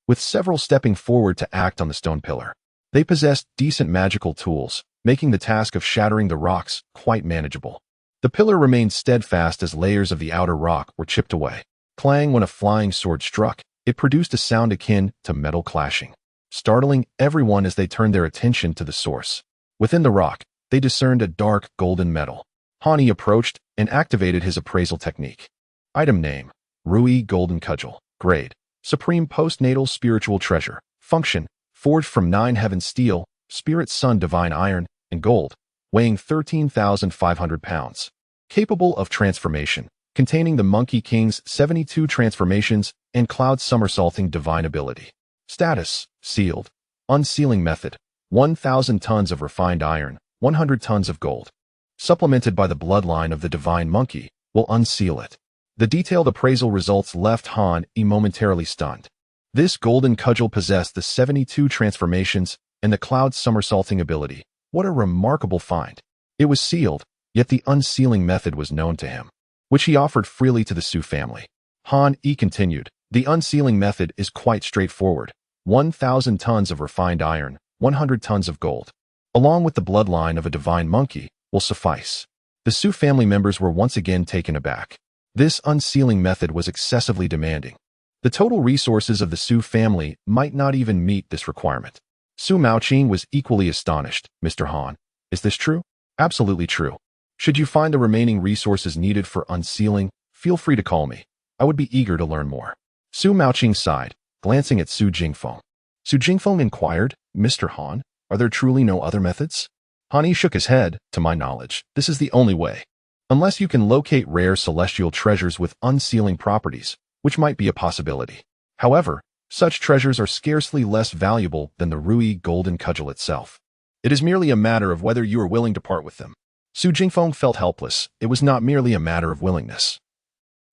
S1: with several stepping forward to act on the stone pillar. They possessed decent magical tools, making the task of shattering the rocks quite manageable. The pillar remained steadfast as layers of the outer rock were chipped away. Clang when a flying sword struck, it produced a sound akin to metal clashing, startling everyone as they turned their attention to the source. Within the rock, they discerned a dark golden metal. Han Yi approached and activated his appraisal technique. Item name, Rui Golden Cudgel. Grade, Supreme Postnatal Spiritual Treasure. Function, forged from 9 heaven steel, Spirit Sun Divine Iron, and gold, weighing 13,500 pounds. Capable of transformation, containing the Monkey King's 72 transformations and Cloud Somersaulting Divine Ability. Status, sealed. Unsealing method, 1,000 tons of refined iron, 100 tons of gold. Supplemented by the bloodline of the Divine Monkey, will unseal it. The detailed appraisal results left Han Yi momentarily stunned. This golden cudgel possessed the 72 transformations and the Cloud Somersaulting ability. What a remarkable find. It was sealed, yet the unsealing method was known to him, which he offered freely to the Su family. Han Yi continued, the unsealing method is quite straightforward. 1,000 tons of refined iron, 100 tons of gold, along with the bloodline of a divine monkey, will suffice. The Su family members were once again taken aback. This unsealing method was excessively demanding. The total resources of the Su family might not even meet this requirement. Su Maoqing was equally astonished. Mr. Han, is this true? Absolutely true. Should you find the remaining resources needed for unsealing, feel free to call me. I would be eager to learn more. Su Maoqing sighed, glancing at Su Jingfeng. Su Jingfeng inquired, Mr. Han, are there truly no other methods? Han Yi shook his head. To my knowledge, this is the only way. Unless you can locate rare celestial treasures with unsealing properties, which might be a possibility. However, such treasures are scarcely less valuable than the Rui Golden Cudgel itself. It is merely a matter of whether you are willing to part with them. Su Jingfeng felt helpless. It was not merely a matter of willingness.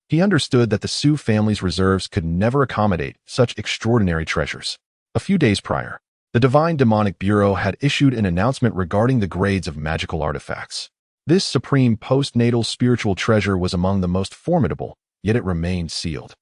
S1: He understood that the Su family's reserves could never accommodate such extraordinary treasures. A few days prior, the Divine Demonic Bureau had issued an announcement regarding the grades of magical artifacts. This supreme postnatal spiritual treasure was among the most formidable, yet it remained sealed.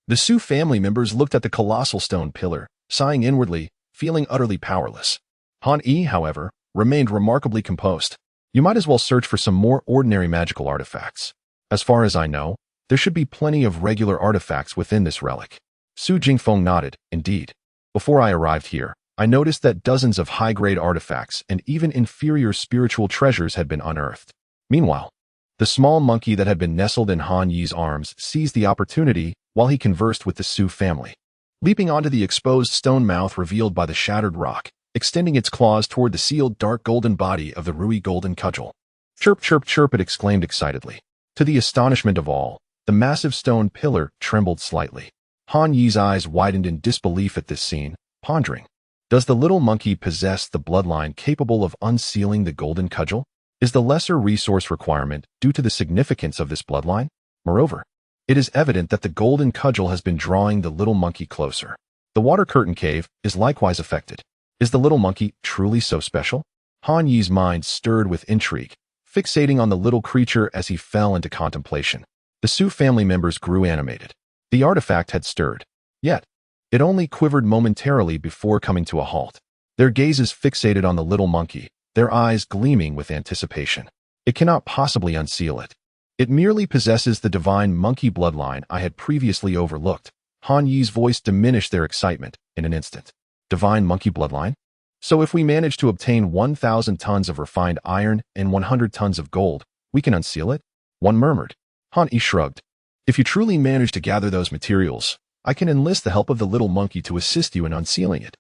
S1: The Su family members looked at the colossal stone pillar, sighing inwardly, feeling utterly powerless. Han Yi, however, remained remarkably composed. You might as well search for some more ordinary magical artifacts. As far as I know, there should be plenty of regular artifacts within this relic. Su Jingfeng nodded. Indeed. Before I arrived here, I noticed that dozens of high-grade artifacts and even inferior spiritual treasures had been unearthed. Meanwhile, the small monkey that had been nestled in Han Yi's arms seized the opportunity while he conversed with the Su family. Leaping onto the exposed stone mouth revealed by the shattered rock, extending its claws toward the sealed dark golden body of the Rui Golden Cudgel. Chirp, chirp, chirp, it exclaimed excitedly. To the astonishment of all, the massive stone pillar trembled slightly. Han Yi's eyes widened in disbelief at this scene, pondering. Does the little monkey possess the bloodline capable of unsealing the golden cudgel? Is the lesser resource requirement due to the significance of this bloodline? Moreover, it is evident that the golden cudgel has been drawing the little monkey closer. The water curtain cave is likewise affected. Is the little monkey truly so special? Han Yi's mind stirred with intrigue, fixating on the little creature as he fell into contemplation. The Su family members grew animated. The artifact had stirred. Yet, it only quivered momentarily before coming to a halt. Their gazes fixated on the little monkey, their eyes gleaming with anticipation. It cannot possibly unseal it. It merely possesses the divine monkey bloodline I had previously overlooked. Han Yi's voice diminished their excitement in an instant. Divine monkey bloodline? So if we manage to obtain 1,000 tons of refined iron and 100 tons of gold, we can unseal it? One murmured. Han Yi shrugged. If you truly manage to gather those materials, I can enlist the help of the little monkey to assist you in unsealing it.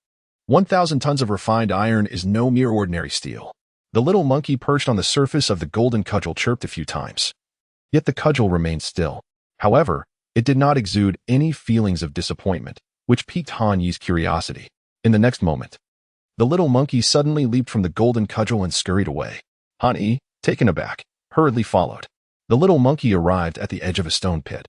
S1: 1,000 tons of refined iron is no mere ordinary steel. The little monkey perched on the surface of the golden cudgel chirped a few times. Yet the cudgel remained still. However, it did not exude any feelings of disappointment, which piqued Han Yi's curiosity. In the next moment, the little monkey suddenly leaped from the golden cudgel and scurried away. Han Yi, taken aback, hurriedly followed. The little monkey arrived at the edge of a stone pit,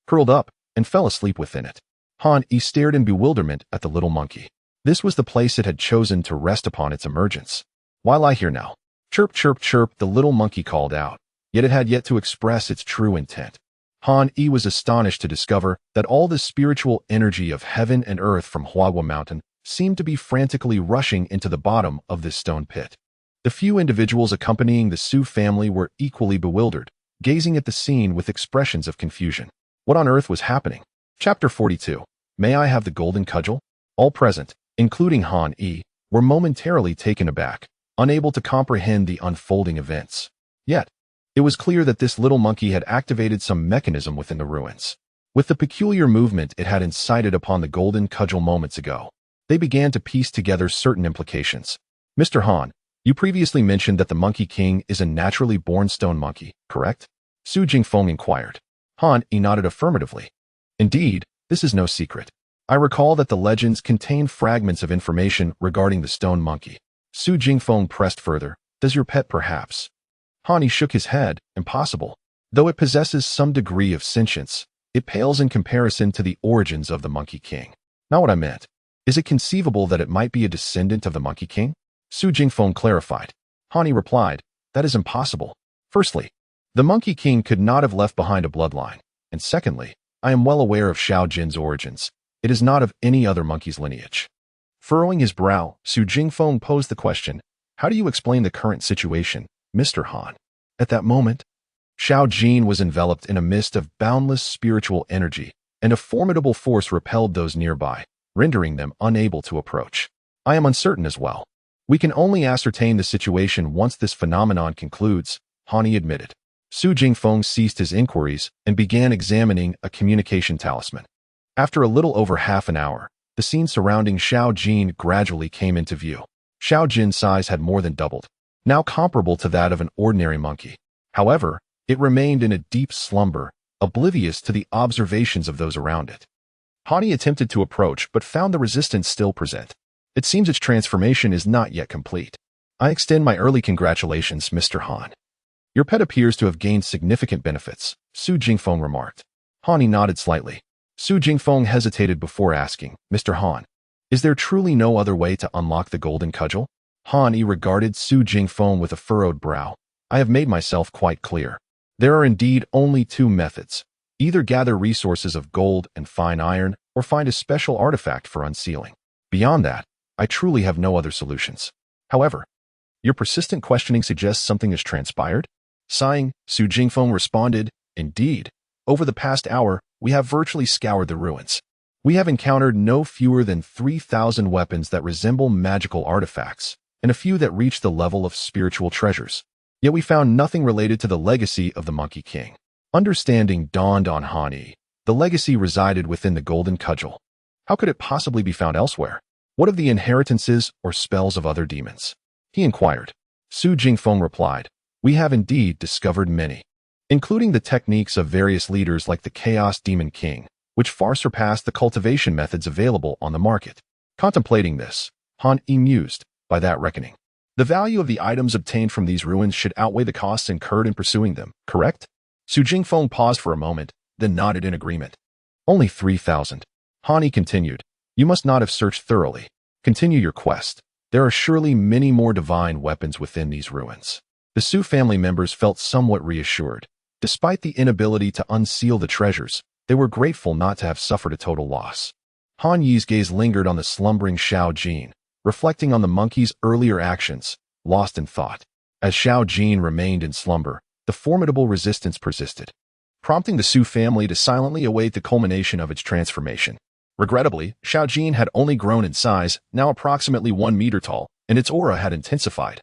S1: curled up, and fell asleep within it. Han Yi stared in bewilderment at the little monkey. This was the place it had chosen to rest upon its emergence. Why lie here now? Chirp, chirp, chirp, the little monkey called out, yet it had yet to express its true intent. Han Yi was astonished to discover that all the spiritual energy of heaven and earth from Huagua Mountain seemed to be frantically rushing into the bottom of this stone pit. The few individuals accompanying the Su family were equally bewildered, gazing at the scene with expressions of confusion. What on earth was happening? Chapter 42. May I have the golden cudgel? All present, including Han Yi, were momentarily taken aback, unable to comprehend the unfolding events. Yet, it was clear that this little monkey had activated some mechanism within the ruins. With the peculiar movement it had incited upon the golden cudgel moments ago, they began to piece together certain implications. Mr. Han, you previously mentioned that the Monkey King is a naturally born stone monkey, correct? Su Jingfeng inquired. Han Yi nodded affirmatively. Indeed, this is no secret. I recall that the legends contain fragments of information regarding the stone monkey. Su Jingfeng pressed further. Does your pet perhaps? Han Yi shook his head. Impossible. Though it possesses some degree of sentience, it pales in comparison to the origins of the Monkey King. Not what I meant. Is it conceivable that it might be a descendant of the Monkey King? Su Jingfeng clarified. Han Yi replied, that is impossible. Firstly, the Monkey King could not have left behind a bloodline, and secondly, I am well aware of Xiao Jin's origins. It is not of any other monkey's lineage. Furrowing his brow, Su Jingfeng posed the question, how do you explain the current situation, Mr. Han? At that moment, Xiao Jin was enveloped in a mist of boundless spiritual energy, and a formidable force repelled those nearby, rendering them unable to approach. I am uncertain as well. We can only ascertain the situation once this phenomenon concludes, Han Yi admitted. Su Jingfeng ceased his inquiries and began examining a communication talisman. After a little over half an hour, the scene surrounding Xiao Jin gradually came into view. Xiao Jin's size had more than doubled, now comparable to that of an ordinary monkey. However, it remained in a deep slumber, oblivious to the observations of those around it. Han Yi attempted to approach but found the resistance still present. It seems its transformation is not yet complete. I extend my early congratulations, Mr. Han. Your pet appears to have gained significant benefits, Su Jingfeng remarked. Han Yi nodded slightly. Su Jingfeng hesitated before asking, Mr. Han, is there truly no other way to unlock the golden cudgel? Han Yi regarded Su Jingfeng with a furrowed brow. I have made myself quite clear. There are indeed only two methods. Either gather resources of gold and fine iron, or find a special artifact for unsealing. Beyond that, I truly have no other solutions. However, your persistent questioning suggests something has transpired? Sighing, Su Jingfeng responded, Indeed, over the past hour, we have virtually scoured the ruins. We have encountered no fewer than 3,000 weapons that resemble magical artifacts, and a few that reach the level of spiritual treasures. Yet we found nothing related to the legacy of the Monkey King. Understanding dawned on Han Yi. The legacy resided within the golden cudgel. How could it possibly be found elsewhere? What of the inheritances or spells of other demons? He inquired. Su Jingfeng replied, We have indeed discovered many, including the techniques of various leaders like the Chaos Demon King, which far surpass the cultivation methods available on the market. Contemplating this, Han Yi mused, by that reckoning, the value of the items obtained from these ruins should outweigh the costs incurred in pursuing them, correct? Su Jingfeng paused for a moment, then nodded in agreement. Only 3,000. Han Yi continued, You must not have searched thoroughly. Continue your quest. There are surely many more divine weapons within these ruins. The Su family members felt somewhat reassured. Despite the inability to unseal the treasures, they were grateful not to have suffered a total loss. Han Yi's gaze lingered on the slumbering Xiao Jin, reflecting on the monkey's earlier actions, lost in thought. As Xiao Jin remained in slumber, the formidable resistance persisted, prompting the Su family to silently await the culmination of its transformation. Regrettably, Xiao Jin had only grown in size, now approximately 1 meter tall, and its aura had intensified,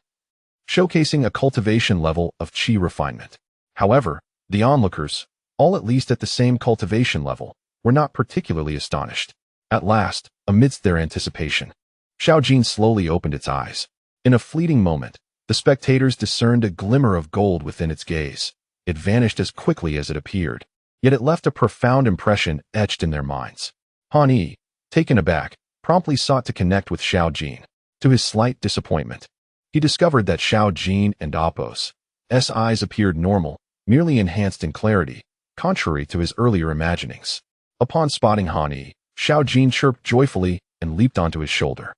S1: showcasing a cultivation level of qi refinement. However, the onlookers, all at least at the same cultivation level, were not particularly astonished. At last, amidst their anticipation, Xiao Jin slowly opened its eyes. In a fleeting moment, the spectators discerned a glimmer of gold within its gaze. It vanished as quickly as it appeared, yet it left a profound impression etched in their minds. Han Yi, taken aback, promptly sought to connect with Xiao Jin. To his slight disappointment, he discovered that Xiao Jin and Appo's eyes appeared normal, merely enhanced in clarity, contrary to his earlier imaginings. Upon spotting Han Yi, Xiao Jin chirped joyfully and leaped onto his shoulder.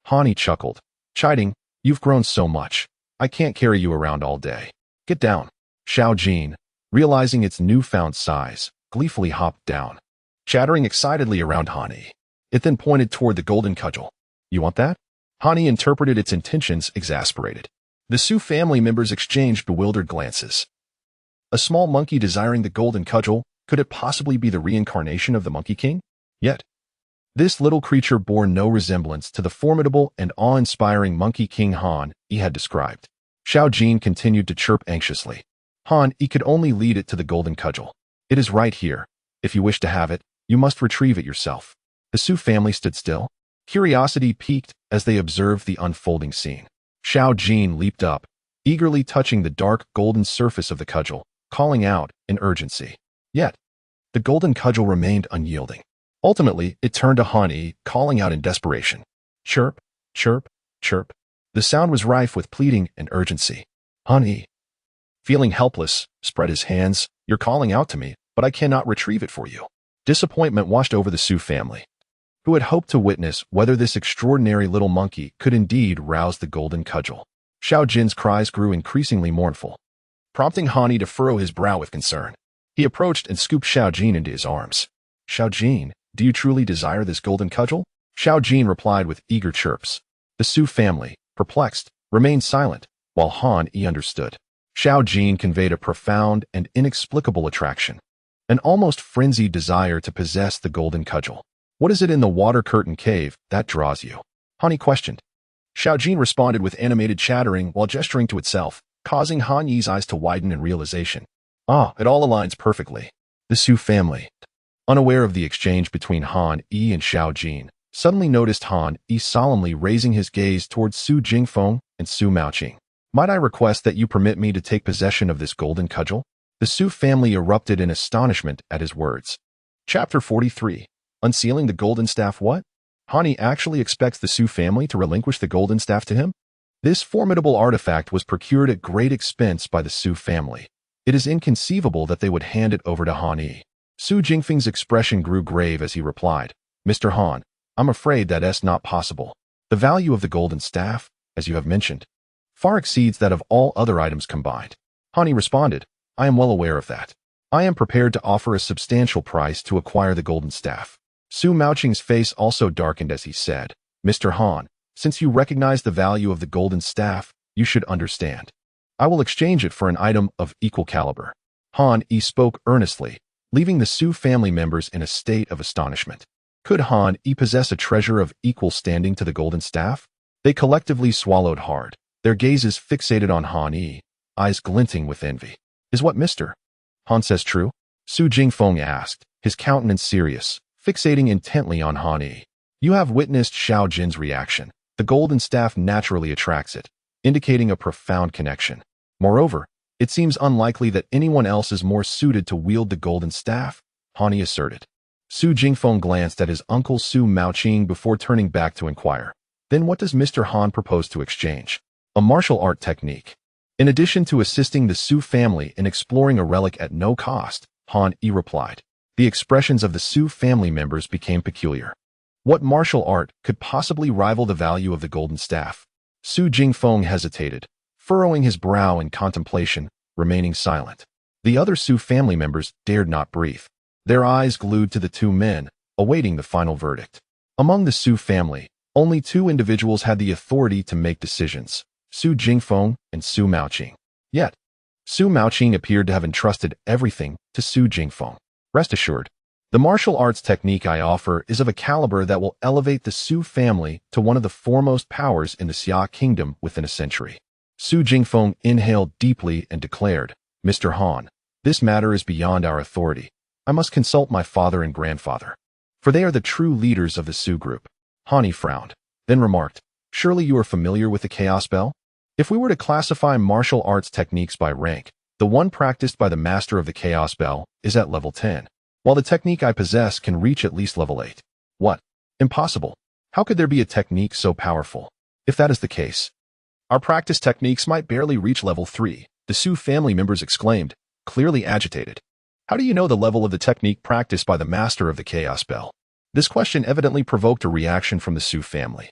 S1: Han Yi chuckled, chiding, "You've grown so much. I can't carry you around all day. Get down." Xiao Jin, realizing its newfound size, gleefully hopped down, chattering excitedly around Han Yi. It then pointed toward the golden cudgel. "You want that?" Han Yi interpreted its intentions, exasperated. The Su family members exchanged bewildered glances. A small monkey desiring the golden cudgel, could it possibly be the reincarnation of the Monkey King? Yet, this little creature bore no resemblance to the formidable and awe-inspiring Monkey King Han Yi had described. Xiao Jin continued to chirp anxiously. Han Yi could only lead it to the golden cudgel. "It is right here. If you wish to have it, you must retrieve it yourself." The Su family stood still, curiosity piqued as they observed the unfolding scene. Xiao Jin leaped up, eagerly touching the dark golden surface of the cudgel, calling out in urgency. Yet, the golden cudgel remained unyielding. Ultimately, it turned to Han Yi, calling out in desperation. Chirp, chirp, chirp. The sound was rife with pleading and urgency. Han Yi, feeling helpless, spread his hands. "You're calling out to me, but I cannot retrieve it for you." Disappointment washed over the Su family, who had hoped to witness whether this extraordinary little monkey could indeed rouse the golden cudgel. Xiao Jin's cries grew increasingly mournful, prompting Han Yi to furrow his brow with concern. He approached and scooped Xiao Jin into his arms. "Xiao Jin, do you truly desire this golden cudgel?" Xiao Jin replied with eager chirps. The Su family, perplexed, remained silent, while Han Yi understood. Xiao Jin conveyed a profound and inexplicable attraction, an almost frenzied desire to possess the golden cudgel. "What is it in the water curtain cave that draws you?" Han Yi questioned. Xiao Jin responded with animated chattering while gesturing to itself, causing Han Yi's eyes to widen in realization. "Ah, it all aligns perfectly." The Su family, unaware of the exchange between Han Yi and Xiao Jin, suddenly noticed Han Yi solemnly raising his gaze towards Su Jingfeng and Su Maoqing. "Might I request that you permit me to take possession of this golden cudgel?" The Su family erupted in astonishment at his words. Chapter 43. Unsealing the golden staff. What? Han Yi actually expects the Su family to relinquish the golden staff to him? This formidable artifact was procured at great expense by the Su family. It is inconceivable that they would hand it over to Han Yi. Su Jingfeng's expression grew grave as he replied, "Mr. Han, I'm afraid that is not possible. The value of the golden staff, as you have mentioned, far exceeds that of all other items combined." Han Yi responded, "I am well aware of that. I am prepared to offer a substantial price to acquire the golden staff." Su Maoqing's face also darkened as he said, "Mr. Han, since you recognize the value of the golden staff, you should understand. I will exchange it for an item of equal caliber." Han Yi spoke earnestly, leaving the Su family members in a state of astonishment. Could Han Yi possess a treasure of equal standing to the golden staff? They collectively swallowed hard, their gazes fixated on Han Yi, eyes glinting with envy. "Is what Mr. Han says true?" Su Jingfeng asked, his countenance serious, fixating intently on Han Yi. "You have witnessed Xiao Jin's reaction. The golden staff naturally attracts it, indicating a profound connection. Moreover, it seems unlikely that anyone else is more suited to wield the golden staff," Han Yi asserted. Su Jingfeng glanced at his uncle Su Maoqing before turning back to inquire, "Then what does Mr. Han propose to exchange?" "A martial art technique." In addition to assisting the Su family in exploring a relic at no cost, Han Yi replied. The expressions of the Su family members became peculiar. What martial art could possibly rival the value of the golden staff? Su Jingfeng hesitated, furrowing his brow in contemplation, remaining silent. The other Su family members dared not breathe, their eyes glued to the two men, awaiting the final verdict. Among the Su family, only two individuals had the authority to make decisions, Su Jingfeng and Su Maoqing. Yet, Su Maoqing appeared to have entrusted everything to Su Jingfeng. "Rest assured, The martial arts technique I offer is of a caliber that will elevate the Su family to one of the foremost powers in the Xia Kingdom within a century. Su Jingfeng inhaled deeply and declared, Mr. Han, this matter is beyond our authority. I must consult my father and grandfather, for they are the true leaders of the Su group. Han frowned, then remarked, surely you are familiar with the Chaos Bell? If we were to classify martial arts techniques by rank, the one practiced by the master of the Chaos Bell is at level 10, while the technique I possess can reach at least level 8. What? Impossible. How could there be a technique so powerful? If that is the case, our practice techniques might barely reach level 3, the Su family members exclaimed, clearly agitated. How do you know the level of the technique practiced by the master of the Chaos Bell? This question evidently provoked a reaction from the Su family,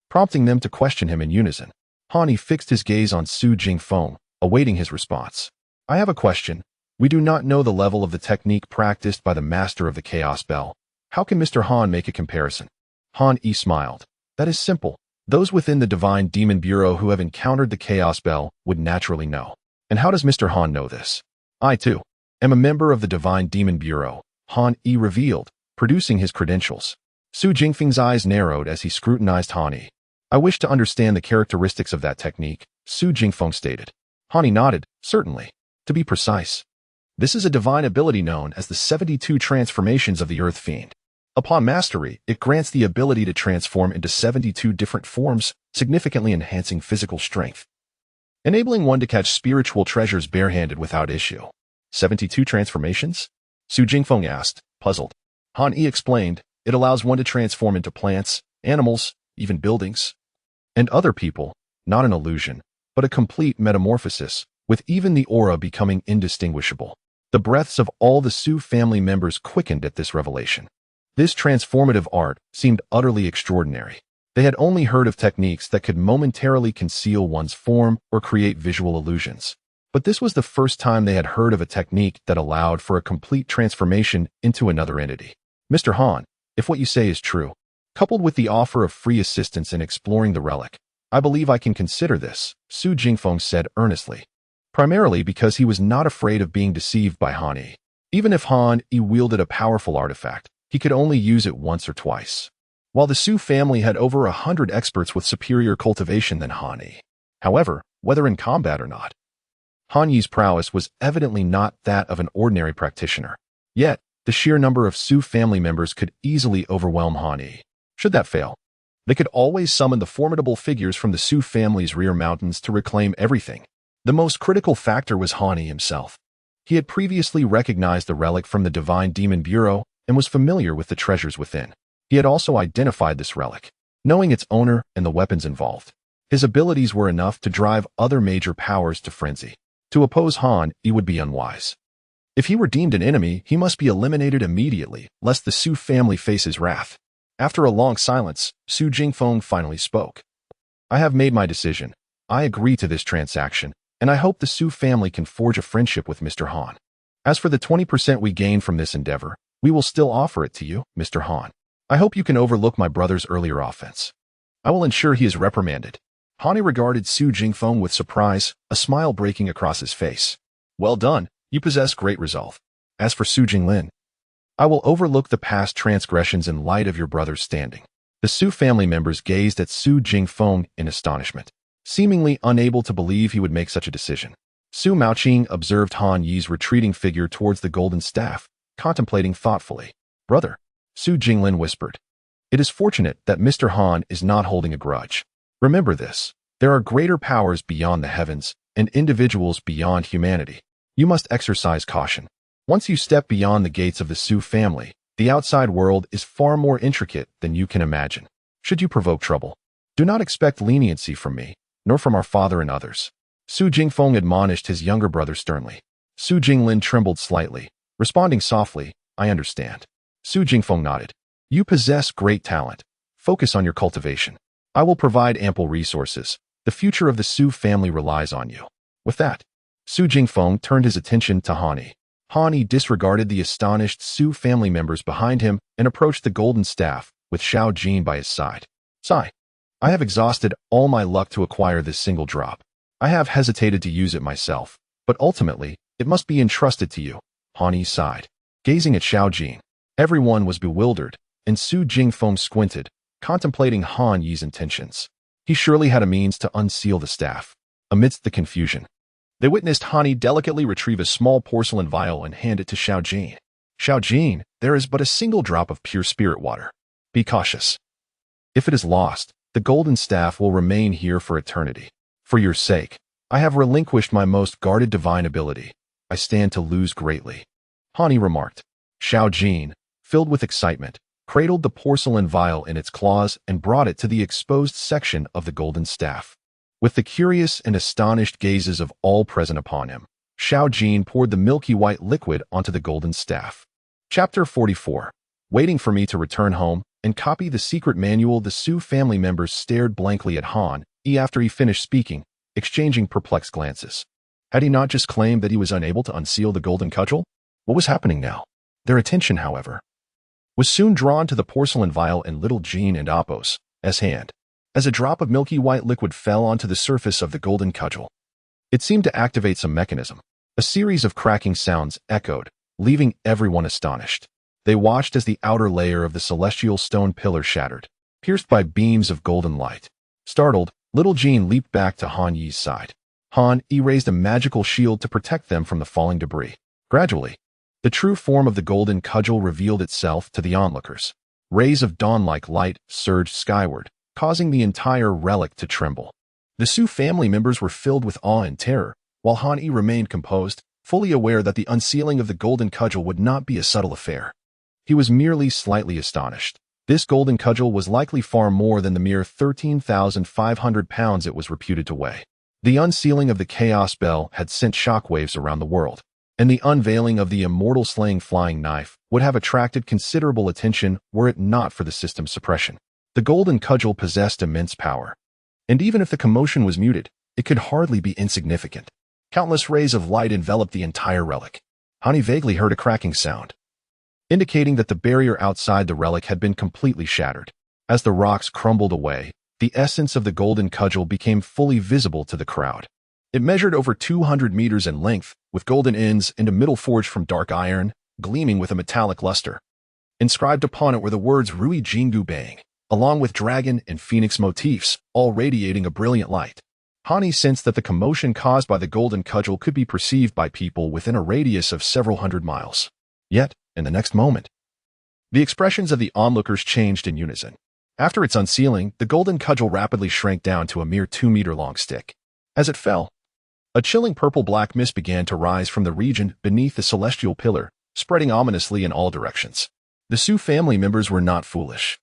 S1: prompting them to question him in unison. Han fixed his gaze on Su Jingfeng, awaiting his response. I have a question. We do not know the level of the technique practiced by the master of the Chaos Bell. How can Mr. Han make a comparison? Han smiled. That is simple. Those within the Divine Demon Bureau who have encountered the Chaos Bell would naturally know. And how does Mr. Han know this? I, too, am a member of the Divine Demon Bureau, Han revealed, producing his credentials. Su Jingfeng's eyes narrowed as he scrutinized Han. I wish to understand the characteristics of that technique, Su Jingfeng stated. Han nodded, certainly. To be precise, this is a divine ability known as the 72 transformations of the Earth Fiend. Upon mastery, it grants the ability to transform into 72 different forms, significantly enhancing physical strength, enabling one to catch spiritual treasures barehanded without issue. 72 transformations? Su Jingfeng asked, puzzled. Han explained, it allows one to transform into plants, animals, even buildings, and other people, not an illusion, but a complete metamorphosis, with even the aura becoming indistinguishable. The breaths of all the Su family members quickened at this revelation. This transformative art seemed utterly extraordinary. They had only heard of techniques that could momentarily conceal one's form or create visual illusions. But this was the first time they had heard of a technique that allowed for a complete transformation into another entity. Mr. Han, if what you say is true, coupled with the offer of free assistance in exploring the relic, I believe I can consider this, Su Jingfeng said earnestly, primarily because he was not afraid of being deceived by Han. Even if Han wielded a powerful artifact, he could only use it once or twice. While the Su family had over 100 experts with superior cultivation than Han. However, whether in combat or not, Han prowess was evidently not that of an ordinary practitioner. Yet, the sheer number of Su family members could easily overwhelm Han. Should that fail, they could always summon the formidable figures from the Su family's rear mountains to reclaim everything. The most critical factor was Han himself. He had previously recognized the relic from the Divine Demon Bureau and was familiar with the treasures within. He had also identified this relic, knowing its owner and the weapons involved. His abilities were enough to drive other major powers to frenzy. To oppose Han, he would be unwise. If he were deemed an enemy, he must be eliminated immediately, lest the Su family face his wrath. After a long silence, Su Jingfeng finally spoke. I have made my decision. I agree to this transaction, and I hope the Su family can forge a friendship with Mr. Han. As for the 20% we gain from this endeavor, we will still offer it to you, Mr. Han. I hope you can overlook my brother's earlier offense. I will ensure he is reprimanded. Han regarded Su Jingfeng with surprise, a smile breaking across his face. Well done, you possess great resolve. As for Su Jinglin, I will overlook the past transgressions in light of your brother's standing. The Su family members gazed at Su Jingfeng in astonishment, seemingly unable to believe he would make such a decision. Su Maoqing observed Han Yi's retreating figure towards the golden staff, contemplating thoughtfully. Brother, Su Jinglin whispered. It is fortunate that Mr. Han is not holding a grudge. Remember this, there are greater powers beyond the heavens and individuals beyond humanity. You must exercise caution. Once you step beyond the gates of the Su family, the outside world is far more intricate than you can imagine. Should you provoke trouble, do not expect leniency from me, nor from our father and others. Su Jingfeng admonished his younger brother sternly. Su Jinglin trembled slightly, responding softly, I understand. Su Jingfeng nodded. You possess great talent. Focus on your cultivation. I will provide ample resources. The future of the Su family relies on you. With that, Su Jingfeng turned his attention to Han. Han disregarded the astonished Su family members behind him and approached the golden staff, with Xiao Jin by his side. Sigh. I have exhausted all my luck to acquire this single drop. I have hesitated to use it myself, but ultimately, it must be entrusted to you. Han sighed, gazing at Xiao Jin. Everyone was bewildered, and Su Jingfeng squinted, contemplating Han Yi's intentions. He surely had a means to unseal the staff. Amidst the confusion, they witnessed Han Yi delicately retrieve a small porcelain vial and hand it to Xiao Jin. Xiao Jin, there is but a single drop of pure spirit water. Be cautious. If it is lost, the golden staff will remain here for eternity. For your sake, I have relinquished my most guarded divine ability. I stand to lose greatly. Han Yi remarked. Xiao Jin, filled with excitement, cradled the porcelain vial in its claws and brought it to the exposed section of the golden staff. With the curious and astonished gazes of all present upon him, Xiao Jin poured the milky white liquid onto the golden staff. Chapter 44. Waiting for me to return home and copy the secret manual. The Su family members stared blankly at Han Yi after he finished speaking, exchanging perplexed glances. Had he not just claimed that he was unable to unseal the golden cudgel? What was happening now? Their attention, however, was soon drawn to the porcelain vial in little Jin and Appo's hand, as a drop of milky white liquid fell onto the surface of the golden cudgel. It seemed to activate some mechanism. A series of cracking sounds echoed, leaving everyone astonished. They watched as the outer layer of the celestial stone pillar shattered, pierced by beams of golden light. Startled, little Jin leaped back to Han Yi's side. Han Yi raised a magical shield to protect them from the falling debris. Gradually, the true form of the golden cudgel revealed itself to the onlookers. Rays of dawn-like light surged skyward, causing the entire relic to tremble. The Su family members were filled with awe and terror, while Han Yi remained composed, fully aware that the unsealing of the golden cudgel would not be a subtle affair. He was merely slightly astonished. This golden cudgel was likely far more than the mere 13,500 pounds it was reputed to weigh. The unsealing of the Chaos Bell had sent shockwaves around the world, and the unveiling of the immortal slaying flying knife would have attracted considerable attention were it not for the system's suppression. The golden cudgel possessed immense power, and even if the commotion was muted, it could hardly be insignificant. Countless rays of light enveloped the entire relic. Han Yi vaguely heard a cracking sound, indicating that the barrier outside the relic had been completely shattered. As the rocks crumbled away, the essence of the golden cudgel became fully visible to the crowd. It measured over 200 meters in length, with golden ends and a middle forged from dark iron, gleaming with a metallic luster. Inscribed upon it were the words Rui Jingu Bang, along with dragon and phoenix motifs, all radiating a brilliant light. Han Yi sensed that the commotion caused by the golden cudgel could be perceived by people within a radius of several hundred miles. Yet, in the next moment, the expressions of the onlookers changed in unison. After its unsealing, the golden cudgel rapidly shrank down to a mere 2-meter-long stick. As it fell, a chilling purple-black mist began to rise from the region beneath the celestial pillar, spreading ominously in all directions. The Su family members were not foolish.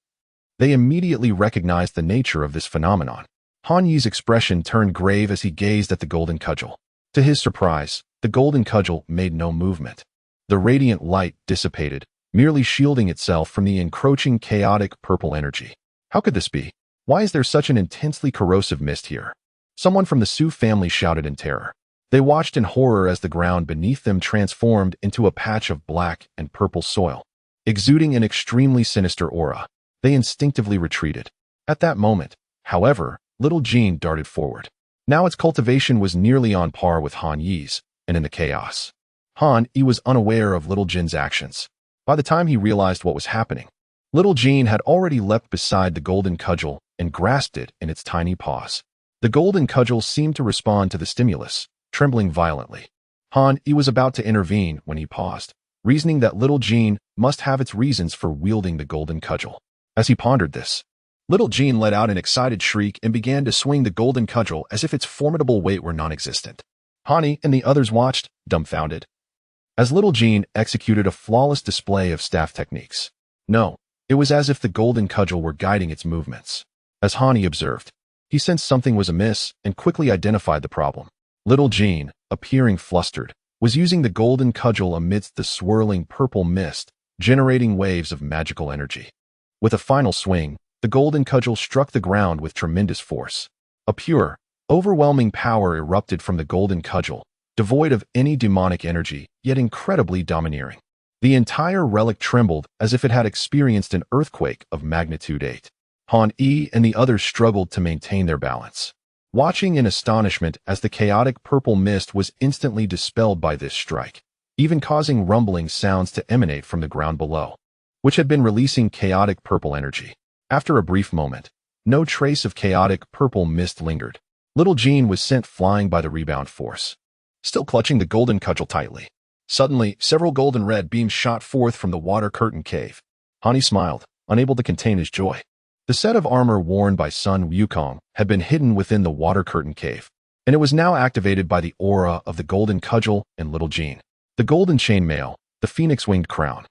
S1: They immediately recognized the nature of this phenomenon. Han Yi's expression turned grave as he gazed at the golden cudgel. To his surprise, the golden cudgel made no movement. The radiant light dissipated, merely shielding itself from the encroaching chaotic purple energy. How could this be? Why is there such an intensely corrosive mist here? Someone from the Su family shouted in terror. They watched in horror as the ground beneath them transformed into a patch of black and purple soil. Exuding an extremely sinister aura, they instinctively retreated. At that moment, however, little Jin darted forward. Now its cultivation was nearly on par with Han Yi's, and in the chaos, Han Yi was unaware of little Jin's actions. By the time he realized what was happening, little Jin had already leapt beside the golden cudgel and grasped it in its tiny paws. The golden cudgel seemed to respond to the stimulus, trembling violently. Han Yi was about to intervene when he paused, reasoning that little Jin must have its reasons for wielding the golden cudgel. As he pondered this, little Jin let out an excited shriek and began to swing the golden cudgel as if its formidable weight were non-existent. Han Yi and the others watched, dumbfounded, as little Jin executed a flawless display of staff techniques. No, it was as if the golden cudgel were guiding its movements. As Han Yi observed, he sensed something was amiss and quickly identified the problem. Little Jin, appearing flustered, was using the golden cudgel amidst the swirling purple mist, generating waves of magical energy. With a final swing, the golden cudgel struck the ground with tremendous force. A pure, overwhelming power erupted from the golden cudgel, devoid of any demonic energy, yet incredibly domineering. The entire relic trembled as if it had experienced an earthquake of magnitude 8. Han Yi and the others struggled to maintain their balance, watching in astonishment as the chaotic purple mist was instantly dispelled by this strike, even causing rumbling sounds to emanate from the ground below. which had been releasing chaotic purple energy. After a brief moment, no trace of chaotic purple mist lingered. Little Jean was sent flying by the rebound force, still clutching the golden cudgel tightly. Suddenly, several golden red beams shot forth from the water curtain cave. Hani smiled, unable to contain his joy. The set of armor worn by Sun Wukong had been hidden within the water curtain cave, and it was now activated by the aura of the golden cudgel and Little Jean. The golden chainmail, the phoenix-winged crown,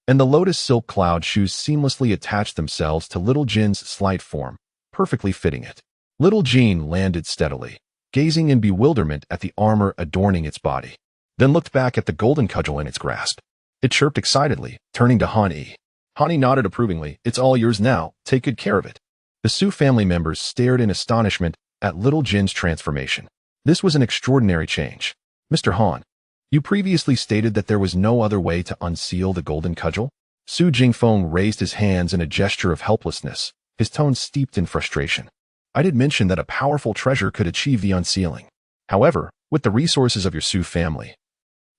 S1: and the lotus silk cloud shoes seamlessly attached themselves to Little Jin's slight form, perfectly fitting it. Little Jean landed steadily, gazing in bewilderment at the armor adorning its body, then looked back at the golden cudgel in its grasp. It chirped excitedly, turning to Han Yi. Han Yi nodded approvingly. "It's all yours now. Take good care of it." The Su family members stared in astonishment at Little Jin's transformation. This was an extraordinary change. "Mr. Han, you previously stated that there was no other way to unseal the golden cudgel?" Su Jingfeng raised his hands in a gesture of helplessness, his tone steeped in frustration. "I did mention that a powerful treasure could achieve the unsealing. However, with the resources of your Su family,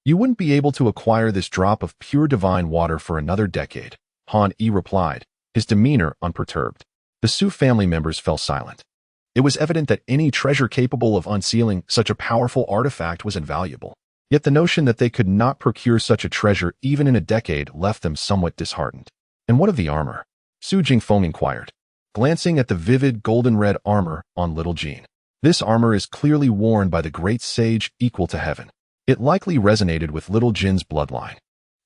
S1: you wouldn't be able to acquire this drop of pure divine water for another decade." Han Yi replied, his demeanor unperturbed. The Su family members fell silent. It was evident that any treasure capable of unsealing such a powerful artifact was invaluable. Yet the notion that they could not procure such a treasure even in a decade left them somewhat disheartened. "And what of the armor?" Su Jingfeng inquired, glancing at the vivid golden red armor on Little Jean. "This armor is clearly worn by the great sage equal to heaven." It likely resonated with Little Jin's bloodline.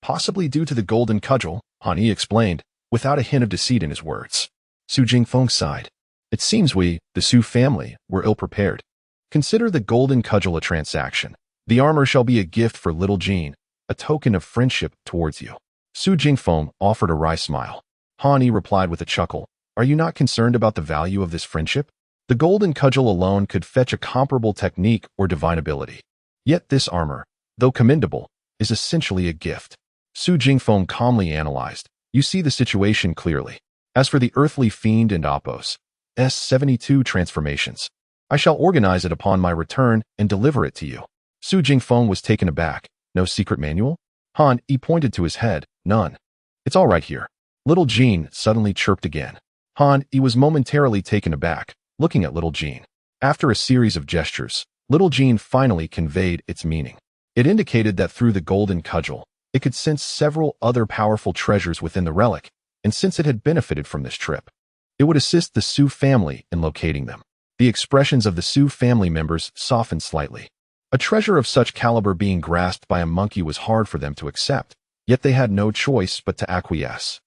S1: "Possibly due to the golden cudgel," Han Yi explained, without a hint of deceit in his words. Su Jingfeng sighed. "It seems we, the Su family, were ill-prepared. Consider the golden cudgel a transaction. The armor shall be a gift for Little Jean, a token of friendship towards you." Su Jingfeng offered a wry smile. Han Yi replied with a chuckle, "Are you not concerned about the value of this friendship? The golden cudgel alone could fetch a comparable technique or divine ability. Yet this armor, though commendable, is essentially a gift." Su Jingfeng calmly analyzed. "You see the situation clearly. As for the earthly fiend and Apos S72 transformations, I shall organize it upon my return and deliver it to you." Su Jingfeng was taken aback. "No secret manual?" Han Yi pointed to his head. "None. It's all right here." Little Jean suddenly chirped again. Han Yi was momentarily taken aback, looking at Little Jean. After a series of gestures, Little Jean finally conveyed its meaning. It indicated that through the golden cudgel, it could sense several other powerful treasures within the relic, and since it had benefited from this trip, it would assist the Su family in locating them. The expressions of the Su family members softened slightly. A treasure of such caliber being grasped by a monkey was hard for them to accept, yet they had no choice but to acquiesce,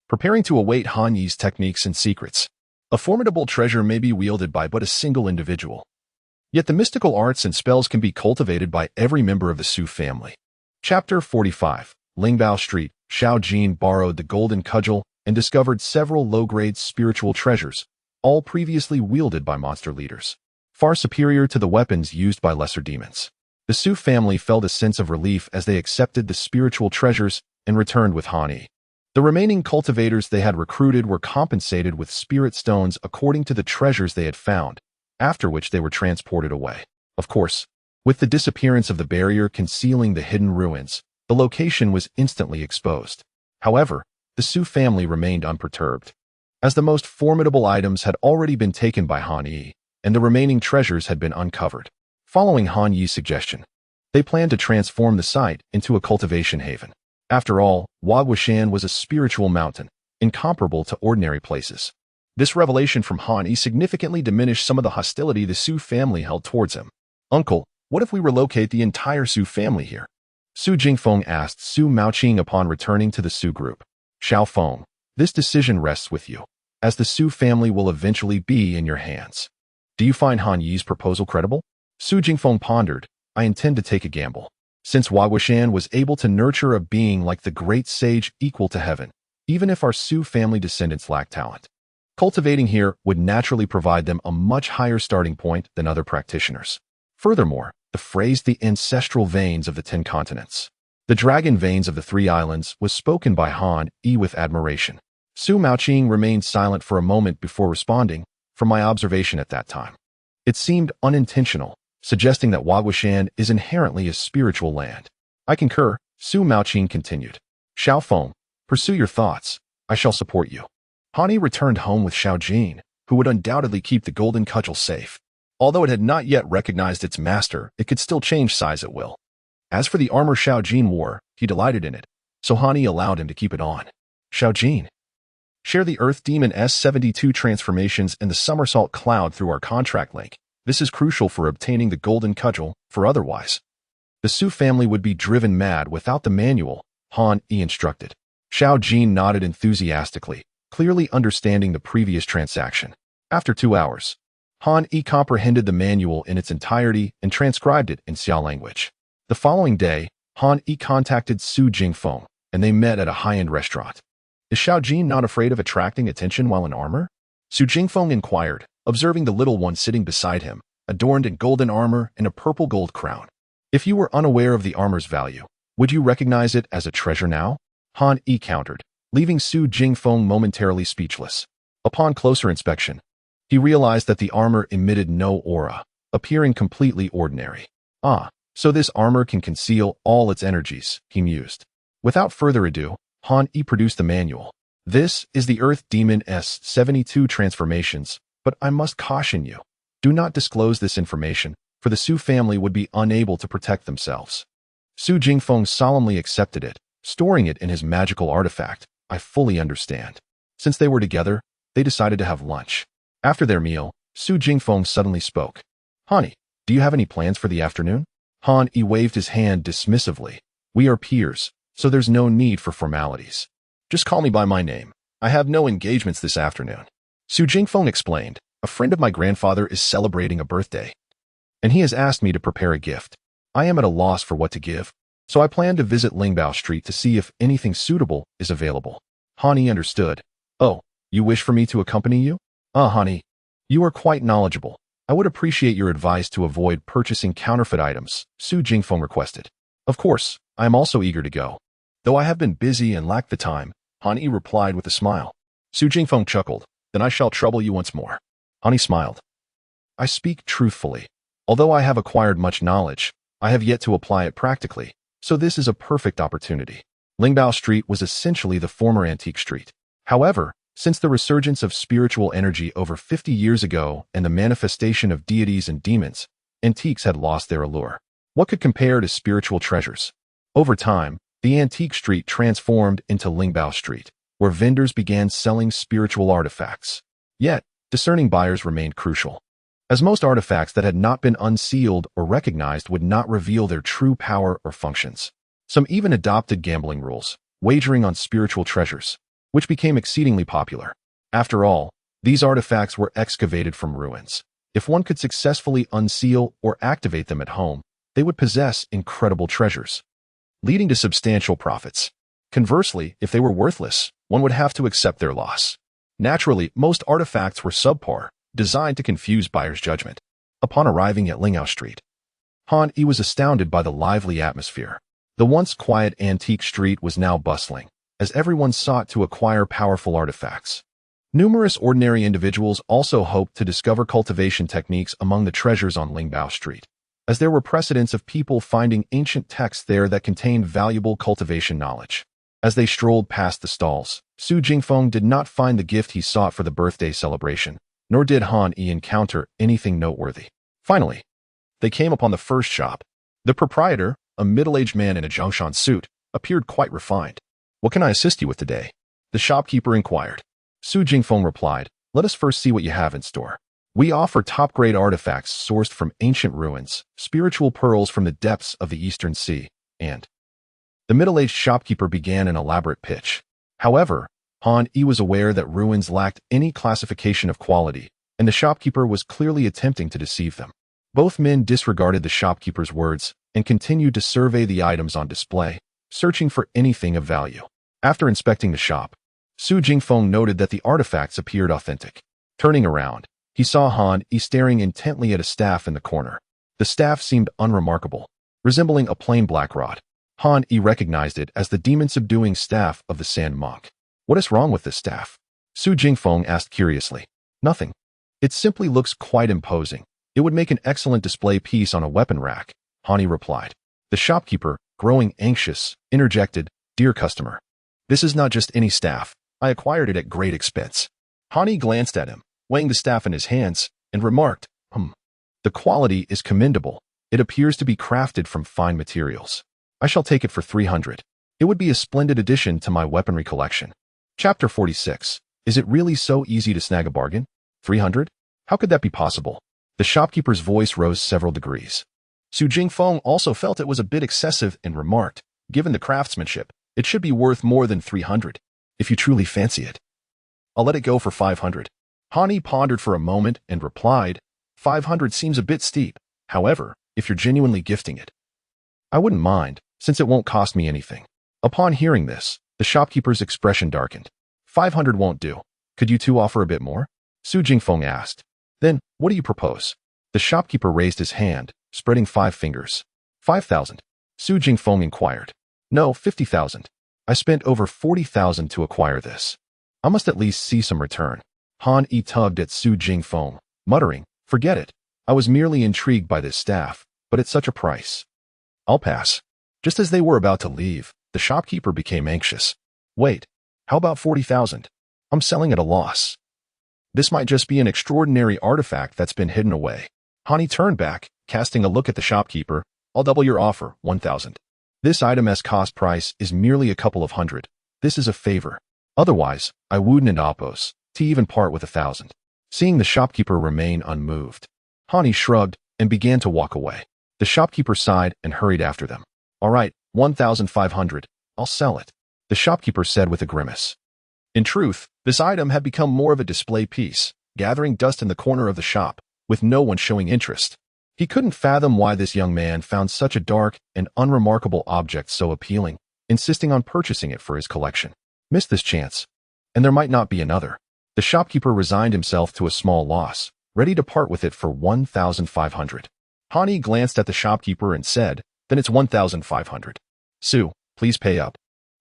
S1: preparing to await Han Yi's techniques and secrets. A formidable treasure may be wielded by but a single individual. Yet the mystical arts and spells can be cultivated by every member of the Su family. Chapter 45. Lingbao Street. Xiao Jin borrowed the golden cudgel and discovered several low-grade spiritual treasures, all previously wielded by monster leaders, far superior to the weapons used by lesser demons. The Su family felt a sense of relief as they accepted the spiritual treasures and returned with Han Yi. The remaining cultivators they had recruited were compensated with spirit stones according to the treasures they had found, after which they were transported away. Of course, with the disappearance of the barrier concealing the hidden ruins, the location was instantly exposed. However, the Su family remained unperturbed, as the most formidable items had already been taken by Han Yi, and the remaining treasures had been uncovered. Following Han Yi's suggestion, they planned to transform the site into a cultivation haven. After all, Wagwashan was a spiritual mountain, incomparable to ordinary places. This revelation from Han Yi significantly diminished some of the hostility the Su family held towards him. "Uncle, what if we relocate the entire Su family here?" Su Jingfeng asked Su Maoqing upon returning to the Su group. "Xiao Feng, this decision rests with you, as the Su family will eventually be in your hands. Do you find Han Yi's proposal credible?" Su Jingfeng pondered. "I intend to take a gamble. Since Wagwashan was able to nurture a being like the great sage equal to heaven, even if our Su family descendants lack talent, cultivating here would naturally provide them a much higher starting point than other practitioners. Furthermore, the phrase the ancestral veins of the 10 continents, the dragon veins of the 3 islands, was spoken by Han Yi with admiration." Su Maoqing remained silent for a moment before responding. "From my observation at that time, it seemed unintentional, suggesting that Wagwashan is inherently a spiritual land." "I concur," Su Maoqing continued. "Xiao Feng, Pursue your thoughts. I shall support you. Han returned home with Xiao Jin, who would undoubtedly keep the golden cudgel safe. Although it had not yet recognized its master, it could still change size at will. As for the armor Xiao Jin wore, he delighted in it, so Han allowed him to keep it on. Xiao Jin, share the Earth Demon S72 transformations and the Somersault Cloud through our contract link. This is crucial for obtaining the golden cudgel, for otherwise the Su family would be driven mad without the manual, Han instructed. Xiao Jin nodded enthusiastically, clearly understanding the previous transaction. After 2 hours, Han comprehended the manual in its entirety and transcribed it in Xia language. The following day, Han contacted Su Jingfeng, and they met at a high-end restaurant. Is Xiao Jin not afraid of attracting attention while in armor? Su Jingfeng inquired, observing the little one sitting beside him, adorned in golden armor and a purple gold crown. If you were unaware of the armor's value, would you recognize it as a treasure now? Han countered, leaving Su Jingfeng momentarily speechless. Upon closer inspection, he realized that the armor emitted no aura, appearing completely ordinary. Ah, so this armor can conceal all its energies, he mused. Without further ado, Han produced the manual. This is the Earth Demon S72 transformations, but I must caution you. Do not disclose this information, for the Su family would be unable to protect themselves. Su Jingfeng solemnly accepted it, storing it in his magical artifact. I fully understand. Since they were together, they decided to have lunch. After their meal, Su Jingfeng suddenly spoke. Honey, do you have any plans for the afternoon? Han waved his hand dismissively. We are peers, so there's no need for formalities. Just call me by my name. I have no engagements this afternoon. Su Jingfeng explained. A friend of my grandfather is celebrating a birthday, and he has asked me to prepare a gift. I am at a loss for what to give, so I plan to visit Lingbao Street to see if anything suitable is available. Han understood. Oh, you wish for me to accompany you? Honey, you are quite knowledgeable. I would appreciate your advice to avoid purchasing counterfeit items, Su Jingfeng requested. Of course, I am also eager to go. Though I have been busy and lack the time, Han replied with a smile. Su Jingfeng chuckled. Then I shall trouble you once more. Han smiled. I speak truthfully. Although I have acquired much knowledge, I have yet to apply it practically, so this is a perfect opportunity. Lingbao Street was essentially the former antique street. However, since the resurgence of spiritual energy over 50 years ago and the manifestation of deities and demons, antiques had lost their allure. What could compare to spiritual treasures? Over time, the antique street transformed into Lingbao Street, where vendors began selling spiritual artifacts. Yet, discerning buyers remained crucial, as most artifacts that had not been unsealed or recognized would not reveal their true power or functions. Some even adopted gambling rules, wagering on spiritual treasures, which became exceedingly popular. After all, these artifacts were excavated from ruins. If one could successfully unseal or activate them at home, they would possess incredible treasures, leading to substantial profits. Conversely, if they were worthless, one would have to accept their loss. Naturally, most artifacts were subpar, designed to confuse buyers' judgment. Upon arriving at Lingbao Street, Han was astounded by the lively atmosphere. The once quiet antique street was now bustling, as everyone sought to acquire powerful artifacts. Numerous ordinary individuals also hoped to discover cultivation techniques among the treasures on Lingbao Street, as there were precedents of people finding ancient texts there that contained valuable cultivation knowledge. As they strolled past the stalls, Su Jingfeng did not find the gift he sought for the birthday celebration, nor did Han encounter anything noteworthy. Finally, they came upon the first shop. The proprietor, a middle-aged man in a Zhongshan suit, appeared quite refined. What can I assist you with today? The shopkeeper inquired. Su Jingfeng replied, let us first see what you have in store. We offer top-grade artifacts sourced from ancient ruins, spiritual pearls from the depths of the Eastern Sea, and the middle-aged shopkeeper began an elaborate pitch. However, Han was aware that ruins lacked any classification of quality, and the shopkeeper was clearly attempting to deceive them. Both men disregarded the shopkeeper's words and continued to survey the items on display, searching for anything of value. After inspecting the shop, Su Jingfeng noted that the artifacts appeared authentic. Turning around, he saw Han staring intently at a staff in the corner. The staff seemed unremarkable, resembling a plain black rod. Han recognized it as the demon-subduing staff of the Sand Monk. What is wrong with this staff? Su Jingfeng asked curiously. Nothing. It simply looks quite imposing. It would make an excellent display piece on a weapon rack, Han replied. The shopkeeper, growing anxious, interjected, Dear customer, This is not just any staff. I acquired it at great expense. Han glanced at him, weighing the staff in his hands, and remarked, The quality is commendable. It appears to be crafted from fine materials. I shall take it for 300. It would be a splendid addition to my weaponry collection. Chapter 46. Is it really so easy to snag a bargain? 300? How could that be possible? The shopkeeper's voice rose several degrees. Su Jingfeng also felt it was a bit excessive and remarked, given the craftsmanship, it should be worth more than 300, if you truly fancy it. I'll let it go for 500. Han pondered for a moment and replied, 500 seems a bit steep. However, if you're genuinely gifting it, I wouldn't mind, since it won't cost me anything. Upon hearing this, the shopkeeper's expression darkened. 500 won't do. Could you two offer a bit more? Su Jingfeng asked. Then, what do you propose? The shopkeeper raised his hand, spreading 5 fingers. 5,000. Su Jingfeng inquired. No, 50,000. I spent over 40,000 to acquire this. I must at least see some return. Han tugged at Su Jingfeng, muttering, Forget it. I was merely intrigued by this staff, but at such a price. I'll pass. Just as they were about to leave, the shopkeeper became anxious. Wait, how about 40,000? I'm selling at a loss. This might just be an extraordinary artifact that's been hidden away. Han turned back, casting a look at the shopkeeper. I'll double your offer, 1,000. This item's cost price is merely a couple of hundred. This is a favor. Otherwise, I wouldn't oppose to even part with 1,000. Seeing the shopkeeper remain unmoved, Han shrugged and began to walk away. The shopkeeper sighed and hurried after them. All right, 1,500. I'll sell it, the shopkeeper said with a grimace. In truth, this item had become more of a display piece, gathering dust in the corner of the shop, with no one showing interest. He couldn't fathom why this young man found such a dark and unremarkable object so appealing, insisting on purchasing it for his collection. Missed this chance, and there might not be another. The shopkeeper resigned himself to a small loss, ready to part with it for 1,500. Han glanced at the shopkeeper and said, Then it's 1,500. Su, please pay up.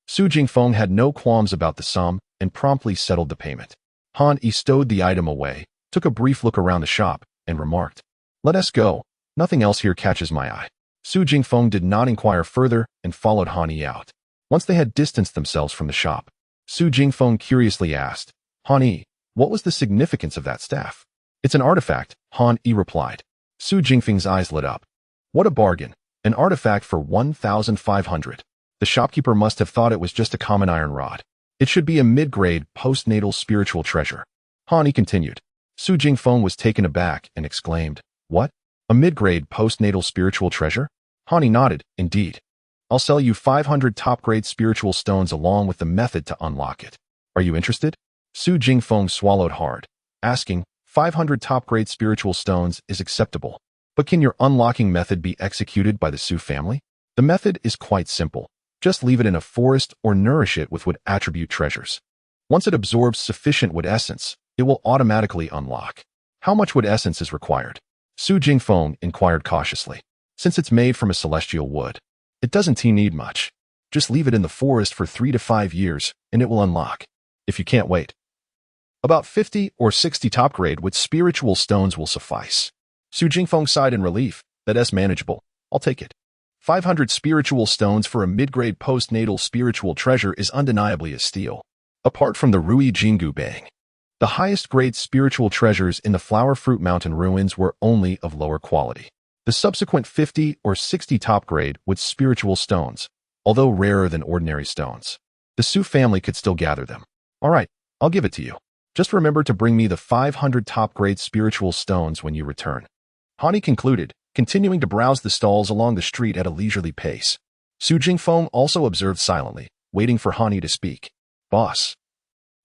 S1: Su Jingfeng had no qualms about the sum and promptly settled the payment. Han stowed the item away, took a brief look around the shop, and remarked, Let us go. Nothing else here catches my eye. Su Jingfeng did not inquire further and followed Han out. Once they had distanced themselves from the shop, Su Jingfeng curiously asked, Han, what was the significance of that staff? It's an artifact, Han replied. Su Jingfeng's eyes lit up. What a bargain. An artifact for 1,500. The shopkeeper must have thought it was just a common iron rod. It should be a mid-grade, postnatal spiritual treasure. Han continued. Su Jingfeng was taken aback and exclaimed, What? A mid-grade, postnatal spiritual treasure? Han nodded, Indeed. I'll sell you 500 top-grade spiritual stones along with the method to unlock it. Are you interested? Su Jingfeng swallowed hard, asking, 500 top-grade spiritual stones is acceptable. But can your unlocking method be executed by the Su family? The method is quite simple. Just leave it in a forest or nourish it with wood attribute treasures. Once it absorbs sufficient wood essence, it will automatically unlock. How much wood essence is required? Su Jingfeng inquired cautiously. Since it's made from a celestial wood, it doesn't need much. Just leave it in the forest for 3 to 5 years, and it will unlock. If you can't wait. About 50 or 60 top-grade with spiritual stones will suffice. Su Jingfeng sighed in relief. That's manageable. I'll take it. 500 spiritual stones for a mid-grade postnatal spiritual treasure is undeniably a steal. Apart from the Rui Jingu Bang, the highest-grade spiritual treasures in the Flower Fruit Mountain ruins were only of lower quality. The subsequent 50 or 60 top-grade with spiritual stones, although rarer than ordinary stones, the Su family could still gather them. All right, I'll give it to you. Just remember to bring me the 500 top-grade spiritual stones when you return. Han concluded, continuing to browse the stalls along the street at a leisurely pace. Su Jingfeng also observed silently, waiting for Han to speak. Boss.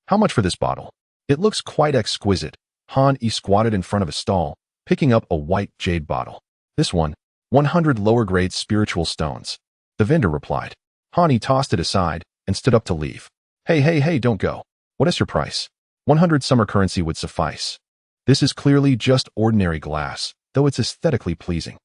S1: How much for this bottle? It looks quite exquisite. Han squatted in front of a stall, picking up a white jade bottle. This one, 100 lower-grade spiritual stones. The vendor replied. Han tossed it aside and stood up to leave. Hey, don't go. What is your price? 100 summer currency would suffice. This is clearly just ordinary glass, though it's aesthetically pleasing.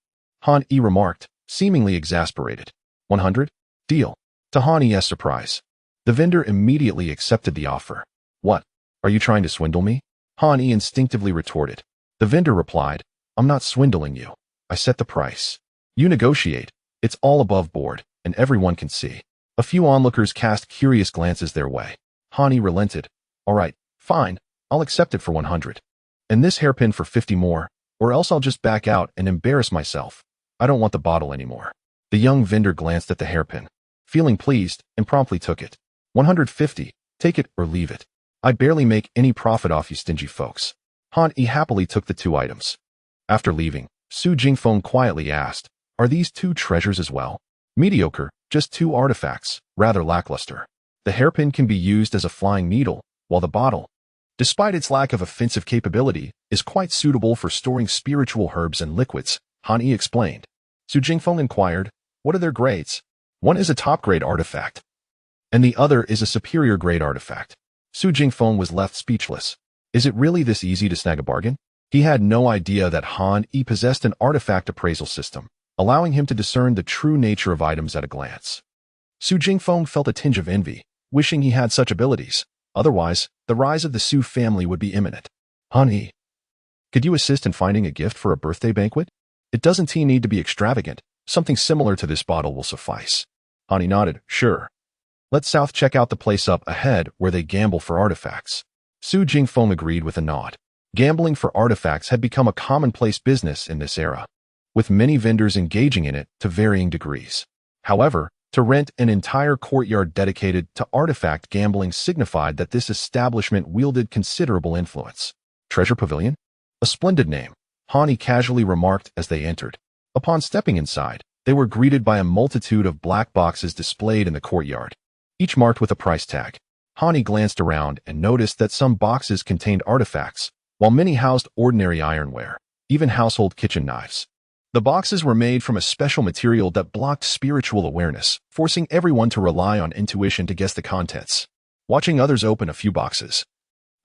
S1: Han remarked, seemingly exasperated. 100? Deal. To Han surprise, the vendor immediately accepted the offer. What? Are you trying to swindle me? Han instinctively retorted. The vendor replied, I'm not swindling you. I set the price. You negotiate. It's all above board, and everyone can see. A few onlookers cast curious glances their way. Hani relented. All right, fine, I'll accept it for 100. And this hairpin for 50 more, or else I'll just back out and embarrass myself. I don't want the bottle anymore. The young vendor glanced at the hairpin, feeling pleased, and promptly took it. 150, take it or leave it. I barely make any profit off you stingy folks. Hani happily took the 2 items. After leaving, Su Jingfeng quietly asked, are these 2 treasures as well? Mediocre, just 2 artifacts, rather lackluster. The hairpin can be used as a flying needle, while the bottle, despite its lack of offensive capability, is quite suitable for storing spiritual herbs and liquids, Hani explained. Su Jingfeng inquired, what are their grades? One is a top-grade artifact, and the other is a superior-grade artifact. Su Jingfeng was left speechless. Is it really this easy to snag a bargain? He had no idea that Han-Yi possessed an artifact appraisal system, allowing him to discern the true nature of items at a glance. Su Jingfeng felt a tinge of envy, wishing he had such abilities. Otherwise, the rise of the Su family would be imminent. Han-Yi, could you assist in finding a gift for a birthday banquet? It doesn't need to be extravagant. Something similar to this bottle will suffice. Han-Yi nodded, sure. Let's South check out the place up ahead where they gamble for artifacts. Su Jingfeng agreed with a nod. Gambling for artifacts had become a commonplace business in this era, with many vendors engaging in it to varying degrees. However, to rent an entire courtyard dedicated to artifact gambling signified that this establishment wielded considerable influence. Treasure Pavilion? A splendid name, Hani casually remarked as they entered. Upon stepping inside, they were greeted by a multitude of black boxes displayed in the courtyard, each marked with a price tag. Hani glanced around and noticed that some boxes contained artifacts, while many housed ordinary ironware, even household kitchen knives. The boxes were made from a special material that blocked spiritual awareness, forcing everyone to rely on intuition to guess the contents. Watching others open a few boxes,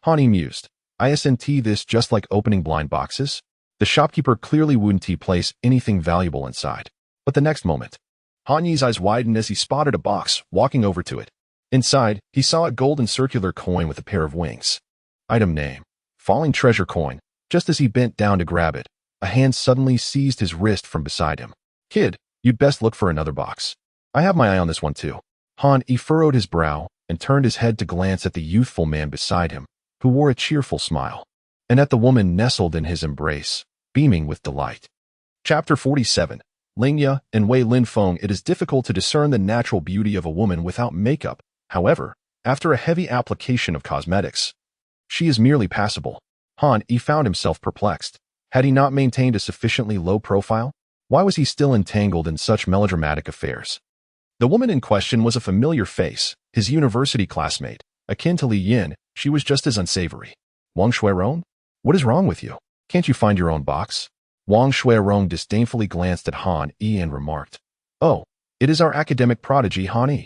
S1: Hani mused, isn't this just like opening blind boxes? The shopkeeper clearly wouldn't place anything valuable inside. But the next moment, Hanyi's eyes widened as he spotted a box, walking over to it. Inside, he saw a golden circular coin with a pair of wings. Item name, falling treasure coin. Just as he bent down to grab it, a hand suddenly seized his wrist from beside him. Kid, you'd best look for another box. I have my eye on this one too. Han-Yi furrowed his brow and turned his head to glance at the youthful man beside him, who wore a cheerful smile, and at the woman nestled in his embrace, beaming with delight. Chapter 47. Lingya and Wei Linfeng. It is difficult to discern the natural beauty of a woman without makeup. However, after a heavy application of cosmetics, she is merely passable. Han-Yi found himself perplexed. Had he not maintained a sufficiently low profile? Why was he still entangled in such melodramatic affairs? The woman in question was a familiar face, his university classmate. Akin to Li Yin, she was just as unsavory. Wang Xuerong? What is wrong with you? Can't you find your own box? Wang Xuerong disdainfully glanced at Han-Yi and remarked, oh, it is our academic prodigy Han-Yi.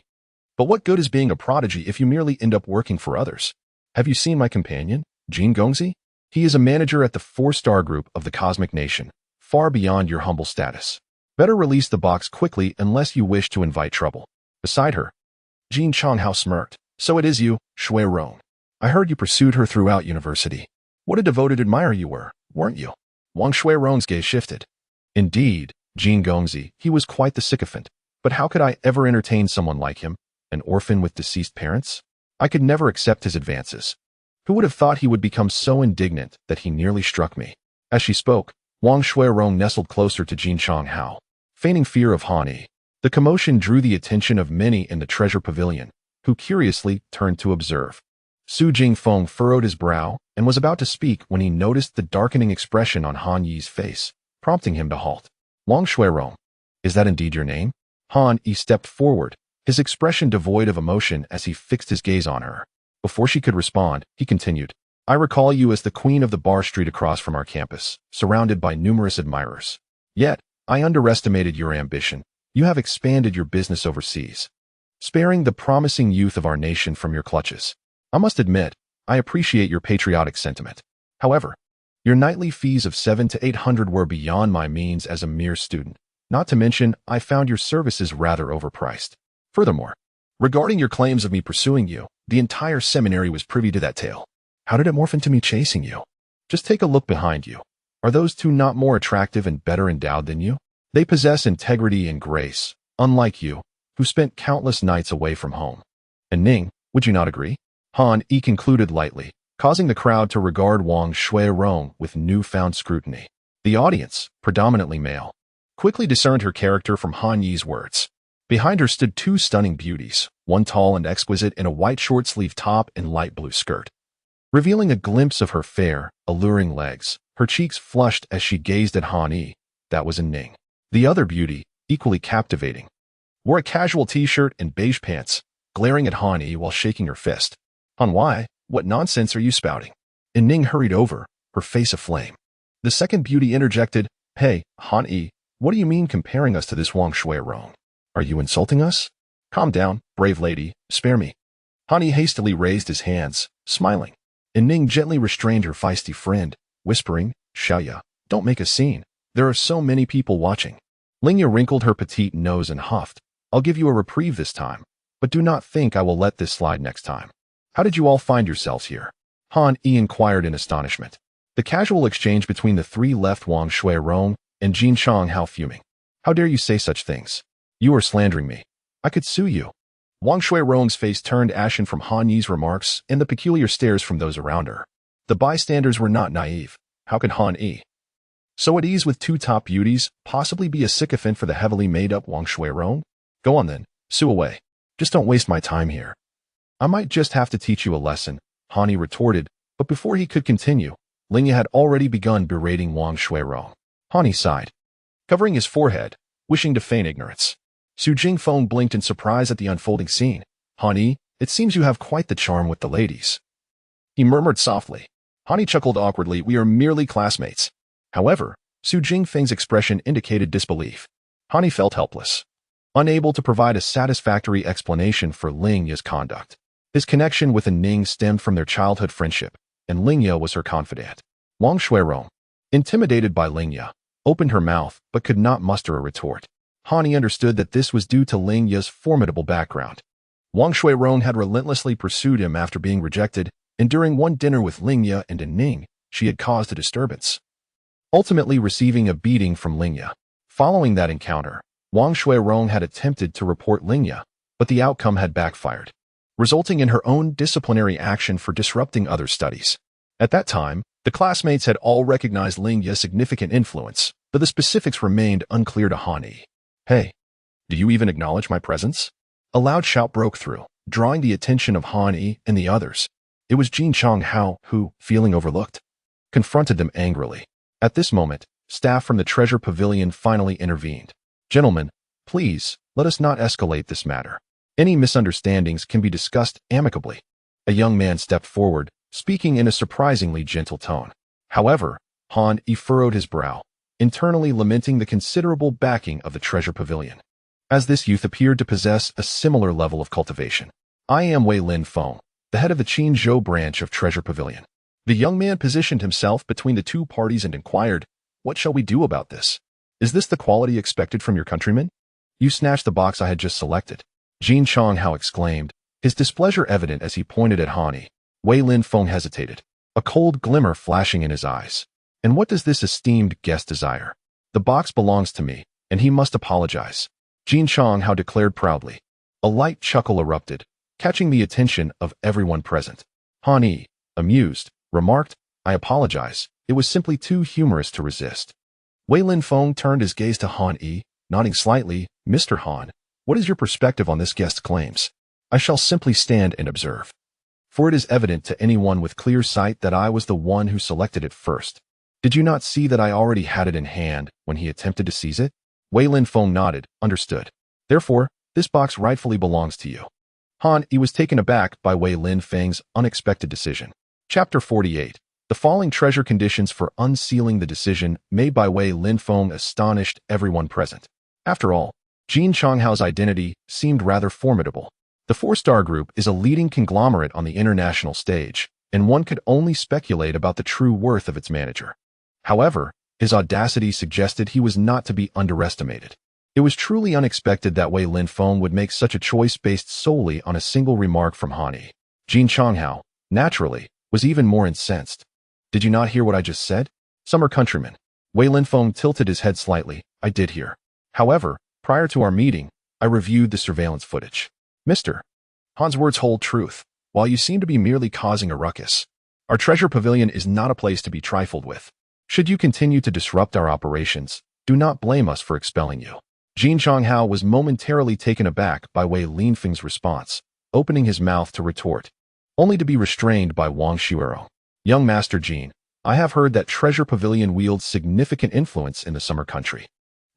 S1: But what good is being a prodigy if you merely end up working for others? Have you seen my companion, Jin Gongzi? He is a manager at the 4-star group of the Cosmic Nation, far beyond your humble status. Better release the box quickly unless you wish to invite trouble. Beside her, Jin Changhao smirked. So it is you, Xuerong. I heard you pursued her throughout university. What a devoted admirer you were, weren't you? Wang Xuerong's gaze shifted. Indeed, Jin Gongzi, he was quite the sycophant. But how could I ever entertain someone like him, an orphan with deceased parents? I could never accept his advances. Who would have thought he would become so indignant that he nearly struck me? As she spoke, Wang Xuerong nestled closer to Jin Changhao, feigning fear of Han-Yi. The commotion drew the attention of many in the treasure pavilion, who curiously turned to observe. Su Jingfeng furrowed his brow and was about to speak when he noticed the darkening expression on Han-Yi's face, prompting him to halt. Wang Xuerong, is that indeed your name? Han-Yi stepped forward, his expression devoid of emotion as he fixed his gaze on her. Before she could respond, he continued, I recall you as the queen of the bar street across from our campus, surrounded by numerous admirers. Yet, I underestimated your ambition. You have expanded your business overseas, sparing the promising youth of our nation from your clutches. I must admit, I appreciate your patriotic sentiment. However, your nightly fees of 700 to 800 were beyond my means as a mere student. Not to mention, I found your services rather overpriced. Furthermore, regarding your claims of me pursuing you, the entire seminary was privy to that tale. How did it morph into me chasing you? Just take a look behind you. Are those two not more attractive and better endowed than you? They possess integrity and grace. Unlike you, who spent countless nights away from home. And Ning, would you not agree? Han Yi concluded lightly, causing the crowd to regard Wang Shuirong with newfound scrutiny. The audience, predominantly male, quickly discerned her character from Han Yi's words. Behind her stood two stunning beauties, one tall and exquisite in a white short-sleeved top and light blue skirt. Revealing a glimpse of her fair, alluring legs, her cheeks flushed as she gazed at Han Yi. That was Ning. The other beauty, equally captivating, wore a casual t-shirt and beige pants, glaring at Han Yi while shaking her fist. Han Wei, what nonsense are you spouting? And Ning hurried over, her face aflame. The second beauty interjected, Hey, Han Yi, what do you mean comparing us to this Wang Shuirong? Are you insulting us? Calm down, brave lady, spare me. Han Yi hastily raised his hands, smiling. And Ning gently restrained her feisty friend, whispering, Xiaoya, don't make a scene. There are so many people watching. Lingya wrinkled her petite nose and huffed. I'll give you a reprieve this time, but do not think I will let this slide next time. How did you all find yourselves here? Han Yi inquired in astonishment. The casual exchange between the three left Wang Shuirong and Jin Changhao fuming. How dare you say such things? You are slandering me. I could sue you. Wang Shuirong's face turned ashen from Han Yi's remarks and the peculiar stares from those around her. The bystanders were not naive. How could Han Yi, so at ease with two top beauties, possibly be a sycophant for the heavily made-up Wang Shuirong? Go on then, sue away. Just don't waste my time here. I might just have to teach you a lesson, Han Yi retorted, but before he could continue, Lingya had already begun berating Wang Shuirong. Han Yi sighed, covering his forehead, wishing to feign ignorance. Su Jingfeng blinked in surprise at the unfolding scene. Han Yi, it seems you have quite the charm with the ladies. He murmured softly. Han Yi chuckled awkwardly, we are merely classmates. However, Su Jingfeng's expression indicated disbelief. Han Yi felt helpless, unable to provide a satisfactory explanation for Lingya's conduct. His connection with Ning stemmed from their childhood friendship, and Lingya was her confidant. Wang Shuirong, intimidated by Lingya, opened her mouth but could not muster a retort. Han Yi understood that this was due to Lingya's formidable background. Wang Shuirong had relentlessly pursued him after being rejected, and during one dinner with Lingya and Ning, she had caused a disturbance, ultimately receiving a beating from Lingya. Following that encounter, Wang Shuirong had attempted to report Lingya, but the outcome had backfired, resulting in her own disciplinary action for disrupting other studies. At that time, the classmates had all recognized Lingya's significant influence, but the specifics remained unclear to Han Yi. Hey, do you even acknowledge my presence? A loud shout broke through, drawing the attention of Han Yi and the others. It was Jin Changhao who, feeling overlooked, confronted them angrily. At this moment, staff from the treasure pavilion finally intervened. Gentlemen, please, let us not escalate this matter. Any misunderstandings can be discussed amicably. A young man stepped forward, speaking in a surprisingly gentle tone. However, Han Yi furrowed his brow, internally lamenting the considerable backing of the treasure pavilion, as this youth appeared to possess a similar level of cultivation. I am Wei Lin Feng, the head of the Qinzhou branch of Treasure Pavilion. The young man positioned himself between the two parties and inquired, What shall we do about this? Is this the quality expected from your countrymen? You snatched the box I had just selected. Jin Changhao exclaimed, his displeasure evident as he pointed at Han Yi. Wei Lin Feng hesitated, a cold glimmer flashing in his eyes. And what does this esteemed guest desire? The box belongs to me, and he must apologize. Jin Changhao declared proudly. A light chuckle erupted, catching the attention of everyone present. Han Yi, amused, remarked, I apologize. It was simply too humorous to resist. Wei Lin Feng turned his gaze to Han Yi, nodding slightly. Mr. Han, what is your perspective on this guest's claims? I shall simply stand and observe. For it is evident to anyone with clear sight that I was the one who selected it first. Did you not see that I already had it in hand when he attempted to seize it? Wei Lin Feng nodded, understood. Therefore, this box rightfully belongs to you. Han Yi was taken aback by Wei Lin Feng's unexpected decision. Chapter 48. The falling treasure conditions for unsealing the decision made by Wei Lin Feng astonished everyone present. After all, Jin Changhao's identity seemed rather formidable. The four-star group is a leading conglomerate on the international stage, and one could only speculate about the true worth of its manager. However, his audacity suggested he was not to be underestimated. It was truly unexpected that Wei Lin Feng would make such a choice based solely on a single remark from Han Yi. Jin Changhao, naturally, was even more incensed. Did you not hear what I just said? Summer countrymen. Wei Lin Feng tilted his head slightly. I did hear. However, prior to our meeting, I reviewed the surveillance footage. Mr. Han's words hold truth. While you seem to be merely causing a ruckus, our treasure pavilion is not a place to be trifled with. Should you continue to disrupt our operations, do not blame us for expelling you. Jin Changhao was momentarily taken aback by Wei Linfeng's response, opening his mouth to retort, only to be restrained by Wang Xuerong. Young Master Jin, I have heard that treasure pavilion wields significant influence in the summer country.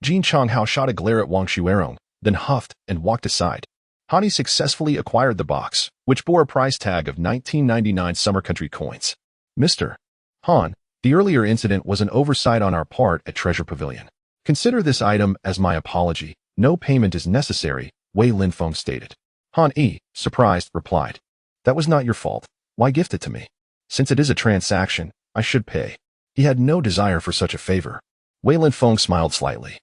S1: Jin Changhao shot a glare at Wang Xuerong, then huffed and walked aside. Hani successfully acquired the box, which bore a price tag of 1999 summer country coins. Mr. Han, the earlier incident was an oversight on our part at Treasure Pavilion. Consider this item as my apology. No payment is necessary, Wei Linfeng stated. Han Yi, surprised, replied, that was not your fault. Why gift it to me? Since it is a transaction, I should pay. He had no desire for such a favor. Wei Linfeng smiled slightly.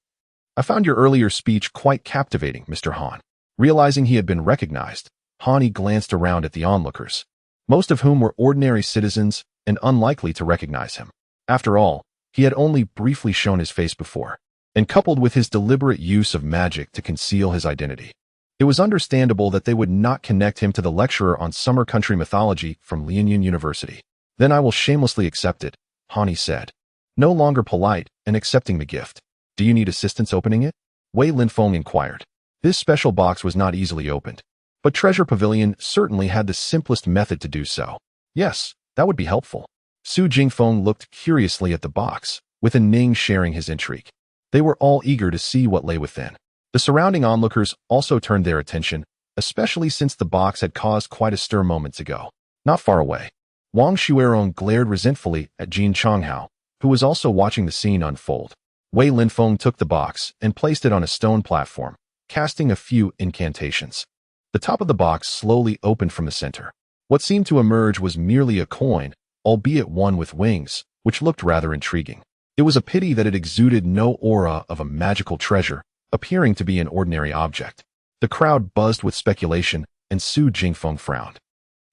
S1: I found your earlier speech quite captivating, Mr. Han. Realizing he had been recognized, Han Yi glanced around at the onlookers, most of whom were ordinary citizens and unlikely to recognize him. After all, he had only briefly shown his face before, and coupled with his deliberate use of magic to conceal his identity, it was understandable that they would not connect him to the lecturer on summer country mythology from Lianyun University. Then I will shamelessly accept it, Han Yi said, no longer polite and accepting the gift. Do you need assistance opening it? Wei Linfeng inquired. This special box was not easily opened, but Treasure Pavilion certainly had the simplest method to do so. Yes, that would be helpful. Su Jingfeng looked curiously at the box, with a Ning sharing his intrigue. They were all eager to see what lay within. The surrounding onlookers also turned their attention, especially since the box had caused quite a stir moments ago. Not far away, Wang Xuerong glared resentfully at Jin Changhao, who was also watching the scene unfold. Wei Linfeng took the box and placed it on a stone platform, casting a few incantations. The top of the box slowly opened from the center. What seemed to emerge was merely a coin, albeit one with wings, which looked rather intriguing. It was a pity that it exuded no aura of a magical treasure, appearing to be an ordinary object. The crowd buzzed with speculation, and Su Jingfeng frowned.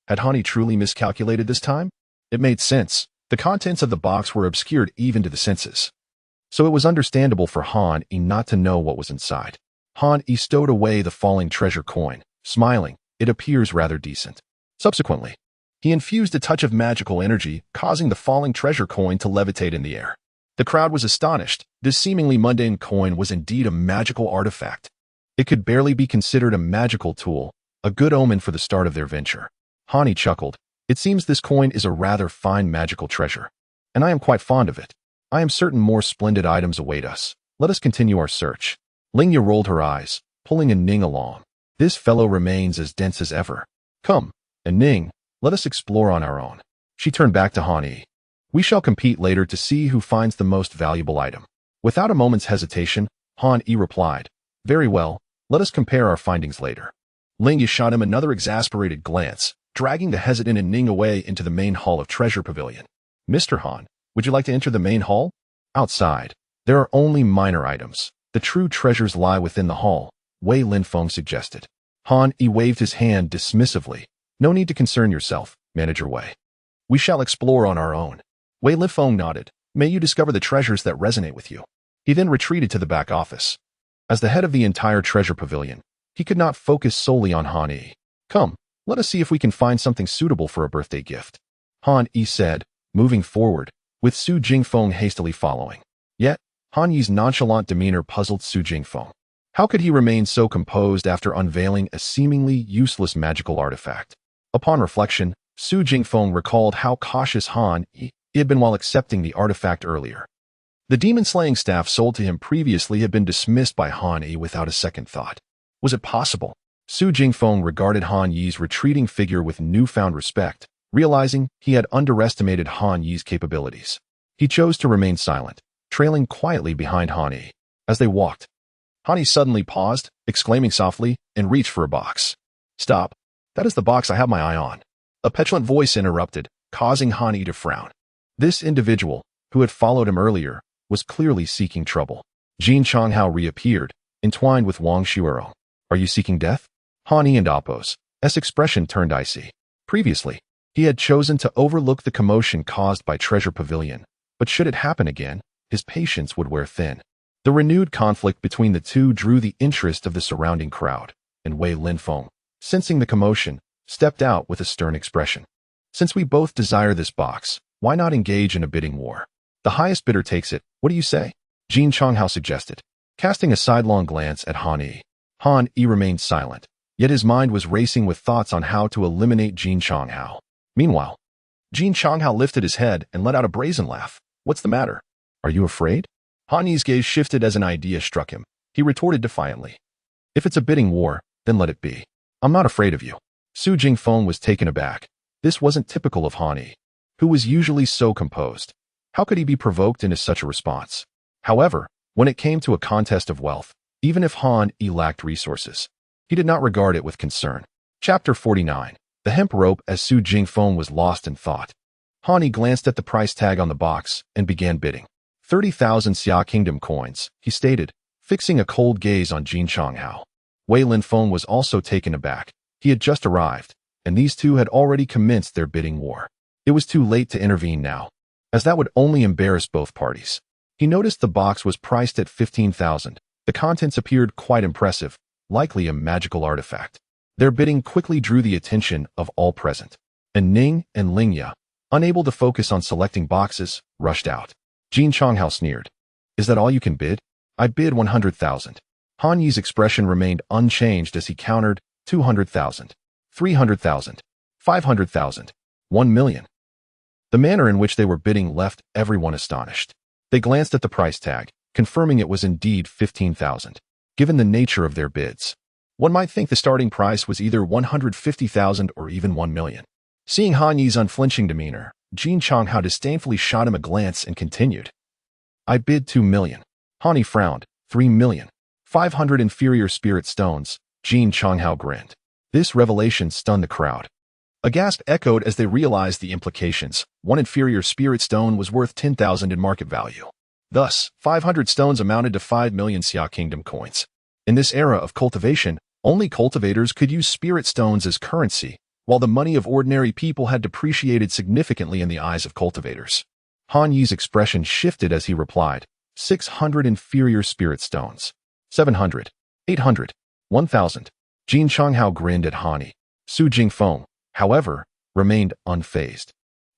S1: Had Han Yi truly miscalculated this time? It made sense. The contents of the box were obscured even to the senses, so it was understandable for Han Yi not to know what was inside. Han Yi stowed away the falling treasure coin, smiling. It appears rather decent. Subsequently, he infused a touch of magical energy, causing the falling treasure coin to levitate in the air. The crowd was astonished. This seemingly mundane coin was indeed a magical artifact. It could barely be considered a magical tool, a good omen for the start of their venture. Han Yi chuckled. It seems this coin is a rather fine magical treasure, and I am quite fond of it. I am certain more splendid items await us. Let us continue our search. Lingya rolled her eyes, pulling a Ning along. This fellow remains as dense as ever. Come, and Ning, let us explore on our own. She turned back to Han Yi. We shall compete later to see who finds the most valuable item. Without a moment's hesitation, Han Yi replied, very well, let us compare our findings later. Lingya shot him another exasperated glance, dragging the hesitant and Ning away into the main hall of Treasure Pavilion. Mr. Han, would you like to enter the main hall? Outside, there are only minor items. The true treasures lie within the hall, Wei Linfeng suggested. Han Yi waved his hand dismissively. No need to concern yourself, Manager Wei. We shall explore on our own. Wei Linfeng nodded. May you discover the treasures that resonate with you. He then retreated to the back office. As the head of the entire Treasure Pavilion, he could not focus solely on Han Yi. Come, let us see if we can find something suitable for a birthday gift, Han Yi said, moving forward, with Su Jingfeng hastily following. Yet, Han Yi's nonchalant demeanor puzzled Su Jingfeng. How could he remain so composed after unveiling a seemingly useless magical artifact? Upon reflection, Su Jingfeng recalled how cautious Han Yi had been while accepting the artifact earlier. The demon-slaying staff sold to him previously had been dismissed by Han Yi without a second thought. Was it possible? Su Jingfeng regarded Han Yi's retreating figure with newfound respect, realizing he had underestimated Han Yi's capabilities. He chose to remain silent, trailing quietly behind Han Yi. As they walked, Han Yi suddenly paused, exclaiming softly, and reached for a box. Stop. That is the box I have my eye on. A petulant voice interrupted, causing Han Yi to frown. This individual, who had followed him earlier, was clearly seeking trouble. Jin Changhao reappeared, entwined with Wang Xuerong. Are you seeking death? Han Yi and Appo's expression turned icy. Previously, he had chosen to overlook the commotion caused by Treasure Pavilion, but should it happen again, his patience would wear thin. The renewed conflict between the two drew the interest of the surrounding crowd, and Wei Linfeng, sensing the commotion, stepped out with a stern expression. Since we both desire this box, why not engage in a bidding war? The highest bidder takes it. What do you say? Jin Changhao suggested, casting a sidelong glance at Han Yi. Han Yi remained silent, yet his mind was racing with thoughts on how to eliminate Jin Changhao. Meanwhile, Jin Changhao lifted his head and let out a brazen laugh. What's the matter? Are you afraid? Han Yi's gaze shifted as an idea struck him. He retorted defiantly. If it's a bidding war, then let it be. I'm not afraid of you. Su Jingfeng was taken aback. This wasn't typical of Han Yi, who was usually so composed. How could he be provoked into such a response? However, when it came to a contest of wealth, even if Han Yi lacked resources, he did not regard it with concern. Chapter 49. The hemp rope. As Su Jingfeng was lost in thought, Han Yi glanced at the price tag on the box and began bidding. 30,000 Xia Kingdom coins, he stated, fixing a cold gaze on Jin Changhao. Wei Linfeng was also taken aback. He had just arrived, and these two had already commenced their bidding war. It was too late to intervene now, as that would only embarrass both parties. He noticed the box was priced at 15,000. The contents appeared quite impressive, likely a magical artifact. Their bidding quickly drew the attention of all present, and Ning and Lingya, unable to focus on selecting boxes, rushed out. Jin Changhao sneered. Is that all you can bid? I bid 100,000. Han Yi's expression remained unchanged as he countered 200,000, 300,000, 500,000, 1 million. The manner in which they were bidding left everyone astonished. They glanced at the price tag, confirming it was indeed 15,000. Given the nature of their bids, one might think the starting price was either 150,000 or even 1 million. Seeing Han Yi's unflinching demeanor, Jin Changhao disdainfully shot him a glance and continued. I bid 2 million. Han Yi frowned. 3 million. 500 inferior spirit stones. Jin Changhao grinned. This revelation stunned the crowd. A gasp echoed as they realized the implications. One inferior spirit stone was worth 10,000 in market value. Thus, 500 stones amounted to 5 million Xia Kingdom coins. In this era of cultivation, only cultivators could use spirit stones as currency, while the money of ordinary people had depreciated significantly in the eyes of cultivators. Han Yi's expression shifted as he replied, 600 inferior spirit stones. 700. 800. 1,000. Jin Changhao grinned at Han Yi. Su Jingfeng, however, remained unfazed.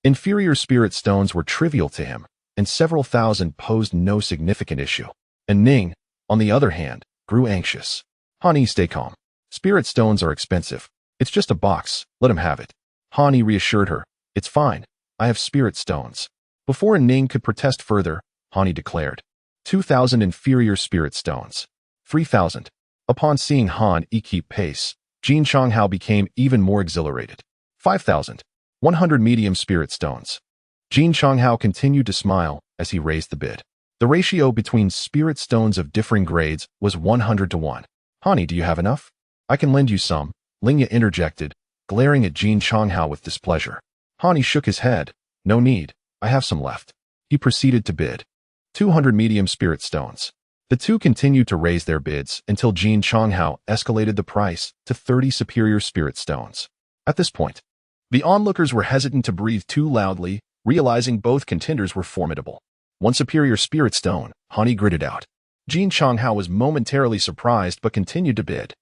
S1: Inferior spirit stones were trivial to him, and several thousand posed no significant issue. And Ning, on the other hand, grew anxious. Han Yi, stay calm. Spirit stones are expensive. It's just a box, let him have it. Han Yi reassured her. It's fine, I have spirit stones. Before Ning could protest further, Han Yi declared. 2,000 inferior spirit stones. 3,000. Upon seeing Han Yi keep pace, Jin Changhao became even more exhilarated. 5,000. 100 medium spirit stones. Jin Changhao continued to smile as he raised the bid. The ratio between spirit stones of differing grades was 100 to 1. Han Yi, do you have enough? I can lend you some, Lingya interjected, glaring at Jin Changhao with displeasure. Han Yi shook his head. No need, I have some left. He proceeded to bid. 200 medium spirit stones. The two continued to raise their bids until Jin Changhao escalated the price to 30 superior spirit stones. At this point, the onlookers were hesitant to breathe too loudly, realizing both contenders were formidable. 1 superior spirit stone, Han Yi gritted out. Jin Changhao was momentarily surprised but continued to bid.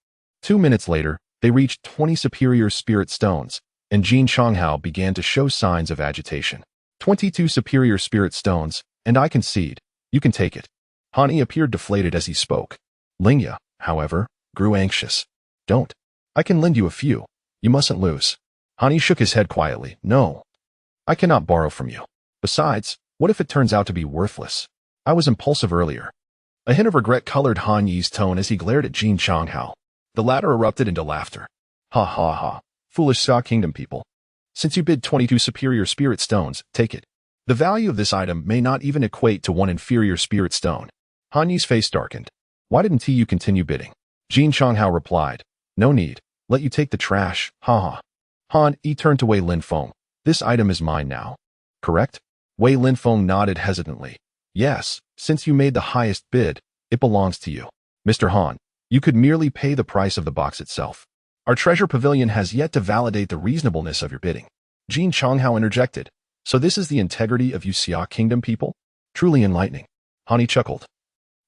S1: 2 minutes later, they reached 20 superior spirit stones, and Jin Changhao began to show signs of agitation. 22 superior spirit stones, and I concede. You can take it. Han Yi appeared deflated as he spoke. Lingya, however, grew anxious. Don't. I can lend you a few. You mustn't lose. Han Yi shook his head quietly. No. I cannot borrow from you. Besides, what if it turns out to be worthless? I was impulsive earlier. A hint of regret colored Han Yi's tone as he glared at Jin Changhao. The latter erupted into laughter. Ha ha ha. Foolish Xia Kingdom people. Since you bid 22 superior spirit stones, take it. The value of this item may not even equate to 1 inferior spirit stone. Han Yi's face darkened. Why didn't you continue bidding? Jin Changhao replied. No need. Let you take the trash. Ha ha. Han Yi turned to Wei Linfeng. This item is mine now. Correct? Wei Linfeng nodded hesitantly. Yes, since you made the highest bid, it belongs to you. Mr. Han, you could merely pay the price of the box itself. Our treasure pavilion has yet to validate the reasonableness of your bidding. Jin Changhao interjected. So this is the integrity of you Xia Kingdom people? Truly enlightening. Han Yi chuckled.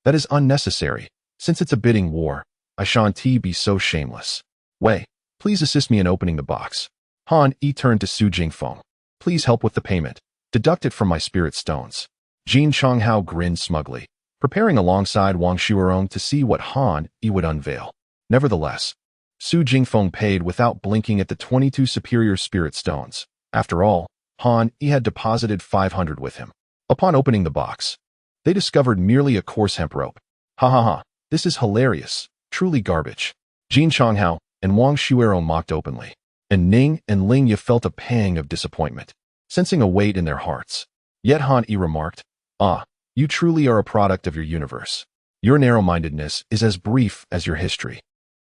S1: That is unnecessary. Since it's a bidding war, I shan't be so shameless. Wei, please assist me in opening the box. Han Yi turned to Su Jingfeng. Please help with the payment. Deduct it from my spirit stones. Jin Changhao grinned smugly, preparing alongside Wang Shuerong to see what Han Yi would unveil. Nevertheless, Su Jingfeng paid without blinking at the 22 superior spirit stones. After all, Han Yi had deposited 500 with him. Upon opening the box, they discovered merely a coarse hemp rope. Ha ha ha, this is hilarious, truly garbage. Jin Changhao and Wang Shuerong mocked openly, and Ning and Ling Ye felt a pang of disappointment, sensing a weight in their hearts. Yet Han Yi remarked, "Ah, you truly are a product of your universe. Your narrow-mindedness is as brief as your history."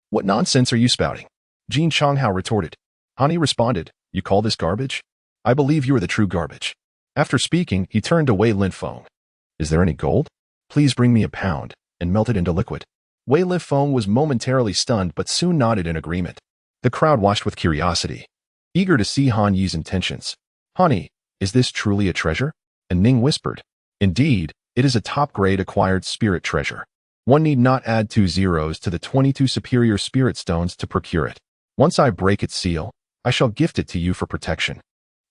S1: "What nonsense are you spouting?" Jin Changhao retorted. Han Yi responded, "You call this garbage? I believe you are the true garbage." After speaking, he turned to Wei Linfeng. "Is there any gold? Please bring me a pound and melt it into liquid." Wei Linfeng was momentarily stunned but soon nodded in agreement. The crowd watched with curiosity, eager to see Han Yi's intentions. "Han Yi, is this truly a treasure?" And Ning whispered, "Indeed, it is a top-grade acquired spirit treasure. One need not add 2 zeros to the 22 superior spirit stones to procure it. Once I break its seal, I shall gift it to you for protection,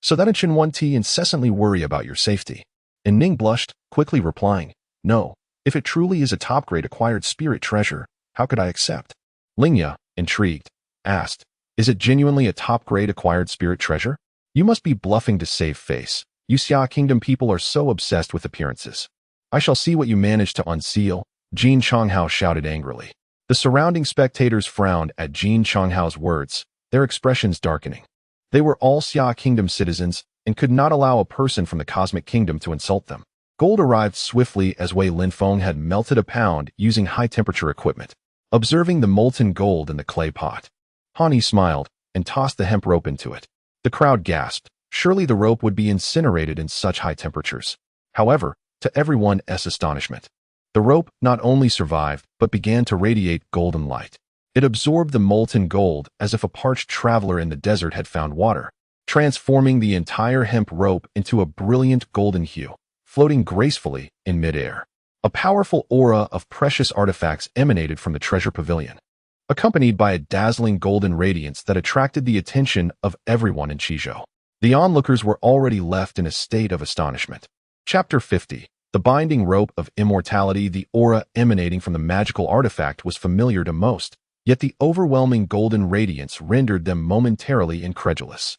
S1: so that Chen 1T incessantly worry about your safety." And Ning blushed, quickly replying, "No, if it truly is a top-grade acquired spirit treasure, how could I accept?" Ling Ye, intrigued, asked, "Is it genuinely a top-grade acquired spirit treasure? You must be bluffing to save face. You Xia Kingdom people are so obsessed with appearances. I shall see what you manage to unseal," Jin Changhao shouted angrily. The surrounding spectators frowned at Jin Changhao's words, their expressions darkening. They were all Xia Kingdom citizens and could not allow a person from the Cosmic Kingdom to insult them. Gold arrived swiftly as Wei Linfeng had melted a pound using high-temperature equipment. Observing the molten gold in the clay pot, Han Yi smiled and tossed the hemp rope into it. The crowd gasped. Surely the rope would be incinerated in such high temperatures. However, to everyone's astonishment, the rope not only survived but began to radiate golden light. It absorbed the molten gold as if a parched traveler in the desert had found water, transforming the entire hemp rope into a brilliant golden hue, floating gracefully in midair. A powerful aura of precious artifacts emanated from the treasure pavilion, accompanied by a dazzling golden radiance that attracted the attention of everyone in Qizhou. The onlookers were already left in a state of astonishment. Chapter 50. The binding rope of immortality. The aura emanating from the magical artifact was familiar to most, yet the overwhelming golden radiance rendered them momentarily incredulous.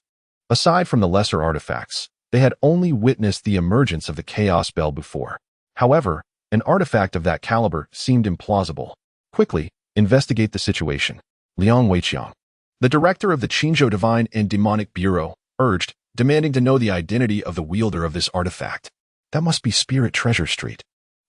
S1: Aside from the lesser artifacts, they had only witnessed the emergence of the chaos bell before. However, an artifact of that caliber seemed implausible. "Quickly, investigate the situation," Liang Weiqiang, the director of the Qinzhou Divine and Demonic Bureau, urged, demanding to know the identity of the wielder of this artifact. "That must be Spirit Treasure Street."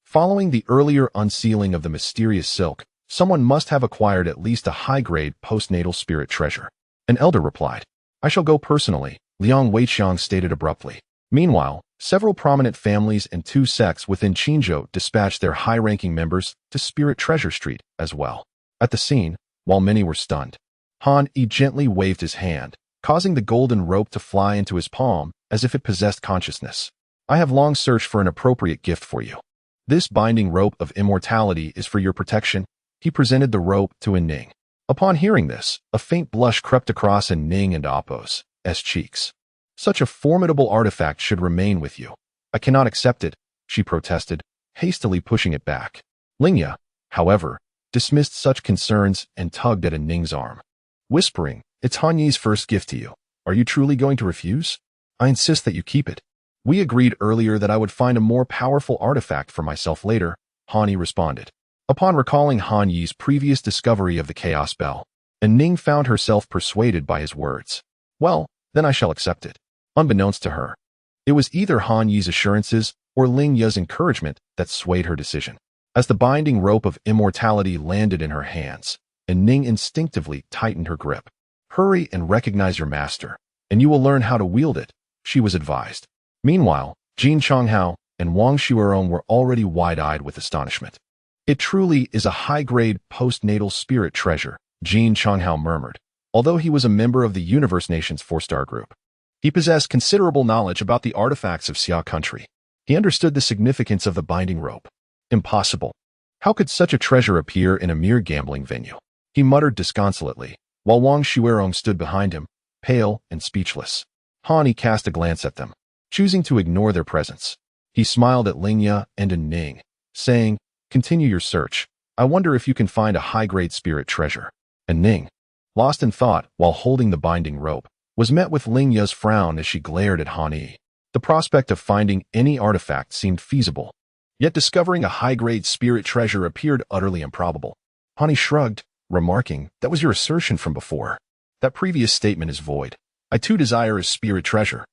S1: Following the earlier unsealing of the mysterious silk, someone must have acquired at least a high-grade postnatal spirit treasure. An elder replied, "I shall go personally," Liang Weiqiang stated abruptly. Meanwhile, several prominent families and 2 sects within Qinzhou dispatched their high-ranking members to Spirit Treasure Street as well. At the scene, while many were stunned, Han Yi gently waved his hand, causing the golden rope to fly into his palm as if it possessed consciousness. "I have long searched for an appropriate gift for you. This binding rope of immortality is for your protection." He presented the rope to Ning. Upon hearing this, a faint blush crept across Ning and Appo's cheeks. "Such a formidable artifact should remain with you. I cannot accept it," she protested, hastily pushing it back. Ling Ye, however, dismissed such concerns and tugged at Ning's arm, whispering, "It's Han Yi's first gift to you. Are you truly going to refuse? I insist that you keep it." "We agreed earlier that I would find a more powerful artifact for myself later," Han Yi responded. Upon recalling Han Yi's previous discovery of the Chaos Bell, Ning found herself persuaded by his words. "Well, then I shall accept it." Unbeknownst to her, it was either Han Yi's assurances or Ling Ye's encouragement that swayed her decision. As the binding rope of immortality landed in her hands, Ning instinctively tightened her grip. "Hurry and recognize your master, and you will learn how to wield it," she was advised. Meanwhile, Jin Changhao and Wang Shuerong were already wide-eyed with astonishment. "It truly is a high-grade postnatal spirit treasure," Jin Changhao murmured, although he was a member of the Universe Nation's 4-star group. He possessed considerable knowledge about the artifacts of Xia country. He understood the significance of the binding rope. "Impossible. How could such a treasure appear in a mere gambling venue? He muttered disconsolately, while Wang Xuerong stood behind him, pale and speechless. Han cast a glance at them, choosing to ignore their presence. He smiled at Lingya and Ning, saying, "Continue your search. I wonder if you can find a high-grade spirit treasure." And Ning, lost in thought while holding the binding rope, was met with Lingya's frown as she glared at Han Yi. The prospect of finding any artifact seemed feasible, yet discovering a high-grade spirit treasure appeared utterly improbable. Han Yi shrugged, remarking, "That was your assertion from before. That previous statement is void. I too desire a spirit treasure.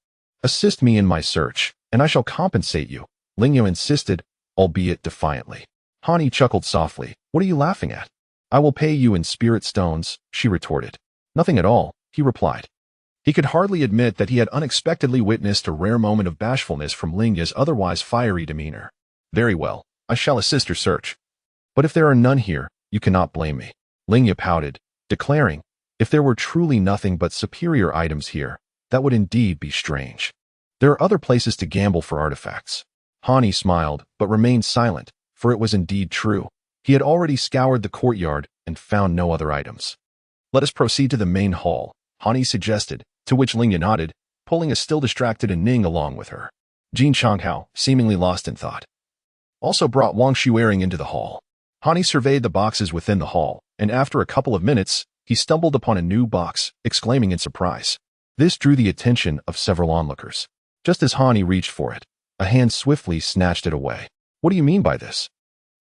S1: Assist me in my search, and I shall compensate you," Lingya insisted, albeit defiantly. Han Yi chuckled softly. "What are you laughing at?" "I will pay you in spirit stones," she retorted. "Nothing at all," he replied. He could hardly admit that he had unexpectedly witnessed a rare moment of bashfulness from Lingya's otherwise fiery demeanor. "Very well, I shall assist your search. But if there are none here, you cannot blame me." Lingya pouted, declaring, "If there were truly nothing but superior items here, that would indeed be strange. There are other places to gamble for artifacts." Han Yi smiled, but remained silent, for it was indeed true. He had already scoured the courtyard and found no other items. "Let us proceed to the main hall," Han Yi suggested, to which Lingya nodded, pulling a still distracted Ning along with her. Jin Changhao, seemingly lost in thought, also brought Wang Xuering into the hall. Han Yi surveyed the boxes within the hall, and after a couple of minutes, he stumbled upon a new box, exclaiming in surprise. This drew the attention of several onlookers. Just as Han Yi reached for it, a hand swiftly snatched it away. "What do you mean by this?"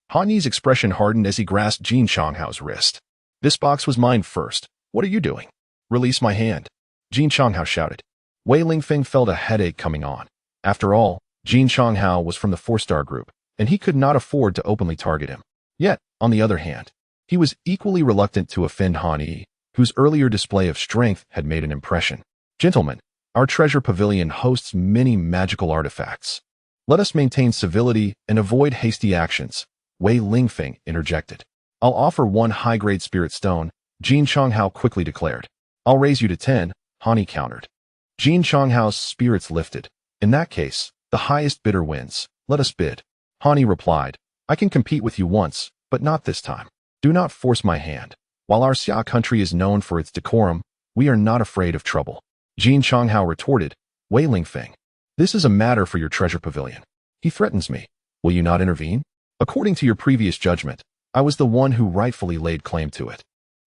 S1: Han Yi's expression hardened as he grasped Jin Changhao's wrist. "This box was mine first. What are you doing?" "Release my hand," Jin Changhao shouted. Wei Lingfeng felt a headache coming on. After all, Jin Changhao was from the 4-star group, and he could not afford to openly target him. Yet, on the other hand, he was equally reluctant to offend Han Yi, whose earlier display of strength had made an impression. "Gentlemen, our treasure pavilion hosts many magical artifacts. Let us maintain civility and avoid hasty actions," Wei Lingfeng interjected. "I'll offer 1 high-grade spirit stone," Jin Changhao quickly declared. "I'll raise you to 10, Han Yi countered. Jin Changhao's spirits lifted. "In that case, the highest bidder wins. Let us bid." Han Yi replied, "I can compete with you once, but not this time. Do not force my hand. While our Xia country is known for its decorum, we are not afraid of trouble." Jin Changhao retorted, "Wei Lingfeng, this is a matter for your treasure pavilion. He threatens me. Will you not intervene? According to your previous judgment, I was the one who rightfully laid claim to it."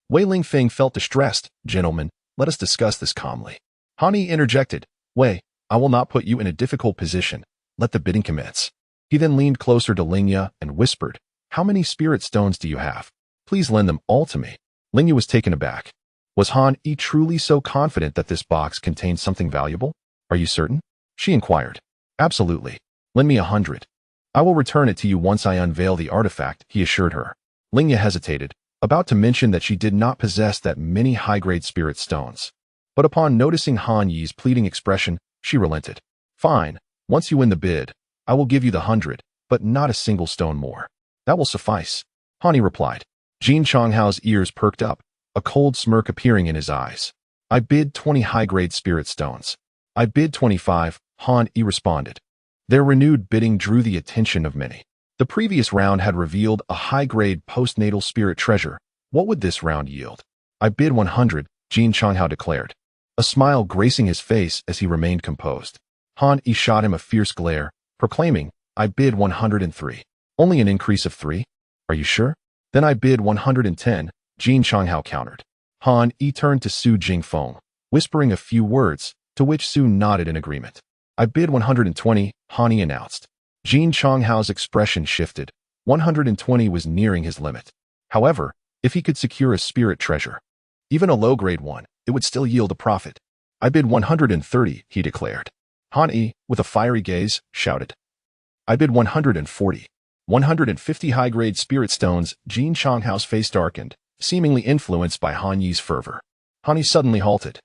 S1: Wei Lingfeng felt distressed. "Gentlemen, let us discuss this calmly." Han Yi interjected, "Wei, I will not put you in a difficult position. Let the bidding commence." He then leaned closer to Lingya and whispered, "How many spirit stones do you have? Please lend them all to me." Lingya was taken aback. Was Han Yi truly so confident that this box contained something valuable? "Are you certain?" she inquired. "Absolutely. Lend me 100. I will return it to you once I unveil the artifact," he assured her. Lingya hesitated, about to mention that she did not possess that many high-grade spirit stones. But upon noticing Han Yi's pleading expression, she relented. "Fine, once you win the bid, I will give you the 100, but not a single stone more." "That will suffice," Han Yi replied. Jin Changhao's ears perked up, a cold smirk appearing in his eyes. "I bid 20 high-grade spirit stones." "I bid 25, Han Yi responded. Their renewed bidding drew the attention of many. The previous round had revealed a high-grade postnatal spirit treasure. What would this round yield? "I bid 100, Jin Changhao declared, a smile gracing his face as he remained composed. Han Yi shot him a fierce glare, proclaiming, "I bid 103. Only an increase of 3? Are you sure?" "Then I bid 110, Jin Changhao countered. Han Yi turned to Su Jingfeng, whispering a few words, to which Su nodded in agreement. "I bid 120, Han Yi announced. Jin Changhao's expression shifted. 120 was nearing his limit. However, if he could secure a spirit treasure, even a low-grade one, it would still yield a profit. "I bid 130, he declared. Han Yi, with a fiery gaze, shouted. "I bid 140. 150 high-grade spirit stones." Jin Changhao's face darkened, seemingly influenced by Han Yi's fervor. Han Yi suddenly halted,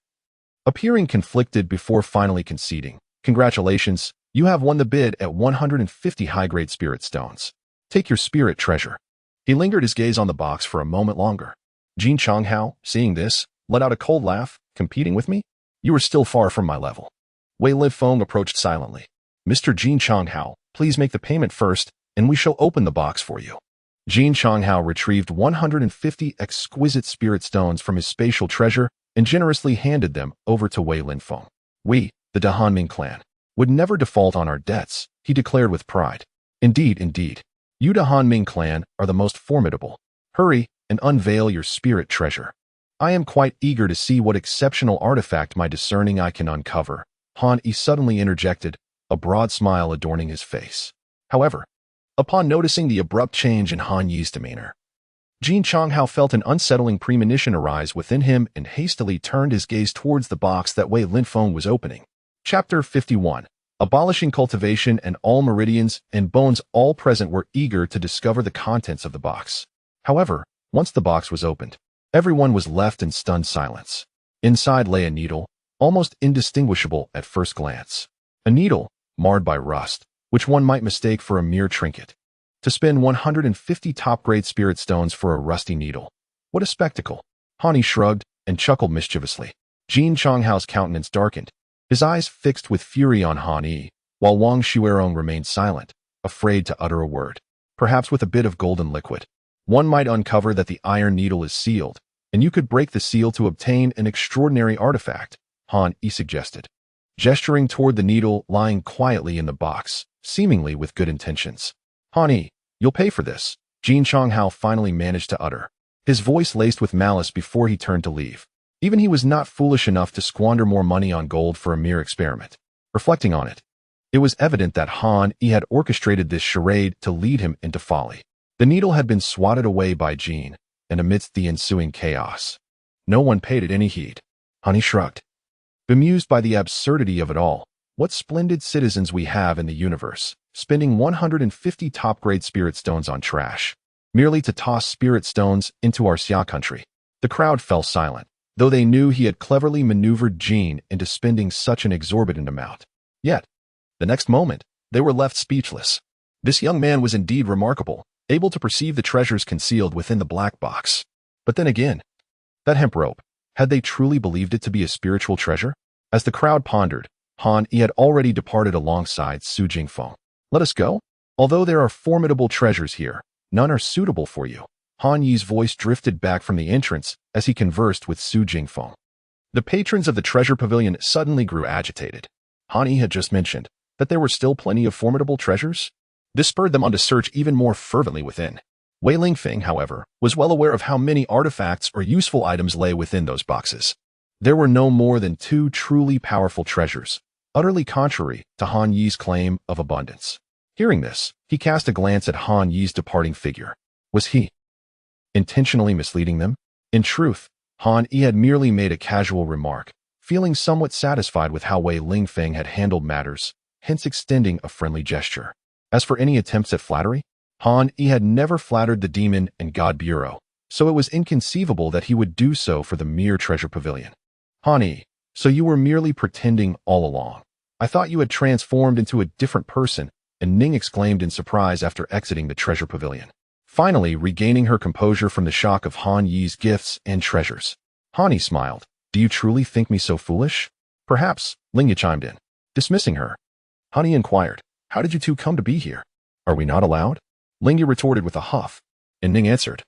S1: appearing conflicted before finally conceding. "Congratulations, you have won the bid at 150 high-grade spirit stones. Take your spirit treasure." He lingered his gaze on the box for a moment longer. Jin Changhao, seeing this, let out a cold laugh. "Competing with me? You are still far from my level." Wei Lifeng approached silently. "Mr. Jin Changhao, please make the payment first, and we shall open the box for you." Jin Changhao retrieved 150 exquisite spirit stones from his spatial treasure and generously handed them over to Wei Linfeng. We, the Dahanming clan, would never default on our debts, he declared with pride. Indeed, indeed. You Dahanming clan are the most formidable. Hurry and unveil your spirit treasure. I am quite eager to see what exceptional artifact my discerning eye can uncover. Han Yi suddenly interjected, a broad smile adorning his face. However, upon noticing the abrupt change in Han Yi's demeanor, Jin Changhao felt an unsettling premonition arise within him and hastily turned his gaze towards the box that Wei Linfeng was opening. Chapter 51. Abolishing cultivation and all meridians and bones. All present were eager to discover the contents of the box. However, once the box was opened, everyone was left in stunned silence. Inside lay a needle, almost indistinguishable at first glance. A needle, marred by rust, which one might mistake for a mere trinket. To spend 150 top-grade spirit stones for a rusty needle. What a spectacle! Han Yi shrugged and chuckled mischievously. Jin Changhao's countenance darkened, his eyes fixed with fury on Han Yi, while Wang Xuerong remained silent, afraid to utter a word. Perhaps with a bit of golden liquid, one might uncover that the iron needle is sealed, and you could break the seal to obtain an extraordinary artifact, Han Yi suggested, gesturing toward the needle lying quietly in the box, seemingly with good intentions. Han Yi, you'll pay for this, Jin Changhao finally managed to utter, his voice laced with malice before he turned to leave. Even he was not foolish enough to squander more money on gold for a mere experiment. Reflecting on it, it was evident that Han Yi had orchestrated this charade to lead him into folly. The needle had been swatted away by Jin, and amidst the ensuing chaos, no one paid it any heed. Han Yi shrugged, bemused by the absurdity of it all. What splendid citizens we have in the universe, spending 150 top-grade spirit stones on trash, merely to toss spirit stones into our Xia country. The crowd fell silent, though they knew he had cleverly maneuvered Jin into spending such an exorbitant amount. Yet, the next moment, they were left speechless. This young man was indeed remarkable, able to perceive the treasures concealed within the black box. But then again, that hemp rope, had they truly believed it to be a spiritual treasure? As the crowd pondered, Han Yi had already departed alongside Su Jingfeng. Let us go? Although there are formidable treasures here, none are suitable for you. Han Yi's voice drifted back from the entrance as he conversed with Su Jingfeng. The patrons of the treasure pavilion suddenly grew agitated. Han Yi had just mentioned that there were still plenty of formidable treasures. This spurred them on to search even more fervently within. Wei Lingfeng, however, was well aware of how many artifacts or useful items lay within those boxes. There were no more than 2 truly powerful treasures, utterly contrary to Han Yi's claim of abundance. Hearing this, he cast a glance at Han Yi's departing figure. Was he intentionally misleading them? In truth, Han Yi had merely made a casual remark, feeling somewhat satisfied with how Wei Lingfeng had handled matters, hence extending a friendly gesture. As for any attempts at flattery, Han Yi had never flattered the Demon and God Bureau, so it was inconceivable that he would do so for the mere treasure pavilion. Han Yi, so you were merely pretending all along. I thought you had transformed into a different person, and Ning exclaimed in surprise after exiting the treasure pavilion, finally regaining her composure from the shock of Han Yi's gifts and treasures. Han Yi smiled. Do you truly think me so foolish? Perhaps, Ling Yi chimed in, dismissing her. Han Yi inquired, how did you two come to be here? Are we not allowed? Ling Yi retorted with a huff, and Ning answered,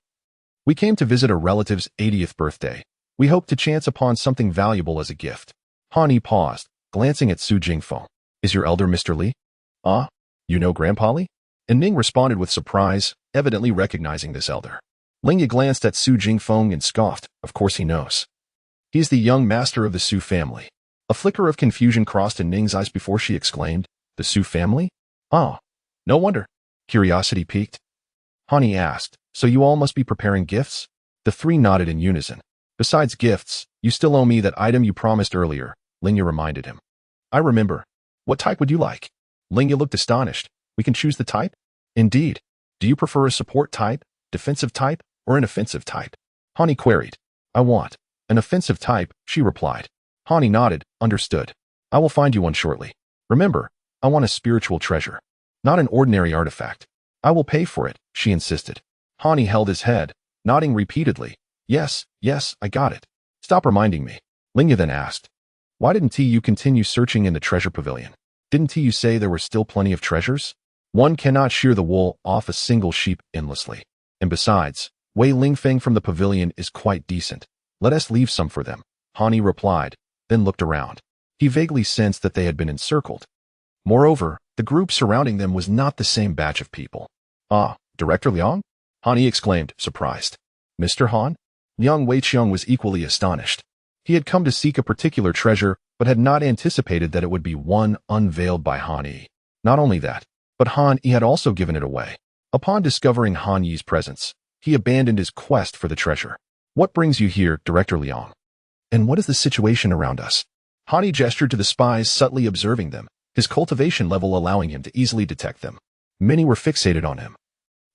S1: we came to visit a relative's 80th birthday. We hoped to chance upon something valuable as a gift. Han Yi paused, glancing at Su Jingfeng. Is your elder Mr. Li? Ah, you know Grandpa Li? And Ning responded with surprise, evidently recognizing this elder. Ling Yi glanced at Su Jingfeng and scoffed. Of course he knows. He is the young master of the Su family. A flicker of confusion crossed in Ning's eyes before she exclaimed, the Su family? Ah, no wonder. Curiosity piqued. Han Yi asked, so you all must be preparing gifts? The 3 nodded in unison. Besides gifts, you still owe me that item you promised earlier, Ling Yi reminded him. I remember. What type would you like? Ling Yi looked astonished. We can choose the type? Indeed. Do you prefer a support type, defensive type, or an offensive type? Han Yi queried. I want an offensive type, she replied. Han Yi nodded, understood. I will find you one shortly. Remember, I want a spiritual treasure, not an ordinary artifact. I will pay for it, she insisted. Han Yi held his head, nodding repeatedly. Yes, yes, I got it. Stop reminding me. Ling Yi then asked. Why didn't you continue searching in the treasure pavilion? Didn't you say there were still plenty of treasures? One cannot shear the wool off a single sheep endlessly. And besides, Wei Lingfeng from the pavilion is quite decent. Let us leave some for them, Han Yi replied, then looked around. He vaguely sensed that they had been encircled. Moreover, the group surrounding them was not the same batch of people. Ah, Director Liang? Han Yi exclaimed, surprised. Mr. Han? Liang Weiqiang was equally astonished. He had come to seek a particular treasure, but had not anticipated that it would be one unveiled by Han Yi. Not only that, but Han Yi had also given it away. Upon discovering Han Yi's presence, he abandoned his quest for the treasure. What brings you here, Director Liang? And what is the situation around us? Han Yi gestured to the spies, subtly observing them, his cultivation level allowing him to easily detect them. Many were fixated on him,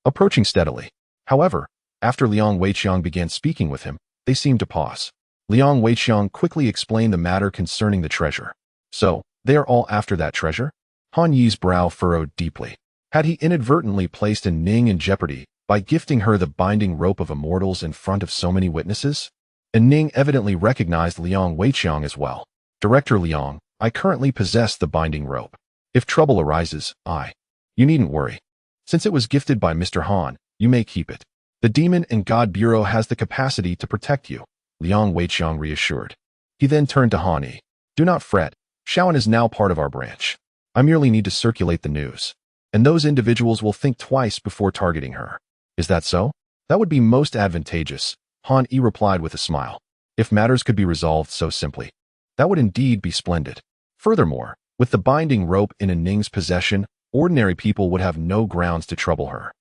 S1: approaching steadily. However, after Liang Weiqiang began speaking with him, they seemed to pause. Liang Weiqiang quickly explained the matter concerning the treasure. So, they are all after that treasure? Han Yi's brow furrowed deeply. Had he inadvertently placed Ning in jeopardy by gifting her the binding rope of immortals in front of so many witnesses? And Ning evidently recognized Liang Weiqiang as well. Director Liang, I currently possess the binding rope. If trouble arises, You needn't worry. Since it was gifted by Mr. Han, you may keep it. The Demon and God Bureau has the capacity to protect you, Liang Weiqiang reassured. He then turned to Han Yi. Do not fret, Shaoan is now part of our branch. I merely need to circulate the news. And those individuals will think twice before targeting her. Is that so? That would be most advantageous, Han Yi replied with a smile. If matters could be resolved so simply, that would indeed be splendid. Furthermore, with the binding rope in Ning's possession, ordinary people would have no grounds to trouble her.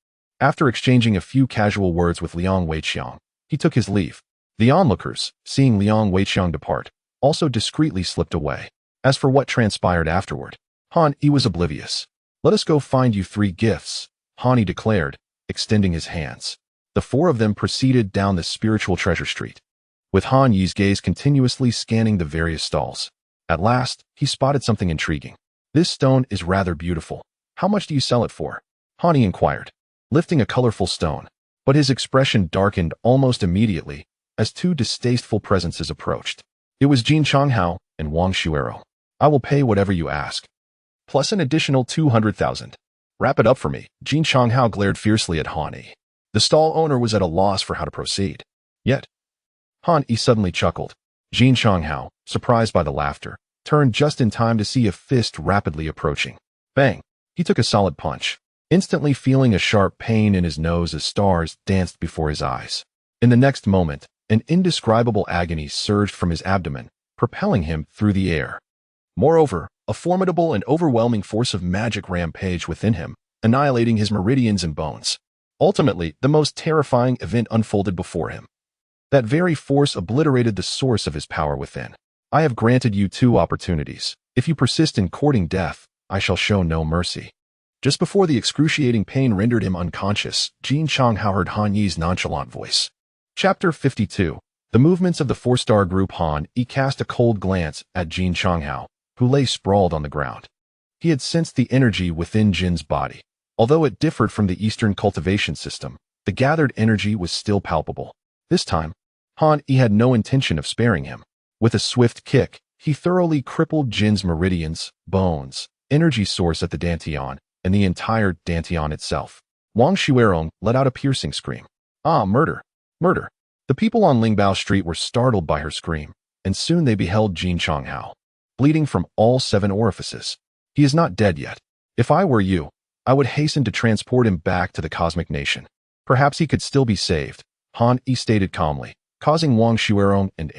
S1: After exchanging a few casual words with Liang Weiqiang, he took his leave. The onlookers, seeing Liang Weiqiang depart, also discreetly slipped away. As for what transpired afterward, Han Yi was oblivious. Let us go find you 3 gifts, Han Yi declared, extending his hands. The 4 of them proceeded down the spiritual treasure street, with Han Yi's gaze continuously scanning the various stalls. At last, he spotted something intriguing. This stone is rather beautiful. How much do you sell it for? Han Yi inquired, lifting a colorful stone. But his expression darkened almost immediately as 2 distasteful presences approached. It was Jin Changhao and Wang Xuero. I will pay whatever you ask, plus an additional 200,000. Wrap it up for me. Jin Changhao glared fiercely at Han Yi. The stall owner was at a loss for how to proceed. Yet, Han Yi suddenly chuckled. Jin Changhao, surprised by the laughter, turned just in time to see a fist rapidly approaching. Bang! He took a solid punch, instantly feeling a sharp pain in his nose as stars danced before his eyes. In the next moment, an indescribable agony surged from his abdomen, propelling him through the air. Moreover, a formidable and overwhelming force of magic rampaged within him, annihilating his meridians and bones. Ultimately, the most terrifying event unfolded before him. That very force obliterated the source of his power within. I have granted you 2 opportunities. If you persist in courting death, I shall show no mercy. Just before the excruciating pain rendered him unconscious, Jin Changhao heard Han Yi's nonchalant voice. Chapter 52. The movements of the 4-star group. Han Yi cast a cold glance at Jin Changhao, who lay sprawled on the ground. He had sensed the energy within Jin's body. Although it differed from the Eastern cultivation system, the gathered energy was still palpable. This time, Han Yi had no intention of sparing him. With a swift kick, he thoroughly crippled Jin's meridians, bones, energy source at the Dantian, and the entire Dantian itself. Wang Xuerong let out a piercing scream. Ah, murder! Murder! The people on Lingbao Street were startled by her scream, and soon they beheld Jin Changhao, bleeding from all 7 orifices. He is not dead yet. If I were you, I would hasten to transport him back to the Cosmic Nation. Perhaps he could still be saved, Han Yi stated calmly, causing Wang Xuerong and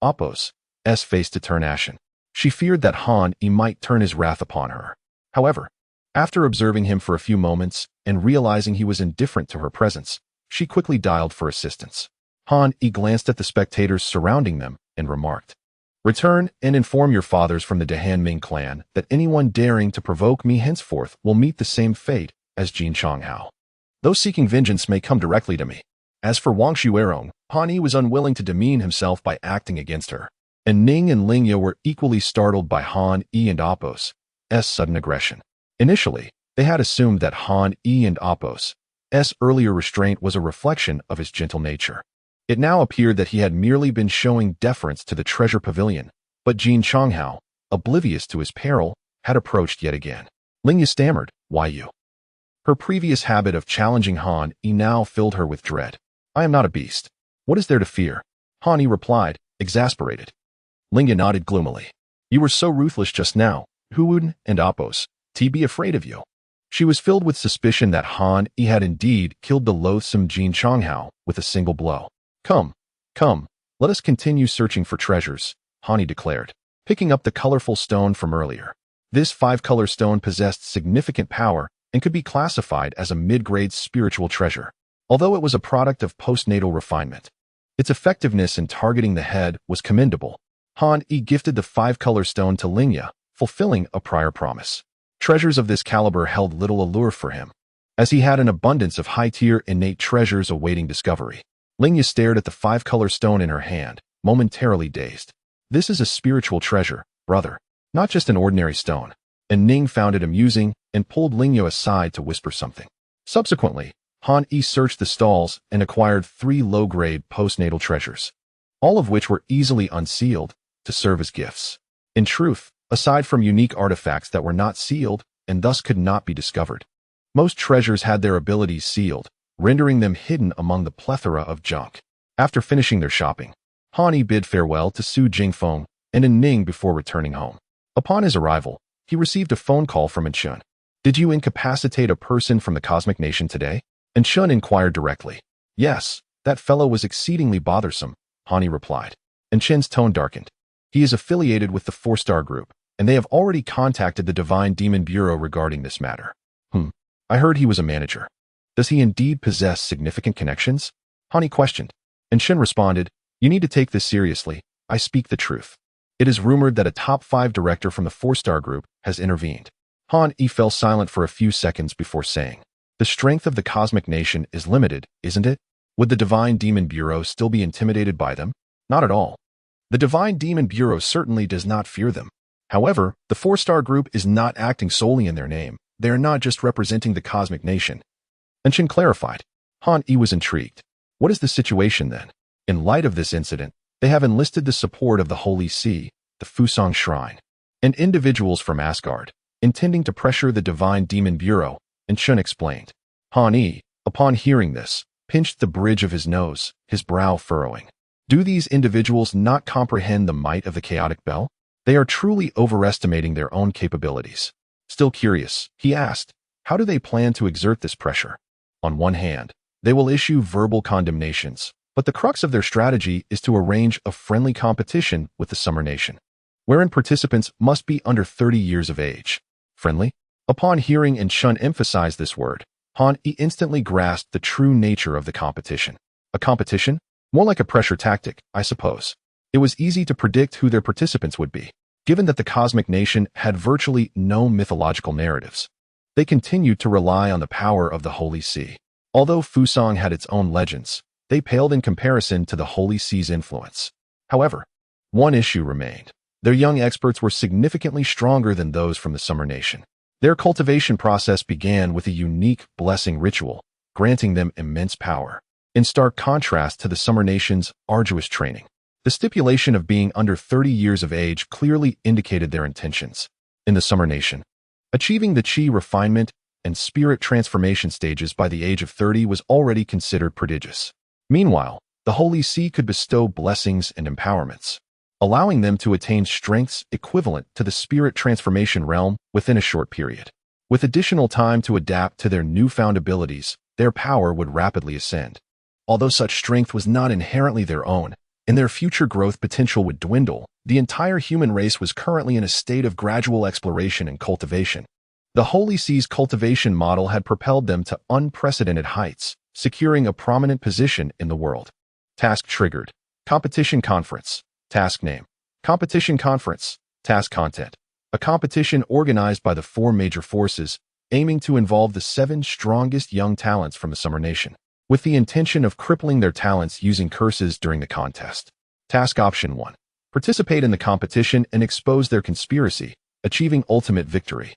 S1: Appo's face to turn ashen. She feared that Han Yi might turn his wrath upon her. However, after observing him for a few moments and realizing he was indifferent to her presence, she quickly dialed for assistance. Han Yi glanced at the spectators surrounding them and remarked, Return and inform your fathers from the Dehanming clan that anyone daring to provoke me henceforth will meet the same fate as Jin Changhao. Those seeking vengeance may come directly to me. As for Wang Xuerong, Han Yi was unwilling to demean himself by acting against her, and Ning and Lingya were equally startled by Han Yi and Appo's sudden aggression. Initially, they had assumed that Han Yi and Appo's earlier restraint was a reflection of his gentle nature. It now appeared that he had merely been showing deference to the treasure pavilion, but Jin Changhao, oblivious to his peril, had approached yet again. Lingya stammered, Why you? Her previous habit of challenging Han Yi now filled her with dread. I am not a beast. What is there to fear? Han Yi replied, exasperated. Lingya nodded gloomily. You were so ruthless just now. Odin and Appos, to be afraid of you. She was filled with suspicion that Han Yi had indeed killed the loathsome Jin Changhao with a single blow. Come, let us continue searching for treasures, Han Yi declared, picking up the colorful stone from earlier. This 5-color stone possessed significant power and could be classified as a mid-grade spiritual treasure, although it was a product of postnatal refinement. Its effectiveness in targeting the head was commendable. Han Yi gifted the 5-color stone to Lingya, fulfilling a prior promise. Treasures of this caliber held little allure for him, as he had an abundance of high-tier innate treasures awaiting discovery. Lingya stared at the 5-color stone in her hand, momentarily dazed. This is a spiritual treasure, brother, not just an ordinary stone. And Ning found it amusing and pulled Lingya aside to whisper something. Subsequently, Han Yi searched the stalls and acquired 3 low-grade postnatal treasures, all of which were easily unsealed to serve as gifts. In truth, aside from unique artifacts that were not sealed and thus could not be discovered, most treasures had their abilities sealed, rendering them hidden among the plethora of junk. After finishing their shopping, Han Yi bid farewell to Su Jingfeng and Ning before returning home. Upon his arrival, he received a phone call from Shun. Did you incapacitate a person from the Cosmic Nation today? Shun inquired directly. Yes, that fellow was exceedingly bothersome, Han Yi replied. Shun's tone darkened. He is affiliated with the 4-star group, and they have already contacted the Divine Demon Bureau regarding this matter. I heard he was a manager. Does he indeed possess significant connections? Han Yi questioned. Shun responded, you need to take this seriously. I speak the truth. It is rumored that a top 5 director from the 4-star group has intervened. Han Yi fell silent for a few seconds before saying, the strength of the Cosmic Nation is limited, isn't it? Would the Divine Demon Bureau still be intimidated by them? Not at all. The Divine Demon Bureau certainly does not fear them. However, the 4-star group is not acting solely in their name. They are not just representing the Cosmic Nation. Shun clarified. Han Yi was intrigued. What is the situation then? In light of this incident, they have enlisted the support of the Holy See, the Fusang Shrine, and individuals from Asgard, intending to pressure the Divine Demon Bureau, Shun explained. Han Yi, upon hearing this, pinched the bridge of his nose, his brow furrowing. Do these individuals not comprehend the might of the chaotic bell? They are truly overestimating their own capabilities. Still curious, he asked, how do they plan to exert this pressure? On one hand, they will issue verbal condemnations, but the crux of their strategy is to arrange a friendly competition with the Summer Nation, wherein participants must be under 30 years of age. Friendly? Upon hearing Shun emphasize this word, Han Yi instantly grasped the true nature of the competition. A competition? More like a pressure tactic, I suppose. It was easy to predict who their participants would be, given that the Cosmic Nation had virtually no mythological narratives. They continued to rely on the power of the Holy See. Although Fusang had its own legends, they paled in comparison to the Holy See's influence. However, one issue remained. Their young experts were significantly stronger than those from the Summer Nation. Their cultivation process began with a unique blessing ritual, granting them immense power, in stark contrast to the Summer Nation's arduous training. The stipulation of being under 30 years of age clearly indicated their intentions. In the Summer Nation, achieving the Qi refinement and spirit transformation stages by the age of 30 was already considered prodigious. Meanwhile, the Holy See could bestow blessings and empowerments, allowing them to attain strengths equivalent to the spirit transformation realm within a short period. With additional time to adapt to their newfound abilities, their power would rapidly ascend. Although such strength was not inherently their own, and their future growth potential would dwindle, the entire human race was currently in a state of gradual exploration and cultivation. The Holy See's cultivation model had propelled them to unprecedented heights, securing a prominent position in the world. Task triggered. Competition conference. Task name. Competition conference. Task content. A competition organized by the 4 major forces, aiming to involve the 7 strongest young talents from the Summer Nation, with the intention of crippling their talents using curses during the contest. Task option 1. Participate in the competition and expose their conspiracy, achieving ultimate victory,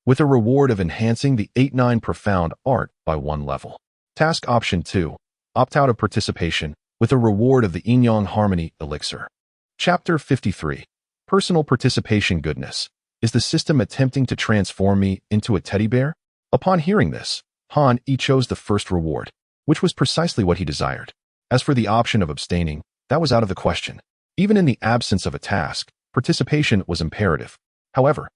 S1: with a reward of enhancing the 8-9 profound art by 1 level. Task option 2. Opt out of participation, with a reward of the Yin-Yang Harmony elixir. Chapter 53. Personal participation goodness. Is the system attempting to transform me into a teddy bear? Upon hearing this, Han Yi chose the first reward, which was precisely what he desired. As for the option of abstaining, that was out of the question. Even in the absence of a task, participation was imperative. However,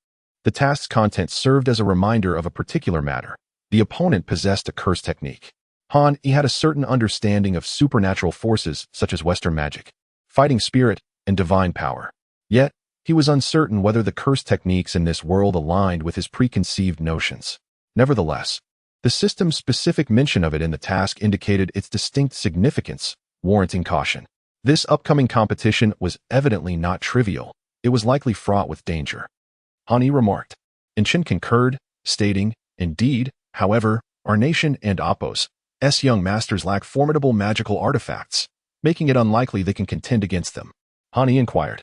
S1: the task's content served as a reminder of a particular matter. The opponent possessed a curse technique. Han Yi had a certain understanding of supernatural forces such as Western magic, fighting spirit, and divine power. Yet, he was uncertain whether the curse techniques in this world aligned with his preconceived notions. Nevertheless, the system's specific mention of it in the task indicated its distinct significance, warranting caution. This upcoming competition was evidently not trivial. It was likely fraught with danger. Han Yi remarked. And Qin concurred, stating, "Indeed, however, our nation and Appo's young masters lack formidable magical artifacts, making it unlikely they can contend against them." Han Yi inquired,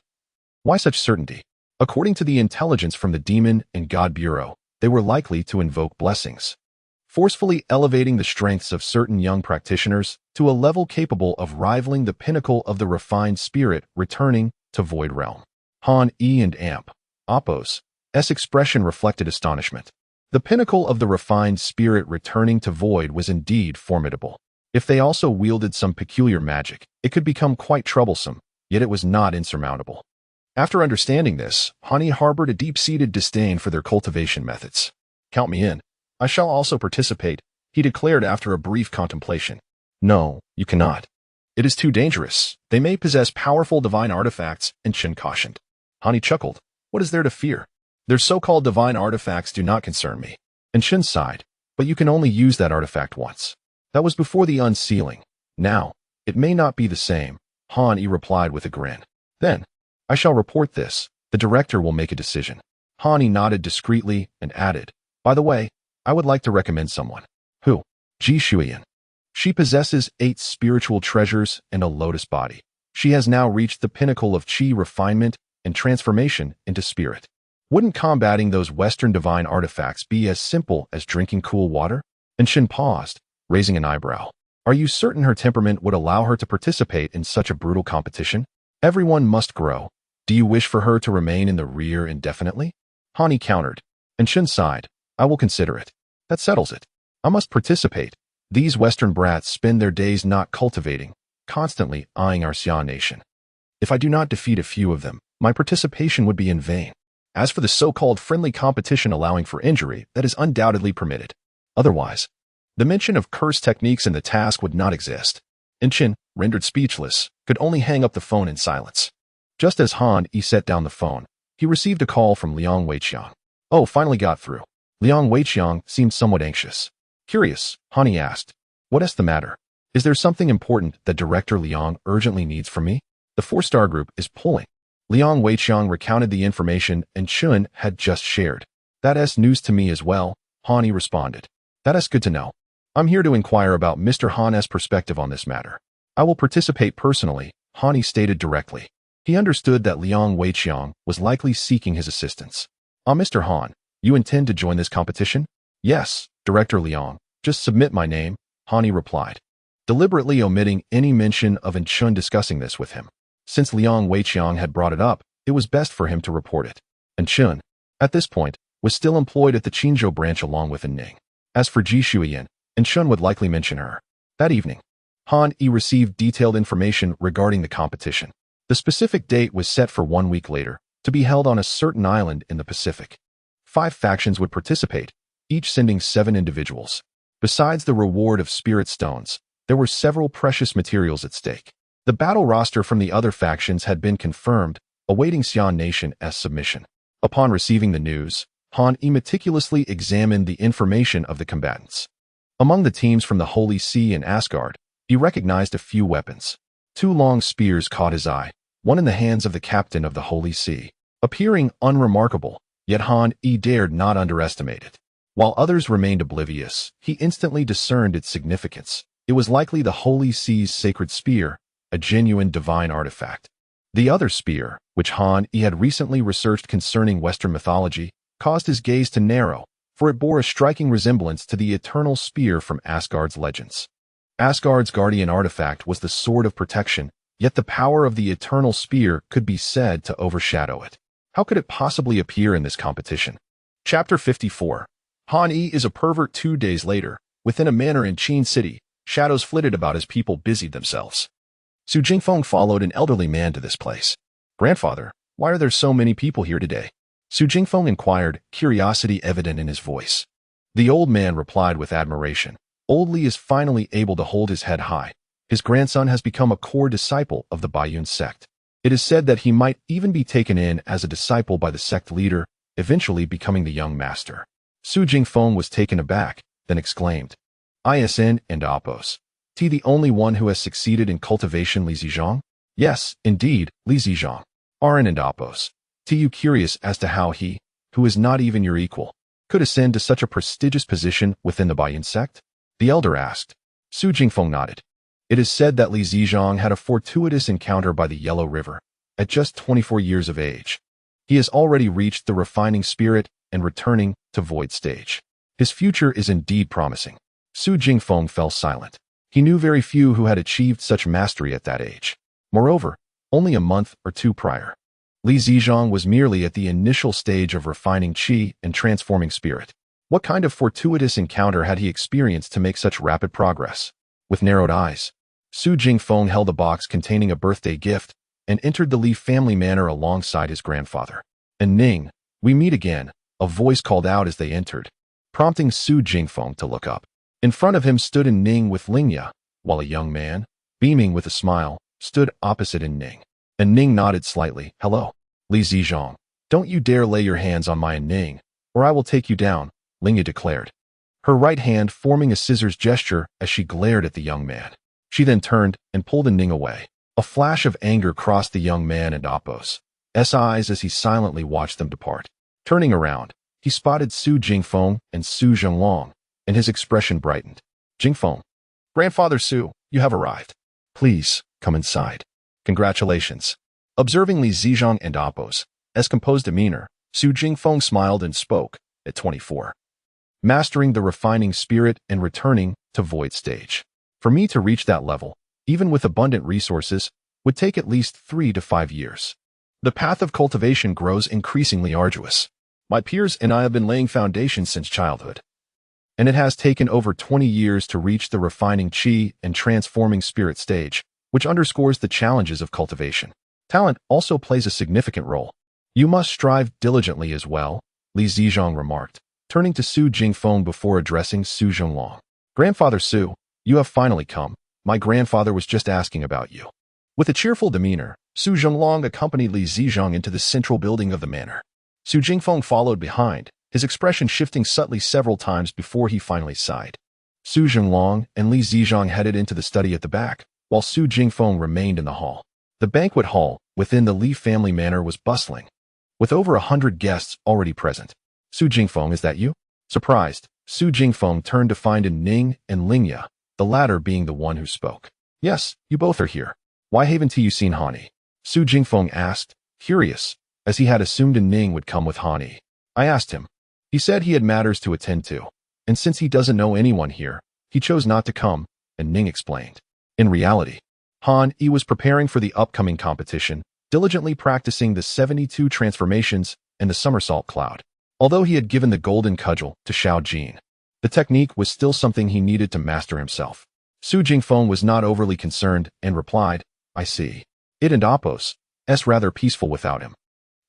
S1: "Why such certainty?" According to the intelligence from the Demon and God Bureau, they were likely to invoke blessings, forcefully elevating the strengths of certain young practitioners to a level capable of rivaling the pinnacle of the refined spirit returning to Void Realm. Han Yi and Appo's expression reflected astonishment. The pinnacle of the refined spirit returning to Void was indeed formidable. If they also wielded some peculiar magic, it could become quite troublesome, yet it was not insurmountable. After understanding this, Han Yi harbored a deep-seated disdain for their cultivation methods. "Count me in. I shall also participate," he declared after a brief contemplation. "No, you cannot. It is too dangerous. They may possess powerful divine artifacts," and Qin cautioned. Han Yi chuckled. "What is there to fear? Their so-called divine artifacts do not concern me." And Qin sighed. "But you can only use that artifact once. That was before the unsealing. Now, it may not be the same," Han Yi replied with a grin. "Then, I shall report this. The director will make a decision." Han Yi nodded discreetly and added, "By the way, I would like to recommend someone." "Who?" "Ji Shuiyan. She possesses 8 spiritual treasures and a lotus body. She has now reached the pinnacle of Qi refinement and transformation into spirit. Wouldn't combating those Western divine artifacts be as simple as drinking cool water?" And Qin paused, raising an eyebrow. "Are you certain her temperament would allow her to participate in such a brutal competition? Everyone must grow. Do you wish for her to remain in the rear indefinitely?" Han Yi countered, and Qin sighed. "I will consider it. That settles it. I must participate. These Western brats spend their days not cultivating, constantly eyeing our Xia nation. If I do not defeat a few of them, my participation would be in vain. As for the so-called friendly competition allowing for injury, that is undoubtedly permitted. Otherwise, the mention of curse techniques in the task would not exist." And Qin, rendered speechless, could only hang up the phone in silence. Just as Han Yi set down the phone, he received a call from Liang Weiqiang. "Oh, finally got through." Liang Weiqiang seemed somewhat anxious. Curious, Han Yi asked, "What is the matter? Is there something important that Director Liang urgently needs from me? The 4-star group is pulling." Liang Weiqiang recounted the information and Qin had just shared. "That's news to me as well," Han Yi responded. "That is good to know. I'm here to inquire about Mr. Han's perspective on this matter." "I will participate personally," Han Yi stated directly. He understood that Liang Weiqiang was likely seeking his assistance. Mr. Han, you intend to join this competition?" "Yes, Director Liang. Just submit my name," Han Yi replied, deliberately omitting any mention of Qin discussing this with him. Since Liang Weiqiang had brought it up, it was best for him to report it. And Qin, at this point, was still employed at the Qinzhou branch along with Ning. As for Ji Shuiyan, Qin would likely mention her. That evening, Han Yi received detailed information regarding the competition. The specific date was set for 1 week later, to be held on a certain island in the Pacific. 5 factions would participate, each sending 7 individuals. Besides the reward of spirit stones, there were several precious materials at stake. The battle roster from the other factions had been confirmed, awaiting Xia Nation's submission. Upon receiving the news, Han Yi meticulously examined the information of the combatants. Among the teams from the Holy See and Asgard, he recognized a few weapons. 2 long spears caught his eye, one in the hands of the captain of the Holy See. Appearing unremarkable, yet Han Yi dared not underestimate it. While others remained oblivious, he instantly discerned its significance. It was likely the Holy See's sacred spear, a genuine divine artifact. The other spear, which Han Yi had recently researched concerning Western mythology, caused his gaze to narrow, for it bore a striking resemblance to the eternal spear from Asgard's legends. Asgard's guardian artifact was the sword of protection, yet the power of the eternal spear could be said to overshadow it. How could it possibly appear in this competition? Chapter 54. Han Yi is a pervert. 2 days later, Within a manor in Qin City, shadows flitted about as people busied themselves. Su Jingfeng followed an elderly man to this place. "Grandfather, why are there so many people here today?" Su Jingfeng inquired, curiosity evident in his voice. The old man replied with admiration. Old Li is finally able to hold his head high. His grandson has become a core disciple of the Baiyun sect. It is said that he might even be taken in as a disciple by the sect leader, eventually becoming the young master. Su Jingfeng was taken aback, then exclaimed, "ISN and Oppos. T the only one who has succeeded in cultivation Li Zizhang?" "Yes, indeed, Li Zizhang. Rn and Oppos. T you curious as to how he, who is not even your equal, could ascend to such a prestigious position within the Baiyun sect?" The elder asked. Su Jingfeng nodded. It is said that Li Zizhang had a fortuitous encounter by the Yellow River, at just 24 years of age. He has already reached the refining spirit and returning to void stage. His future is indeed promising. Su Jingfeng fell silent. He knew very few who had achieved such mastery at that age. Moreover, only a month or two prior, Li Zizhang was merely at the initial stage of refining qi and transforming spirit. What kind of fortuitous encounter had he experienced to make such rapid progress? With narrowed eyes, Su Jingfeng held a box containing a birthday gift and entered the Li family manor alongside his grandfather. "And Ning, we meet again," a voice called out as they entered, prompting Su Jingfeng to look up. In front of him stood Ning with Lingya, while a young man, beaming with a smile, stood opposite Ning. And Ning nodded slightly. "Hello, Li Zizhang. Don't you dare lay your hands on my Ning, or I will take you down," Lingya declared, her right hand forming a scissors gesture as she glared at the young man. She then turned and pulled Ning away. A flash of anger crossed the young man and Oppos' eyes as he silently watched them depart. Turning around, he spotted Su Jingfeng and Su Zhenglong, and his expression brightened. "Jingfeng, Grandfather Su, you have arrived. Please, come inside." "Congratulations." Observing Li Zizhang and Oppos' composed demeanor, Su Jingfeng smiled and spoke. At 24. Mastering the refining spirit and returning to void stage. For me to reach that level, even with abundant resources, would take at least 3 to 5 years. The path of cultivation grows increasingly arduous. My peers and I have been laying foundations since childhood, and it has taken over 20 years to reach the refining qi and transforming spirit stage, which underscores the challenges of cultivation. Talent also plays a significant role. "You must strive diligently as well," Li Zizhang remarked, turning to Su Jingfeng before addressing Su Zhenglong. "Grandfather Su, you have finally come. My grandfather was just asking about you." With a cheerful demeanor, Su Zhenglong accompanied Li Zizhang into the central building of the manor. Su Jingfeng followed behind, his expression shifting subtly several times before he finally sighed. Su Zhenglong and Li Zizhang headed into the study at the back, while Su Jingfeng remained in the hall. The banquet hall within the Li family manor was bustling, with over 100 guests already present. "Su Jingfeng, is that you?" Surprised, Su Jingfeng turned to find Ning and Lingya, the latter being the one who spoke. "Yes, you both are here. Why haven't you seen Hani?" Su Jingfeng asked, curious, as he had assumed Ning would come with Hani. "I asked him. He said he had matters to attend to, and since he doesn't know anyone here, he chose not to come," and Ning explained. In reality, Han Yi was preparing for the upcoming competition, diligently practicing the 72 transformations and the somersault cloud. Although he had given the golden cudgel to Xiao Jin, the technique was still something he needed to master himself. Su Jingfeng was not overly concerned and replied, "I see. It and Oppos' rather peaceful without him.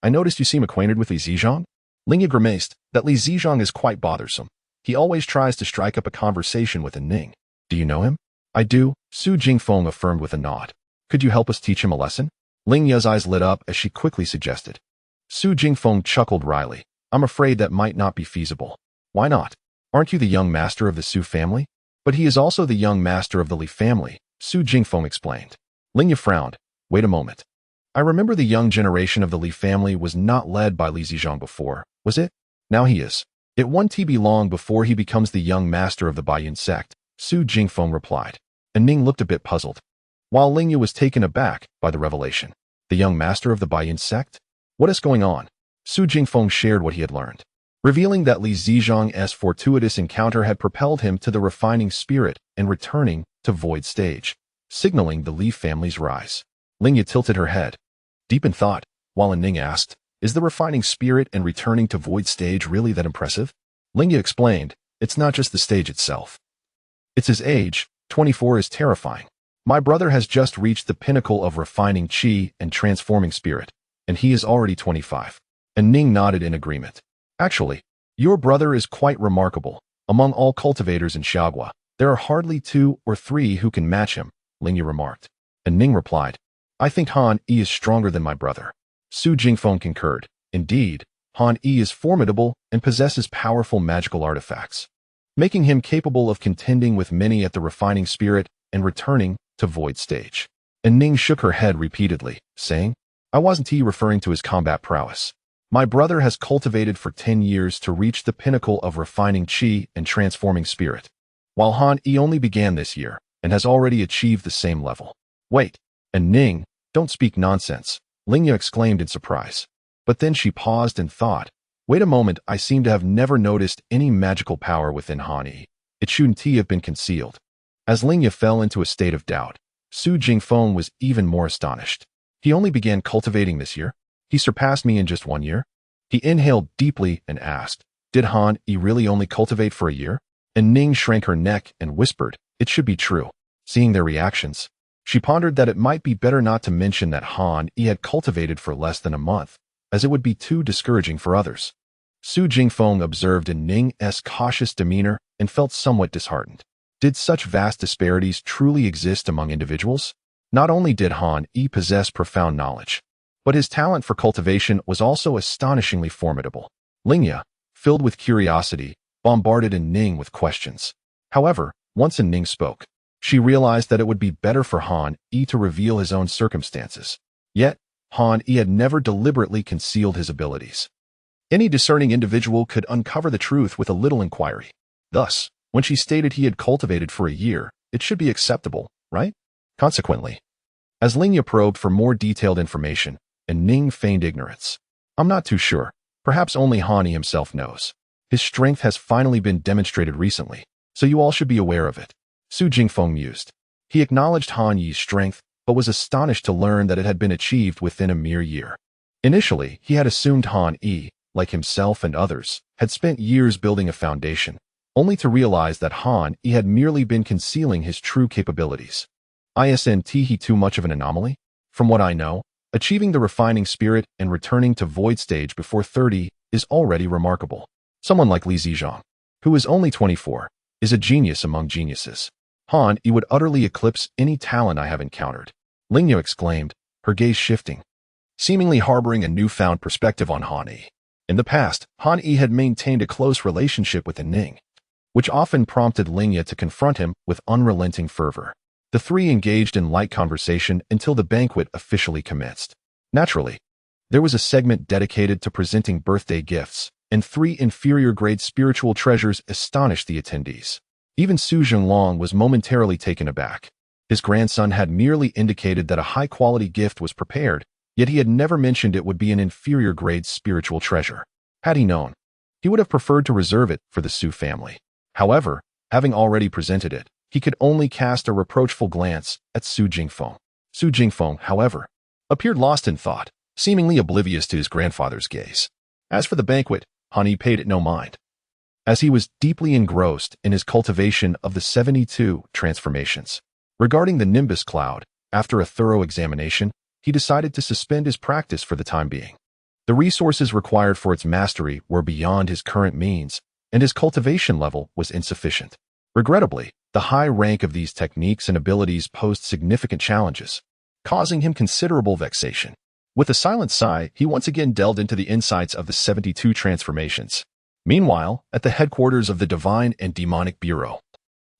S1: I noticed you seem acquainted with Li Zizhang?" Lingya grimaced that Li Zizhang is quite bothersome. He always tries to strike up a conversation with Ning. "Do you know him?" "I do," Su Jingfeng affirmed with a nod. "Could you help us teach him a lesson?" Lingya's eyes lit up as she quickly suggested. Su Jingfeng chuckled wryly. "I'm afraid that might not be feasible." "Why not? Aren't you the young master of the Su family?" "But he is also the young master of the Li family," Su Jingfeng explained. Lingya frowned. "Wait a moment. I remember the young generation of the Li family was not led by Li Zizhang before, was it? Now he is. It won't be long before he becomes the young master of the Baiyun sect," Su Jingfeng replied. And Ning looked a bit puzzled, while Lingya was taken aback by the revelation. "The young master of the Baiyun sect? What is going on?" Su Jingfeng shared what he had learned, revealing that Li Zizhang's fortuitous encounter had propelled him to the refining spirit and returning to void stage, signaling the Li family's rise. Lingya tilted her head, deep in thought, while Ning asked, "Is the refining spirit and returning to void stage really that impressive?" Lingya explained, "It's not just the stage itself. It's his age, 24 is terrifying. My brother has just reached the pinnacle of refining chi and transforming spirit, and he is already 25. And Ning nodded in agreement. Actually, your brother is quite remarkable. Among all cultivators in Xiagua, there are hardly 2 or 3 who can match him, Lingya remarked. And Ning replied, I think Han Yi is stronger than my brother. Su Jingfeng concurred. Indeed, Han Yi is formidable and possesses powerful magical artifacts, making him capable of contending with many at the refining spirit and returning to void stage. And Ning shook her head repeatedly, saying, I wasn't he referring to his combat prowess. My brother has cultivated for 10 years to reach the pinnacle of refining chi and transforming spirit, while Han Yi only began this year and has already achieved the same level. Wait, and Ning, don't speak nonsense, Lingya exclaimed in surprise. But then she paused and thought, wait a moment, I seem to have never noticed any magical power within Han Yi. It shouldn't have been concealed. As Lingya fell into a state of doubt, Su Jingfeng was even more astonished. He only began cultivating this year? He surpassed me in just 1 year? He inhaled deeply and asked, did Han Yi really only cultivate for a year? And Ning shrank her neck and whispered, it should be true. Seeing their reactions, she pondered that it might be better not to mention that Han Yi had cultivated for less than a month, as it would be too discouraging for others. Su Jingfeng observed in Ning's cautious demeanor and felt somewhat disheartened. Did such vast disparities truly exist among individuals? Not only did Han Yi possess profound knowledge, but his talent for cultivation was also astonishingly formidable. Lingya, filled with curiosity, bombarded Ning with questions. However, once Ning spoke, she realized that it would be better for Han Yi to reveal his own circumstances. Yet, Han Yi had never deliberately concealed his abilities. Any discerning individual could uncover the truth with a little inquiry. Thus, when she stated he had cultivated for a year, it should be acceptable, right? Consequently, as Lingya probed for more detailed information, and Ning feigned ignorance. I'm not too sure. Perhaps only Han Yi himself knows. His strength has finally been demonstrated recently, so you all should be aware of it. Su Jingfeng mused. He acknowledged Han Yi's strength, but was astonished to learn that it had been achieved within a mere year. Initially, he had assumed Han Yi, like himself and others, had spent years building a foundation, only to realize that Han Yi had merely been concealing his true capabilities. Isn't he too much of an anomaly? From what I know, achieving the refining spirit and returning to void stage before 30 is already remarkable. Someone like Li Zizhang, who is only 24, is a genius among geniuses. Han Yi would utterly eclipse any talent I have encountered. Lingya exclaimed, her gaze shifting, seemingly harboring a newfound perspective on Han Yi. In the past, Han Yi had maintained a close relationship with Ning, which often prompted Lingya to confront him with unrelenting fervor. The three engaged in light conversation until the banquet officially commenced. Naturally, there was a segment dedicated to presenting birthday gifts, and 3 inferior-grade spiritual treasures astonished the attendees. Even Su Zhenglong was momentarily taken aback. His grandson had merely indicated that a high-quality gift was prepared, yet he had never mentioned it would be an inferior-grade spiritual treasure. Had he known, he would have preferred to reserve it for the Su family. However, having already presented it, he could only cast a reproachful glance at Su Jingfeng. Su Jingfeng, however, appeared lost in thought, seemingly oblivious to his grandfather's gaze. As for the banquet, Han Yi paid it no mind, as he was deeply engrossed in his cultivation of the 72 transformations. Regarding the Nimbus cloud, after a thorough examination, he decided to suspend his practice for the time being. The resources required for its mastery were beyond his current means, and his cultivation level was insufficient. Regrettably, the high rank of these techniques and abilities posed significant challenges, causing him considerable vexation. With a silent sigh, he once again delved into the insights of the 72 transformations. Meanwhile, at the headquarters of the Divine and Demonic Bureau,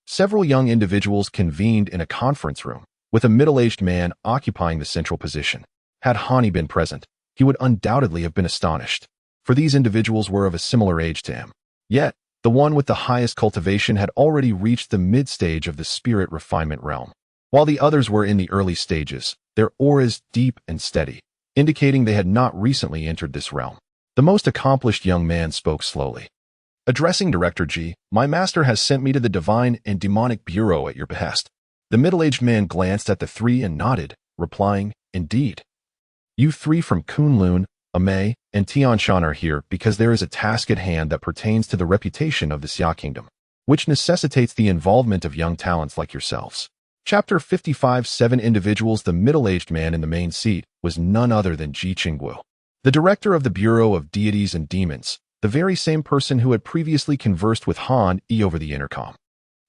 S1: several young individuals convened in a conference room, with a middle-aged man occupying the central position. Had Han Yi been present, he would undoubtedly have been astonished, for these individuals were of a similar age to him. Yet, the one with the highest cultivation had already reached the mid-stage of the spirit refinement realm, while the others were in the early stages, their auras deep and steady, indicating they had not recently entered this realm. The most accomplished young man spoke slowly. Addressing Director Ji, my master has sent me to the Divine and Demonic Bureau at your behest. The middle-aged man glanced at the 3 and nodded, replying, indeed. You 3 from Kunlun, Amei, and Tianshan are here because there is a task at hand that pertains to the reputation of the Xia Kingdom. which necessitates the involvement of young talents like yourselves. Chapter 55 7 Individuals. The middle-aged man in the main seat was none other than Ji Qingwu, the director of the Bureau of Deities and Demons, the very same person who had previously conversed with Han Yi over the intercom.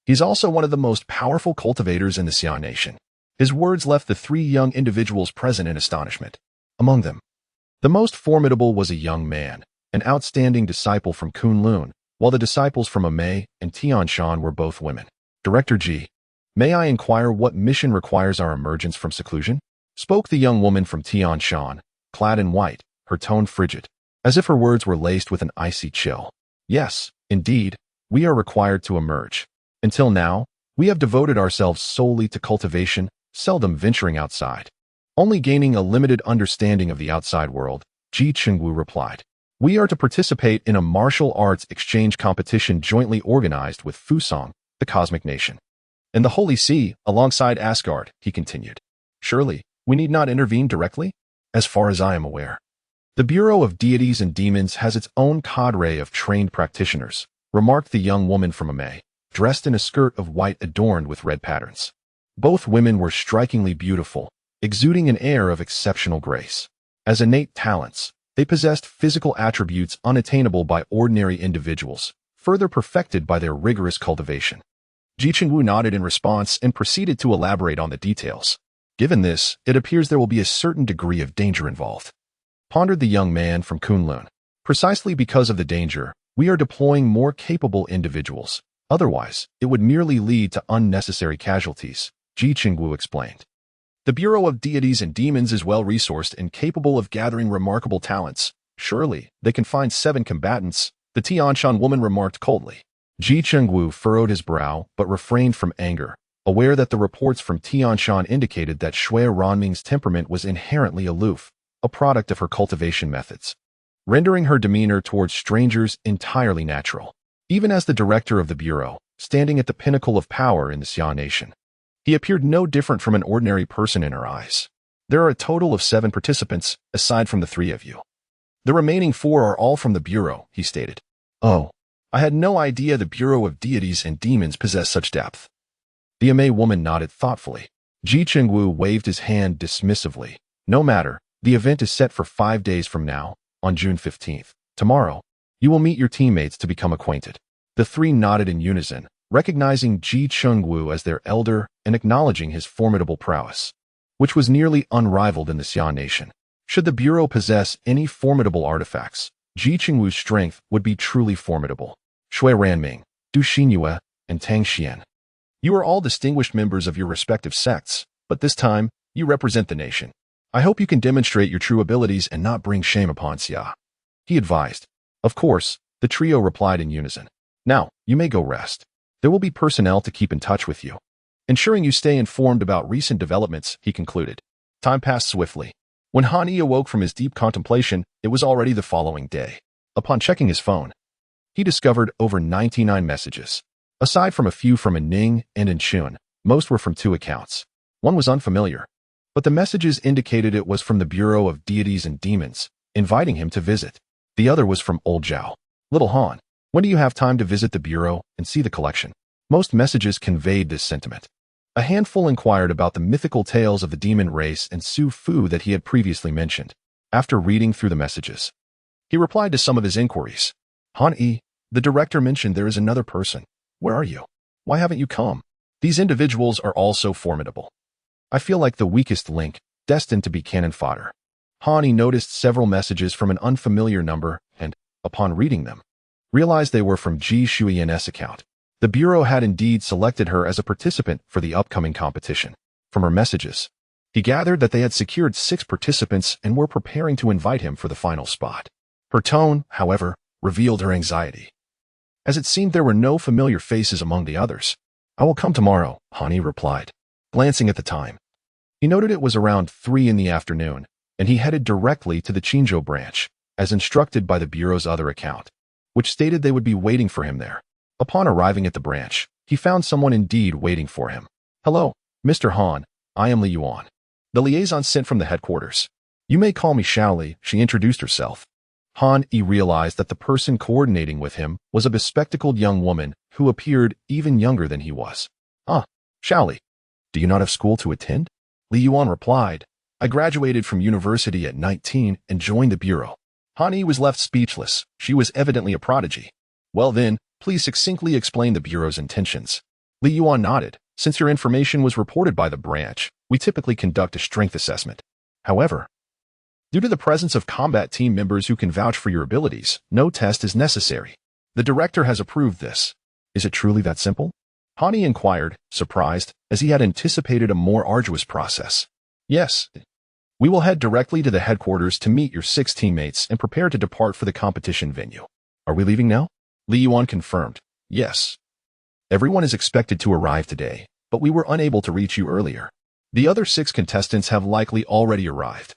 S1: He's also one of the most powerful cultivators in the Xia nation. His words left the three young individuals present in astonishment. Among them, the most formidable was a young man, an outstanding disciple from Kunlun, while the disciples from Amei and Tianshan were both women. Director Ji, may I inquire what mission requires our emergence from seclusion? Spoke the young woman from Tianshan, clad in white, her tone frigid, as if her words were laced with an icy chill. Yes, indeed, we are required to emerge. Until now, we have devoted ourselves solely to cultivation, seldom venturing outside. Only gaining a limited understanding of the outside world, Ji Qingwu replied. We are to participate in a martial arts exchange competition jointly organized with Fusong, the Cosmic Nation. In the Holy See, alongside Asgard, he continued. Surely, we need not intervene directly? As far as I am aware, the Bureau of Deities and Demons has its own cadre of trained practitioners, remarked the young woman from Amei, dressed in a skirt of white adorned with red patterns. Both women were strikingly beautiful, exuding an air of exceptional grace. As innate talents, they possessed physical attributes unattainable by ordinary individuals, further perfected by their rigorous cultivation. Ji Qingwu nodded in response and proceeded to elaborate on the details. Given this, it appears there will be a certain degree of danger involved, pondered the young man from Kunlun. Precisely because of the danger, we are deploying more capable individuals. Otherwise, it would merely lead to unnecessary casualties, Ji Qingwu explained. The Bureau of Deities and Demons is well-resourced and capable of gathering remarkable talents. Surely, they can find 7 combatants, the Tianshan woman remarked coldly. Ji Qingwu furrowed his brow but refrained from anger, aware that the reports from Tianshan indicated that Shui Ranming's temperament was inherently aloof, a product of her cultivation methods, rendering her demeanor towards strangers entirely natural. Even as the director of the Bureau, standing at the pinnacle of power in the Xia nation, he appeared no different from an ordinary person in her eyes. There are a total of 7 participants, aside from the 3 of you. The remaining 4 are all from the Bureau, he stated. Oh, I had no idea the Bureau of Deities and Demons possessed such depth. The Amei woman nodded thoughtfully. Ji Qingwu waved his hand dismissively. No matter, the event is set for 5 days from now, on June 15th. Tomorrow, you will meet your teammates to become acquainted. The 3 nodded in unison, recognizing Ji Qingwu as their elder and acknowledging his formidable prowess, which was nearly unrivaled in the Xia nation. Should the Bureau possess any formidable artifacts, Ji Qingwu's strength would be truly formidable. Shui Ranming, Du Xinyue, and Tang Xian. You are all distinguished members of your respective sects, but this time, you represent the nation. I hope you can demonstrate your true abilities and not bring shame upon Xia, he advised. Of course, the trio replied in unison. Now, you may go rest. There will be personnel to keep in touch with you, ensuring you stay informed about recent developments, he concluded. Time passed swiftly. When Han Yi awoke from his deep contemplation, it was already the following day. Upon checking his phone, he discovered over 99 messages. Aside from a few from Ning and Chun, most were from 2 accounts. One was unfamiliar, but the messages indicated it was from the Bureau of Deities and Demons, inviting him to visit. The other was from Old Zhao. Little Han, when do you have time to visit the Bureau and see the collection? Most messages conveyed this sentiment. A handful inquired about the mythical tales of the demon race and Su Fu that he had previously mentioned. After reading through the messages, he replied to some of his inquiries. Han Yi, the director mentioned there is another person. Where are you? Why haven't you come? These individuals are all so formidable. I feel like the weakest link, destined to be cannon fodder. Han Yi noticed several messages from an unfamiliar number and, upon reading them, realized they were from Ji Shuiyan's account. The Bureau had indeed selected her as a participant for the upcoming competition. From her messages, he gathered that they had secured 6 participants and were preparing to invite him for the final spot. Her tone, however, revealed her anxiety, as it seemed there were no familiar faces among the others. I will come tomorrow, Han Yi replied, glancing at the time. He noted it was around 3 in the afternoon, and he headed directly to the Qinzhou branch, as instructed by the Bureau's other account, which stated they would be waiting for him there. Upon arriving at the branch, he found someone indeed waiting for him. Hello, Mr. Han, I am Li Yuan, the liaison sent from the headquarters. You may call me Xiaoli, she introduced herself. Han Yi realized that the person coordinating with him was a bespectacled young woman who appeared even younger than he was. Ah, Shaoli, do you not have school to attend? Li Yuan replied, I graduated from university at 19 and joined the bureau. Han Yi was left speechless. She was evidently a prodigy. Well then, please succinctly explain the bureau's intentions. Li Yuan nodded. Since your information was reported by the branch, we typically conduct a strength assessment. However, due to the presence of combat team members who can vouch for your abilities, no test is necessary. The director has approved this. Is it truly that simple? Han Yi inquired, surprised, as he had anticipated a more arduous process. Yes. We will head directly to the headquarters to meet your 6 teammates and prepare to depart for the competition venue. Are we leaving now? Li Yuan confirmed. Yes. Everyone is expected to arrive today, but we were unable to reach you earlier. The other 6 contestants have likely already arrived.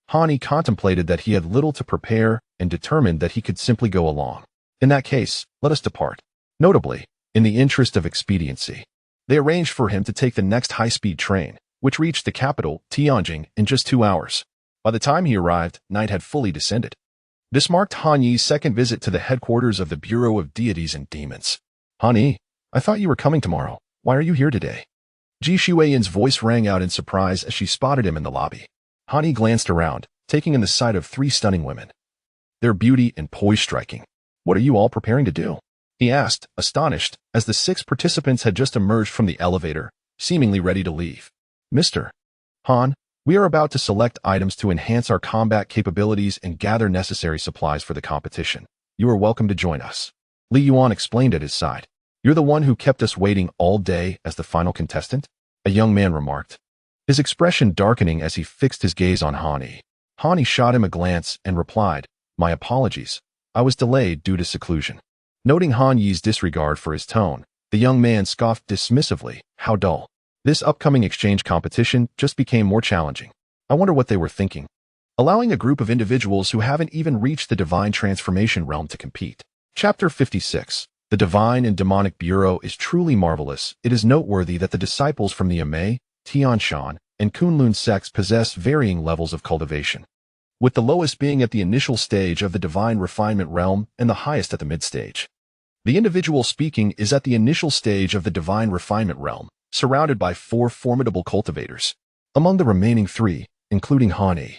S1: Han Yi contemplated that he had little to prepare and determined that he could simply go along. In that case, let us depart. Notably, in the interest of expediency, they arranged for him to take the next high-speed train, which reached the capital, Tianjin, in just 2 hours. By the time he arrived, night had fully descended. This marked Han Yi's second visit to the headquarters of the Bureau of Deities and Demons. Han Yi, I thought you were coming tomorrow. Why are you here today? Ji Shuiyan's voice rang out in surprise as she spotted him in the lobby. Han Yi glanced around, taking in the sight of 3 stunning women. Their beauty and poise striking. What are you all preparing to do? He asked, astonished, as the 6 participants had just emerged from the elevator, seemingly ready to leave. Mr. Han, we are about to select items to enhance our combat capabilities and gather necessary supplies for the competition. You are welcome to join us. Li Yuan explained at his side. You're the one who kept us waiting all day as the final contestant? A young man remarked, his expression darkening as he fixed his gaze on Han Yi. Han Yi shot him a glance and replied, my apologies. I was delayed due to seclusion. Noting Han Yi's disregard for his tone, the young man scoffed dismissively, how dull. This upcoming exchange competition just became more challenging. I wonder what they were thinking. Allowing a group of individuals who haven't even reached the divine transformation realm to compete. Chapter 56. The Divine and Demonic Bureau is truly marvelous. It is noteworthy that the disciples from the Amei, Tianshan, and Kunlun sects possess varying levels of cultivation, with the lowest being at the initial stage of the divine refinement realm and the highest at the mid-stage. The individual speaking is at the initial stage of the divine refinement realm, surrounded by 4 formidable cultivators. Among the remaining 3, including Han Yi,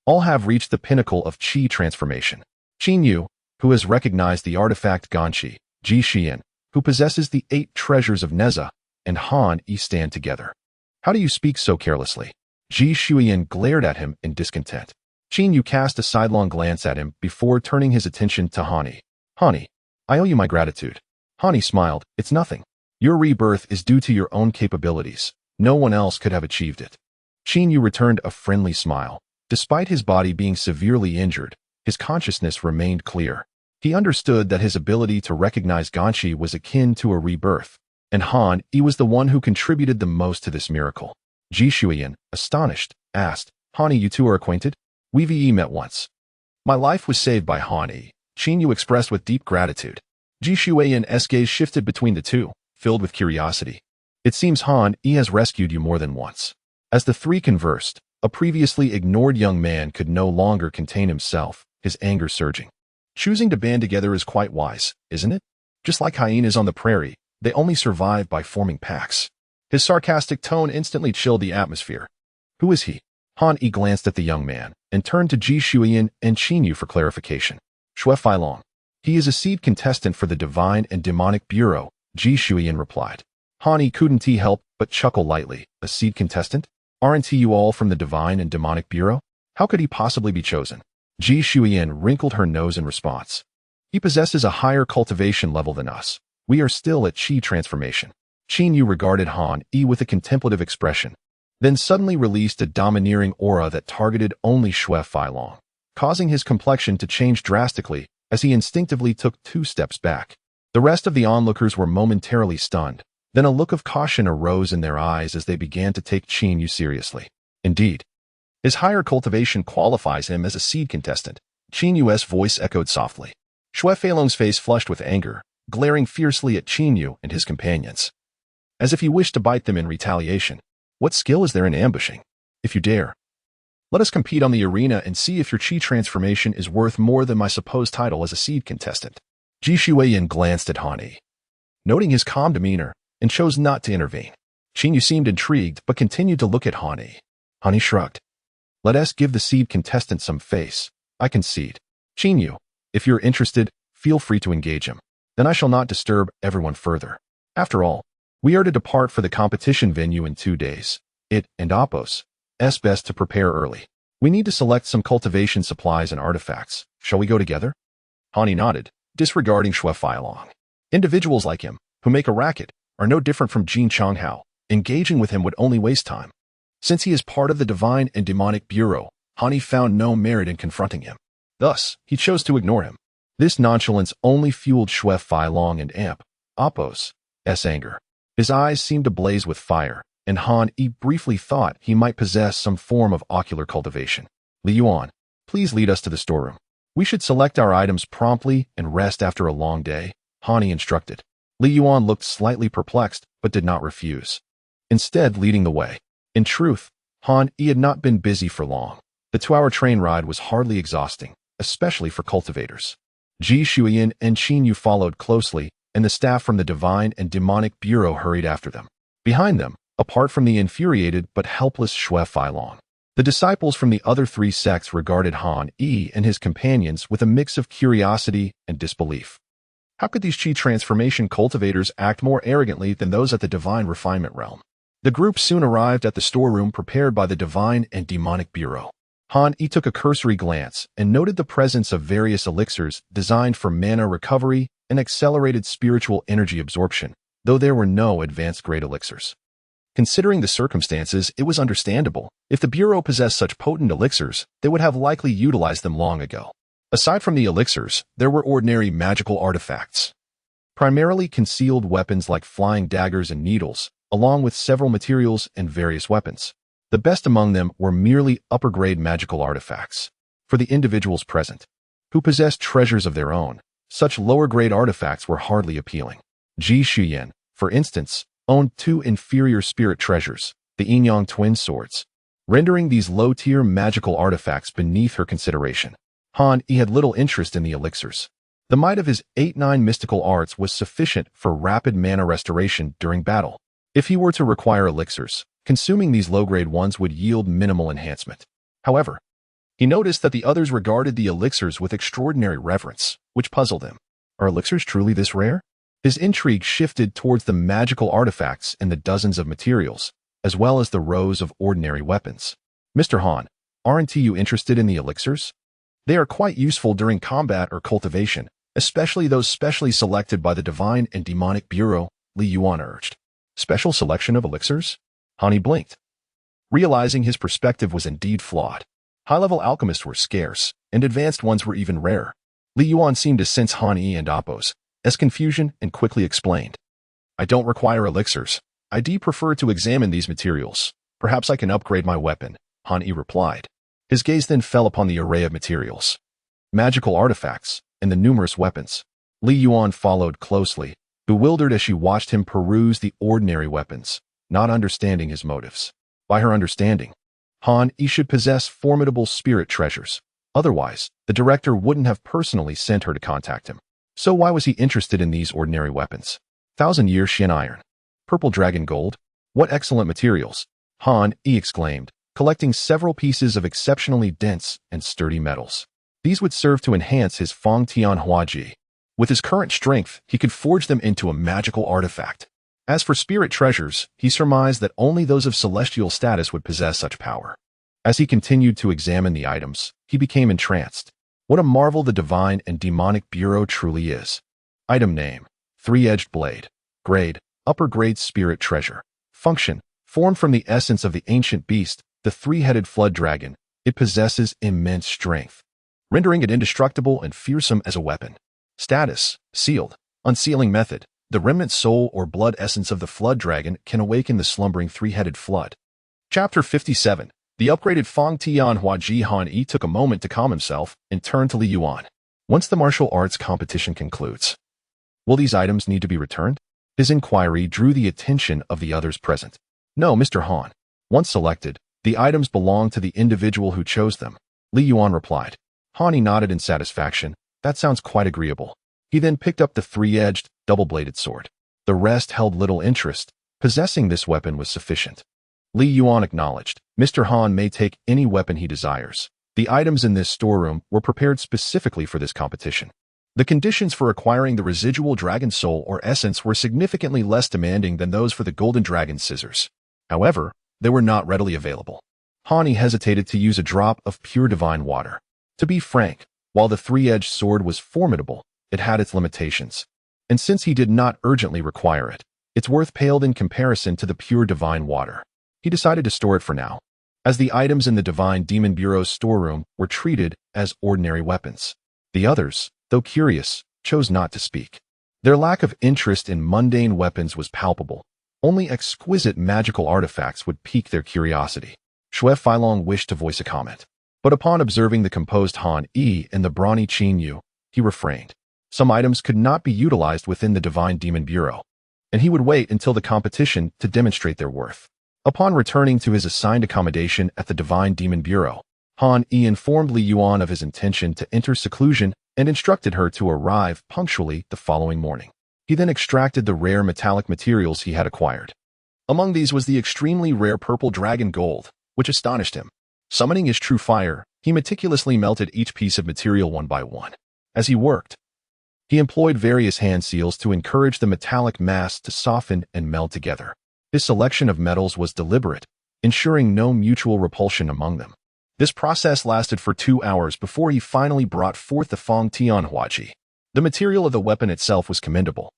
S1: all have reached the pinnacle of Qi transformation. Qin Yu, who has recognized the artifact Ganqi, Ji Xian, who possesses the 8 treasures of Neza, and Han Yi stand together. How do you speak so carelessly? Ji Shuiyan glared at him in discontent. Qin Yu cast a sidelong glance at him before turning his attention to Han Yi. Han Yi, I owe you my gratitude. Han Yi smiled, it's nothing. Your rebirth is due to your own capabilities. No one else could have achieved it. Qin Yu returned a friendly smile. Despite his body being severely injured, his consciousness remained clear. He understood that his ability to recognize Ganqi was akin to a rebirth, and Han Yi was the one who contributed the most to this miracle. Ji Shuiyan, astonished, asked, Han Yi, you two are acquainted? We've met once. My life was saved by Han Yi, Qin Yu expressed with deep gratitude. Ji Shuiyan's gaze shifted between the two, filled with curiosity. It seems Han Yi has rescued you more than once. As the 3 conversed, a previously ignored young man could no longer contain himself, his anger surging. Choosing to band together is quite wise, isn't it? Just like hyenas on the prairie, they only survive by forming packs. His sarcastic tone instantly chilled the atmosphere. Who is he? Han Yi glanced at the young man and turned to Ji Shuiyan and Qin Yu for clarification. Xue Feilong. He is a seed contestant for the Divine and Demonic Bureau, Ji Shuiyan replied. Han Yi couldn't help but chuckle lightly. A seed contestant? Aren't you all from the Divine and Demonic Bureau? How could he possibly be chosen? Ji Shuiyan wrinkled her nose in response. He possesses a higher cultivation level than us. We are still at Qi transformation. Qin Yu regarded Han Yi with a contemplative expression, then suddenly released a domineering aura that targeted only Xue Feilong, causing his complexion to change drastically as he instinctively took 2 steps back. The rest of the onlookers were momentarily stunned. Then a look of caution arose in their eyes as they began to take Qin Yu seriously. Indeed, his higher cultivation qualifies him as a seed contestant. Qin Yu's voice echoed softly. Xue Feilong's face flushed with anger, glaring fiercely at Qin Yu and his companions, as if he wished to bite them in retaliation. What skill is there in ambushing? If you dare, Let us compete on the arena and see if your chi transformation is worth more than my supposed title as a seed contestant. Ji Shuiyin glanced at Han Yi, noting his calm demeanor, and chose not to intervene. Qin Yu seemed intrigued, but continued to look at Han Yi. Han Yi shrugged. Let us give the seed contestant some face. I concede. Qin Yu, if you're interested, feel free to engage him. Then I shall not disturb everyone further. After all, we are to depart for the competition venue in 2 days. It and Appos. It's best to prepare early. We need to select some cultivation supplies and artifacts. Shall we go together? Han Yi nodded, disregarding Xue Feilong. Individuals like him, who make a racket, are no different from Jin Changhao. Engaging with him would only waste time. Since he is part of the Divine and Demonic Bureau, Han Yi found no merit in confronting him. Thus, he chose to ignore him. This nonchalance only fueled Xue Feilong and Appos' anger. His eyes seemed to blaze with fire, and Han Yi briefly thought he might possess some form of ocular cultivation. Li Yuan, please lead us to the storeroom. We should select our items promptly and rest after a long day, Han Yi instructed. Li Yuan looked slightly perplexed, but did not refuse, instead leading the way. In truth, Han Yi had not been busy for long. The 2-hour train ride was hardly exhausting, especially for cultivators. Ji Shuiyin and Qin Yu followed closely, and the staff from the Divine and Demonic Bureau hurried after them. Behind them, apart from the infuriated but helpless Xue Feilong, the disciples from the other 3 sects regarded Han Yi and his companions with a mix of curiosity and disbelief. How could these chi transformation cultivators act more arrogantly than those at the Divine Refinement Realm? The group soon arrived at the storeroom prepared by the Divine and Demonic Bureau. Han Yi took a cursory glance and noted the presence of various elixirs designed for mana recovery and accelerated spiritual energy absorption, though there were no advanced-grade elixirs. Considering the circumstances, it was understandable. If the Bureau possessed such potent elixirs, they would have likely utilized them long ago. Aside from the elixirs, there were ordinary magical artifacts, primarily concealed weapons like flying daggers and needles, along with several materials and various weapons. The best among them were merely upper-grade magical artifacts. For the individuals present, who possessed treasures of their own, such lower-grade artifacts were hardly appealing. Ji Shuiyin, for instance, owned 2 inferior spirit treasures, the Yin-Yang twin swords, rendering these low-tier magical artifacts beneath her consideration. Han Yi had little interest in the elixirs. The might of his 8-9 mystical arts was sufficient for rapid mana restoration during battle. If he were to require elixirs, consuming these low-grade ones would yield minimal enhancement. However, he noticed that the others regarded the elixirs with extraordinary reverence, which puzzled him. Are elixirs truly this rare? His intrigue shifted towards the magical artifacts and the dozens of materials, as well as the rows of ordinary weapons. Mr. Han, aren't you interested in the elixirs? They are quite useful during combat or cultivation, especially those specially selected by the Divine and Demonic Bureau, Li Yuan urged. Special selection of elixirs? Han Yi blinked, realizing his perspective was indeed flawed. High-level alchemists were scarce, and advanced ones were even rarer. Li Yuan seemed to sense Han Yi and Appos' confusion and quickly explained. I don't require elixirs. I prefer to examine these materials. Perhaps I can upgrade my weapon, Han Yi replied. His gaze then fell upon the array of materials, magical artifacts, and the numerous weapons. Li Yuan followed closely, bewildered as she watched him peruse the ordinary weapons, not understanding his motives. By her understanding, Han Yi should possess formidable spirit treasures. Otherwise, the director wouldn't have personally sent her to contact him. So why was he interested in these ordinary weapons? 1,000-year Shen iron, purple dragon gold, what excellent materials! Han Yi exclaimed, collecting several pieces of exceptionally dense and sturdy metals. These would serve to enhance his Feng Tian Hua Ji. With his current strength, he could forge them into a magical artifact. As for spirit treasures, he surmised that only those of celestial status would possess such power. As he continued to examine the items, he became entranced. What a marvel the Divine and Demonic Bureau truly is. Item name: 3-edged blade. Grade: upper grade spirit treasure. Function: formed from the essence of the ancient beast, the 3-headed flood dragon. It possesses immense strength, rendering it indestructible and fearsome as a weapon. Status: sealed. Unsealing method: the remnant soul or blood essence of the flood dragon can awaken the slumbering 3-headed flood. Chapter 57. The upgraded Feng Tian Hua Ji. Han Yi took a moment to calm himself and turned to Li Yuan. Once the martial arts competition concludes, will these items need to be returned? His inquiry drew the attention of the others present. No, Mr. Han. Once selected, The items belong to the individual who chose them, Li Yuan replied. Hani nodded in satisfaction. That sounds quite agreeable. He then picked up the three-edged, double-bladed sword. The rest held little interest. Possessing this weapon was sufficient. Li Yuan acknowledged. Mr. Han may take any weapon he desires. The items in this storeroom were prepared specifically for this competition. The conditions for acquiring the residual dragon soul or essence were significantly less demanding than those for the golden dragon scissors. However, they were not readily available. Hani hesitated to use a drop of pure divine water. To be frank, while the three-edged sword was formidable, it had its limitations. And since he did not urgently require it, its worth paled in comparison to the pure divine water. He decided to store it for now, as the items in the Divine Demon Bureau's storeroom were treated as ordinary weapons. The others, though curious, chose not to speak. Their lack of interest in mundane weapons was palpable. Only exquisite magical artifacts would pique their curiosity. Xue Feilong wished to voice a comment, but upon observing the composed Han Yi and the brawny Qin Yu, he refrained. Some items could not be utilized within the Divine Demon Bureau, and he would wait until the competition to demonstrate their worth. Upon returning to his assigned accommodation at the Divine Demon Bureau, Han Yi informed Li Yuan of his intention to enter seclusion and instructed her to arrive punctually the following morning. He then extracted the rare metallic materials he had acquired. Among these was the extremely rare purple dragon gold, which astonished him. Summoning his true fire, he meticulously melted each piece of material one by one. As he worked, he employed various hand seals to encourage the metallic mass to soften and meld together. His selection of metals was deliberate, ensuring no mutual repulsion among them. This process lasted for 2 hours before he finally brought forth the Fong Tian Huaji. The material of the weapon itself was commendable.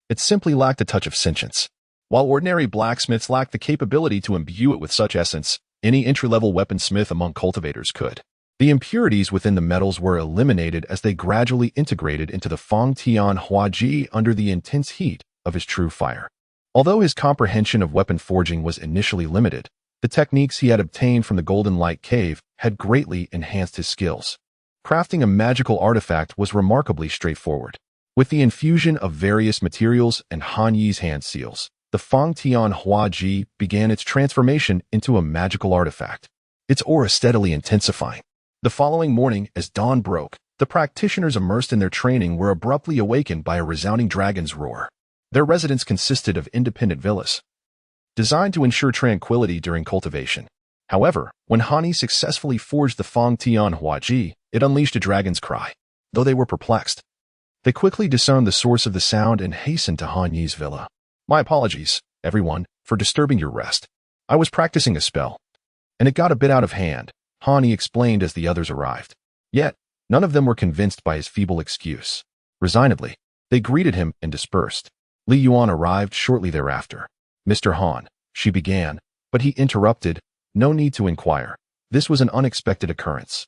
S1: It simply lacked a touch of sentience. While ordinary blacksmiths lacked the capability to imbue it with such essence, any entry-level weaponsmith among cultivators could. The impurities within the metals were eliminated as they gradually integrated into the Fong Tian Huaji under the intense heat of his true fire. Although his comprehension of weapon forging was initially limited, the techniques he had obtained from the Golden Light Cave had greatly enhanced his skills. Crafting a magical artifact was remarkably straightforward. With the infusion of various materials and Han Yi's hand seals, the Fong Tian Huaji began its transformation into a magical artifact, its aura steadily intensifying. The following morning, as dawn broke, the practitioners immersed in their training were abruptly awakened by a resounding dragon's roar. Their residence consisted of independent villas, designed to ensure tranquility during cultivation. However, when Hani successfully forged the Fong Tian Huaji, it unleashed a dragon's cry. Though they were perplexed, they quickly discerned the source of the sound and hastened to Han Yi's villa. My apologies, everyone, for disturbing your rest. I was practicing a spell, and it got a bit out of hand, Hani explained as the others arrived. Yet, none of them were convinced by his feeble excuse. Resignedly, they greeted him and dispersed. Li Yuan arrived shortly thereafter. Mr. Han, she began, but he interrupted. No need to inquire. This was an unexpected occurrence,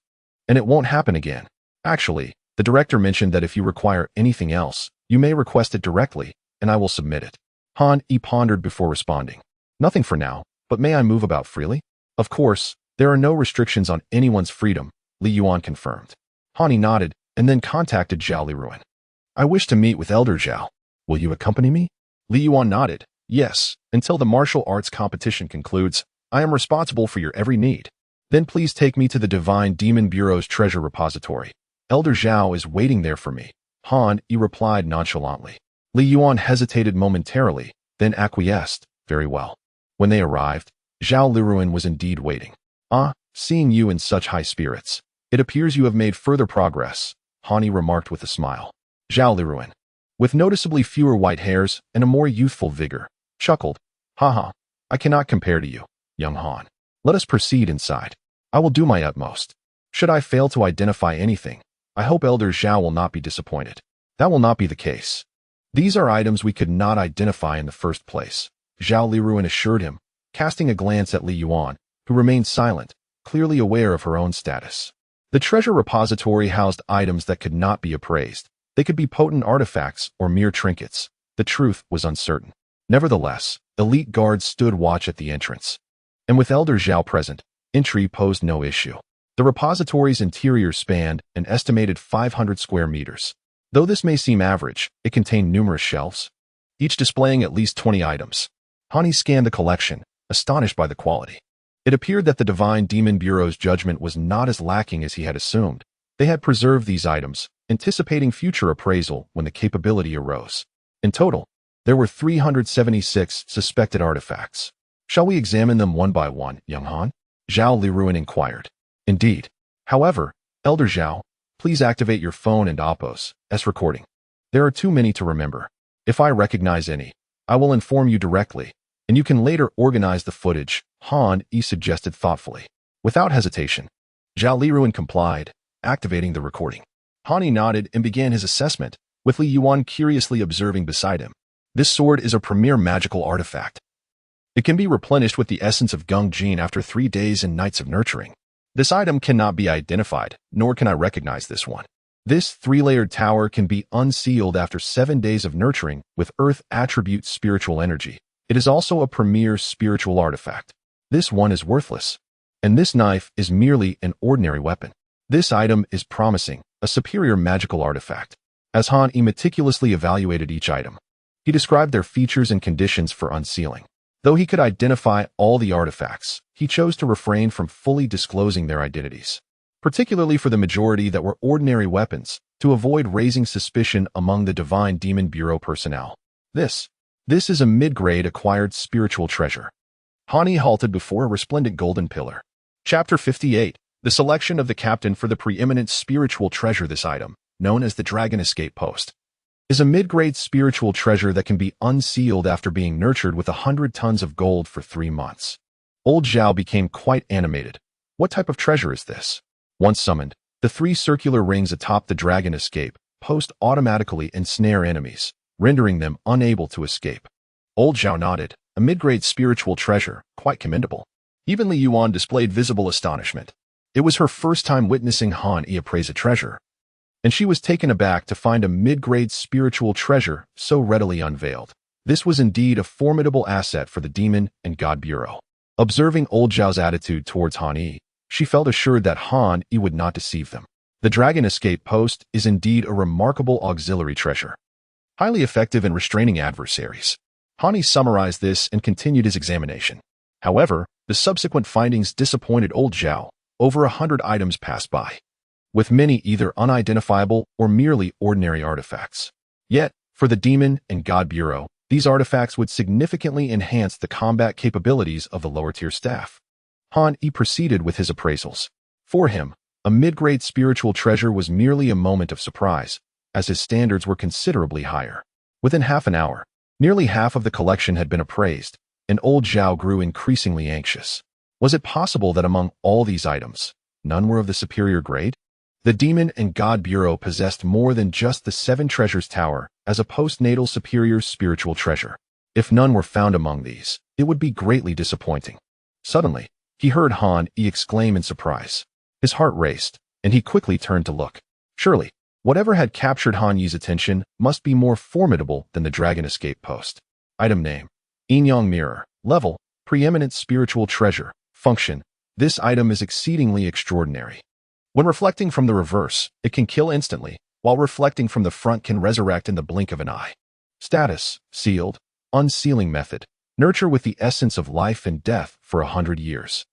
S1: and it won't happen again. Actually, the director mentioned that if you require anything else, you may request it directly, and I will submit it. Han Yi pondered before responding. Nothing for now, but may I move about freely? Of course, there are no restrictions on anyone's freedom, Li Yuan confirmed. Han Yi nodded and then contacted Zhao Liruan. I wish to meet with Elder Zhao. Will you accompany me? Li Yuan nodded. Yes, until the martial arts competition concludes, I am responsible for your every need. Then please take me to the Divine Demon Bureau's treasure repository. Elder Zhao is waiting there for me. Han Yi replied nonchalantly. Li Yuan hesitated momentarily, then acquiesced. Very well. When they arrived, Zhao Liruan was indeed waiting. Seeing you in such high spirits, it appears you have made further progress, Han Yi remarked with a smile. Zhao Liruan, with noticeably fewer white hairs and a more youthful vigor, chuckled. Haha, I cannot compare to you, young Han. Let us proceed inside. I will do my utmost. Should I fail to identify anything, I hope Elder Zhao will not be disappointed. That will not be the case. These are items we could not identify in the first place, Zhao Liruan assured him, casting a glance at Li Yuan, who remained silent, clearly aware of her own status. The treasure repository housed items that could not be appraised. They could be potent artifacts or mere trinkets. The truth was uncertain. Nevertheless, elite guards stood watch at the entrance. And with Elder Zhao present, entry posed no issue. The repository's interior spanned an estimated 500 square meters. Though this may seem average, it contained numerous shelves, each displaying at least 20 items. Han Yi scanned the collection, astonished by the quality. It appeared that the Divine Demon Bureau's judgment was not as lacking as he had assumed. They had preserved these items, anticipating future appraisal when the capability arose. In total, there were 376 suspected artifacts. Shall we examine them one by one, young Han? Zhao Liruan inquired. Indeed. However, Elder Zhao, please activate your phone and Oppo's recording. There are too many to remember. If I recognize any, I will inform you directly, and you can later organize the footage, Han Yi suggested thoughtfully. Without hesitation, Zhao Liruan complied, activating the recording. Han Yi nodded and began his assessment, with Li Yuan curiously observing beside him. This sword is a premier magical artifact. It can be replenished with the essence of Gung Jin after 3 days and nights of nurturing. This item cannot be identified, nor can I recognize this one. This 3-layered tower can be unsealed after 7 days of nurturing with Earth attribute spiritual energy. It is also a premier spiritual artifact. This one is worthless. And this knife is merely an ordinary weapon. This item is promising, a superior magical artifact. As Han Yi meticulously evaluated each item, he described their features and conditions for unsealing. Though he could identify all the artifacts, he chose to refrain from fully disclosing their identities, particularly for the majority that were ordinary weapons, to avoid raising suspicion among the Divine Demon Bureau personnel. This is a mid-grade acquired spiritual treasure. Han Yi halted before a resplendent golden pillar. Chapter 58. The selection of the captain for the preeminent spiritual treasure. This item, known as the Dragon Escape Post, is a mid-grade spiritual treasure that can be unsealed after being nurtured with 100 tons of gold for 3 months. Old Zhao became quite animated. What type of treasure is this? Once summoned, the 3 circular rings atop the Dragon Escape Post automatically ensnare enemies, rendering them unable to escape. Old Zhao nodded. A mid-grade spiritual treasure, quite commendable. Even Li Yuan displayed visible astonishment. It was her first time witnessing Han Yi appraise a treasure, and she was taken aback to find a mid-grade spiritual treasure so readily unveiled. This was indeed a formidable asset for the Demon and God Bureau. Observing Old Zhao's attitude towards Han Yi, she felt assured that Han Yi would not deceive them. The Dragon Escape Post is indeed a remarkable auxiliary treasure, highly effective in restraining adversaries. Han Yi summarized this and continued his examination. However, the subsequent findings disappointed Old Zhao. Over 100 items passed by, with many either unidentifiable or merely ordinary artifacts. Yet, for the Demon and God Bureau, these artifacts would significantly enhance the combat capabilities of the lower-tier staff. Han Yi proceeded with his appraisals. For him, a mid-grade spiritual treasure was merely a moment of surprise, as his standards were considerably higher. Within half an hour, nearly half of the collection had been appraised, and Old Zhao grew increasingly anxious. Was it possible that among all these items, none were of the superior grade? The Demon and God Bureau possessed more than just the 7 Treasures Tower as a postnatal superior spiritual treasure. If none were found among these, it would be greatly disappointing. Suddenly, he heard Han Yi exclaim in surprise. His heart raced, and he quickly turned to look. Surely, whatever had captured Han Yi's attention must be more formidable than the Dragon Escape Post. Item name: Yin-Yang Mirror. Level: Preeminent Spiritual Treasure. Function: this item is exceedingly extraordinary. When reflecting from the reverse, it can kill instantly, while reflecting from the front can resurrect in the blink of an eye. Status: sealed. Unsealing method: nurture with the essence of life and death for 100 years.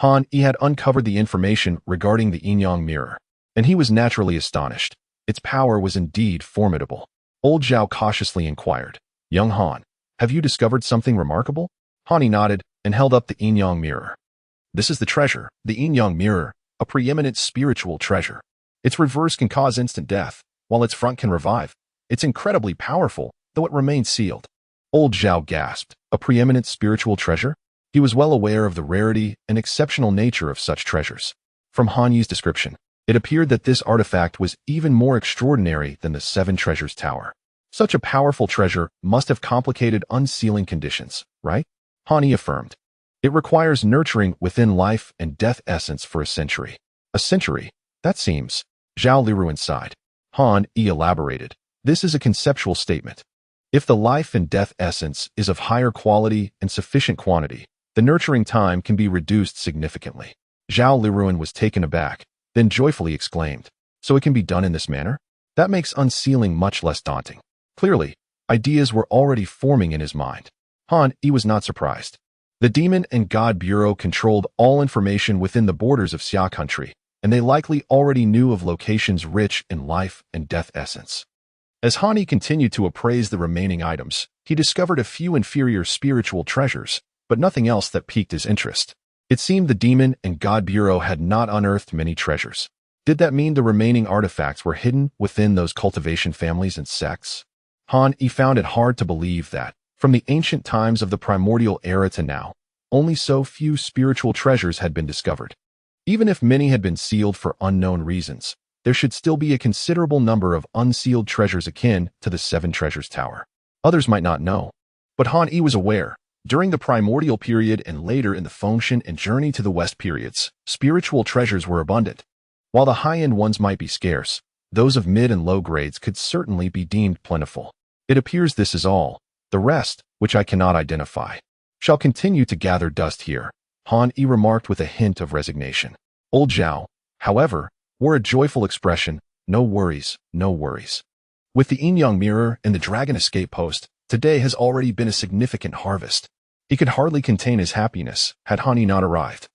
S1: Han Yi had uncovered the information regarding the Yin-Yang Mirror, and he was naturally astonished. Its power was indeed formidable. Old Zhao cautiously inquired, "Young Han, have you discovered something remarkable?" Han Yi nodded and held up the Yin-Yang Mirror. This is the treasure, the Yin-Yang Mirror, a preeminent spiritual treasure. Its reverse can cause instant death, while its front can revive. It's incredibly powerful, though it remains sealed. Old Zhao gasped. A preeminent spiritual treasure? He was well aware of the rarity and exceptional nature of such treasures. From Han Yi's description, it appeared that this artifact was even more extraordinary than the 7 Treasures Tower. Such a powerful treasure must have complicated unsealing conditions, right? Han Yi affirmed. It requires nurturing within life and death essence for a century. A century? That seems. Zhao Liruan sighed. Han Yi elaborated. This is a conceptual statement. If the life and death essence is of higher quality and sufficient quantity, the nurturing time can be reduced significantly. Zhao Liruan was taken aback, then joyfully exclaimed. So it can be done in this manner? That makes unsealing much less daunting. Clearly, ideas were already forming in his mind. Han Yi was not surprised. The Demon and God Bureau controlled all information within the borders of Xia country, and they likely already knew of locations rich in life and death essence. As Hani continued to appraise the remaining items, he discovered a few inferior spiritual treasures, but nothing else that piqued his interest. It seemed the Demon and God Bureau had not unearthed many treasures. Did that mean the remaining artifacts were hidden within those cultivation families and sects? He found it hard to believe that, from the ancient times of the primordial era to now, only so few spiritual treasures had been discovered. Even if many had been sealed for unknown reasons, there should still be a considerable number of unsealed treasures akin to the Seven Treasures Tower. Others might not know, but Han Yi was aware. During the primordial period and later in the Fengshen and Journey to the West periods, spiritual treasures were abundant. While the high-end ones might be scarce, those of mid and low grades could certainly be deemed plentiful. It appears this is all. The rest, which I cannot identify, shall continue to gather dust here, Han Yi remarked with a hint of resignation. Old Zhao, however, wore a joyful expression. No worries, no worries. With the Yin-Yang Mirror and the Dragon Escape Post, today has already been a significant harvest. He could hardly contain his happiness had Han Yi not arrived.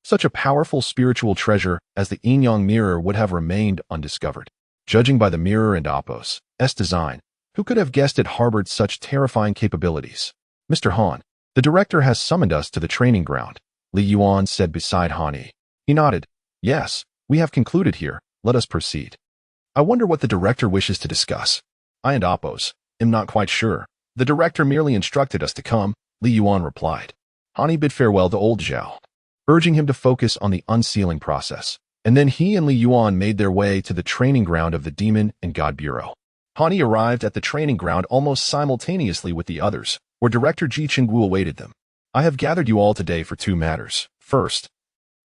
S1: Such a powerful spiritual treasure as the Yin-Yang Mirror would have remained undiscovered. Judging by the mirror and Appo's design, who could have guessed it harbored such terrifying capabilities? Mr. Han, the director has summoned us to the training ground, Li Yuan said beside Han Yi. He nodded. Yes, we have concluded here. Let us proceed. I wonder what the director wishes to discuss. I and Appo's am not quite sure. The director merely instructed us to come, Li Yuan replied. Han Yi bid farewell to old Zhao, urging him to focus on the unsealing process, and then he and Li Yuan made their way to the training ground of the Demon and God Bureau. Han Yi arrived at the training ground almost simultaneously with the others, where Director Ji Qingwu awaited them. I have gathered you all today for two matters. First,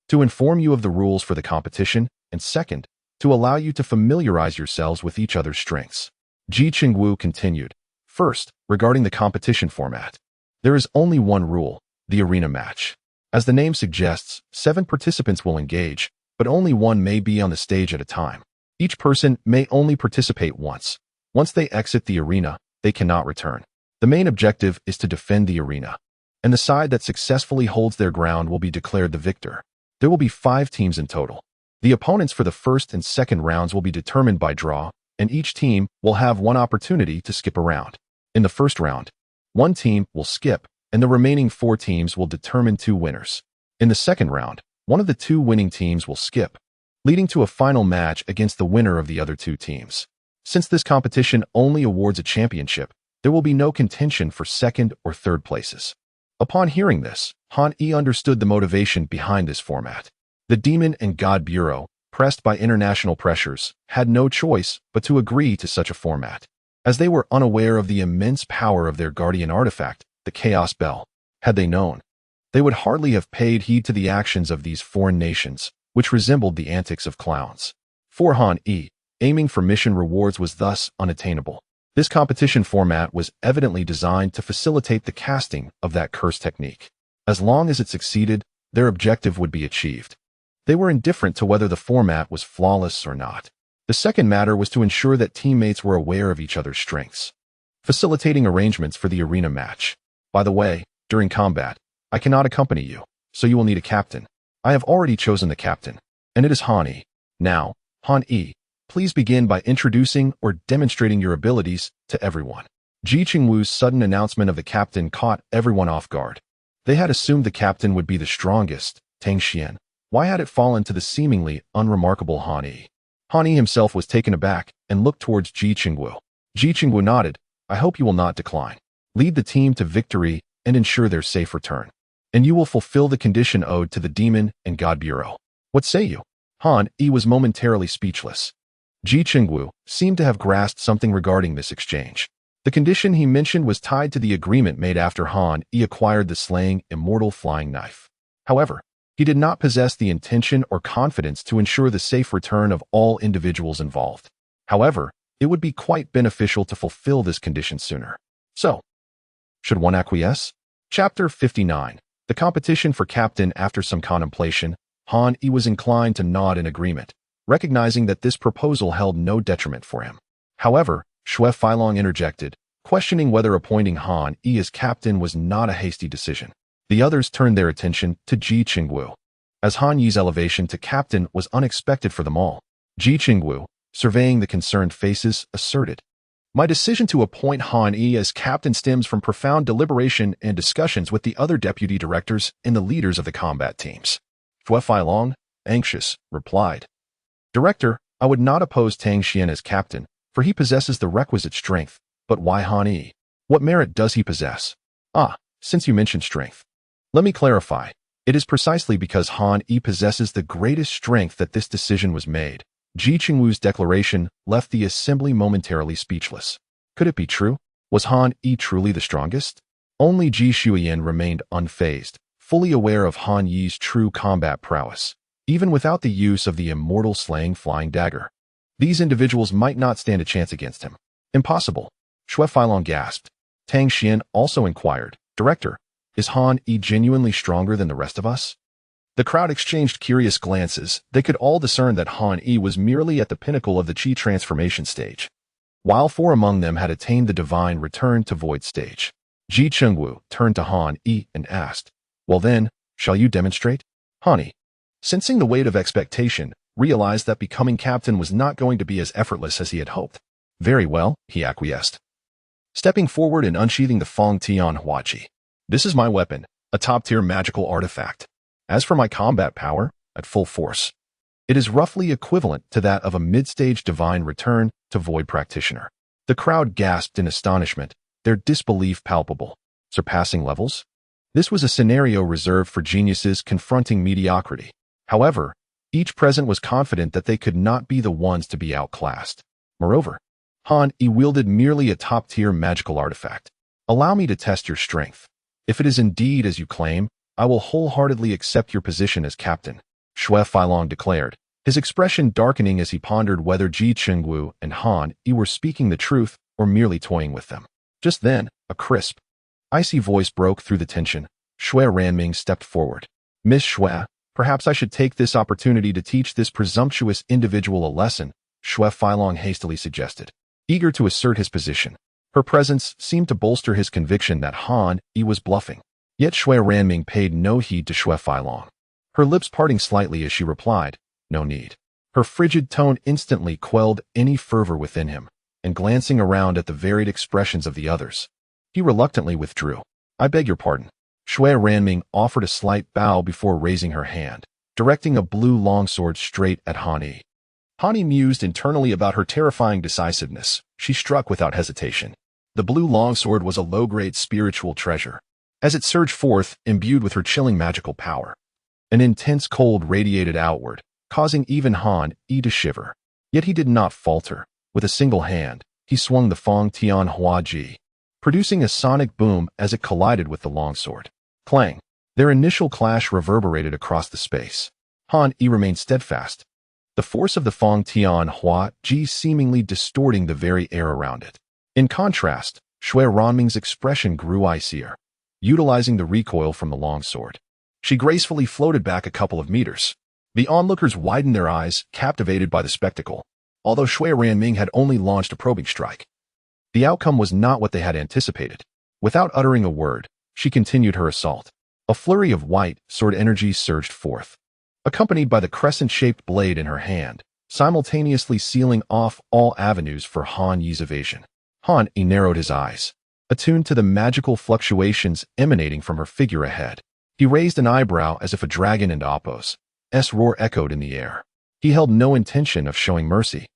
S1: to inform you of the rules for the competition, and second, to allow you to familiarize yourselves with each other's strengths. Ji Qingwu continued. First, regarding the competition format. There is only one rule, the arena match. As the name suggests, 7 participants will engage, but only one may be on the stage at a time. Each person may only participate once. Once they exit the arena, they cannot return. The main objective is to defend the arena, and the side that successfully holds their ground will be declared the victor. There will be 5 teams in total. The opponents for the first and second rounds will be determined by draw, and each team will have one opportunity to skip a round. In the first round, one team will skip, and the remaining 4 teams will determine 2 winners. In the second round, one of the 2 winning teams will skip, leading to a final match against the winner of the other 2 teams. Since this competition only awards a championship, there will be no contention for second or third places. Upon hearing this, Han Yi understood the motivation behind this format. The Demon and God Bureau, pressed by international pressures, had no choice but to agree to such a format, as they were unaware of the immense power of their guardian artifact, the Chaos Bell. Had they known, they would hardly have paid heed to the actions of these foreign nations, which resembled the antics of clowns. For Han Yi, aiming for mission rewards was thus unattainable. This competition format was evidently designed to facilitate the casting of that curse technique. As long as it succeeded, their objective would be achieved. They were indifferent to whether the format was flawless or not. The second matter was to ensure that teammates were aware of each other's strengths, facilitating arrangements for the arena match. By the way, during combat, I cannot accompany you, so you will need a captain. I have already chosen the captain, and it is Han Yi. Now, Han Yi, please begin by introducing or demonstrating your abilities to everyone. Ji Qingwu's sudden announcement of the captain caught everyone off guard. They had assumed the captain would be the strongest, Tang Xian. Why had it fallen to the seemingly unremarkable Han Yi? Han Yi himself was taken aback and looked towards Ji Qingwu. Ji Qingwu nodded. I hope you will not decline. Lead the team to victory and ensure their safe return. And you will fulfill the condition owed to the Demon and God Bureau. What say you? Han Yi was momentarily speechless. Ji Qingwu seemed to have grasped something regarding this exchange. The condition he mentioned was tied to the agreement made after Han Yi acquired the slaying immortal flying knife. However, he did not possess the intention or confidence to ensure the safe return of all individuals involved. However, it would be quite beneficial to fulfill this condition sooner. So, should one acquiesce? Chapter 59. The competition for captain. After some contemplation, Han Yi was inclined to nod in agreement, recognizing that this proposal held no detriment for him. However, Xue Feilong interjected, questioning whether appointing Han Yi as captain was not a hasty decision. The others turned their attention to Ji Qingwu. As Han Yi's elevation to captain was unexpected for them all, Ji Qingwu, surveying the concerned faces, asserted, "My decision to appoint Han Yi as captain stems from profound deliberation and discussions with the other deputy directors and the leaders of the combat teams." Xue Failong, anxious, replied, "Director, I would not oppose Tang Xian as captain, for he possesses the requisite strength. But why Han Yi? What merit does he possess?" Since you mentioned strength, let me clarify. It is precisely because Han Yi possesses the greatest strength that this decision was made. Ji Qingwu's declaration left the assembly momentarily speechless. Could it be true? Was Han Yi truly the strongest? Only Ji Shuyan remained unfazed, fully aware of Han Yi's true combat prowess, even without the use of the immortal slaying flying dagger. These individuals might not stand a chance against him. Impossible. Xue Failong gasped. Tang Xian also inquired, "Director, is Han Yi genuinely stronger than the rest of us?" The crowd exchanged curious glances. They could all discern that Han Yi was merely at the pinnacle of the Qi transformation stage, while 4 among them had attained the divine return to void stage. Ji Qingwu turned to Han Yi and asked, "Well then, shall you demonstrate?" Han Yi, sensing the weight of expectation, realized that becoming captain was not going to be as effortless as he had hoped. "Very well," he acquiesced, stepping forward and unsheathing the Feng Tian Huaji. "This is my weapon, a top-tier magical artifact. As for my combat power, at full force, it is roughly equivalent to that of a mid-stage divine return to void practitioner." The crowd gasped in astonishment, their disbelief palpable. Surpassing levels? This was a scenario reserved for geniuses confronting mediocrity. However, each present was confident that they could not be the ones to be outclassed. Moreover, Han Yi wielded merely a top-tier magical artifact. "Allow me to test your strength. If it is indeed as you claim, I will wholeheartedly accept your position as captain," Xue Failong declared, his expression darkening as he pondered whether Ji Qingwu and Han Yi were speaking the truth or merely toying with them. Just then, a crisp, icy voice broke through the tension. Xue Ranming stepped forward. "Miss Xue, perhaps I should take this opportunity to teach this presumptuous individual a lesson," Xue Failong hastily suggested, eager to assert his position. Her presence seemed to bolster his conviction that Han Yi was bluffing. Yet Xue Ranming paid no heed to Xue Failong, her lips parting slightly as she replied, "No need." Her frigid tone instantly quelled any fervor within him, and glancing around at the varied expressions of the others, he reluctantly withdrew. "I beg your pardon." Xue Ranming offered a slight bow before raising her hand, directing a blue longsword straight at Han Yi. Han Yi mused internally about her terrifying decisiveness. She struck without hesitation. The blue longsword was a low-grade spiritual treasure. As it surged forth, imbued with her chilling magical power, an intense cold radiated outward, causing even Han Yi to shiver. Yet he did not falter. With a single hand, he swung the Feng Tian Huaji, producing a sonic boom as it collided with the longsword. Clang! Their initial clash reverberated across the space. Han Yi remained steadfast, the force of the Feng Tian Huaji seemingly distorting the very air around it. In contrast, Xue Ranming's expression grew icier, utilizing the recoil from the longsword. She gracefully floated back a couple of meters. The onlookers widened their eyes, captivated by the spectacle, although Xue Ranming had only launched a probing strike. The outcome was not what they had anticipated. Without uttering a word, she continued her assault. A flurry of white sword energy surged forth, accompanied by the crescent-shaped blade in her hand, simultaneously sealing off all avenues for Han Yi's evasion. Han Yi narrowed his eyes, attuned to the magical fluctuations emanating from her figure ahead. He raised an eyebrow as if a dragon and Appo's roar echoed in the air. He held no intention of showing mercy.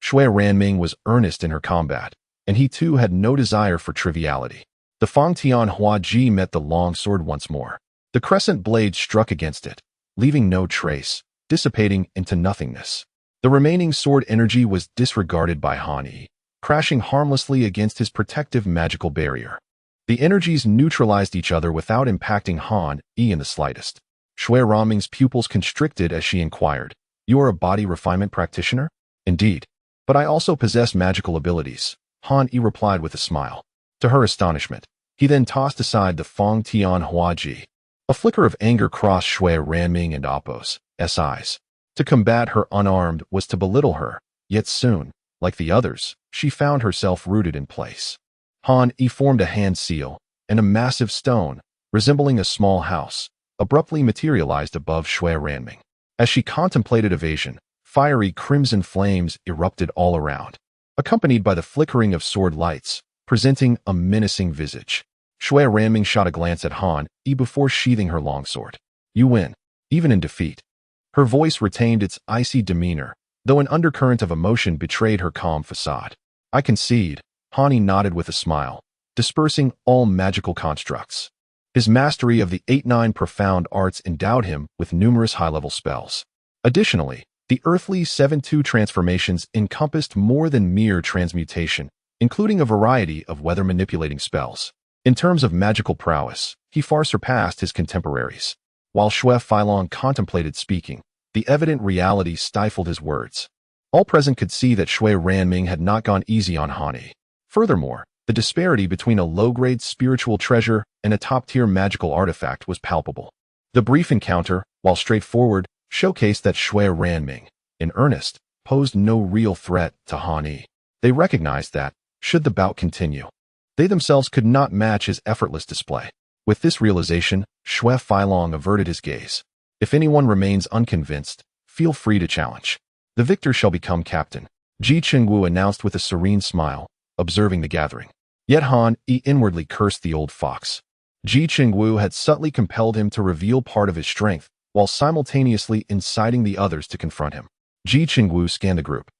S1: Xue Ranming was earnest in her combat, and he too had no desire for triviality. The Feng Tian Huaji met the long sword once more. The crescent blade struck against it, leaving no trace, dissipating into nothingness. The remaining sword energy was disregarded by Han Yi, crashing harmlessly against his protective magical barrier. The energies neutralized each other without impacting Han Yi in the slightest. Xue Ranming's pupils constricted as she inquired, "You are a body refinement practitioner?" "Indeed. But I also possess magical abilities," Han Yi replied with a smile. To her astonishment, he then tossed aside the Feng Tian Huaji. A flicker of anger crossed Xue Ranming and Appo's eyes. To combat her unarmed was to belittle her, yet soon, like the others, she found herself rooted in place. Han Yi formed a hand seal, and a massive stone, resembling a small house, abruptly materialized above Shui Ranming. As she contemplated evasion, fiery crimson flames erupted all around, accompanied by the flickering of sword lights, presenting a menacing visage. Shui Ranming shot a glance at Han Yi before sheathing her longsword. You win, even in defeat. Her voice retained its icy demeanor, though an undercurrent of emotion betrayed her calm facade. I concede, Han Yi nodded with a smile, dispersing all magical constructs. His mastery of the 8-9 profound arts endowed him with numerous high-level spells. Additionally, the earthly 7-2 transformations encompassed more than mere transmutation, including a variety of weather-manipulating spells. In terms of magical prowess, he far surpassed his contemporaries. While Shui Feilong contemplated speaking, the evident reality stifled his words. All present could see that Shui Ranming had not gone easy on Han Yi. Furthermore, the disparity between a low-grade spiritual treasure and a top-tier magical artifact was palpable. The brief encounter, while straightforward, showcased that Shui Ranming, in earnest, posed no real threat to Han Yi. They recognized that, should the bout continue, they themselves could not match his effortless display. With this realization, Shui Feilong averted his gaze. If anyone remains unconvinced, feel free to challenge. The victor shall become captain, Ji Qingwu announced with a serene smile, observing the gathering. Yet Han Yi inwardly cursed the old fox. Ji Qingwu had subtly compelled him to reveal part of his strength, while simultaneously inciting the others to confront him. Ji Qingwu scanned the group,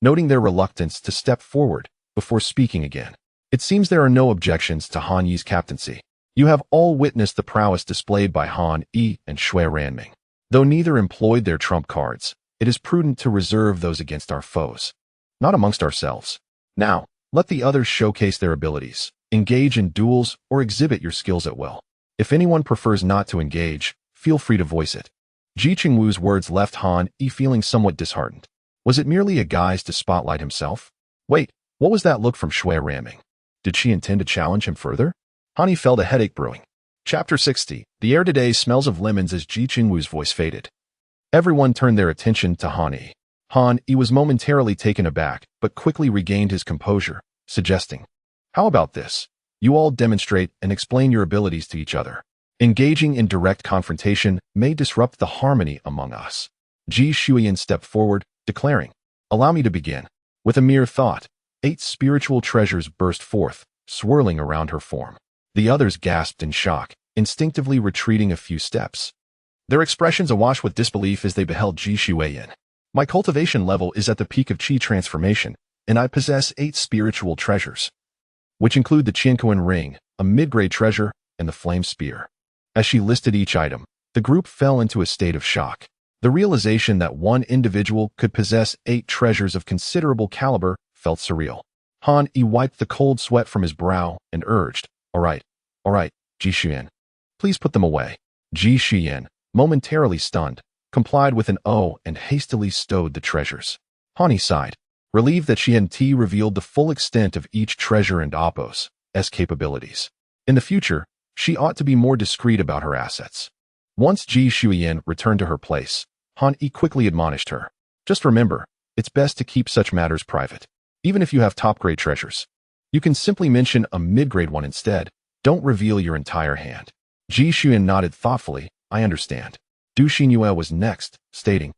S1: noting their reluctance to step forward before speaking again. It seems there are no objections to Han Yi's captaincy. You have all witnessed the prowess displayed by Han Yi and Shui Ranming. Though neither employed their trump cards, it is prudent to reserve those against our foes, not amongst ourselves. Now, let the others showcase their abilities, engage in duels, or exhibit your skills at will. If anyone prefers not to engage, feel free to voice it. Ji Qingwu's words left Han Yi feeling somewhat disheartened. Was it merely a guise to spotlight himself? Wait, what was that look from Shui Ranming? Did she intend to challenge him further? Han Yi felt a headache brewing. Chapter 60. The air today smells of lemons as Ji Qingwu's voice faded. Everyone turned their attention to Han Yi. Han Yi was momentarily taken aback, but quickly regained his composure, suggesting, how about this? You all demonstrate and explain your abilities to each other. Engaging in direct confrontation may disrupt the harmony among us. Ji Shuyan stepped forward, declaring, allow me to begin. With a mere thought, 8 spiritual treasures burst forth, swirling around her form. The others gasped in shock, instinctively retreating a few steps. Their expressions awash with disbelief as they beheld Ji Shuyan. My cultivation level is at the peak of Qi transformation, and I possess 8 spiritual treasures, which include the Qiankuan ring, a mid-grade treasure, and the flame spear. As she listed each item, the group fell into a state of shock. The realization that one individual could possess 8 treasures of considerable caliber felt surreal. Han Yi wiped the cold sweat from his brow and urged, all right, Ji Shuyan, please put them away. Ji Shuyan, momentarily stunned, complied with an "oh" and hastily stowed the treasures. Han Yi sighed, relieved that she hadn't revealed the full extent of each treasure and Appo's capabilities. In the future, she ought to be more discreet about her assets. Once Ji Shuyan returned to her place, Han Yi quickly admonished her. Just remember, it's best to keep such matters private. Even if you have top-grade treasures, you can simply mention a mid-grade one instead. Don't reveal your entire hand. Ji Shuyan nodded thoughtfully. I understand. Du Xinyue was next, stating,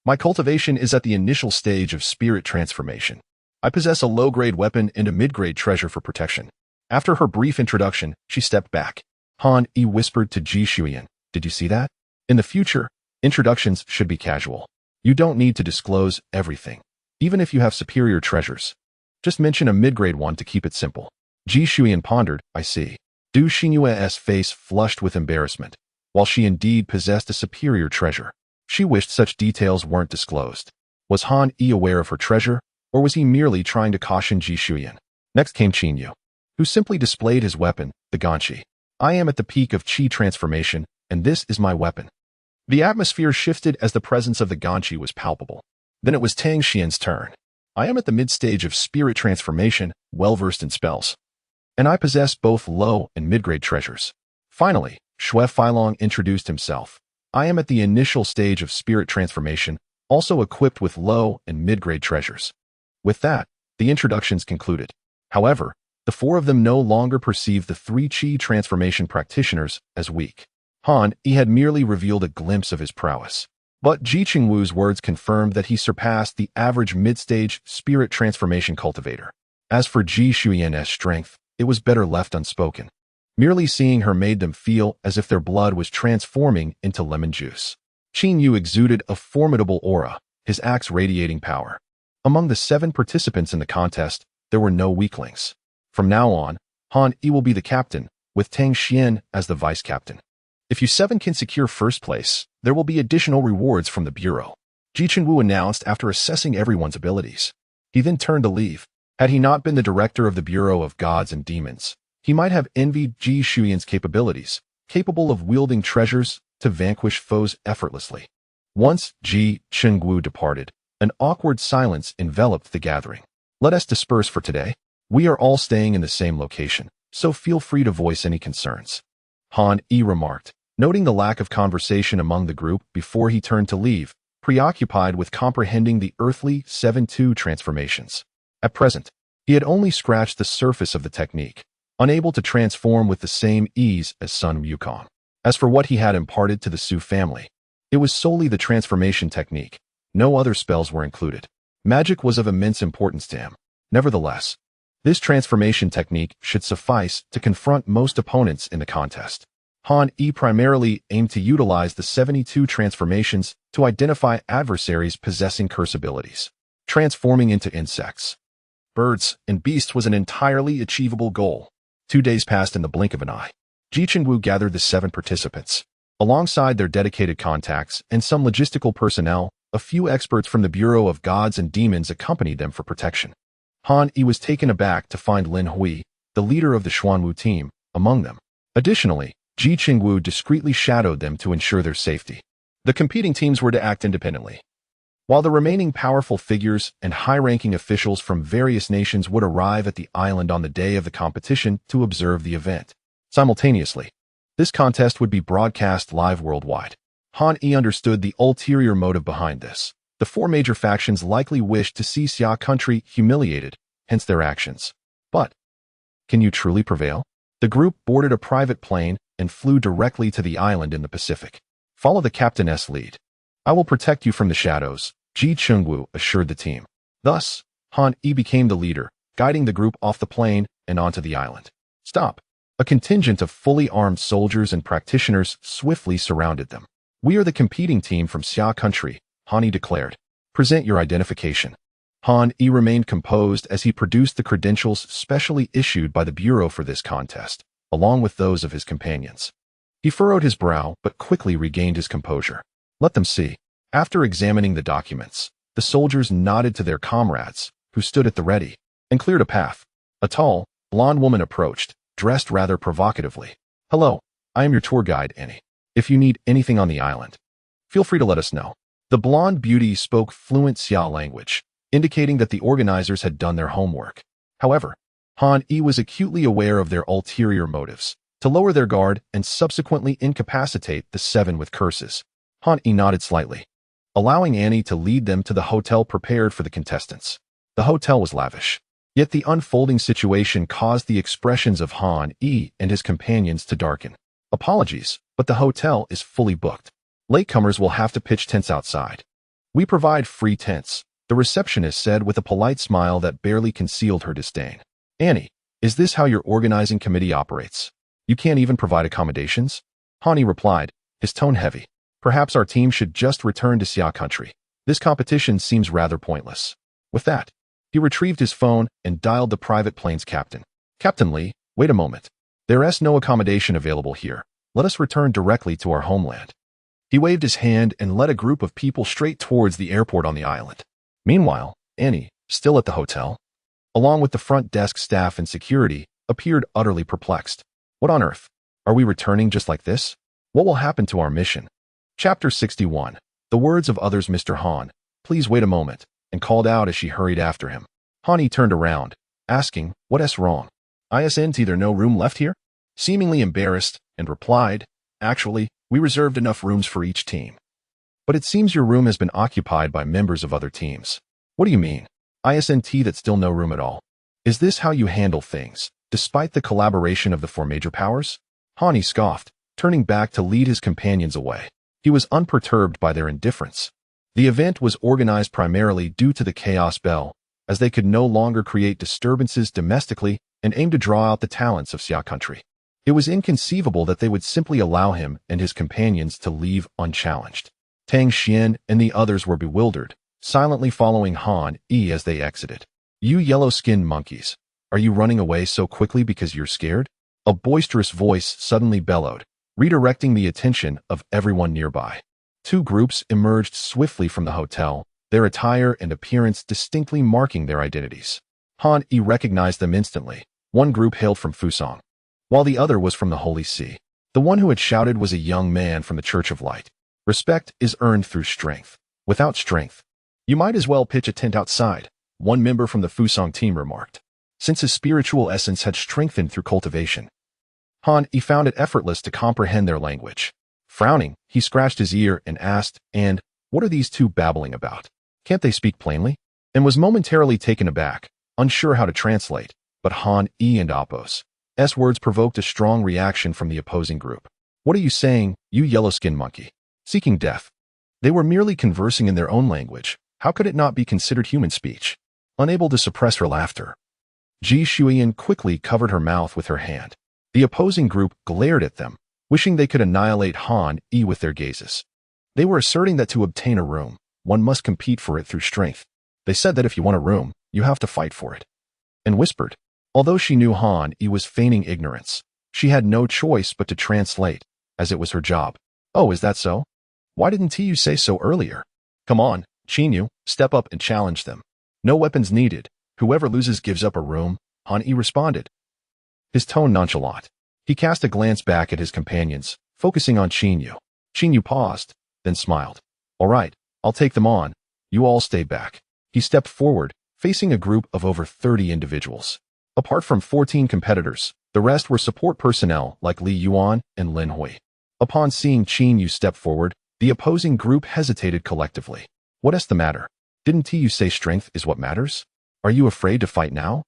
S1: my cultivation is at the initial stage of spirit transformation. I possess a low-grade weapon and a mid-grade treasure for protection. After her brief introduction, she stepped back. Han Yi whispered to Ji Shuyan, did you see that? In the future, introductions should be casual. You don't need to disclose everything, even if you have superior treasures. Just mention a mid-grade one to keep it simple. Ji Shuyan pondered, I see. Du Xinyue's face flushed with embarrassment. While she indeed possessed a superior treasure, she wished such details weren't disclosed. Was Han Yi aware of her treasure, or was he merely trying to caution Ji Shuyan? Next came Qin Yu, who simply displayed his weapon, the Ganqi. I am at the peak of Qi transformation, and this is my weapon. The atmosphere shifted as the presence of the Ganqi was palpable. Then it was Tang Xian's turn. I am at the mid-stage of spirit transformation, well-versed in spells, and I possess both low and mid-grade treasures. Finally, Shui Feilong introduced himself. I am at the initial stage of spirit transformation, also equipped with low and mid-grade treasures. With that, the introductions concluded. However, The four of them no longer perceived the three Qi transformation practitioners as weak. Han Yi had merely revealed a glimpse of his prowess. But Ji Qingwu's words confirmed that he surpassed the average mid-stage spirit transformation cultivator. As for Ji Shuyan's strength, it was better left unspoken. Merely seeing her made them feel as if their blood was transforming into lemon juice. Qin Yu exuded a formidable aura, his axe radiating power. Among the 7 participants in the contest, there were no weaklings. From now on, Han Yi will be the captain, with Tang Xian as the vice-captain. If you 7 can secure first place, there will be additional rewards from the Bureau, Ji Qingwu announced after assessing everyone's abilities. He then turned to leave. Had he not been the director of the Bureau of Gods and Demons, he might have envied Ji Shuyan's capabilities, capable of wielding treasures to vanquish foes effortlessly. Once Ji Qingwu departed, an awkward silence enveloped the gathering. Let us disperse for today. We are all staying in the same location, so feel free to voice any concerns. Han Yi remarked, noting the lack of conversation among the group before he turned to leave, preoccupied with comprehending the earthly 7-2 transformations. At present, he had only scratched the surface of the technique, unable to transform with the same ease as Sun Wukong. As for what he had imparted to the Su family, it was solely the transformation technique. No other spells were included. Magic was of immense importance to him. Nevertheless, this transformation technique should suffice to confront most opponents in the contest. Han Yi primarily aimed to utilize the 72 transformations to identify adversaries possessing curse abilities. Transforming into insects, birds, and beasts was an entirely achievable goal. 2 days passed in the blink of an eye. Ji Qingwu gathered the 7 participants. Alongside their dedicated contacts and some logistical personnel, a few experts from the Bureau of Gods and Demons accompanied them for protection. Han Yi was taken aback to find Lin Hui, the leader of the Xuanwu team, among them. Additionally, Ji Qingwu discreetly shadowed them to ensure their safety. The competing teams were to act independently, while the remaining powerful figures and high-ranking officials from various nations would arrive at the island on the day of the competition to observe the event. Simultaneously, this contest would be broadcast live worldwide. Han Yi understood the ulterior motive behind this. The 4 major factions likely wished to see Xia country humiliated, hence their actions. But, can you truly prevail? The group boarded a private plane and flew directly to the island in the Pacific. Follow the captain's lead. I will protect you from the shadows, Ji Qingwu assured the team. Thus, Han Yi became the leader, guiding the group off the plane and onto the island. Stop. A contingent of fully armed soldiers and practitioners swiftly surrounded them. We are the competing team from Xia country, Han Yi declared. Present your identification. Han Yi remained composed as he produced the credentials specially issued by the Bureau for this contest, along with those of his companions. He furrowed his brow but quickly regained his composure. Let them see. After examining the documents, the soldiers nodded to their comrades, who stood at the ready, and cleared a path. A tall, blonde woman approached, dressed rather provocatively. Hello, I am your tour guide, Annie. If you need anything on the island, feel free to let us know. The blonde beauty spoke fluent Xia language, indicating that the organizers had done their homework. However, Han Yi was acutely aware of their ulterior motives, to lower their guard and subsequently incapacitate the 7 with curses. Han Yi nodded slightly, allowing Annie to lead them to the hotel prepared for the contestants. The hotel was lavish, yet the unfolding situation caused the expressions of Han Yi and his companions to darken. Apologies, but the hotel is fully booked. Latecomers will have to pitch tents outside. We provide free tents, the receptionist said with a polite smile that barely concealed her disdain. Annie, is this how your organizing committee operates? You can't even provide accommodations? Han Yi replied, his tone heavy. Perhaps our team should just return to Xia country. This competition seems rather pointless. With that, he retrieved his phone and dialed the private plane's captain. Captain Li, wait a moment. There is no accommodation available here. Let us return directly to our homeland. He waved his hand and led a group of people straight towards the airport on the island. Meanwhile, Annie, still at the hotel, along with the front desk staff and security, appeared utterly perplexed. What on earth? Are we returning just like this? What will happen to our mission? Chapter 61. The words of others. Mr. Han, please wait a moment, and called out as she hurried after him. Han Yi turned around, asking, what's wrong? Isn't there no room left here? Seemingly embarrassed, and replied, actually, we reserved enough rooms for each team. But it seems your room has been occupied by members of other teams. What do you mean? Isn't that still no room at all? Is this how you handle things? Despite the collaboration of the four major powers? Han scoffed, turning back to lead his companions away. He was unperturbed by their indifference. The event was organized primarily due to the Chaos Bell, as they could no longer create disturbances domestically and aim to draw out the talents of Xia country. It was inconceivable that they would simply allow him and his companions to leave unchallenged. Tang Xian and the others were bewildered, silently following Han as they exited. You yellow-skinned monkeys, are you running away so quickly because you're scared? A boisterous voice suddenly bellowed, redirecting the attention of everyone nearby. Two groups emerged swiftly from the hotel, their attire and appearance distinctly marking their identities. Han recognized them instantly. One group hailed from Fusang, while the other was from the Holy See. The one who had shouted was a young man from the Church of Light. Respect is earned through strength. Without strength, you might as well pitch a tent outside, one member from the Fusang team remarked. Since his spiritual essence had strengthened through cultivation, Han found it effortless to comprehend their language. Frowning, he scratched his ear and asked, "And what are these two babbling about? Can't they speak plainly?" And was momentarily taken aback, unsure how to translate, but Han and Apos' words provoked a strong reaction from the opposing group. "What are you saying, you yellow-skinned monkey? Seeking death?" They were merely conversing in their own language. How could it not be considered human speech? Unable to suppress her laughter, Ji Shuiyan quickly covered her mouth with her hand. The opposing group glared at them, wishing they could annihilate Han with their gazes. They were asserting that to obtain a room, one must compete for it through strength. They said that if you want a room, you have to fight for it. And whispered. Although she knew Han was feigning ignorance, she had no choice but to translate, as it was her job. "Oh, is that so? Why didn't you say so earlier? Come on, Qinyu, step up and challenge them. No weapons needed. Whoever loses gives up a room," Han responded, his tone nonchalant. He cast a glance back at his companions, focusing on Qinyu. Qinyu paused, then smiled. "All right, I'll take them on. You all stay back." He stepped forward, facing a group of over 30 individuals. Apart from 14 competitors, the rest were support personnel like Li Yuan and Lin Hui. Upon seeing Qinyu step forward, the opposing group hesitated collectively. "What's the matter? Didn't you say strength is what matters? Are you afraid to fight now?"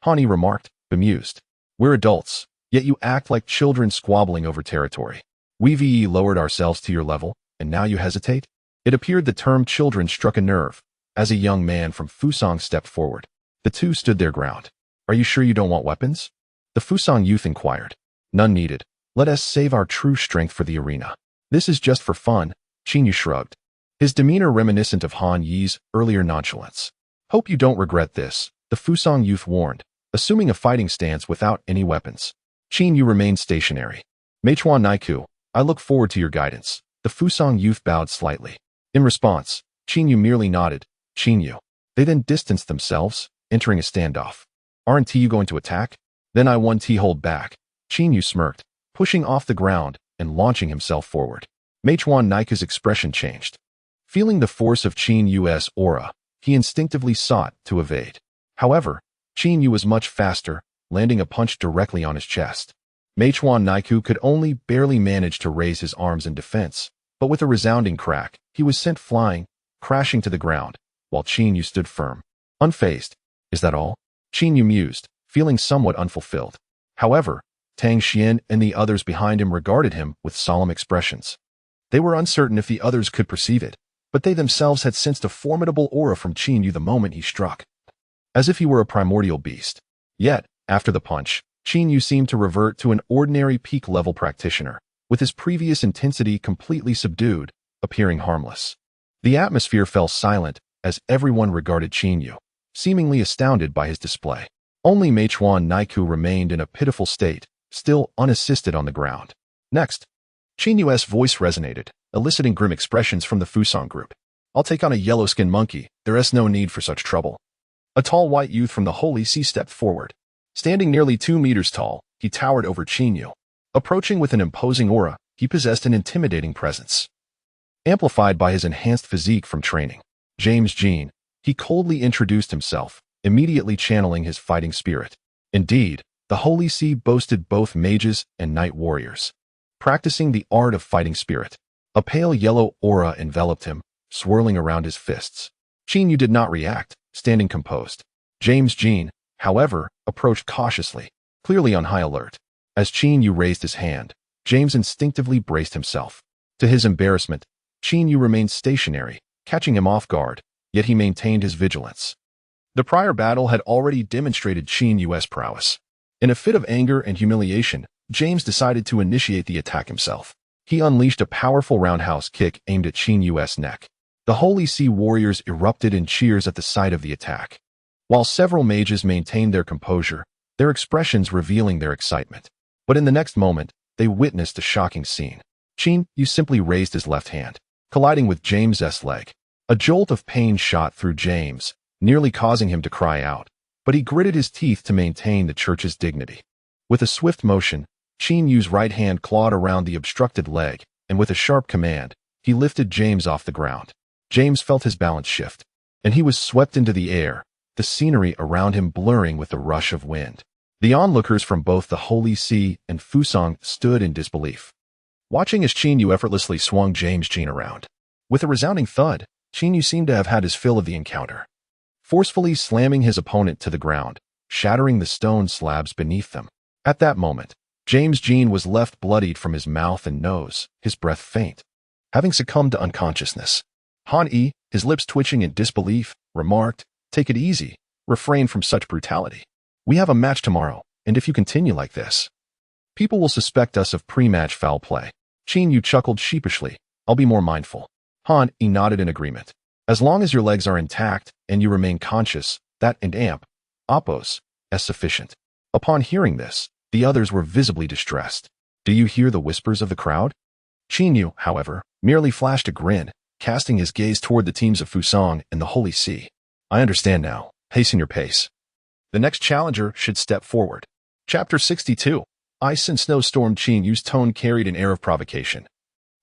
S1: Han remarked, bemused. "We're adults, yet you act like children squabbling over territory. We've lowered ourselves to your level, and now you hesitate?" It appeared the term children struck a nerve, as a young man from Fusang stepped forward. The two stood their ground. "Are you sure you don't want weapons?" The Fusang youth inquired. "None needed. Let us save our true strength for the arena. This is just for fun," Qinyu shrugged, his demeanor reminiscent of Han Yi's earlier nonchalance. "Hope you don't regret this," the Fusang youth warned, assuming a fighting stance without any weapons. Qinyu remained stationary. "Meichuan Naiku, I look forward to your guidance." The Fusang youth bowed slightly. In response, Qinyu merely nodded. "Qinyu." They then distanced themselves, entering a standoff. "Aren't you going to attack?" "Then I want to hold back." Qinyu smirked, pushing off the ground and launching himself forward. Meichuan Naika's expression changed. Feeling the force of Qinyu's aura, he instinctively sought to evade. However, Qinyu was much faster, landing a punch directly on his chest. Meichuan Naiku could only barely manage to raise his arms in defense, but with a resounding crack, he was sent flying, crashing to the ground, while Qinyu stood firm, unfazed. "Is that all?" Qinyu mused, feeling somewhat unfulfilled. However, Tang Xian and the others behind him regarded him with solemn expressions. They were uncertain if the others could perceive it, but they themselves had sensed a formidable aura from Qinyu the moment he struck, as if he were a primordial beast. Yet, after the punch, Qinyu seemed to revert to an ordinary peak-level practitioner, with his previous intensity completely subdued, appearing harmless. The atmosphere fell silent as everyone regarded Qinyu, seemingly astounded by his display. Only Meichuan Naiku remained in a pitiful state, still unassisted on the ground. Next, Qinyu's voice resonated, eliciting grim expressions from the Fusang group. "I'll take on a yellow-skinned monkey. There is no need for such trouble." A tall white youth from the Holy See stepped forward. Standing nearly 2 meters tall, he towered over Qinyu. Approaching with an imposing aura, he possessed an intimidating presence, amplified by his enhanced physique from training. James Jean, he coldly introduced himself, immediately channeling his fighting spirit. Indeed, the Holy See boasted both mages and knight warriors, practicing the art of fighting spirit. A pale yellow aura enveloped him, swirling around his fists. Qinyu did not react, standing composed. James Jean, however, approached cautiously, clearly on high alert. As Qin Yu raised his hand, James instinctively braced himself. To his embarrassment, Qin Yu remained stationary, catching him off guard, yet he maintained his vigilance. The prior battle had already demonstrated Qin Yu's prowess. In a fit of anger and humiliation, James decided to initiate the attack himself. He unleashed a powerful roundhouse kick aimed at Qin Yu's neck. The Holy Sea warriors erupted in cheers at the sight of the attack, while several mages maintained their composure, their expressions revealing their excitement. But in the next moment, they witnessed a shocking scene. Qin Yu simply raised his left hand, colliding with James's leg. A jolt of pain shot through James, nearly causing him to cry out, but he gritted his teeth to maintain the church's dignity. With a swift motion, Qin Yu's right hand clawed around the obstructed leg, and with a sharp command, he lifted James off the ground. James felt his balance shift, and he was swept into the air, the scenery around him blurring with the rush of wind. The onlookers from both the Holy See and Fusang stood in disbelief, watching as Qin Yu effortlessly swung James Jin around. With a resounding thud, Qin Yu seemed to have had his fill of the encounter, forcefully slamming his opponent to the ground, shattering the stone slabs beneath them. At that moment, James Jin was left bloodied from his mouth and nose, his breath faint. Having succumbed to unconsciousness, Han Yi, his lips twitching in disbelief, remarked, "Take it easy, refrain from such brutality. We have a match tomorrow, and if you continue like this, people will suspect us of pre-match foul play." Qin Yu chuckled sheepishly. "I'll be more mindful." Han Yi nodded in agreement. "As long as your legs are intact and you remain conscious, that and Oppos, is sufficient." Upon hearing this, the others were visibly distressed. "Do you hear the whispers of the crowd?" Qin Yu, however, merely flashed a grin, casting his gaze toward the teams of Fusang and the Holy See. "I understand now. Hasten your pace. The next challenger should step forward." Chapter 62. Ice and Snowstorm. Qin Yu's tone carried an air of provocation,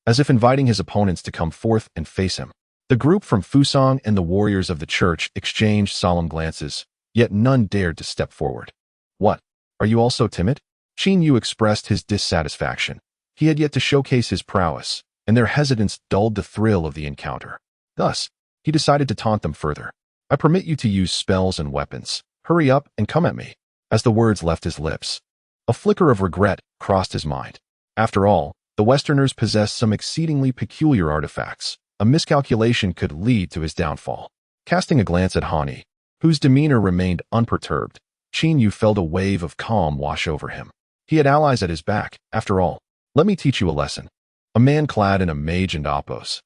S1: as if inviting his opponents to come forth and face him. The group from Fusang and the warriors of the church exchanged solemn glances, yet none dared to step forward. "What? Are you all so timid?" Qin Yu expressed his dissatisfaction. He had yet to showcase his prowess, and their hesitance dulled the thrill of the encounter. Thus, he decided to taunt them further. "I permit you to use spells and weapons. Hurry up and come at me." As the words left his lips, a flicker of regret crossed his mind. After all, the Westerners possessed some exceedingly peculiar artifacts. A miscalculation could lead to his downfall. Casting a glance at Han Yi, whose demeanor remained unperturbed, Qin Yu felt a wave of calm wash over him. He had allies at his back, after all. "Let me teach you a lesson." A man clad in a mage and Oppos'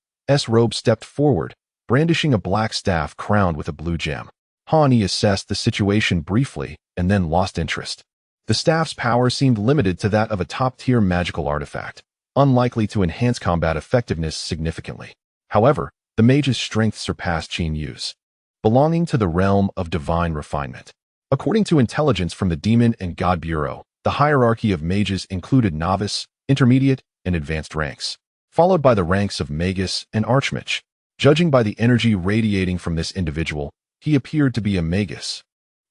S1: robe stepped forward, brandishing a black staff crowned with a blue gem. Han Yi assessed the situation briefly and then lost interest. The staff's power seemed limited to that of a top-tier magical artifact, unlikely to enhance combat effectiveness significantly. However, the mage's strength surpassed Qin Yu's, belonging to the realm of divine refinement. According to intelligence from the Demon and God Bureau, the hierarchy of mages included novice, intermediate, and advanced ranks, followed by the ranks of magus and archmage. Judging by the energy radiating from this individual, he appeared to be a magus,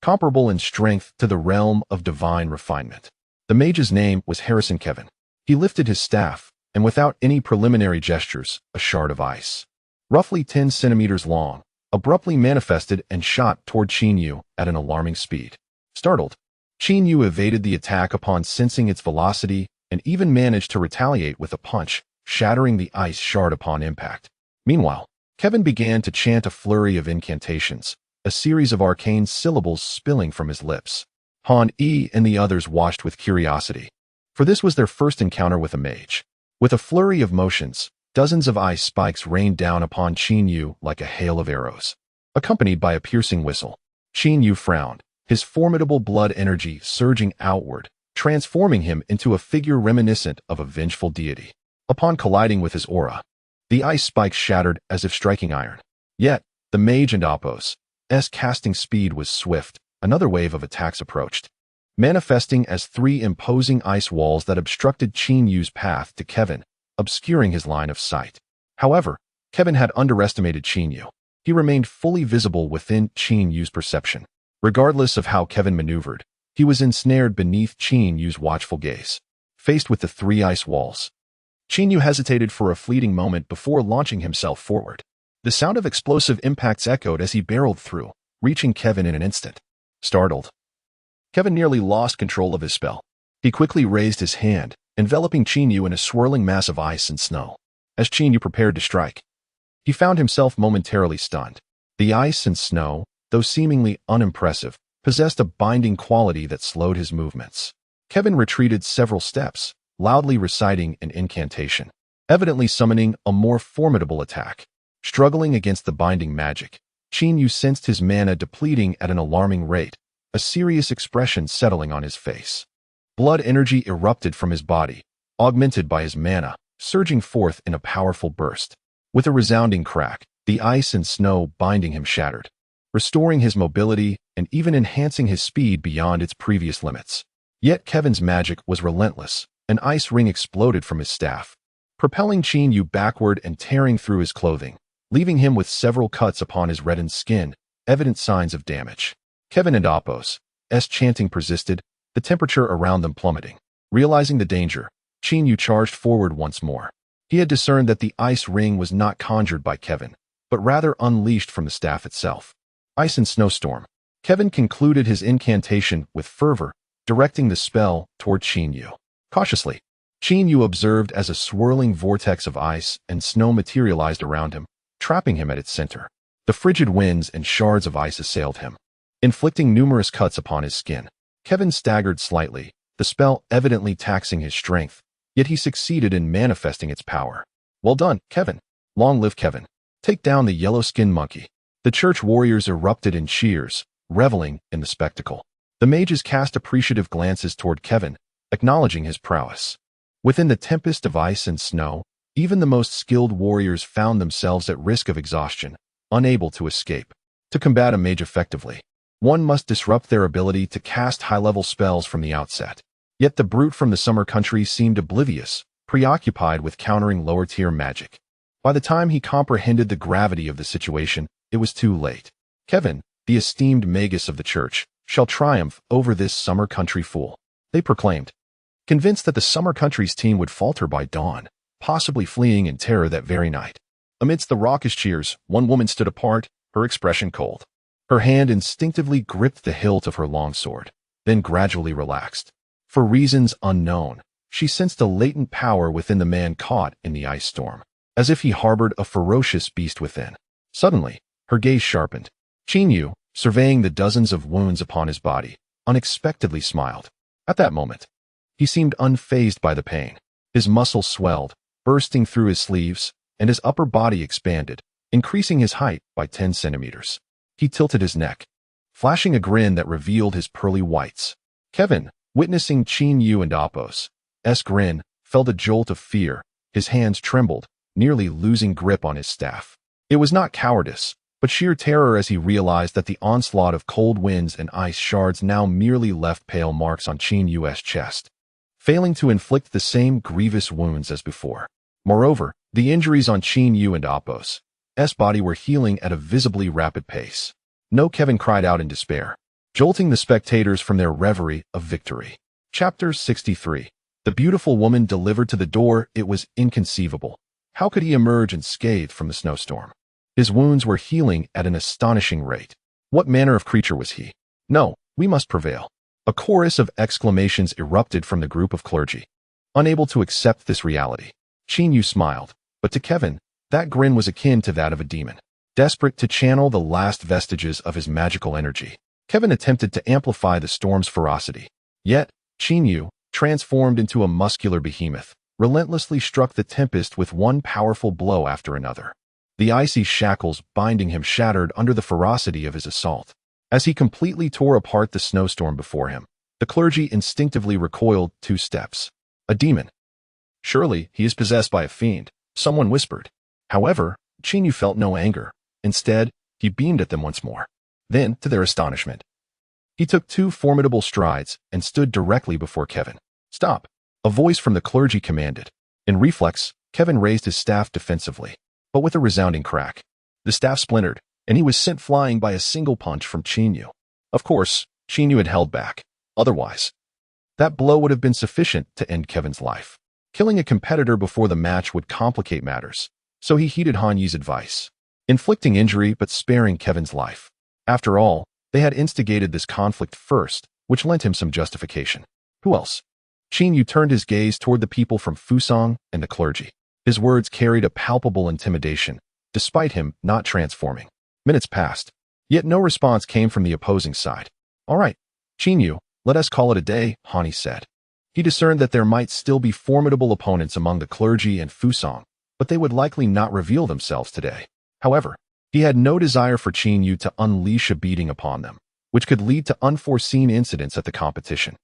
S1: comparable in strength to the realm of divine refinement. The mage's name was Harrison Kevin. He lifted his staff, and without any preliminary gestures, a shard of ice, roughly 10 centimeters long, abruptly manifested and shot toward Qin Yu at an alarming speed. Startled, Qin Yu evaded the attack upon sensing its velocity and even managed to retaliate with a punch, shattering the ice shard upon impact. Meanwhile, Kevin began to chant a flurry of incantations, a series of arcane syllables spilling from his lips. Han Yi and the others watched with curiosity, for this was their first encounter with a mage. With a flurry of motions, dozens of ice spikes rained down upon Qin Yu like a hail of arrows, accompanied by a piercing whistle. Qin Yu frowned, his formidable blood energy surging outward, transforming him into a figure reminiscent of a vengeful deity. Upon colliding with his aura, the ice spikes shattered as if striking iron. Yet, the mage and Oppos' casting speed was swift. Another wave of attacks approached, manifesting as 3 imposing ice walls that obstructed Qin Yu's path to Kevin, obscuring his line of sight. However, Kevin had underestimated Qin Yu. He remained fully visible within Qin Yu's perception. Regardless of how Kevin maneuvered, he was ensnared beneath Qin Yu's watchful gaze. Faced with the 3 ice walls, Qin Yu hesitated for a fleeting moment before launching himself forward. The sound of explosive impacts echoed as he barreled through, reaching Kevin in an instant. Startled, Kevin nearly lost control of his spell. He quickly raised his hand, enveloping Qin Yu in a swirling mass of ice and snow. As Qin Yu prepared to strike, he found himself momentarily stunned. The ice and snow, though seemingly unimpressive, possessed a binding quality that slowed his movements. Kevin retreated several steps, loudly reciting an incantation, evidently summoning a more formidable attack. Struggling against the binding magic, Qin Yu sensed his mana depleting at an alarming rate, a serious expression settling on his face. Blood energy erupted from his body, augmented by his mana, surging forth in a powerful burst. With a resounding crack, the ice and snow binding him shattered, restoring his mobility and even enhancing his speed beyond its previous limits. Yet Kevin's magic was relentless. An ice ring exploded from his staff, propelling Qin Yu backward and tearing through his clothing, leaving him with several cuts upon his reddened skin, evident signs of damage. Kevin and Apos' chanting persisted, the temperature around them plummeting. Realizing the danger, Qin Yu charged forward once more. He had discerned that the ice ring was not conjured by Kevin, but rather unleashed from the staff itself. Ice and snowstorm. Kevin concluded his incantation with fervor, directing the spell toward Qin Yu. Cautiously, Qin Yu observed as a swirling vortex of ice and snow materialized around him, trapping him at its center. The frigid winds and shards of ice assailed him, inflicting numerous cuts upon his skin. Kevin staggered slightly, the spell evidently taxing his strength, yet he succeeded in manifesting its power. Well done, Kevin. Long live Kevin. Take down the yellow-skinned monkey. The church warriors erupted in cheers, reveling in the spectacle. The mages cast appreciative glances toward Kevin, acknowledging his prowess. Within the tempest of ice and snow, even the most skilled warriors found themselves at risk of exhaustion, unable to escape. To combat a mage effectively, one must disrupt their ability to cast high-level spells from the outset. Yet the brute from the summer country seemed oblivious, preoccupied with countering lower-tier magic. By the time he comprehended the gravity of the situation, it was too late. Kevin, the esteemed magus of the church, shall triumph over this summer country fool, they proclaimed. Convinced that the summer country's team would falter by dawn, possibly fleeing in terror that very night. Amidst the raucous cheers, one woman stood apart, her expression cold. Her hand instinctively gripped the hilt of her longsword, then gradually relaxed. For reasons unknown, she sensed a latent power within the man caught in the ice storm, as if he harbored a ferocious beast within. Suddenly, her gaze sharpened. Qin Yu, surveying the dozens of wounds upon his body, unexpectedly smiled. At that moment, he seemed unfazed by the pain. His muscles swelled, bursting through his sleeves, and his upper body expanded, increasing his height by 10 centimeters. He tilted his neck, flashing a grin that revealed his pearly whites. Kevin, witnessing Qin Yu and Apos' grin, felt a jolt of fear. His hands trembled, nearly losing grip on his staff. It was not cowardice, but sheer terror as he realized that the onslaught of cold winds and ice shards now merely left pale marks on Qin Yu's chest, failing to inflict the same grievous wounds as before. Moreover, the injuries on Qin Yu and Apos' body were healing at a visibly rapid pace. No, Kevin cried out in despair, jolting the spectators from their reverie of victory. Chapter 63. The beautiful woman delivered to the door. It was inconceivable. How could he emerge unscathed from the snowstorm? His wounds were healing at an astonishing rate. What manner of creature was he? No, we must prevail. A chorus of exclamations erupted from the group of clergy, unable to accept this reality. Qin Yu smiled, but to Kevin, that grin was akin to that of a demon. Desperate to channel the last vestiges of his magical energy, Kevin attempted to amplify the storm's ferocity. Yet, Qin Yu, transformed into a muscular behemoth, relentlessly struck the tempest with one powerful blow after another. The icy shackles binding him shattered under the ferocity of his assault. As he completely tore apart the snowstorm before him, the clergy instinctively recoiled 2 steps. A demon. Surely he is possessed by a fiend, someone whispered. However, Qin Yu felt no anger. Instead, he beamed at them once more. Then, to their astonishment, he took 2 formidable strides and stood directly before Kevin. Stop! A voice from the clergy commanded. In reflex, Kevin raised his staff defensively, but with a resounding crack, the staff splintered, and he was sent flying by a single punch from Qin Yu. Of course, Qin Yu had held back. Otherwise, that blow would have been sufficient to end Kevin's life. Killing a competitor before the match would complicate matters, so he heeded Han Yi's advice, inflicting injury but sparing Kevin's life. After all, they had instigated this conflict first, which lent him some justification. Who else? Qin Yu turned his gaze toward the people from Fusang and the clergy. His words carried a palpable intimidation, despite him not transforming. Minutes passed, yet no response came from the opposing side. All right, Qin Yu, let us call it a day, Han Yi said. He discerned that there might still be formidable opponents among the clergy and Fusang, but they would likely not reveal themselves today. However, he had no desire for Qin Yu to unleash a beating upon them, which could lead to unforeseen incidents at the competition.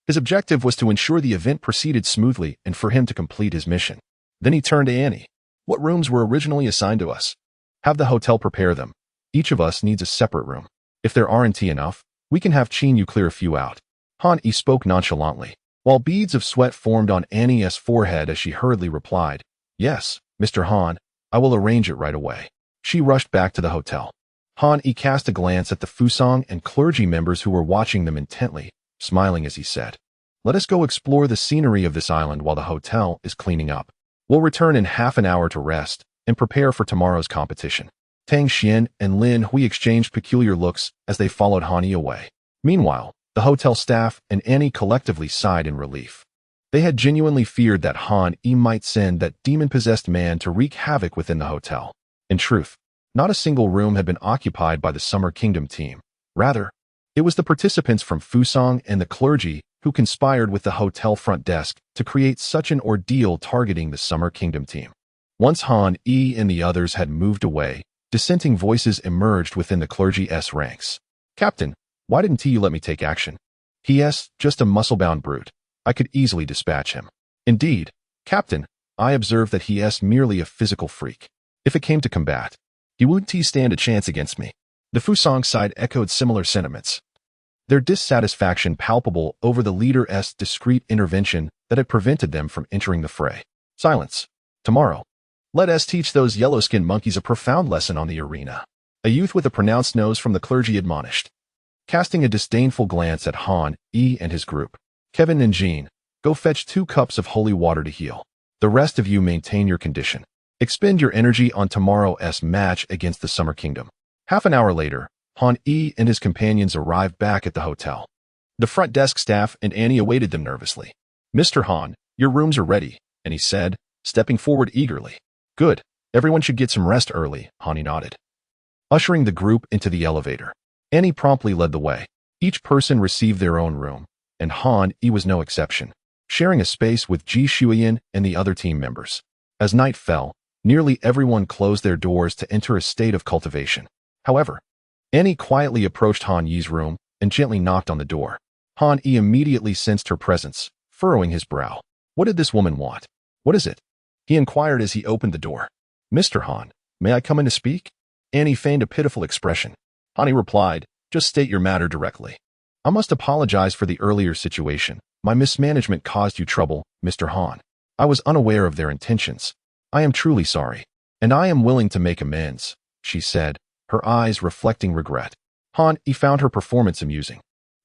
S1: His objective was to ensure the event proceeded smoothly and for him to complete his mission. Then he turned to Annie. What rooms were originally assigned to us? Have the hotel prepare them. Each of us needs a separate room. If there aren't enough, we can have Qin Yu clear a few out. Han Yi spoke nonchalantly, while beads of sweat formed on Annie's forehead as she hurriedly replied, Yes, Mr. Han, I will arrange it right away. She rushed back to the hotel. Han Yi cast a glance at the Fusang and clergy members who were watching them intently, smiling as he said, Let us go explore the scenery of this island while the hotel is cleaning up. We'll return in half an hour to rest and prepare for tomorrow's competition. Tang Xian and Lin Hui exchanged peculiar looks as they followed Han Yi away. Meanwhile, the hotel staff and Annie collectively sighed in relief. They had genuinely feared that Han Yi might send that demon-possessed man to wreak havoc within the hotel. In truth, not a single room had been occupied by the Summer Kingdom team. Rather, it was the participants from Fusang and the clergy who conspired with the hotel front desk to create such an ordeal targeting the Summer Kingdom team. Once Han Yi and the others had moved away, dissenting voices emerged within the clergy's ranks. Captain, why didn't you let me take action? He's just a muscle-bound brute. I could easily dispatch him. Indeed, Captain, I observed that he's merely a physical freak. If it came to combat, he wouldn't stand a chance against me. The Fusang side echoed similar sentiments, their dissatisfaction palpable over the leader's discreet intervention that had prevented them from entering the fray. Silence. Tomorrow, let us teach those yellow-skinned monkeys a profound lesson on the arena. A youth with a pronounced nose from the clergy admonished. Casting a disdainful glance at Han Yi and his group, Kevin and Jean, go fetch 2 cups of holy water to heal. The rest of you maintain your condition. Expend your energy on tomorrow's match against the Summer Kingdom. Half an hour later, Han Yi and his companions arrived back at the hotel. The front desk staff and Annie awaited them nervously. Mr. Han, your rooms are ready, and he said, stepping forward eagerly. Good. Everyone should get some rest early, Han Yi nodded. Ushering the group into the elevator, Annie promptly led the way. Each person received their own room, and Han Yi was no exception, sharing a space with Ji Shuyan and the other team members. As night fell, nearly everyone closed their doors to enter a state of cultivation. However, Annie quietly approached Han Yi's room and gently knocked on the door. Han Yi immediately sensed her presence, furrowing his brow. What did this woman want? What is it? He inquired as he opened the door. Mr. Han, may I come in to speak? Annie feigned a pitiful expression. Han Yi replied, Just state your matter directly. I must apologize for the earlier situation. My mismanagement caused you trouble, Mr. Han. I was unaware of their intentions. I am truly sorry, and I am willing to make amends, she said, her eyes reflecting regret. Han Yi found her performance amusing.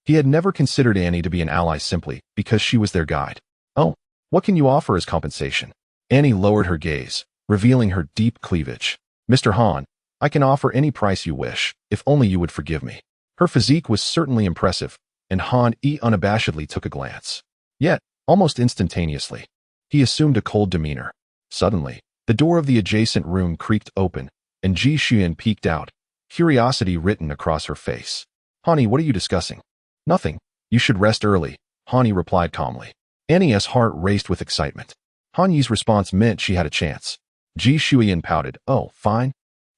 S1: He had never considered Annie to be an ally simply because she was their guide. Oh, what can you offer as compensation? Annie lowered her gaze, revealing her deep cleavage. Mr. Han, I can offer any price you wish, if only you would forgive me. Her physique was certainly impressive, and Han Yi unabashedly took a glance. Yet, almost instantaneously, he assumed a cold demeanor. Suddenly, the door of the adjacent room creaked open, and Ji Shuyan peeked out, curiosity written across her face. Han Yi, what are you discussing? Nothing. You should rest early, Han Yi replied calmly. Annie's heart raced with excitement. Han Yi's response meant she had a chance. Ji Shuyan pouted. Oh, fine.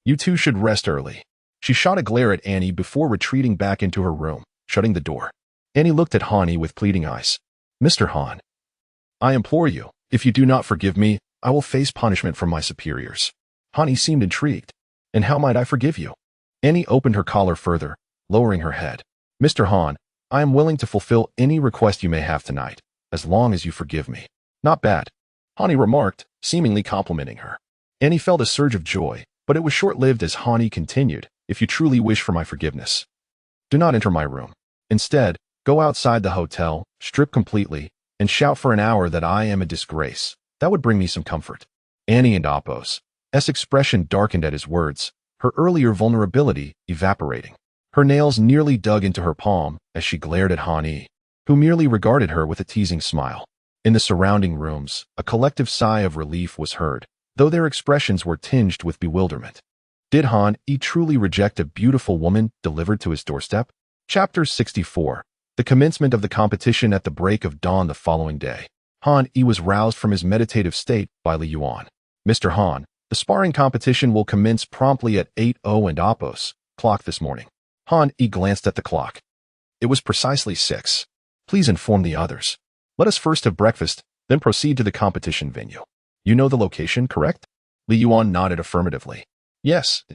S1: You two should rest early. She shot a glare at Annie before retreating back into her room, shutting the door. Annie looked at Han Yi with pleading eyes. Mr. Han, I implore you, if you do not forgive me, I will face punishment from my superiors. Han Yi seemed intrigued. And how might I forgive you? Annie opened her collar further, lowering her head. Mr. Han, I am willing to fulfill any request you may have tonight, as long as you forgive me. Not bad, Han Yi remarked, seemingly complimenting her. Annie felt a surge of joy, but it was short-lived as Han Yi continued, if you truly wish for my forgiveness, do not enter my room. Instead, go outside the hotel, strip completely, and shout for an hour that I am a disgrace. That would bring me some comfort. Annie and Apos' expression darkened at his words, her earlier vulnerability evaporating. Her nails nearly dug into her palm as she glared at Han Yi, who merely regarded her with a teasing smile. In the surrounding rooms, a collective sigh of relief was heard, though their expressions were tinged with bewilderment. Did Han Yi truly reject a beautiful woman delivered to his doorstep? Chapter 64. The commencement of the competition at the break of dawn the following day. Han Yi was roused from his meditative state by Li Yuan. Mr. Han, the sparring competition will commence promptly at 8:00 and Oppos clock this morning. Han Yi glanced at the clock. It was precisely 6. Please inform the others. Let us first have breakfast, then proceed to the competition venue. You know the location, correct? Li Yuan nodded affirmatively. Yes.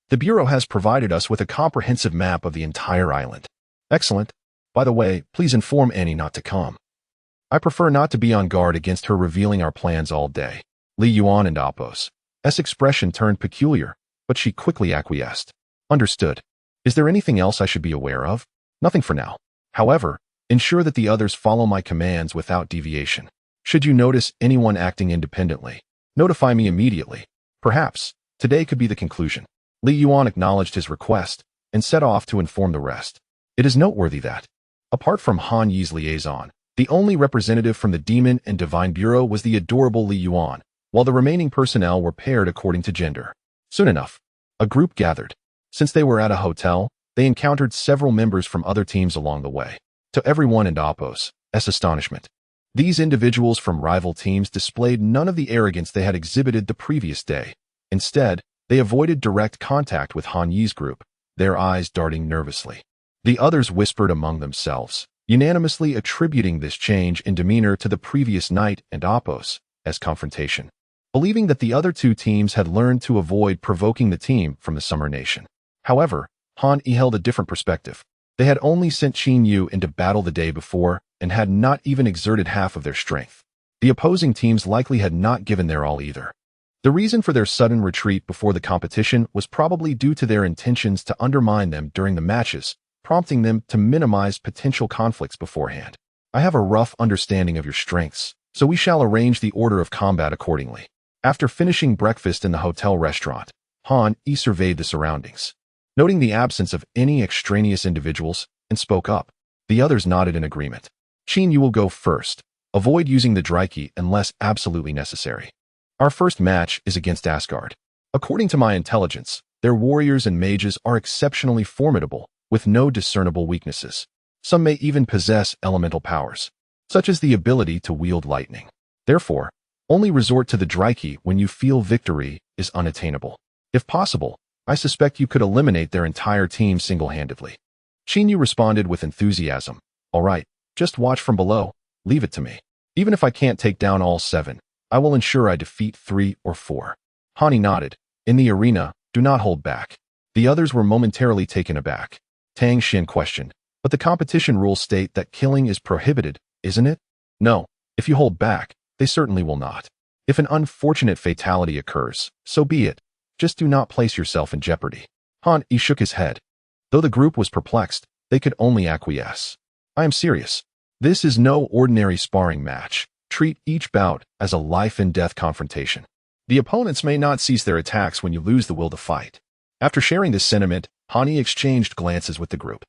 S1: The Bureau has provided us with a comprehensive map of the entire island. Excellent. By the way, please inform Annie not to come. I prefer not to be on guard against her revealing our plans all day. Li Yuan and Oppos' expression turned peculiar, but she quickly acquiesced. Understood. Is there anything else I should be aware of? Nothing for now. However, ensure that the others follow my commands without deviation. Should you notice anyone acting independently, notify me immediately. Perhaps today could be the conclusion. Li Yuan acknowledged his request and set off to inform the rest. It is noteworthy that, apart from Han Yi's liaison, the only representative from the Demon and Divine Bureau was the adorable Li Yuan, while the remaining personnel were paired according to gender. Soon enough, a group gathered. Since they were at a hotel, they encountered several members from other teams along the way. To everyone and Oppos' astonishment, these individuals from rival teams displayed none of the arrogance they had exhibited the previous day. Instead, they avoided direct contact with Han Yi's group, their eyes darting nervously. The others whispered among themselves, unanimously attributing this change in demeanor to the previous night and Oppos' confrontation, believing that the other two teams had learned to avoid provoking the team from the Summer Nation. However, Han Yi held a different perspective. They had only sent Qin Yu into battle the day before and had not even exerted half of their strength. The opposing teams likely had not given their all either. The reason for their sudden retreat before the competition was probably due to their intentions to undermine them during the matches, prompting them to minimize potential conflicts beforehand. I have a rough understanding of your strengths, so we shall arrange the order of combat accordingly. After finishing breakfast in the hotel restaurant, Han Yi surveyed the surroundings, noting the absence of any extraneous individuals, and spoke up. The others nodded in agreement. Qin Yu will go first. Avoid using the Driki unless absolutely necessary. Our first match is against Asgard. According to my intelligence, their warriors and mages are exceptionally formidable, with no discernible weaknesses. Some may even possess elemental powers, such as the ability to wield lightning. Therefore, only resort to the Driki when you feel victory is unattainable. If possible, I suspect you could eliminate their entire team single-handedly. Qin Yu responded with enthusiasm. All right, just watch from below. Leave it to me. Even if I can't take down all 7, I will ensure I defeat 3 or 4. Han Yi nodded. In the arena, do not hold back. The others were momentarily taken aback. Tang Xian questioned, but the competition rules state that killing is prohibited, isn't it? No, if you hold back, they certainly will not. If an unfortunate fatality occurs, so be it. Just do not place yourself in jeopardy. Han Yi shook his head. Though the group was perplexed, they could only acquiesce. I am serious. This is no ordinary sparring match. Treat each bout as a life-and-death confrontation. The opponents may not cease their attacks when you lose the will to fight. After sharing this sentiment, Han Yi exchanged glances with the group.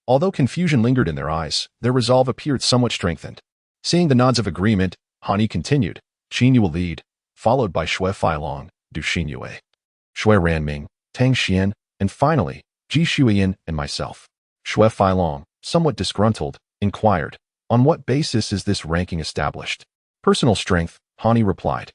S1: Although confusion lingered in their eyes, their resolve appeared somewhat strengthened. Seeing the nods of agreement, Han Yi continued. Qin Yu will lead, followed by Xue Feilong, Du Xinyue, Xue Ranming, Tang Xian, and finally, Ji Shuiyan and myself. Xue Feilong, somewhat disgruntled, inquired, on what basis is this ranking established? Personal strength, Han Yi replied,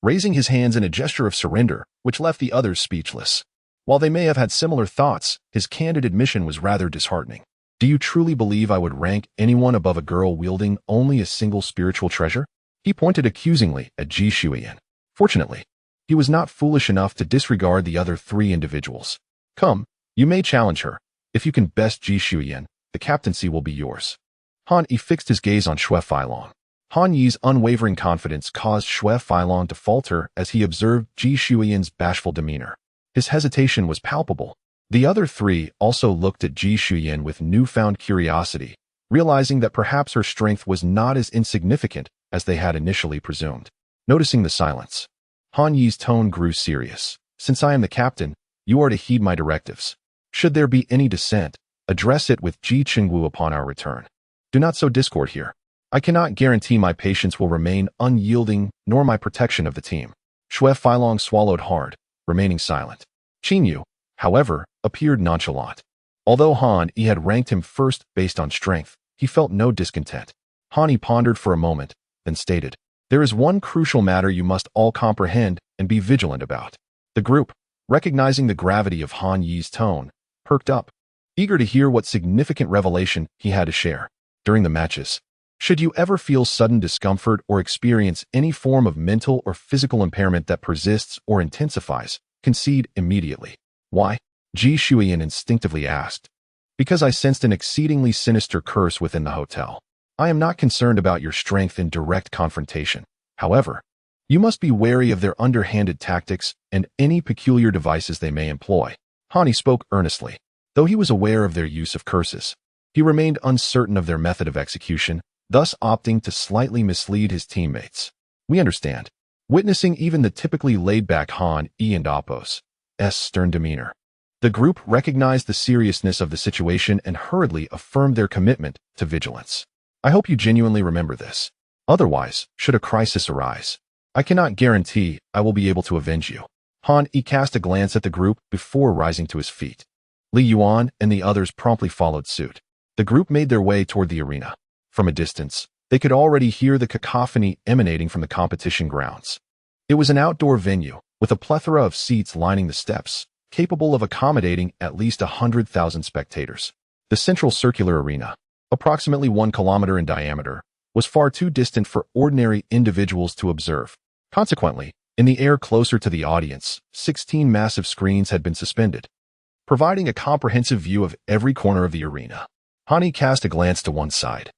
S1: raising his hands in a gesture of surrender, which left the others speechless. While they may have had similar thoughts, his candid admission was rather disheartening. Do you truly believe I would rank anyone above a girl wielding only a single spiritual treasure? He pointed accusingly at Ji Shuiyan. Fortunately, he was not foolish enough to disregard the other 3 individuals. Come, you may challenge her. If you can best Ji Shuiyan, the captaincy will be yours. Han Yi fixed his gaze on Xue Feilong. Han Yi's unwavering confidence caused Xue Feilong to falter as he observed Ji Shuiyan's bashful demeanor. His hesitation was palpable. The other 3 also looked at Ji Shuiyan with newfound curiosity, realizing that perhaps her strength was not as insignificant as they had initially presumed. Noticing the silence, Han Yi's tone grew serious. Since I am the captain, you are to heed my directives. Should there be any dissent, address it with Ji Qingwu upon our return. Do not sow discord here. I cannot guarantee my patience will remain unyielding, nor my protection of the team. Xue Feilong swallowed hard, remaining silent. Qin Yu, however, appeared nonchalant. Although Han Yi had ranked him first based on strength, he felt no discontent. Han Yi pondered for a moment, then stated, "There is one crucial matter you must all comprehend and be vigilant about." The group, recognizing the gravity of Han Yi's tone, perked up, eager to hear what significant revelation he had to share. During the matches, should you ever feel sudden discomfort or experience any form of mental or physical impairment that persists or intensifies, concede immediately. Why? Ji Shuiyan instinctively asked. Because I sensed an exceedingly sinister curse within the hotel. I am not concerned about your strength in direct confrontation. However, you must be wary of their underhanded tactics and any peculiar devices they may employ. Han Yi spoke earnestly. Though he was aware of their use of curses, he remained uncertain of their method of execution, thus opting to slightly mislead his teammates. We understand. Witnessing even the typically laid-back Han Yi and Apos' stern demeanor, the group recognized the seriousness of the situation and hurriedly affirmed their commitment to vigilance. I hope you genuinely remember this. Otherwise, should a crisis arise, I cannot guarantee I will be able to avenge you. Han Yi cast a glance at the group before rising to his feet. Li Yuan and the others promptly followed suit. The group made their way toward the arena. From a distance, they could already hear the cacophony emanating from the competition grounds. It was an outdoor venue, with a plethora of seats lining the steps, capable of accommodating at least 100,000 spectators. The central circular arena, approximately 1 kilometer in diameter, was far too distant for ordinary individuals to observe. Consequently, in the air closer to the audience, 16 massive screens had been suspended, providing a comprehensive view of every corner of the arena. Han Yi cast a glance to one side,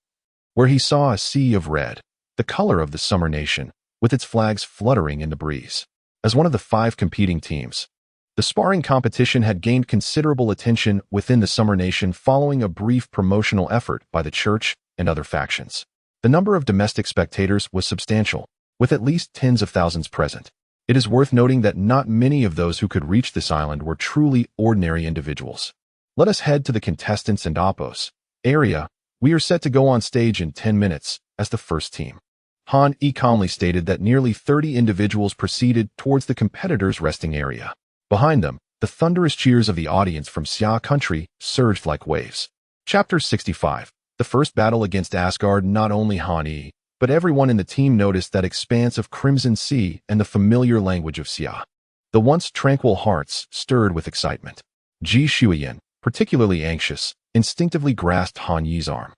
S1: where he saw a sea of red, the color of the Summer Nation, with its flags fluttering in the breeze. As one of the 5 competing teams, the sparring competition had gained considerable attention within the Summer Nation following a brief promotional effort by the church and other factions. The number of domestic spectators was substantial, with at least tens of thousands present. It is worth noting that not many of those who could reach this island were truly ordinary individuals. Let us head to the contestants and Apos' area. We are set to go on stage in 10 minutes as the first team. Han Yi calmly stated that nearly 30 individuals proceeded towards the competitors' resting area. Behind them, the thunderous cheers of the audience from Xia country surged like waves. Chapter 65. The first battle against Asgard. Not only Han Yi, but everyone in the team noticed that expanse of crimson sea and the familiar language of Xia. The once tranquil hearts stirred with excitement. Ji Shuiyan, particularly anxious, instinctively grasped Han Yi's arm.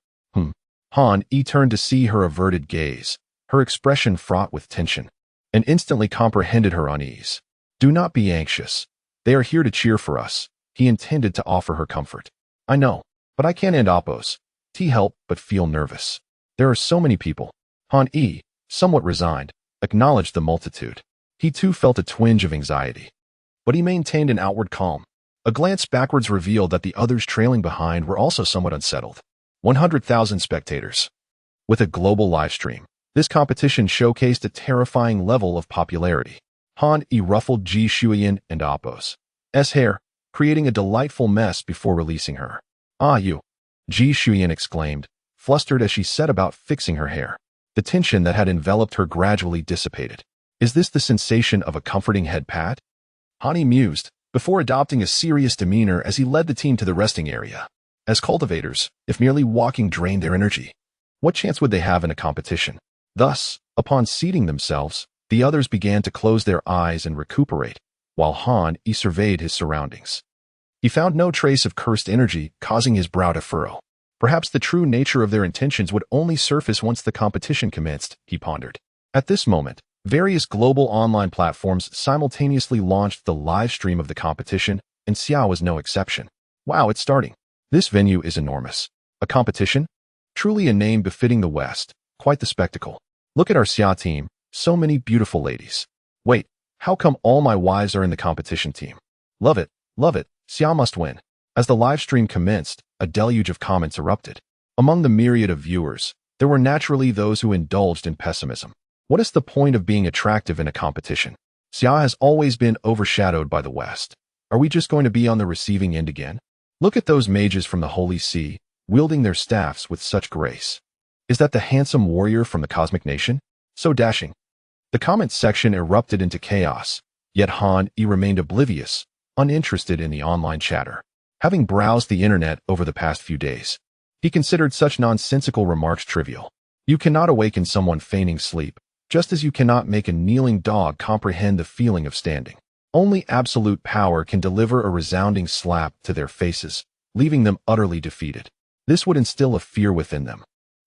S1: Han Yi turned to see her averted gaze, her expression fraught with tension, and instantly comprehended her unease. Do not be anxious. They are here to cheer for us. He intended to offer her comfort. I know, but I can't end Apos' help but feel nervous. There are so many people. Han Yi, somewhat resigned, acknowledged the multitude. He too felt a twinge of anxiety, but he maintained an outward calm. A glance backwards revealed that the others trailing behind were also somewhat unsettled. 100,000 spectators. With a global livestream, this competition showcased a terrifying level of popularity. Han Yi ruffled Ji Shuiyan and Apos' hair, creating a delightful mess before releasing her. Ah, you! Ji Shuiyan exclaimed, flustered as she set about fixing her hair. The tension that had enveloped her gradually dissipated. Is this the sensation of a comforting head pat? Han Yi mused, before adopting a serious demeanor as he led the team to the resting area. As cultivators, if merely walking drained their energy, what chance would they have in a competition? Thus, upon seating themselves, the others began to close their eyes and recuperate, while Han Yi surveyed his surroundings. He found no trace of cursed energy, causing his brow to furrow. Perhaps the true nature of their intentions would only surface once the competition commenced, he pondered. At this moment, various global online platforms simultaneously launched the live stream of the competition, and Xia was no exception. Wow, it's starting. This venue is enormous. A competition? Truly a name befitting the West. Quite the spectacle. Look at our Xia team. So many beautiful ladies. Wait, how come all my wives are in the competition team? Love it, love it. Xia must win. As the live stream commenced, a deluge of comments erupted. Among the myriad of viewers, there were naturally those who indulged in pessimism. What is the point of being attractive in a competition? Xia has always been overshadowed by the West. Are we just going to be on the receiving end again? Look at those mages from the Holy See, wielding their staffs with such grace. Is that the handsome warrior from the Cosmic Nation? So dashing. The comments section erupted into chaos, yet Han Yi remained oblivious, uninterested in the online chatter. Having browsed the internet over the past few days, he considered such nonsensical remarks trivial. You cannot awaken someone feigning sleep, just as you cannot make a kneeling dog comprehend the feeling of standing. Only absolute power can deliver a resounding slap to their faces, leaving them utterly defeated. This would instill a fear within them,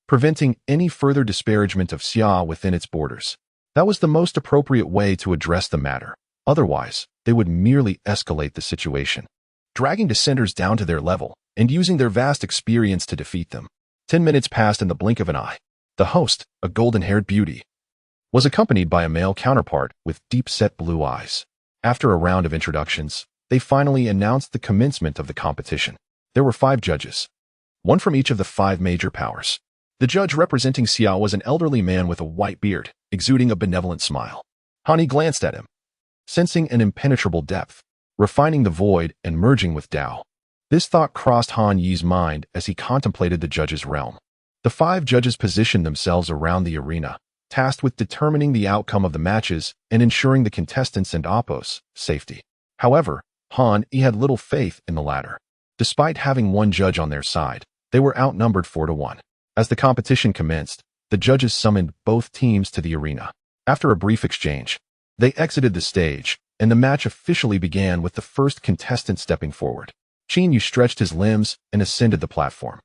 S1: preventing any further disparagement of Xia within its borders. That was the most appropriate way to address the matter. Otherwise, they would merely escalate the situation, dragging dissenters down to their level and using their vast experience to defeat them. 10 minutes passed in the blink of an eye. The host, a golden-haired beauty, was accompanied by a male counterpart with deep-set blue eyes. After a round of introductions, they finally announced the commencement of the competition. There were 5 judges, one from each of the 5 major powers. The judge representing Xia was an elderly man with a white beard, exuding a benevolent smile. Han Yi glanced at him, sensing an impenetrable depth, refining the void and merging with Tao. This thought crossed Han Yi's mind as he contemplated the judge's realm. The 5 judges positioned themselves around the arena, tasked with determining the outcome of the matches and ensuring the contestants' and Oppo's safety. However, Han Yi had little faith in the latter. Despite having one judge on their side, they were outnumbered 4-1. As the competition commenced, the judges summoned both teams to the arena. After a brief exchange, they exited the stage, and the match officially began with the first contestant stepping forward. Qin Yu stretched his limbs and ascended the platform.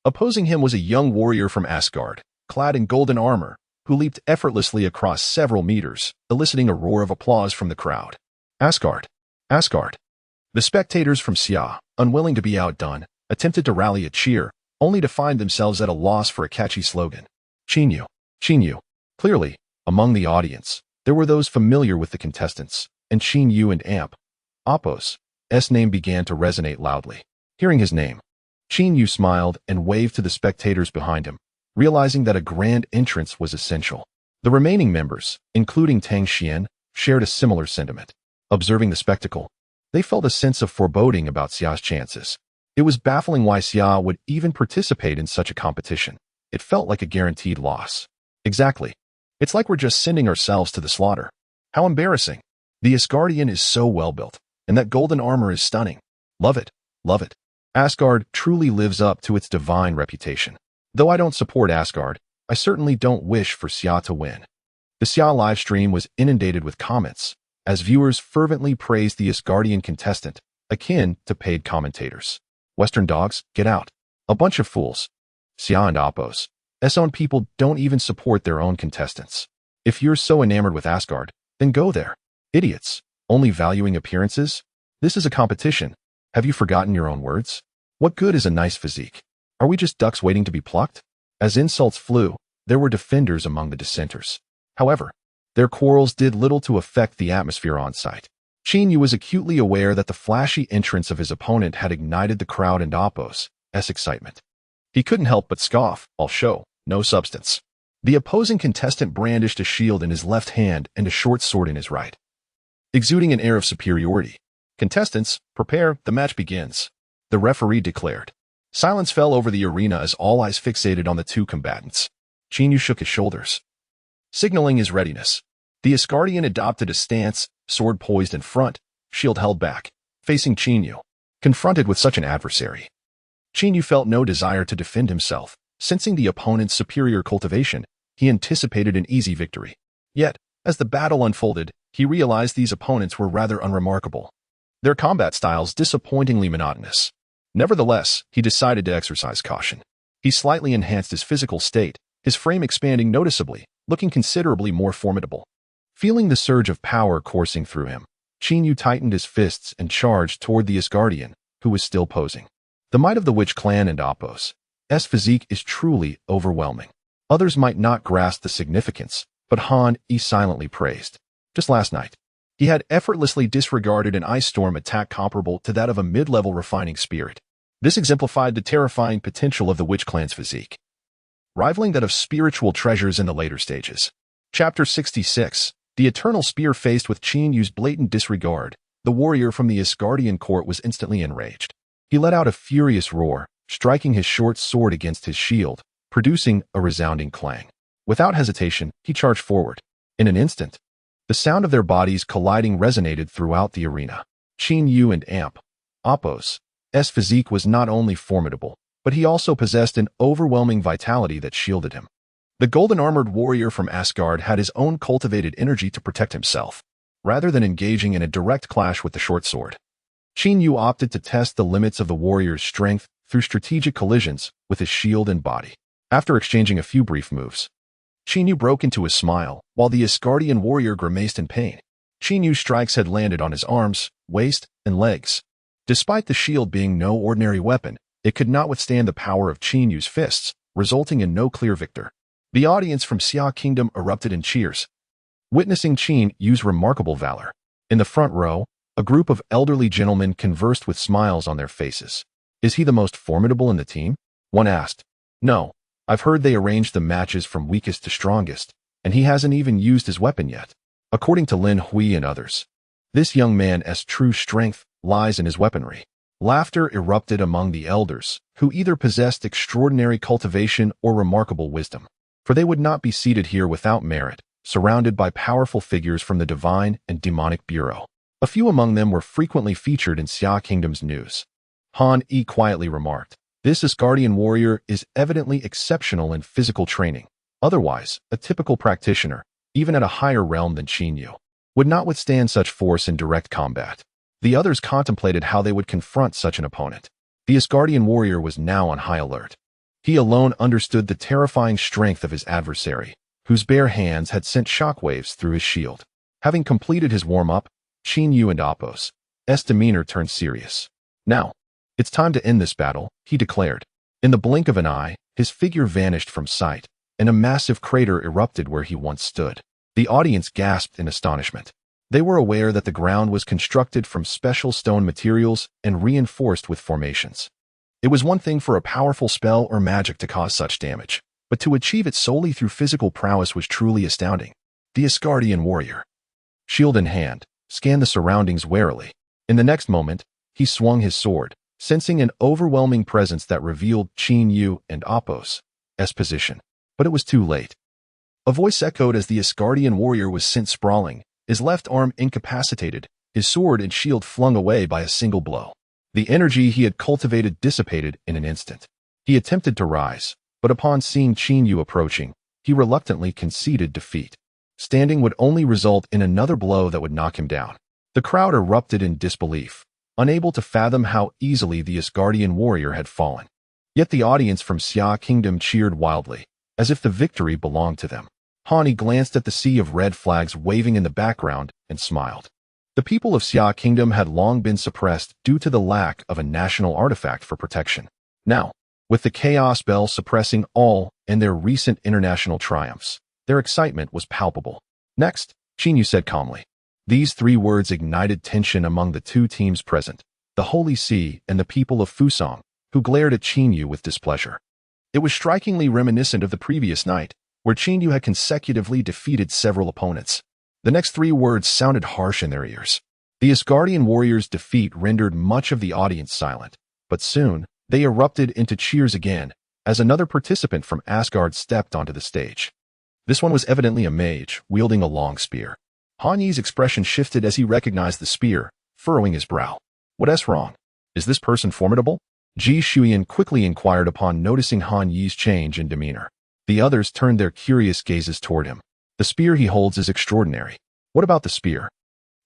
S1: Opposing him was a young warrior from Asgard, clad in golden armor, who leaped effortlessly across several meters, eliciting a roar of applause from the crowd. Asgard! Asgard! The spectators from Xia, unwilling to be outdone, attempted to rally a cheer, only to find themselves at a loss for a catchy slogan. Qin Yu! Qin Yu! Clearly, among the audience, there were those familiar with the contestants, and Qin Yu and Oppo's name began to resonate loudly. Hearing his name, Qin Yu smiled and waved to the spectators behind him, realizing that a grand entrance was essential. The remaining members, including Tang Xian, shared a similar sentiment. Observing the spectacle, they felt a sense of foreboding about Xia's chances. It was baffling why Xia would even participate in such a competition. It felt like a guaranteed loss. Exactly. It's like we're just sending ourselves to the slaughter. How embarrassing. The Asgardian is so well built, and that golden armor is stunning. Love it. Love it. Asgard truly lives up to its divine reputation. Though I don't support Asgard, I certainly don't wish for Xia to win. The Xia livestream was inundated with comments, as viewers fervently praised the Asgardian contestant, akin to paid commentators. Western dogs, get out. A bunch of fools. Xia and Oppo's own people don't even support their own contestants. If you're so enamored with Asgard, then go there. Idiots, only valuing appearances? This is a competition. Have you forgotten your own words? What good is a nice physique? Are we just ducks waiting to be plucked? As insults flew, there were defenders among the dissenters. However, their quarrels did little to affect the atmosphere on site. Qin Yu was acutely aware that the flashy entrance of his opponent had ignited the crowd and Oppo's excitement. He couldn't help but scoff, all show, no substance. The opposing contestant brandished a shield in his left hand and a short sword in his right, exuding an air of superiority. Contestants, prepare, the match begins, the referee declared. Silence fell over the arena as all eyes fixated on the 2 combatants. Qin Yu shook his shoulders, signaling his readiness. The Asgardian adopted a stance, sword poised in front, shield held back, facing Qin Yu. Confronted with such an adversary, Qin Yu felt no desire to defend himself. Sensing the opponent's superior cultivation, he anticipated an easy victory. Yet, as the battle unfolded, he realized these opponents were rather unremarkable, their combat styles disappointingly monotonous. Nevertheless, he decided to exercise caution. He slightly enhanced his physical state, his frame expanding noticeably, looking considerably more formidable. Feeling the surge of power coursing through him, Qin Yu tightened his fists and charged toward the Asgardian, who was still posing. The might of the Witch Clan and Oppo's physique is truly overwhelming. Others might not grasp the significance, but Han Yi silently praised. Just last night, he had effortlessly disregarded an ice storm attack comparable to that of a mid-level refining spirit. This exemplified the terrifying potential of the Witch Clan's physique, rivaling that of spiritual treasures in the later stages. Chapter 66. The Eternal Spear. Faced with Qin Yu's blatant disregard, the warrior from the Asgardian court was instantly enraged. He let out a furious roar, striking his short sword against his shield, producing a resounding clang. Without hesitation, he charged forward. In an instant, the sound of their bodies colliding resonated throughout the arena. Qin Yu and Apos' physique was not only formidable, but he also possessed an overwhelming vitality that shielded him. The golden-armored warrior from Asgard had his own cultivated energy to protect himself, rather than engaging in a direct clash with the short sword. Qin Yu opted to test the limits of the warrior's strength through strategic collisions with his shield and body. After exchanging a few brief moves, Qin Yu broke into a smile, while the Asgardian warrior grimaced in pain. Qin Yu's strikes had landed on his arms, waist, and legs. Despite the shield being no ordinary weapon, it could not withstand the power of Qin Yu's fists, resulting in no clear victor. The audience from Xia Kingdom erupted in cheers, witnessing Qin Yu's remarkable valor. In the front row, a group of elderly gentlemen conversed with smiles on their faces. "Is he the most formidable in the team?" one asked. "No. I've heard they arranged the matches from weakest to strongest, and he hasn't even used his weapon yet." According to Lin Hui and others, this young man's true strength lies in his weaponry. Laughter erupted among the elders, who either possessed extraordinary cultivation or remarkable wisdom, for they would not be seated here without merit, surrounded by powerful figures from the divine and demonic bureau. A few among them were frequently featured in Xia Kingdom's news. Han Yi quietly remarked, "This Asgardian warrior is evidently exceptional in physical training. Otherwise, a typical practitioner, even at a higher realm than Qin Yu, would not withstand such force in direct combat." The others contemplated how they would confront such an opponent. The Asgardian warrior was now on high alert. He alone understood the terrifying strength of his adversary, whose bare hands had sent shockwaves through his shield. Having completed his warm-up, Qin Yu and Apos' demeanor turned serious. "Now, it's time to end this battle," he declared. In the blink of an eye, his figure vanished from sight, and a massive crater erupted where he once stood. The audience gasped in astonishment. They were aware that the ground was constructed from special stone materials and reinforced with formations. It was one thing for a powerful spell or magic to cause such damage, but to achieve it solely through physical prowess was truly astounding. The Asgardian warrior, shield in hand, scanned the surroundings warily. In the next moment, he swung his sword, sensing an overwhelming presence that revealed Qin Yu and Apos' position. But it was too late. A voice echoed as the Asgardian warrior was sent sprawling, his left arm incapacitated, his sword and shield flung away by a single blow. The energy he had cultivated dissipated in an instant. He attempted to rise, but upon seeing Qin Yu approaching, he reluctantly conceded defeat. Standing would only result in another blow that would knock him down. The crowd erupted in disbelief, unable to fathom how easily the Asgardian warrior had fallen. Yet the audience from Xia Kingdom cheered wildly, as if the victory belonged to them. Han Yi glanced at the sea of red flags waving in the background and smiled. The people of Xia Kingdom had long been suppressed due to the lack of a national artifact for protection. Now, with the chaos bell suppressing all and their recent international triumphs, their excitement was palpable. "Next," Qin Yu said calmly. These three words ignited tension among the two teams present, the Holy See and the people of Fusong, who glared at Qin Yu with displeasure. It was strikingly reminiscent of the previous night, where Qin Yu had consecutively defeated several opponents. The next three words sounded harsh in their ears. The Asgardian warrior's defeat rendered much of the audience silent, but soon they erupted into cheers again as another participant from Asgard stepped onto the stage. This one was evidently a mage, wielding a long spear. Han Yi's expression shifted as he recognized the spear, furrowing his brow. "What's wrong? Is this person formidable?" Ji Shuyan quickly inquired upon noticing Han Yi's change in demeanor. The others turned their curious gazes toward him. "The spear he holds is extraordinary. What about the spear?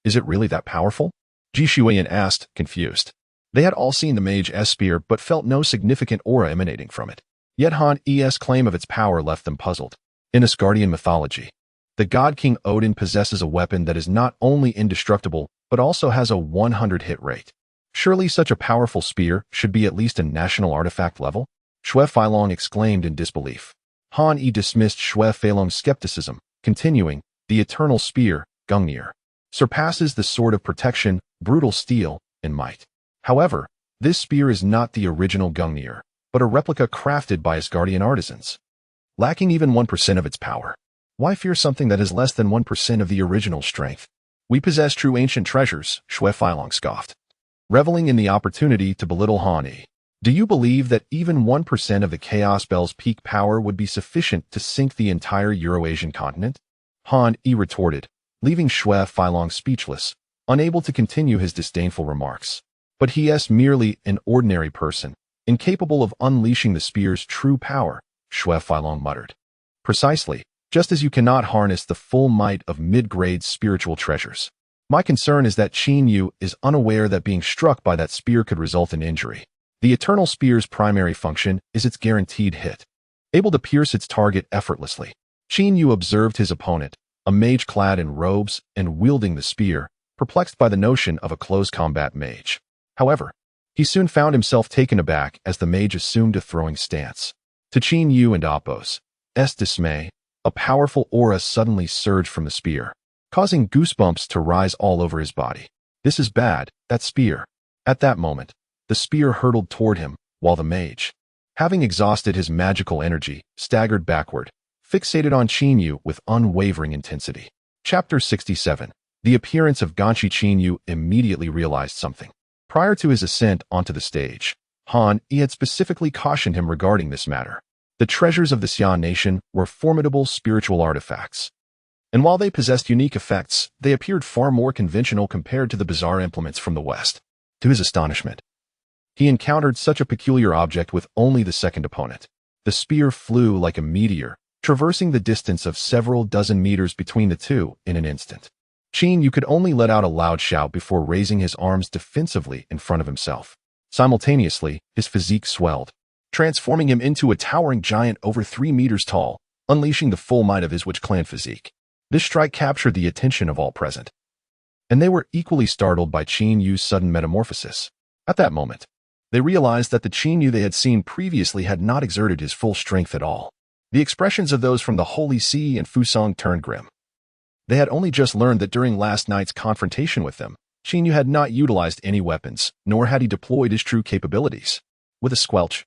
S1: Is it really that powerful?" Ji Shuyan asked, confused. They had all seen the mage's spear but felt no significant aura emanating from it. Yet Han Yi's claim of its power left them puzzled. In Asgardian mythology, the god king Odin possesses a weapon that is not only indestructible but also has a 100 hit rate. Surely such a powerful spear should be at least a national artifact level? Xue Feilong exclaimed in disbelief. Han Yi dismissed Xue Feilong's skepticism, continuing, "The eternal spear, Gungnir, surpasses the sword of protection, brutal steel, and might. However, this spear is not the original Gungnir, but a replica crafted by Asgardian artisans, lacking even 1% of its power. Why fear something that is less than 1% of the original strength? We possess true ancient treasures," Xue Feilong scoffed. reveling in the opportunity to belittle Han Yi. Do you believe that even 1% of the Chaos Bell's peak power would be sufficient to sink the entire Eurasian continent? Han Yi retorted, leaving Xue Feilong speechless, unable to continue his disdainful remarks. But he is merely an ordinary person, incapable of unleashing the spear's true power, Xue Feilong muttered. Precisely, just as you cannot harness the full might of mid-grade spiritual treasures. My concern is that Qin Yu is unaware that being struck by that spear could result in injury. The Eternal Spear's primary function is its guaranteed hit, able to pierce its target effortlessly. Qin Yu observed his opponent, a mage clad in robes and wielding the spear, perplexed by the notion of a close combat mage. However, he soon found himself taken aback as the mage assumed a throwing stance. To Qin Yu and Appo's dismay, a powerful aura suddenly surged from the spear, causing goosebumps to rise all over his body. This is bad, that spear. At that moment, the spear hurtled toward him, while the mage, having exhausted his magical energy, staggered backward, fixated on Qin Yu with unwavering intensity. Chapter 67. The appearance of Ganshi. Qin Yu immediately realized something. Prior to his ascent onto the stage, Han Yi had specifically cautioned him regarding this matter. The treasures of the Xia nation were formidable spiritual artifacts. And while they possessed unique effects, they appeared far more conventional compared to the bizarre implements from the West. To his astonishment, he encountered such a peculiar object with only the second opponent. The spear flew like a meteor, traversing the distance of several dozen meters between the two in an instant. Qin Yu could only let out a loud shout before raising his arms defensively in front of himself. Simultaneously, his physique swelled, transforming him into a towering giant over 3 meters tall, unleashing the full might of his Witch Clan physique. This strike captured the attention of all present, and they were equally startled by Qin Yu's sudden metamorphosis. At that moment, they realized that the Qin Yu they had seen previously had not exerted his full strength at all. The expressions of those from the Holy See and Fusong turned grim. They had only just learned that during last night's confrontation with them, Qin Yu had not utilized any weapons, nor had he deployed his true capabilities. With a squelch,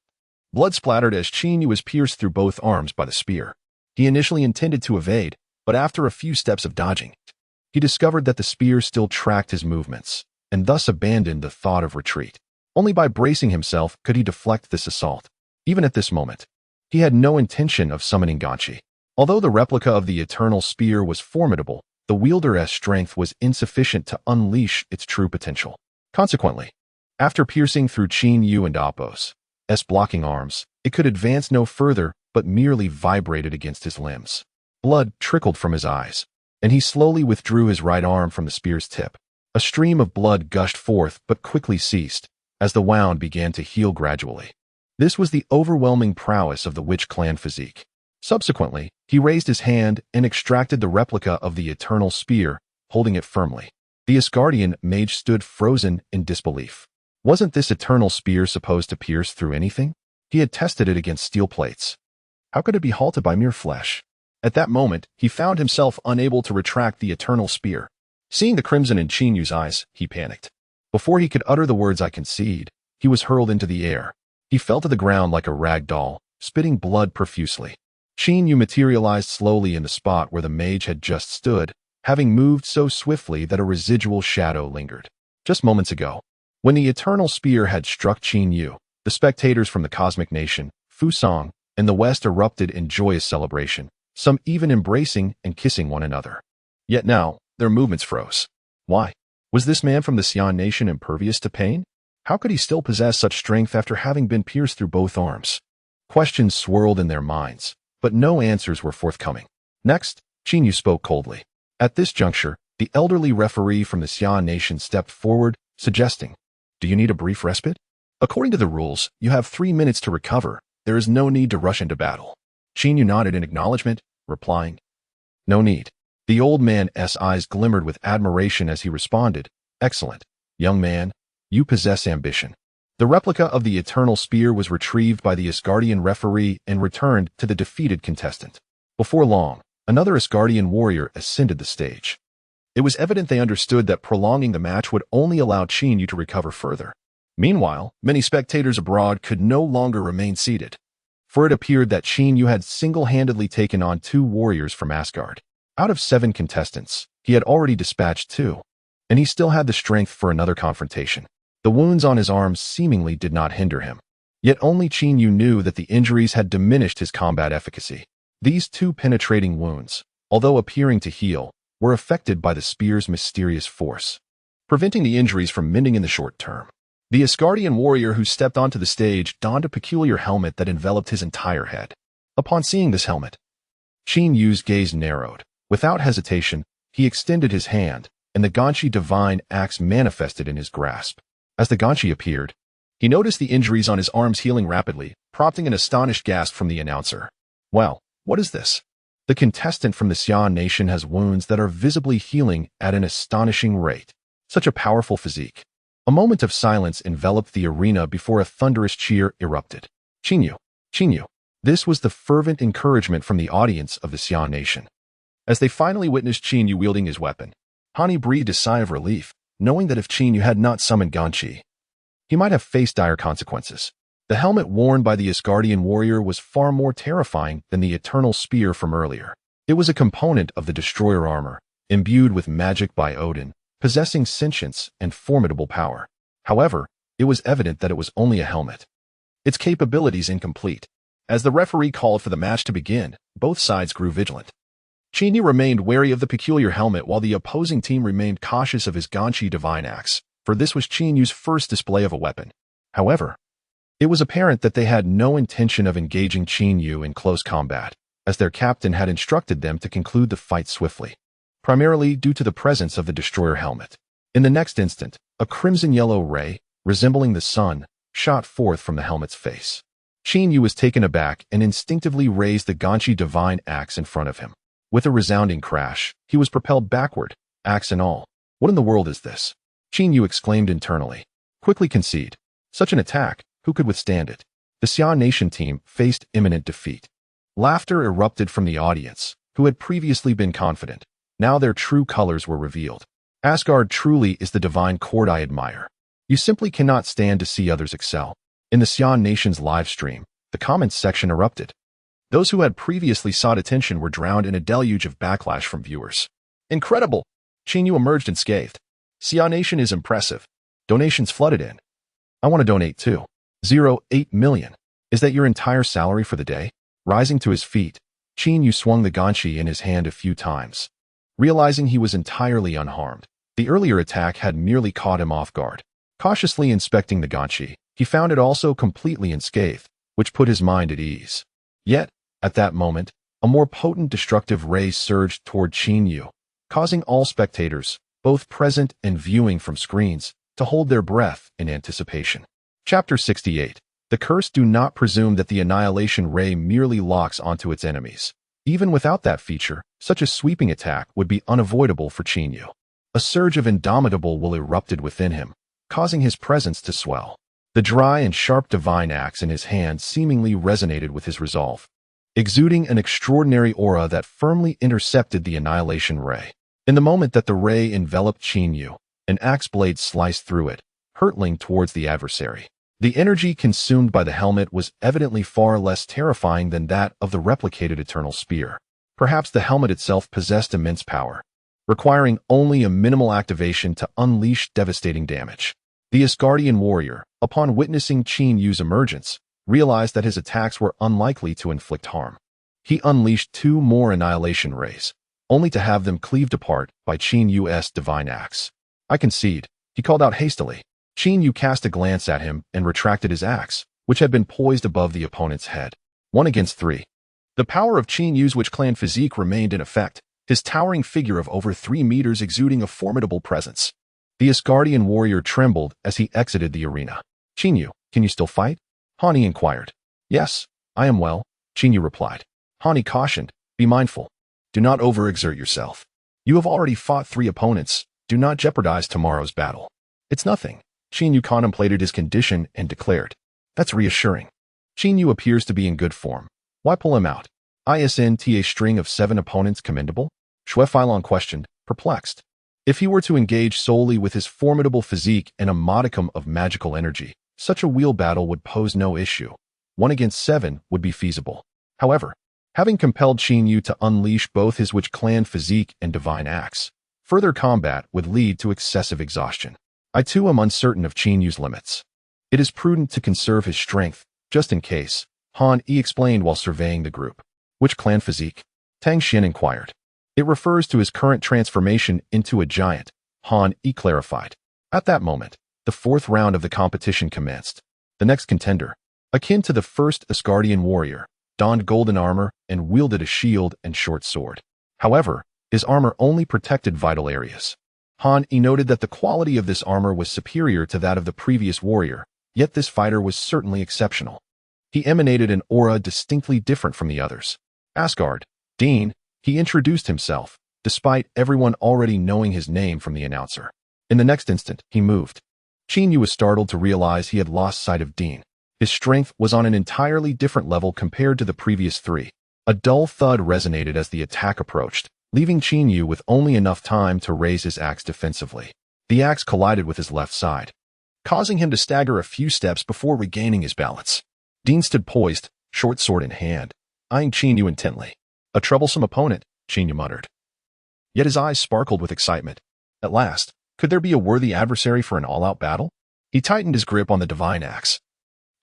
S1: blood splattered as Qin Yu was pierced through both arms by the spear. He initially intended to evade, but after a few steps of dodging, he discovered that the spear still tracked his movements, and thus abandoned the thought of retreat. Only by bracing himself could he deflect this assault. Even at this moment, he had no intention of summoning Ganshi. Although the replica of the Eternal Spear was formidable, the wielder's strength was insufficient to unleash its true potential. Consequently, after piercing through Qin Yu and Appo's blocking arms, it could advance no further but merely vibrated against his limbs. Blood trickled from his eyes, and he slowly withdrew his right arm from the spear's tip. A stream of blood gushed forth but quickly ceased, as the wound began to heal gradually. This was the overwhelming prowess of the Witch Clan physique. Subsequently, he raised his hand and extracted the replica of the Eternal Spear, holding it firmly. The Asgardian mage stood frozen in disbelief. Wasn't this Eternal Spear supposed to pierce through anything? He had tested it against steel plates. How could it be halted by mere flesh? At that moment, he found himself unable to retract the Eternal Spear. Seeing the crimson in Qin Yu's eyes, he panicked. Before he could utter the words "I concede," he was hurled into the air. He fell to the ground like a rag doll, spitting blood profusely. Qin Yu materialized slowly in the spot where the mage had just stood, having moved so swiftly that a residual shadow lingered. Just moments ago, when the Eternal Spear had struck Qin Yu, the spectators from the Cosmic Nation, Fusong, and the West erupted in joyous celebration, some even embracing and kissing one another. Yet now, their movements froze. Why? Was this man from the Xia nation impervious to pain? How could he still possess such strength after having been pierced through both arms? Questions swirled in their minds, but no answers were forthcoming. Next, Qin Yu spoke coldly. At this juncture, the elderly referee from the Xia nation stepped forward, suggesting, "Do you need a brief respite? According to the rules, you have 3 minutes to recover. There is no need to rush into battle." Qin Yu nodded in acknowledgement, replying, "No need." The old man's eyes glimmered with admiration as he responded, "Excellent, young man. You possess ambition." The replica of the Eternal Spear was retrieved by the Asgardian referee and returned to the defeated contestant. Before long, another Asgardian warrior ascended the stage. It was evident they understood that prolonging the match would only allow Qin Yu to recover further. Meanwhile, many spectators abroad could no longer remain seated, for it appeared that Qin Yu had single-handedly taken on 2 warriors from Asgard. Out of 7 contestants, he had already dispatched 2, and he still had the strength for another confrontation. The wounds on his arms seemingly did not hinder him. Yet only Qin Yu knew that the injuries had diminished his combat efficacy. These two penetrating wounds, although appearing to heal, were affected by the spear's mysterious force, preventing the injuries from mending in the short term. The Asgardian warrior who stepped onto the stage donned a peculiar helmet that enveloped his entire head. Upon seeing this helmet, Qin Yu's gaze narrowed. Without hesitation, he extended his hand, and the Ganshi divine axe manifested in his grasp. As the Ganshi appeared, he noticed the injuries on his arms healing rapidly, prompting an astonished gasp from the announcer. Well, what is this? The contestant from the Xia nation has wounds that are visibly healing at an astonishing rate. Such a powerful physique. A moment of silence enveloped the arena before a thunderous cheer erupted. Qin Yu, Qin Yu. This was the fervent encouragement from the audience of the Xia nation. As they finally witnessed Qin Yu wielding his weapon, Hani breathed a sigh of relief, knowing that if Qin Yu had not summoned Ganshi, he might have faced dire consequences. The helmet worn by the Asgardian warrior was far more terrifying than the eternal spear from earlier. It was a component of the destroyer armor, imbued with magic by Odin, possessing sentience and formidable power. However, it was evident that it was only a helmet. Its capabilities incomplete. As the referee called for the match to begin, both sides grew vigilant. Qin Yu remained wary of the peculiar helmet while the opposing team remained cautious of his Ganshi divine axe, for this was Qin Yu's first display of a weapon. However, it was apparent that they had no intention of engaging Qin Yu in close combat, as their captain had instructed them to conclude the fight swiftly, primarily due to the presence of the destroyer helmet. In the next instant, a crimson-yellow ray, resembling the sun, shot forth from the helmet's face. Qin Yu was taken aback and instinctively raised the Ganshi divine axe in front of him. With a resounding crash, he was propelled backward, axe and all. What in the world is this? Qin Yu exclaimed internally. Quickly concede. Such an attack, who could withstand it? The Xia nation team faced imminent defeat. Laughter erupted from the audience, who had previously been confident. Now their true colors were revealed. Asgard truly is the divine court I admire. You simply cannot stand to see others excel. In the Xia nation's live stream, the comments section erupted. Those who had previously sought attention were drowned in a deluge of backlash from viewers. Incredible! Qin Yu emerged unscathed. Xia nation is impressive. Donations flooded in. I want to donate too. 8 million. Is that your entire salary for the day? Rising to his feet, Qin Yu swung the Ganshi in his hand a few times. Realizing he was entirely unharmed, the earlier attack had merely caught him off guard. Cautiously inspecting the Ganshi, he found it also completely unscathed, which put his mind at ease. Yet, at that moment, a more potent destructive ray surged toward Qin Yu, causing all spectators, both present and viewing from screens, to hold their breath in anticipation. Chapter 68. The curse. Do not presume that the annihilation ray merely locks onto its enemies. Even without that feature, such a sweeping attack would be unavoidable for Qin Yu. A surge of indomitable will erupted within him, causing his presence to swell. The dry and sharp divine axe in his hand seemingly resonated with his resolve, exuding an extraordinary aura that firmly intercepted the annihilation ray. In the moment that the ray enveloped Qin Yu, an axe blade sliced through it, hurtling towards the adversary. The energy consumed by the helmet was evidently far less terrifying than that of the replicated eternal spear. Perhaps the helmet itself possessed immense power, requiring only a minimal activation to unleash devastating damage. The Asgardian warrior, upon witnessing Qin Yu's emergence, realized that his attacks were unlikely to inflict harm. He unleashed 2 more annihilation rays, only to have them cleaved apart by Qin Yu's divine axe. I concede, he called out hastily. Qin Yu cast a glance at him and retracted his axe, which had been poised above the opponent's head. 1 against 3. The power of Qin Yu's witch-clan physique remained in effect, his towering figure of over 3 meters exuding a formidable presence. The Asgardian warrior trembled as he exited the arena. Qin Yu, can you still fight? Hani inquired. Yes, I am well, Qin Yu replied. Hani cautioned, be mindful. Do not overexert yourself. You have already fought 3 opponents. Do not jeopardize tomorrow's battle. It's nothing. Qin Yu contemplated his condition and declared. That's reassuring. Qin Yu appears to be in good form. Why pull him out? Isn't a string of 7 opponents commendable? Xue Feilong questioned, perplexed. If he were to engage solely with his formidable physique and a modicum of magical energy, such a wheel battle would pose no issue. 1 against 7 would be feasible. However, having compelled Qin Yu to unleash both his witch clan physique and divine axe, further combat would lead to excessive exhaustion. I too am uncertain of Qin Yu's limits. It is prudent to conserve his strength, just in case, Han Yi explained while surveying the group. Which clan physique? Tang Xian inquired. It refers to his current transformation into a giant, Han Yi clarified. At that moment, the fourth round of the competition commenced. The next contender, akin to the first Asgardian warrior, donned golden armor and wielded a shield and short sword. However, his armor only protected vital areas. Han Yi noted that the quality of this armor was superior to that of the previous warrior, yet this fighter was certainly exceptional. He emanated an aura distinctly different from the others. Asgard, Dean, he introduced himself, despite everyone already knowing his name from the announcer. In the next instant, he moved. Qin Yu was startled to realize he had lost sight of Dean. His strength was on an entirely different level compared to the previous three. A dull thud resonated as the attack approached, leaving Qin Yu with only enough time to raise his axe defensively. The axe collided with his left side, causing him to stagger a few steps before regaining his balance. Dean stood poised, short sword in hand, eyeing Qin Yu intently. A troublesome opponent, Qin Yu muttered. Yet his eyes sparkled with excitement. At last, could there be a worthy adversary for an all-out battle? He tightened his grip on the divine axe,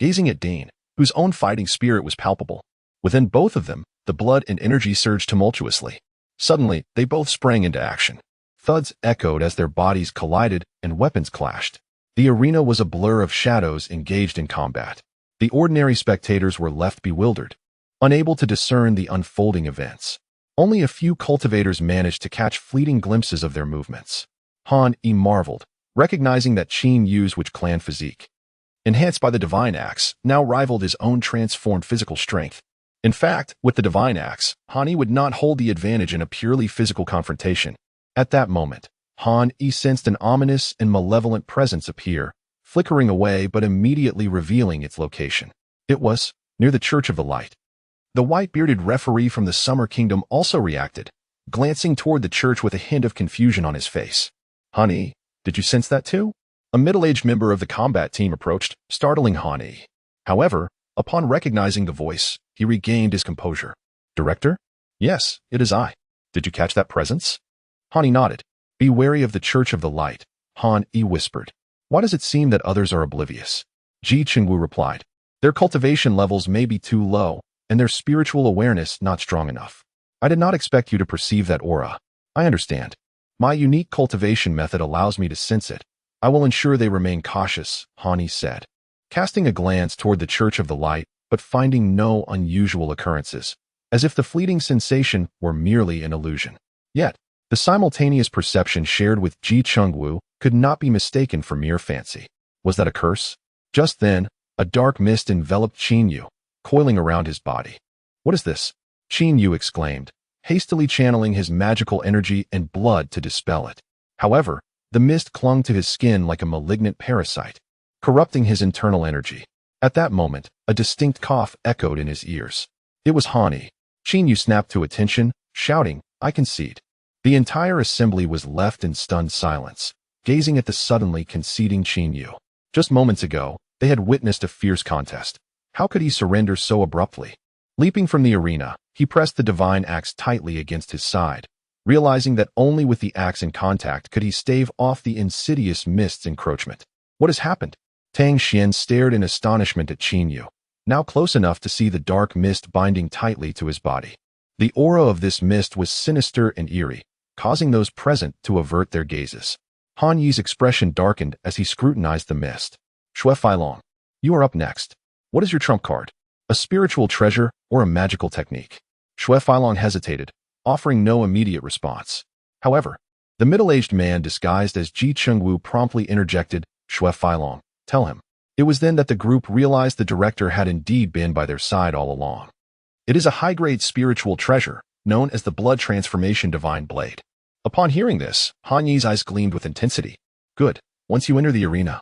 S1: gazing at Dean, whose own fighting spirit was palpable. Within both of them, the blood and energy surged tumultuously. Suddenly, they both sprang into action. Thuds echoed as their bodies collided and weapons clashed. The arena was a blur of shadows engaged in combat. The ordinary spectators were left bewildered, unable to discern the unfolding events. Only a few cultivators managed to catch fleeting glimpses of their movements. Han Yi marveled, recognizing that Qin Yu's witch clan physique, enhanced by the divine axe, now rivaled his own transformed physical strength. In fact, with the divine axe, Han Yi would not hold the advantage in a purely physical confrontation. At that moment, Han Yi sensed an ominous and malevolent presence appear, flickering away but immediately revealing its location. It was near the Church of the Light. The white-bearded referee from the Summer Kingdom also reacted, glancing toward the church with a hint of confusion on his face. Han Yi, did you sense that too? A middle-aged member of the combat team approached, startling Han Yi. However, upon recognizing the voice, he regained his composure. Director? Yes, it is I. Did you catch that presence? Han Yi nodded. Be wary of the Church of the Light, Han Yi whispered. Why does it seem that others are oblivious? Ji Chengwu replied. Their cultivation levels may be too low, and their spiritual awareness not strong enough. I did not expect you to perceive that aura. I understand. My unique cultivation method allows me to sense it. I will ensure they remain cautious, Han Yi said, casting a glance toward the Church of the Light, but finding no unusual occurrences, as if the fleeting sensation were merely an illusion. Yet, the simultaneous perception shared with Ji Chengwu could not be mistaken for mere fancy. Was that a curse? Just then, a dark mist enveloped Qin Yu, coiling around his body. What is this? Qin Yu exclaimed, hastily channeling his magical energy and blood to dispel it. However, the mist clung to his skin like a malignant parasite, corrupting his internal energy. At that moment, a distinct cough echoed in his ears. It was Han Yi. Qin Yu snapped to attention, shouting, I concede. The entire assembly was left in stunned silence, gazing at the suddenly conceding Qin Yu. Just moments ago, they had witnessed a fierce contest. How could he surrender so abruptly? Leaping from the arena, he pressed the divine axe tightly against his side, realizing that only with the axe in contact could he stave off the insidious mist's encroachment. What has happened? Tang Xian stared in astonishment at Qin Yu, now close enough to see the dark mist binding tightly to his body. The aura of this mist was sinister and eerie, causing those present to avert their gazes. Han Yi's expression darkened as he scrutinized the mist. Xue Feilong, you are up next. What is your trump card? A spiritual treasure or a magical technique? Xue Feilong hesitated, offering no immediate response. However, the middle-aged man disguised as Ji Chengwu promptly interjected, Xue Feilong, tell him. It was then that the group realized the director had indeed been by their side all along. It is a high-grade spiritual treasure, known as the Blood Transformation Divine Blade. Upon hearing this, Han Yi's eyes gleamed with intensity. Good. Once you enter the arena,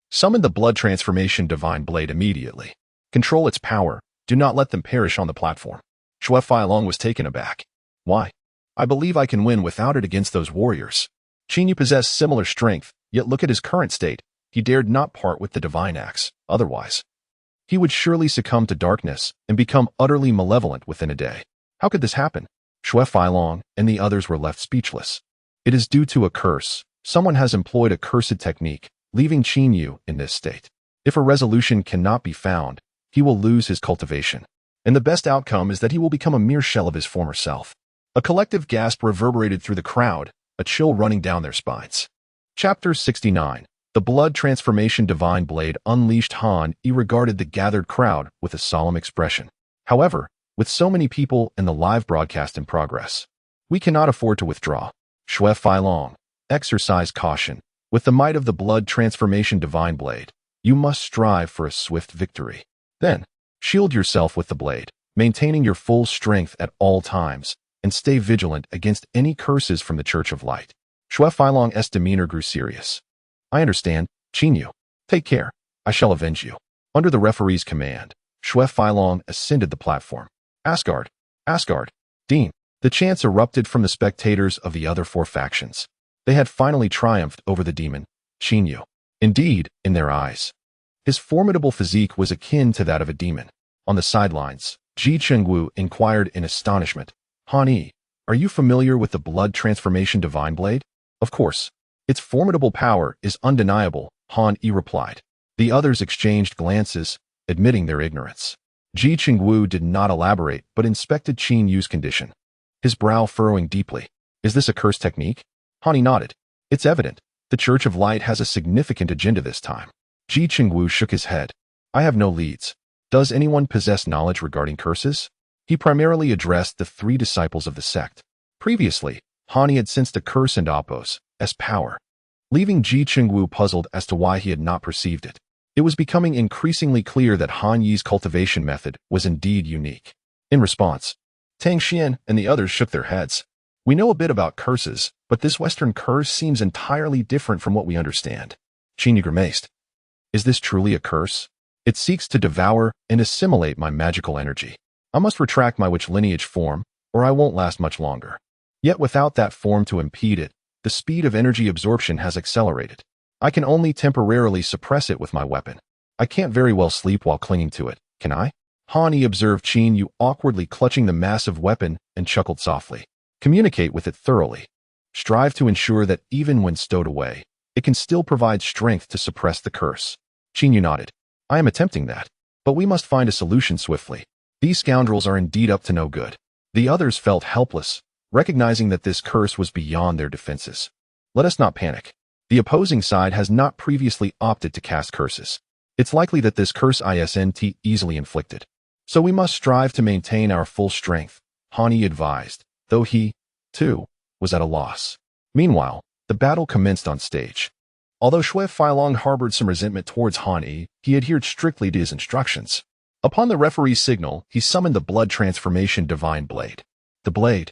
S1: summon the Blood Transformation Divine Blade immediately. Control its power. Do not let them perish on the platform. Xue Feilong was taken aback. Why? I believe I can win without it against those warriors. Qin Yu possessed similar strength, yet look at his current state. He dared not part with the divine axe. Otherwise, he would surely succumb to darkness and become utterly malevolent within a day. How could this happen? Xue Feilong and the others were left speechless. It is due to a curse, Someone has employed a cursed technique, leaving Qin Yu in this state. If a resolution cannot be found, he will lose his cultivation. And the best outcome is that he will become a mere shell of his former self. A collective gasp reverberated through the crowd, a chill running down their spines. Chapter 69. The Blood Transformation Divine Blade unleashed. Han Yi regarded the gathered crowd with a solemn expression. However, with so many people and the live broadcast in progress, we cannot afford to withdraw. Xue Feilong, exercise caution. With the might of the Blood Transformation Divine Blade, you must strive for a swift victory. Then, shield yourself with the blade, maintaining your full strength at all times, and stay vigilant against any curses from the Church of Light. Xue Feilong's demeanor grew serious. I understand, Qin Yu. Take care. I shall avenge you. Under the referee's command, Xue Feilong ascended the platform. Asgard, Dean. The chants erupted from the spectators of the other four factions. They had finally triumphed over the demon, Qin Yu. Indeed, in their eyes, his formidable physique was akin to that of a demon. On the sidelines, Ji Chengwu inquired in astonishment. Han Yi, are you familiar with the Blood Transformation Divine Blade? Of course. Its formidable power is undeniable, Han Yi replied. The others exchanged glances, admitting their ignorance. Ji Chengwu did not elaborate but inspected Qin Yu's condition, his brow furrowing deeply. Is this a cursed technique? Han Yi nodded. It's evident. The Church of Light has a significant agenda this time. Ji Chengwu shook his head. I have no leads. Does anyone possess knowledge regarding curses? He primarily addressed the three disciples of the sect. Previously, Han Yi had sensed a curse and Appos as power, leaving Ji Chengwu puzzled as to why he had not perceived it. It was becoming increasingly clear that Han Yi's cultivation method was indeed unique. In response, Tang Xian and the others shook their heads. We know a bit about curses, but this Western curse seems entirely different from what we understand. Qin Yu grimaced. Is this truly a curse? It seeks to devour and assimilate my magical energy. I must retract my witch lineage form, or I won't last much longer. Yet without that form to impede it, the speed of energy absorption has accelerated. I can only temporarily suppress it with my weapon. I can't very well sleep while clinging to it, can I? Han Yi observed Qin Yu awkwardly clutching the massive weapon and chuckled softly. Communicate with it thoroughly. Strive to ensure that even when stowed away, it can still provide strength to suppress the curse. Qin Yu nodded. I am attempting that, but we must find a solution swiftly. These scoundrels are indeed up to no good. The others felt helpless, recognizing that this curse was beyond their defenses. Let us not panic. The opposing side has not previously opted to cast curses. It's likely that this curse isn't easily inflicted. So we must strive to maintain our full strength, Han Yi advised, though he, too, was at a loss. Meanwhile, the battle commenced on stage. Although Xue Feilong harbored some resentment towards Han Yi, he adhered strictly to his instructions. Upon the referee's signal, he summoned the Blood Transformation Divine Blade. The blade,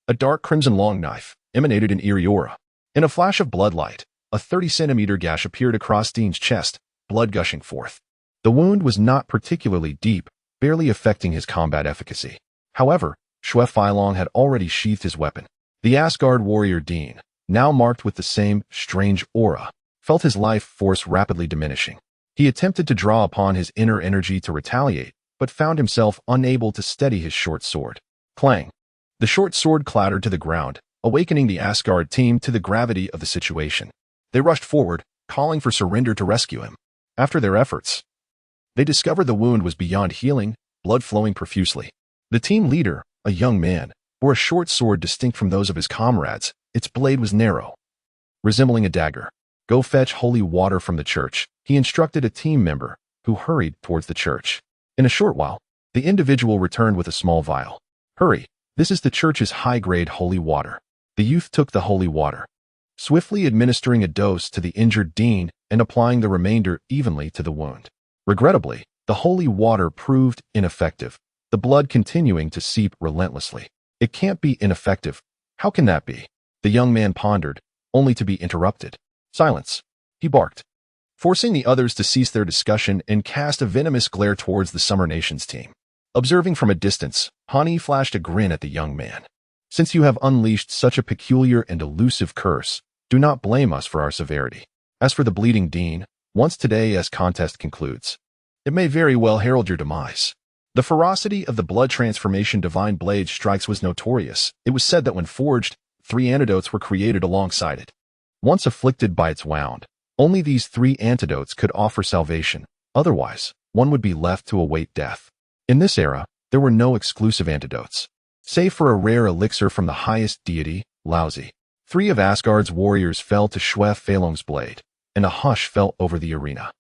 S1: a dark crimson long knife, emanated an eerie aura. In a flash of bloodlight, a 30-centimeter gash appeared across Dean's chest, blood gushing forth. The wound was not particularly deep, barely affecting his combat efficacy. However, Xue Feilong had already sheathed his weapon. The Asgard warrior Dean, now marked with the same strange aura, felt his life force rapidly diminishing. He attempted to draw upon his inner energy to retaliate, but found himself unable to steady his short sword. Clang! The short sword clattered to the ground, awakening the Asgard team to the gravity of the situation. They rushed forward, calling for surrender to rescue him. After their efforts, they discovered the wound was beyond healing, blood flowing profusely. The team leader, a young man, bore a short sword distinct from those of his comrades. Its blade was narrow, resembling a dagger. Go fetch holy water from the church, he instructed a team member, who hurried towards the church. In a short while, the individual returned with a small vial. Hurry, this is the church's high-grade holy water. The youth took the holy water, swiftly administering a dose to the injured Dean and applying the remainder evenly to the wound. Regrettably, the holy water proved ineffective, the blood continuing to seep relentlessly. It can't be ineffective. How can that be? The young man pondered, only to be interrupted. Silence, he barked, forcing the others to cease their discussion and cast a venomous glare towards the Summer Nations team. Observing from a distance, Han Yi flashed a grin at the young man. Since you have unleashed such a peculiar and elusive curse, do not blame us for our severity. As for the bleeding Dean, once today as contest concludes, it may very well herald your demise. The ferocity of the Blood Transformation Divine Blade strikes was notorious. It was said that when forged, 3 antidotes were created alongside it. Once afflicted by its wound, only these 3 antidotes could offer salvation. Otherwise, one would be left to await death. In this era, there were no exclusive antidotes, save for a rare elixir from the highest deity, Laozi. 3 of Asgard's warriors fell to Xue Feilong's blade, and a hush fell over the arena.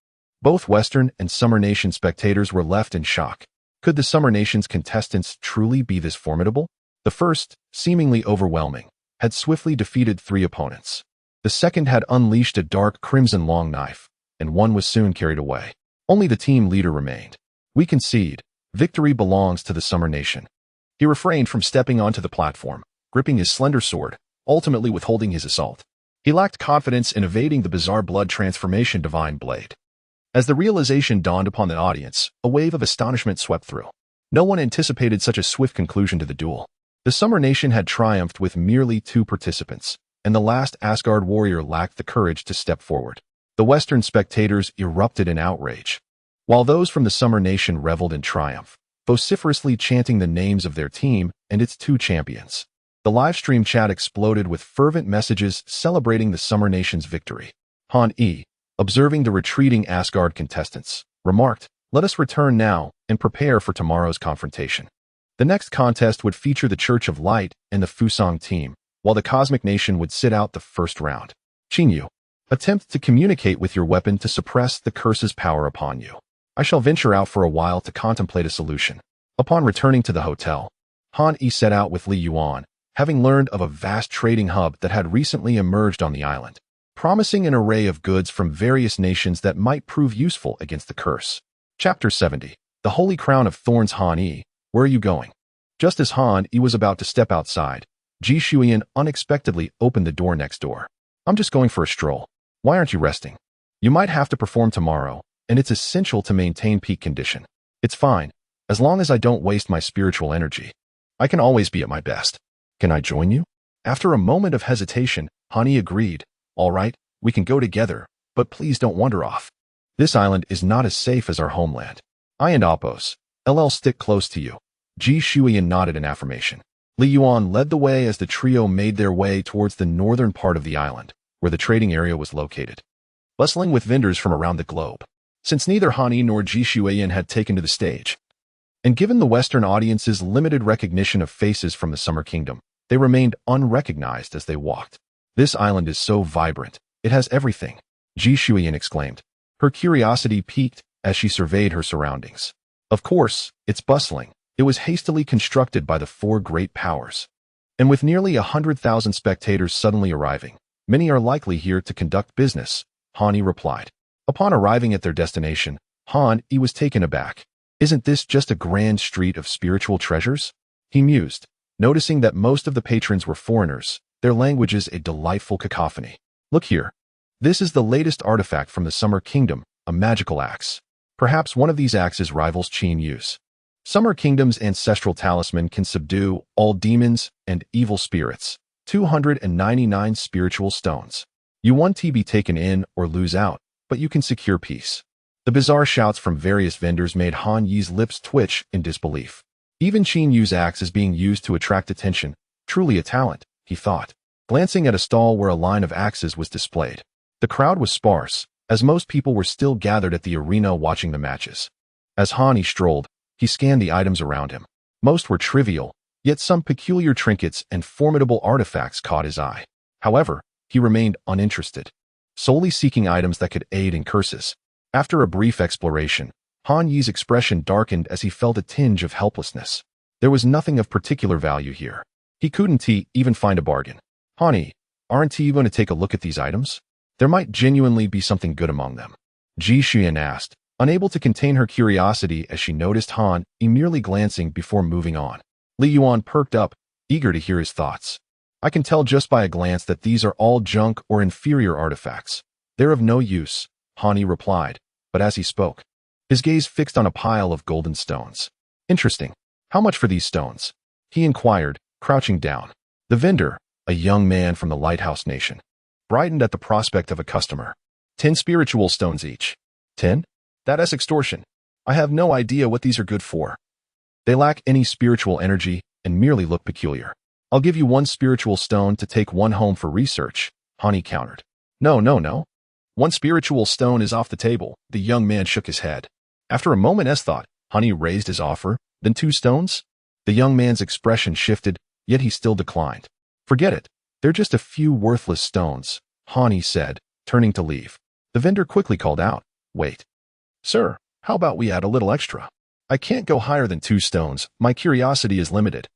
S1: Both Western and Summer Nation spectators were left in shock. Could the Summer Nation's contestants truly be this formidable? The first, seemingly overwhelming, had swiftly defeated 3 opponents. The second had unleashed a dark crimson long knife, and one was soon carried away. Only the team leader remained. We concede. Victory belongs to the Summer Nation. He refrained from stepping onto the platform, gripping his slender sword, ultimately withholding his assault. He lacked confidence in evading the bizarre blood transformation divine blade. As the realization dawned upon the audience, a wave of astonishment swept through. No one anticipated such a swift conclusion to the duel. The Summer Nation had triumphed with merely 2 participants, and the last Asgard warrior lacked the courage to step forward. The Western spectators erupted in outrage, while those from the Summer Nation reveled in triumph, vociferously chanting the names of their team and its 2 champions. The livestream chat exploded with fervent messages celebrating the Summer Nation's victory. Han Yi, observing the retreating Asgard contestants, remarked, "Let us return now and prepare for tomorrow's confrontation." The next contest would feature the Church of Light and the Fusang team, while the Cosmic Nation would sit out the first round. Qingyu, attempt to communicate with your weapon to suppress the curse's power upon you. I shall venture out for a while to contemplate a solution. Upon returning to the hotel, Han Yi set out with Li Yuan, having learned of a vast trading hub that had recently emerged on the island, promising an array of goods from various nations that might prove useful against the curse. Chapter 70. The Holy Crown of Thorns. Han Yi, where are you going? Just as Han Yi was about to step outside, Ji Shuyan unexpectedly opened the door next door. I'm just going for a stroll. Why aren't you resting? You might have to perform tomorrow, and it's essential to maintain peak condition. It's fine, as long as I don't waste my spiritual energy. I can always be at my best. Can I join you? After a moment of hesitation, Han Yi agreed. All right, we can go together, but please don't wander off. This island is not as safe as our homeland. I and Appos, LL stick close to you. Ji Shuyan nodded in affirmation. Li Yuan led the way as the trio made their way towards the northern part of the island, where the trading area was located, bustling with vendors from around the globe. Since neither Han Yi nor Ji Shuyan had taken to the stage, and given the Western audience's limited recognition of faces from the Summer Kingdom, they remained unrecognized as they walked. This island is so vibrant. It has everything, Ji Shuyan exclaimed. Her curiosity piqued as she surveyed her surroundings. Of course, it's bustling. It was hastily constructed by the 4 great powers. And with nearly 100,000 spectators suddenly arriving, many are likely here to conduct business, Han Yi replied. Upon arriving at their destination, Han Yi was taken aback. Isn't this just a grand street of spiritual treasures? He mused, noticing that most of the patrons were foreigners, their languages a delightful cacophony. Look here. This is the latest artifact from the Summer Kingdom, a magical axe. Perhaps one of these axes rivals Qin Yu's. Summer Kingdom's ancestral talisman can subdue all demons and evil spirits. 299 spiritual stones. You want to be taken in or lose out, but you can secure peace. The bizarre shouts from various vendors made Han Yi's lips twitch in disbelief. Even Qin Yu's axe is being used to attract attention. Truly a talent, he thought, glancing at a stall where a line of axes was displayed. The crowd was sparse, as most people were still gathered at the arena watching the matches. As Han Yi strolled, he scanned the items around him. Most were trivial, yet some peculiar trinkets and formidable artifacts caught his eye. However, he remained uninterested, solely seeking items that could aid in curses. After a brief exploration, Han Yi's expression darkened as he felt a tinge of helplessness. There was nothing of particular value here. He couldn't even find a bargain. Han Yi, aren't you going to take a look at these items? There might genuinely be something good among them. Ji Shuyan asked, unable to contain her curiosity as she noticed Han Yi merely glancing before moving on. Li Yuan perked up, eager to hear his thoughts. I can tell just by a glance that these are all junk or inferior artifacts. They're of no use, Han Yi replied, but as he spoke, his gaze fixed on a pile of golden stones. Interesting. How much for these stones? He inquired, crouching down. The vendor, a young man from the Lighthouse Nation, brightened at the prospect of a customer. 10 spiritual stones each. 10? That's extortion. I have no idea what these are good for. They lack any spiritual energy and merely look peculiar. I'll give you 1 spiritual stone to take 1 home for research, Han Yi countered. No, no, no. One spiritual stone is off the table. The young man shook his head. After a moment's thought, Hani raised his offer. Then 2 stones? The young man's expression shifted, yet he still declined. Forget it. They're just a few worthless stones, Hani said, turning to leave. The vendor quickly called out, Wait. Sir, how about we add a little extra? I can't go higher than 2 stones. My curiosity is limited.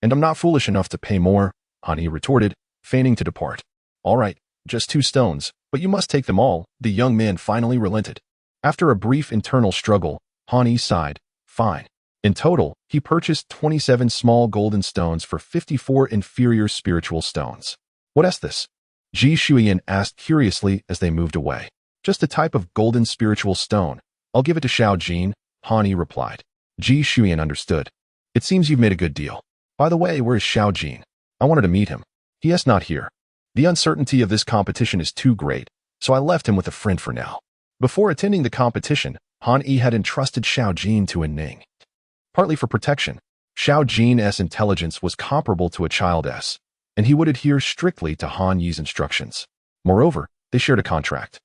S1: And I'm not foolish enough to pay more, Hani retorted, feigning to depart. All right, just 2 stones, but you must take them all. The young man finally relented. After a brief internal struggle, Hani sighed. Fine. In total, he purchased 27 small golden stones for 54 inferior spiritual stones. What is this? Ji Shuyan asked curiously as they moved away. Just a type of golden spiritual stone. I'll give it to Xiao Jin, Hani replied. Ji Shuyan understood. It seems you've made a good deal. By the way, where is Xiao Jin? I wanted to meet him. He is not here. The uncertainty of this competition is too great, so I left him with a friend for now. Before attending the competition, Han Yi had entrusted Xiao Jin to Innate. Partly for protection, Xiao Jin's intelligence was comparable to a child's, and he would adhere strictly to Han Yi's instructions. Moreover, they shared a contract.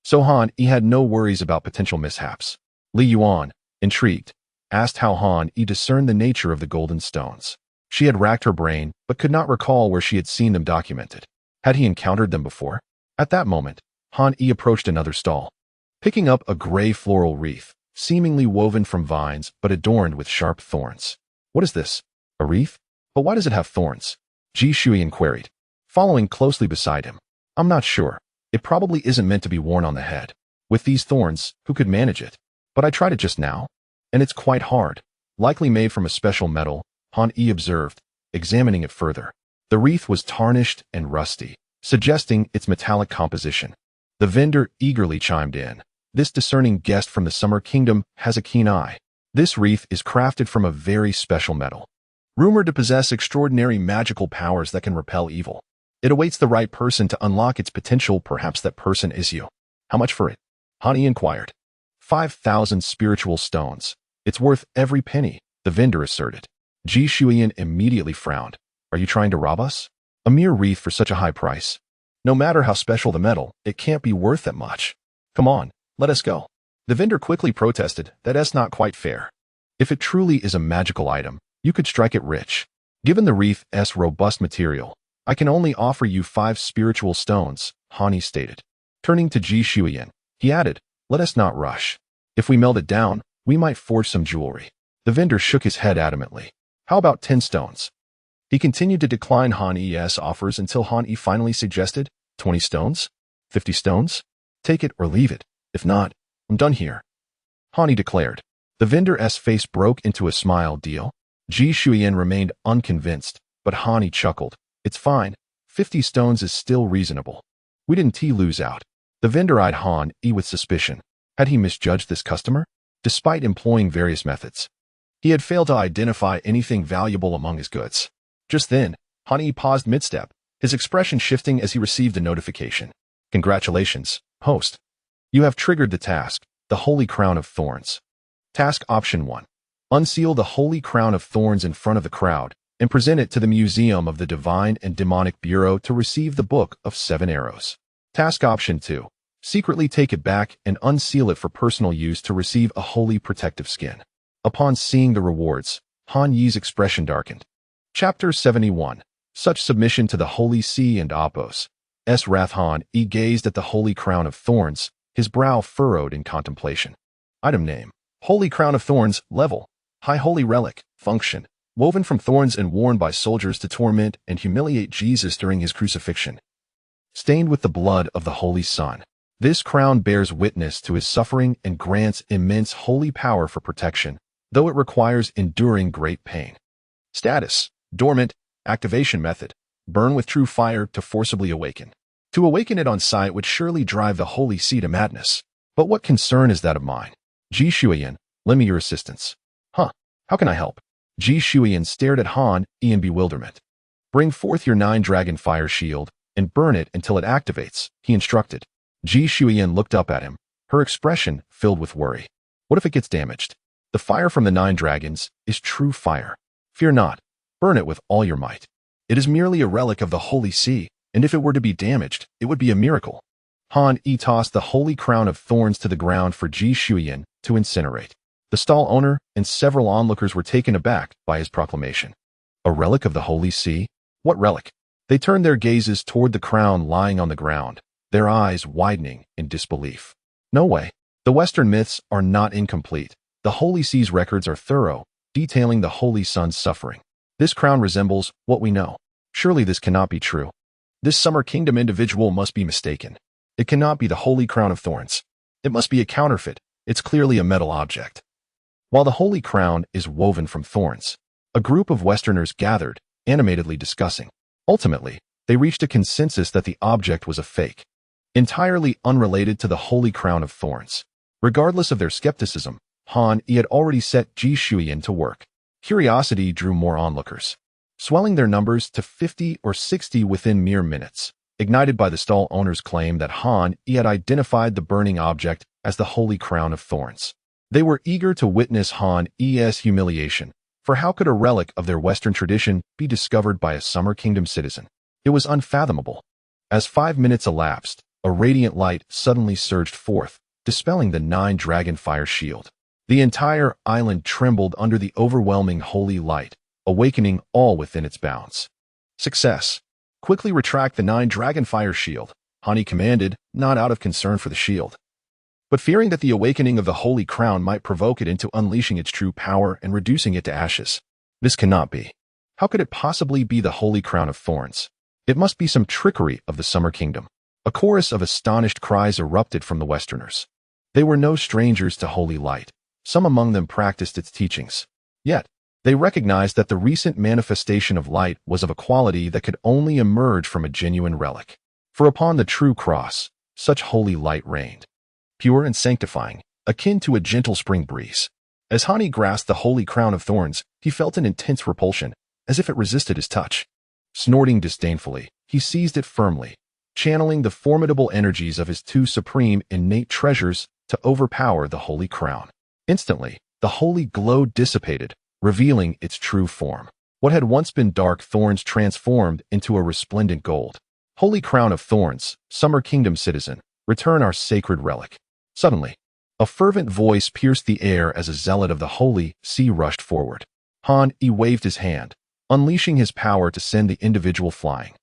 S1: So Han Yi had no worries about potential mishaps. Li Yuan, intrigued, asked how Han Yi discerned the nature of the golden stones. She had racked her brain, but could not recall where she had seen them documented. Had he encountered them before? At that moment, Han Yi approached another stall. Picking up a gray floral wreath, seemingly woven from vines but adorned with sharp thorns. What is this? A wreath? But why does it have thorns? Ji Shuyan queried, following closely beside him. I'm not sure. It probably isn't meant to be worn on the head. With these thorns, who could manage it? But I tried it just now, and it's quite hard. Likely made from a special metal, Han Yi observed, examining it further. The wreath was tarnished and rusty, suggesting its metallic composition. The vendor eagerly chimed in. This discerning guest from the Summer Kingdom has a keen eye. This wreath is crafted from a very special metal, rumored to possess extraordinary magical powers that can repel evil. It awaits the right person to unlock its potential. Perhaps that person is you. How much for it? Hani inquired. 5,000 spiritual stones. It's worth every penny, the vendor asserted. Ji Shuyan immediately frowned. Are you trying to rob us? A mere wreath for such a high price. No matter how special the metal, it can't be worth that much. Come on. Let us go. The vendor quickly protested. That's not quite fair. If it truly is a magical item, you could strike it rich. Given the wreath's robust material, I can only offer you 5 spiritual stones, Hani stated. Turning to Ji Shuyan, he added, let us not rush. If we melt it down, we might forge some jewelry. The vendor shook his head adamantly. How about 10 stones? He continued to decline Hani's offers until Hani finally suggested, 20 stones? 50 stones? Take it or leave it. If not, I'm done here. Hani declared. The vendor's face broke into a smile. Deal? Ji Shuyan remained unconvinced, but Hani chuckled. It's fine. 50 stones is still reasonable. We didn't lose out. The vendor eyed Han Yi with suspicion. Had he misjudged this customer? Despite employing various methods, he had failed to identify anything valuable among his goods. Just then, Han Yi paused mid-step, his expression shifting as he received a notification. Congratulations, host. You have triggered the task, the Holy Crown of Thorns. Task Option 1. Unseal the Holy Crown of Thorns in front of the crowd and present it to the Museum of the Divine and Demonic Bureau to receive the Book of 7 Arrows. Task Option 2. Secretly take it back and unseal it for personal use to receive a holy protective skin. Upon seeing the rewards, Han Yi's expression darkened. Chapter 71. Such submission to the Holy See and Apos. Wrath. Han Yi gazed at the Holy Crown of Thorns, his brow furrowed in contemplation. Item name. Holy Crown of Thorns. Level. High Holy Relic. Function. Woven from thorns and worn by soldiers to torment and humiliate Jesus during his crucifixion. Stained with the blood of the Holy Son. This crown bears witness to his suffering and grants immense holy power for protection, though it requires enduring great pain. Status. Dormant. Activation method. Burn with true fire to forcibly awaken. To awaken it on sight would surely drive the Holy See to madness. But what concern is that of mine? Ji Shuyan, lend me your assistance. Huh, how can I help? Ji Shuyan stared at Han Yi in bewilderment. Bring forth your 9-dragon fire shield and burn it until it activates, he instructed. Ji Shuyan looked up at him, her expression filled with worry. What if it gets damaged? The fire from the 9 dragons is true fire. Fear not, burn it with all your might. It is merely a relic of the Holy See, and if it were to be damaged, it would be a miracle. Han Yi tossed the holy crown of thorns to the ground for Ji Shuyan to incinerate. The stall owner and several onlookers were taken aback by his proclamation. A relic of the Holy See? What relic? They turned their gazes toward the crown lying on the ground, their eyes widening in disbelief. No way. The Western myths are not incomplete. The Holy See's records are thorough, detailing the Holy Son's suffering. This crown resembles what we know. Surely this cannot be true. This Summer Kingdom individual must be mistaken. It cannot be the Holy Crown of Thorns. It must be a counterfeit. It's clearly a metal object. While the Holy Crown is woven from thorns, a group of Westerners gathered, animatedly discussing. Ultimately, they reached a consensus that the object was a fake, entirely unrelated to the Holy Crown of Thorns. Regardless of their skepticism, Han Yi had already set Ji Shuyan to work. Curiosity drew more onlookers, swelling their numbers to 50 or 60 within mere minutes, ignited by the stall owner's claim that Han Yi had identified the burning object as the Holy Crown of Thorns. They were eager to witness Han Yi's humiliation, for how could a relic of their Western tradition be discovered by a Summer Kingdom citizen? It was unfathomable. As 5 minutes elapsed, a radiant light suddenly surged forth, dispelling the 9-dragon fire shield. The entire island trembled under the overwhelming holy light, awakening all within its bounds. Success. Quickly retract the 9-dragon fire shield, Han Yi commanded, not out of concern for the shield, but fearing that the awakening of the Holy Crown might provoke it into unleashing its true power and reducing it to ashes. This cannot be. How could it possibly be the Holy Crown of Thorns? It must be some trickery of the Summer Kingdom. A chorus of astonished cries erupted from the Westerners. They were no strangers to holy light. Some among them practiced its teachings. Yet, they recognized that the recent manifestation of light was of a quality that could only emerge from a genuine relic. For upon the true cross, such holy light reigned, pure and sanctifying, akin to a gentle spring breeze. As Han Yi grasped the Holy Crown of Thorns, he felt an intense repulsion, as if it resisted his touch. Snorting disdainfully, he seized it firmly, channeling the formidable energies of his two supreme innate treasures to overpower the Holy Crown. Instantly, the holy glow dissipated, revealing its true form. What had once been dark thorns transformed into a resplendent gold. Holy Crown of Thorns, Summer Kingdom citizen, return our sacred relic. Suddenly, a fervent voice pierced the air as a zealot of the Holy See rushed forward. Han Yi waved his hand, unleashing his power to send the individual flying.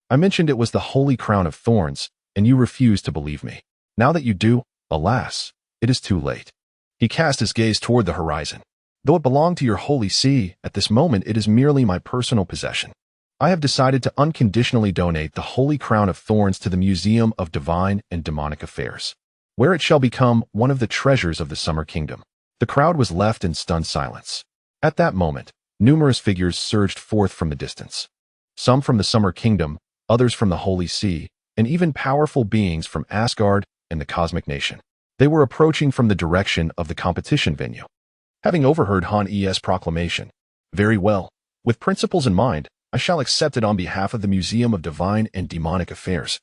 S1: I mentioned it was the Holy Crown of Thorns, and you refused to believe me. Now that you do, alas, it is too late. He cast his gaze toward the horizon. Though it belonged to your Holy See, at this moment it is merely my personal possession. I have decided to unconditionally donate the Holy Crown of Thorns to the Museum of Divine and Demonic Affairs, where it shall become one of the treasures of the Summer Kingdom. The crowd was left in stunned silence. At that moment, numerous figures surged forth from the distance. Some from the Summer Kingdom, others from the Holy See, and even powerful beings from Asgard and the Cosmic Nation. They were approaching from the direction of the competition venue. Having overheard Han Yi's proclamation, very well, with principles in mind, I shall accept it on behalf of the Museum of Divine and Demonic Affairs.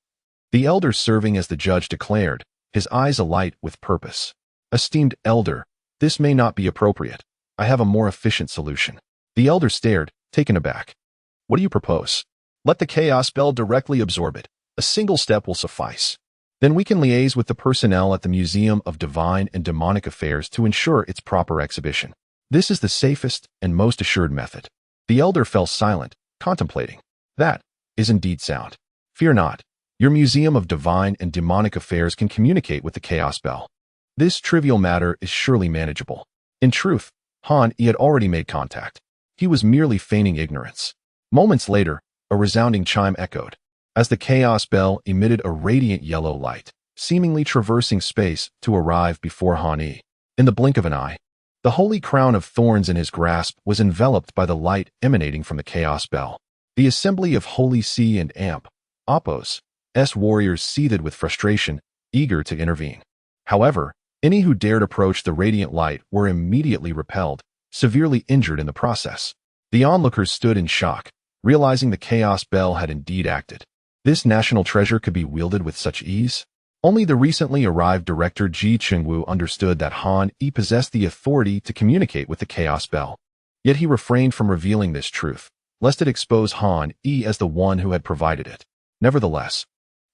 S1: The elder serving as the judge declared, his eyes alight with purpose. Esteemed elder, this may not be appropriate. I have a more efficient solution. The elder stared, taken aback. What do you propose? Let the chaos spell directly absorb it. A single step will suffice. Then we can liaise with the personnel at the Museum of Divine and Demonic Affairs to ensure its proper exhibition. This is the safest and most assured method. The elder fell silent, contemplating. That is indeed sound. Fear not. Your Museum of Divine and Demonic Affairs can communicate with the Chaos Bell. This trivial matter is surely manageable. In truth, Han Yi had already made contact. He was merely feigning ignorance. Moments later, a resounding chime echoed, as the Chaos Bell emitted a radiant yellow light, seemingly traversing space to arrive before Han Yi. In the blink of an eye, the Holy Crown of Thorns in his grasp was enveloped by the light emanating from the Chaos Bell. The assembly of Holy See and Amp, Oppos, warriors seethed with frustration, eager to intervene. However, any who dared approach the radiant light were immediately repelled, severely injured in the process. The onlookers stood in shock, realizing the Chaos Bell had indeed acted. This national treasure could be wielded with such ease? Only the recently arrived director Ji Chengwu understood that Han Yi possessed the authority to communicate with the Chaos Bell. Yet he refrained from revealing this truth, lest it expose Han Yi as the one who had provided it. Nevertheless,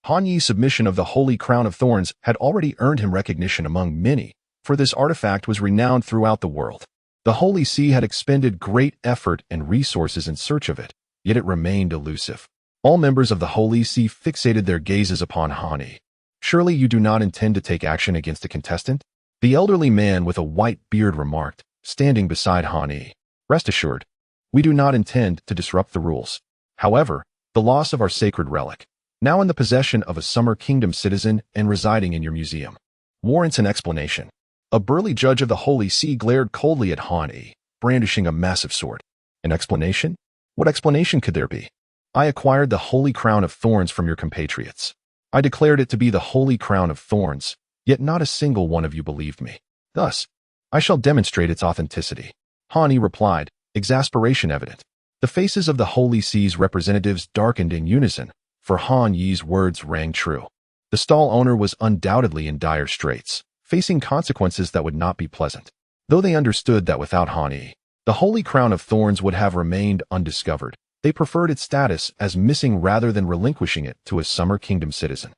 S1: Han Yi's submission of the Holy Crown of Thorns had already earned him recognition among many, for this artifact was renowned throughout the world. The Holy See had expended great effort and resources in search of it, yet it remained elusive. All members of the Holy See fixated their gazes upon Han Yi. "Surely you do not intend to take action against the contestant?" The elderly man with a white beard remarked, standing beside Han Yi. "Rest assured, we do not intend to disrupt the rules. However, the loss of our sacred relic, now in the possession of a Summer Kingdom citizen and residing in your museum, warrants an explanation." A burly judge of the Holy See glared coldly at Han Yi, brandishing a massive sword. "An explanation? What explanation could there be? I acquired the Holy Crown of Thorns from your compatriots. I declared it to be the Holy Crown of Thorns, yet not a single one of you believed me. Thus, I shall demonstrate its authenticity." Han Yi replied, exasperation evident. The faces of the Holy See's representatives darkened in unison, for Han Yi's words rang true. The stall owner was undoubtedly in dire straits, facing consequences that would not be pleasant. Though they understood that without Han Yi, the Holy Crown of Thorns would have remained undiscovered, they preferred its status as missing rather than relinquishing it to a Summer Kingdom citizen.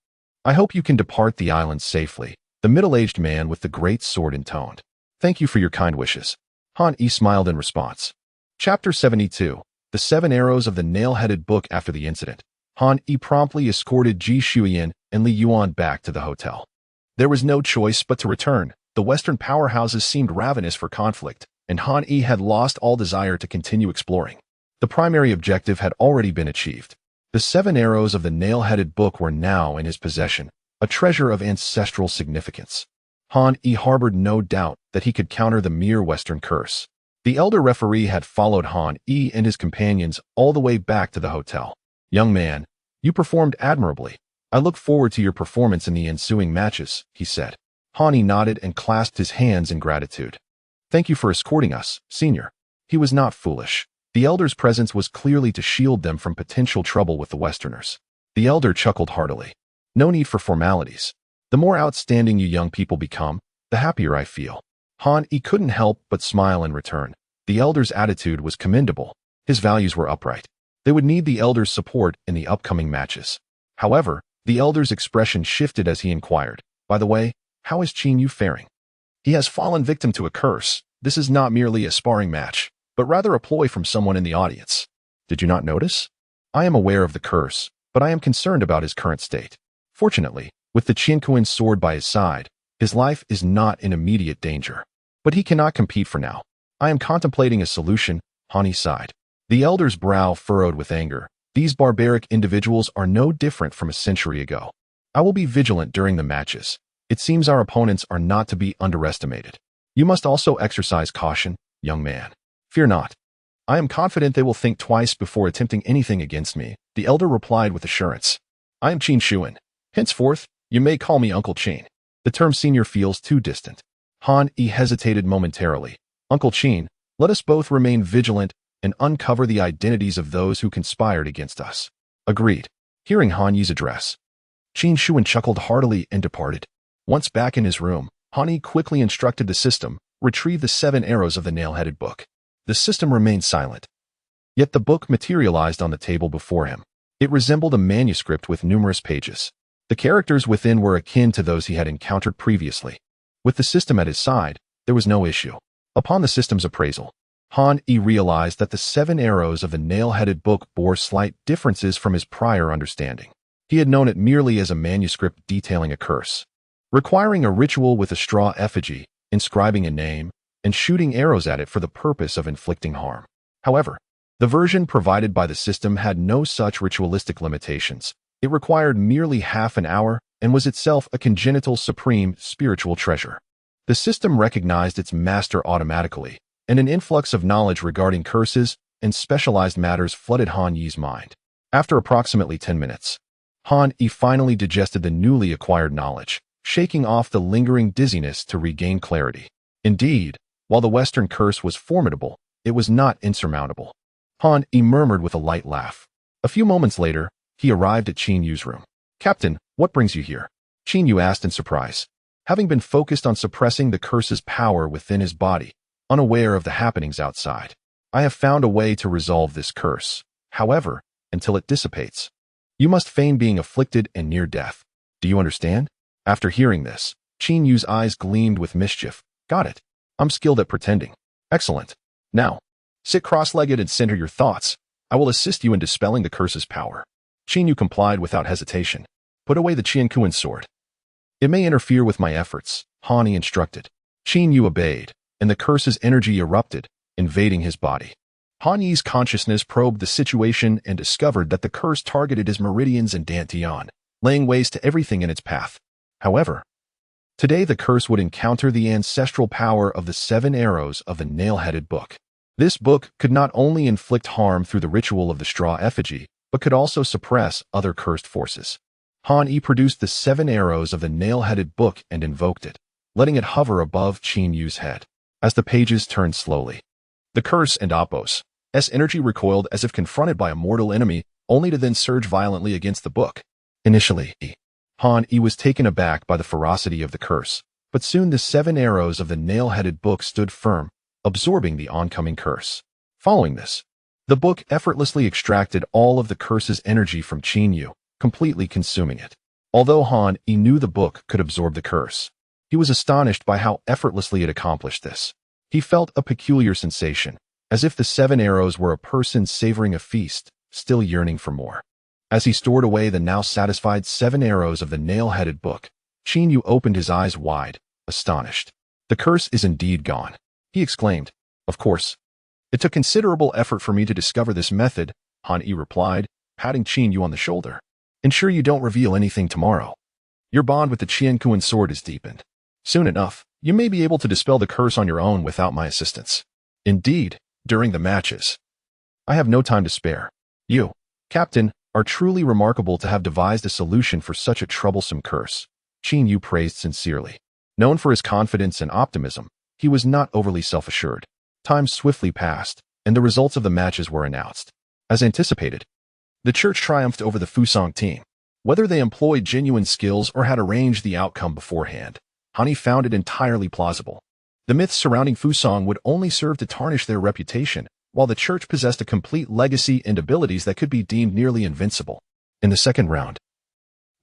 S1: "I hope you can depart the island safely," the middle-aged man with the great sword intoned. "Thank you for your kind wishes." Han Yi smiled in response. Chapter 72. The 7 Arrows of the Nail-Headed Book. After the incident, Han Yi promptly escorted Ji Shuyan and Li Yuan back to the hotel. There was no choice but to return. The Western powerhouses seemed ravenous for conflict, and Han Yi had lost all desire to continue exploring. The primary objective had already been achieved. The 7 Arrows of the Nail-Headed Book were now in his possession, a treasure of ancestral significance. Han Yi harbored no doubt that he could counter the mere Western curse. The elder referee had followed Han Yi and his companions all the way back to the hotel. "Young man, you performed admirably. I look forward to your performance in the ensuing matches," he said. Han Yi nodded and clasped his hands in gratitude. "Thank you for escorting us, senior." He was not foolish. The elder's presence was clearly to shield them from potential trouble with the Westerners. The elder chuckled heartily. "No need for formalities. The more outstanding you young people become, the happier I feel." Han Yi couldn't help but smile in return. The elder's attitude was commendable. His values were upright. They would need the elder's support in the upcoming matches. However, the elder's expression shifted as he inquired, "By the way, how is Qin Yu faring?" "He has fallen victim to a curse. This is not merely a sparring match, but rather a ploy from someone in the audience." "Did you not notice?" "I am aware of the curse, but I am concerned about his current state. Fortunately, with the Qianquan sword by his side, his life is not in immediate danger. But he cannot compete for now. I am contemplating a solution," Han Yi sighed. The elder's brow furrowed with anger. "These barbaric individuals are no different from a century ago. I will be vigilant during the matches. It seems our opponents are not to be underestimated. You must also exercise caution, young man. Fear not. I am confident they will think twice before attempting anything against me," the elder replied with assurance. "I am Qin Shuan. Henceforth, you may call me Uncle Qin. The term senior feels too distant." Han Yi hesitated momentarily. "Uncle Qin, let us both remain vigilant and uncover the identities of those who conspired against us." "Agreed." Hearing Han Yi's address, Qin Shuan chuckled heartily and departed. Once back in his room, Han Yi quickly instructed the system, retrieve the 7 Arrows of the Nail-Headed Book. The system remained silent. Yet the book materialized on the table before him. It resembled a manuscript with numerous pages. The characters within were akin to those he had encountered previously. With the system at his side, there was no issue. Upon the system's appraisal, Han Yi realized that the 7 Arrows of the Nail-Headed Book bore slight differences from his prior understanding. He had known it merely as a manuscript detailing a curse, requiring a ritual with a straw effigy, inscribing a name, and shooting arrows at it for the purpose of inflicting harm. However, the version provided by the system had no such ritualistic limitations. It required merely half an hour and was itself a congenital supreme spiritual treasure. The system recognized its master automatically, and an influx of knowledge regarding curses and specialized matters flooded Han Yi's mind. After approximately 10 minutes, Han Yi finally digested the newly acquired knowledge, shaking off the lingering dizziness to regain clarity. Indeed, while the Western curse was formidable, it was not insurmountable. Han Yi murmured with a light laugh. A few moments later, he arrived at Qin Yu's room. "Captain, what brings you here?" Qin Yu asked in surprise. Having been focused on suppressing the curse's power within his body, unaware of the happenings outside, "I have found a way to resolve this curse. However, until it dissipates, You must feign being afflicted and near death. Do you understand? After hearing this, Qin Yu's eyes gleamed with mischief. Got it. I'm skilled at pretending. Excellent. Now, sit cross-legged and center your thoughts. I will assist you in dispelling the curse's power. Qin Yu complied without hesitation. Put away the Qiankuan sword. It may interfere with my efforts, Han Yi instructed. Qin Yu obeyed, and the curse's energy erupted, invading his body. Han Yi's consciousness probed the situation and discovered that the curse targeted his meridians and dantian, laying waste to everything in its path. However, today the curse would encounter the ancestral power of the 7 arrows of the nail-headed book. This book could not only inflict harm through the ritual of the straw effigy, but could also suppress other cursed forces. Han Yi produced the 7 arrows of the nail-headed book and invoked it, letting it hover above Qin Yu's head. As the pages turned slowly, the curse and Apos' energy recoiled as if confronted by a mortal enemy, only to then surge violently against the book. Initially, Han Yi was taken aback by the ferocity of the curse, but soon the 7 arrows of the nail-headed book stood firm, absorbing the oncoming curse. Following this, the book effortlessly extracted all of the curse's energy from Qin Yu, completely consuming it. Although Han Yi knew the book could absorb the curse, he was astonished by how effortlessly it accomplished this. He felt a peculiar sensation, as if the 7 arrows were a person savoring a feast, still yearning for more. As he stored away the now satisfied 7 arrows of the nail-headed book, Qin Yu opened his eyes wide, astonished. The curse is indeed gone, he exclaimed. Of course. It took considerable effort for me to discover this method, Han Yi replied, patting Qin Yu on the shoulder. Ensure you don't reveal anything tomorrow. Your bond with the Qiankuan sword is deepened. Soon enough, you may be able to dispel the curse on your own without my assistance. Indeed, during the matches. I have no time to spare. You, Captain, are truly remarkable to have devised a solution for such a troublesome curse, Qin Yu praised sincerely. Known for his confidence and optimism, he was not overly self-assured. Time swiftly passed, and the results of the matches were announced. As anticipated, the church triumphed over the Fusang team. Whether they employed genuine skills or had arranged the outcome beforehand, Han Yi found it entirely plausible. The myths surrounding Fusang would only serve to tarnish their reputation, while the church possessed a complete legacy and abilities that could be deemed nearly invincible. In the second round,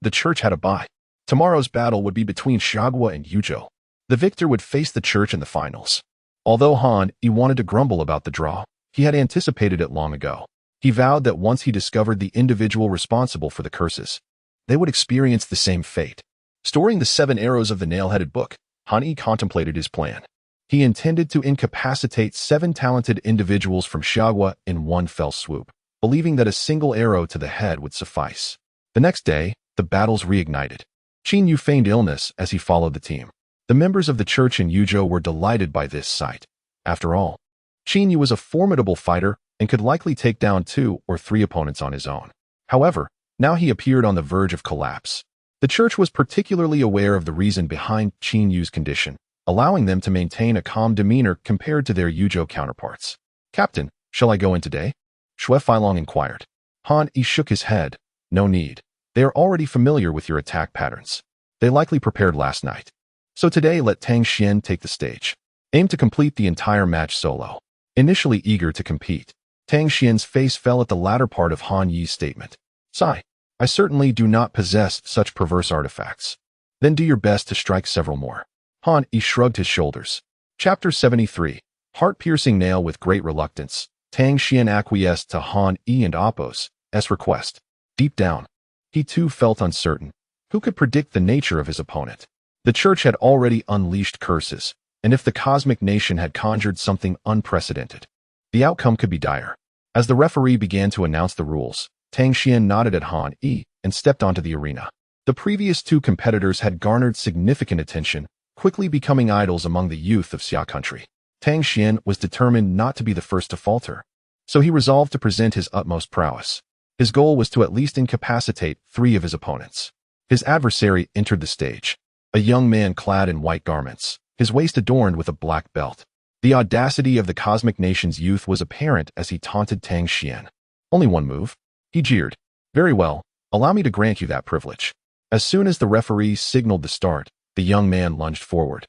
S1: the church had a bye. Tomorrow's battle would be between Xiagua and Yuzhou. The victor would face the church in the finals. Although Han Yi wanted to grumble about the draw, he had anticipated it long ago. He vowed that once he discovered the individual responsible for the curses, they would experience the same fate. Storing the 7 arrows of the nail-headed book, Han Yi contemplated his plan. He intended to incapacitate 7 talented individuals from Xiagua in one fell swoop, believing that a single arrow to the head would suffice. The next day, the battles reignited. Qin Yu feigned illness as he followed the team. The members of the church in Yuzhou were delighted by this sight. After all, Qin Yu was a formidable fighter and could likely take down 2 or 3 opponents on his own. However, now he appeared on the verge of collapse. The church was particularly aware of the reason behind Qin Yu's condition, allowing them to maintain a calm demeanor compared to their Yuzhou counterparts. Captain, shall I go in today? Xue Feilong inquired. Han Yi shook his head. No need. They are already familiar with your attack patterns. They likely prepared last night. So today let Tang Xian take the stage. Aim to complete the entire match solo. Initially eager to compete, Tang Xian's face fell at the latter part of Han Yi's statement. Sigh. I certainly do not possess such perverse artifacts. Then do your best to strike several more. Han Yi shrugged his shoulders. Chapter 73. Heart-piercing nail. With great reluctance, Tang Xian acquiesced to Han Yi and Apos' request. Deep down, he too felt uncertain. Who could predict the nature of his opponent? The church had already unleashed curses, and if the cosmic nation had conjured something unprecedented, the outcome could be dire. As the referee began to announce the rules, Tang Xian nodded at Han Yi and stepped onto the arena. The previous 2 competitors had garnered significant attention, quickly becoming idols among the youth of Xia country. Tang Xian was determined not to be the first to falter, so he resolved to present his utmost prowess. His goal was to at least incapacitate 3 of his opponents. His adversary entered the stage, a young man clad in white garments, his waist adorned with a black belt. The audacity of the cosmic nation's youth was apparent as he taunted Tang Xian. Only one move? He jeered. Very well, allow me to grant you that privilege. As soon as the referee signaled the start, the young man lunged forward,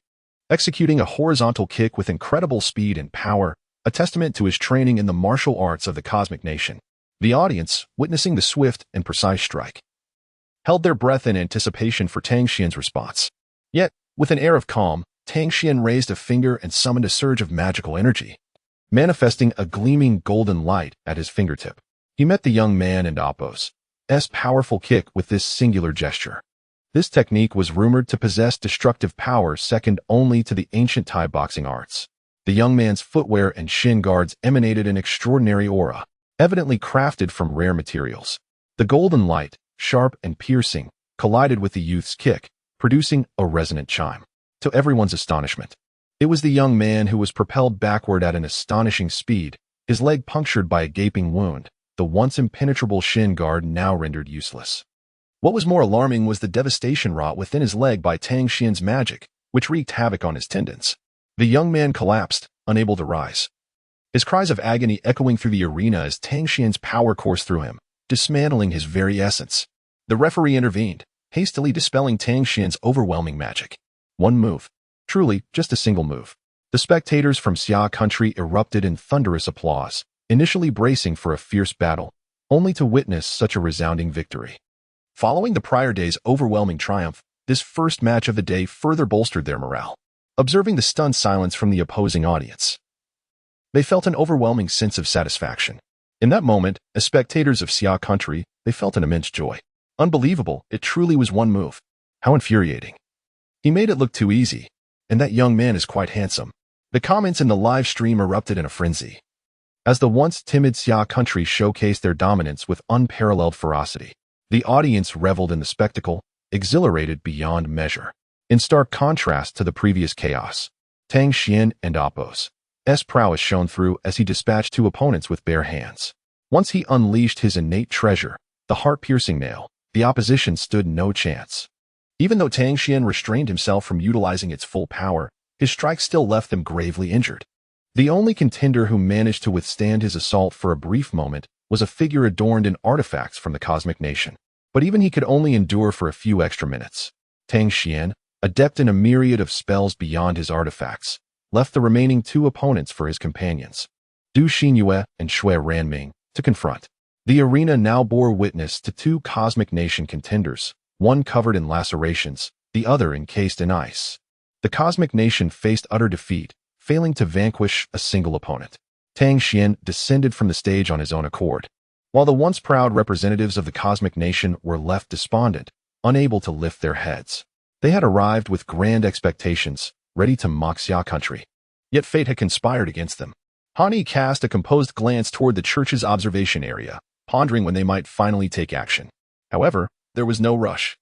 S1: executing a horizontal kick with incredible speed and power, a testament to his training in the martial arts of the cosmic nation. The audience, witnessing the swift and precise strike, held their breath in anticipation for Tang Xian's response. Yet, with an air of calm, Tang Xian raised a finger and summoned a surge of magical energy, manifesting a gleaming golden light at his fingertip. He met the young man and Appo's powerful kick with this singular gesture. This technique was rumored to possess destructive power second only to the ancient Thai boxing arts. The young man's footwear and shin guards emanated an extraordinary aura, evidently crafted from rare materials. The golden light, sharp and piercing, collided with the youth's kick, producing a resonant chime. To everyone's astonishment, it was the young man who was propelled backward at an astonishing speed, his leg punctured by a gaping wound, the once impenetrable shin guard now rendered useless. What was more alarming was the devastation wrought within his leg by Tang Xian's magic, which wreaked havoc on his tendons. The young man collapsed, unable to rise, his cries of agony echoing through the arena as Tang Xian's power coursed through him, dismantling his very essence. The referee intervened, hastily dispelling Tang Xian's overwhelming magic. One move. Truly, just a single move. The spectators from Xia country erupted in thunderous applause, initially bracing for a fierce battle, only to witness such a resounding victory. Following the prior day's overwhelming triumph, this first match of the day further bolstered their morale. Observing the stunned silence from the opposing audience, they felt an overwhelming sense of satisfaction. In that moment, as spectators of Xia country, they felt an immense joy. Unbelievable, it truly was one move. How infuriating. He made it look too easy, and that young man is quite handsome. The comments in the live stream erupted in a frenzy, as the once timid Xia country showcased their dominance with unparalleled ferocity. The audience reveled in the spectacle, exhilarated beyond measure. In stark contrast to the previous chaos, Tang Xian and Appo's prowess shone through as he dispatched two opponents with bare hands. Once he unleashed his innate treasure, the heart-piercing nail, the opposition stood no chance. Even though Tang Xian restrained himself from utilizing its full power, his strike still left them gravely injured. The only contender who managed to withstand his assault for a brief moment was a figure adorned in artifacts from the cosmic nation. But even he could only endure for a few extra minutes. Tang Xian, adept in a myriad of spells beyond his artifacts, left the remaining two opponents for his companions, Du Xinyue and Shui Ranming, to confront. The arena now bore witness to two cosmic nation contenders, one covered in lacerations, the other encased in ice. The cosmic nation faced utter defeat, failing to vanquish a single opponent. Tang Xian descended from the stage on his own accord, while the once proud representatives of the cosmic nation were left despondent, unable to lift their heads. They had arrived with grand expectations, ready to mock Xia country. Yet fate had conspired against them. Han Yi cast a composed glance toward the church's observation area, pondering when they might finally take action. However, there was no rush.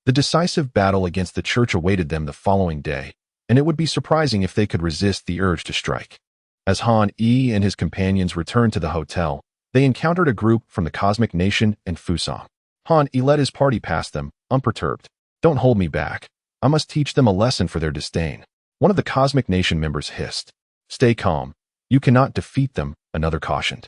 S1: The decisive battle against the church awaited them the following day, and it would be surprising if they could resist the urge to strike. As Han Yi and his companions returned to the hotel, they encountered a group from the cosmic nation and Fusang. Han Yi led his party past them, unperturbed. Don't hold me back. I must teach them a lesson for their disdain. One of the cosmic nation members hissed. Stay calm. You cannot defeat them, another cautioned.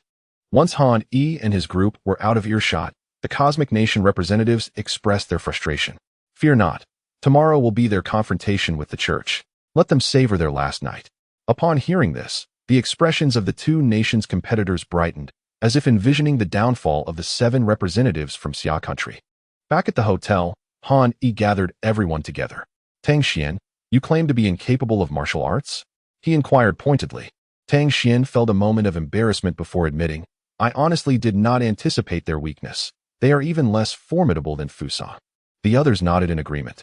S1: Once Han Yi and his group were out of earshot, the cosmic nation representatives expressed their frustration. Fear not. Tomorrow will be their confrontation with the church. Let them savor their last night. Upon hearing this, the expressions of the two nations' competitors brightened, as if envisioning the downfall of the 7 representatives from Xia country. Back at the hotel, Han Yi gathered everyone together. Tang Xian, you claim to be incapable of martial arts? He inquired pointedly. Tang Xian felt a moment of embarrassment before admitting, I honestly did not anticipate their weakness. They are even less formidable than Fusang. The others nodded in agreement,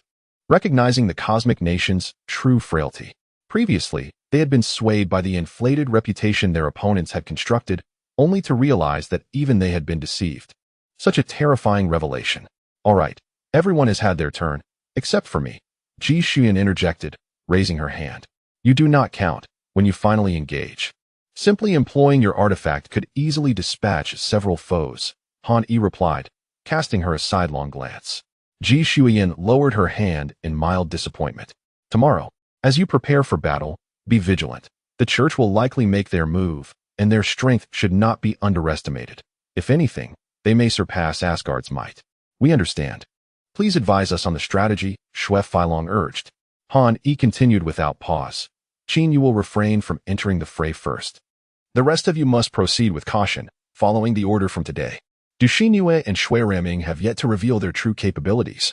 S1: recognizing the cosmic nation's true frailty. Previously, they had been swayed by the inflated reputation their opponents had constructed, only to realize that even they had been deceived. Such a terrifying revelation. All right, everyone has had their turn, except for me. Ji Xuan interjected, raising her hand. You do not count when you finally engage. Simply employing your artifact could easily dispatch several foes, Han Yi replied, casting her a sidelong glance. Ji Xuan lowered her hand in mild disappointment. Tomorrow, as you prepare for battle, be vigilant. The church will likely make their move, and their strength should not be underestimated. If anything, they may surpass Asgard's might. We understand. Please advise us on the strategy, Shui Filong urged. Han Yi continued without pause. Qin, you will refrain from entering the fray first. The rest of you must proceed with caution, following the order from today. Du Xinyue and Shui Raming have yet to reveal their true capabilities.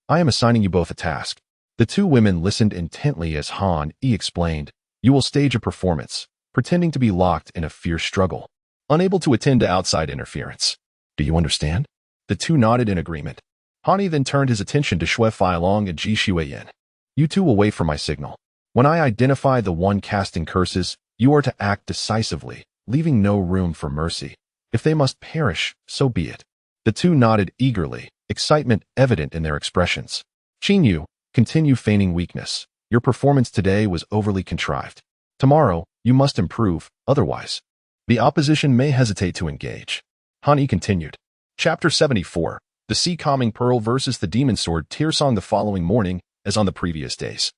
S1: I am assigning you both a task. The two women listened intently as Han Yi explained. You will stage a performance, pretending to be locked in a fierce struggle, unable to attend to outside interference. Do you understand? The two nodded in agreement. Han Yi then turned his attention to Shui Feilong and Ji Xueyan. You two will wait for my signal. When I identify the one casting curses, you are to act decisively, leaving no room for mercy. If they must perish, so be it. The two nodded eagerly, excitement evident in their expressions. Qinyu, continue feigning weakness. Your performance today was overly contrived. Tomorrow, you must improve, otherwise, the opposition may hesitate to engage. Han Yi continued. Chapter 74. The Sea Calming Pearl versus the Demon Sword Tearsong. The following morning, as on the previous days,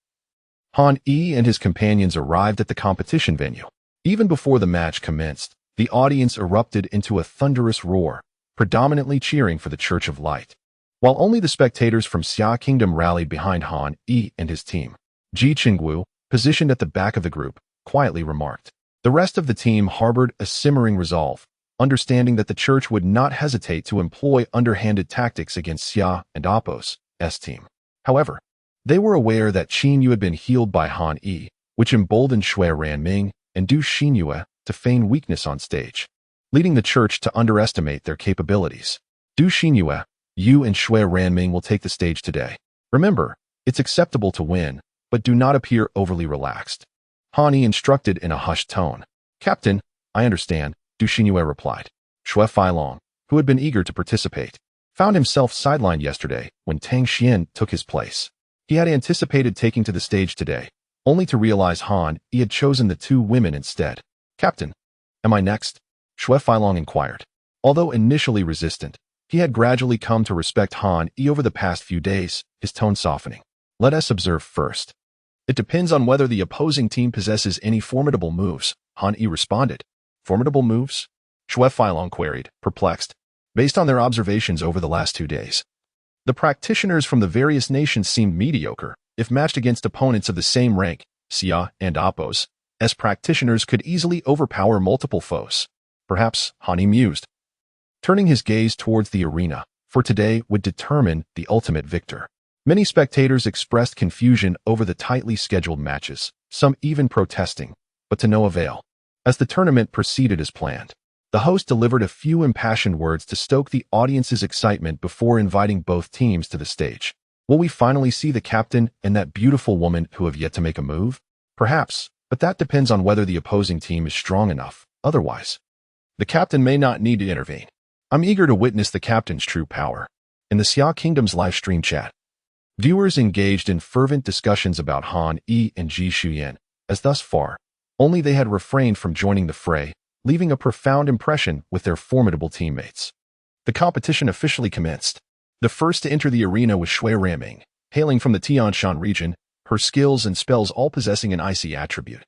S1: Han Yi and his companions arrived at the competition venue. Even before the match commenced, the audience erupted into a thunderous roar, predominantly cheering for the Church of Light. While only the spectators from Xia Kingdom rallied behind Han Yi and his team, Ji Qingguo, positioned at the back of the group, quietly remarked. The rest of the team harbored a simmering resolve, understanding that the church would not hesitate to employ underhanded tactics against Xia and Appo's team. However, they were aware that Qin Yu had been healed by Han Yi, which emboldened Shui Ranming and Du Xinyue to feign weakness on stage, leading the church to underestimate their capabilities. Du Xinyue, you and Shui Ranming will take the stage today. Remember, it's acceptable to win, but do not appear overly relaxed. Han Yi instructed in a hushed tone. Captain, I understand, Du Xinyue replied. Shui Feilong, who had been eager to participate, found himself sidelined yesterday when Tang Xian took his place. He had anticipated taking to the stage today, only to realize Han Yi had chosen the two women instead. Captain, am I next? Shui Feilong inquired. Although initially resistant, he had gradually come to respect Han Yi over the past few days, his tone softening. Let us observe first. It depends on whether the opposing team possesses any formidable moves, Han Yi responded. Formidable moves? Shui Feilong queried, perplexed. Based on their observations over the last 2 days, the practitioners from the various nations seemed mediocre. If matched against opponents of the same rank, Xia and Appo's practitioners could easily overpower multiple foes. Perhaps, Han Yi mused, turning his gaze towards the arena, for today would determine the ultimate victor. Many spectators expressed confusion over the tightly scheduled matches, some even protesting, but to no avail. As the tournament proceeded as planned, the host delivered a few impassioned words to stoke the audience's excitement before inviting both teams to the stage. Will we finally see the captain and that beautiful woman who have yet to make a move? Perhaps, but that depends on whether the opposing team is strong enough. Otherwise, the captain may not need to intervene. I'm eager to witness the captain's true power. In the Xia Kingdom's live stream chat, viewers engaged in fervent discussions about Han Yi and Ji Xueyan, as thus far, only they had refrained from joining the fray, leaving a profound impression with their formidable teammates. The competition officially commenced. The first to enter the arena was Shui Raming, hailing from the Tianshan region, her skills and spells all possessing an icy attribute,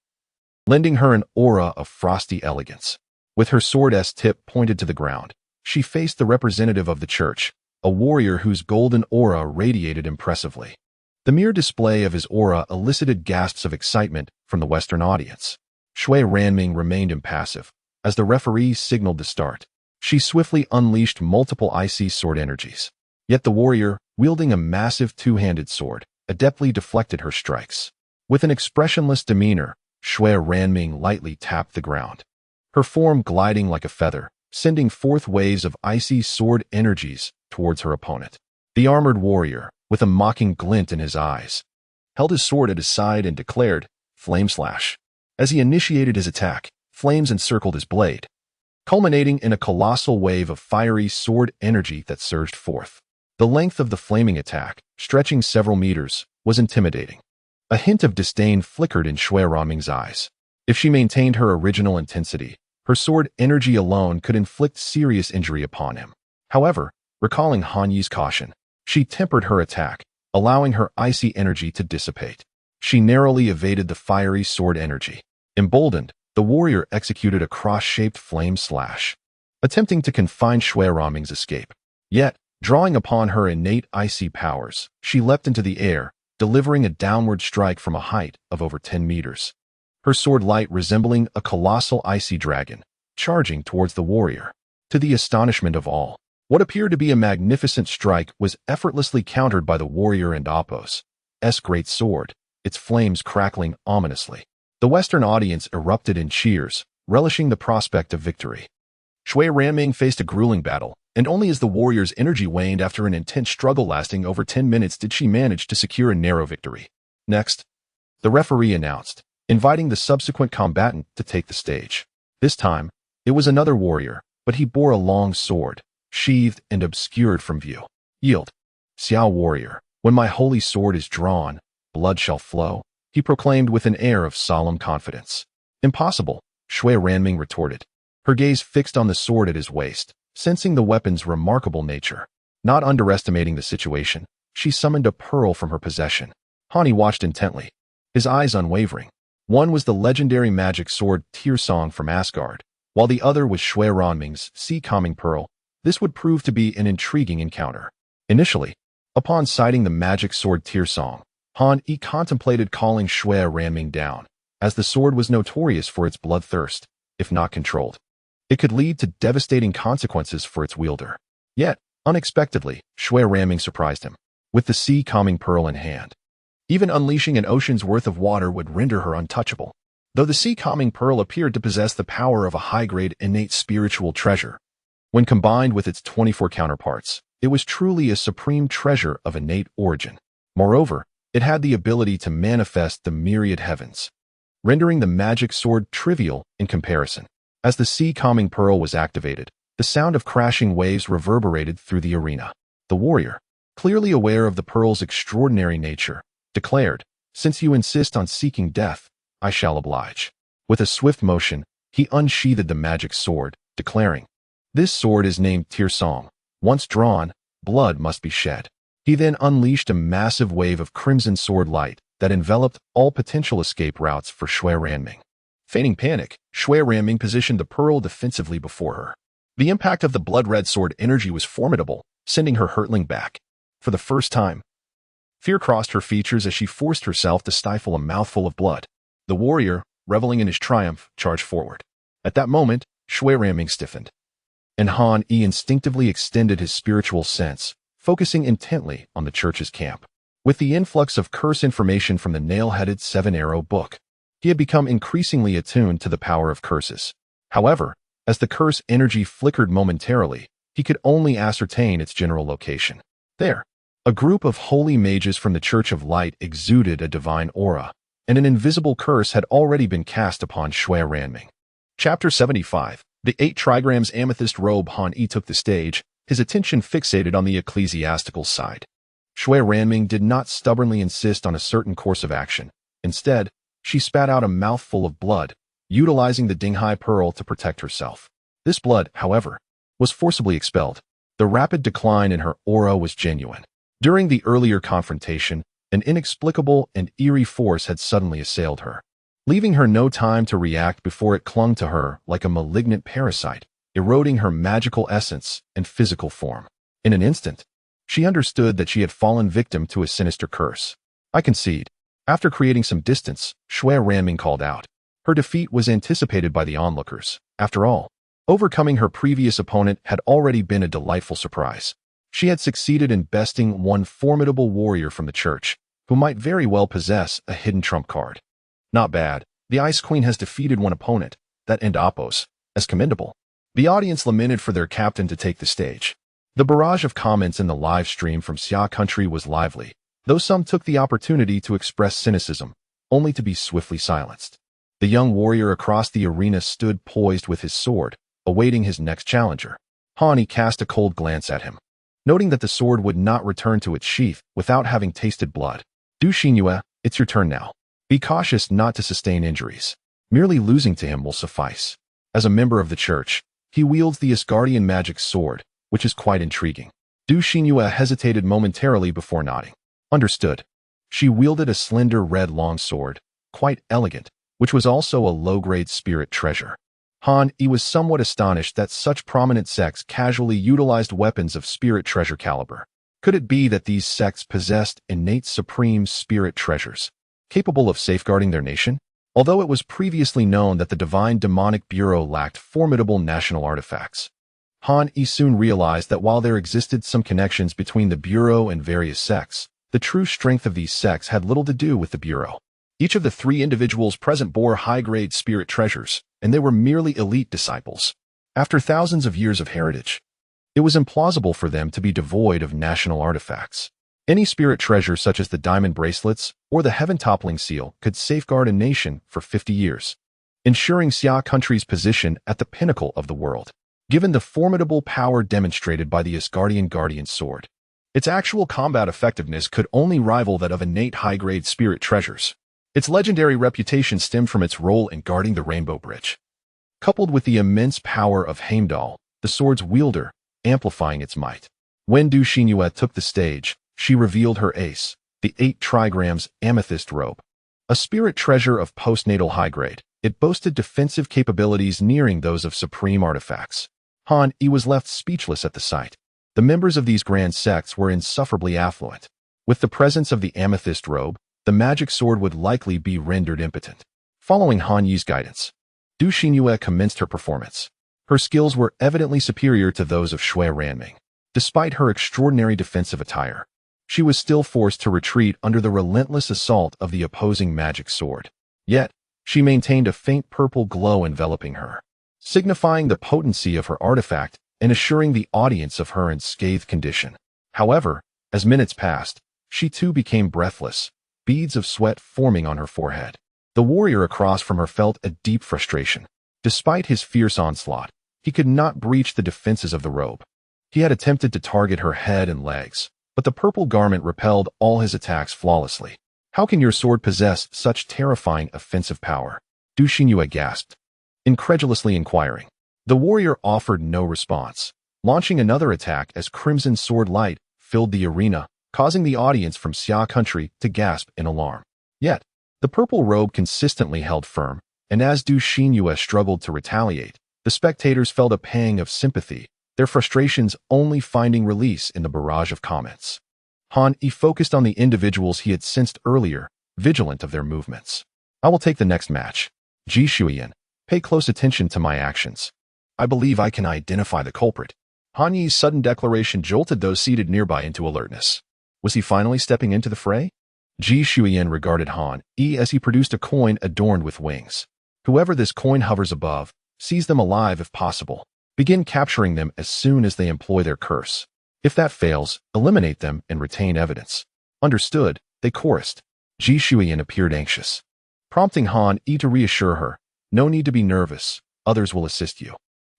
S1: lending her an aura of frosty elegance. With her sword's tip pointed to the ground, she faced the representative of the church, a warrior whose golden aura radiated impressively. The mere display of his aura elicited gasps of excitement from the Western audience. Shui Ranming remained impassive. As the referee signaled the start, she swiftly unleashed multiple icy sword energies. Yet the warrior, wielding a massive two-handed sword, adeptly deflected her strikes. With an expressionless demeanor, Shui Ranming lightly tapped the ground, her form gliding like a feather, sending forth waves of icy sword energies towards her opponent. The armored warrior, with a mocking glint in his eyes, held his sword at his side and declared, "Flame Slash." As he initiated his attack, flames encircled his blade, culminating in a colossal wave of fiery sword energy that surged forth. The length of the flaming attack, stretching several meters, was intimidating. A hint of disdain flickered in Shui Ranming's eyes. If she maintained her original intensity, her sword energy alone could inflict serious injury upon him. However, recalling Han Yi's caution, she tempered her attack, allowing her icy energy to dissipate. She narrowly evaded the fiery sword energy. Emboldened, the warrior executed a cross-shaped flame slash, attempting to confine Shui Ranming's escape. Yet, drawing upon her innate icy powers, she leapt into the air, delivering a downward strike from a height of over 10 meters. Her sword light resembling a colossal icy dragon, charging towards the warrior. To the astonishment of all, what appeared to be a magnificent strike was effortlessly countered by the warrior and Apos' great sword, its flames crackling ominously. The Western audience erupted in cheers, relishing the prospect of victory. Shui Ranming faced a grueling battle, and only as the warrior's energy waned after an intense struggle lasting over 10 minutes did she manage to secure a narrow victory. Next, the referee announced, inviting the subsequent combatant to take the stage. This time, it was another warrior, but he bore a long sword, sheathed and obscured from view. Yield, Xiao warrior, when my holy sword is drawn, blood shall flow, he proclaimed with an air of solemn confidence. Impossible, Shui Ranming retorted, her gaze fixed on the sword at his waist, sensing the weapon's remarkable nature. Not underestimating the situation, she summoned a pearl from her possession. Hani watched intently, his eyes unwavering. One was the legendary magic sword Tearsong from Asgard, while the other was Shui Ranming's sea calming pearl. This would prove to be an intriguing encounter. Initially, upon sighting the magic sword Tearsong, Han contemplated calling Shui Ranming down, as the sword was notorious for its bloodthirst. If not controlled, it could lead to devastating consequences for its wielder. Yet, unexpectedly, Shui Ranming surprised him, with the sea calming pearl in hand. Even unleashing an ocean's worth of water would render her untouchable. Though the sea calming pearl appeared to possess the power of a high-grade innate spiritual treasure, when combined with its 24 counterparts, it was truly a supreme treasure of innate origin. Moreover, it had the ability to manifest the myriad heavens, rendering the magic sword trivial in comparison. As the sea calming pearl was activated, the sound of crashing waves reverberated through the arena. The warrior, clearly aware of the pearl's extraordinary nature, declared, "Since you insist on seeking death, I shall oblige." With a swift motion, he unsheathed the magic sword, declaring, "This sword is named Tearsong. Once drawn, blood must be shed." He then unleashed a massive wave of crimson sword light that enveloped all potential escape routes for Shui Ranming. Feigning panic, Shui Ranming positioned the pearl defensively before her. The impact of the blood-red sword energy was formidable, sending her hurtling back. For the first time, fear crossed her features as she forced herself to stifle a mouthful of blood. The warrior, reveling in his triumph, charged forward. At that moment, Shui Ranming stiffened, and Han instinctively extended his spiritual sense, focusing intently on the church's camp. With the influx of curse information from the nail-headed seven-arrow book, he had become increasingly attuned to the power of curses. However, as the curse energy flickered momentarily, he could only ascertain its general location. There, a group of holy mages from the Church of Light exuded a divine aura, and an invisible curse had already been cast upon Shui Ranming. Chapter 75. The 8 trigrams amethyst robe. Han took the stage, his attention fixated on the ecclesiastical side. Shui Ranming did not stubbornly insist on a certain course of action. Instead, she spat out a mouthful of blood, utilizing the Dinghai pearl to protect herself. This blood, however, was forcibly expelled. The rapid decline in her aura was genuine. During the earlier confrontation, an inexplicable and eerie force had suddenly assailed her, leaving her no time to react before it clung to her like a malignant parasite, eroding her magical essence and physical form. In an instant, she understood that she had fallen victim to a sinister curse. "I concede." After creating some distance, Shui Ranming called out. Her defeat was anticipated by the onlookers. After all, overcoming her previous opponent had already been a delightful surprise. She had succeeded in besting one formidable warrior from the church, who might very well possess a hidden trump card. Not bad. The Ice Queen has defeated one opponent, that and Apos, as commendable. The audience lamented for their captain to take the stage. The barrage of comments in the live stream from Xia Country was lively, though some took the opportunity to express cynicism, only to be swiftly silenced. The young warrior across the arena stood poised with his sword, awaiting his next challenger. Han cast a cold glance at him, noting that the sword would not return to its sheath without having tasted blood. "Du Xinyue, it's your turn now. Be cautious not to sustain injuries. Merely losing to him will suffice." As a member of the church, he wields the Asgardian magic sword, which is quite intriguing. Du Xinyue hesitated momentarily before nodding. "Understood." She wielded a slender red longsword, quite elegant, which was also a low-grade spirit treasure. Han was somewhat astonished that such prominent sects casually utilized weapons of spirit treasure caliber. Could it be that these sects possessed innate supreme spirit treasures, capable of safeguarding their nation? Although it was previously known that the Divine Demonic Bureau lacked formidable national artifacts, Han Yi soon realized that while there existed some connections between the Bureau and various sects, the true strength of these sects had little to do with the Bureau. Each of the three individuals present bore high-grade spirit treasures, and they were merely elite disciples. After thousands of years of heritage, it was implausible for them to be devoid of national artifacts. Any spirit treasure such as the diamond bracelets or the heaven-toppling seal could safeguard a nation for 50 years, ensuring Xia country's position at the pinnacle of the world. Given the formidable power demonstrated by the Asgardian Guardian Sword, its actual combat effectiveness could only rival that of innate high-grade spirit treasures. Its legendary reputation stemmed from its role in guarding the Rainbow Bridge, coupled with the immense power of Heimdall, the sword's wielder, amplifying its might. When Du Xinhua took the stage, she revealed her ace, the 8 trigrams amethyst robe. A spirit treasure of postnatal high grade, it boasted defensive capabilities nearing those of supreme artifacts. Han Yi was left speechless at the sight. The members of these grand sects were insufferably affluent. With the presence of the amethyst robe, the magic sword would likely be rendered impotent. Following Han Yi's guidance, Du Xinhua commenced her performance. Her skills were evidently superior to those of Shui Ranming. Despite her extraordinary defensive attire, she was still forced to retreat under the relentless assault of the opposing magic sword. Yet, she maintained a faint purple glow enveloping her, signifying the potency of her artifact and assuring the audience of her unscathed condition. However, as minutes passed, she too became breathless, beads of sweat forming on her forehead. The warrior across from her felt a deep frustration. Despite his fierce onslaught, he could not breach the defenses of the robe. He had attempted to target her head and legs, but the purple garment repelled all his attacks flawlessly. How can your sword possess such terrifying offensive power? Du Xinhua gasped, incredulously inquiring. The warrior offered no response, launching another attack as crimson sword light filled the arena, causing the audience from Xia country to gasp in alarm. Yet, the purple robe consistently held firm, and as Du Xinhua struggled to retaliate, the spectators felt a pang of sympathy, their frustrations only finding release in the barrage of comments. Han Yi focused on the individuals he had sensed earlier, vigilant of their movements. I will take the next match. Ji Shuyan, pay close attention to my actions. I believe I can identify the culprit. Han Yi's sudden declaration jolted those seated nearby into alertness. Was he finally stepping into the fray? Ji Shuyan regarded Han Yi as he produced a coin adorned with wings. Whoever this coin hovers above, seize them alive if possible. Begin capturing them as soon as they employ their curse. If that fails, eliminate them and retain evidence. Understood, they chorused. Ji Shuyan appeared anxious, prompting Han Yi to reassure her. No need to be nervous, others will assist you.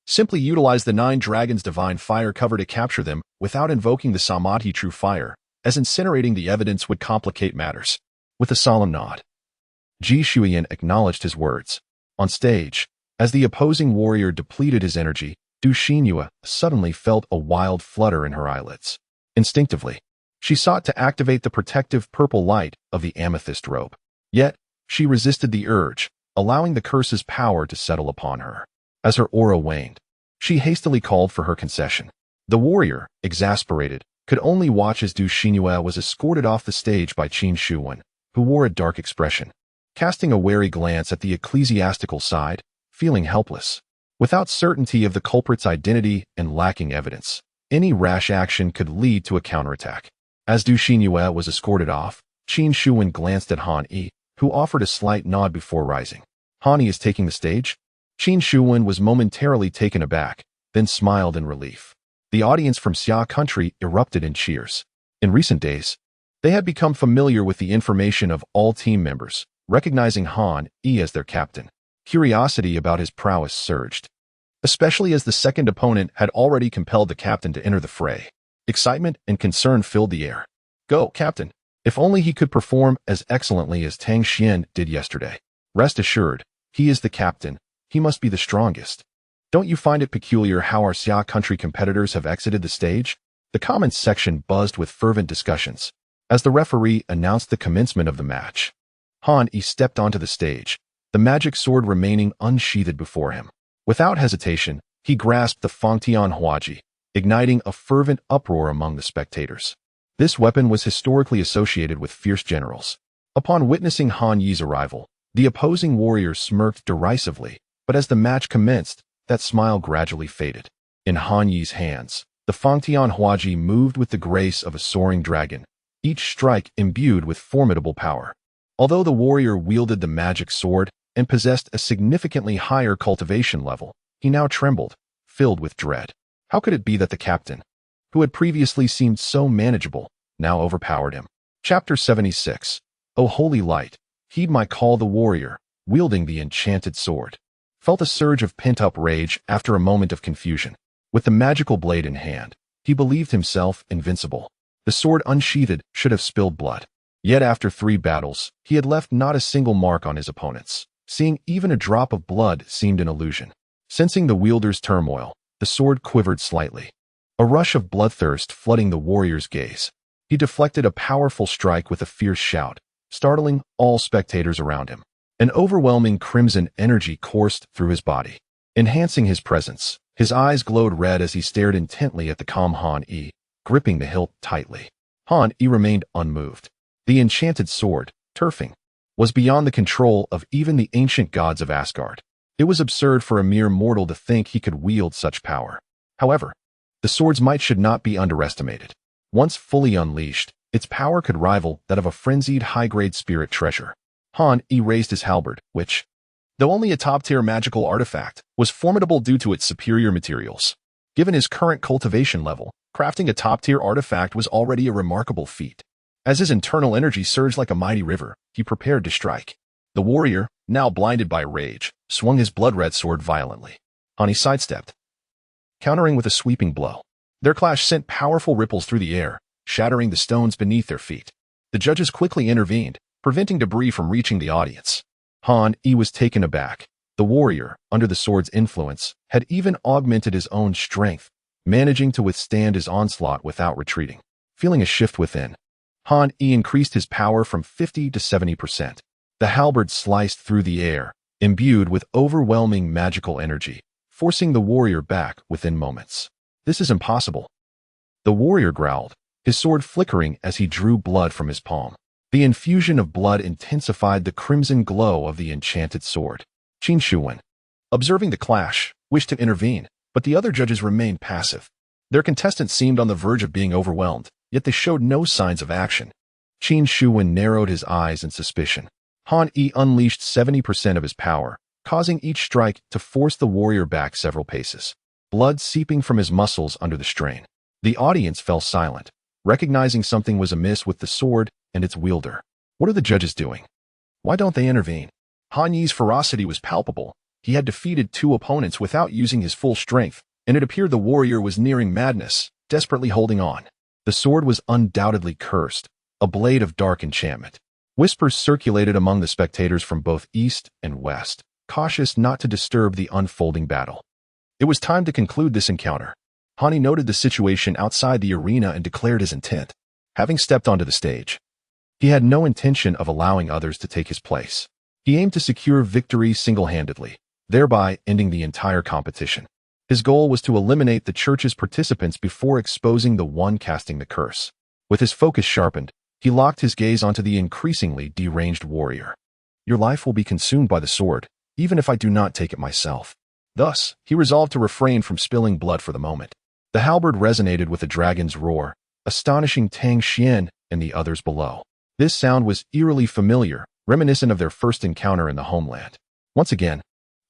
S1: Simply utilize the 9 dragons' divine fire cover to capture them without invoking the Samadhi true fire, as incinerating the evidence would complicate matters. With a solemn nod, Ji Shuyan acknowledged his words. On stage, as the opposing warrior depleted his energy, Du Xinhua suddenly felt a wild flutter in her eyelids. Instinctively, she sought to activate the protective purple light of the amethyst robe. Yet, she resisted the urge, allowing the curse's power to settle upon her. As her aura waned, she hastily called for her concession. The warrior, exasperated, could only watch as Du Xinhua was escorted off the stage by Qin Shuwen, who wore a dark expression, casting a wary glance at the ecclesiastical side, feeling helpless. Without certainty of the culprit's identity and lacking evidence, any rash action could lead to a counterattack. As Du Xinhua was escorted off, Qin Shuwen glanced at Han Yi, who offered a slight nod before rising. Han Yi is taking the stage? Qin Shuwen was momentarily taken aback, then smiled in relief. The audience from Xia country erupted in cheers. In recent days, they had become familiar with the information of all team members, recognizing Han Yi as their captain. Curiosity about his prowess surged, especially as the second opponent had already compelled the captain to enter the fray. Excitement and concern filled the air. Go, captain! If only he could perform as excellently as Tang Xian did yesterday. Rest assured, he is the captain. He must be the strongest. Don't you find it peculiar how our Xia country competitors have exited the stage? The comments section buzzed with fervent discussions. As the referee announced the commencement of the match, Han Yi stepped onto the stage, the magic sword remaining unsheathed before him. Without hesitation, he grasped the Fangtian Huaji, igniting a fervent uproar among the spectators. This weapon was historically associated with fierce generals. Upon witnessing Han Yi's arrival, The opposing warrior smirked derisively, but as the match commenced, that smile gradually faded. In Han Yi's hands, the Fangtian Huaji moved with the grace of a soaring dragon, each strike imbued with formidable power. Although the warrior wielded the magic sword and possessed a significantly higher cultivation level, he now trembled, filled with dread. How could it be that the captain, who had previously seemed so manageable, now overpowered him? Chapter 76. O holy light, heed my call. The warrior, wielding the enchanted sword, felt a surge of pent-up rage after a moment of confusion. With the magical blade in hand, he believed himself invincible. The sword unsheathed should have spilled blood. Yet after 3 battles, he had left not a single mark on his opponents. Seeing even a drop of blood seemed an illusion. Sensing the wielder's turmoil, the sword quivered slightly. A rush of bloodthirst flooding the warrior's gaze. He deflected a powerful strike with a fierce shout, startling all spectators around him. An overwhelming crimson energy coursed through his body, enhancing his presence. His eyes glowed red as he stared intently at the calm Han Yi, gripping the hilt tightly. Han Yi remained unmoved. The enchanted sword, turfing, was beyond the control of even the ancient gods of Asgard. It was absurd for a mere mortal to think he could wield such power. However, the sword's might should not be underestimated. Once fully unleashed, its power could rival that of a frenzied high-grade spirit treasure. Han Yi raised his halberd, which, though only a top-tier magical artifact, was formidable due to its superior materials. Given his current cultivation level, crafting a top-tier artifact was already a remarkable feat. As his internal energy surged like a mighty river, he prepared to strike. The warrior, now blinded by rage, swung his blood-red sword violently. Han Yi sidestepped, countering with a sweeping blow. Their clash sent powerful ripples through the air, shattering the stones beneath their feet. The judges quickly intervened, preventing debris from reaching the audience. Han Yi was taken aback. The warrior, under the sword's influence, had even augmented his own strength, managing to withstand his onslaught without retreating. Feeling a shift within, Han Yi increased his power from 50 to 70%. The halberd sliced through the air, imbued with overwhelming magical energy, forcing the warrior back within moments. This is impossible, the warrior growled, his sword flickering as he drew blood from his palm. The infusion of blood intensified the crimson glow of the enchanted sword. Qin Shuwen, observing the clash, wished to intervene, but the other judges remained passive. Their contestants seemed on the verge of being overwhelmed, yet they showed no signs of action. Qin Shuwen narrowed his eyes in suspicion. Han Yi unleashed 70% of his power, causing each strike to force the warrior back several paces, blood seeping from his muscles under the strain. The audience fell silent, recognizing something was amiss with the sword and its wielder. What are the judges doing? Why don't they intervene? Han Yi's ferocity was palpable. He had defeated 2 opponents without using his full strength, and it appeared the warrior was nearing madness, desperately holding on. The sword was undoubtedly cursed, a blade of dark enchantment. Whispers circulated among the spectators from both east and west, cautious not to disturb the unfolding battle. It was time to conclude this encounter. Han Yi noted the situation outside the arena and declared his intent. Having stepped onto the stage, he had no intention of allowing others to take his place. He aimed to secure victory single-handedly, thereby ending the entire competition. His goal was to eliminate the church's participants before exposing the one casting the curse. With his focus sharpened, he locked his gaze onto the increasingly deranged warrior. Your life will be consumed by the sword, even if I do not take it myself. Thus, he resolved to refrain from spilling blood for the moment. The halberd resonated with the dragon's roar, astonishing Tang Xian and the others below. This sound was eerily familiar, reminiscent of their first encounter in the homeland. Once again,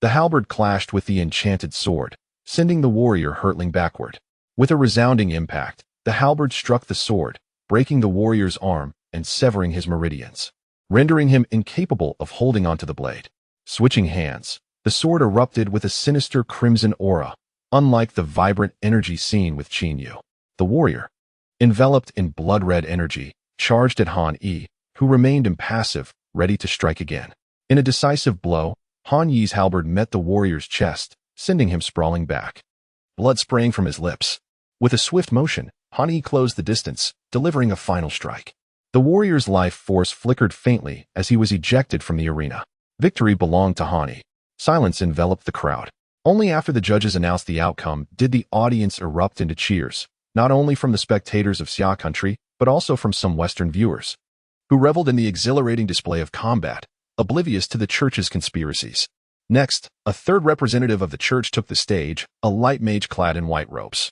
S1: the halberd clashed with the enchanted sword, sending the warrior hurtling backward. With a resounding impact, the halberd struck the sword, breaking the warrior's arm and severing his meridians, rendering him incapable of holding onto the blade. Switching hands, the sword erupted with a sinister crimson aura, unlike the vibrant energy seen with Qin Yu. The warrior, enveloped in blood-red energy, charged at Han Yi, who remained impassive, ready to strike again. In a decisive blow, Han Yi's halberd met the warrior's chest, sending him sprawling back, blood spraying from his lips. With a swift motion, Han Yi closed the distance, delivering a final strike. The warrior's life force flickered faintly as he was ejected from the arena. Victory belonged to Han Yi. Silence enveloped the crowd. Only after the judges announced the outcome did the audience erupt into cheers, not only from the spectators of Xia country, but also from some Western viewers, who reveled in the exhilarating display of combat. oblivious to the church's conspiracies. Next, a third representative of the church took the stage, a light mage clad in white robes,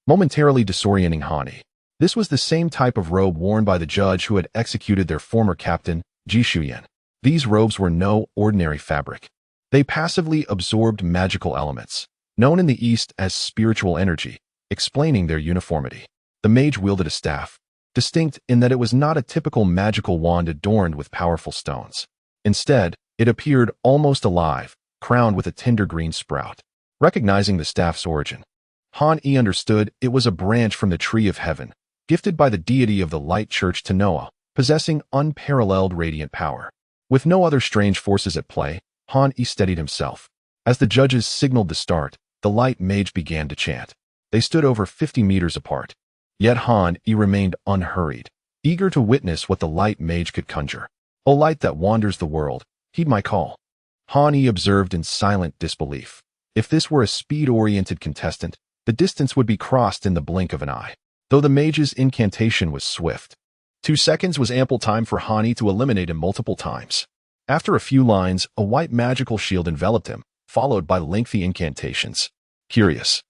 S1: momentarily disorienting Hani. This was the same type of robe worn by the judge who had executed their former captain, Ji Shuyan. These robes were no ordinary fabric. They passively absorbed magical elements, known in the East as spiritual energy, explaining their uniformity. The mage wielded a staff, distinct in that it was not a typical magical wand adorned with powerful stones. Instead, it appeared almost alive, crowned with a tender green sprout. Recognizing the staff's origin, Han-E understood it was a branch from the tree of heaven, gifted by the deity of the light church to Noah, possessing unparalleled radiant power. With no other strange forces at play, Han-E steadied himself. As the judges signaled the start, the light mage began to chant. They stood over 50 meters apart. Yet Han-E remained unhurried, eager to witness what the light mage could conjure. O light that wanders the world, heed my call. Han-E observed in silent disbelief. If this were a speed-oriented contestant, the distance would be crossed in the blink of an eye. Though the mage's incantation was swift, 2 seconds was ample time for Han-E to eliminate him multiple times. After a few lines, a white magical shield enveloped him, followed by lengthy incantations. Curious,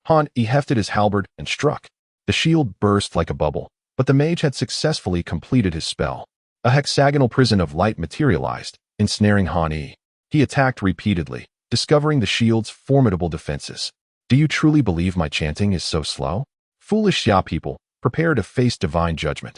S1: Han-E hefted his halberd and struck. The shield burst like a bubble, but the mage had successfully completed his spell. A hexagonal prison of light materialized, ensnaring Han-E. He attacked repeatedly, discovering the shield's formidable defenses. Do you truly believe my chanting is so slow? Foolish Xia people, prepare to face divine judgment.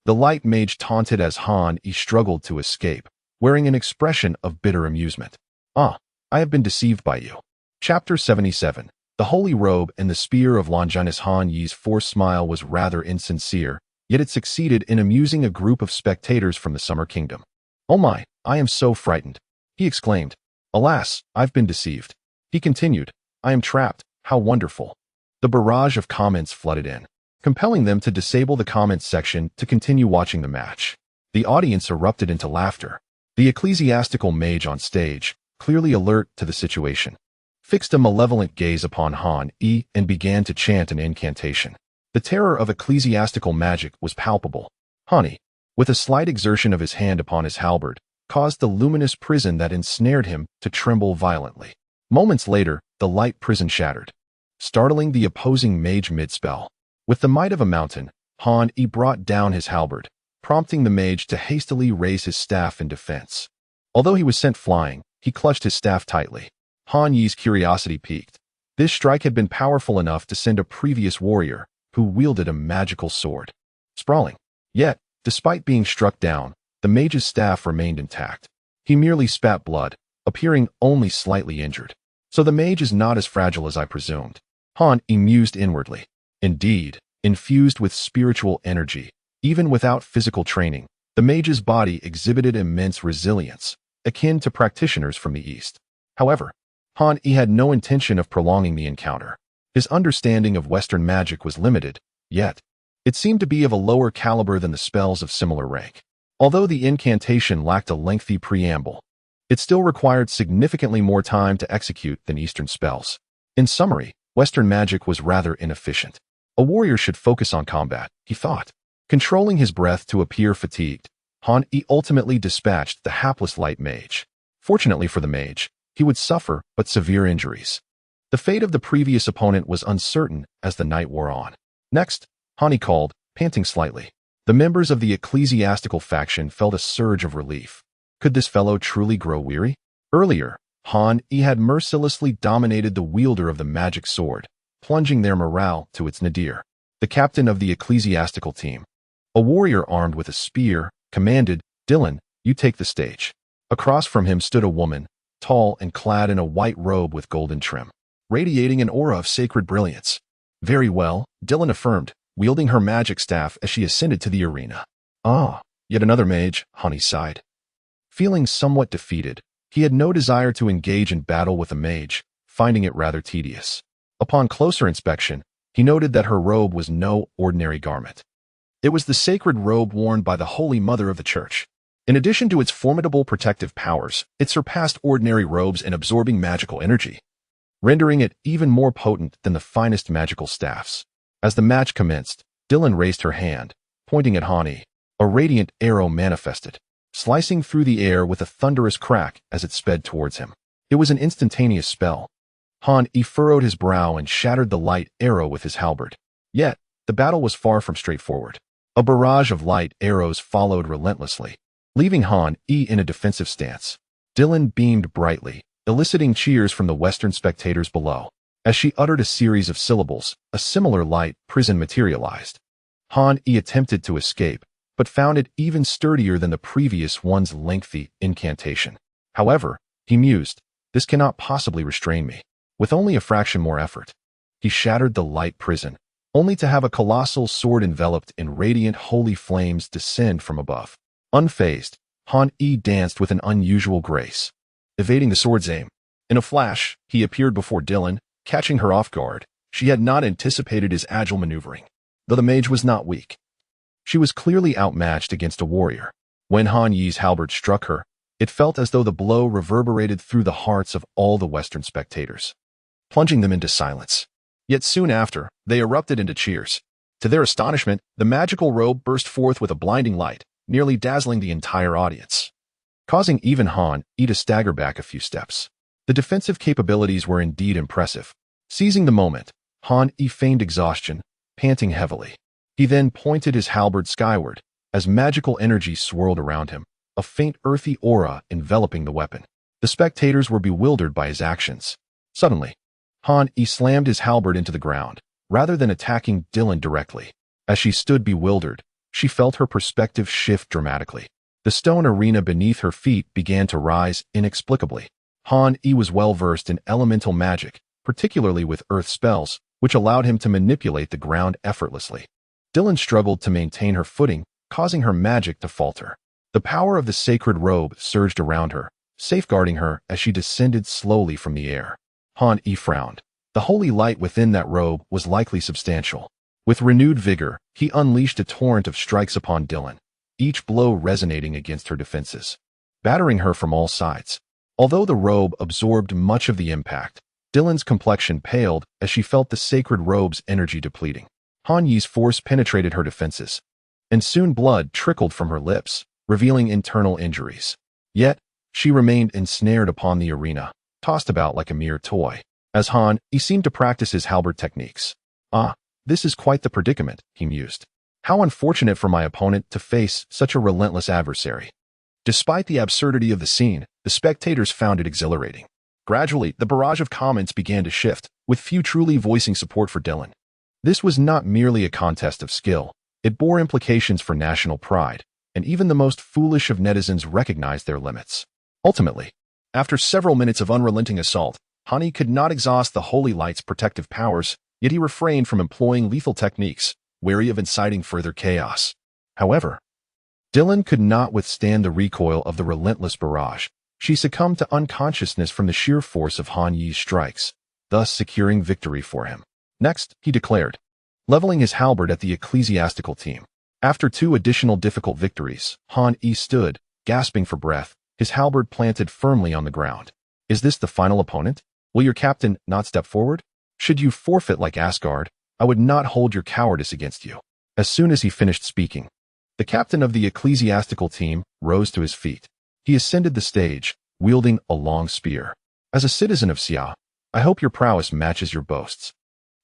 S1: The light mage taunted as Han-E struggled to escape, wearing an expression of bitter amusement. I have been deceived by you. Chapter 77. The holy robe and the spear of Longinus. Han-Yi's forced smile was rather insincere, yet it succeeded in amusing a group of spectators from the Summer Kingdom. Oh my, I am so frightened, he exclaimed. Alas, I've been deceived. He continued, I am trapped, how wonderful. The barrage of comments flooded in, compelling them to disable the comments section to continue watching the match. The audience erupted into laughter. The ecclesiastical mage on stage, clearly alert to the situation, fixed a malevolent gaze upon Han-E and began to chant an incantation. The terror of ecclesiastical magic was palpable. Han-E, with a slight exertion of his hand upon his halberd, caused the luminous prison that ensnared him to tremble violently. Moments later, the light prison shattered, startling the opposing mage mid-spell. With the might of a mountain, Han-E brought down his halberd, prompting the mage to hastily raise his staff in defense. Although he was sent flying, he clutched his staff tightly. Han-Yi's curiosity piqued. This strike had been powerful enough to send a previous warrior, who wielded a magical sword, sprawling. Yet, despite being struck down, the mage's staff remained intact. He merely spat blood, appearing only slightly injured. So the mage is not as fragile as I presumed. Han-E mused inwardly. Indeed, infused with spiritual energy, even without physical training, the mage's body exhibited immense resilience, akin to practitioners from the East. However, Han-E had no intention of prolonging the encounter. His understanding of Western magic was limited, yet it seemed to be of a lower caliber than the spells of similar rank. Although the incantation lacked a lengthy preamble, it still required significantly more time to execute than Eastern spells. In summary, Western magic was rather inefficient. A warrior should focus on combat, he thought. Controlling his breath to appear fatigued, Han-E ultimately dispatched the hapless light mage. Fortunately for the mage, he would suffer but severe injuries. The fate of the previous opponent was uncertain as the night wore on. Next, Han-E called, panting slightly. The members of the ecclesiastical faction felt a surge of relief. Could this fellow truly grow weary? Earlier, Han-E had mercilessly dominated the wielder of the magic sword, plunging their morale to its nadir. The captain of the ecclesiastical team, a warrior armed with a spear, commanded, Dylan, you take the stage. Across from him stood a woman, tall and clad in a white robe with golden trim, radiating an aura of sacred brilliance. Very well, Dylan affirmed, wielding her magic staff as she ascended to the arena. Yet another mage, Han-E sighed. Feeling somewhat defeated, he had no desire to engage in battle with a mage, finding it rather tedious. Upon closer inspection, he noted that her robe was no ordinary garment. It was the sacred robe worn by the Holy Mother of the Church. In addition to its formidable protective powers, it surpassed ordinary robes in absorbing magical energy, rendering it even more potent than the finest magical staffs. As the match commenced, Dylan raised her hand, pointing at Han-E. A radiant arrow manifested, slicing through the air with a thunderous crack as it sped towards him. It was an instantaneous spell. Han Yi furrowed his brow and shattered the light arrow with his halberd. Yet, the battle was far from straightforward. A barrage of light arrows followed relentlessly, leaving Han Yi in a defensive stance. Dylan beamed brightly, eliciting cheers from the Western spectators below. As she uttered a series of syllables, a similar light prison materialized. Han Yi attempted to escape, but found it even sturdier than the previous one's lengthy incantation. However, he mused, this cannot possibly restrain me. With only a fraction more effort, he shattered the light prison, only to have a colossal sword enveloped in radiant holy flames descend from above. Unfazed, Han Yi danced with an unusual grace, evading the sword's aim. In a flash, he appeared before Dylan, catching her off guard. She had not anticipated his agile maneuvering, though the mage was not weak. She was clearly outmatched against a warrior. When Han Yi's halberd struck her, it felt as though the blow reverberated through the hearts of all the Western spectators, plunging them into silence. Yet soon after, they erupted into cheers. To their astonishment, the magical robe burst forth with a blinding light, nearly dazzling the entire audience, causing even Han Yi to stagger back a few steps. The defensive capabilities were indeed impressive. Seizing the moment, Han Yi feigned exhaustion, panting heavily. He then pointed his halberd skyward, as magical energy swirled around him, a faint earthy aura enveloping the weapon. The spectators were bewildered by his actions. Suddenly, Han Yi slammed his halberd into the ground, rather than attacking Dylan directly. As she stood bewildered, she felt her perspective shift dramatically. The stone arena beneath her feet began to rise inexplicably. Han Yi was well versed in elemental magic, particularly with earth spells, which allowed him to manipulate the ground effortlessly. Dylan struggled to maintain her footing, causing her magic to falter. The power of the sacred robe surged around her, safeguarding her as she descended slowly from the air. Han Yi frowned. The holy light within that robe was likely substantial. With renewed vigor, he unleashed a torrent of strikes upon Dylan, each blow resonating against her defenses, battering her from all sides. Although the robe absorbed much of the impact, Dylan's complexion paled as she felt the sacred robe's energy depleting. Han Yi's force penetrated her defenses, and soon blood trickled from her lips, revealing internal injuries. Yet, she remained ensnared upon the arena, tossed about like a mere toy. As Han Yi seemed to practice his halberd techniques. This is quite the predicament, he mused. How unfortunate for my opponent to face such a relentless adversary. Despite the absurdity of the scene, the spectators found it exhilarating. Gradually, the barrage of comments began to shift, with few truly voicing support for Dylan. This was not merely a contest of skill. It bore implications for national pride, and even the most foolish of netizens recognized their limits. Ultimately, after several minutes of unrelenting assault, Han Yi could not exhaust the Holy Light's protective powers, yet he refrained from employing lethal techniques, wary of inciting further chaos. However, Dylan could not withstand the recoil of the relentless barrage. She succumbed to unconsciousness from the sheer force of Han Yi's strikes, thus securing victory for him. Next, he declared, leveling his halberd at the ecclesiastical team. After 2 additional difficult victories, Han Yi stood, gasping for breath, his halberd planted firmly on the ground. Is this the final opponent? Will your captain not step forward? Should you forfeit like Asgard, I would not hold your cowardice against you. As soon as he finished speaking, the captain of the ecclesiastical team rose to his feet. He ascended the stage, wielding a long spear. As a citizen of Xia, I hope your prowess matches your boasts,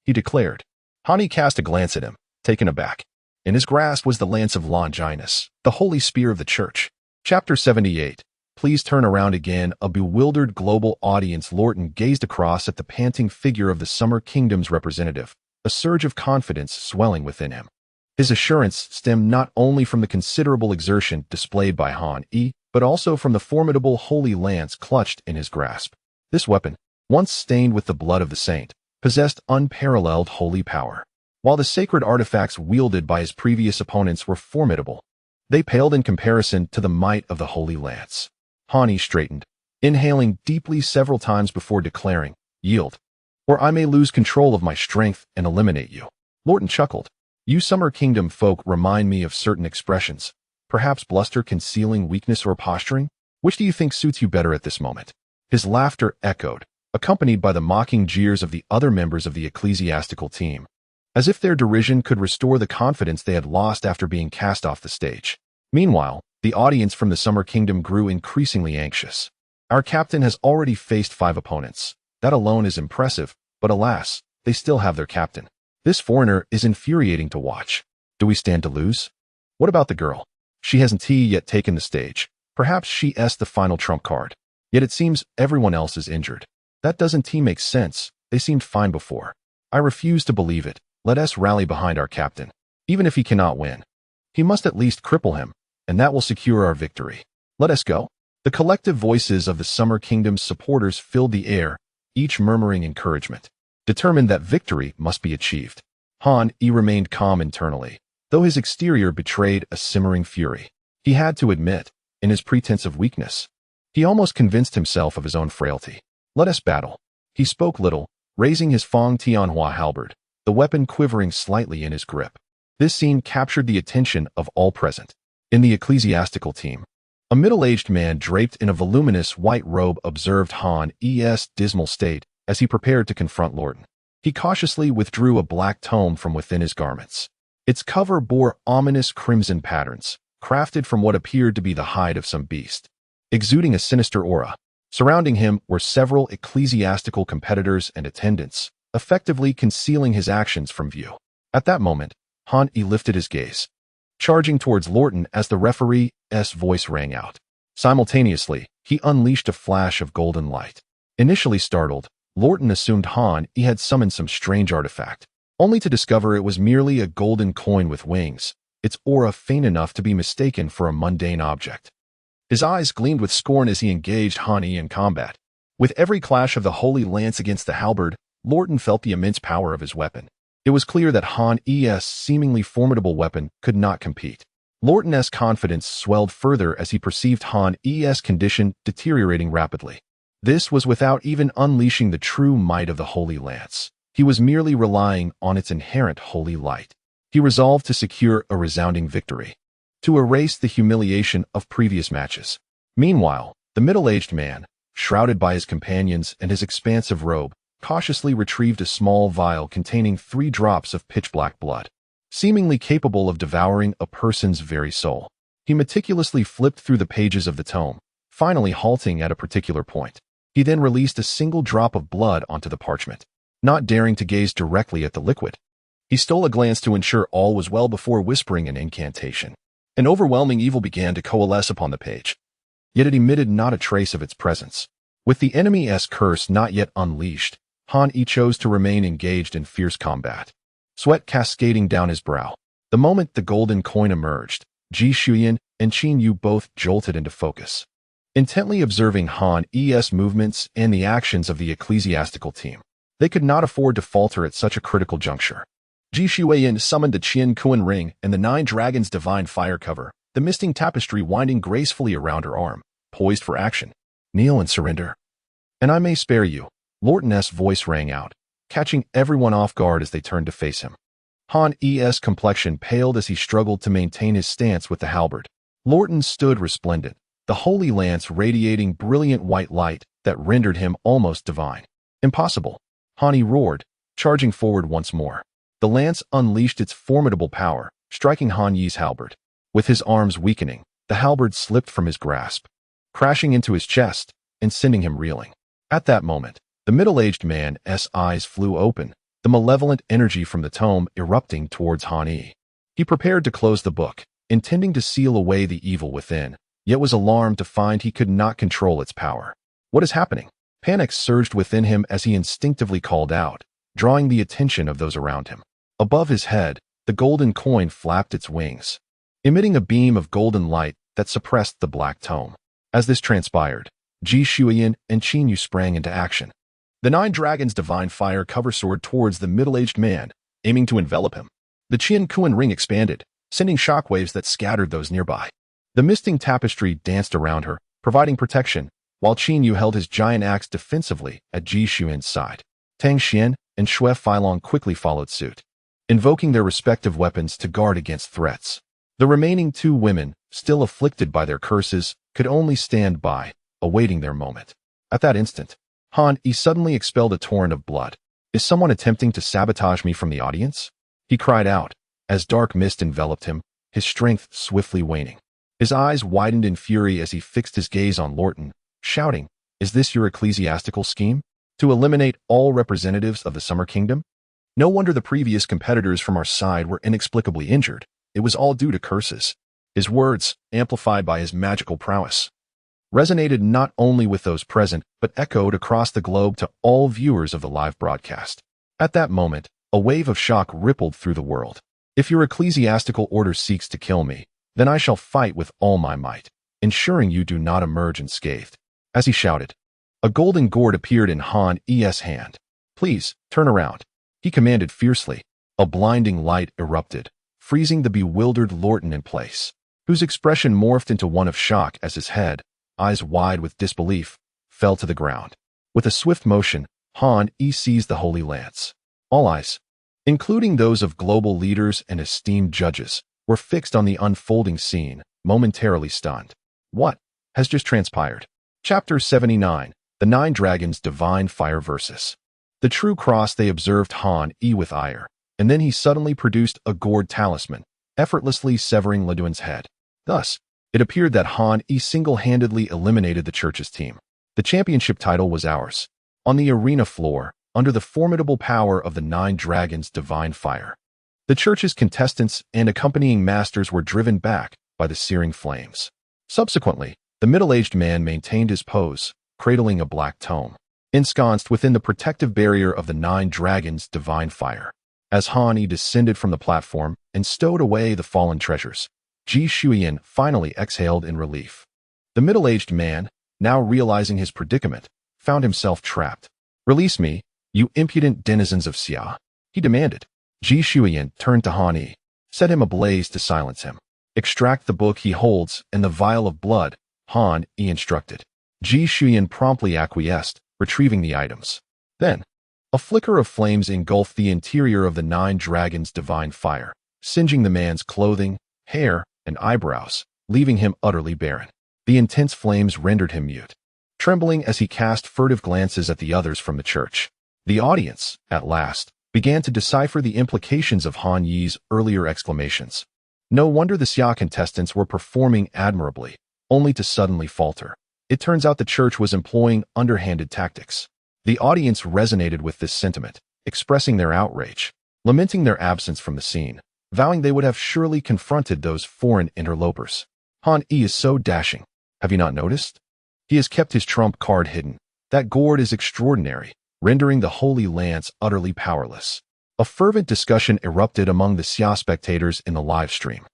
S1: he declared. Han Yi cast a glance at him, taken aback. In his grasp was the lance of Longinus, the holy spear of the church. Chapter 78. Please turn around again. A bewildered global audience Lorton gazed across at the panting figure of the Summer Kingdom's representative, a surge of confidence swelling within him. His assurance stemmed not only from the considerable exertion displayed by Han Yi, but also from the formidable holy lance clutched in his grasp. This weapon, once stained with the blood of the saint, possessed unparalleled holy power. While the sacred artifacts wielded by his previous opponents were formidable, they paled in comparison to the might of the holy lance. Han Yi straightened, inhaling deeply several times before declaring, yield, or I may lose control of my strength and eliminate you. Lorton chuckled. You Summer Kingdom folk remind me of certain expressions, perhaps bluster concealing weakness or posturing. Which do you think suits you better at this moment? His laughter echoed, accompanied by the mocking jeers of the other members of the ecclesiastical team, as if their derision could restore the confidence they had lost after being cast off the stage. Meanwhile, The audience from the Summer Kingdom grew increasingly anxious. Our captain has already faced 5 opponents. That alone is impressive, but alas, they still have their captain. This foreigner is infuriating to watch. Do we stand to lose? What about the girl? She hasn't yet taken the stage. Perhaps she's the final trump card. Yet it seems everyone else is injured. That doesn't make sense. They seemed fine before. I refuse to believe it. Let us rally behind our captain. Even if he cannot win, he must at least cripple him, and that will secure our victory. Let us go. The collective voices of the Summer Kingdom's supporters filled the air, each murmuring encouragement, determined that victory must be achieved. Han Yi remained calm internally, though his exterior betrayed a simmering fury. He had to admit, in his pretense of weakness, he almost convinced himself of his own frailty. Let us battle. He spoke little, raising his Fong Tianhua halberd, the weapon quivering slightly in his grip. This scene captured the attention of all present. In the ecclesiastical team, a middle-aged man draped in a voluminous white robe observed Han Yi's dismal state as he prepared to confront Lorden. He cautiously withdrew a black tome from within his garments. Its cover bore ominous crimson patterns, crafted from what appeared to be the hide of some beast, exuding a sinister aura. Surrounding him were several ecclesiastical competitors and attendants, effectively concealing his actions from view. At that moment, Han Yi lifted his gaze, charging towards Lorden as the referee's voice rang out. Simultaneously, he unleashed a flash of golden light. Initially startled, Lorden assumed Han Yi had summoned some strange artifact, only to discover it was merely a golden coin with wings, its aura faint enough to be mistaken for a mundane object. His eyes gleamed with scorn as he engaged Han Yi in combat. With every clash of the holy lance against the halberd, Lorden felt the immense power of his weapon. It was clear that Han Yi's seemingly formidable weapon could not compete. Lorden's confidence swelled further as he perceived Han Yi's condition deteriorating rapidly. This was without even unleashing the true might of the holy lance. He was merely relying on its inherent holy light. He resolved to secure a resounding victory, to erase the humiliation of previous matches. Meanwhile, the middle-aged man, shrouded by his companions and his expansive robe, cautiously retrieved a small vial containing 3 drops of pitch-black blood, seemingly capable of devouring a person's very soul. He meticulously flipped through the pages of the tome, finally halting at a particular point. He then released a single drop of blood onto the parchment, not daring to gaze directly at the liquid. He stole a glance to ensure all was well before whispering an incantation. An overwhelming evil began to coalesce upon the page, yet it emitted not a trace of its presence. With the enemy's curse not yet unleashed, Han Yi chose to remain engaged in fierce combat, sweat cascading down his brow. The moment the golden coin emerged, Ji Shuyan and Qin Yu both jolted into focus, intently observing Han Yi's movements and the actions of the ecclesiastical team. They could not afford to falter at such a critical juncture. Ji Shuyan summoned the Qian Kuan ring and the 9 dragons' divine fire cover, the misting tapestry winding gracefully around her arm, poised for action. Kneel and surrender, and I may spare you. Lorden's voice rang out, catching everyone off guard as they turned to face him. Han Yi's complexion paled as he struggled to maintain his stance with the halberd. Lorden stood resplendent, the holy lance radiating brilliant white light that rendered him almost divine. Impossible! Han Yi roared, charging forward once more. The lance unleashed its formidable power, striking Han Yi's halberd. With his arms weakening, the halberd slipped from his grasp, crashing into his chest and sending him reeling. At that moment, the middle-aged man's eyes flew open, the malevolent energy from the tome erupting towards Han Yi. He prepared to close the book, intending to seal away the evil within, yet was alarmed to find he could not control its power. What is happening? Panic surged within him as he instinctively called out, drawing the attention of those around him. Above his head, the golden coin flapped its wings, emitting a beam of golden light that suppressed the black tome. As this transpired, Ji Shuyan and Qin Yu sprang into action. The 9 dragons' divine fire cover soared towards the middle-aged man, aiming to envelop him. The Qian Kuan ring expanded, sending shockwaves that scattered those nearby. The misting tapestry danced around her, providing protection, while Qin Yu held his giant axe defensively at Ji Shuyan's side. Tang Xian and Xue Feilong quickly followed suit, invoking their respective weapons to guard against threats. The remaining 2 women, still afflicted by their curses, could only stand by, awaiting their moment. At that instant, Han Yi suddenly expelled a torrent of blood. Is someone attempting to sabotage me from the audience? He cried out, as dark mist enveloped him, his strength swiftly waning. His eyes widened in fury as he fixed his gaze on Lorton, shouting, "Is this your ecclesiastical scheme? To eliminate all representatives of the Summer Kingdom? No wonder the previous competitors from our side were inexplicably injured. It was all due to curses." His words, amplified by his magical prowess, resonated not only with those present, but echoed across the globe to all viewers of the live broadcast. At that moment, a wave of shock rippled through the world. "If your ecclesiastical order seeks to kill me, then I shall fight with all my might, ensuring you do not emerge unscathed." As he shouted, a golden gourd appeared in Han Yi's hand. "Please, turn around," he commanded fiercely. A blinding light erupted, freezing the bewildered Lorton in place, whose expression morphed into one of shock as his head, eyes wide with disbelief, fell to the ground. With a swift motion, Han Yi seized the holy lance. All eyes, including those of global leaders and esteemed judges, were fixed on the unfolding scene, momentarily stunned. What has just transpired? Chapter 79, The Nine Dragons' Divine Fire Versus. The true cross. They observed Han Yi with ire, and then he suddenly produced a gourd talisman, effortlessly severing Leduan's head. Thus, it appeared that Han Yi single-handedly eliminated the church's team. The championship title was ours. On the arena floor, under the formidable power of the Nine Dragons' divine fire, the church's contestants and accompanying masters were driven back by the searing flames. Subsequently, the middle-aged man maintained his pose, cradling a black tome, ensconced within the protective barrier of the Nine Dragons' divine fire. As Han Yi descended from the platform and stowed away the fallen treasures, Ji Shuyan finally exhaled in relief. The middle-aged man, now realizing his predicament, found himself trapped. "Release me, you impudent denizens of Xia," he demanded. Ji Shuyan turned to Han Yi, set him ablaze to silence him. "Extract the book he holds and the vial of blood," Han Yi instructed. Ji Shuyan promptly acquiesced, retrieving the items. Then, a flicker of flames engulfed the interior of the Nine Dragons' divine fire, singeing the man's clothing, hair, and eyebrows, leaving him utterly barren. The intense flames rendered him mute, trembling as he cast furtive glances at the others from the church. The audience, at last, began to decipher the implications of Han Yi's earlier exclamations. No wonder the Xia contestants were performing admirably, only to suddenly falter. It turns out the church was employing underhanded tactics. The audience resonated with this sentiment, expressing their outrage, lamenting their absence from the scene, vowing they would have surely confronted those foreign interlopers. Han Yi is so dashing. Have you not noticed? He has kept his trump card hidden. That gourd is extraordinary, rendering the holy lance utterly powerless. A fervent discussion erupted among the Xia spectators in the live stream,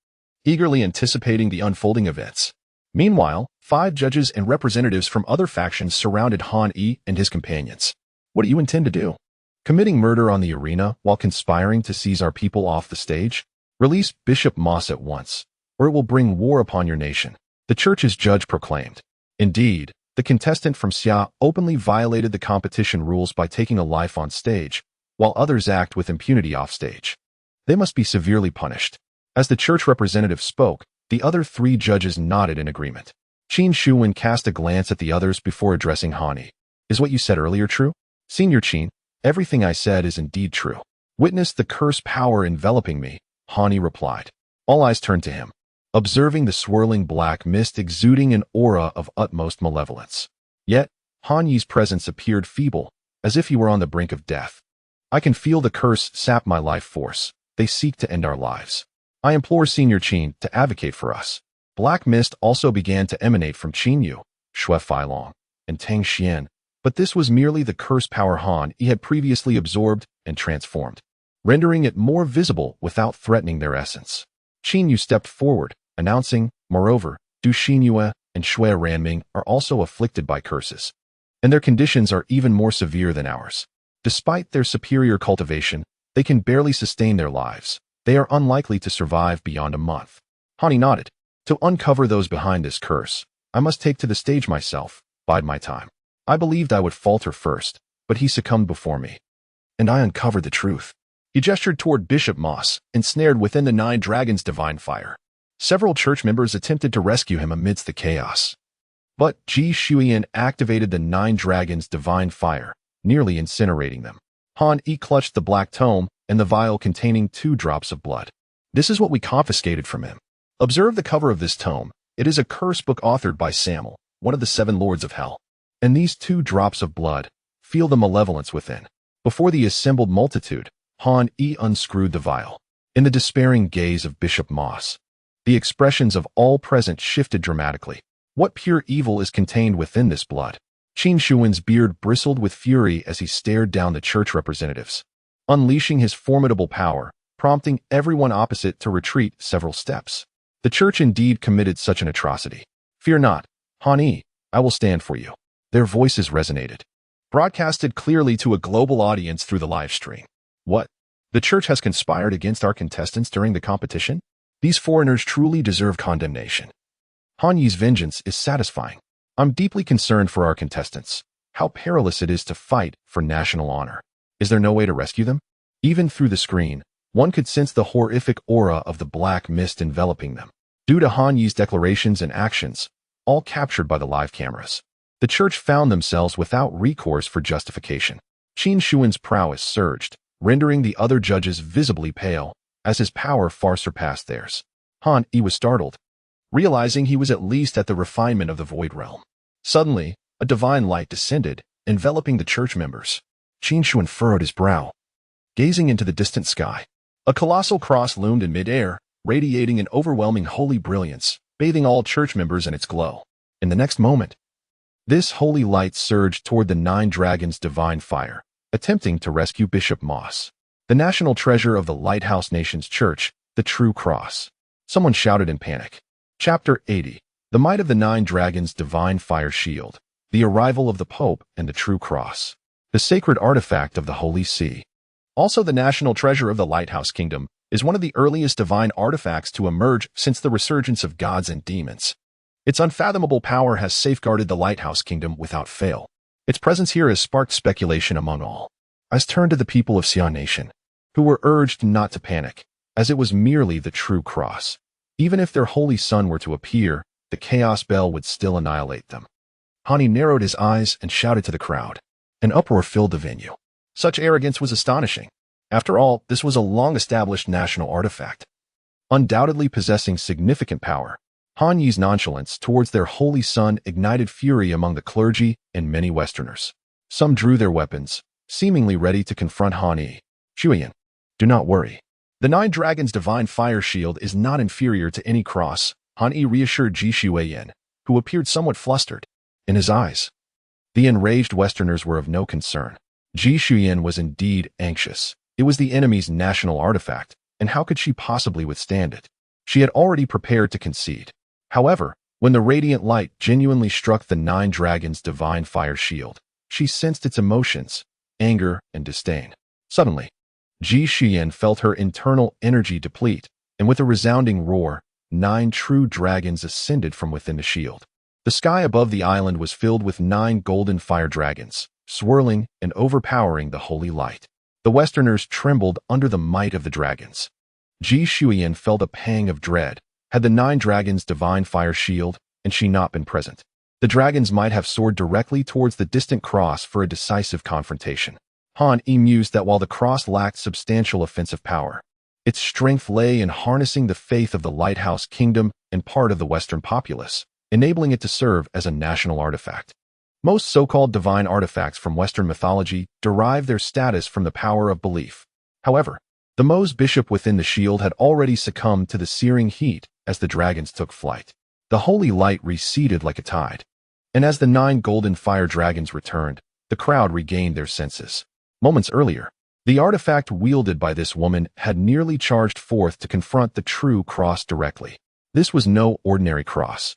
S1: eagerly anticipating the unfolding events. Meanwhile, 5 judges and representatives from other factions surrounded Han Yi and his companions. "What do you intend to do? Committing murder on the arena while conspiring to seize our people off the stage? Release Bishop Moss at once, or it will bring war upon your nation," the church's judge proclaimed. Indeed, the contestant from Xia openly violated the competition rules by taking a life on stage, while others act with impunity off stage. They must be severely punished. As the church representative spoke, the other 3 judges nodded in agreement. Qin Shuwen cast a glance at the others before addressing Han Yi. "Is what you said earlier true? Senior Qin, everything I said is indeed true. Witness the cursed power enveloping me," Han Yi replied. All eyes turned to him, observing the swirling black mist exuding an aura of utmost malevolence. Yet, Han Yi's presence appeared feeble, as if he were on the brink of death. "I can feel the curse sap my life force. They seek to end our lives. I implore Senior Qin to advocate for us." Black mist also began to emanate from Qin Yu, Xue Feilong, and Tang Xian, but this was merely the curse power Han Yi had previously absorbed and transformed, rendering it more visible without threatening their essence. Qin Yu stepped forward, announcing, "Moreover, Du Xinyue and Xue Ranming are also afflicted by curses, and their conditions are even more severe than ours. Despite their superior cultivation, they can barely sustain their lives. They are unlikely to survive beyond a month." Han Yi nodded. "To uncover those behind this curse, I must take to the stage myself, bide my time. I believed I would falter first, but he succumbed before me, and I uncovered the truth." He gestured toward Bishop Moss, ensnared within the Nine Dragons' divine fire. Several church members attempted to rescue him amidst the chaos, but Ji Shuyan activated the Nine Dragons' divine fire, nearly incinerating them. Han Yi clutched the black tome and the vial containing 2 drops of blood. "This is what we confiscated from him. Observe the cover of this tome. It is a curse book authored by Samuel, one of the 7 lords of hell. And these 2 drops of blood, feel the malevolence within. Before the assembled multitude, Han Yi unscrewed the vial. In the despairing gaze of Bishop Moss, the expressions of all present shifted dramatically. What pure evil is contained within this blood? Qin Shuan's beard bristled with fury as he stared down the church representatives, unleashing his formidable power, prompting everyone opposite to retreat several steps. The church indeed committed such an atrocity. Fear not, Han Yi, I will stand for you. Their voices resonated, broadcasted clearly to a global audience through the live stream. What? The church has conspired against our contestants during the competition? These foreigners truly deserve condemnation. Han Yi's vengeance is satisfying. I'm deeply concerned for our contestants. How perilous it is to fight for national honor. Is there no way to rescue them? Even through the screen, one could sense the horrific aura of the black mist enveloping them, due to Han Yi's declarations and actions, all captured by the live cameras. The church found themselves without recourse for justification. Qin Shuan's prowess surged, rendering the other judges visibly pale, as his power far surpassed theirs. Han Yi was startled, realizing he was at least at the refinement of the void realm. Suddenly, a divine light descended, enveloping the church members. Qin Shuan furrowed his brow, gazing into the distant sky. A colossal cross loomed in midair, radiating an overwhelming holy brilliance, bathing all church members in its glow. In the next moment, this holy light surged toward the 9 dragons' divine fire, attempting to rescue Bishop Moss, the national treasure of the Lighthouse Nation's church, the true cross. Someone shouted in panic. Chapter 80. The Might of the 9 Dragons' Divine Fire Shield, the Arrival of the Pope and the True Cross, the sacred artifact of the Holy See. Also the national treasure of the Lighthouse Kingdom is one of the earliest divine artifacts to emerge since the resurgence of gods and demons. Its unfathomable power has safeguarded the Lighthouse Kingdom without fail. Its presence here has sparked speculation among all. Eyes turned to the people of Xia Nation, who were urged not to panic, as it was merely the true cross. Even if their holy son were to appear, the chaos bell would still annihilate them. Han Yi narrowed his eyes and shouted to the crowd. An uproar filled the venue. Such arrogance was astonishing. After all, this was a long-established national artifact, undoubtedly possessing significant power. Han Yi's nonchalance towards their holy son ignited fury among the clergy and many Westerners. Some drew their weapons, seemingly ready to confront Han Yi. Shuyan, do not worry. The 9 Dragons' divine fire shield is not inferior to any cross, Han Yi reassured Ji Shuyan, who appeared somewhat flustered. In his eyes, the enraged Westerners were of no concern. Ji Shuyan was indeed anxious. It was the enemy's national artifact, and how could she possibly withstand it? She had already prepared to concede. However, when the radiant light genuinely struck the 9 Dragons' divine fire shield, she sensed its emotions, anger and disdain. Suddenly, Ji Shuyan felt her internal energy deplete, and with a resounding roar, 9 true dragons ascended from within the shield. The sky above the island was filled with 9 golden fire dragons, swirling and overpowering the holy light. The Westerners trembled under the might of the dragons. Ji Shuyan felt a pang of dread. Had the 9 dragons' divine fire shield, and she not been present, the dragons might have soared directly towards the distant cross for a decisive confrontation. Han Yi mused that while the cross lacked substantial offensive power, its strength lay in harnessing the faith of the Lighthouse Kingdom and part of the Western populace, enabling it to serve as a national artifact. Most so-called divine artifacts from Western mythology derive their status from the power of belief. However, the Mo's bishop within the shield had already succumbed to the searing heat as the dragons took flight. The holy light receded like a tide, and as the 9 golden fire dragons returned, the crowd regained their senses. Moments earlier, the artifact wielded by this woman had nearly charged forth to confront the true cross directly. This was no ordinary cross.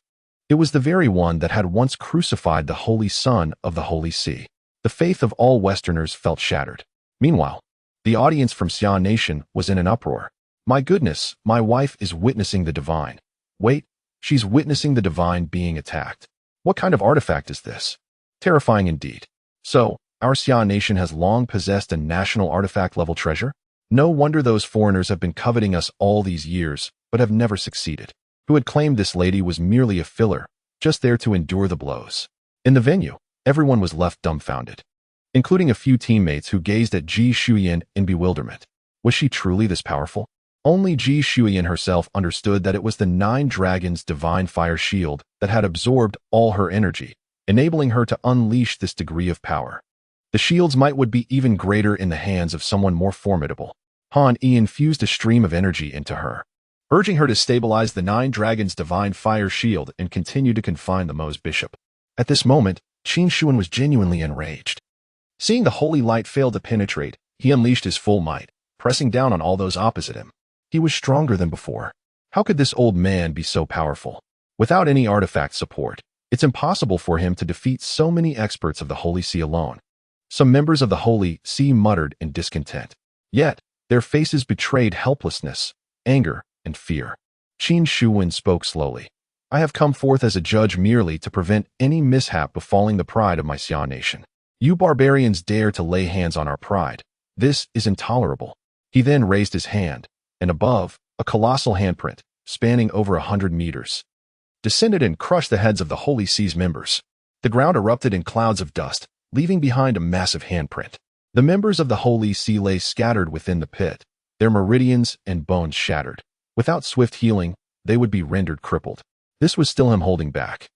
S1: It was the very one that had once crucified the holy son of the Holy See. The faith of all Westerners felt shattered. Meanwhile, the audience from Xia Nation was in an uproar. My goodness, my wife is witnessing the divine. Wait, she's witnessing the divine being attacked. What kind of artifact is this? Terrifying indeed. So, our Xia Nation has long possessed a national artifact-level treasure? No wonder those foreigners have been coveting us all these years, but have never succeeded. Who had claimed this lady was merely a filler, just there to endure the blows. In the venue, everyone was left dumbfounded, including a few teammates who gazed at Ji Shuyan in bewilderment. Was she truly this powerful? Only Ji Shuyan herself understood that it was the Nine Dragons' divine fire shield that had absorbed all her energy, enabling her to unleash this degree of power. The shield's might would be even greater in the hands of someone more formidable. Han Yi infused a stream of energy into her, urging her to stabilize the Nine Dragons' divine fire shield and continue to confine the Mo's bishop. At this moment, Qin Shuan was genuinely enraged. Seeing the holy light fail to penetrate, he unleashed his full might, pressing down on all those opposite him. He was stronger than before. How could this old man be so powerful? Without any artifact support, it's impossible for him to defeat so many experts of the Holy See alone. Some members of the Holy See muttered in discontent. Yet, their faces betrayed helplessness, anger, and fear. Qin Shuwen spoke slowly. I have come forth as a judge merely to prevent any mishap befalling the pride of my Xia nation. You barbarians dare to lay hands on our pride. This is intolerable. He then raised his hand, and above, a colossal handprint, spanning over 100 meters, descended and crushed the heads of the Holy See's members. The ground erupted in clouds of dust, leaving behind a massive handprint. The members of the Holy See lay scattered within the pit, their meridians and bones shattered. Without swift healing, they would be rendered crippled. This was still him holding back.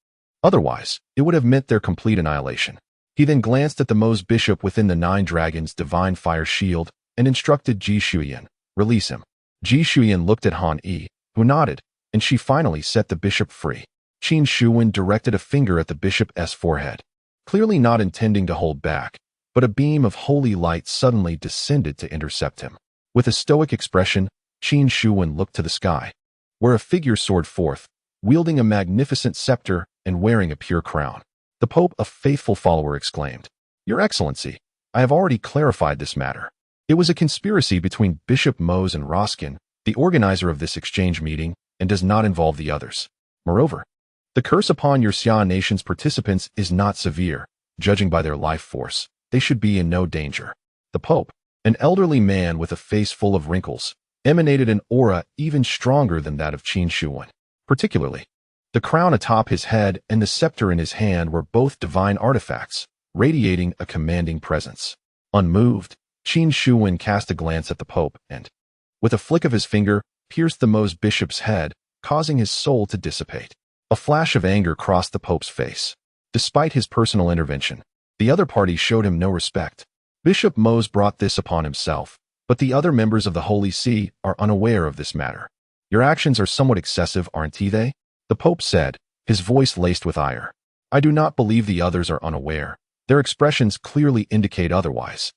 S1: Otherwise, it would have meant their complete annihilation. He then glanced at the Mo's bishop within the Nine Dragons' divine fire shield and instructed Ji Shuyan, release him. Ji Shuyan looked at Han Yi, who nodded, and she finally set the bishop free. Qin Shuwen directed a finger at the bishop's forehead, clearly not intending to hold back, but a beam of holy light suddenly descended to intercept him. With a stoic expression, Qin Shuwen looked to the sky, where a figure soared forth, wielding a magnificent scepter and wearing a pure crown. The Pope, a faithful follower, exclaimed, Your Excellency, I have already clarified this matter. It was a conspiracy between Bishop Mose and Roskin, the organizer of this exchange meeting, and does not involve the others. Moreover, the curse upon your Xia nation's participants is not severe. Judging by their life force, they should be in no danger. The Pope, an elderly man with a face full of wrinkles, emanated an aura even stronger than that of Qin Shuwen. Particularly, the crown atop his head and the scepter in his hand were both divine artifacts, radiating a commanding presence. Unmoved, Qin Shuwen cast a glance at the Pope and, with a flick of his finger, pierced the Mo's bishop's head, causing his soul to dissipate. A flash of anger crossed the Pope's face. Despite his personal intervention, the other party showed him no respect. Bishop Mose brought this upon himself, but the other members of the Holy See are unaware of this matter. Your actions are somewhat excessive, aren't they? The Pope said, his voice laced with ire. I do not believe the others are unaware. Their expressions clearly indicate otherwise.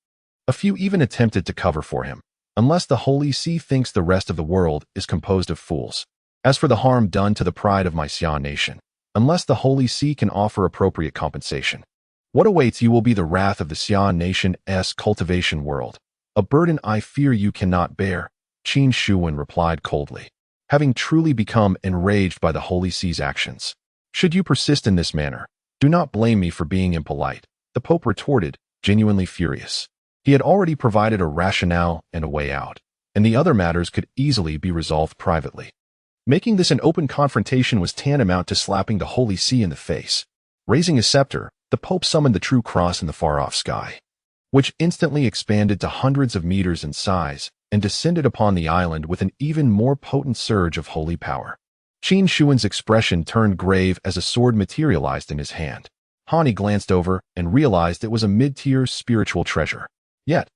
S1: A few even attempted to cover for him, unless the Holy See thinks the rest of the world is composed of fools. As for the harm done to the pride of my Xia nation, unless the Holy See can offer appropriate compensation, what awaits you will be the wrath of the Xia nation's cultivation world, a burden I fear you cannot bear, Qin Shuwen replied coldly, having truly become enraged by the Holy See's actions. Should you persist in this manner, do not blame me for being impolite, the Pope retorted, genuinely furious. He had already provided a rationale and a way out, and the other matters could easily be resolved privately. Making this an open confrontation was tantamount to slapping the Holy See in the face. Raising his scepter, the Pope summoned the true cross in the far-off sky, which instantly expanded to hundreds of meters in size and descended upon the island with an even more potent surge of holy power. Qin Shuwen's expression turned grave as a sword materialized in his hand. Hani glanced over and realized it was a mid-tier spiritual treasure. Yet,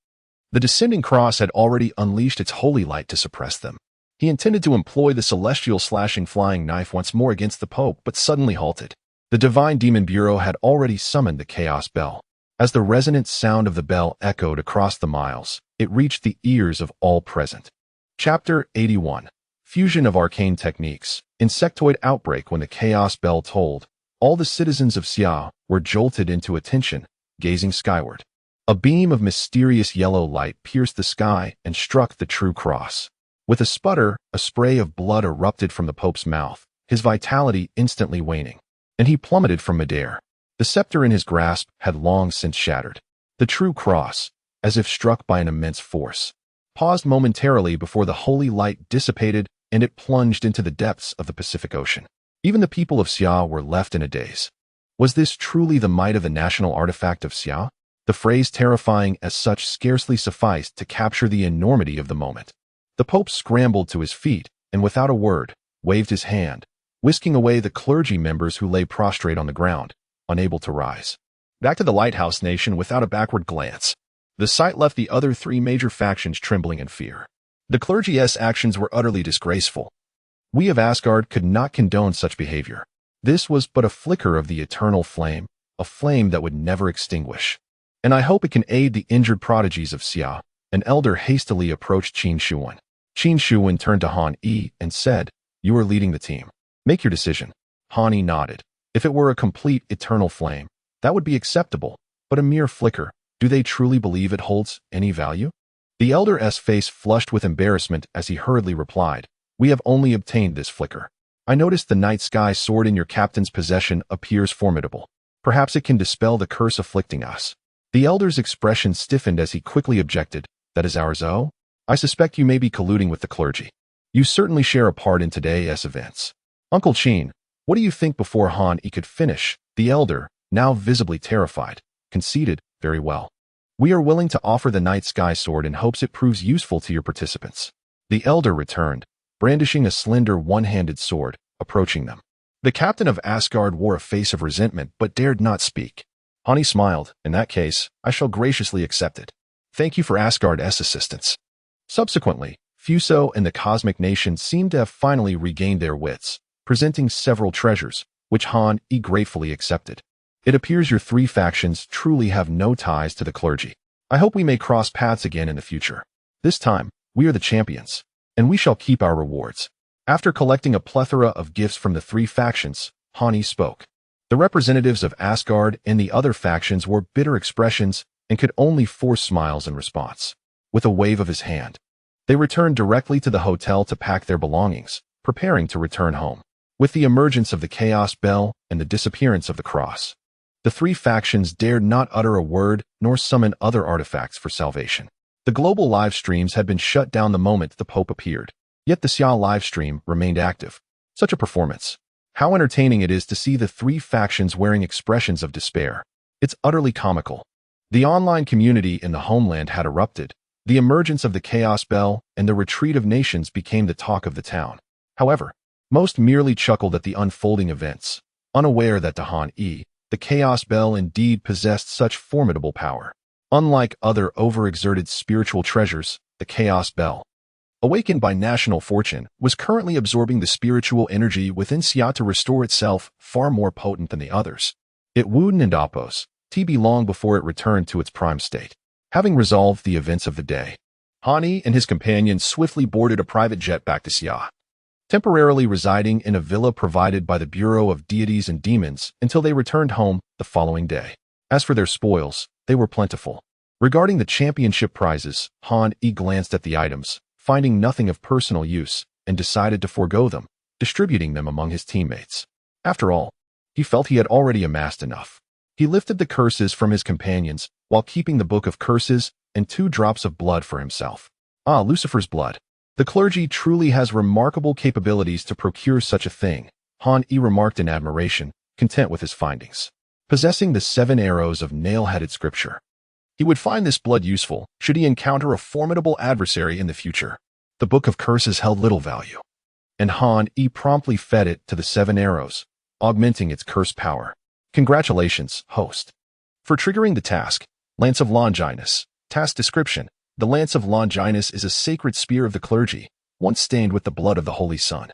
S1: the descending cross had already unleashed its holy light to suppress them. He intended to employ the celestial slashing flying knife once more against the Pope, but suddenly halted. The Divine Demon Bureau had already summoned the Chaos Bell. As the resonant sound of the bell echoed across the miles, it reached the ears of all present. Chapter 81. Fusion of Arcane Techniques. Insectoid Outbreak. When the Chaos Bell tolled, all the citizens of Xia were jolted into attention, gazing skyward. A beam of mysterious yellow light pierced the sky and struck the true cross. With a sputter, a spray of blood erupted from the Pope's mouth, his vitality instantly waning, and he plummeted from midair. The scepter in his grasp had long since shattered. The true cross, as if struck by an immense force, paused momentarily before the holy light dissipated and it plunged into the depths of the Pacific Ocean. Even the people of Xia were left in a daze. Was this truly the might of the national artifact of Xia? The phrase terrifying as such scarcely sufficed to capture the enormity of the moment. The Pope scrambled to his feet and without a word, waved his hand, whisking away the clergy members who lay prostrate on the ground, unable to rise. Back to the lighthouse nation without a backward glance. The sight left the other three major factions trembling in fear. The clergy's actions were utterly disgraceful. We of Asgard could not condone such behavior. This was but a flicker of the eternal flame, a flame that would never extinguish. And I hope it can aid the injured prodigies of Xia. An elder hastily approached Qin Shuwen. Qin Shuwen turned to Han Yi and said, "You are leading the team. Make your decision." Han Yi nodded. If it were a complete eternal flame, that would be acceptable, but a mere flicker, do they truly believe it holds any value? The elder's face flushed with embarrassment as he hurriedly replied, "We have only obtained this flicker. I noticed the night sky sword in your captain's possession appears formidable. Perhaps it can dispel the curse afflicting us." The elder's expression stiffened as he quickly objected, "That is ours, oh? I suspect you may be colluding with the clergy. You certainly share a part in today's events." "Uncle Qin, what do you think?" Before Han Yi could finish, the elder, now visibly terrified, conceded, "Very well. We are willing to offer the night sky sword in hopes it proves useful to your participants." The elder returned, brandishing a slender one-handed sword, approaching them. The captain of Asgard wore a face of resentment but dared not speak. Han Yi smiled. "In that case, I shall graciously accept it. Thank you for Asgard's assistance." Subsequently, Fuso and the Cosmic Nation seemed to have finally regained their wits, presenting several treasures, which Han Yi gratefully accepted. "It appears your three factions truly have no ties to the clergy. I hope we may cross paths again in the future. This time, we are the champions, and we shall keep our rewards." After collecting a plethora of gifts from the three factions, Han Yi spoke. The representatives of Asgard and the other factions wore bitter expressions and could only force smiles in response. With a wave of his hand, they returned directly to the hotel to pack their belongings, preparing to return home. With the emergence of the Chaos Bell and the disappearance of the cross, the three factions dared not utter a word nor summon other artifacts for salvation. The global live streams had been shut down the moment the Pope appeared, yet the Xia live stream remained active. Such a performance. How entertaining it is to see the three factions wearing expressions of despair. It's utterly comical. The online community in the homeland had erupted. The emergence of the Chaos Bell and the retreat of nations became the talk of the town. However, most merely chuckled at the unfolding events, unaware that to Han Yi, the Chaos Bell indeed possessed such formidable power. Unlike other overexerted spiritual treasures, the Chaos Bell, awakened by national fortune, was currently absorbing the spiritual energy within Xia to restore itself, far more potent than the others. It wooed and oppose TB long before it returned to its prime state. Having resolved the events of the day, Han Yi and his companions swiftly boarded a private jet back to Xia, temporarily residing in a villa provided by the Bureau of Deities and Demons until they returned home the following day. As for their spoils, they were plentiful. Regarding the championship prizes, Han Yi glanced at the items, finding nothing of personal use, and decided to forego them, distributing them among his teammates. After all, he felt he had already amassed enough. He lifted the curses from his companions, while keeping the book of curses and 2 drops of blood for himself. Ah, Lucifer's blood. The clergy truly has remarkable capabilities to procure such a thing, Han Yi remarked in admiration, content with his findings. Possessing the 7 arrows of nail-headed scripture, he would find this blood useful should he encounter a formidable adversary in the future. The book of curses held little value, and Han Yi promptly fed it to the 7 arrows, augmenting its curse power. Congratulations, host, for triggering the task. Lance of Longinus. Task description. The Lance of Longinus is a sacred spear of the clergy, once stained with the blood of the Holy Sun,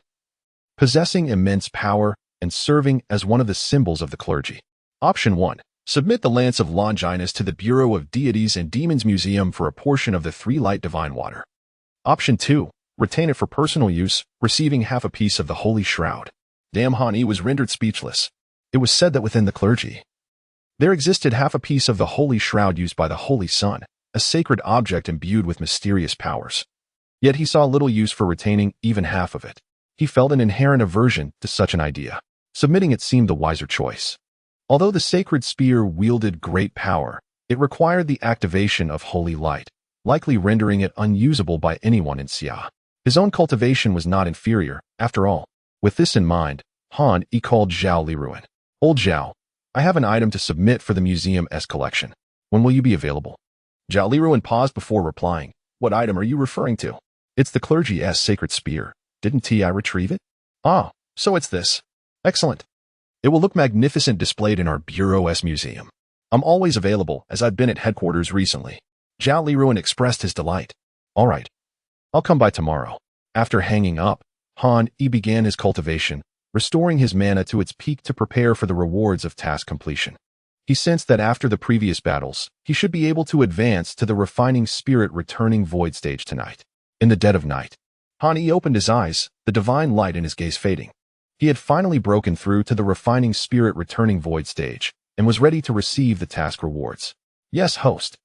S1: possessing immense power and serving as one of the symbols of the clergy. Option 1. Submit the Lance of Longinus to the Bureau of Deities and Demons Museum for a portion of the 3 light divine water. Option 2. Retain it for personal use, receiving half a piece of the Holy Shroud. Damn, Han Yi was rendered speechless. It was said that within the clergy, there existed half a piece of the Holy Shroud used by the Holy Sun, a sacred object imbued with mysterious powers. Yet he saw little use for retaining even half of it. He felt an inherent aversion to such an idea. Submitting it seemed the wiser choice. Although the sacred spear wielded great power, it required the activation of holy light, likely rendering it unusable by anyone in Xia. His own cultivation was not inferior, after all. With this in mind, Han Yi called Zhao Liruan. Old Zhao, I have an item to submit for the museum's collection. When will you be available? Zhao Liruan paused before replying. What item are you referring to? It's the clergy's sacred spear. Didn't I retrieve it? Ah, so it's this. Excellent. It will look magnificent displayed in our Bureau's museum. I'm always available, as I've been at headquarters recently. Zhao Liruan expressed his delight. All right. I'll come by tomorrow. After hanging up, Han Yi began his cultivation, restoring his mana to its peak to prepare for the rewards of task completion. He sensed that after the previous battles, he should be able to advance to the refining spirit returning void stage tonight. In the dead of night, Han Yi opened his eyes, the divine light in his gaze fading. He had finally broken through to the refining spirit returning void stage and was ready to receive the task rewards. Yes, host.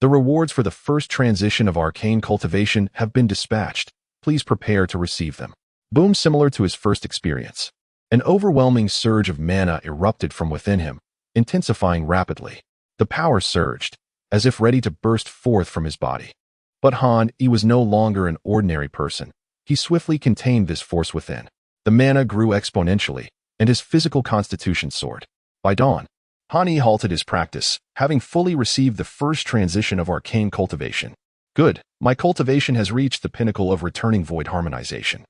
S1: The rewards for the first transition of arcane cultivation have been dispatched. Please prepare to receive them. Boom, similar to his first experience. An overwhelming surge of mana erupted from within him, intensifying rapidly. The power surged, as if ready to burst forth from his body. But Han Yi was no longer an ordinary person. He swiftly contained this force within. The mana grew exponentially, and his physical constitution soared. By dawn, Han Yi halted his practice, having fully received the first transition of arcane cultivation. Good, my cultivation has reached the pinnacle of returning void harmonization,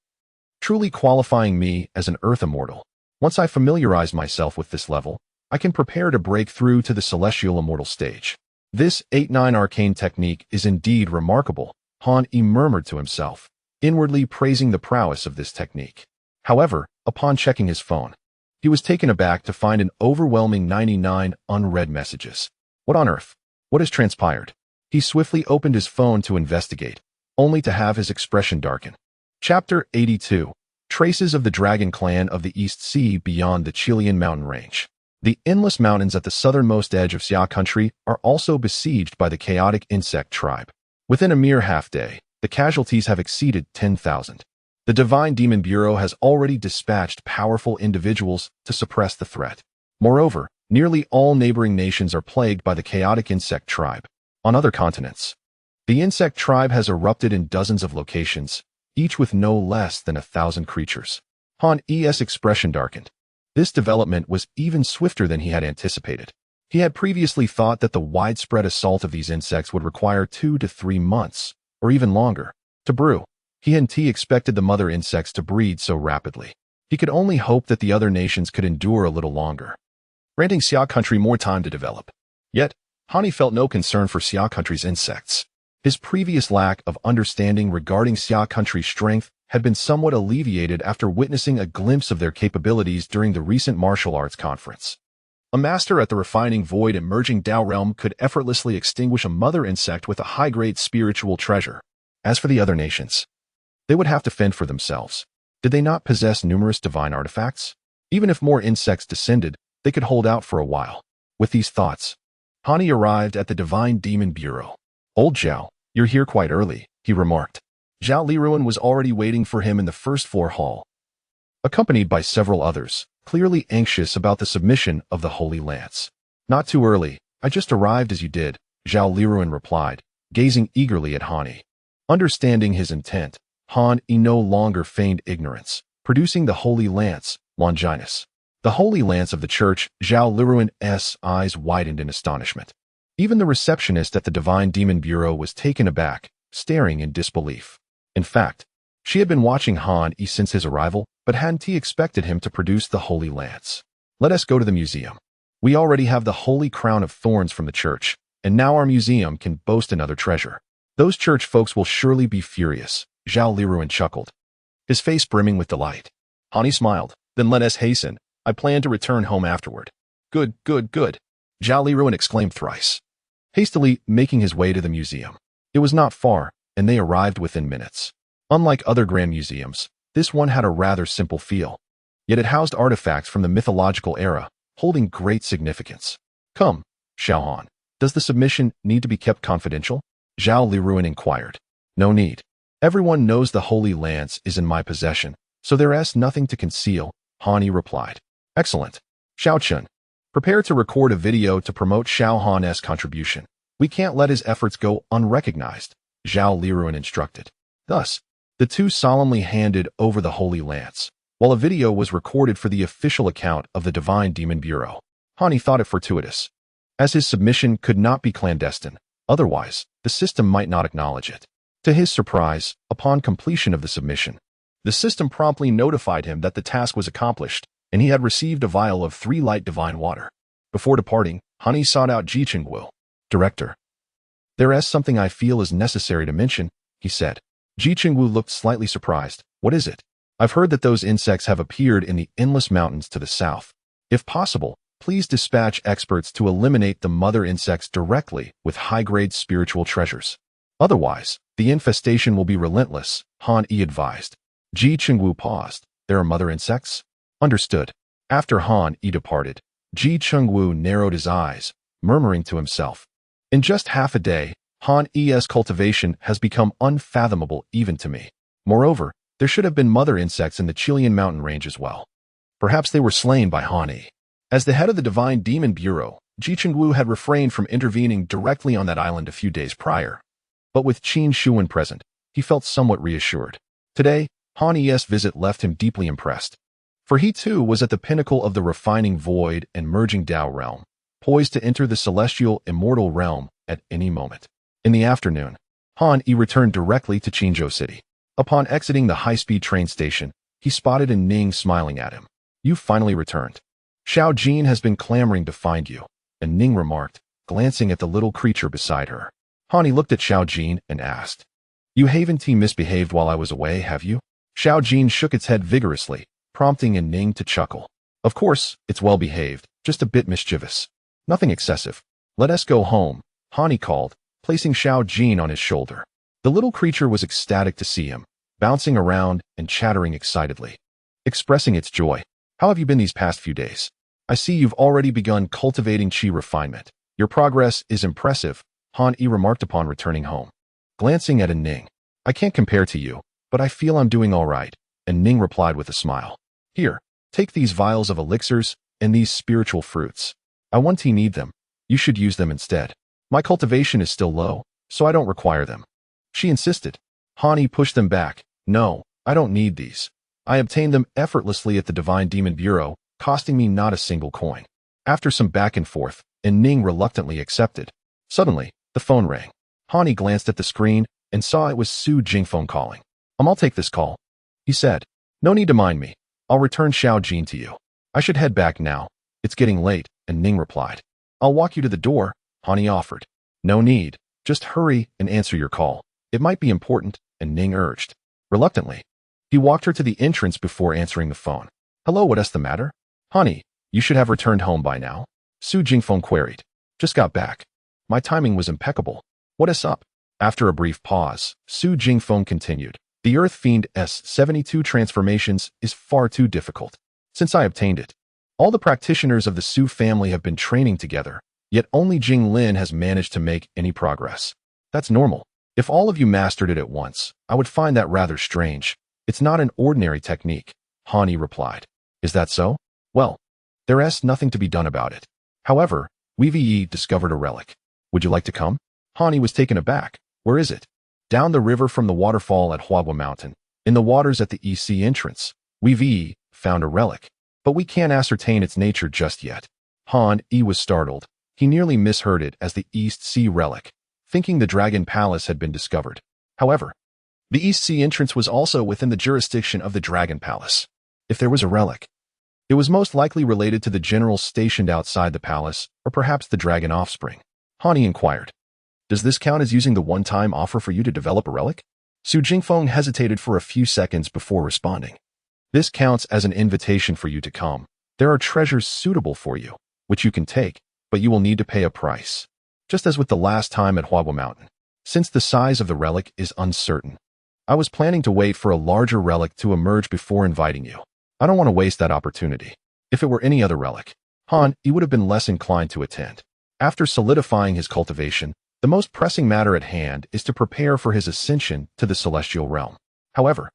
S1: truly qualifying me as an earth immortal. Once I familiarize myself with this level, I can prepare to break through to the celestial immortal stage. This 8-9 arcane technique is indeed remarkable, Han Yi murmured to himself, inwardly praising the prowess of this technique. However, upon checking his phone, he was taken aback to find an overwhelming 99 unread messages. What on earth? What has transpired? He swiftly opened his phone to investigate, only to have his expression darken. Chapter 82. Traces of the Dragon Clan of the East Sea beyond the Chilean mountain range. The endless mountains at the southernmost edge of Xia country are also besieged by the chaotic insect tribe. Within a mere half-day, the casualties have exceeded 10,000. The Divine Demon Bureau has already dispatched powerful individuals to suppress the threat. Moreover, nearly all neighboring nations are plagued by the chaotic insect tribe. On other continents, the insect tribe has erupted in dozens of locations, each with no less than 1,000 creatures. Han Yi's expression darkened. This development was even swifter than he had anticipated. He had previously thought that the widespread assault of these insects would require 2 to 3 months, or even longer, to brew. He hadn't expected the mother insects to breed so rapidly. He could only hope that the other nations could endure a little longer, granting Xia country more time to develop. Yet, Han Yi felt no concern for Xia country's insects. His previous lack of understanding regarding Xia country's strength had been somewhat alleviated after witnessing a glimpse of their capabilities during the recent martial arts conference. A master at the refining void emerging Dao realm could effortlessly extinguish a mother insect with a high-grade spiritual treasure. As for the other nations, they would have to fend for themselves. Did they not possess numerous divine artifacts? Even if more insects descended, they could hold out for a while. With these thoughts, Han Yi arrived at the Divine Demon Bureau. Old Zhao, you're here quite early, he remarked. Zhao Liruan was already waiting for him in the first floor hall, accompanied by several others, clearly anxious about the submission of the Holy Lance. Not too early, I just arrived as you did, Zhao Liruan replied, gazing eagerly at Han Yi. Understanding his intent, Han Yi no longer feigned ignorance, producing the Holy Lance, Longinus. The Holy Lance of the Church, Zhao Liruan's eyes widened in astonishment. Even the receptionist at the Divine Demon Bureau was taken aback, staring in disbelief. In fact, she had been watching Han Yi since his arrival, but hadn't expected him to produce the Holy Lance. Let us go to the museum. We already have the Holy Crown of Thorns from the church, and now our museum can boast another treasure. Those church folks will surely be furious, Zhao Liruan chuckled, his face brimming with delight. Han Yi smiled. Then let us hasten. I plan to return home afterward. Good, good, good, Zhao Liruan exclaimed thrice, hastily making his way to the museum. It was not far, and they arrived within minutes. Unlike other grand museums, this one had a rather simple feel. Yet it housed artifacts from the mythological era, holding great significance. Come, Xiaohan, does the submission need to be kept confidential? Zhao Liruan inquired. No need. Everyone knows the Holy Lance is in my possession, so there is nothing to conceal, Han Yi replied. Excellent. Xiao Chun, prepare to record a video to promote Xiao Han's contribution. We can't let his efforts go unrecognized, Zhao Liruan instructed. Thus, the two solemnly handed over the Holy Lance, while a video was recorded for the official account of the Divine Demon Bureau. Han Yi thought it fortuitous, as his submission could not be clandestine, otherwise, the system might not acknowledge it. To his surprise, upon completion of the submission, the system promptly notified him that the task was accomplished, and he had received a vial of 3 light divine water. Before departing, Han sought out Ji Chengwu. Director, there is something I feel is necessary to mention, he said. Ji Chengwu looked slightly surprised. What is it? I've heard that those insects have appeared in the endless mountains to the south. If possible, please dispatch experts to eliminate the mother insects directly with high-grade spiritual treasures. Otherwise, the infestation will be relentless, Han advised. Ji Chengwu paused. There are mother insects? Understood. After Han departed, Ji Chengwu narrowed his eyes, murmuring to himself. In just half a day, Han's cultivation has become unfathomable even to me. Moreover, there should have been mother insects in the Chilean mountain range as well. Perhaps they were slain by Han. As the head of the Divine Demon Bureau, Ji Chengwu had refrained from intervening directly on that island a few days prior. But with Qin Shuan present, he felt somewhat reassured. Today, Han's visit left him deeply impressed. For he too was at the pinnacle of the refining void and merging Tao realm, poised to enter the celestial immortal realm at any moment. In the afternoon, Han returned directly to Qinzhou City. Upon exiting the high-speed train station, he spotted Ning smiling at him. You finally returned. Xiao Jin has been clamoring to find you, and Ning remarked, glancing at the little creature beside her. Han looked at Xiao Jin and asked, You haven't misbehaved while I was away, have you? Xiao Jin shook its head vigorously, prompting Ning to chuckle. Of course, it's well behaved, just a bit mischievous. Nothing excessive. Let us go home, Han called, placing Xiao Jin on his shoulder. The little creature was ecstatic to see him, bouncing around and chattering excitedly, expressing its joy. How have you been these past few days? I see you've already begun cultivating qi refinement. Your progress is impressive, Han remarked upon returning home. Glancing at Ning, I can't compare to you, but I feel I'm doing all right, and Ning replied with a smile. Here, take these vials of elixirs and these spiritual fruits. I want to need them. You should use them instead. My cultivation is still low, so I don't require them. She insisted. Han pushed them back. No, I don't need these. I obtained them effortlessly at the Divine Demon Bureau, costing me not a single coin. After some back and forth, Ning reluctantly accepted. Suddenly, the phone rang. Han glanced at the screen and saw it was Su Jingfeng calling. I'll take this call, he said. No need to mind me. I'll return Xiao Jin to you. I should head back now. It's getting late, and Ning replied. I'll walk you to the door, Han offered. No need. Just hurry and answer your call. It might be important, and Ning urged. Reluctantly, he walked her to the entrance before answering the phone. Hello, what's the matter? Honey, you should have returned home by now. Su Jingfeng queried. Just got back. My timing was impeccable. What is up? After a brief pause, Su Jingfeng continued. The Earth Fiend S72 transformations is far too difficult. Since I obtained it, all the practitioners of the Su family have been training together, yet only Jing Lin has managed to make any progress. That's normal. If all of you mastered it at once, I would find that rather strange. It's not an ordinary technique, Han replied. Is that so? Well, there is nothing to be done about it. However, we've discovered a relic. Would you like to come? Han was taken aback. Where is it? Down the river from the waterfall at Huagua Mountain, in the waters at the East Sea entrance. We've found a relic, but we can't ascertain its nature just yet. Han was startled. He nearly misheard it as the East Sea relic, thinking the Dragon Palace had been discovered. However, the East Sea entrance was also within the jurisdiction of the Dragon Palace. If there was a relic, it was most likely related to the generals stationed outside the palace, or perhaps the dragon offspring. Han inquired. Does this count as using the one-time offer for you to develop a relic? Su Jingfeng hesitated for a few seconds before responding. This counts as an invitation for you to come. There are treasures suitable for you, which you can take, but you will need to pay a price. Just as with the last time at Huagua Mountain. Since the size of the relic is uncertain, I was planning to wait for a larger relic to emerge before inviting you. I don't want to waste that opportunity. If it were any other relic, Han would have been less inclined to attend. After solidifying his cultivation, the most pressing matter at hand is to prepare for his ascension to the celestial realm. However,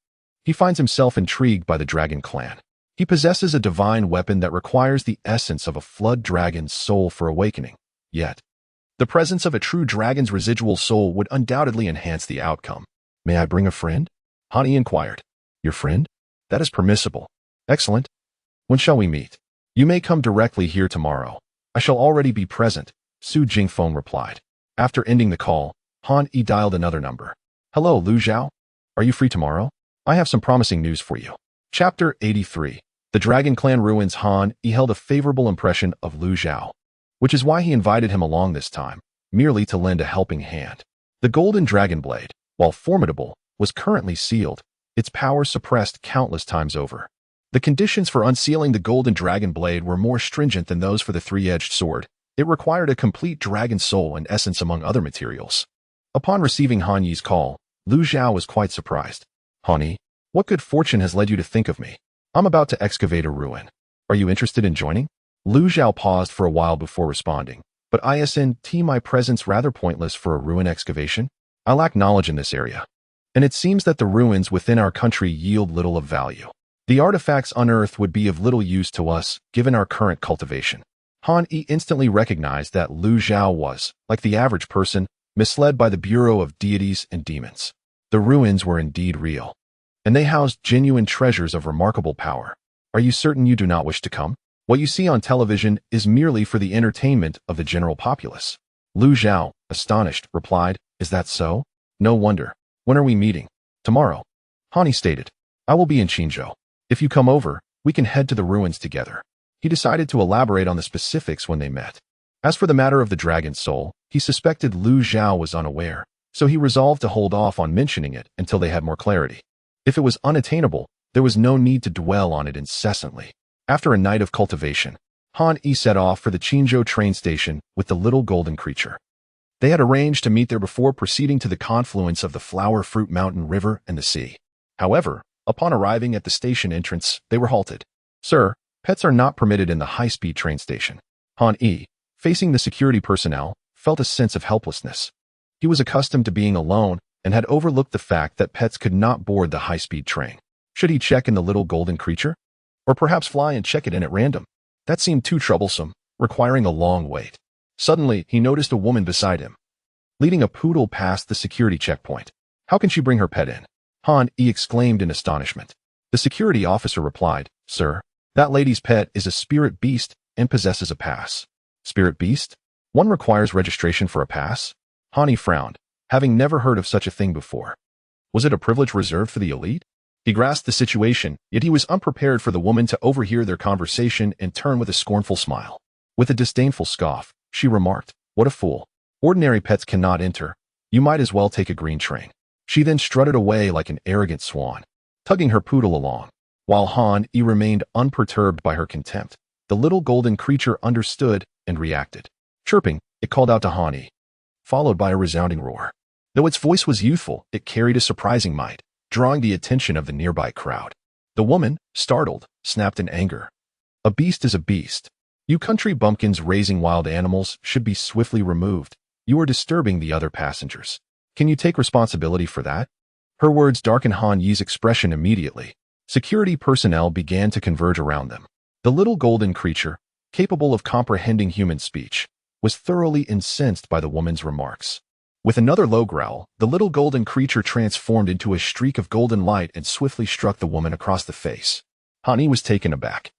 S1: he finds himself intrigued by the dragon clan. He possesses a divine weapon that requires the essence of a flood dragon's soul for awakening. Yet, the presence of a true dragon's residual soul would undoubtedly enhance the outcome. May I bring a friend? Han inquired. Your friend? That is permissible. Excellent. When shall we meet? You may come directly here tomorrow. I shall already be present, Su Jingfeng replied. After ending the call, Han dialed another number. Hello, Lu Zhao. Are you free tomorrow? I have some promising news for you. Chapter 83. The Dragon Clan Ruins. Han Yi held a favorable impression of Lu Zhao, which is why he invited him along this time, merely to lend a helping hand. The Golden Dragon Blade, while formidable, was currently sealed, its power suppressed countless times over. The conditions for unsealing the Golden Dragon Blade were more stringent than those for the three-edged sword. It required a complete dragon soul and essence among other materials. Upon receiving Han Yi's call, Lu Zhao was quite surprised. Han Yi, what good fortune has led you to think of me? I'm about to excavate a ruin. Are you interested in joining? Lu Zhao paused for a while before responding. But isn't my presence rather pointless for a ruin excavation? I lack knowledge in this area. And it seems that the ruins within our country yield little of value. The artifacts unearthed would be of little use to us, given our current cultivation. Han Yi instantly recognized that Lu Zhao was, like the average person, misled by the Bureau of Deities and Demons. The ruins were indeed real, and they housed genuine treasures of remarkable power. Are you certain you do not wish to come? What you see on television is merely for the entertainment of the general populace. Lu Zhao, astonished, replied, Is that so? No wonder. When are we meeting? Tomorrow. Han Yi stated, I will be in Qinzhou. If you come over, we can head to the ruins together. He decided to elaborate on the specifics when they met. As for the matter of the dragon's soul, he suspected Lu Zhao was unaware, so he resolved to hold off on mentioning it until they had more clarity. If it was unattainable, there was no need to dwell on it incessantly. After a night of cultivation, Han Yi set off for the Qinzhou train station with the little golden creature. They had arranged to meet there before proceeding to the confluence of the Flower Fruit Mountain River and the sea. However, upon arriving at the station entrance, they were halted. Sir, pets are not permitted in the high-speed train station. Han Yi, facing the security personnel, felt a sense of helplessness. He was accustomed to being alone and had overlooked the fact that pets could not board the high-speed train. Should he check in the little golden creature? Or perhaps fly and check it in at random? That seemed too troublesome, requiring a long wait. Suddenly, he noticed a woman beside him, leading a poodle past the security checkpoint. How can she bring her pet in? Han Yi exclaimed in astonishment. The security officer replied, Sir, that lady's pet is a spirit beast and possesses a pass. Spirit beast? One requires registration for a pass? Han Yi frowned, having never heard of such a thing before. Was it a privilege reserved for the elite? He grasped the situation, yet he was unprepared for the woman to overhear their conversation and turn with a scornful smile. With a disdainful scoff, she remarked, What a fool. Ordinary pets cannot enter. You might as well take a green train. She then strutted away like an arrogant swan, tugging her poodle along. While Han Yi remained unperturbed by her contempt, the little golden creature understood and reacted. Chirping, it called out to Han Yi, followed by a resounding roar. Though its voice was youthful, it carried a surprising might, drawing the attention of the nearby crowd. The woman, startled, snapped in anger. A beast is a beast. You country bumpkins raising wild animals should be swiftly removed. You are disturbing the other passengers. Can you take responsibility for that? Her words darkened Han Yi's expression immediately. Security personnel began to converge around them. The little golden creature, capable of comprehending human speech, was thoroughly incensed by the woman's remarks. With another low growl, the little golden creature transformed into a streak of golden light and swiftly struck the woman across the face. Han Yi was taken aback.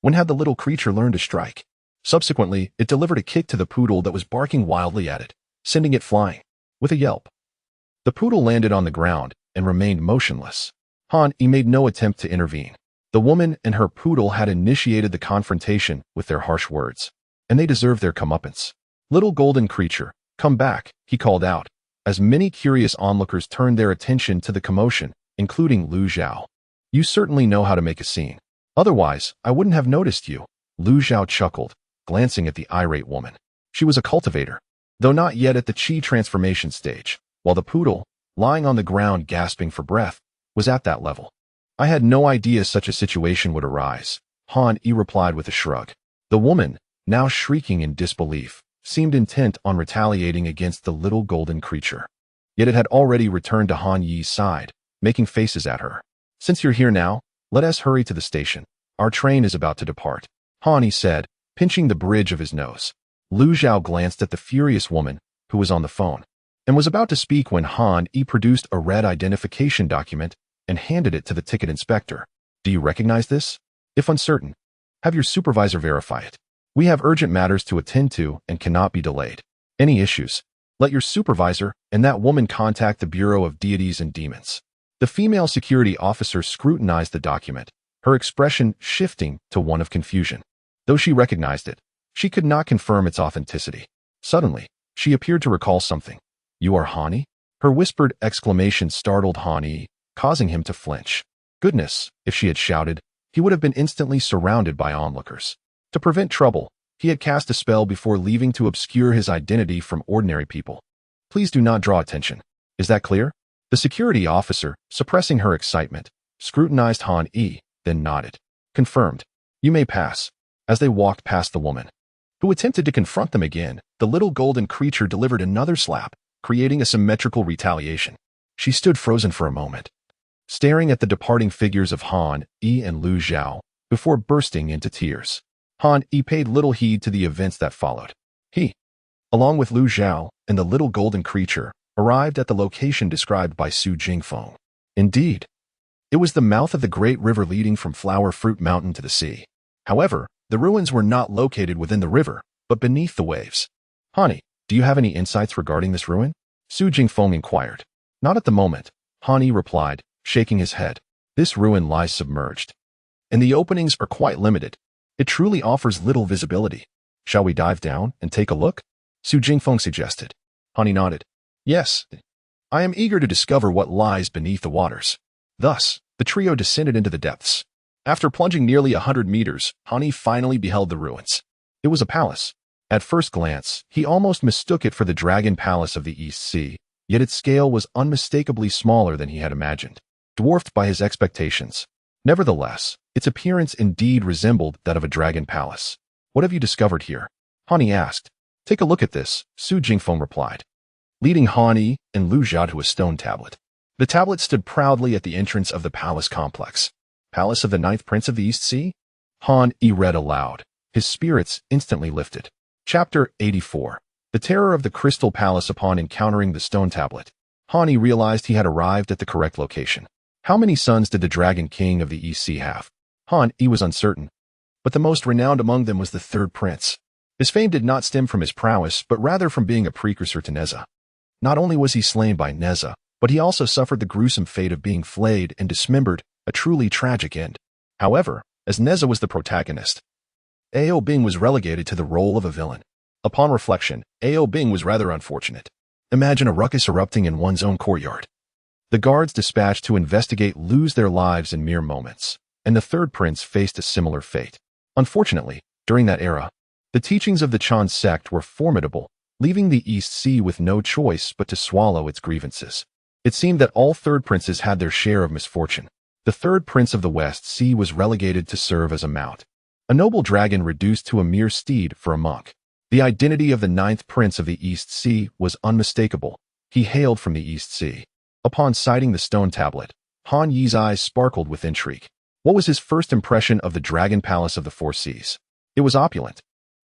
S1: When had the little creature learned to strike? Subsequently, it delivered a kick to the poodle that was barking wildly at it, sending it flying. With a yelp, the poodle landed on the ground and remained motionless. Han Yi made no attempt to intervene. The woman and her poodle had initiated the confrontation with their harsh words, and they deserved their comeuppance. Little golden creature, come back, he called out, as many curious onlookers turned their attention to the commotion, including Lu Zhao. You certainly know how to make a scene. Otherwise, I wouldn't have noticed you. Lu Zhao chuckled, glancing at the irate woman. She was a cultivator, though not yet at the Qi transformation stage, while the poodle, lying on the ground gasping for breath, was at that level. I had no idea such a situation would arise, Han Yi replied with a shrug. The woman, now shrieking in disbelief, seemed intent on retaliating against the little golden creature. Yet it had already returned to Han Yi's side, making faces at her. Since you're here now, let us hurry to the station. Our train is about to depart, Han Yi said, pinching the bridge of his nose. Lu Zhao glanced at the furious woman, who was on the phone, and was about to speak when Han Yi produced a red identification document and handed it to the ticket inspector. Do you recognize this? If uncertain, have your supervisor verify it. We have urgent matters to attend to and cannot be delayed. Any issues? Let your supervisor and that woman contact the Bureau of Deities and Demons. The female security officer scrutinized the document, her expression shifting to one of confusion. Though she recognized it, she could not confirm its authenticity. Suddenly, she appeared to recall something. "You are Han?" Her whispered exclamation startled Han, causing him to flinch. Goodness, if she had shouted, he would have been instantly surrounded by onlookers. To prevent trouble, he had cast a spell before leaving to obscure his identity from ordinary people. "Please do not draw attention. Is that clear?" The security officer, suppressing her excitement, scrutinized Han, then nodded. "Confirmed. You may pass." As they walked past the woman, who attempted to confront them again, the little golden creature delivered another slap, creating a symmetrical retaliation. She stood frozen for a moment, staring at the departing figures of Han, and Lu Zhao, before bursting into tears. Han paid little heed to the events that followed. He, along with Lu Zhao and the little golden creature, arrived at the location described by Su Jingfeng. Indeed, it was the mouth of the great river leading from Flower Fruit Mountain to the sea. However, the ruins were not located within the river, but beneath the waves. "Hani, do you have any insights regarding this ruin?" Su Jingfeng inquired. "Not at the moment," Hani replied, shaking his head. "This ruin lies submerged, and the openings are quite limited. It truly offers little visibility. Shall we dive down and take a look?" Su Jingfeng suggested. Hani nodded. "Yes, I am eager to discover what lies beneath the waters." Thus, the trio descended into the depths. After plunging nearly 100 meters, Hani finally beheld the ruins. It was a palace. At first glance, he almost mistook it for the Dragon Palace of the East Sea, yet its scale was unmistakably smaller than he had imagined, dwarfed by his expectations. Nevertheless, its appearance indeed resembled that of a dragon palace. "What have you discovered here?" Hani asked. "Take a look at this," Su Jingfeng replied, leading Hani and Lu Zhao to a stone tablet. The tablet stood proudly at the entrance of the palace complex. "Palace of the Ninth Prince of the East Sea?" Han read aloud. His spirits instantly lifted. Chapter 84. The terror of the Crystal Palace. Upon encountering the stone tablet, Hani realized he had arrived at the correct location. How many sons did the Dragon King of the East Sea have? Han was uncertain, but the most renowned among them was the third prince. His fame did not stem from his prowess, but rather from being a precursor to Neza. Not only was he slain by Neza, but he also suffered the gruesome fate of being flayed and dismembered, a truly tragic end. However, as Neza was the protagonist, Ao Bing was relegated to the role of a villain. Upon reflection, Ao Bing was rather unfortunate. Imagine a ruckus erupting in one's own courtyard. The guards dispatched to investigate lose their lives in mere moments, and the third prince faced a similar fate. Unfortunately, during that era, the teachings of the Chan sect were formidable, leaving the East Sea with no choice but to swallow its grievances. It seemed that all third princes had their share of misfortune. The third prince of the West Sea was relegated to serve as a mount, a noble dragon reduced to a mere steed for a monk. The identity of the ninth prince of the East Sea was unmistakable. He hailed from the East Sea. Upon sighting the stone tablet, Han Yi's eyes sparkled with intrigue. What was his first impression of the Dragon Palace of the Four Seas? It was opulent,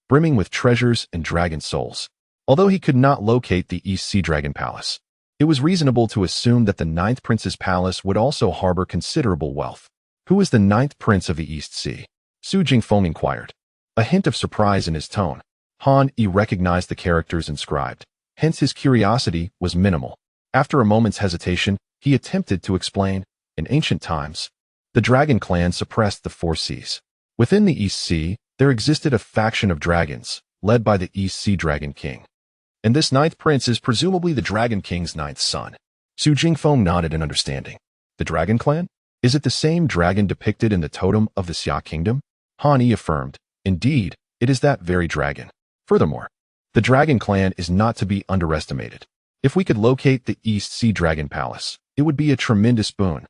S1: brimming with treasures and dragon souls. Although he could not locate the East Sea Dragon Palace, it was reasonable to assume that the ninth prince's palace would also harbor considerable wealth. Who is the ninth prince of the East Sea? Su Jingfeng inquired, a hint of surprise in his tone. Han recognized the characters inscribed, hence his curiosity was minimal. After a moment's hesitation, he attempted to explain. In ancient times, the Dragon Clan suppressed the Four Seas. Within the East Sea, there existed a faction of dragons, led by the East Sea Dragon King. And this ninth prince is presumably the Dragon King's ninth son. Su Jingfeng nodded in understanding. The Dragon Clan? Is it the same dragon depicted in the totem of the Xia Kingdom? Han affirmed. Indeed, it is that very dragon. Furthermore, the Dragon Clan is not to be underestimated. If we could locate the East Sea Dragon Palace, it would be a tremendous boon.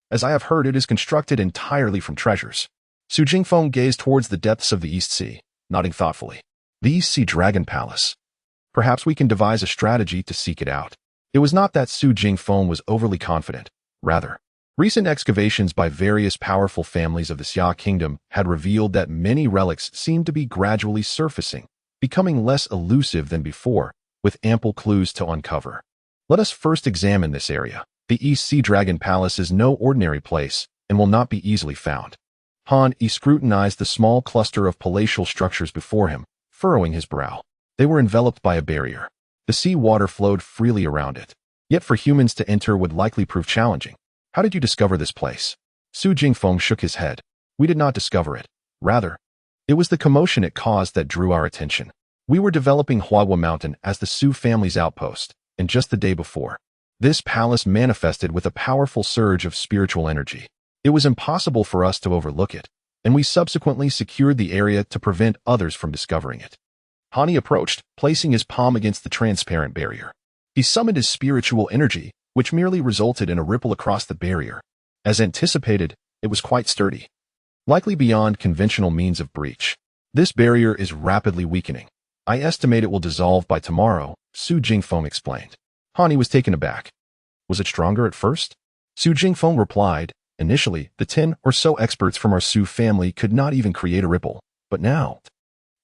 S1: As I have heard, it is constructed entirely from treasures. Su Jingfeng gazed towards the depths of the East Sea, nodding thoughtfully. The East Sea Dragon Palace. Perhaps we can devise a strategy to seek it out. It was not that Su Jingfeng was overly confident. Rather, recent excavations by various powerful families of the Xia Kingdom had revealed that many relics seemed to be gradually surfacing, becoming less elusive than before, with ample clues to uncover. Let us first examine this area. The East Sea Dragon Palace is no ordinary place and will not be easily found. Han scrutinized the small cluster of palatial structures before him, furrowing his brow. They were enveloped by a barrier. The sea water flowed freely around it. Yet for humans to enter would likely prove challenging. How did you discover this place? Su Jingfeng shook his head. We did not discover it. Rather, it was the commotion it caused that drew our attention. We were developing Huahua Mountain as the Su family's outpost, and just the day before, this palace manifested with a powerful surge of spiritual energy. It was impossible for us to overlook it, and we subsequently secured the area to prevent others from discovering it. Hani approached, placing his palm against the transparent barrier. He summoned his spiritual energy, which merely resulted in a ripple across the barrier. As anticipated, it was quite sturdy, likely beyond conventional means of breach. This barrier is rapidly weakening. I estimate it will dissolve by tomorrow, Su Jingfeng explained. Hani was taken aback. Was it stronger at first? Su Jingfeng replied, initially, the 10 or so experts from our Su family could not even create a ripple, but now,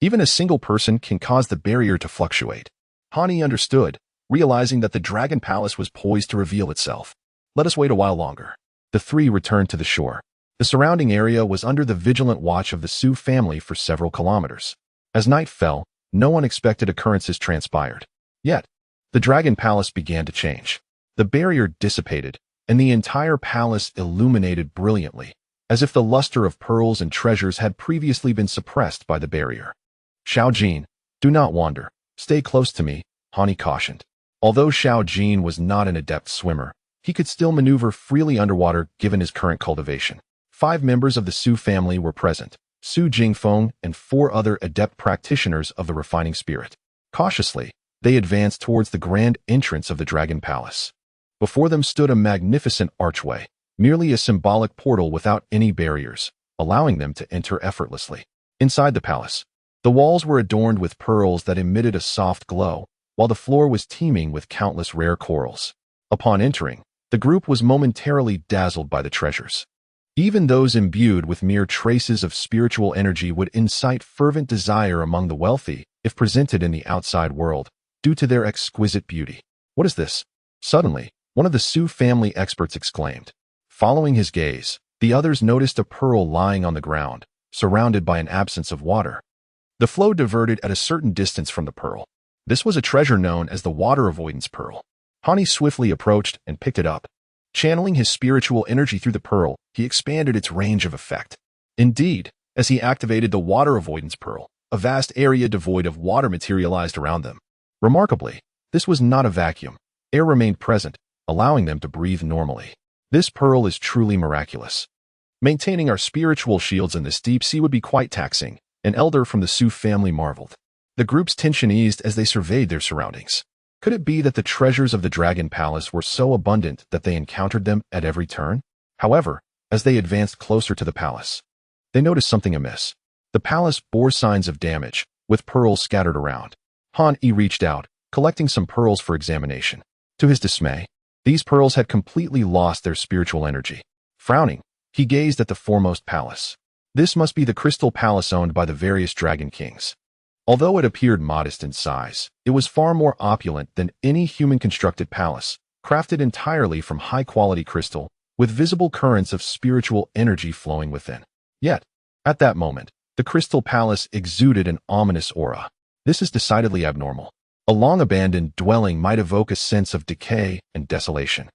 S1: even a single person can cause the barrier to fluctuate. Hani understood, realizing that the Dragon Palace was poised to reveal itself. Let us wait a while longer. The three returned to the shore. The surrounding area was under the vigilant watch of the Su family for several kilometers. As night fell, no unexpected occurrences transpired. Yet, the Dragon Palace began to change. The barrier dissipated, and the entire palace illuminated brilliantly, as if the luster of pearls and treasures had previously been suppressed by the barrier. Xiao Jin, do not wander. Stay close to me, Hani cautioned. Although Xiao Jin was not an adept swimmer, he could still maneuver freely underwater given his current cultivation. 5 members of the Su family were present, Su Jingfeng and 4 other adept practitioners of the refining spirit. Cautiously, they advanced towards the grand entrance of the Dragon Palace. Before them stood a magnificent archway, merely a symbolic portal without any barriers, allowing them to enter effortlessly. Inside the palace, the walls were adorned with pearls that emitted a soft glow, while the floor was teeming with countless rare corals. Upon entering, the group was momentarily dazzled by the treasures. Even those imbued with mere traces of spiritual energy would incite fervent desire among the wealthy if presented in the outside world, due to their exquisite beauty. What is this? Suddenly, one of the Su family experts exclaimed. Following his gaze, the others noticed a pearl lying on the ground, surrounded by an absence of water. The flow diverted at a certain distance from the pearl. This was a treasure known as the water of Odin's pearl. Hani swiftly approached and picked it up. Channeling his spiritual energy through the pearl, he expanded its range of effect. Indeed, as he activated the water of Odin's pearl, a vast area devoid of water materialized around them. Remarkably, this was not a vacuum. Air remained present, allowing them to breathe normally. This pearl is truly miraculous. Maintaining our spiritual shields in this deep sea would be quite taxing, an elder from the Su family marveled. The group's tension eased as they surveyed their surroundings. Could it be that the treasures of the Dragon Palace were so abundant that they encountered them at every turn? However, as they advanced closer to the palace, they noticed something amiss. The palace bore signs of damage, with pearls scattered around. Han-Yi reached out, collecting some pearls for examination. To his dismay, these pearls had completely lost their spiritual energy. Frowning, he gazed at the foremost palace. This must be the crystal palace owned by the various dragon kings. Although it appeared modest in size, it was far more opulent than any human-constructed palace, crafted entirely from high-quality crystal, with visible currents of spiritual energy flowing within. Yet, at that moment, the crystal palace exuded an ominous aura. This is decidedly abnormal. A long-abandoned dwelling might evoke a sense of decay and desolation,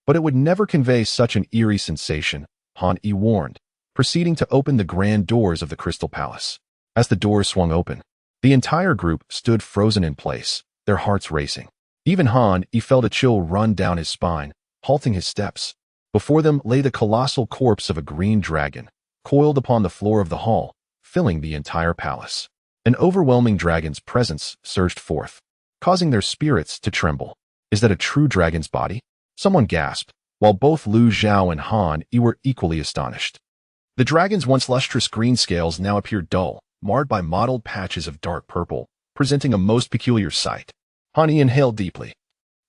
S1: but it would never convey such an eerie sensation, Han-Yi warned, proceeding to open the grand doors of the crystal palace. As the doors swung open, the entire group stood frozen in place, their hearts racing. Even Han-Yi felt a chill run down his spine, halting his steps. Before them lay the colossal corpse of a green dragon, coiled upon the floor of the hall, filling the entire palace. An overwhelming dragon's presence surged forth, causing their spirits to tremble. Is that a true dragon's body? Someone gasped, while both Lu Zhao and Han-Yi were equally astonished. The dragon's once lustrous green scales now appeared dull, marred by mottled patches of dark purple, presenting a most peculiar sight. Han-Yi inhaled deeply,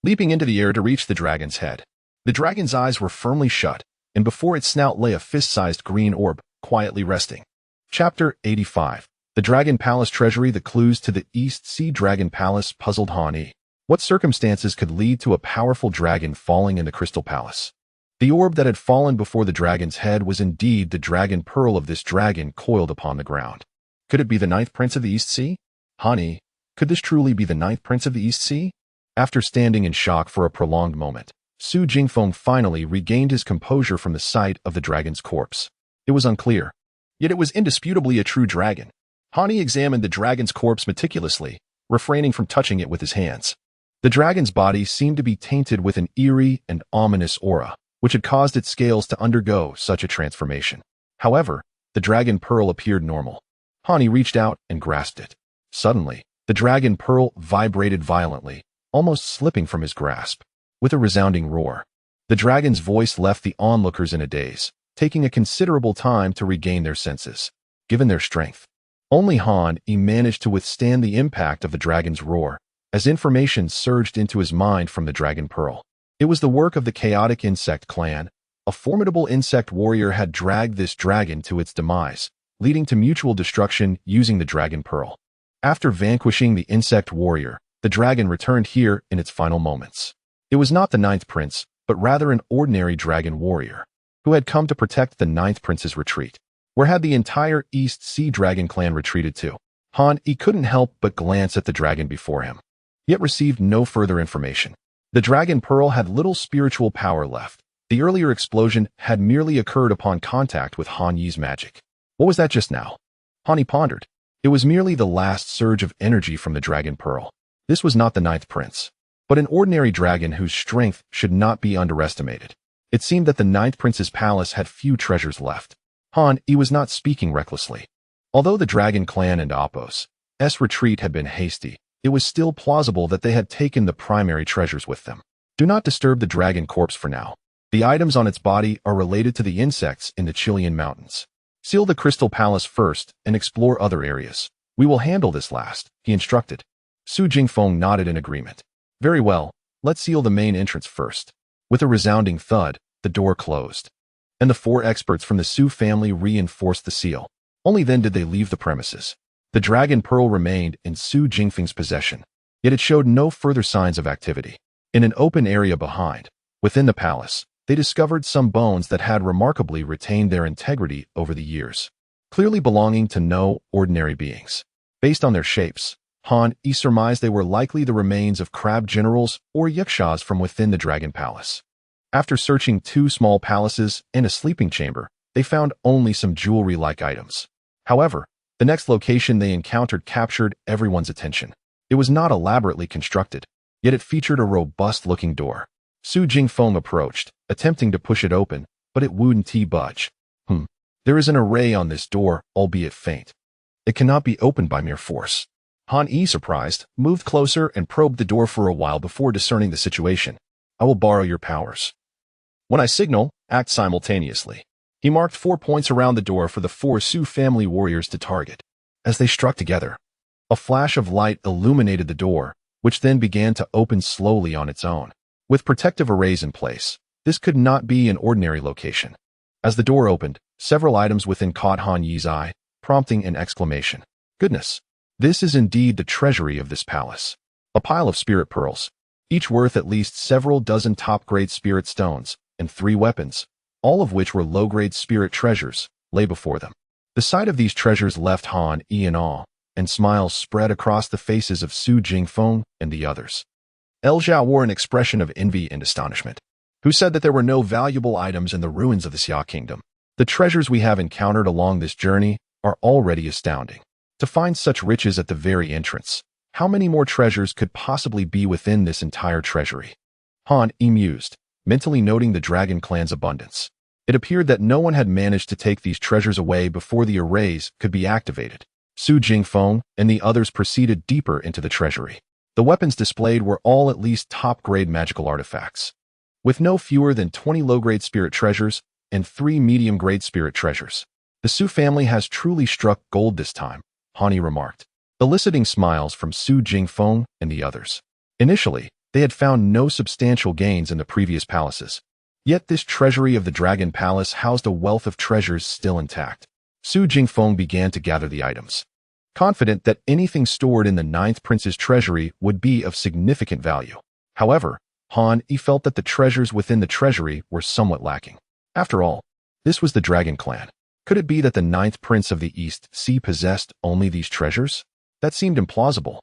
S1: leaping into the air to reach the dragon's head. The dragon's eyes were firmly shut, and before its snout lay a fist-sized green orb, quietly resting. Chapter 85. The Dragon Palace Treasury. The clues to the East Sea Dragon Palace puzzled Han-Yi. What circumstances could lead to a powerful dragon falling in the Crystal Palace? The orb that had fallen before the dragon's head was indeed the dragon pearl of this dragon coiled upon the ground. Could it be the 9th Prince of the East Sea? Han-Yi, could this truly be the 9th Prince of the East Sea? After standing in shock for a prolonged moment, Su Jingfeng finally regained his composure from the sight of the dragon's corpse. It was unclear, yet it was indisputably a true dragon. Hani examined the dragon's corpse meticulously, refraining from touching it with his hands. The dragon's body seemed to be tainted with an eerie and ominous aura, which had caused its scales to undergo such a transformation. However, the dragon pearl appeared normal. Hani reached out and grasped it. Suddenly, the dragon pearl vibrated violently, almost slipping from his grasp. With a resounding roar, the dragon's voice left the onlookers in a daze, taking a considerable time to regain their senses. Given their strength, only Han Yi managed to withstand the impact of the dragon's roar, as information surged into his mind from the dragon pearl. It was the work of the chaotic insect clan. A formidable insect warrior had dragged this dragon to its demise, leading to mutual destruction using the dragon pearl. After vanquishing the insect warrior, the dragon returned here in its final moments. It was not the ninth prince, but rather an ordinary dragon warrior, who had come to protect the ninth prince's retreat. Where had the entire East Sea Dragon clan retreated to? Han Yi couldn't help but glance at the dragon before him, yet received no further information. The dragon pearl had little spiritual power left. The earlier explosion had merely occurred upon contact with Han Yi's magic. What was that just now? Han Yi pondered. It was merely the last surge of energy from the dragon pearl. This was not the ninth prince, but an ordinary dragon whose strength should not be underestimated. It seemed that the ninth prince's palace had few treasures left. Han Yi was not speaking recklessly. Although the dragon clan and Apos' retreat had been hasty, it was still plausible that they had taken the primary treasures with them. Do not disturb the dragon corpse for now. The items on its body are related to the insects in the Chilean mountains. Seal the crystal palace first and explore other areas. We will handle this last, he instructed. Su Jingfeng nodded in agreement. Very well, let's seal the main entrance first. With a resounding thud, the door closed, and the four experts from the Su family reinforced the seal. Only then did they leave the premises. The dragon pearl remained in Su Jingfeng's possession, yet it showed no further signs of activity. In an open area behind, within the palace, they discovered some bones that had remarkably retained their integrity over the years, clearly belonging to no ordinary beings. Based on their shapes, Han Yi surmised they were likely the remains of crab generals or yakshas from within the dragon palace. After searching 2 small palaces and a sleeping chamber, they found only some jewelry-like items. However, the next location they encountered captured everyone's attention. It was not elaborately constructed, yet it featured a robust-looking door. Su Jingfeng approached, attempting to push it open, but it wouldn't budge. There is an array on this door, albeit faint. It cannot be opened by mere force. Han Yi, surprised, moved closer and probed the door for a while before discerning the situation. I will borrow your powers. When I signal, act simultaneously. He marked 4 points around the door for the 4 Su family warriors to target. As they struck together, a flash of light illuminated the door, which then began to open slowly on its own. With protective arrays in place, this could not be an ordinary location. As the door opened, several items within caught Han Yi's eye, prompting an exclamation. Goodness! This is indeed the treasury of this palace. A pile of spirit pearls, each worth at least several dozen top-grade spirit stones, and 3 weapons, all of which were low-grade spirit treasures, lay before them. The sight of these treasures left Han Yi in awe, and smiles spread across the faces of Su Jingfeng and the others. Zhao wore an expression of envy and astonishment. Who said that there were no valuable items in the ruins of the Xia Kingdom? The treasures we have encountered along this journey are already astounding. To find such riches at the very entrance, how many more treasures could possibly be within this entire treasury? Han Yi mused, mentally noting the dragon clan's abundance. It appeared that no one had managed to take these treasures away before the arrays could be activated. Su Jingfeng and the others proceeded deeper into the treasury. The weapons displayed were all at least top-grade magical artifacts, with no fewer than 20 low-grade spirit treasures and 3 medium-grade spirit treasures. The Su family has truly struck gold this time, Han Yi remarked, eliciting smiles from Su Jingfeng and the others. Initially, they had found no substantial gains in the previous palaces. Yet this treasury of the Dragon Palace housed a wealth of treasures still intact. Su Jingfeng began to gather the items, confident that anything stored in the ninth prince's treasury would be of significant value. However, Han Yi felt that the treasures within the treasury were somewhat lacking. After all, this was the Dragon Clan. Could it be that the ninth prince of the East Sea possessed only these treasures? That seemed implausible.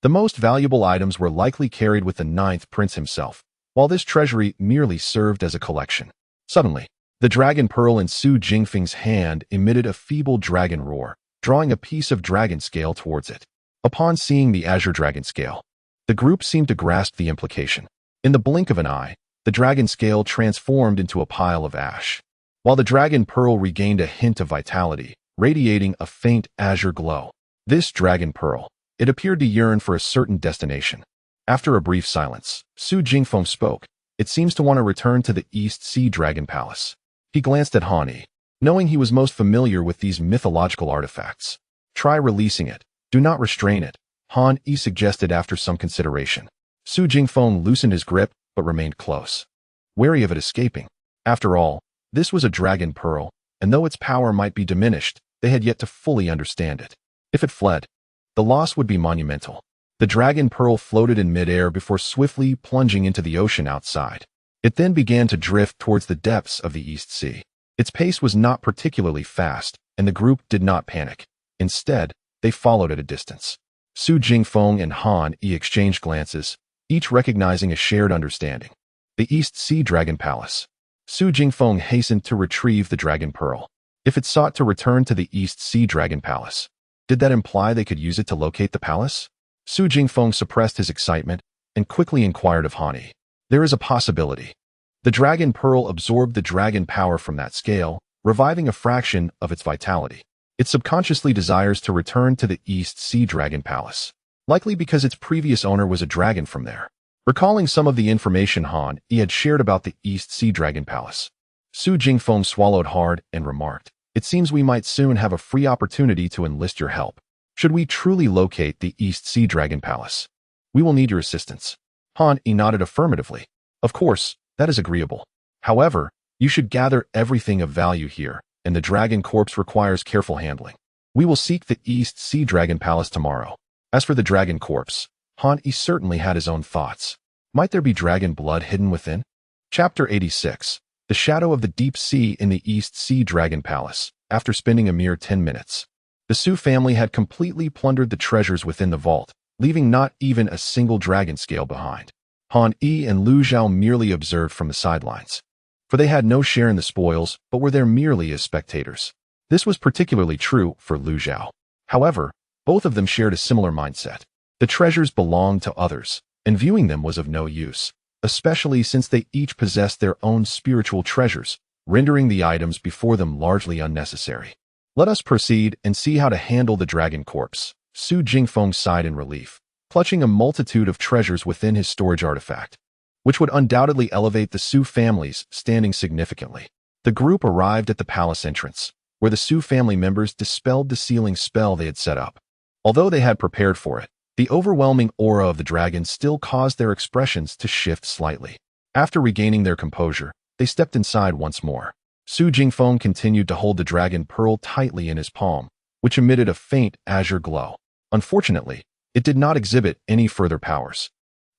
S1: The most valuable items were likely carried with the ninth prince himself, while this treasury merely served as a collection. Suddenly, the dragon pearl in Su Jingfeng's hand emitted a feeble dragon roar, drawing a piece of dragon scale towards it. Upon seeing the azure dragon scale, the group seemed to grasp the implication. In the blink of an eye, the dragon scale transformed into a pile of ash, while the dragon pearl regained a hint of vitality, radiating a faint azure glow. This dragon pearl, it appeared to yearn for a certain destination. After a brief silence, Su Jingfeng spoke. It seems to want to return to the East Sea Dragon Palace. He glanced at Han Yi, knowing he was most familiar with these mythological artifacts. Try releasing it. Do not restrain it, Han Yi suggested after some consideration. Su Jingfeng loosened his grip, but remained close, wary of it escaping. After all, this was a dragon pearl, and though its power might be diminished, they had yet to fully understand it. If it fled, the loss would be monumental. The dragon pearl floated in midair before swiftly plunging into the ocean outside. It then began to drift towards the depths of the East Sea. Its pace was not particularly fast, and the group did not panic. Instead, they followed at a distance. Su Jingfeng and Han Yi exchanged glances, each recognizing a shared understanding. The East Sea Dragon Palace. Su Jingfeng hastened to retrieve the dragon pearl. If it sought to return to the East Sea Dragon Palace, did that imply they could use it to locate the palace? Su Jingfeng suppressed his excitement and quickly inquired of Han Yi. There is a possibility. The dragon pearl absorbed the dragon power from that scale, reviving a fraction of its vitality. It subconsciously desires to return to the East Sea Dragon Palace, likely because its previous owner was a dragon from there. Recalling some of the information Han Yi had shared about the East Sea Dragon Palace, Su Jingfeng swallowed hard and remarked, "It seems we might soon have a free opportunity to enlist your help. Should we truly locate the East Sea Dragon Palace, we will need your assistance." Han Yi nodded affirmatively. "Of course, that is agreeable. However, you should gather everything of value here, and the dragon corpse requires careful handling. We will seek the East Sea Dragon Palace tomorrow." As for the dragon corpse, Han Yi certainly had his own thoughts. Might there be dragon blood hidden within? Chapter 86. The Shadow of the Deep Sea in the East Sea Dragon Palace. After spending a mere 10 minutes, the Su family had completely plundered the treasures within the vault, leaving not even a single dragon scale behind. Han Yi and Lu Zhao merely observed from the sidelines, for they had no share in the spoils but were there merely as spectators. This was particularly true for Lu Zhao. However, both of them shared a similar mindset. The treasures belonged to others, and viewing them was of no use, especially since they each possessed their own spiritual treasures, rendering the items before them largely unnecessary. Let us proceed and see how to handle the dragon corpse. Su Jingfeng sighed in relief, clutching a multitude of treasures within his storage artifact, which would undoubtedly elevate the Su family's standing significantly. The group arrived at the palace entrance, where the Su family members dispelled the sealing spell they had set up. Although they had prepared for it, the overwhelming aura of the dragon still caused their expressions to shift slightly. After regaining their composure, they stepped inside once more. Su Jingfeng continued to hold the dragon pearl tightly in his palm, which emitted a faint azure glow. Unfortunately, it did not exhibit any further powers.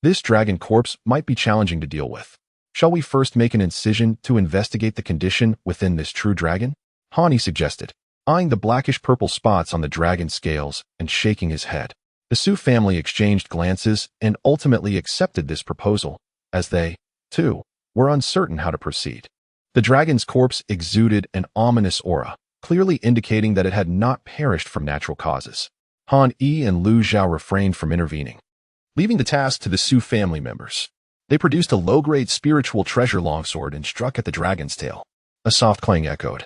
S1: This dragon corpse might be challenging to deal with. Shall we first make an incision to investigate the condition within this true dragon? Han Yi suggested, eyeing the blackish-purple spots on the dragon scales and shaking his head. The Su family exchanged glances and ultimately accepted this proposal, as they, too, were uncertain how to proceed. The dragon's corpse exuded an ominous aura, clearly indicating that it had not perished from natural causes. Han Yi and Lu Zhao refrained from intervening, leaving the task to the Su family members. They produced a low-grade spiritual treasure longsword and struck at the dragon's tail. A soft clang echoed.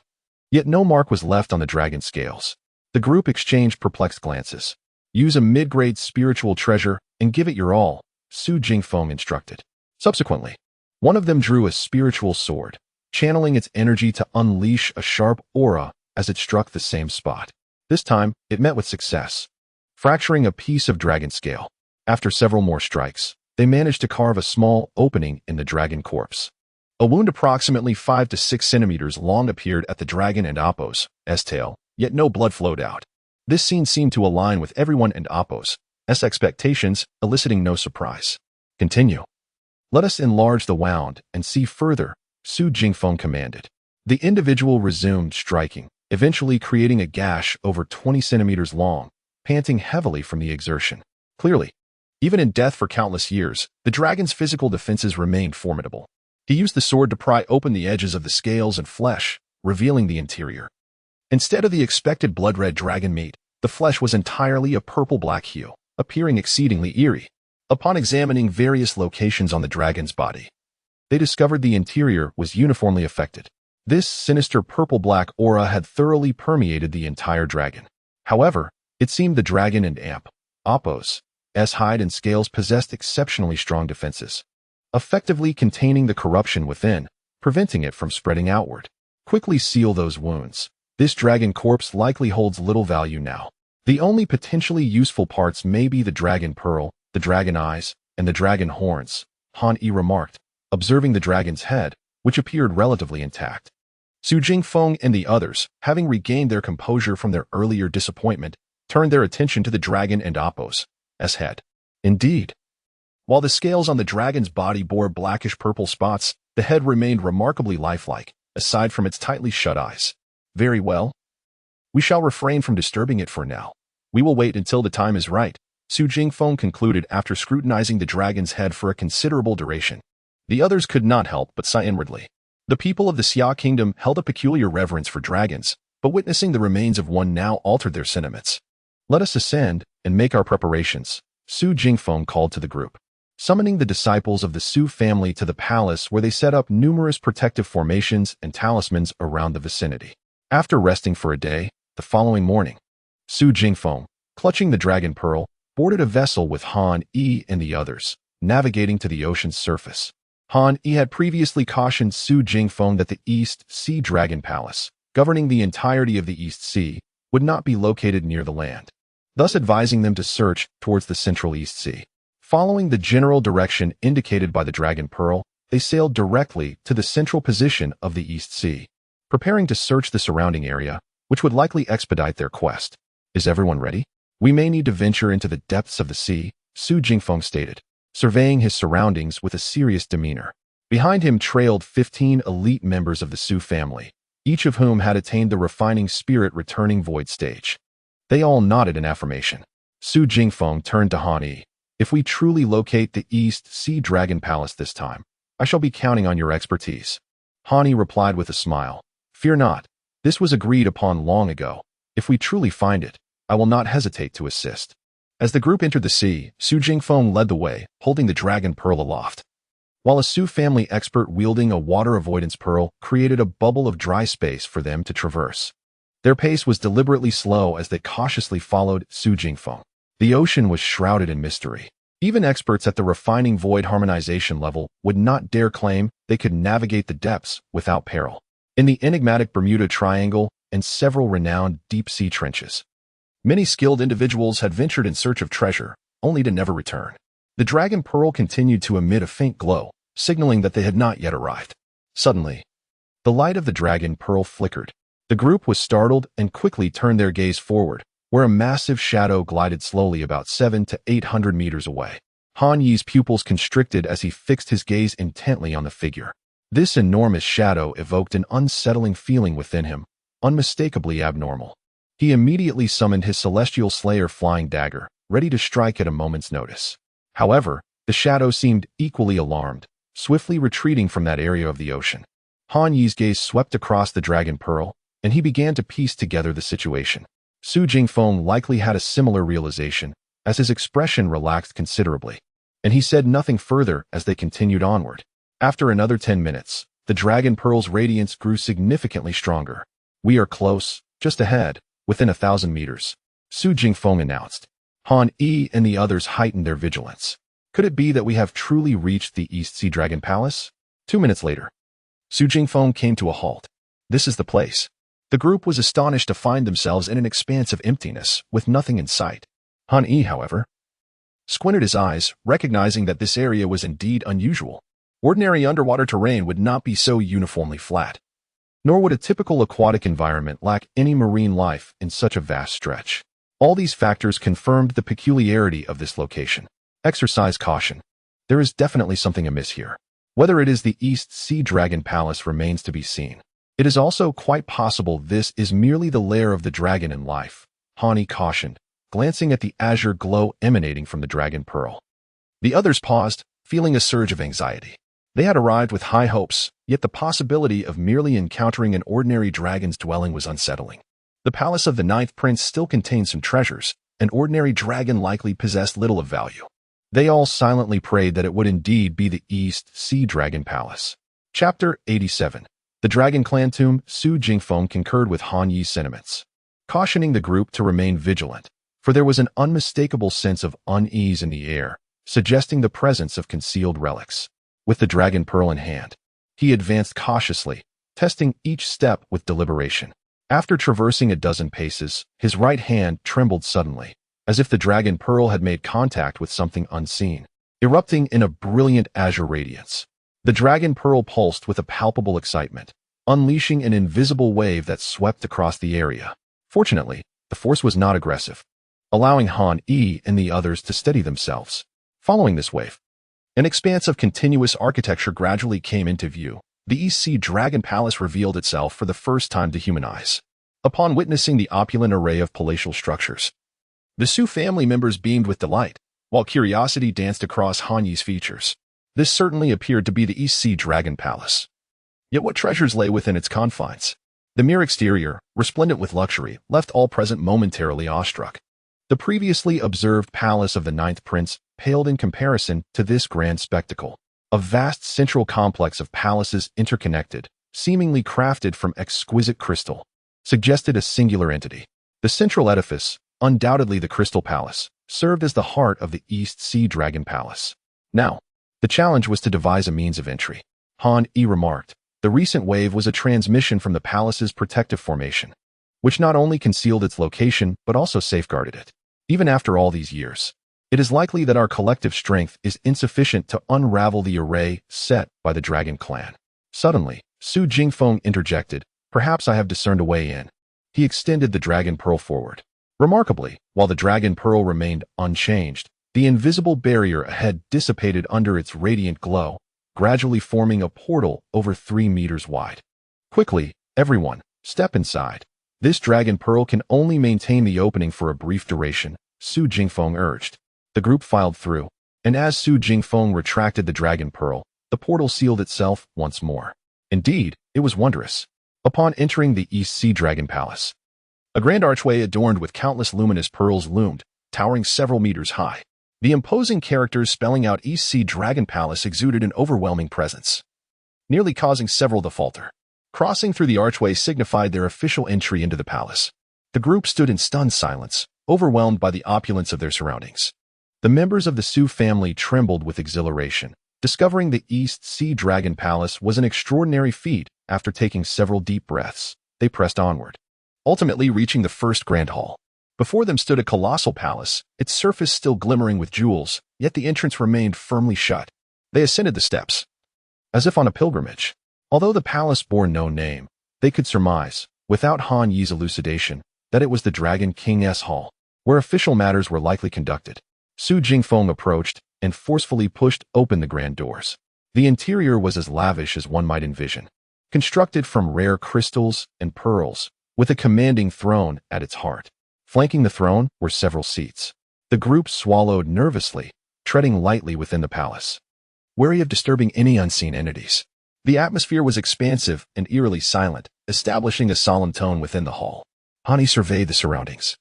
S1: Yet no mark was left on the dragon's scales. The group exchanged perplexed glances. Use a mid-grade spiritual treasure and give it your all, Su Jingfeng instructed. Subsequently, one of them drew a spiritual sword, channeling its energy to unleash a sharp aura as it struck the same spot. This time, it met with success, fracturing a piece of dragon scale. After several more strikes, they managed to carve a small opening in the dragon corpse. A wound approximately 5 to 6 centimeters long appeared at the dragon and Appo's tail, yet no blood flowed out. This scene seemed to align with everyone and Appo's expectations, eliciting no surprise. Continue. Let us enlarge the wound and see further, Su Jingfeng commanded. The individual resumed striking, eventually creating a gash over 20 centimeters long, panting heavily from the exertion. Clearly, Even in death for countless years, the dragon's physical defenses remained formidable. He used the sword to pry open the edges of the scales and flesh, revealing the interior. Instead of the expected blood-red dragon meat, the flesh was entirely a purple-black hue, appearing exceedingly eerie. Upon examining various locations on the dragon's body, they discovered the interior was uniformly affected. This sinister purple-black aura had thoroughly permeated the entire dragon. However, it seemed the dragon and Apos' hide and scales possessed exceptionally strong defenses, effectively containing the corruption within, preventing it from spreading outward. Quickly seal those wounds. This dragon corpse likely holds little value now. The only potentially useful parts may be the dragon pearl, the dragon eyes, and the dragon horns, Han Yi remarked, observing the dragon's head, which appeared relatively intact. Su Jingfeng and the others, having regained their composure from their earlier disappointment, turned their attention to the dragon and Apos' head. Indeed, while the scales on the dragon's body bore blackish-purple spots, the head remained remarkably lifelike, aside from its tightly shut eyes. Very well. We shall refrain from disturbing it for now. We will wait until the time is right, Su Jingfeng concluded after scrutinizing the dragon's head for a considerable duration. The others could not help but sigh inwardly. The people of the Xia Kingdom held a peculiar reverence for dragons, but witnessing the remains of one now altered their sentiments. Let us ascend and make our preparations, Su Jingfeng called to the group. Summoning the disciples of the Su family to the palace where they set up numerous protective formations and talismans around the vicinity. After resting for a day, the following morning, Su Jingfeng, clutching the dragon pearl, boarded a vessel with Han Yi and the others, navigating to the ocean's surface. Han Yi had previously cautioned Su Jingfeng that the East Sea Dragon Palace, governing the entirety of the East Sea, would not be located near the land, thus advising them to search towards the central East Sea. Following the general direction indicated by the dragon pearl, they sailed directly to the central position of the East Sea, preparing to search the surrounding area, which would likely expedite their quest. Is everyone ready? We may need to venture into the depths of the sea, Su Jingfeng stated, surveying his surroundings with a serious demeanor. Behind him trailed 15 elite members of the Su family, each of whom had attained the refining spirit returning void stage. They all nodded in affirmation. Su Jingfeng turned to Han Yi. If we truly locate the East Sea Dragon Palace this time, I shall be counting on your expertise. Han Yi replied with a smile. Fear not. This was agreed upon long ago. If we truly find it, I will not hesitate to assist. As the group entered the sea, Su Jingfeng led the way, holding the dragon pearl aloft. While a Su family expert wielding a water avoidance pearl created a bubble of dry space for them to traverse. Their pace was deliberately slow as they cautiously followed Su Jingfeng. The ocean was shrouded in mystery. Even experts at the refining void harmonization level would not dare claim they could navigate the depths without peril. In the enigmatic Bermuda Triangle and several renowned deep-sea trenches, many skilled individuals had ventured in search of treasure, only to never return. The dragon pearl continued to emit a faint glow, signaling that they had not yet arrived. Suddenly, the light of the dragon pearl flickered. The group was startled and quickly turned their gaze forward, where a massive shadow glided slowly about 700 to 800 meters away. Han Yi's pupils constricted as he fixed his gaze intently on the figure. This enormous shadow evoked an unsettling feeling within him, unmistakably abnormal. He immediately summoned his celestial slayer flying dagger, ready to strike at a moment's notice. However, the shadow seemed equally alarmed, swiftly retreating from that area of the ocean. Han Yi's gaze swept across the dragon pearl, and he began to piece together the situation. Su Jingfeng likely had a similar realization, as his expression relaxed considerably, and he said nothing further as they continued onward. After another 10 minutes, the dragon pearl's radiance grew significantly stronger. We are close, just ahead, within 1,000 meters, Su Jingfeng announced. Han Yi and the others heightened their vigilance. Could it be that we have truly reached the East Sea Dragon Palace? 2 minutes later, Su Jingfeng came to a halt. This is the place. The group was astonished to find themselves in an expanse of emptiness, with nothing in sight. Han Yi, however, squinted his eyes, recognizing that this area was indeed unusual. Ordinary underwater terrain would not be so uniformly flat, nor would a typical aquatic environment lack any marine life in such a vast stretch. All these factors confirmed the peculiarity of this location. Exercise caution. There is definitely something amiss here. Whether it is the East Sea Dragon Palace remains to be seen. It is also quite possible this is merely the lair of the dragon in life, Han Yi cautioned, glancing at the azure glow emanating from the dragon pearl. The others paused, feeling a surge of anxiety. They had arrived with high hopes, yet the possibility of merely encountering an ordinary dragon's dwelling was unsettling. The palace of the ninth prince still contained some treasures. An ordinary dragon likely possessed little of value. They all silently prayed that it would indeed be the East Sea Dragon Palace. Chapter 87. The Dragon Clan Tomb. Su Jingfeng concurred with Han Yi's sentiments, cautioning the group to remain vigilant, for there was an unmistakable sense of unease in the air, suggesting the presence of concealed relics. With the dragon pearl in hand, he advanced cautiously, testing each step with deliberation. After traversing a dozen paces, his right hand trembled suddenly, as if the dragon pearl had made contact with something unseen, erupting in a brilliant azure radiance. The dragon pearl pulsed with a palpable excitement, unleashing an invisible wave that swept across the area. Fortunately, the force was not aggressive, allowing Han Yi and the others to steady themselves. Following this wave, an expanse of continuous architecture gradually came into view. The East Sea Dragon Palace revealed itself for the first time to human eyes. Upon witnessing the opulent array of palatial structures, the Su family members beamed with delight, while curiosity danced across Han Yi's features. This certainly appeared to be the East Sea Dragon Palace. Yet what treasures lay within its confines? The mere exterior, resplendent with luxury, left all present momentarily awestruck. The previously observed palace of the ninth prince paled in comparison to this grand spectacle. A vast central complex of palaces interconnected, seemingly crafted from exquisite crystal, suggested a singular entity. The central edifice, undoubtedly the Crystal Palace, served as the heart of the East Sea Dragon Palace. Now, the challenge was to devise a means of entry. Han Yi remarked, the recent wave was a transmission from the palace's protective formation, which not only concealed its location but also safeguarded it. Even after all these years, it is likely that our collective strength is insufficient to unravel the array set by the Dragon Clan. Suddenly, Su Jingfeng interjected, perhaps I have discerned a way in. He extended the dragon pearl forward. Remarkably, while the dragon pearl remained unchanged, the invisible barrier ahead dissipated under its radiant glow, gradually forming a portal over 3 meters wide. Quickly, everyone, step inside. This dragon pearl can only maintain the opening for a brief duration, Su Jingfeng urged. The group filed through, and as Su Jingfeng retracted the dragon pearl, the portal sealed itself once more. Indeed, it was wondrous. Upon entering the East Sea Dragon Palace, a grand archway adorned with countless luminous pearls loomed, towering several meters high. The imposing characters spelling out East Sea Dragon Palace exuded an overwhelming presence, nearly causing several to falter. Crossing through the archway signified their official entry into the palace. The group stood in stunned silence, overwhelmed by the opulence of their surroundings. The members of the Su family trembled with exhilaration. Discovering the East Sea Dragon Palace was an extraordinary feat. After taking several deep breaths, they pressed onward, ultimately reaching the first grand hall. Before them stood a colossal palace, its surface still glimmering with jewels, yet the entrance remained firmly shut. They ascended the steps, as if on a pilgrimage. Although the palace bore no name, they could surmise, without Han Yi's elucidation, that it was the Dragon King's Hall, where official matters were likely conducted. Su Jingfeng approached and forcefully pushed open the grand doors. The interior was as lavish as one might envision, constructed from rare crystals and pearls, with a commanding throne at its heart. Flanking the throne were several seats. The group swallowed nervously, treading lightly within the palace, wary of disturbing any unseen entities. The atmosphere was expansive and eerily silent, establishing a solemn tone within the hall. Han Yi surveyed the surroundings.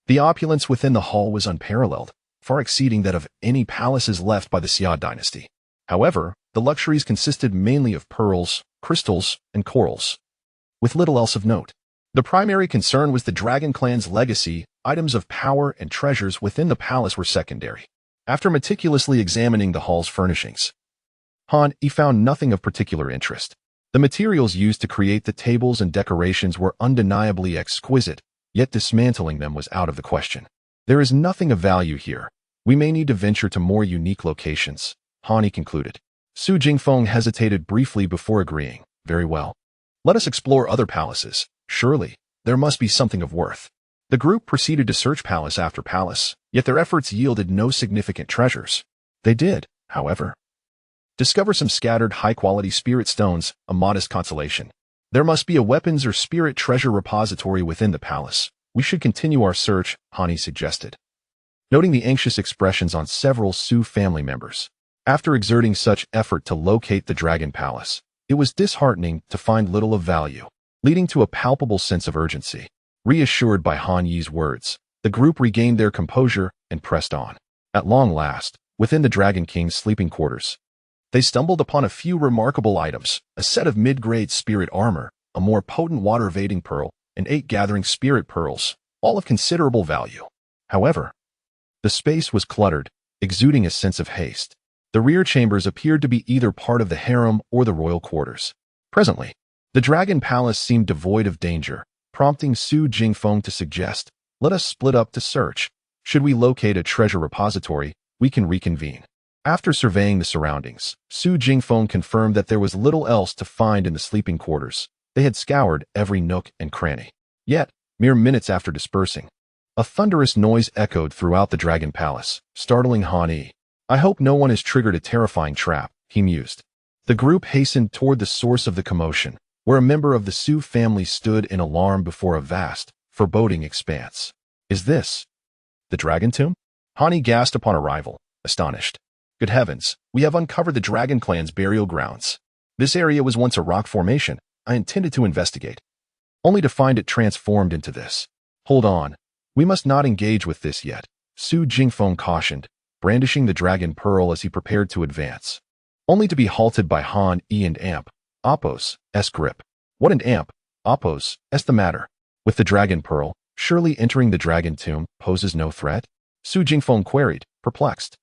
S1: The opulence within the hall was unparalleled, far exceeding that of any palaces left by the Xia dynasty. However, the luxuries consisted mainly of pearls, crystals, and corals, with little else of note. The primary concern was the Dragon Clan's legacy. Items of power and treasures within the palace were secondary. After meticulously examining the hall's furnishings, Han Yi found nothing of particular interest. The materials used to create the tables and decorations were undeniably exquisite, yet dismantling them was out of the question. There is nothing of value here. We may need to venture to more unique locations, Han Yi concluded. Su Jingfeng hesitated briefly before agreeing. Very well. Let us explore other palaces. Surely, there must be something of worth. The group proceeded to search palace after palace, yet their efforts yielded no significant treasures. They did, however, discover some scattered high-quality spirit stones, a modest consolation. There must be a weapons or spirit treasure repository within the palace. We should continue our search, Han Yi suggested. noting the anxious expressions on several Su family members. After exerting such effort to locate the Dragon Palace, it was disheartening to find little of value, leading to a palpable sense of urgency. Reassured by Han Yi's words, the group regained their composure and pressed on. At long last, within the Dragon King's sleeping quarters, they stumbled upon a few remarkable items: a set of mid-grade spirit armor, a more potent water-evading pearl, and 8 gathering spirit pearls, all of considerable value. However, the space was cluttered, exuding a sense of haste. The rear chambers appeared to be either part of the harem or the royal quarters. Presently, the Dragon Palace seemed devoid of danger, prompting Su Jingfeng to suggest, "Let us split up to search. Should we locate a treasure repository, we can reconvene." After surveying the surroundings, Su Jingfeng confirmed that there was little else to find in the sleeping quarters. They had scoured every nook and cranny. Yet, mere minutes after dispersing, a thunderous noise echoed throughout the Dragon Palace, startling Han Yi. "I hope no one has triggered a terrifying trap," he mused. The group hastened toward the source of the commotion, where a member of the Su family stood in alarm before a vast, foreboding expanse. "Is this the Dragon Tomb?" Han Yi gasped upon arrival, astonished. "Good heavens, we have uncovered the Dragon Clan's burial grounds. This area was once a rock formation. I intended to investigate, only to find it transformed into this." "Hold on, we must not engage with this yet," Su Jingfeng cautioned, brandishing the Dragon Pearl as he prepared to advance, only to be halted by Han Yi and Amp Appo's grip. "What an Amp Appo's the matter with the Dragon Pearl? Surely entering the Dragon Tomb poses no threat?" Su Jingfeng queried, perplexed.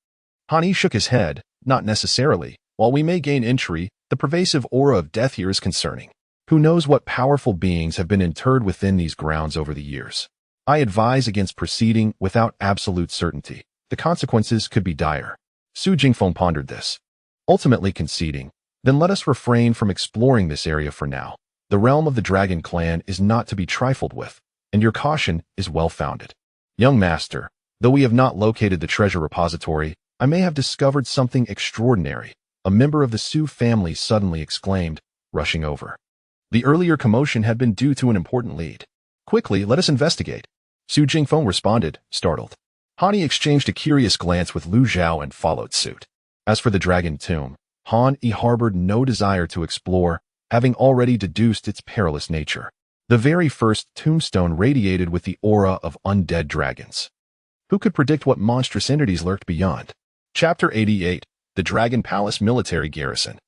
S1: Han Yi shook his head. "Not necessarily. While we may gain entry, the pervasive aura of death here is concerning. Who knows what powerful beings have been interred within these grounds over the years? I advise against proceeding without absolute certainty. The consequences could be dire." Su Jingfeng pondered this, ultimately conceding, "Then let us refrain from exploring this area for now. The realm of the Dragon Clan is not to be trifled with, and your caution is well-founded. Young master, though we have not located the treasure repository, I may have discovered something extraordinary," a member of the Su family suddenly exclaimed, rushing over. The earlier commotion had been due to an important lead. "Quickly, let us investigate," Su Jingfeng responded, startled. Han Yi exchanged a curious glance with Lu Zhao and followed suit. As for the Dragon Tomb, Han Yi harbored no desire to explore, having already deduced its perilous nature. The very first tombstone radiated with the aura of undead dragons. Who could predict what monstrous entities lurked beyond? Chapter 88, The Dragon Palace Military Garrison.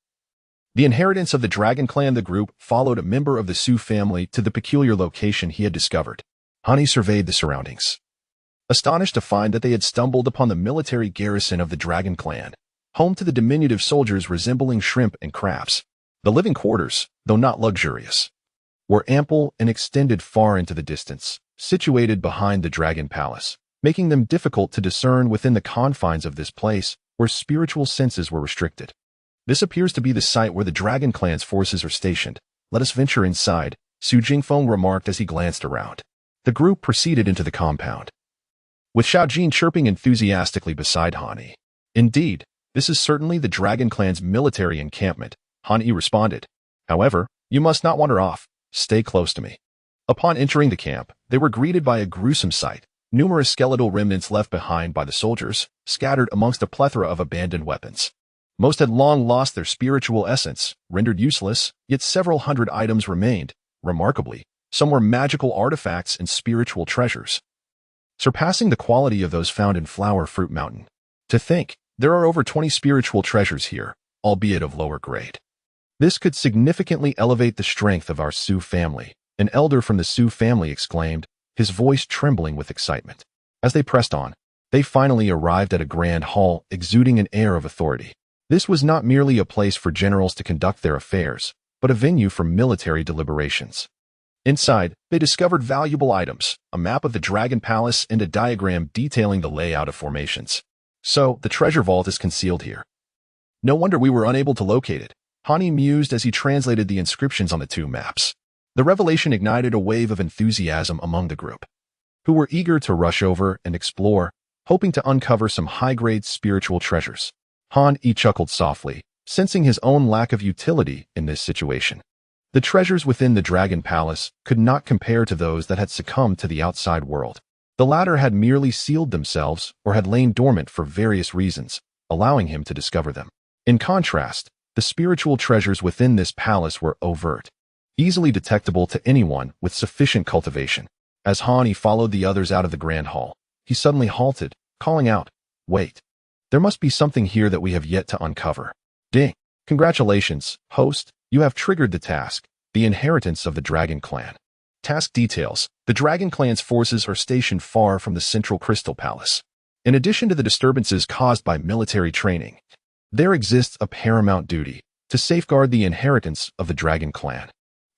S1: The inheritance of the Dragon Clan. The group followed a member of the Su family to the peculiar location he had discovered. Han Yi surveyed the surroundings, astonished to find that they had stumbled upon the military garrison of the Dragon Clan, home to the diminutive soldiers resembling shrimp and crabs. The living quarters, though not luxurious, were ample and extended far into the distance, situated behind the Dragon Palace, making them difficult to discern within the confines of this place where spiritual senses were restricted. "This appears to be the site where the Dragon Clan's forces are stationed. Let us venture inside," Su Jingfeng remarked as he glanced around. The group proceeded into the compound, with Xiaojin chirping enthusiastically beside Han Yi. "Indeed, this is certainly the Dragon Clan's military encampment," Han Yi responded. "However, you must not wander off. Stay close to me." Upon entering the camp, they were greeted by a gruesome sight. Numerous skeletal remnants left behind by the soldiers, scattered amongst a plethora of abandoned weapons. Most had long lost their spiritual essence, rendered useless, yet several hundred items remained. Remarkably, some were magical artifacts and spiritual treasures, surpassing the quality of those found in Flower Fruit Mountain. To think, there are over 20 spiritual treasures here, albeit of lower grade. This could significantly elevate the strength of our Su family, an elder from the Su family exclaimed, his voice trembling with excitement. As they pressed on, they finally arrived at a grand hall exuding an air of authority. This was not merely a place for generals to conduct their affairs, but a venue for military deliberations. Inside, they discovered valuable items, a map of the Dragon Palace and a diagram detailing the layout of formations. "So, the treasure vault is concealed here. No wonder we were unable to locate it," Han Yi mused as he translated the inscriptions on the two maps. The revelation ignited a wave of enthusiasm among the group, who were eager to rush over and explore, hoping to uncover some high-grade spiritual treasures. Han Yi chuckled softly, sensing his own lack of utility in this situation. The treasures within the Dragon Palace could not compare to those that had succumbed to the outside world. The latter had merely sealed themselves or had lain dormant for various reasons, allowing him to discover them. In contrast, the spiritual treasures within this palace were overt, easily detectable to anyone with sufficient cultivation. As Hani followed the others out of the grand hall, he suddenly halted, calling out, "Wait! There must be something here that we have yet to uncover." Ding! Congratulations, host, you have triggered the task, the inheritance of the Dragon Clan. Task details: the Dragon Clan's forces are stationed far from the central Crystal Palace. In addition to the disturbances caused by military training, there exists a paramount duty to safeguard the inheritance of the Dragon Clan.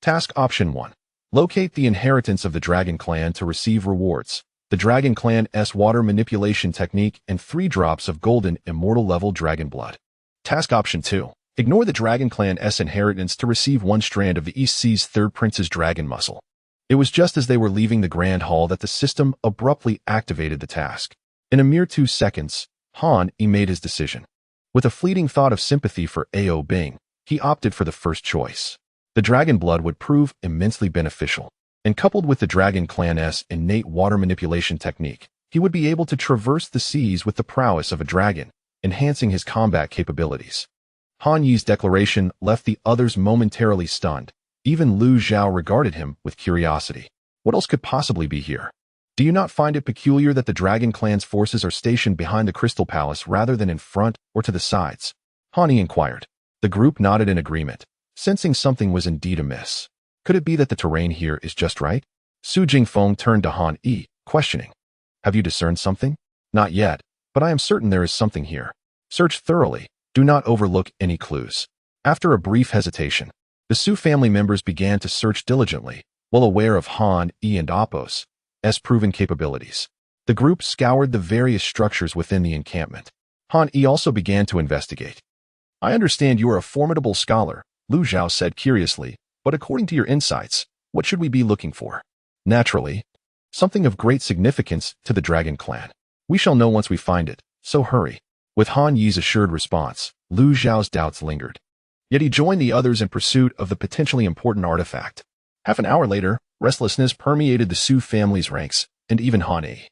S1: Task Option 1. Locate the inheritance of the Dragon Clan to receive rewards. The Dragon Clan's water manipulation technique and 3 drops of golden immortal level dragon blood. Task Option 2. Ignore the Dragon Clan's inheritance to receive 1 strand of the East Sea's 3rd Prince's dragon muscle. It was just as they were leaving the Grand Hall that the system abruptly activated the task. In a mere 2 seconds, Han Yi made his decision. With a fleeting thought of sympathy for Ao Bing, he opted for the first choice. The dragon blood would prove immensely beneficial, and coupled with the Dragon Clan's innate water manipulation technique, he would be able to traverse the seas with the prowess of a dragon, enhancing his combat capabilities. Han Yi's declaration left the others momentarily stunned. Even Lu Zhao regarded him with curiosity. What else could possibly be here? Do you not find it peculiar that the Dragon Clan's forces are stationed behind the Crystal Palace rather than in front or to the sides? Han Yi inquired. The group nodded in agreement, sensing something was indeed amiss. Could it be that the terrain here is just right? Su Jingfeng turned to Han Yi, questioning. Have you discerned something? Not yet, but I am certain there is something here. Search thoroughly. Do not overlook any clues. After a brief hesitation, the Su family members began to search diligently, well aware of Han Yi and Appo's proven capabilities. The group scoured the various structures within the encampment. Han Yi also began to investigate. I understand you are a formidable scholar, Lu Zhao said curiously, but according to your insights, what should we be looking for? Naturally, something of great significance to the Dragon Clan. We shall know once we find it, so hurry. With Han Yi's assured response, Lu Zhao's doubts lingered. Yet he joined the others in pursuit of the potentially important artifact. Half an hour later, restlessness permeated the Su family's ranks, and even Han Yi,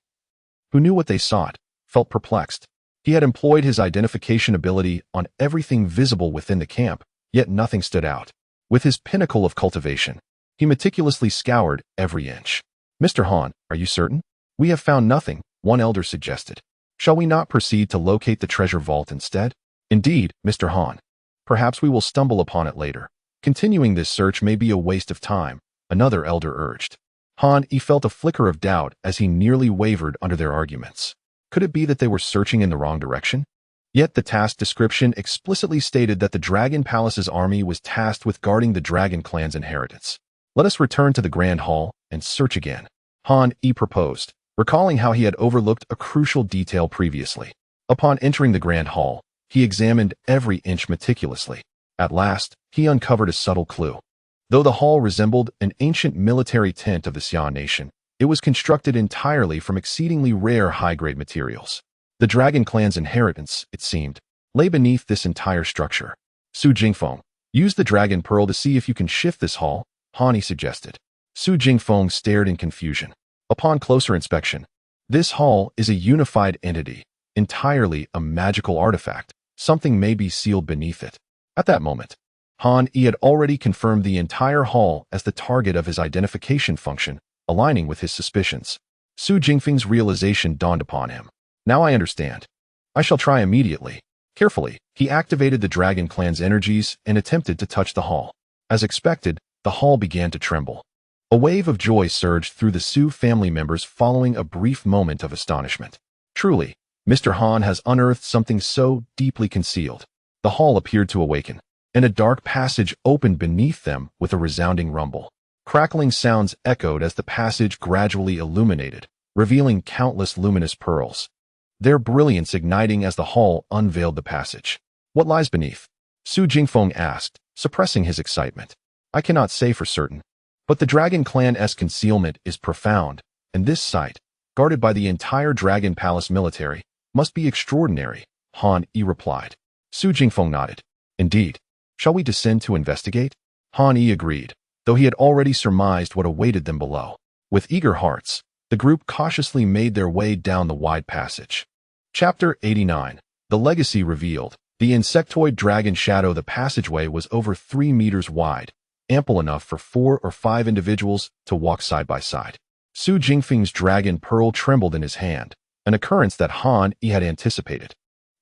S1: who knew what they sought, felt perplexed. He had employed his identification ability on everything visible within the camp, yet nothing stood out. With his pinnacle of cultivation, he meticulously scoured every inch. Mr. Han, are you certain? We have found nothing, one elder suggested. Shall we not proceed to locate the treasure vault instead? Indeed, Mr. Han. Perhaps we will stumble upon it later. Continuing this search may be a waste of time, another elder urged. Han Yi felt a flicker of doubt as he nearly wavered under their arguments. Could it be that they were searching in the wrong direction? Yet the task description explicitly stated that the Dragon Palace's army was tasked with guarding the Dragon Clan's inheritance. Let us return to the Grand Hall and search again, Han Yi proposed, recalling how he had overlooked a crucial detail previously. Upon entering the Grand Hall, he examined every inch meticulously. At last, he uncovered a subtle clue. Though the hall resembled an ancient military tent of the Xia nation, it was constructed entirely from exceedingly rare high-grade materials. The Dragon Clan's inheritance, it seemed, lay beneath this entire structure. Su Jingfeng, use the Dragon Pearl to see if you can shift this hall, Han Yi suggested. Su Jingfeng stared in confusion. Upon closer inspection, this hall is a unified entity, entirely a magical artifact. Something may be sealed beneath it. At that moment, Han Yi had already confirmed the entire hall as the target of his identification function, aligning with his suspicions. Su Jingfeng's realization dawned upon him. Now I understand. I shall try immediately. Carefully, he activated the Dragon Clan's energies and attempted to touch the hall. As expected, the hall began to tremble. A wave of joy surged through the Su family members following a brief moment of astonishment. Truly, Mr. Han has unearthed something so deeply concealed. The hall appeared to awaken, and a dark passage opened beneath them with a resounding rumble. Crackling sounds echoed as the passage gradually illuminated, revealing countless luminous pearls, their brilliance igniting as the hall unveiled the passage. What lies beneath? Su Jingfeng asked, suppressing his excitement. I cannot say for certain, but the Dragon Clan's concealment is profound, and this site, guarded by the entire Dragon Palace military, must be extraordinary, Han Yi replied. Su Jingfeng nodded. Indeed. Shall we descend to investigate? Han Yi agreed, though he had already surmised what awaited them below. With eager hearts, the group cautiously made their way down the wide passage. Chapter 89. The Legacy Revealed. The insectoid dragon shadow. The passageway was over 3 meters wide, ample enough for 4 or 5 individuals to walk side by side. Su Jingfeng's dragon pearl trembled in his hand, an occurrence that Han Yi had anticipated.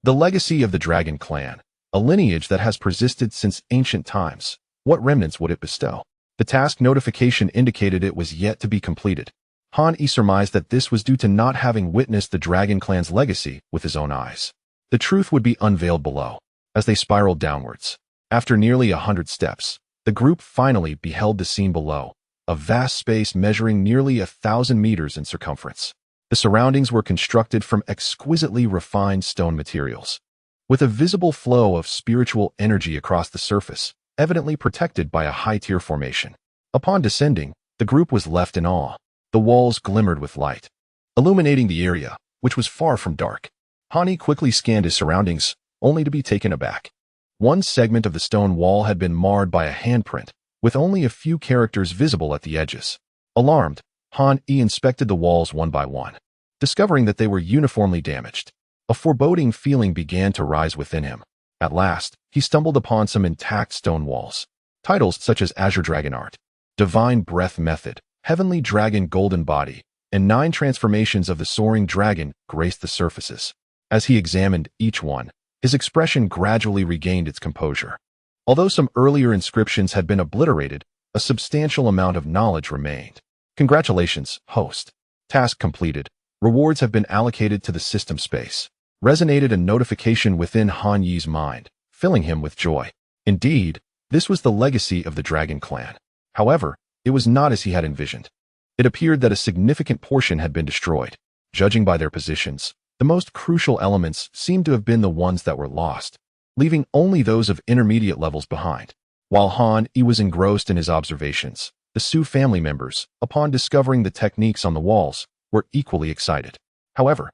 S1: The legacy of the dragon clan, a lineage that has persisted since ancient times. What remnants would it bestow? The task notification indicated it was yet to be completed. Han Yi surmised that this was due to not having witnessed the dragon clan's legacy with his own eyes. The truth would be unveiled below, as they spiraled downwards. After nearly 100 steps, the group finally beheld the scene below, a vast space measuring nearly 1,000 meters in circumference. The surroundings were constructed from exquisitely refined stone materials, with a visible flow of spiritual energy across the surface, evidently protected by a high-tier formation. Upon descending, the group was left in awe. The walls glimmered with light, illuminating the area, which was far from dark. Han Yi quickly scanned his surroundings, only to be taken aback. One segment of the stone wall had been marred by a handprint, with only a few characters visible at the edges. Alarmed, Han Yi inspected the walls one by one, discovering that they were uniformly damaged. A foreboding feeling began to rise within him. At last, he stumbled upon some intact stone walls. Titles such as Azure Dragon Art, Divine Breath Method, Heavenly Dragon Golden Body, and 9 transformations of the Soaring Dragon graced the surfaces. As he examined each one, his expression gradually regained its composure. Although some earlier inscriptions had been obliterated, a substantial amount of knowledge remained. Congratulations, host. Task completed. Rewards have been allocated to the system space. Resonated a notification within Han Yi's mind, filling him with joy. Indeed, this was the legacy of the Dragon Clan. However, it was not as he had envisioned. It appeared that a significant portion had been destroyed. Judging by their positions, the most crucial elements seemed to have been the ones that were lost, leaving only those of intermediate levels behind. While Han Yi was engrossed in his observations, the Su family members, upon discovering the techniques on the walls, were equally excited. However,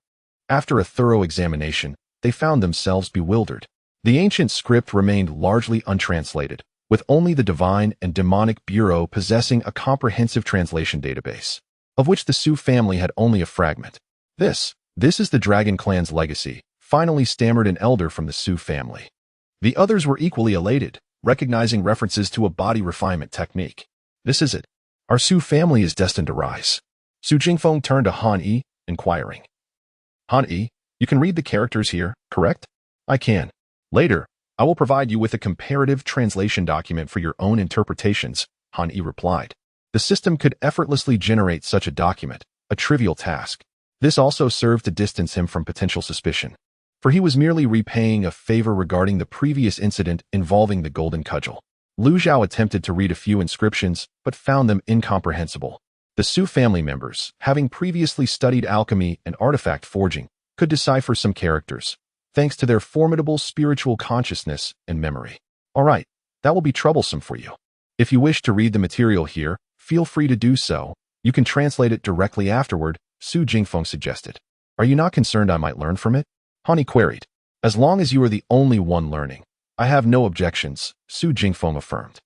S1: after a thorough examination, they found themselves bewildered. The ancient script remained largely untranslated, with only the Divine and Demonic Bureau possessing a comprehensive translation database, of which the Su family had only a fragment. This is the Dragon Clan's legacy, finally stammered an elder from the Su family. The others were equally elated, recognizing references to a body refinement technique. This is it. Our Su family is destined to rise. Su Jingfeng turned to Han Yi, inquiring. Han Yi, you can read the characters here, correct? I can. Later, I will provide you with a comparative translation document for your own interpretations, Han Yi replied. The system could effortlessly generate such a document, a trivial task. This also served to distance him from potential suspicion, for he was merely repaying a favor regarding the previous incident involving the golden cudgel. Lu Zhao attempted to read a few inscriptions, but found them incomprehensible. The Su family members, having previously studied alchemy and artifact forging, could decipher some characters, thanks to their formidable spiritual consciousness and memory. All right, that will be troublesome for you. If you wish to read the material here, feel free to do so. You can translate it directly afterward, Su Jingfeng suggested. Are you not concerned I might learn from it? Han Yi queried. As long as you are the only one learning, I have no objections, Su Jingfeng affirmed.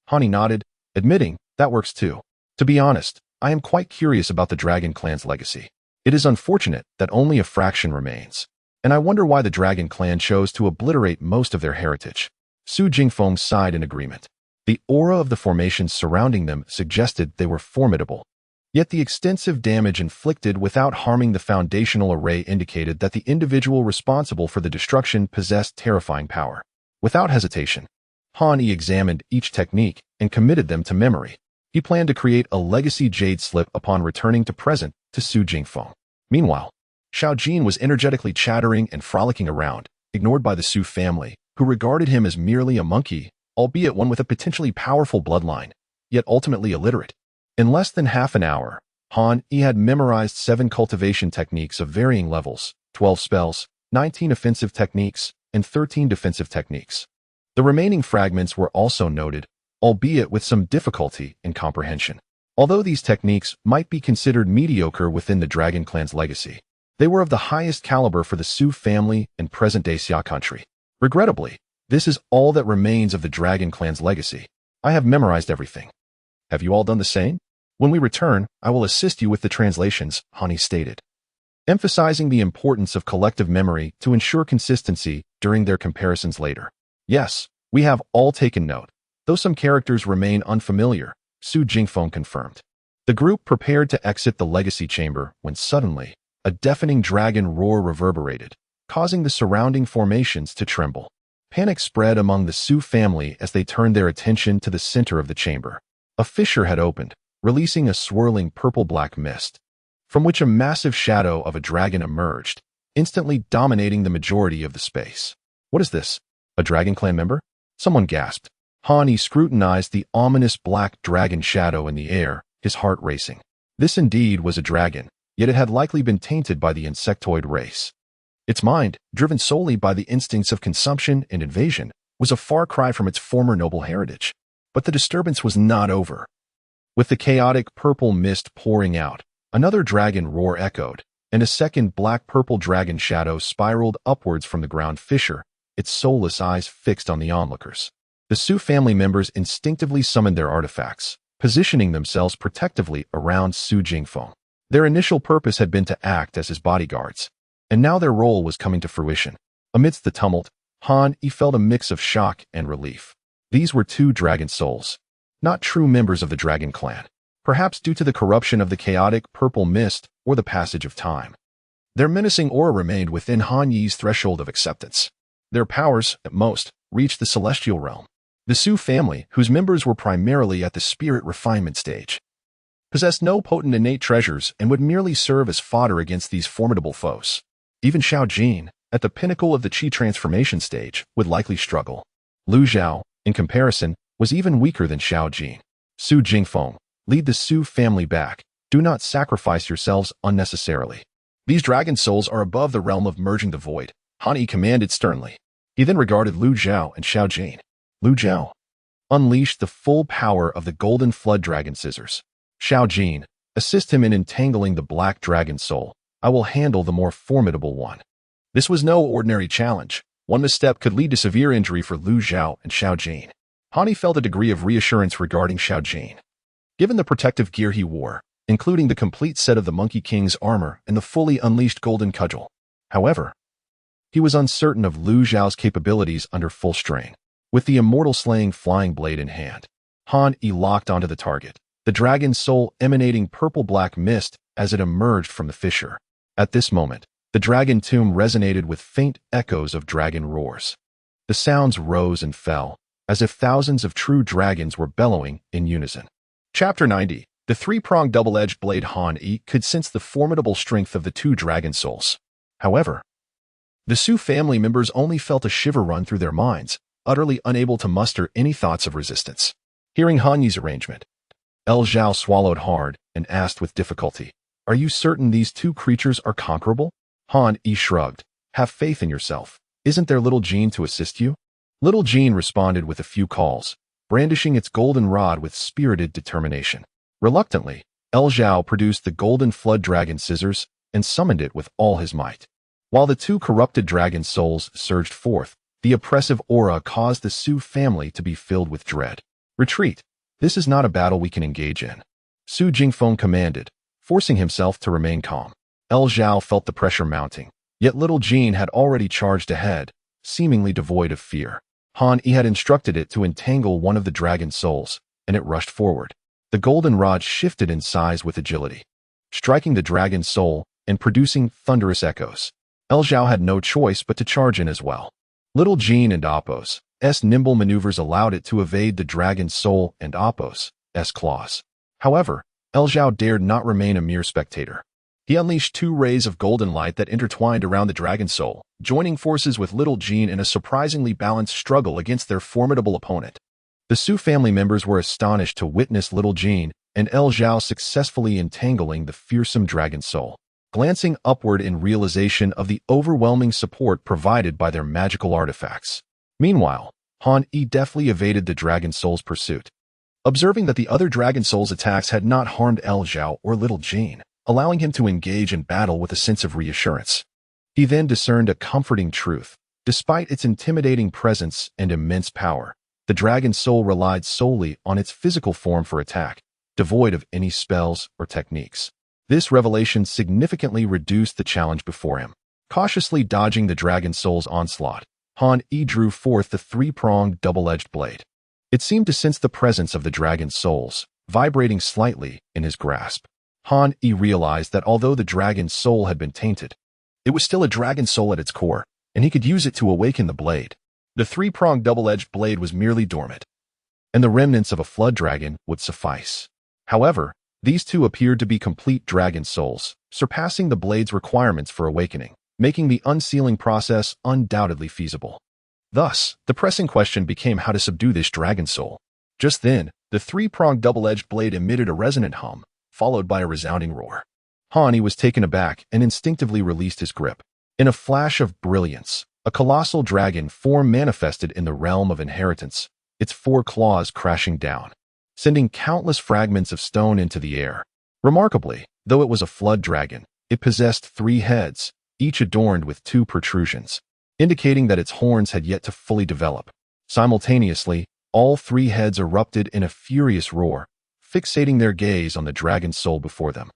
S1: Han Yi nodded, admitting, that works too. To be honest, I am quite curious about the Dragon Clan's legacy. It is unfortunate that only a fraction remains, and I wonder why the Dragon Clan chose to obliterate most of their heritage. Su Jingfeng sighed in agreement. The aura of the formations surrounding them suggested they were formidable. Yet the extensive damage inflicted without harming the foundational array indicated that the individual responsible for the destruction possessed terrifying power. Without hesitation, Han Yi examined each technique and committed them to memory. He planned to create a legacy jade slip upon returning to present to Su Jingfeng. Meanwhile, Xiao Jin was energetically chattering and frolicking around, ignored by the Su family, who regarded him as merely a monkey, albeit one with a potentially powerful bloodline, yet ultimately illiterate. In less than half an hour, Han Yi had memorized 7 cultivation techniques of varying levels, 12 spells, 19 offensive techniques, and 13 defensive techniques. The remaining fragments were also noted, albeit with some difficulty in comprehension. Although these techniques might be considered mediocre within the Dragon Clan's legacy, they were of the highest caliber for the Su family and present-day Xia country. Regrettably, this is all that remains of the Dragon Clan's legacy. I have memorized everything. Have you all done the same? When we return, I will assist you with the translations, Hani stated, emphasizing the importance of collective memory to ensure consistency during their comparisons later. Yes, we have all taken note, though some characters remain unfamiliar, Su Jingfeng confirmed. The group prepared to exit the legacy chamber when suddenly, a deafening dragon roar reverberated, causing the surrounding formations to tremble. Panic spread among the Su family as they turned their attention to the center of the chamber. A fissure had opened, releasing a swirling purple-black mist, from which a massive shadow of a dragon emerged, instantly dominating the majority of the space. What is this? A Dragon Clan member? Someone gasped. Hani scrutinized the ominous black dragon shadow in the air, his heart racing. This indeed was a dragon, yet it had likely been tainted by the insectoid race. Its mind, driven solely by the instincts of consumption and invasion, was a far cry from its former noble heritage. But the disturbance was not over. With the chaotic purple mist pouring out, another dragon roar echoed, and a second black-purple dragon shadow spiraled upwards from the ground fissure, its soulless eyes fixed on the onlookers. The Su family members instinctively summoned their artifacts, positioning themselves protectively around Su Jingfeng. Their initial purpose had been to act as his bodyguards, and now their role was coming to fruition. Amidst the tumult, Han Yi felt a mix of shock and relief. These were two dragon souls, not true members of the Dragon Clan, perhaps due to the corruption of the chaotic purple mist or the passage of time. Their menacing aura remained within Han Yi's threshold of acceptance. Their powers, at most, reached the celestial realm. The Su family, whose members were primarily at the spirit refinement stage, possessed no potent innate treasures and would merely serve as fodder against these formidable foes. Even Xiao Jin, at the pinnacle of the Qi transformation stage, would likely struggle. Lu Zhao, in comparison, was even weaker than Xiao Jin. Su Jingfeng, lead the Su family back. Do not sacrifice yourselves unnecessarily. These dragon souls are above the realm of merging the void, Han Yi commanded sternly. He then regarded Lu Zhao and Xiao Jin. Lu Zhao unleashed the full power of the golden flood dragon scissors. Xiao Jin, assist him in entangling the black dragon soul. I will handle the more formidable one. This was no ordinary challenge. One misstep could lead to severe injury for Lu Zhao and Xiao Jin. Han Yi felt a degree of reassurance regarding Xiao Jin. Given the protective gear he wore, including the complete set of the Monkey King's armor and the fully unleashed golden cudgel. However, he was uncertain of Lu Zhao's capabilities under full strain. With the immortal-slaying flying blade in hand, Han Yi locked onto the target, the dragon's soul emanating purple-black mist as it emerged from the fissure. At this moment, the dragon tomb resonated with faint echoes of dragon roars. The sounds rose and fell, as if thousands of true dragons were bellowing in unison. Chapter 90. The three-pronged double-edged blade. Han Yi could sense the formidable strength of the two dragon souls. However, the Su family members only felt a shiver run through their minds, utterly unable to muster any thoughts of resistance. Hearing Han Yi's arrangement, El Zhao swallowed hard and asked with difficulty, "Are you certain these two creatures are conquerable?" Han Yi shrugged. "Have faith in yourself. Isn't there little Jean to assist you?" Little Jean responded with a few calls, brandishing its golden rod with spirited determination. Reluctantly, El Zhao produced the golden flood dragon scissors and summoned it with all his might. While the two corrupted dragon souls surged forth, the oppressive aura caused the Su family to be filled with dread. "Retreat. This is not a battle we can engage in," Su Jingfeng commanded, forcing himself to remain calm. El Zhao felt the pressure mounting, yet little Jean had already charged ahead, seemingly devoid of fear. Han Yi had instructed it to entangle one of the dragon souls, and it rushed forward. The golden rod shifted in size with agility, striking the dragon soul and producing thunderous echoes. El Zhao had no choice but to charge in as well. Little Jean and Appo's nimble maneuvers allowed it to evade the dragon soul and Appo's claws. However, El Zhao dared not remain a mere spectator. He unleashed two rays of golden light that intertwined around the dragon soul, joining forces with little Jean in a surprisingly balanced struggle against their formidable opponent. The Su family members were astonished to witness little Jean and El Zhao successfully entangling the fearsome dragon soul, glancing upward in realization of the overwhelming support provided by their magical artifacts. Meanwhile, Han Yi deftly evaded the dragon soul's pursuit, observing that the other dragon soul's attacks had not harmed El Zhao or little Jean, allowing him to engage in battle with a sense of reassurance. He then discerned a comforting truth. Despite its intimidating presence and immense power, the dragon soul relied solely on its physical form for attack, devoid of any spells or techniques. This revelation significantly reduced the challenge before him. Cautiously dodging the dragon soul's onslaught, Han Yi drew forth the three-pronged double-edged blade. It seemed to sense the presence of the dragon souls, vibrating slightly in his grasp. Han Yi realized that although the dragon's soul had been tainted, it was still a dragon soul at its core, and he could use it to awaken the blade. The three-pronged double-edged blade was merely dormant, and the remnants of a flood dragon would suffice. However, these two appeared to be complete dragon souls, surpassing the blade's requirements for awakening, making the unsealing process undoubtedly feasible. Thus, the pressing question became how to subdue this dragon soul. Just then, the three-pronged double-edged blade emitted a resonant hum, followed by a resounding roar. Han Yi was taken aback and instinctively released his grip. In a flash of brilliance, a colossal dragon form manifested in the realm of inheritance, its four claws crashing down, sending countless fragments of stone into the air. Remarkably, though it was a flood dragon, it possessed 3 heads, each adorned with 2 protrusions, indicating that its horns had yet to fully develop. Simultaneously, all 3 heads erupted in a furious roar, fixating their gaze on the dragon's soul before them,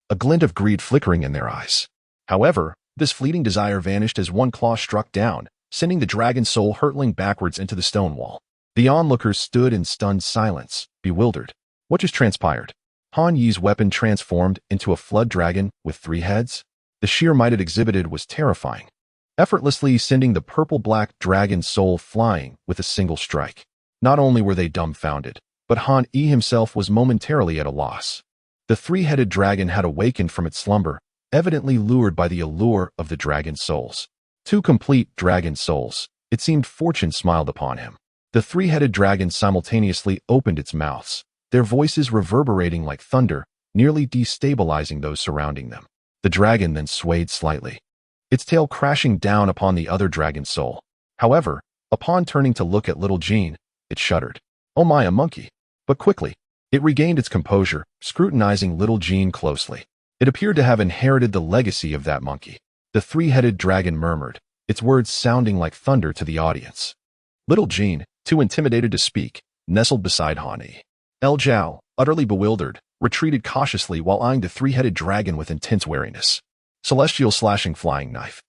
S1: a glint of greed flickering in their eyes. However, this fleeting desire vanished as one claw struck down, sending the dragon's soul hurtling backwards into the stone wall. The onlookers stood in stunned silence, bewildered. What just transpired? Han Yi's weapon transformed into a flood dragon with 3 heads? The sheer might it exhibited was terrifying, effortlessly sending the purple-black dragon's soul flying with a single strike. Not only were they dumbfounded, but Han Yi himself was momentarily at a loss. The 3-headed dragon had awakened from its slumber, evidently lured by the allure of the dragon's souls. 2 complete dragon souls. It seemed fortune smiled upon him. The 3-headed dragon simultaneously opened its mouths, their voices reverberating like thunder, nearly destabilizing those surrounding them. The dragon then swayed slightly, its tail crashing down upon the other dragon soul. However, upon turning to look at little Jean, it shuddered. Oh my, a monkey! But quickly, it regained its composure, scrutinizing little Jean closely. It appeared to have inherited the legacy of that monkey. The 3-headed dragon murmured, its words sounding like thunder to the audience. Little Jean, too intimidated to speak, nestled beside Han Yi. El Zhao, utterly bewildered, retreated cautiously while eyeing the 3-headed dragon with intense wariness. Celestial slashing flying knife.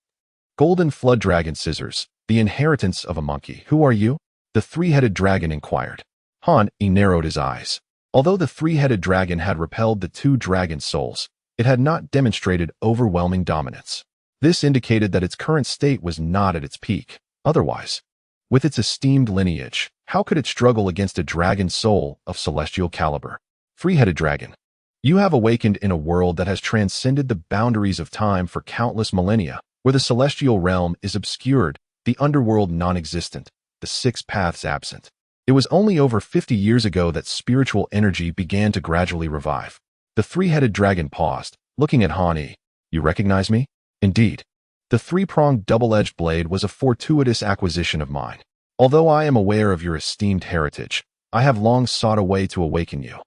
S1: Golden flood dragon scissors, the inheritance of a monkey. Who are you? The 3-headed dragon inquired. Han Yi narrowed his eyes. Although the 3-headed dragon had repelled the 2 dragon souls, it had not demonstrated overwhelming dominance. This indicated that its current state was not at its peak. Otherwise, with its esteemed lineage, how could it struggle against a dragon soul of celestial caliber? 3-headed dragon. You have awakened in a world that has transcended the boundaries of time for countless millennia, where the celestial realm is obscured, the underworld non-existent, the 6 paths absent. It was only over 50 years ago that spiritual energy began to gradually revive. The 3-headed dragon paused, looking at Han Yi. You recognize me? Indeed. The 3-pronged double-edged blade was a fortuitous acquisition of mine. Although I am aware of your esteemed heritage, I have long sought a way to awaken you,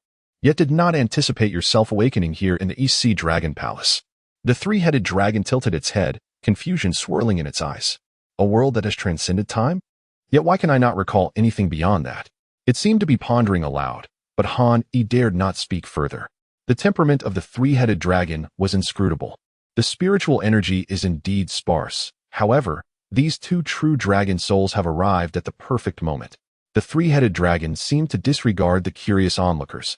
S1: yet did not anticipate your self-awakening here in the East Sea Dragon Palace. The 3-headed dragon tilted its head, confusion swirling in its eyes. A world that has transcended time? Yet why can I not recall anything beyond that? It seemed to be pondering aloud, but Han Yi dared not speak further. The temperament of the 3-headed dragon was inscrutable. The spiritual energy is indeed sparse. However, these 2 true dragon souls have arrived at the perfect moment. The 3-headed dragon seemed to disregard the curious onlookers,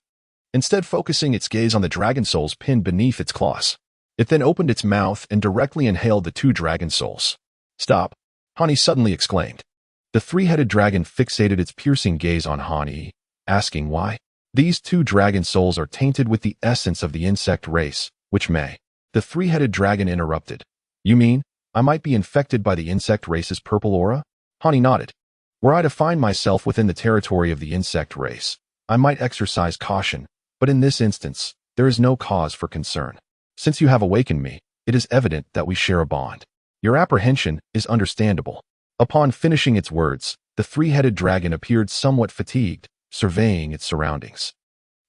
S1: instead focusing its gaze on the dragon souls pinned beneath its claws. It then opened its mouth and directly inhaled the 2 dragon souls. Stop! Han Yi suddenly exclaimed. The 3-headed dragon fixated its piercing gaze on Han Yi, asking why. These 2 dragon souls are tainted with the essence of the insect race, which may. The 3-headed dragon interrupted. You mean, I might be infected by the insect race's purple aura? Han Yi nodded. Were I to find myself within the territory of the insect race, I might exercise caution, but in this instance, there is no cause for concern. Since you have awakened me, it is evident that we share a bond. Your apprehension is understandable. Upon finishing its words, the 3-headed dragon appeared somewhat fatigued, surveying its surroundings.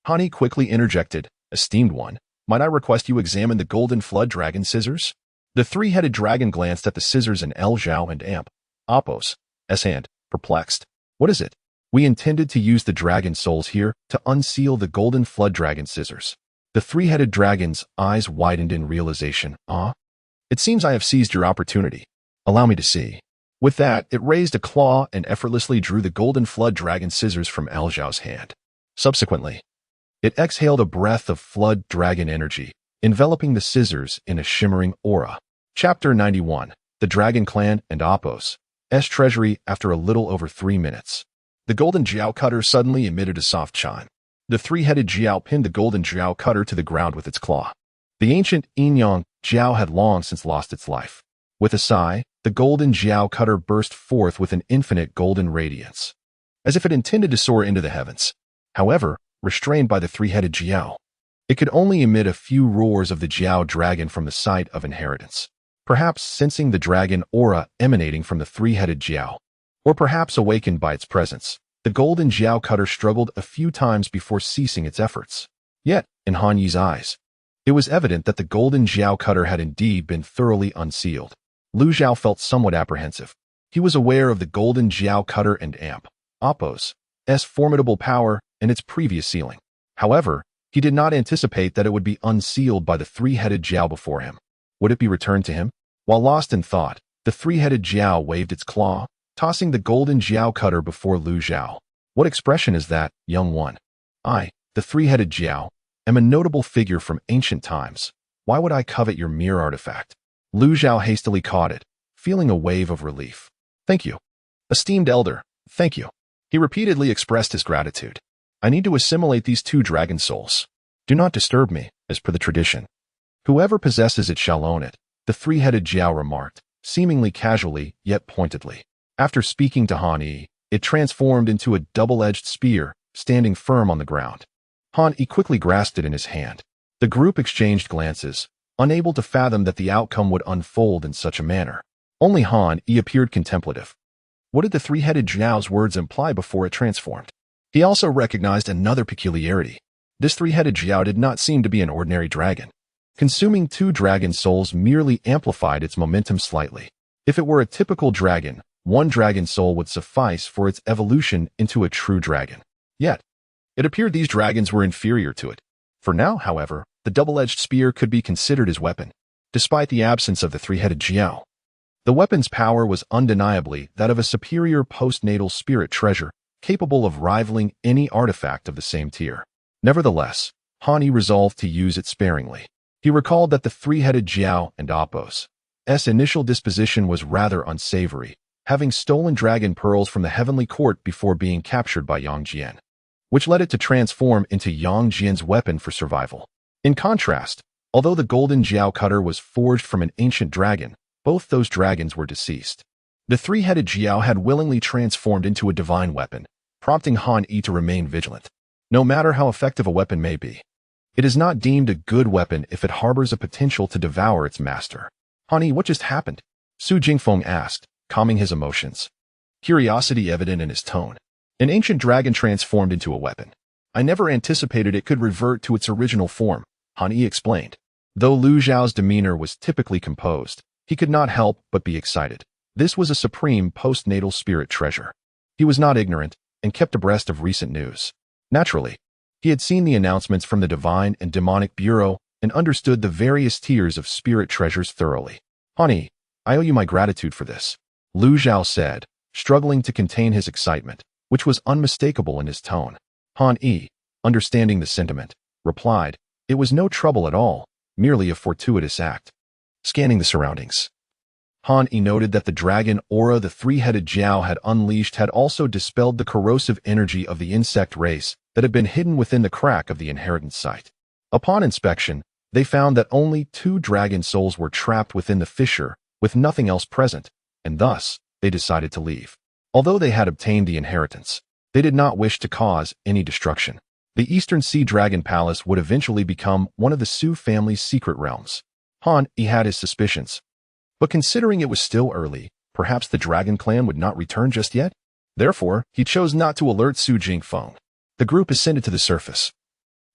S1: Han Yi quickly interjected, Esteemed one, might I request you examine the golden flood dragon scissors? The 3-headed dragon glanced at the scissors in El Zhao and Amp, Appo's hand, perplexed. What is it? We intended to use the dragon souls here to unseal the golden flood dragon scissors. The three-headed dragon's eyes widened in realization. Ah? It seems I have seized your opportunity. Allow me to see. With that, it raised a claw and effortlessly drew the golden flood dragon scissors from Alzhao's hand. Subsequently, it exhaled a breath of flood dragon energy, enveloping the scissors in a shimmering aura. Chapter 91. The Dragon Clan and Apos. Treasury. After a little over 3 minutes, the golden jiao cutter suddenly emitted a soft chime. The three-headed jiao pinned the golden jiao cutter to the ground with its claw. The ancient Yin-Yang jiao had long since lost its life. With a sigh, the golden jiao cutter burst forth with an infinite golden radiance, as if it intended to soar into the heavens. However, restrained by the three-headed jiao, it could only emit a few roars of the jiao dragon from the site of inheritance. Perhaps sensing the dragon aura emanating from the three-headed jiao, or perhaps awakened by its presence, the golden jiao cutter struggled a few times before ceasing its efforts. Yet, in Han Yi's eyes, it was evident that the golden jiao cutter had indeed been thoroughly unsealed. Lu Zhao felt somewhat apprehensive. He was aware of the golden jiao cutter and Apos' formidable power and its previous sealing. However, he did not anticipate that it would be unsealed by the three-headed jiao before him. Would it be returned to him? While lost in thought, the three-headed jiao waved its claw, tossing the golden jiao cutter before Lu Zhao. What expression is that, young one? I, the three-headed jiao, am a notable figure from ancient times. Why would I covet your mere artifact? Lu Zhao hastily caught it, feeling a wave of relief. Thank you. Esteemed elder, thank you. He repeatedly expressed his gratitude. I need to assimilate these 2 dragon souls. Do not disturb me, as per the tradition. Whoever possesses it shall own it, the three-headed jiao remarked, seemingly casually, yet pointedly. After speaking to Han Yi, it transformed into a double-edged spear, standing firm on the ground. Han Yi quickly grasped it in his hand. The group exchanged glances, unable to fathom that the outcome would unfold in such a manner. Only Han Yi appeared contemplative. What did the three-headed jiao's words imply before it transformed? He also recognized another peculiarity. This three-headed jiao did not seem to be an ordinary dragon. Consuming 2 dragon souls merely amplified its momentum slightly. If it were a typical dragon, 1 dragon soul would suffice for its evolution into a true dragon. Yet, it appeared these dragons were inferior to it. For now, however, the double-edged spear could be considered his weapon, despite the absence of the three-headed jiao. The weapon's power was undeniably that of a superior postnatal spirit treasure, capable of rivaling any artifact of the same tier. Nevertheless, Han Yi resolved to use it sparingly. He recalled that the three-headed jiao and Apos' initial disposition was rather unsavory, having stolen dragon pearls from the heavenly court before being captured by Yang Jian, which led it to transform into Yang Jian's weapon for survival. In contrast, although the golden jiao cutter was forged from an ancient dragon, both those dragons were deceased. The three-headed jiao had willingly transformed into a divine weapon, prompting Han Yi to remain vigilant. No matter how effective a weapon may be, it is not deemed a good weapon if it harbors a potential to devour its master. Han Yi, what just happened? Su Jingfeng asked, calming his emotions, curiosity evident in his tone. An ancient dragon transformed into a weapon. I never anticipated it could revert to its original form, Han Yi explained. Though Lu Zhao's demeanor was typically composed, he could not help but be excited. This was a supreme postnatal spirit treasure. He was not ignorant and kept abreast of recent news. Naturally, he had seen the announcements from the Divine and Demonic Bureau and understood the various tiers of spirit treasures thoroughly. Han Yi, I owe you my gratitude for this, Lu Zhao said, struggling to contain his excitement, which was unmistakable in his tone. Han Yi, understanding the sentiment, replied, it was no trouble at all, merely a fortuitous act. Scanning the surroundings, Han Yi noted that the dragon aura the three-headed jiao had unleashed had also dispelled the corrosive energy of the insect race that had been hidden within the crack of the inheritance site. Upon inspection, they found that only 2 dragon souls were trapped within the fissure, with nothing else present, and thus, they decided to leave. Although they had obtained the inheritance, they did not wish to cause any destruction. The Eastern Sea Dragon Palace would eventually become one of the Su family's secret realms. Han Yi had his suspicions, but considering it was still early, perhaps the Dragon Clan would not return just yet. Therefore, he chose not to alert Su Jingfeng. The group ascended to the surface,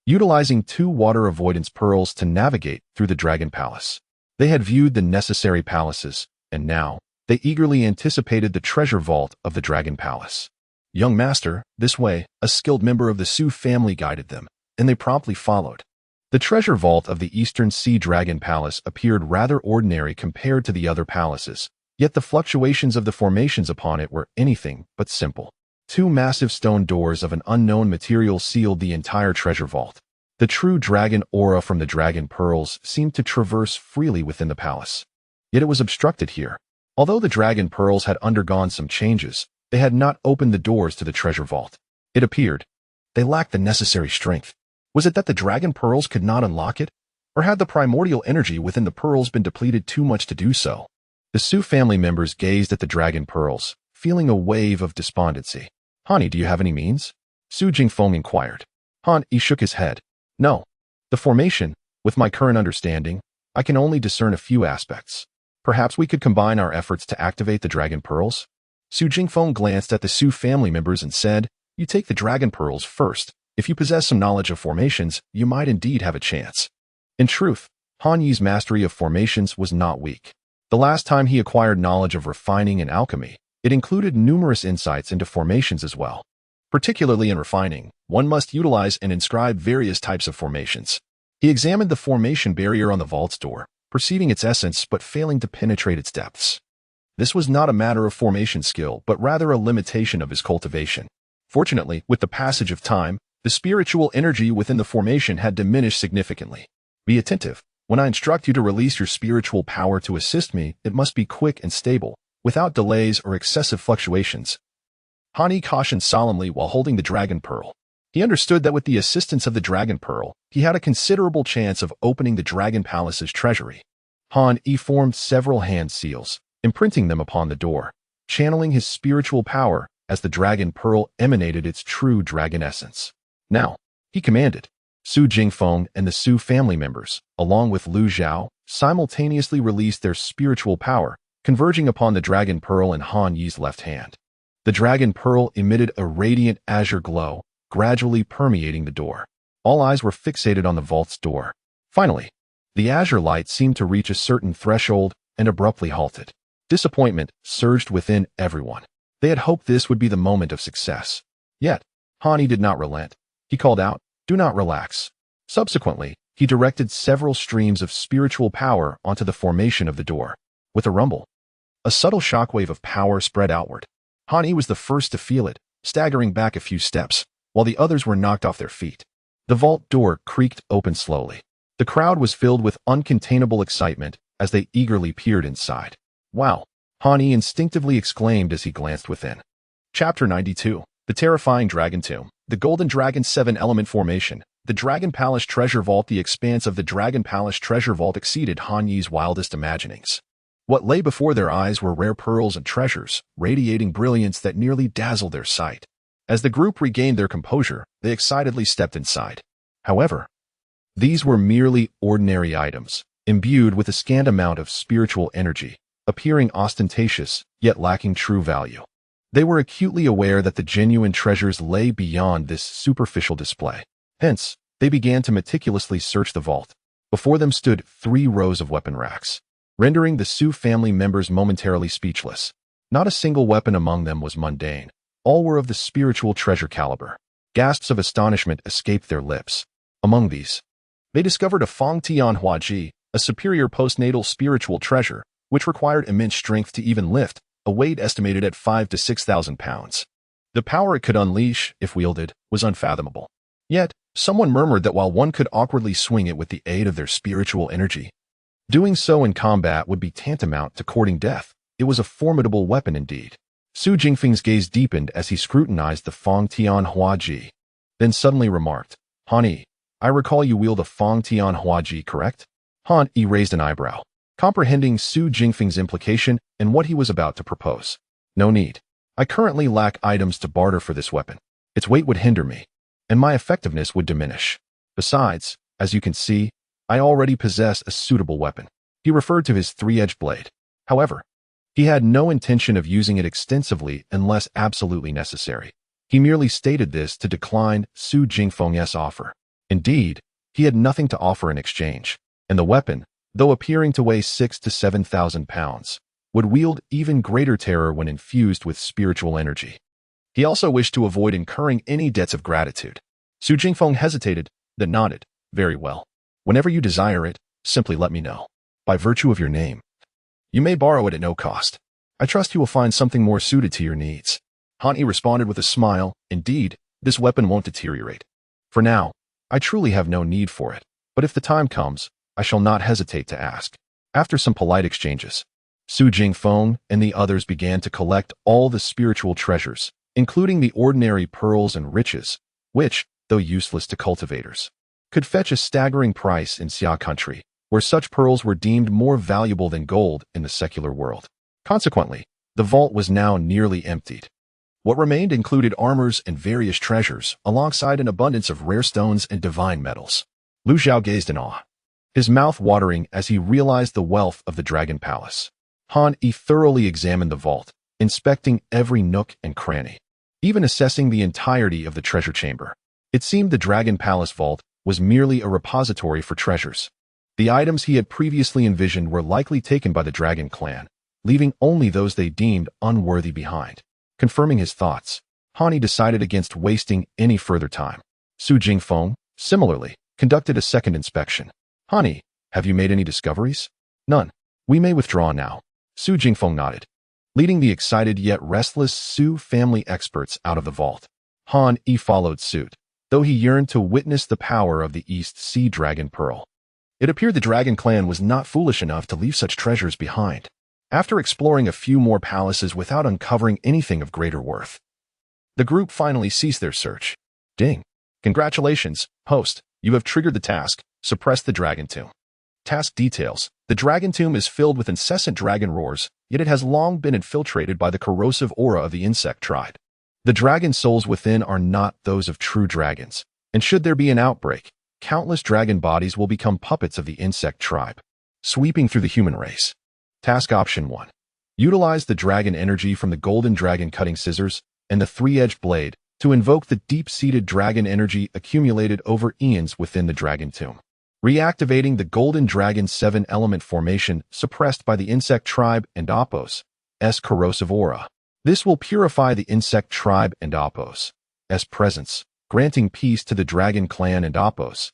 S1: utilizing 2 water avoidance pearls to navigate through the Dragon Palace. They had viewed the necessary palaces, and now, they eagerly anticipated the treasure vault of the Dragon Palace. "Young master, this way," a skilled member of the Su family guided them, and they promptly followed. The treasure vault of the Eastern Sea Dragon Palace appeared rather ordinary compared to the other palaces, yet the fluctuations of the formations upon it were anything but simple. Two massive stone doors of an unknown material sealed the entire treasure vault. The true dragon aura from the dragon pearls seemed to traverse freely within the palace. Yet it was obstructed here. Although the dragon pearls had undergone some changes, they had not opened the doors to the treasure vault. It appeared they lacked the necessary strength. Was it that the dragon pearls could not unlock it? Or had the primordial energy within the pearls been depleted too much to do so? The Su family members gazed at the dragon pearls, feeling a wave of despondency. "Hani, do you have any means?" Su Jingfeng inquired. Han Yi shook his head. "No. The formation, with my current understanding, I can only discern a few aspects. Perhaps we could combine our efforts to activate the dragon pearls?" Su Jingfeng glanced at the Su family members and said, "You take the dragon pearls first. If you possess some knowledge of formations, you might indeed have a chance." In truth, Han Yi's mastery of formations was not weak. The last time he acquired knowledge of refining and alchemy, it included numerous insights into formations as well. Particularly in refining, one must utilize and inscribe various types of formations. He examined the formation barrier on the vault's door, perceiving its essence but failing to penetrate its depths. This was not a matter of formation skill, but rather a limitation of his cultivation. Fortunately, with the passage of time, the spiritual energy within the formation had diminished significantly. "Be attentive. When I instruct you to release your spiritual power to assist me, it must be quick and stable, without delays or excessive fluctuations." Han Yi cautioned solemnly while holding the dragon pearl. He understood that with the assistance of the dragon pearl, he had a considerable chance of opening the dragon palace's treasury. Han Yi formed several hand seals, imprinting them upon the door, channeling his spiritual power as the dragon pearl emanated its true dragon essence. "Now," he commanded. Su Jingfeng and the Su family members, along with Lu Zhao, simultaneously released their spiritual power, converging upon the dragon pearl in Han Yi's left hand. The dragon pearl emitted a radiant azure glow, gradually permeating the door. All eyes were fixated on the vault's door. Finally, the azure light seemed to reach a certain threshold and abruptly halted. Disappointment surged within everyone. They had hoped this would be the moment of success. Yet, Han Yi did not relent. He called out, "Do not relax." Subsequently, he directed several streams of spiritual power onto the formation of the door. With a rumble, a subtle shockwave of power spread outward. Han Yi was the first to feel it, staggering back a few steps, while the others were knocked off their feet. The vault door creaked open slowly. The crowd was filled with uncontainable excitement as they eagerly peered inside. "Wow!" Han Yi instinctively exclaimed as he glanced within. Chapter 92. The Terrifying Dragon Tomb. The Golden Dragon 7-Element Formation. The Dragon Palace Treasure Vault. The expanse of the Dragon Palace Treasure Vault exceeded Han Yi's wildest imaginings. What lay before their eyes were rare pearls and treasures, radiating brilliance that nearly dazzled their sight. As the group regained their composure, they excitedly stepped inside. However, these were merely ordinary items, imbued with a scant amount of spiritual energy, appearing ostentatious, yet lacking true value. They were acutely aware that the genuine treasures lay beyond this superficial display. Hence, they began to meticulously search the vault. Before them stood 3 rows of weapon racks, rendering the Su family members momentarily speechless. Not a single weapon among them was mundane. All were of the spiritual treasure caliber. Gasps of astonishment escaped their lips. Among these, they discovered a Fong Tian Hua Ji, a superior postnatal spiritual treasure, which required immense strength to even lift, a weight estimated at 5,000 to 6,000 pounds. The power it could unleash, if wielded, was unfathomable. Yet, someone murmured that while one could awkwardly swing it with the aid of their spiritual energy, doing so in combat would be tantamount to courting death. It was a formidable weapon indeed. Su Jingfeng's gaze deepened as he scrutinized the Fong Tian Hua Ji, then suddenly remarked, "Han Yi, I recall you wield a Fong Tian Hua Ji, correct?" Han Yi raised an eyebrow, comprehending Su Jingfeng's implication and what he was about to propose. "No need. I currently lack items to barter for this weapon. Its weight would hinder me, and my effectiveness would diminish. Besides, as you can see, I already possess a suitable weapon." He referred to his 3-edged blade. However, he had no intention of using it extensively unless absolutely necessary. He merely stated this to decline Su Jingfeng's offer. Indeed, he had nothing to offer in exchange, and the weapon, though appearing to weigh 6,000 to 7,000 pounds, would wield even greater terror when infused with spiritual energy. He also wished to avoid incurring any debts of gratitude. Su Jingfeng hesitated, then nodded. Very well. Whenever you desire it, simply let me know. By virtue of your name, you may borrow it at no cost. I trust you will find something more suited to your needs. Han Yi responded with a smile. Indeed, this weapon won't deteriorate. For now, I truly have no need for it, but if the time comes, I shall not hesitate to ask. After some polite exchanges, Su Jingfeng and the others began to collect all the spiritual treasures, including the ordinary pearls and riches, which, though useless to cultivators, could fetch a staggering price in Xia country, where such pearls were deemed more valuable than gold in the secular world. Consequently, the vault was now nearly emptied. What remained included armors and various treasures, alongside an abundance of rare stones and divine metals. Lu Xiao gazed in awe, his mouth watering as he realized the wealth of the Dragon Palace. Han Yi thoroughly examined the vault, inspecting every nook and cranny, even assessing the entirety of the treasure chamber. It seemed the Dragon Palace vault was merely a repository for treasures. The items he had previously envisioned were likely taken by the Dragon clan, leaving only those they deemed unworthy behind. Confirming his thoughts, Han Yi decided against wasting any further time. Su Jingfeng, similarly, conducted a second inspection. Han Yi, have you made any discoveries? None. We may withdraw now. Su Jingfeng nodded, leading the excited yet restless Su family experts out of the vault. Han Yi followed suit, though he yearned to witness the power of the East Sea Dragon Pearl. It appeared the Dragon clan was not foolish enough to leave such treasures behind. After exploring a few more palaces without uncovering anything of greater worth, the group finally ceased their search. Ding. Congratulations, host. You have triggered the task, suppress the Dragon Tomb. Task details. The Dragon Tomb is filled with incessant dragon roars, yet it has long been infiltrated by the corrosive aura of the insect tribe. The dragon souls within are not those of true dragons, and should there be an outbreak, countless dragon bodies will become puppets of the insect tribe, sweeping through the human race. Task Option 1. Utilize the dragon energy from the golden dragon cutting scissors and the three-edged blade to invoke the deep-seated dragon energy accumulated over eons within the Dragon Tomb, reactivating the golden dragon 7-element formation suppressed by the insect tribe and Apos' corrosive aura. This will purify the insect tribe and Apos' presence, granting peace to the dragon clan and Apos'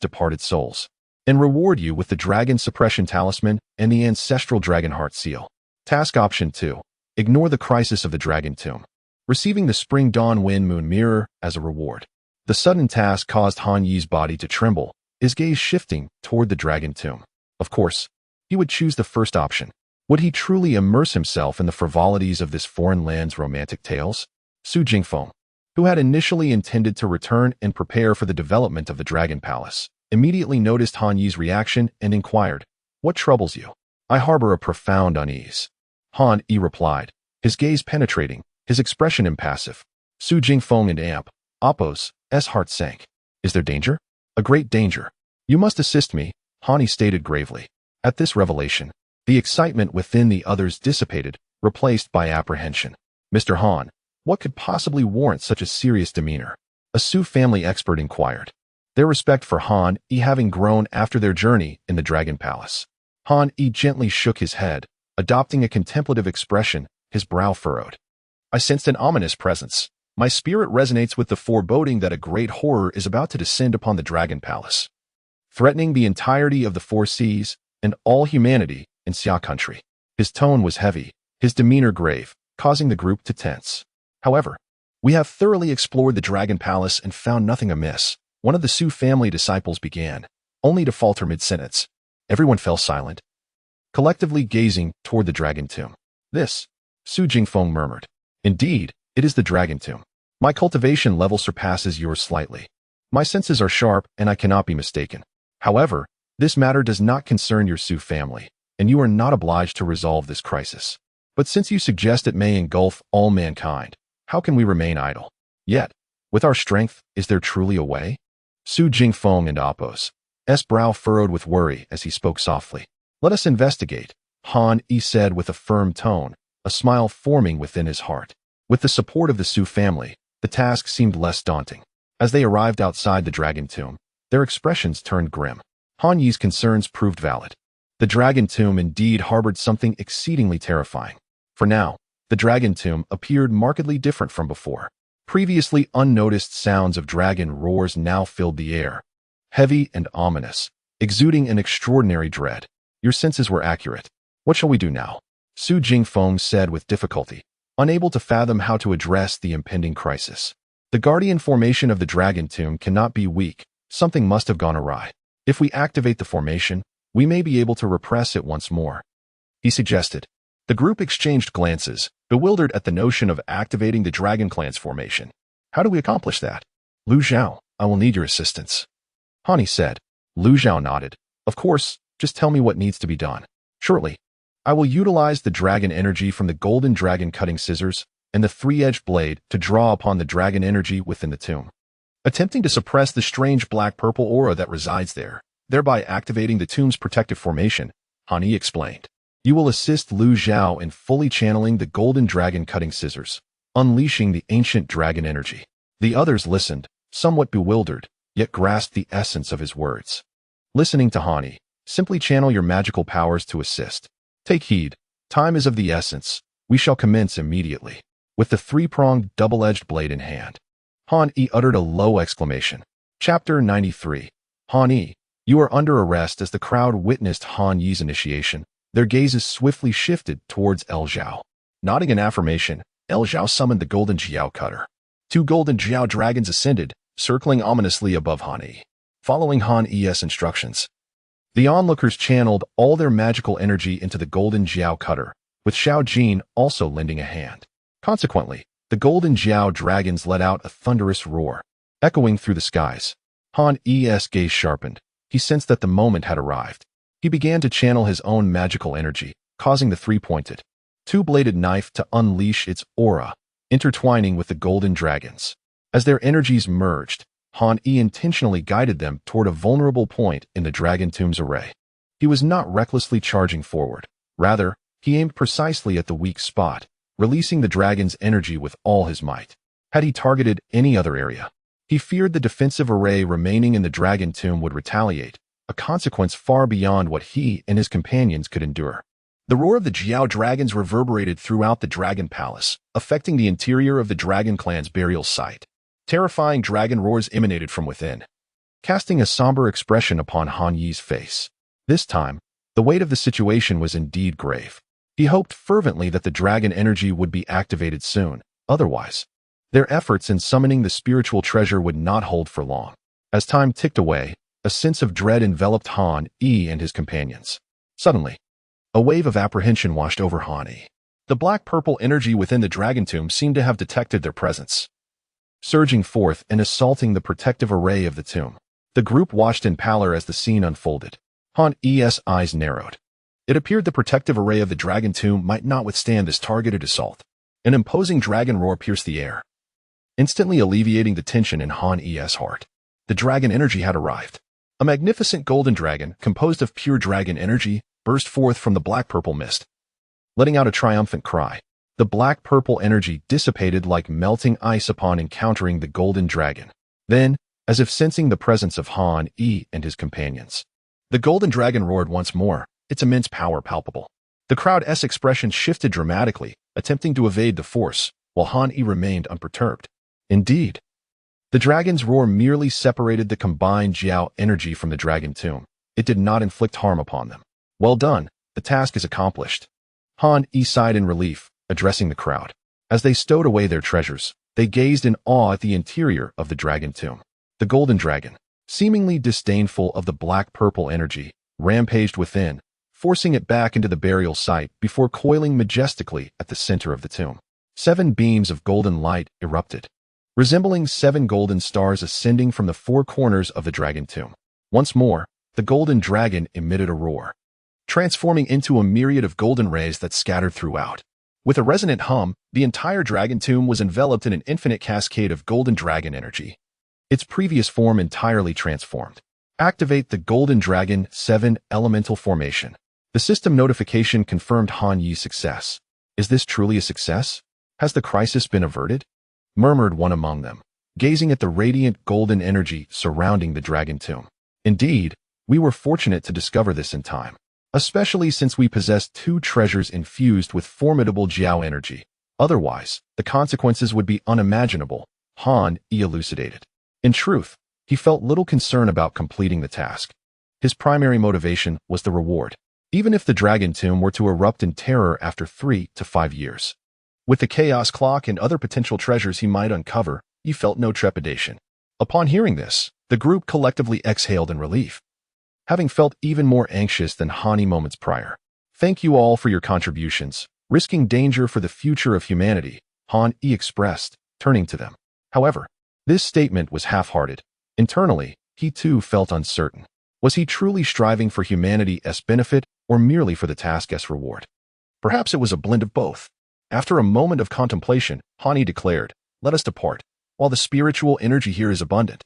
S1: departed souls, and reward you with the Dragon Suppression Talisman and the Ancestral Dragon Heart Seal. Task Option 2. Ignore the crisis of the Dragon Tomb, receiving the Spring Dawn Wind Moon Mirror as a reward. The sudden task caused Han Yi's body to tremble, his gaze shifting toward the Dragon Tomb. Of course, he would choose the first option. Would he truly immerse himself in the frivolities of this foreign land's romantic tales? Su Jingfeng, who had initially intended to return and prepare for the development of the Dragon Palace, immediately noticed Han Yi's reaction and inquired, "What troubles you?" "I harbor a profound unease," Han Yi replied, his gaze penetrating, his expression impassive. Su Jingfeng and Apos' heart sank. "Is there danger?" "A great danger. You must assist me," Han Yi stated gravely. At this revelation, the excitement within the others dissipated, replaced by apprehension. "Mr. Han, what could possibly warrant such a serious demeanor?" a Su family expert inquired, their respect for Han Yi having grown after their journey in the Dragon Palace. Han Yi gently shook his head, adopting a contemplative expression, his brow furrowed. "I sensed an ominous presence. My spirit resonates with the foreboding that a great horror is about to descend upon the Dragon Palace, threatening the entirety of the four seas and all humanity in Xia country." His tone was heavy, his demeanor grave, causing the group to tense. "However, we have thoroughly explored the Dragon Palace and found nothing amiss," one of the Su family disciples began, only to falter mid-sentence. Everyone fell silent, collectively gazing toward the Dragon Tomb. "This," Su Jingfeng murmured. "Indeed, it is the Dragon Tomb. My cultivation level surpasses yours slightly. My senses are sharp and I cannot be mistaken. However, this matter does not concern your Su family, and you are not obliged to resolve this crisis. But since you suggest it may engulf all mankind, how can we remain idle? Yet, with our strength, is there truly a way?" Su Jingfeng and Apos' brow furrowed with worry as he spoke softly. "Let us investigate," Han Yi said with a firm tone, a smile forming within his heart. With the support of the Su family, the task seemed less daunting. As they arrived outside the Dragon Tomb, their expressions turned grim. Han Yi's concerns proved valid. The Dragon Tomb indeed harbored something exceedingly terrifying. For now, The dragon tomb appeared markedly different from before. Previously unnoticed sounds of dragon roars now filled the air, heavy and ominous, exuding an extraordinary dread. Your senses were accurate. What shall we do now? Su Jingfeng said with difficulty, unable to fathom how to address the impending crisis. The guardian formation of the dragon tomb cannot be weak. Something must have gone awry. If we activate the formation, we may be able to repress it once more, he suggested. The group exchanged glances, bewildered at the notion of activating the dragon clan's formation. How do we accomplish that? Lu Zhao, I will need your assistance, Hani said. Lu Zhao nodded. Of course, just tell me what needs to be done. Shortly, I will utilize the dragon energy from the golden dragon cutting scissors and the three-edged blade to draw upon the dragon energy within the tomb, attempting to suppress the strange black-purple aura that resides there, thereby activating the tomb's protective formation, Hani explained. You will assist Lu Zhao in fully channeling the golden dragon cutting scissors, unleashing the ancient dragon energy. The others listened, somewhat bewildered, yet grasped the essence of his words. Listening to Hani, simply channel your magical powers to assist. Take heed, time is of the essence. We shall commence immediately. With the three-pronged, double-edged blade in hand, Han Yi uttered a low exclamation. Chapter 93. Han Yi, you are under arrest. As the crowd witnessed Han Yi's initiation, their gazes swiftly shifted towards El Zhao. Nodding in affirmation, El Zhao summoned the golden Jiao cutter. Two golden Jiao dragons ascended, circling ominously above Han Yi. Following Han Yi's instructions, the onlookers channeled all their magical energy into the golden Jiao cutter, with Xiao Jin also lending a hand. Consequently, the golden Jiao dragons let out a thunderous roar, echoing through the skies. Han Yi's gaze sharpened. He sensed that the moment had arrived. He began to channel his own magical energy, causing the three-pointed, two-bladed knife to unleash its aura, intertwining with the golden dragons. As their energies merged, Han Yi intentionally guided them toward a vulnerable point in the dragon tomb's array. He was not recklessly charging forward. Rather, he aimed precisely at the weak spot, releasing the dragon's energy with all his might. Had he targeted any other area, he feared the defensive array remaining in the dragon tomb would retaliate, a consequence far beyond what he and his companions could endure. The roar of the Jiao dragons reverberated throughout the dragon palace, affecting the interior of the dragon clan's burial site. Terrifying dragon roars emanated from within, casting a somber expression upon Han Yi's face. This time, the weight of the situation was indeed grave. He hoped fervently that the dragon energy would be activated soon. Otherwise, their efforts in summoning the spiritual treasure would not hold for long. As time ticked away, a sense of dread enveloped Han Yi and his companions. Suddenly, a wave of apprehension washed over Han Yi. The black-purple energy within the dragon tomb seemed to have detected their presence, surging forth and assaulting the protective array of the tomb. The group watched in pallor as the scene unfolded. Han Yi's eyes narrowed. It appeared the protective array of the dragon tomb might not withstand this targeted assault. An imposing dragon roar pierced the air, instantly alleviating the tension in Han Yi's heart. The dragon energy had arrived. A magnificent golden dragon, composed of pure dragon energy, burst forth from the black-purple mist, letting out a triumphant cry. The black-purple energy dissipated like melting ice upon encountering the golden dragon. Then, as if sensing the presence of Han Yi and his companions, the golden dragon roared once more, its immense power palpable. The crowd's expression shifted dramatically, attempting to evade the force, while Han Yi remained unperturbed. Indeed, the dragon's roar merely separated the combined Jiao energy from the dragon tomb. It did not inflict harm upon them. Well done, the task is accomplished. Han Yi sighed in relief, addressing the crowd. As they stowed away their treasures, they gazed in awe at the interior of the dragon tomb. The golden dragon, seemingly disdainful of the black-purple energy, rampaged within, forcing it back into the burial site before coiling majestically at the center of the tomb. 7 beams of golden light erupted, resembling 7 golden stars ascending from the 4 corners of the dragon tomb. Once more, the golden dragon emitted a roar, transforming into a myriad of golden rays that scattered throughout. With a resonant hum, the entire dragon tomb was enveloped in an infinite cascade of golden dragon energy, its previous form entirely transformed. Activate the golden dragon 7 elemental formation. The system notification confirmed Han Yi's success. Is this truly a success? Has the crisis been averted? Murmured one among them, gazing at the radiant golden energy surrounding the dragon tomb. Indeed, we were fortunate to discover this in time, especially since we possessed 2 treasures infused with formidable Jiao energy. Otherwise, the consequences would be unimaginable, Han Yi elucidated. In truth, he felt little concern about completing the task. His primary motivation was the reward, even if the dragon tomb were to erupt in terror after 3 to 5 years. With the chaos clock and other potential treasures he might uncover, he felt no trepidation. Upon hearing this, the group collectively exhaled in relief, having felt even more anxious than Han Yi moments prior. Thank you all for your contributions, risking danger for the future of humanity, Han Yi expressed, turning to them. However, this statement was half-hearted. Internally, he too felt uncertain. Was he truly striving for humanity's benefit or merely for the task's reward? Perhaps it was a blend of both. After a moment of contemplation, Han Yi declared, "Let us depart. While the spiritual energy here is abundant,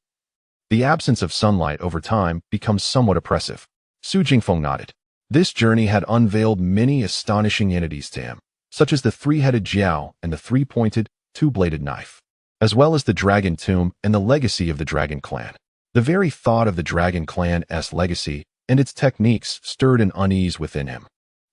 S1: the absence of sunlight over time becomes somewhat oppressive." Su Jingfeng nodded. This journey had unveiled many astonishing entities to him, such as the three-headed Jiao and the three-pointed, two-bladed knife, as well as the dragon tomb and the legacy of the dragon clan. The very thought of the dragon clan's legacy and its techniques stirred an unease within him.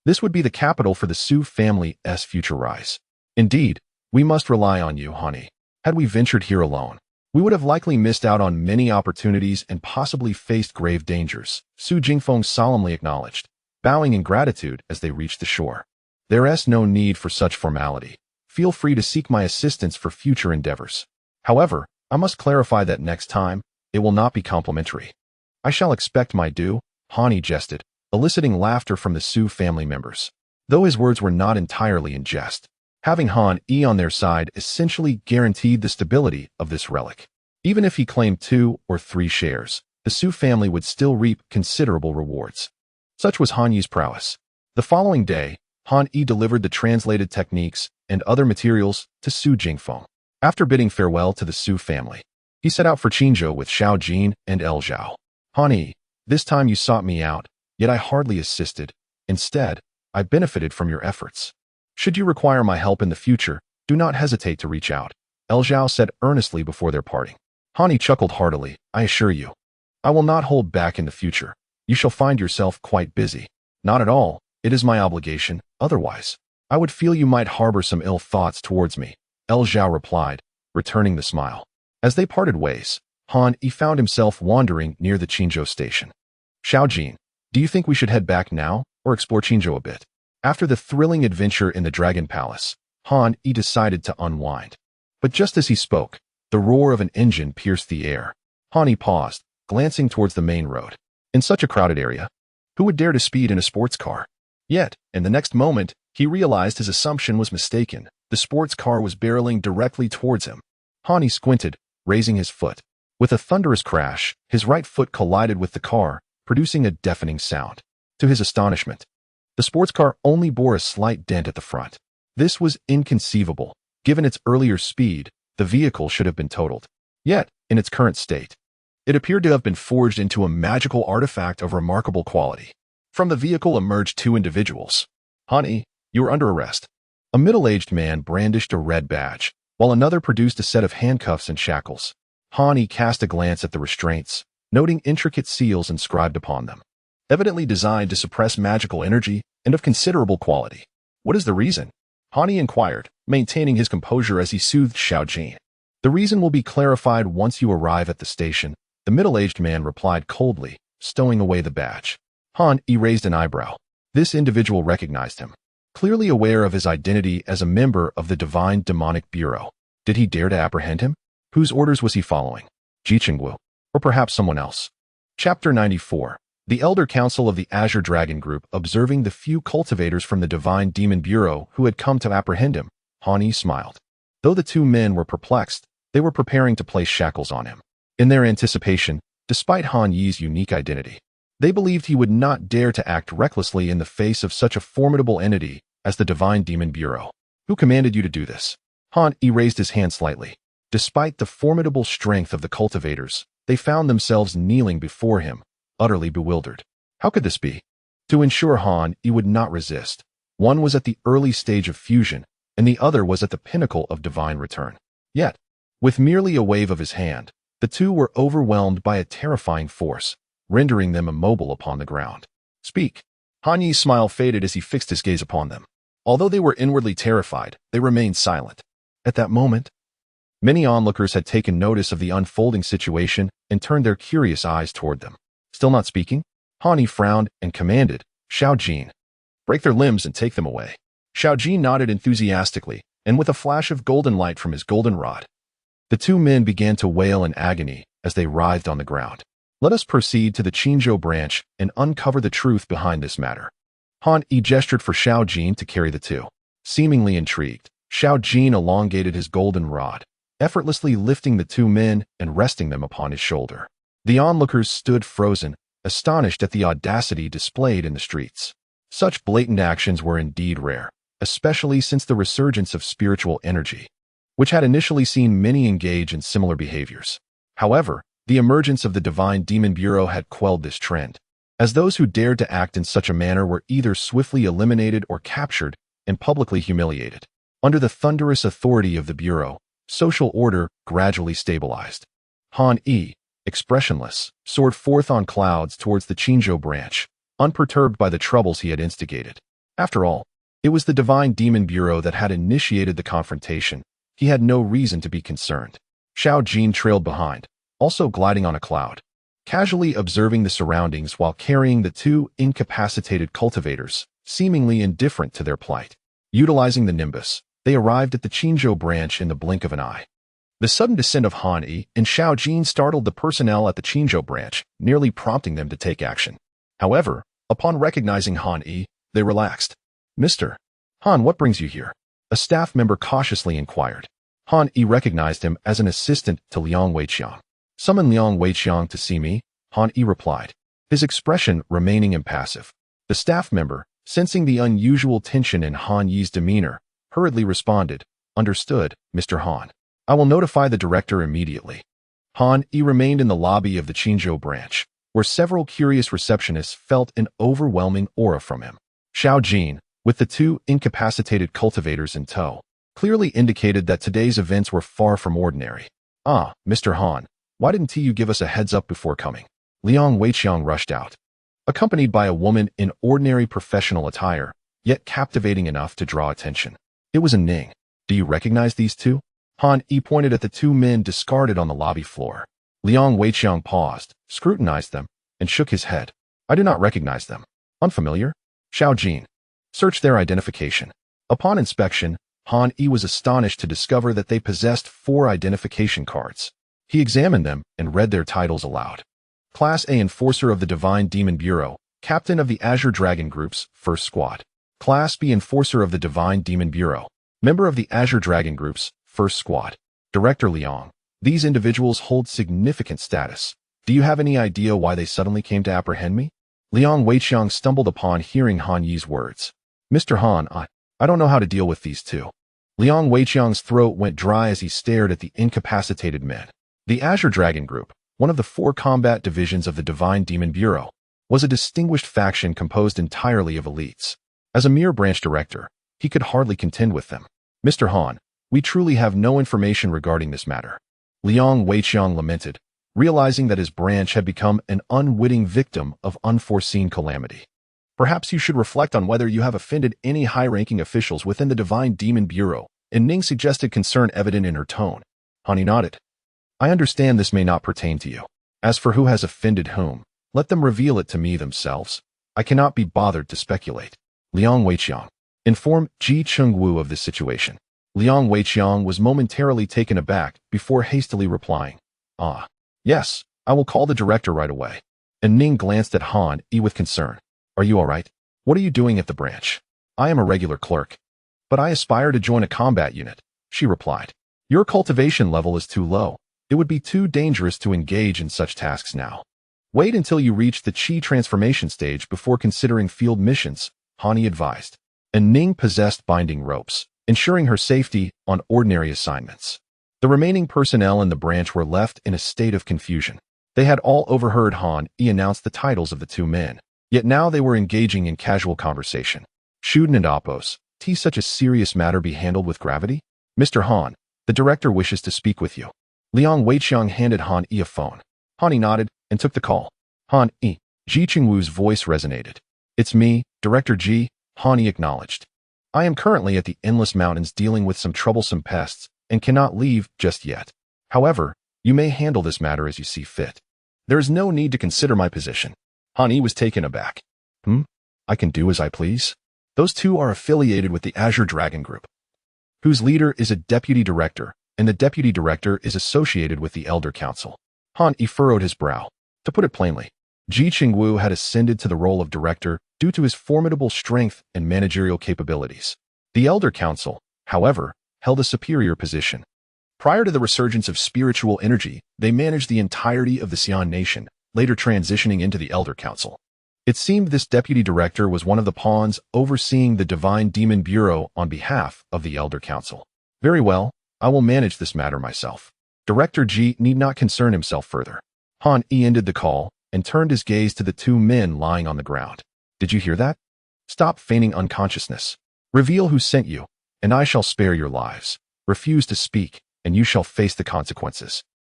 S1: This would be the capital for the Su family's future rise. Indeed, we must rely on you, Han Yi. Had we ventured here alone, we would have likely missed out on many opportunities and possibly faced grave dangers, Su Jingfeng solemnly acknowledged, bowing in gratitude as they reached the shore. There is no need for such formality. Feel free to seek my assistance for future endeavors. However, I must clarify that next time, it will not be complimentary. I shall expect my due, Han Yi jested, eliciting laughter from the Su family members. Though his words were not entirely in jest, having Han Yi on their side essentially guaranteed the stability of this relic. Even if he claimed 2 or 3 shares, the Su family would still reap considerable rewards. Such was Han Yi's prowess. The following day, Han Yi delivered the translated techniques and other materials to Su Jingfeng. After bidding farewell to the Su family, he set out for Qinzhou with Xiao Jin and El Zhao. Han Yi, this time you sought me out, yet I hardly assisted. Instead, I benefited from your efforts. Should you require my help in the future, do not hesitate to reach out, El Zhao said earnestly before their parting. Han Yi chuckled heartily, I assure you, I will not hold back in the future. You shall find yourself quite busy. Not at all, it is my obligation, otherwise, I would feel you might harbor some ill thoughts towards me, El Zhao replied, returning the smile. As they parted ways, Han Yi found himself wandering near the Qinzhou station. Xiao Jin, do you think we should head back now, or explore Qinzhou a bit? After the thrilling adventure in the Dragon Palace, Han Yi decided to unwind. But just as he spoke, the roar of an engine pierced the air. Han Yi paused, glancing towards the main road. In such a crowded area, who would dare to speed in a sports car? Yet, in the next moment, he realized his assumption was mistaken. The sports car was barreling directly towards him. Han Yi squinted, raising his foot. With a thunderous crash, his right foot collided with the car, producing a deafening sound. To his astonishment, the sports car only bore a slight dent at the front. This was inconceivable. Given its earlier speed, the vehicle should have been totaled. Yet, in its current state, it appeared to have been forged into a magical artifact of remarkable quality. From the vehicle emerged 2 individuals. Han Yi, you are under arrest. A middle-aged man brandished a red badge, while another produced a set of handcuffs and shackles. Han Yi cast a glance at the restraints, noting intricate seals inscribed upon them, evidently designed to suppress magical energy and of considerable quality. What is the reason? Han Yi inquired, maintaining his composure as he soothed Xiao Jin. The reason will be clarified once you arrive at the station, the middle-aged man replied coldly, stowing away the badge. Han Yi raised an eyebrow. This individual recognized him. Clearly aware of his identity as a member of the Divine Demonic Bureau, did he dare to apprehend him? Whose orders was he following? Ji Qingwu, or perhaps someone else? Chapter 94. The Elder Council of the Azure Dragon Group observing the few cultivators from the Divine Demon Bureau who had come to apprehend him, Han Yi smiled. Though the 2 men were perplexed, they were preparing to place shackles on him. In their anticipation, despite Han Yi's unique identity, they believed he would not dare to act recklessly in the face of such a formidable entity as the Divine Demon Bureau. Who commanded you to do this? Han Yi raised his hand slightly. Despite the formidable strength of the cultivators, they found themselves kneeling before him, utterly bewildered. How could this be? To ensure Han Yi would not resist, one was at the early stage of fusion, and the other was at the pinnacle of divine return. Yet, with merely a wave of his hand, the 2 were overwhelmed by a terrifying force, rendering them immobile upon the ground. Speak. Han Yi's smile faded as he fixed his gaze upon them. Although they were inwardly terrified, they remained silent. At that moment, many onlookers had taken notice of the unfolding situation and turned their curious eyes toward them. Still not speaking, Han Yi frowned and commanded, "Xiao Jin, break their limbs and take them away." Xiao Jin nodded enthusiastically, and with a flash of golden light from his golden rod, the two men began to wail in agony as they writhed on the ground. "Let us proceed to the Qinzhou branch and uncover the truth behind this matter." Han Yi gestured for Xiao Jin to carry the two. Seemingly intrigued, Xiao Jin elongated his golden rod, effortlessly lifting the two men and resting them upon his shoulder. The onlookers stood frozen, astonished at the audacity displayed in the streets. Such blatant actions were indeed rare, especially since the resurgence of spiritual energy, which had initially seen many engage in similar behaviors. However, the emergence of the Divine Demon Bureau had quelled this trend, as those who dared to act in such a manner were either swiftly eliminated or captured and publicly humiliated. Under the thunderous authority of the Bureau, social order gradually stabilized. Han Yi, expressionless, soared forth on clouds towards the Qinzhou branch, unperturbed by the troubles he had instigated. After all, it was the Divine Demon Bureau that had initiated the confrontation. He had no reason to be concerned. Xiao Jin trailed behind, also gliding on a cloud, casually observing the surroundings while carrying the two incapacitated cultivators, seemingly indifferent to their plight. Utilizing the nimbus, they arrived at the Qinzhou branch in the blink of an eye. The sudden descent of Han Yi and Xiao Jin startled the personnel at the Qinzhou branch, nearly prompting them to take action. However, upon recognizing Han Yi, they relaxed. "Mr. Han, what brings you here?" a staff member cautiously inquired. Han Yi recognized him as an assistant to Liang Weiqiang. "Summon Liang Weiqiang to see me," Han Yi replied, his expression remaining impassive. The staff member, sensing the unusual tension in Han Yi's demeanor, hurriedly responded, "Understood, Mr. Han. I will notify the director immediately." Han Yi remained in the lobby of the Qinzhou branch, where several curious receptionists felt an overwhelming aura from him. Xiao Jin, with the two incapacitated cultivators in tow, clearly indicated that today's events were far from ordinary. "Ah, Mr. Han, why didn't you give us a heads up before coming?" Liang Weiqiang rushed out, accompanied by a woman in ordinary professional attire, yet captivating enough to draw attention. It was Ning. "Do you recognize these two?" Han Yi pointed at the two men discarded on the lobby floor. Liang Weiqiang paused, scrutinized them, and shook his head. "I do not recognize them. Unfamiliar?" Xiao Jin. "Search their identification." Upon inspection, Han Yi was astonished to discover that they possessed 4 identification cards. He examined them and read their titles aloud. Class A Enforcer of the Divine Demon Bureau, Captain of the Azure Dragon Group's First Squad. Class B Enforcer of the Divine Demon Bureau, Member of the Azure Dragon Group's First Squad. Director Liang. These individuals hold significant status. Do you have any idea why they suddenly came to apprehend me? Liang Weiqiang stumbled upon hearing Han Yi's words. "Mr. Han, I don't know how to deal with these two." Liang Weiqiang's throat went dry as he stared at the incapacitated men. The Azure Dragon Group, one of the 4 combat divisions of the Divine Demon Bureau, was a distinguished faction composed entirely of elites. As a mere branch director, he could hardly contend with them. "Mr. Han, we truly have no information regarding this matter." Liang Weiqiang lamented, realizing that his branch had become an unwitting victim of unforeseen calamity. "Perhaps you should reflect on whether you have offended any high-ranking officials within the Divine Demon Bureau," and Ning suggested, concern evident in her tone. Han Yi nodded. "I understand this may not pertain to you. As for who has offended whom, let them reveal it to me themselves. I cannot be bothered to speculate." Liang Weiqiang. Inform Ji Chengwu of this situation. Liang Weiqiang was momentarily taken aback before hastily replying, "Ah, yes, I will call the director right away." And Ning glanced at Han Yi with concern. "Are you all right? What are you doing at the branch?" "I am a regular clerk, but I aspire to join a combat unit," she replied. "Your cultivation level is too low. It would be too dangerous to engage in such tasks now. Wait until you reach the Qi transformation stage before considering field missions," Han Yi advised. And Ning possessed binding ropes, ensuring her safety on ordinary assignments. The remaining personnel in the branch were left in a state of confusion. They had all overheard Han Yi announce the titles of the two men, yet now they were engaging in casual conversation. "Shuden and Appos, such a serious matter be handled with gravity? Mr. Han, the director wishes to speak with you." Liang Weiqiang handed Han Yi a phone. Han Yi nodded and took the call. "Han Yi," Ji Chengwu's voice resonated. "It's me, Director Ji," Han Yi acknowledged. I am currently at the Endless Mountains dealing with some troublesome pests and cannot leave just yet. However, you may handle this matter as you see fit. There is no need to consider my position. Han Yi was taken aback. I can do as I please? Those two are affiliated with the Azure Dragon Group, whose leader is a deputy director, and the deputy director is associated with the Elder Council. Han Yi furrowed his brow. To put it plainly, Ji Qingwu had ascended to the role of director due to his formidable strength and managerial capabilities. The Elder Council, however, held a superior position. Prior to the resurgence of spiritual energy, they managed the entirety of the Xian nation, later transitioning into the Elder Council. It seemed this deputy director was one of the pawns overseeing the Divine Demon Bureau on behalf of the Elder Council. Very well, I will manage this matter myself. Director Ji need not concern himself further. Han Yi ended the call and turned his gaze to the two men lying on the ground. Did you hear that? Stop feigning unconsciousness. Reveal who sent you, and I shall spare your lives. Refuse to speak, and you shall face the consequences.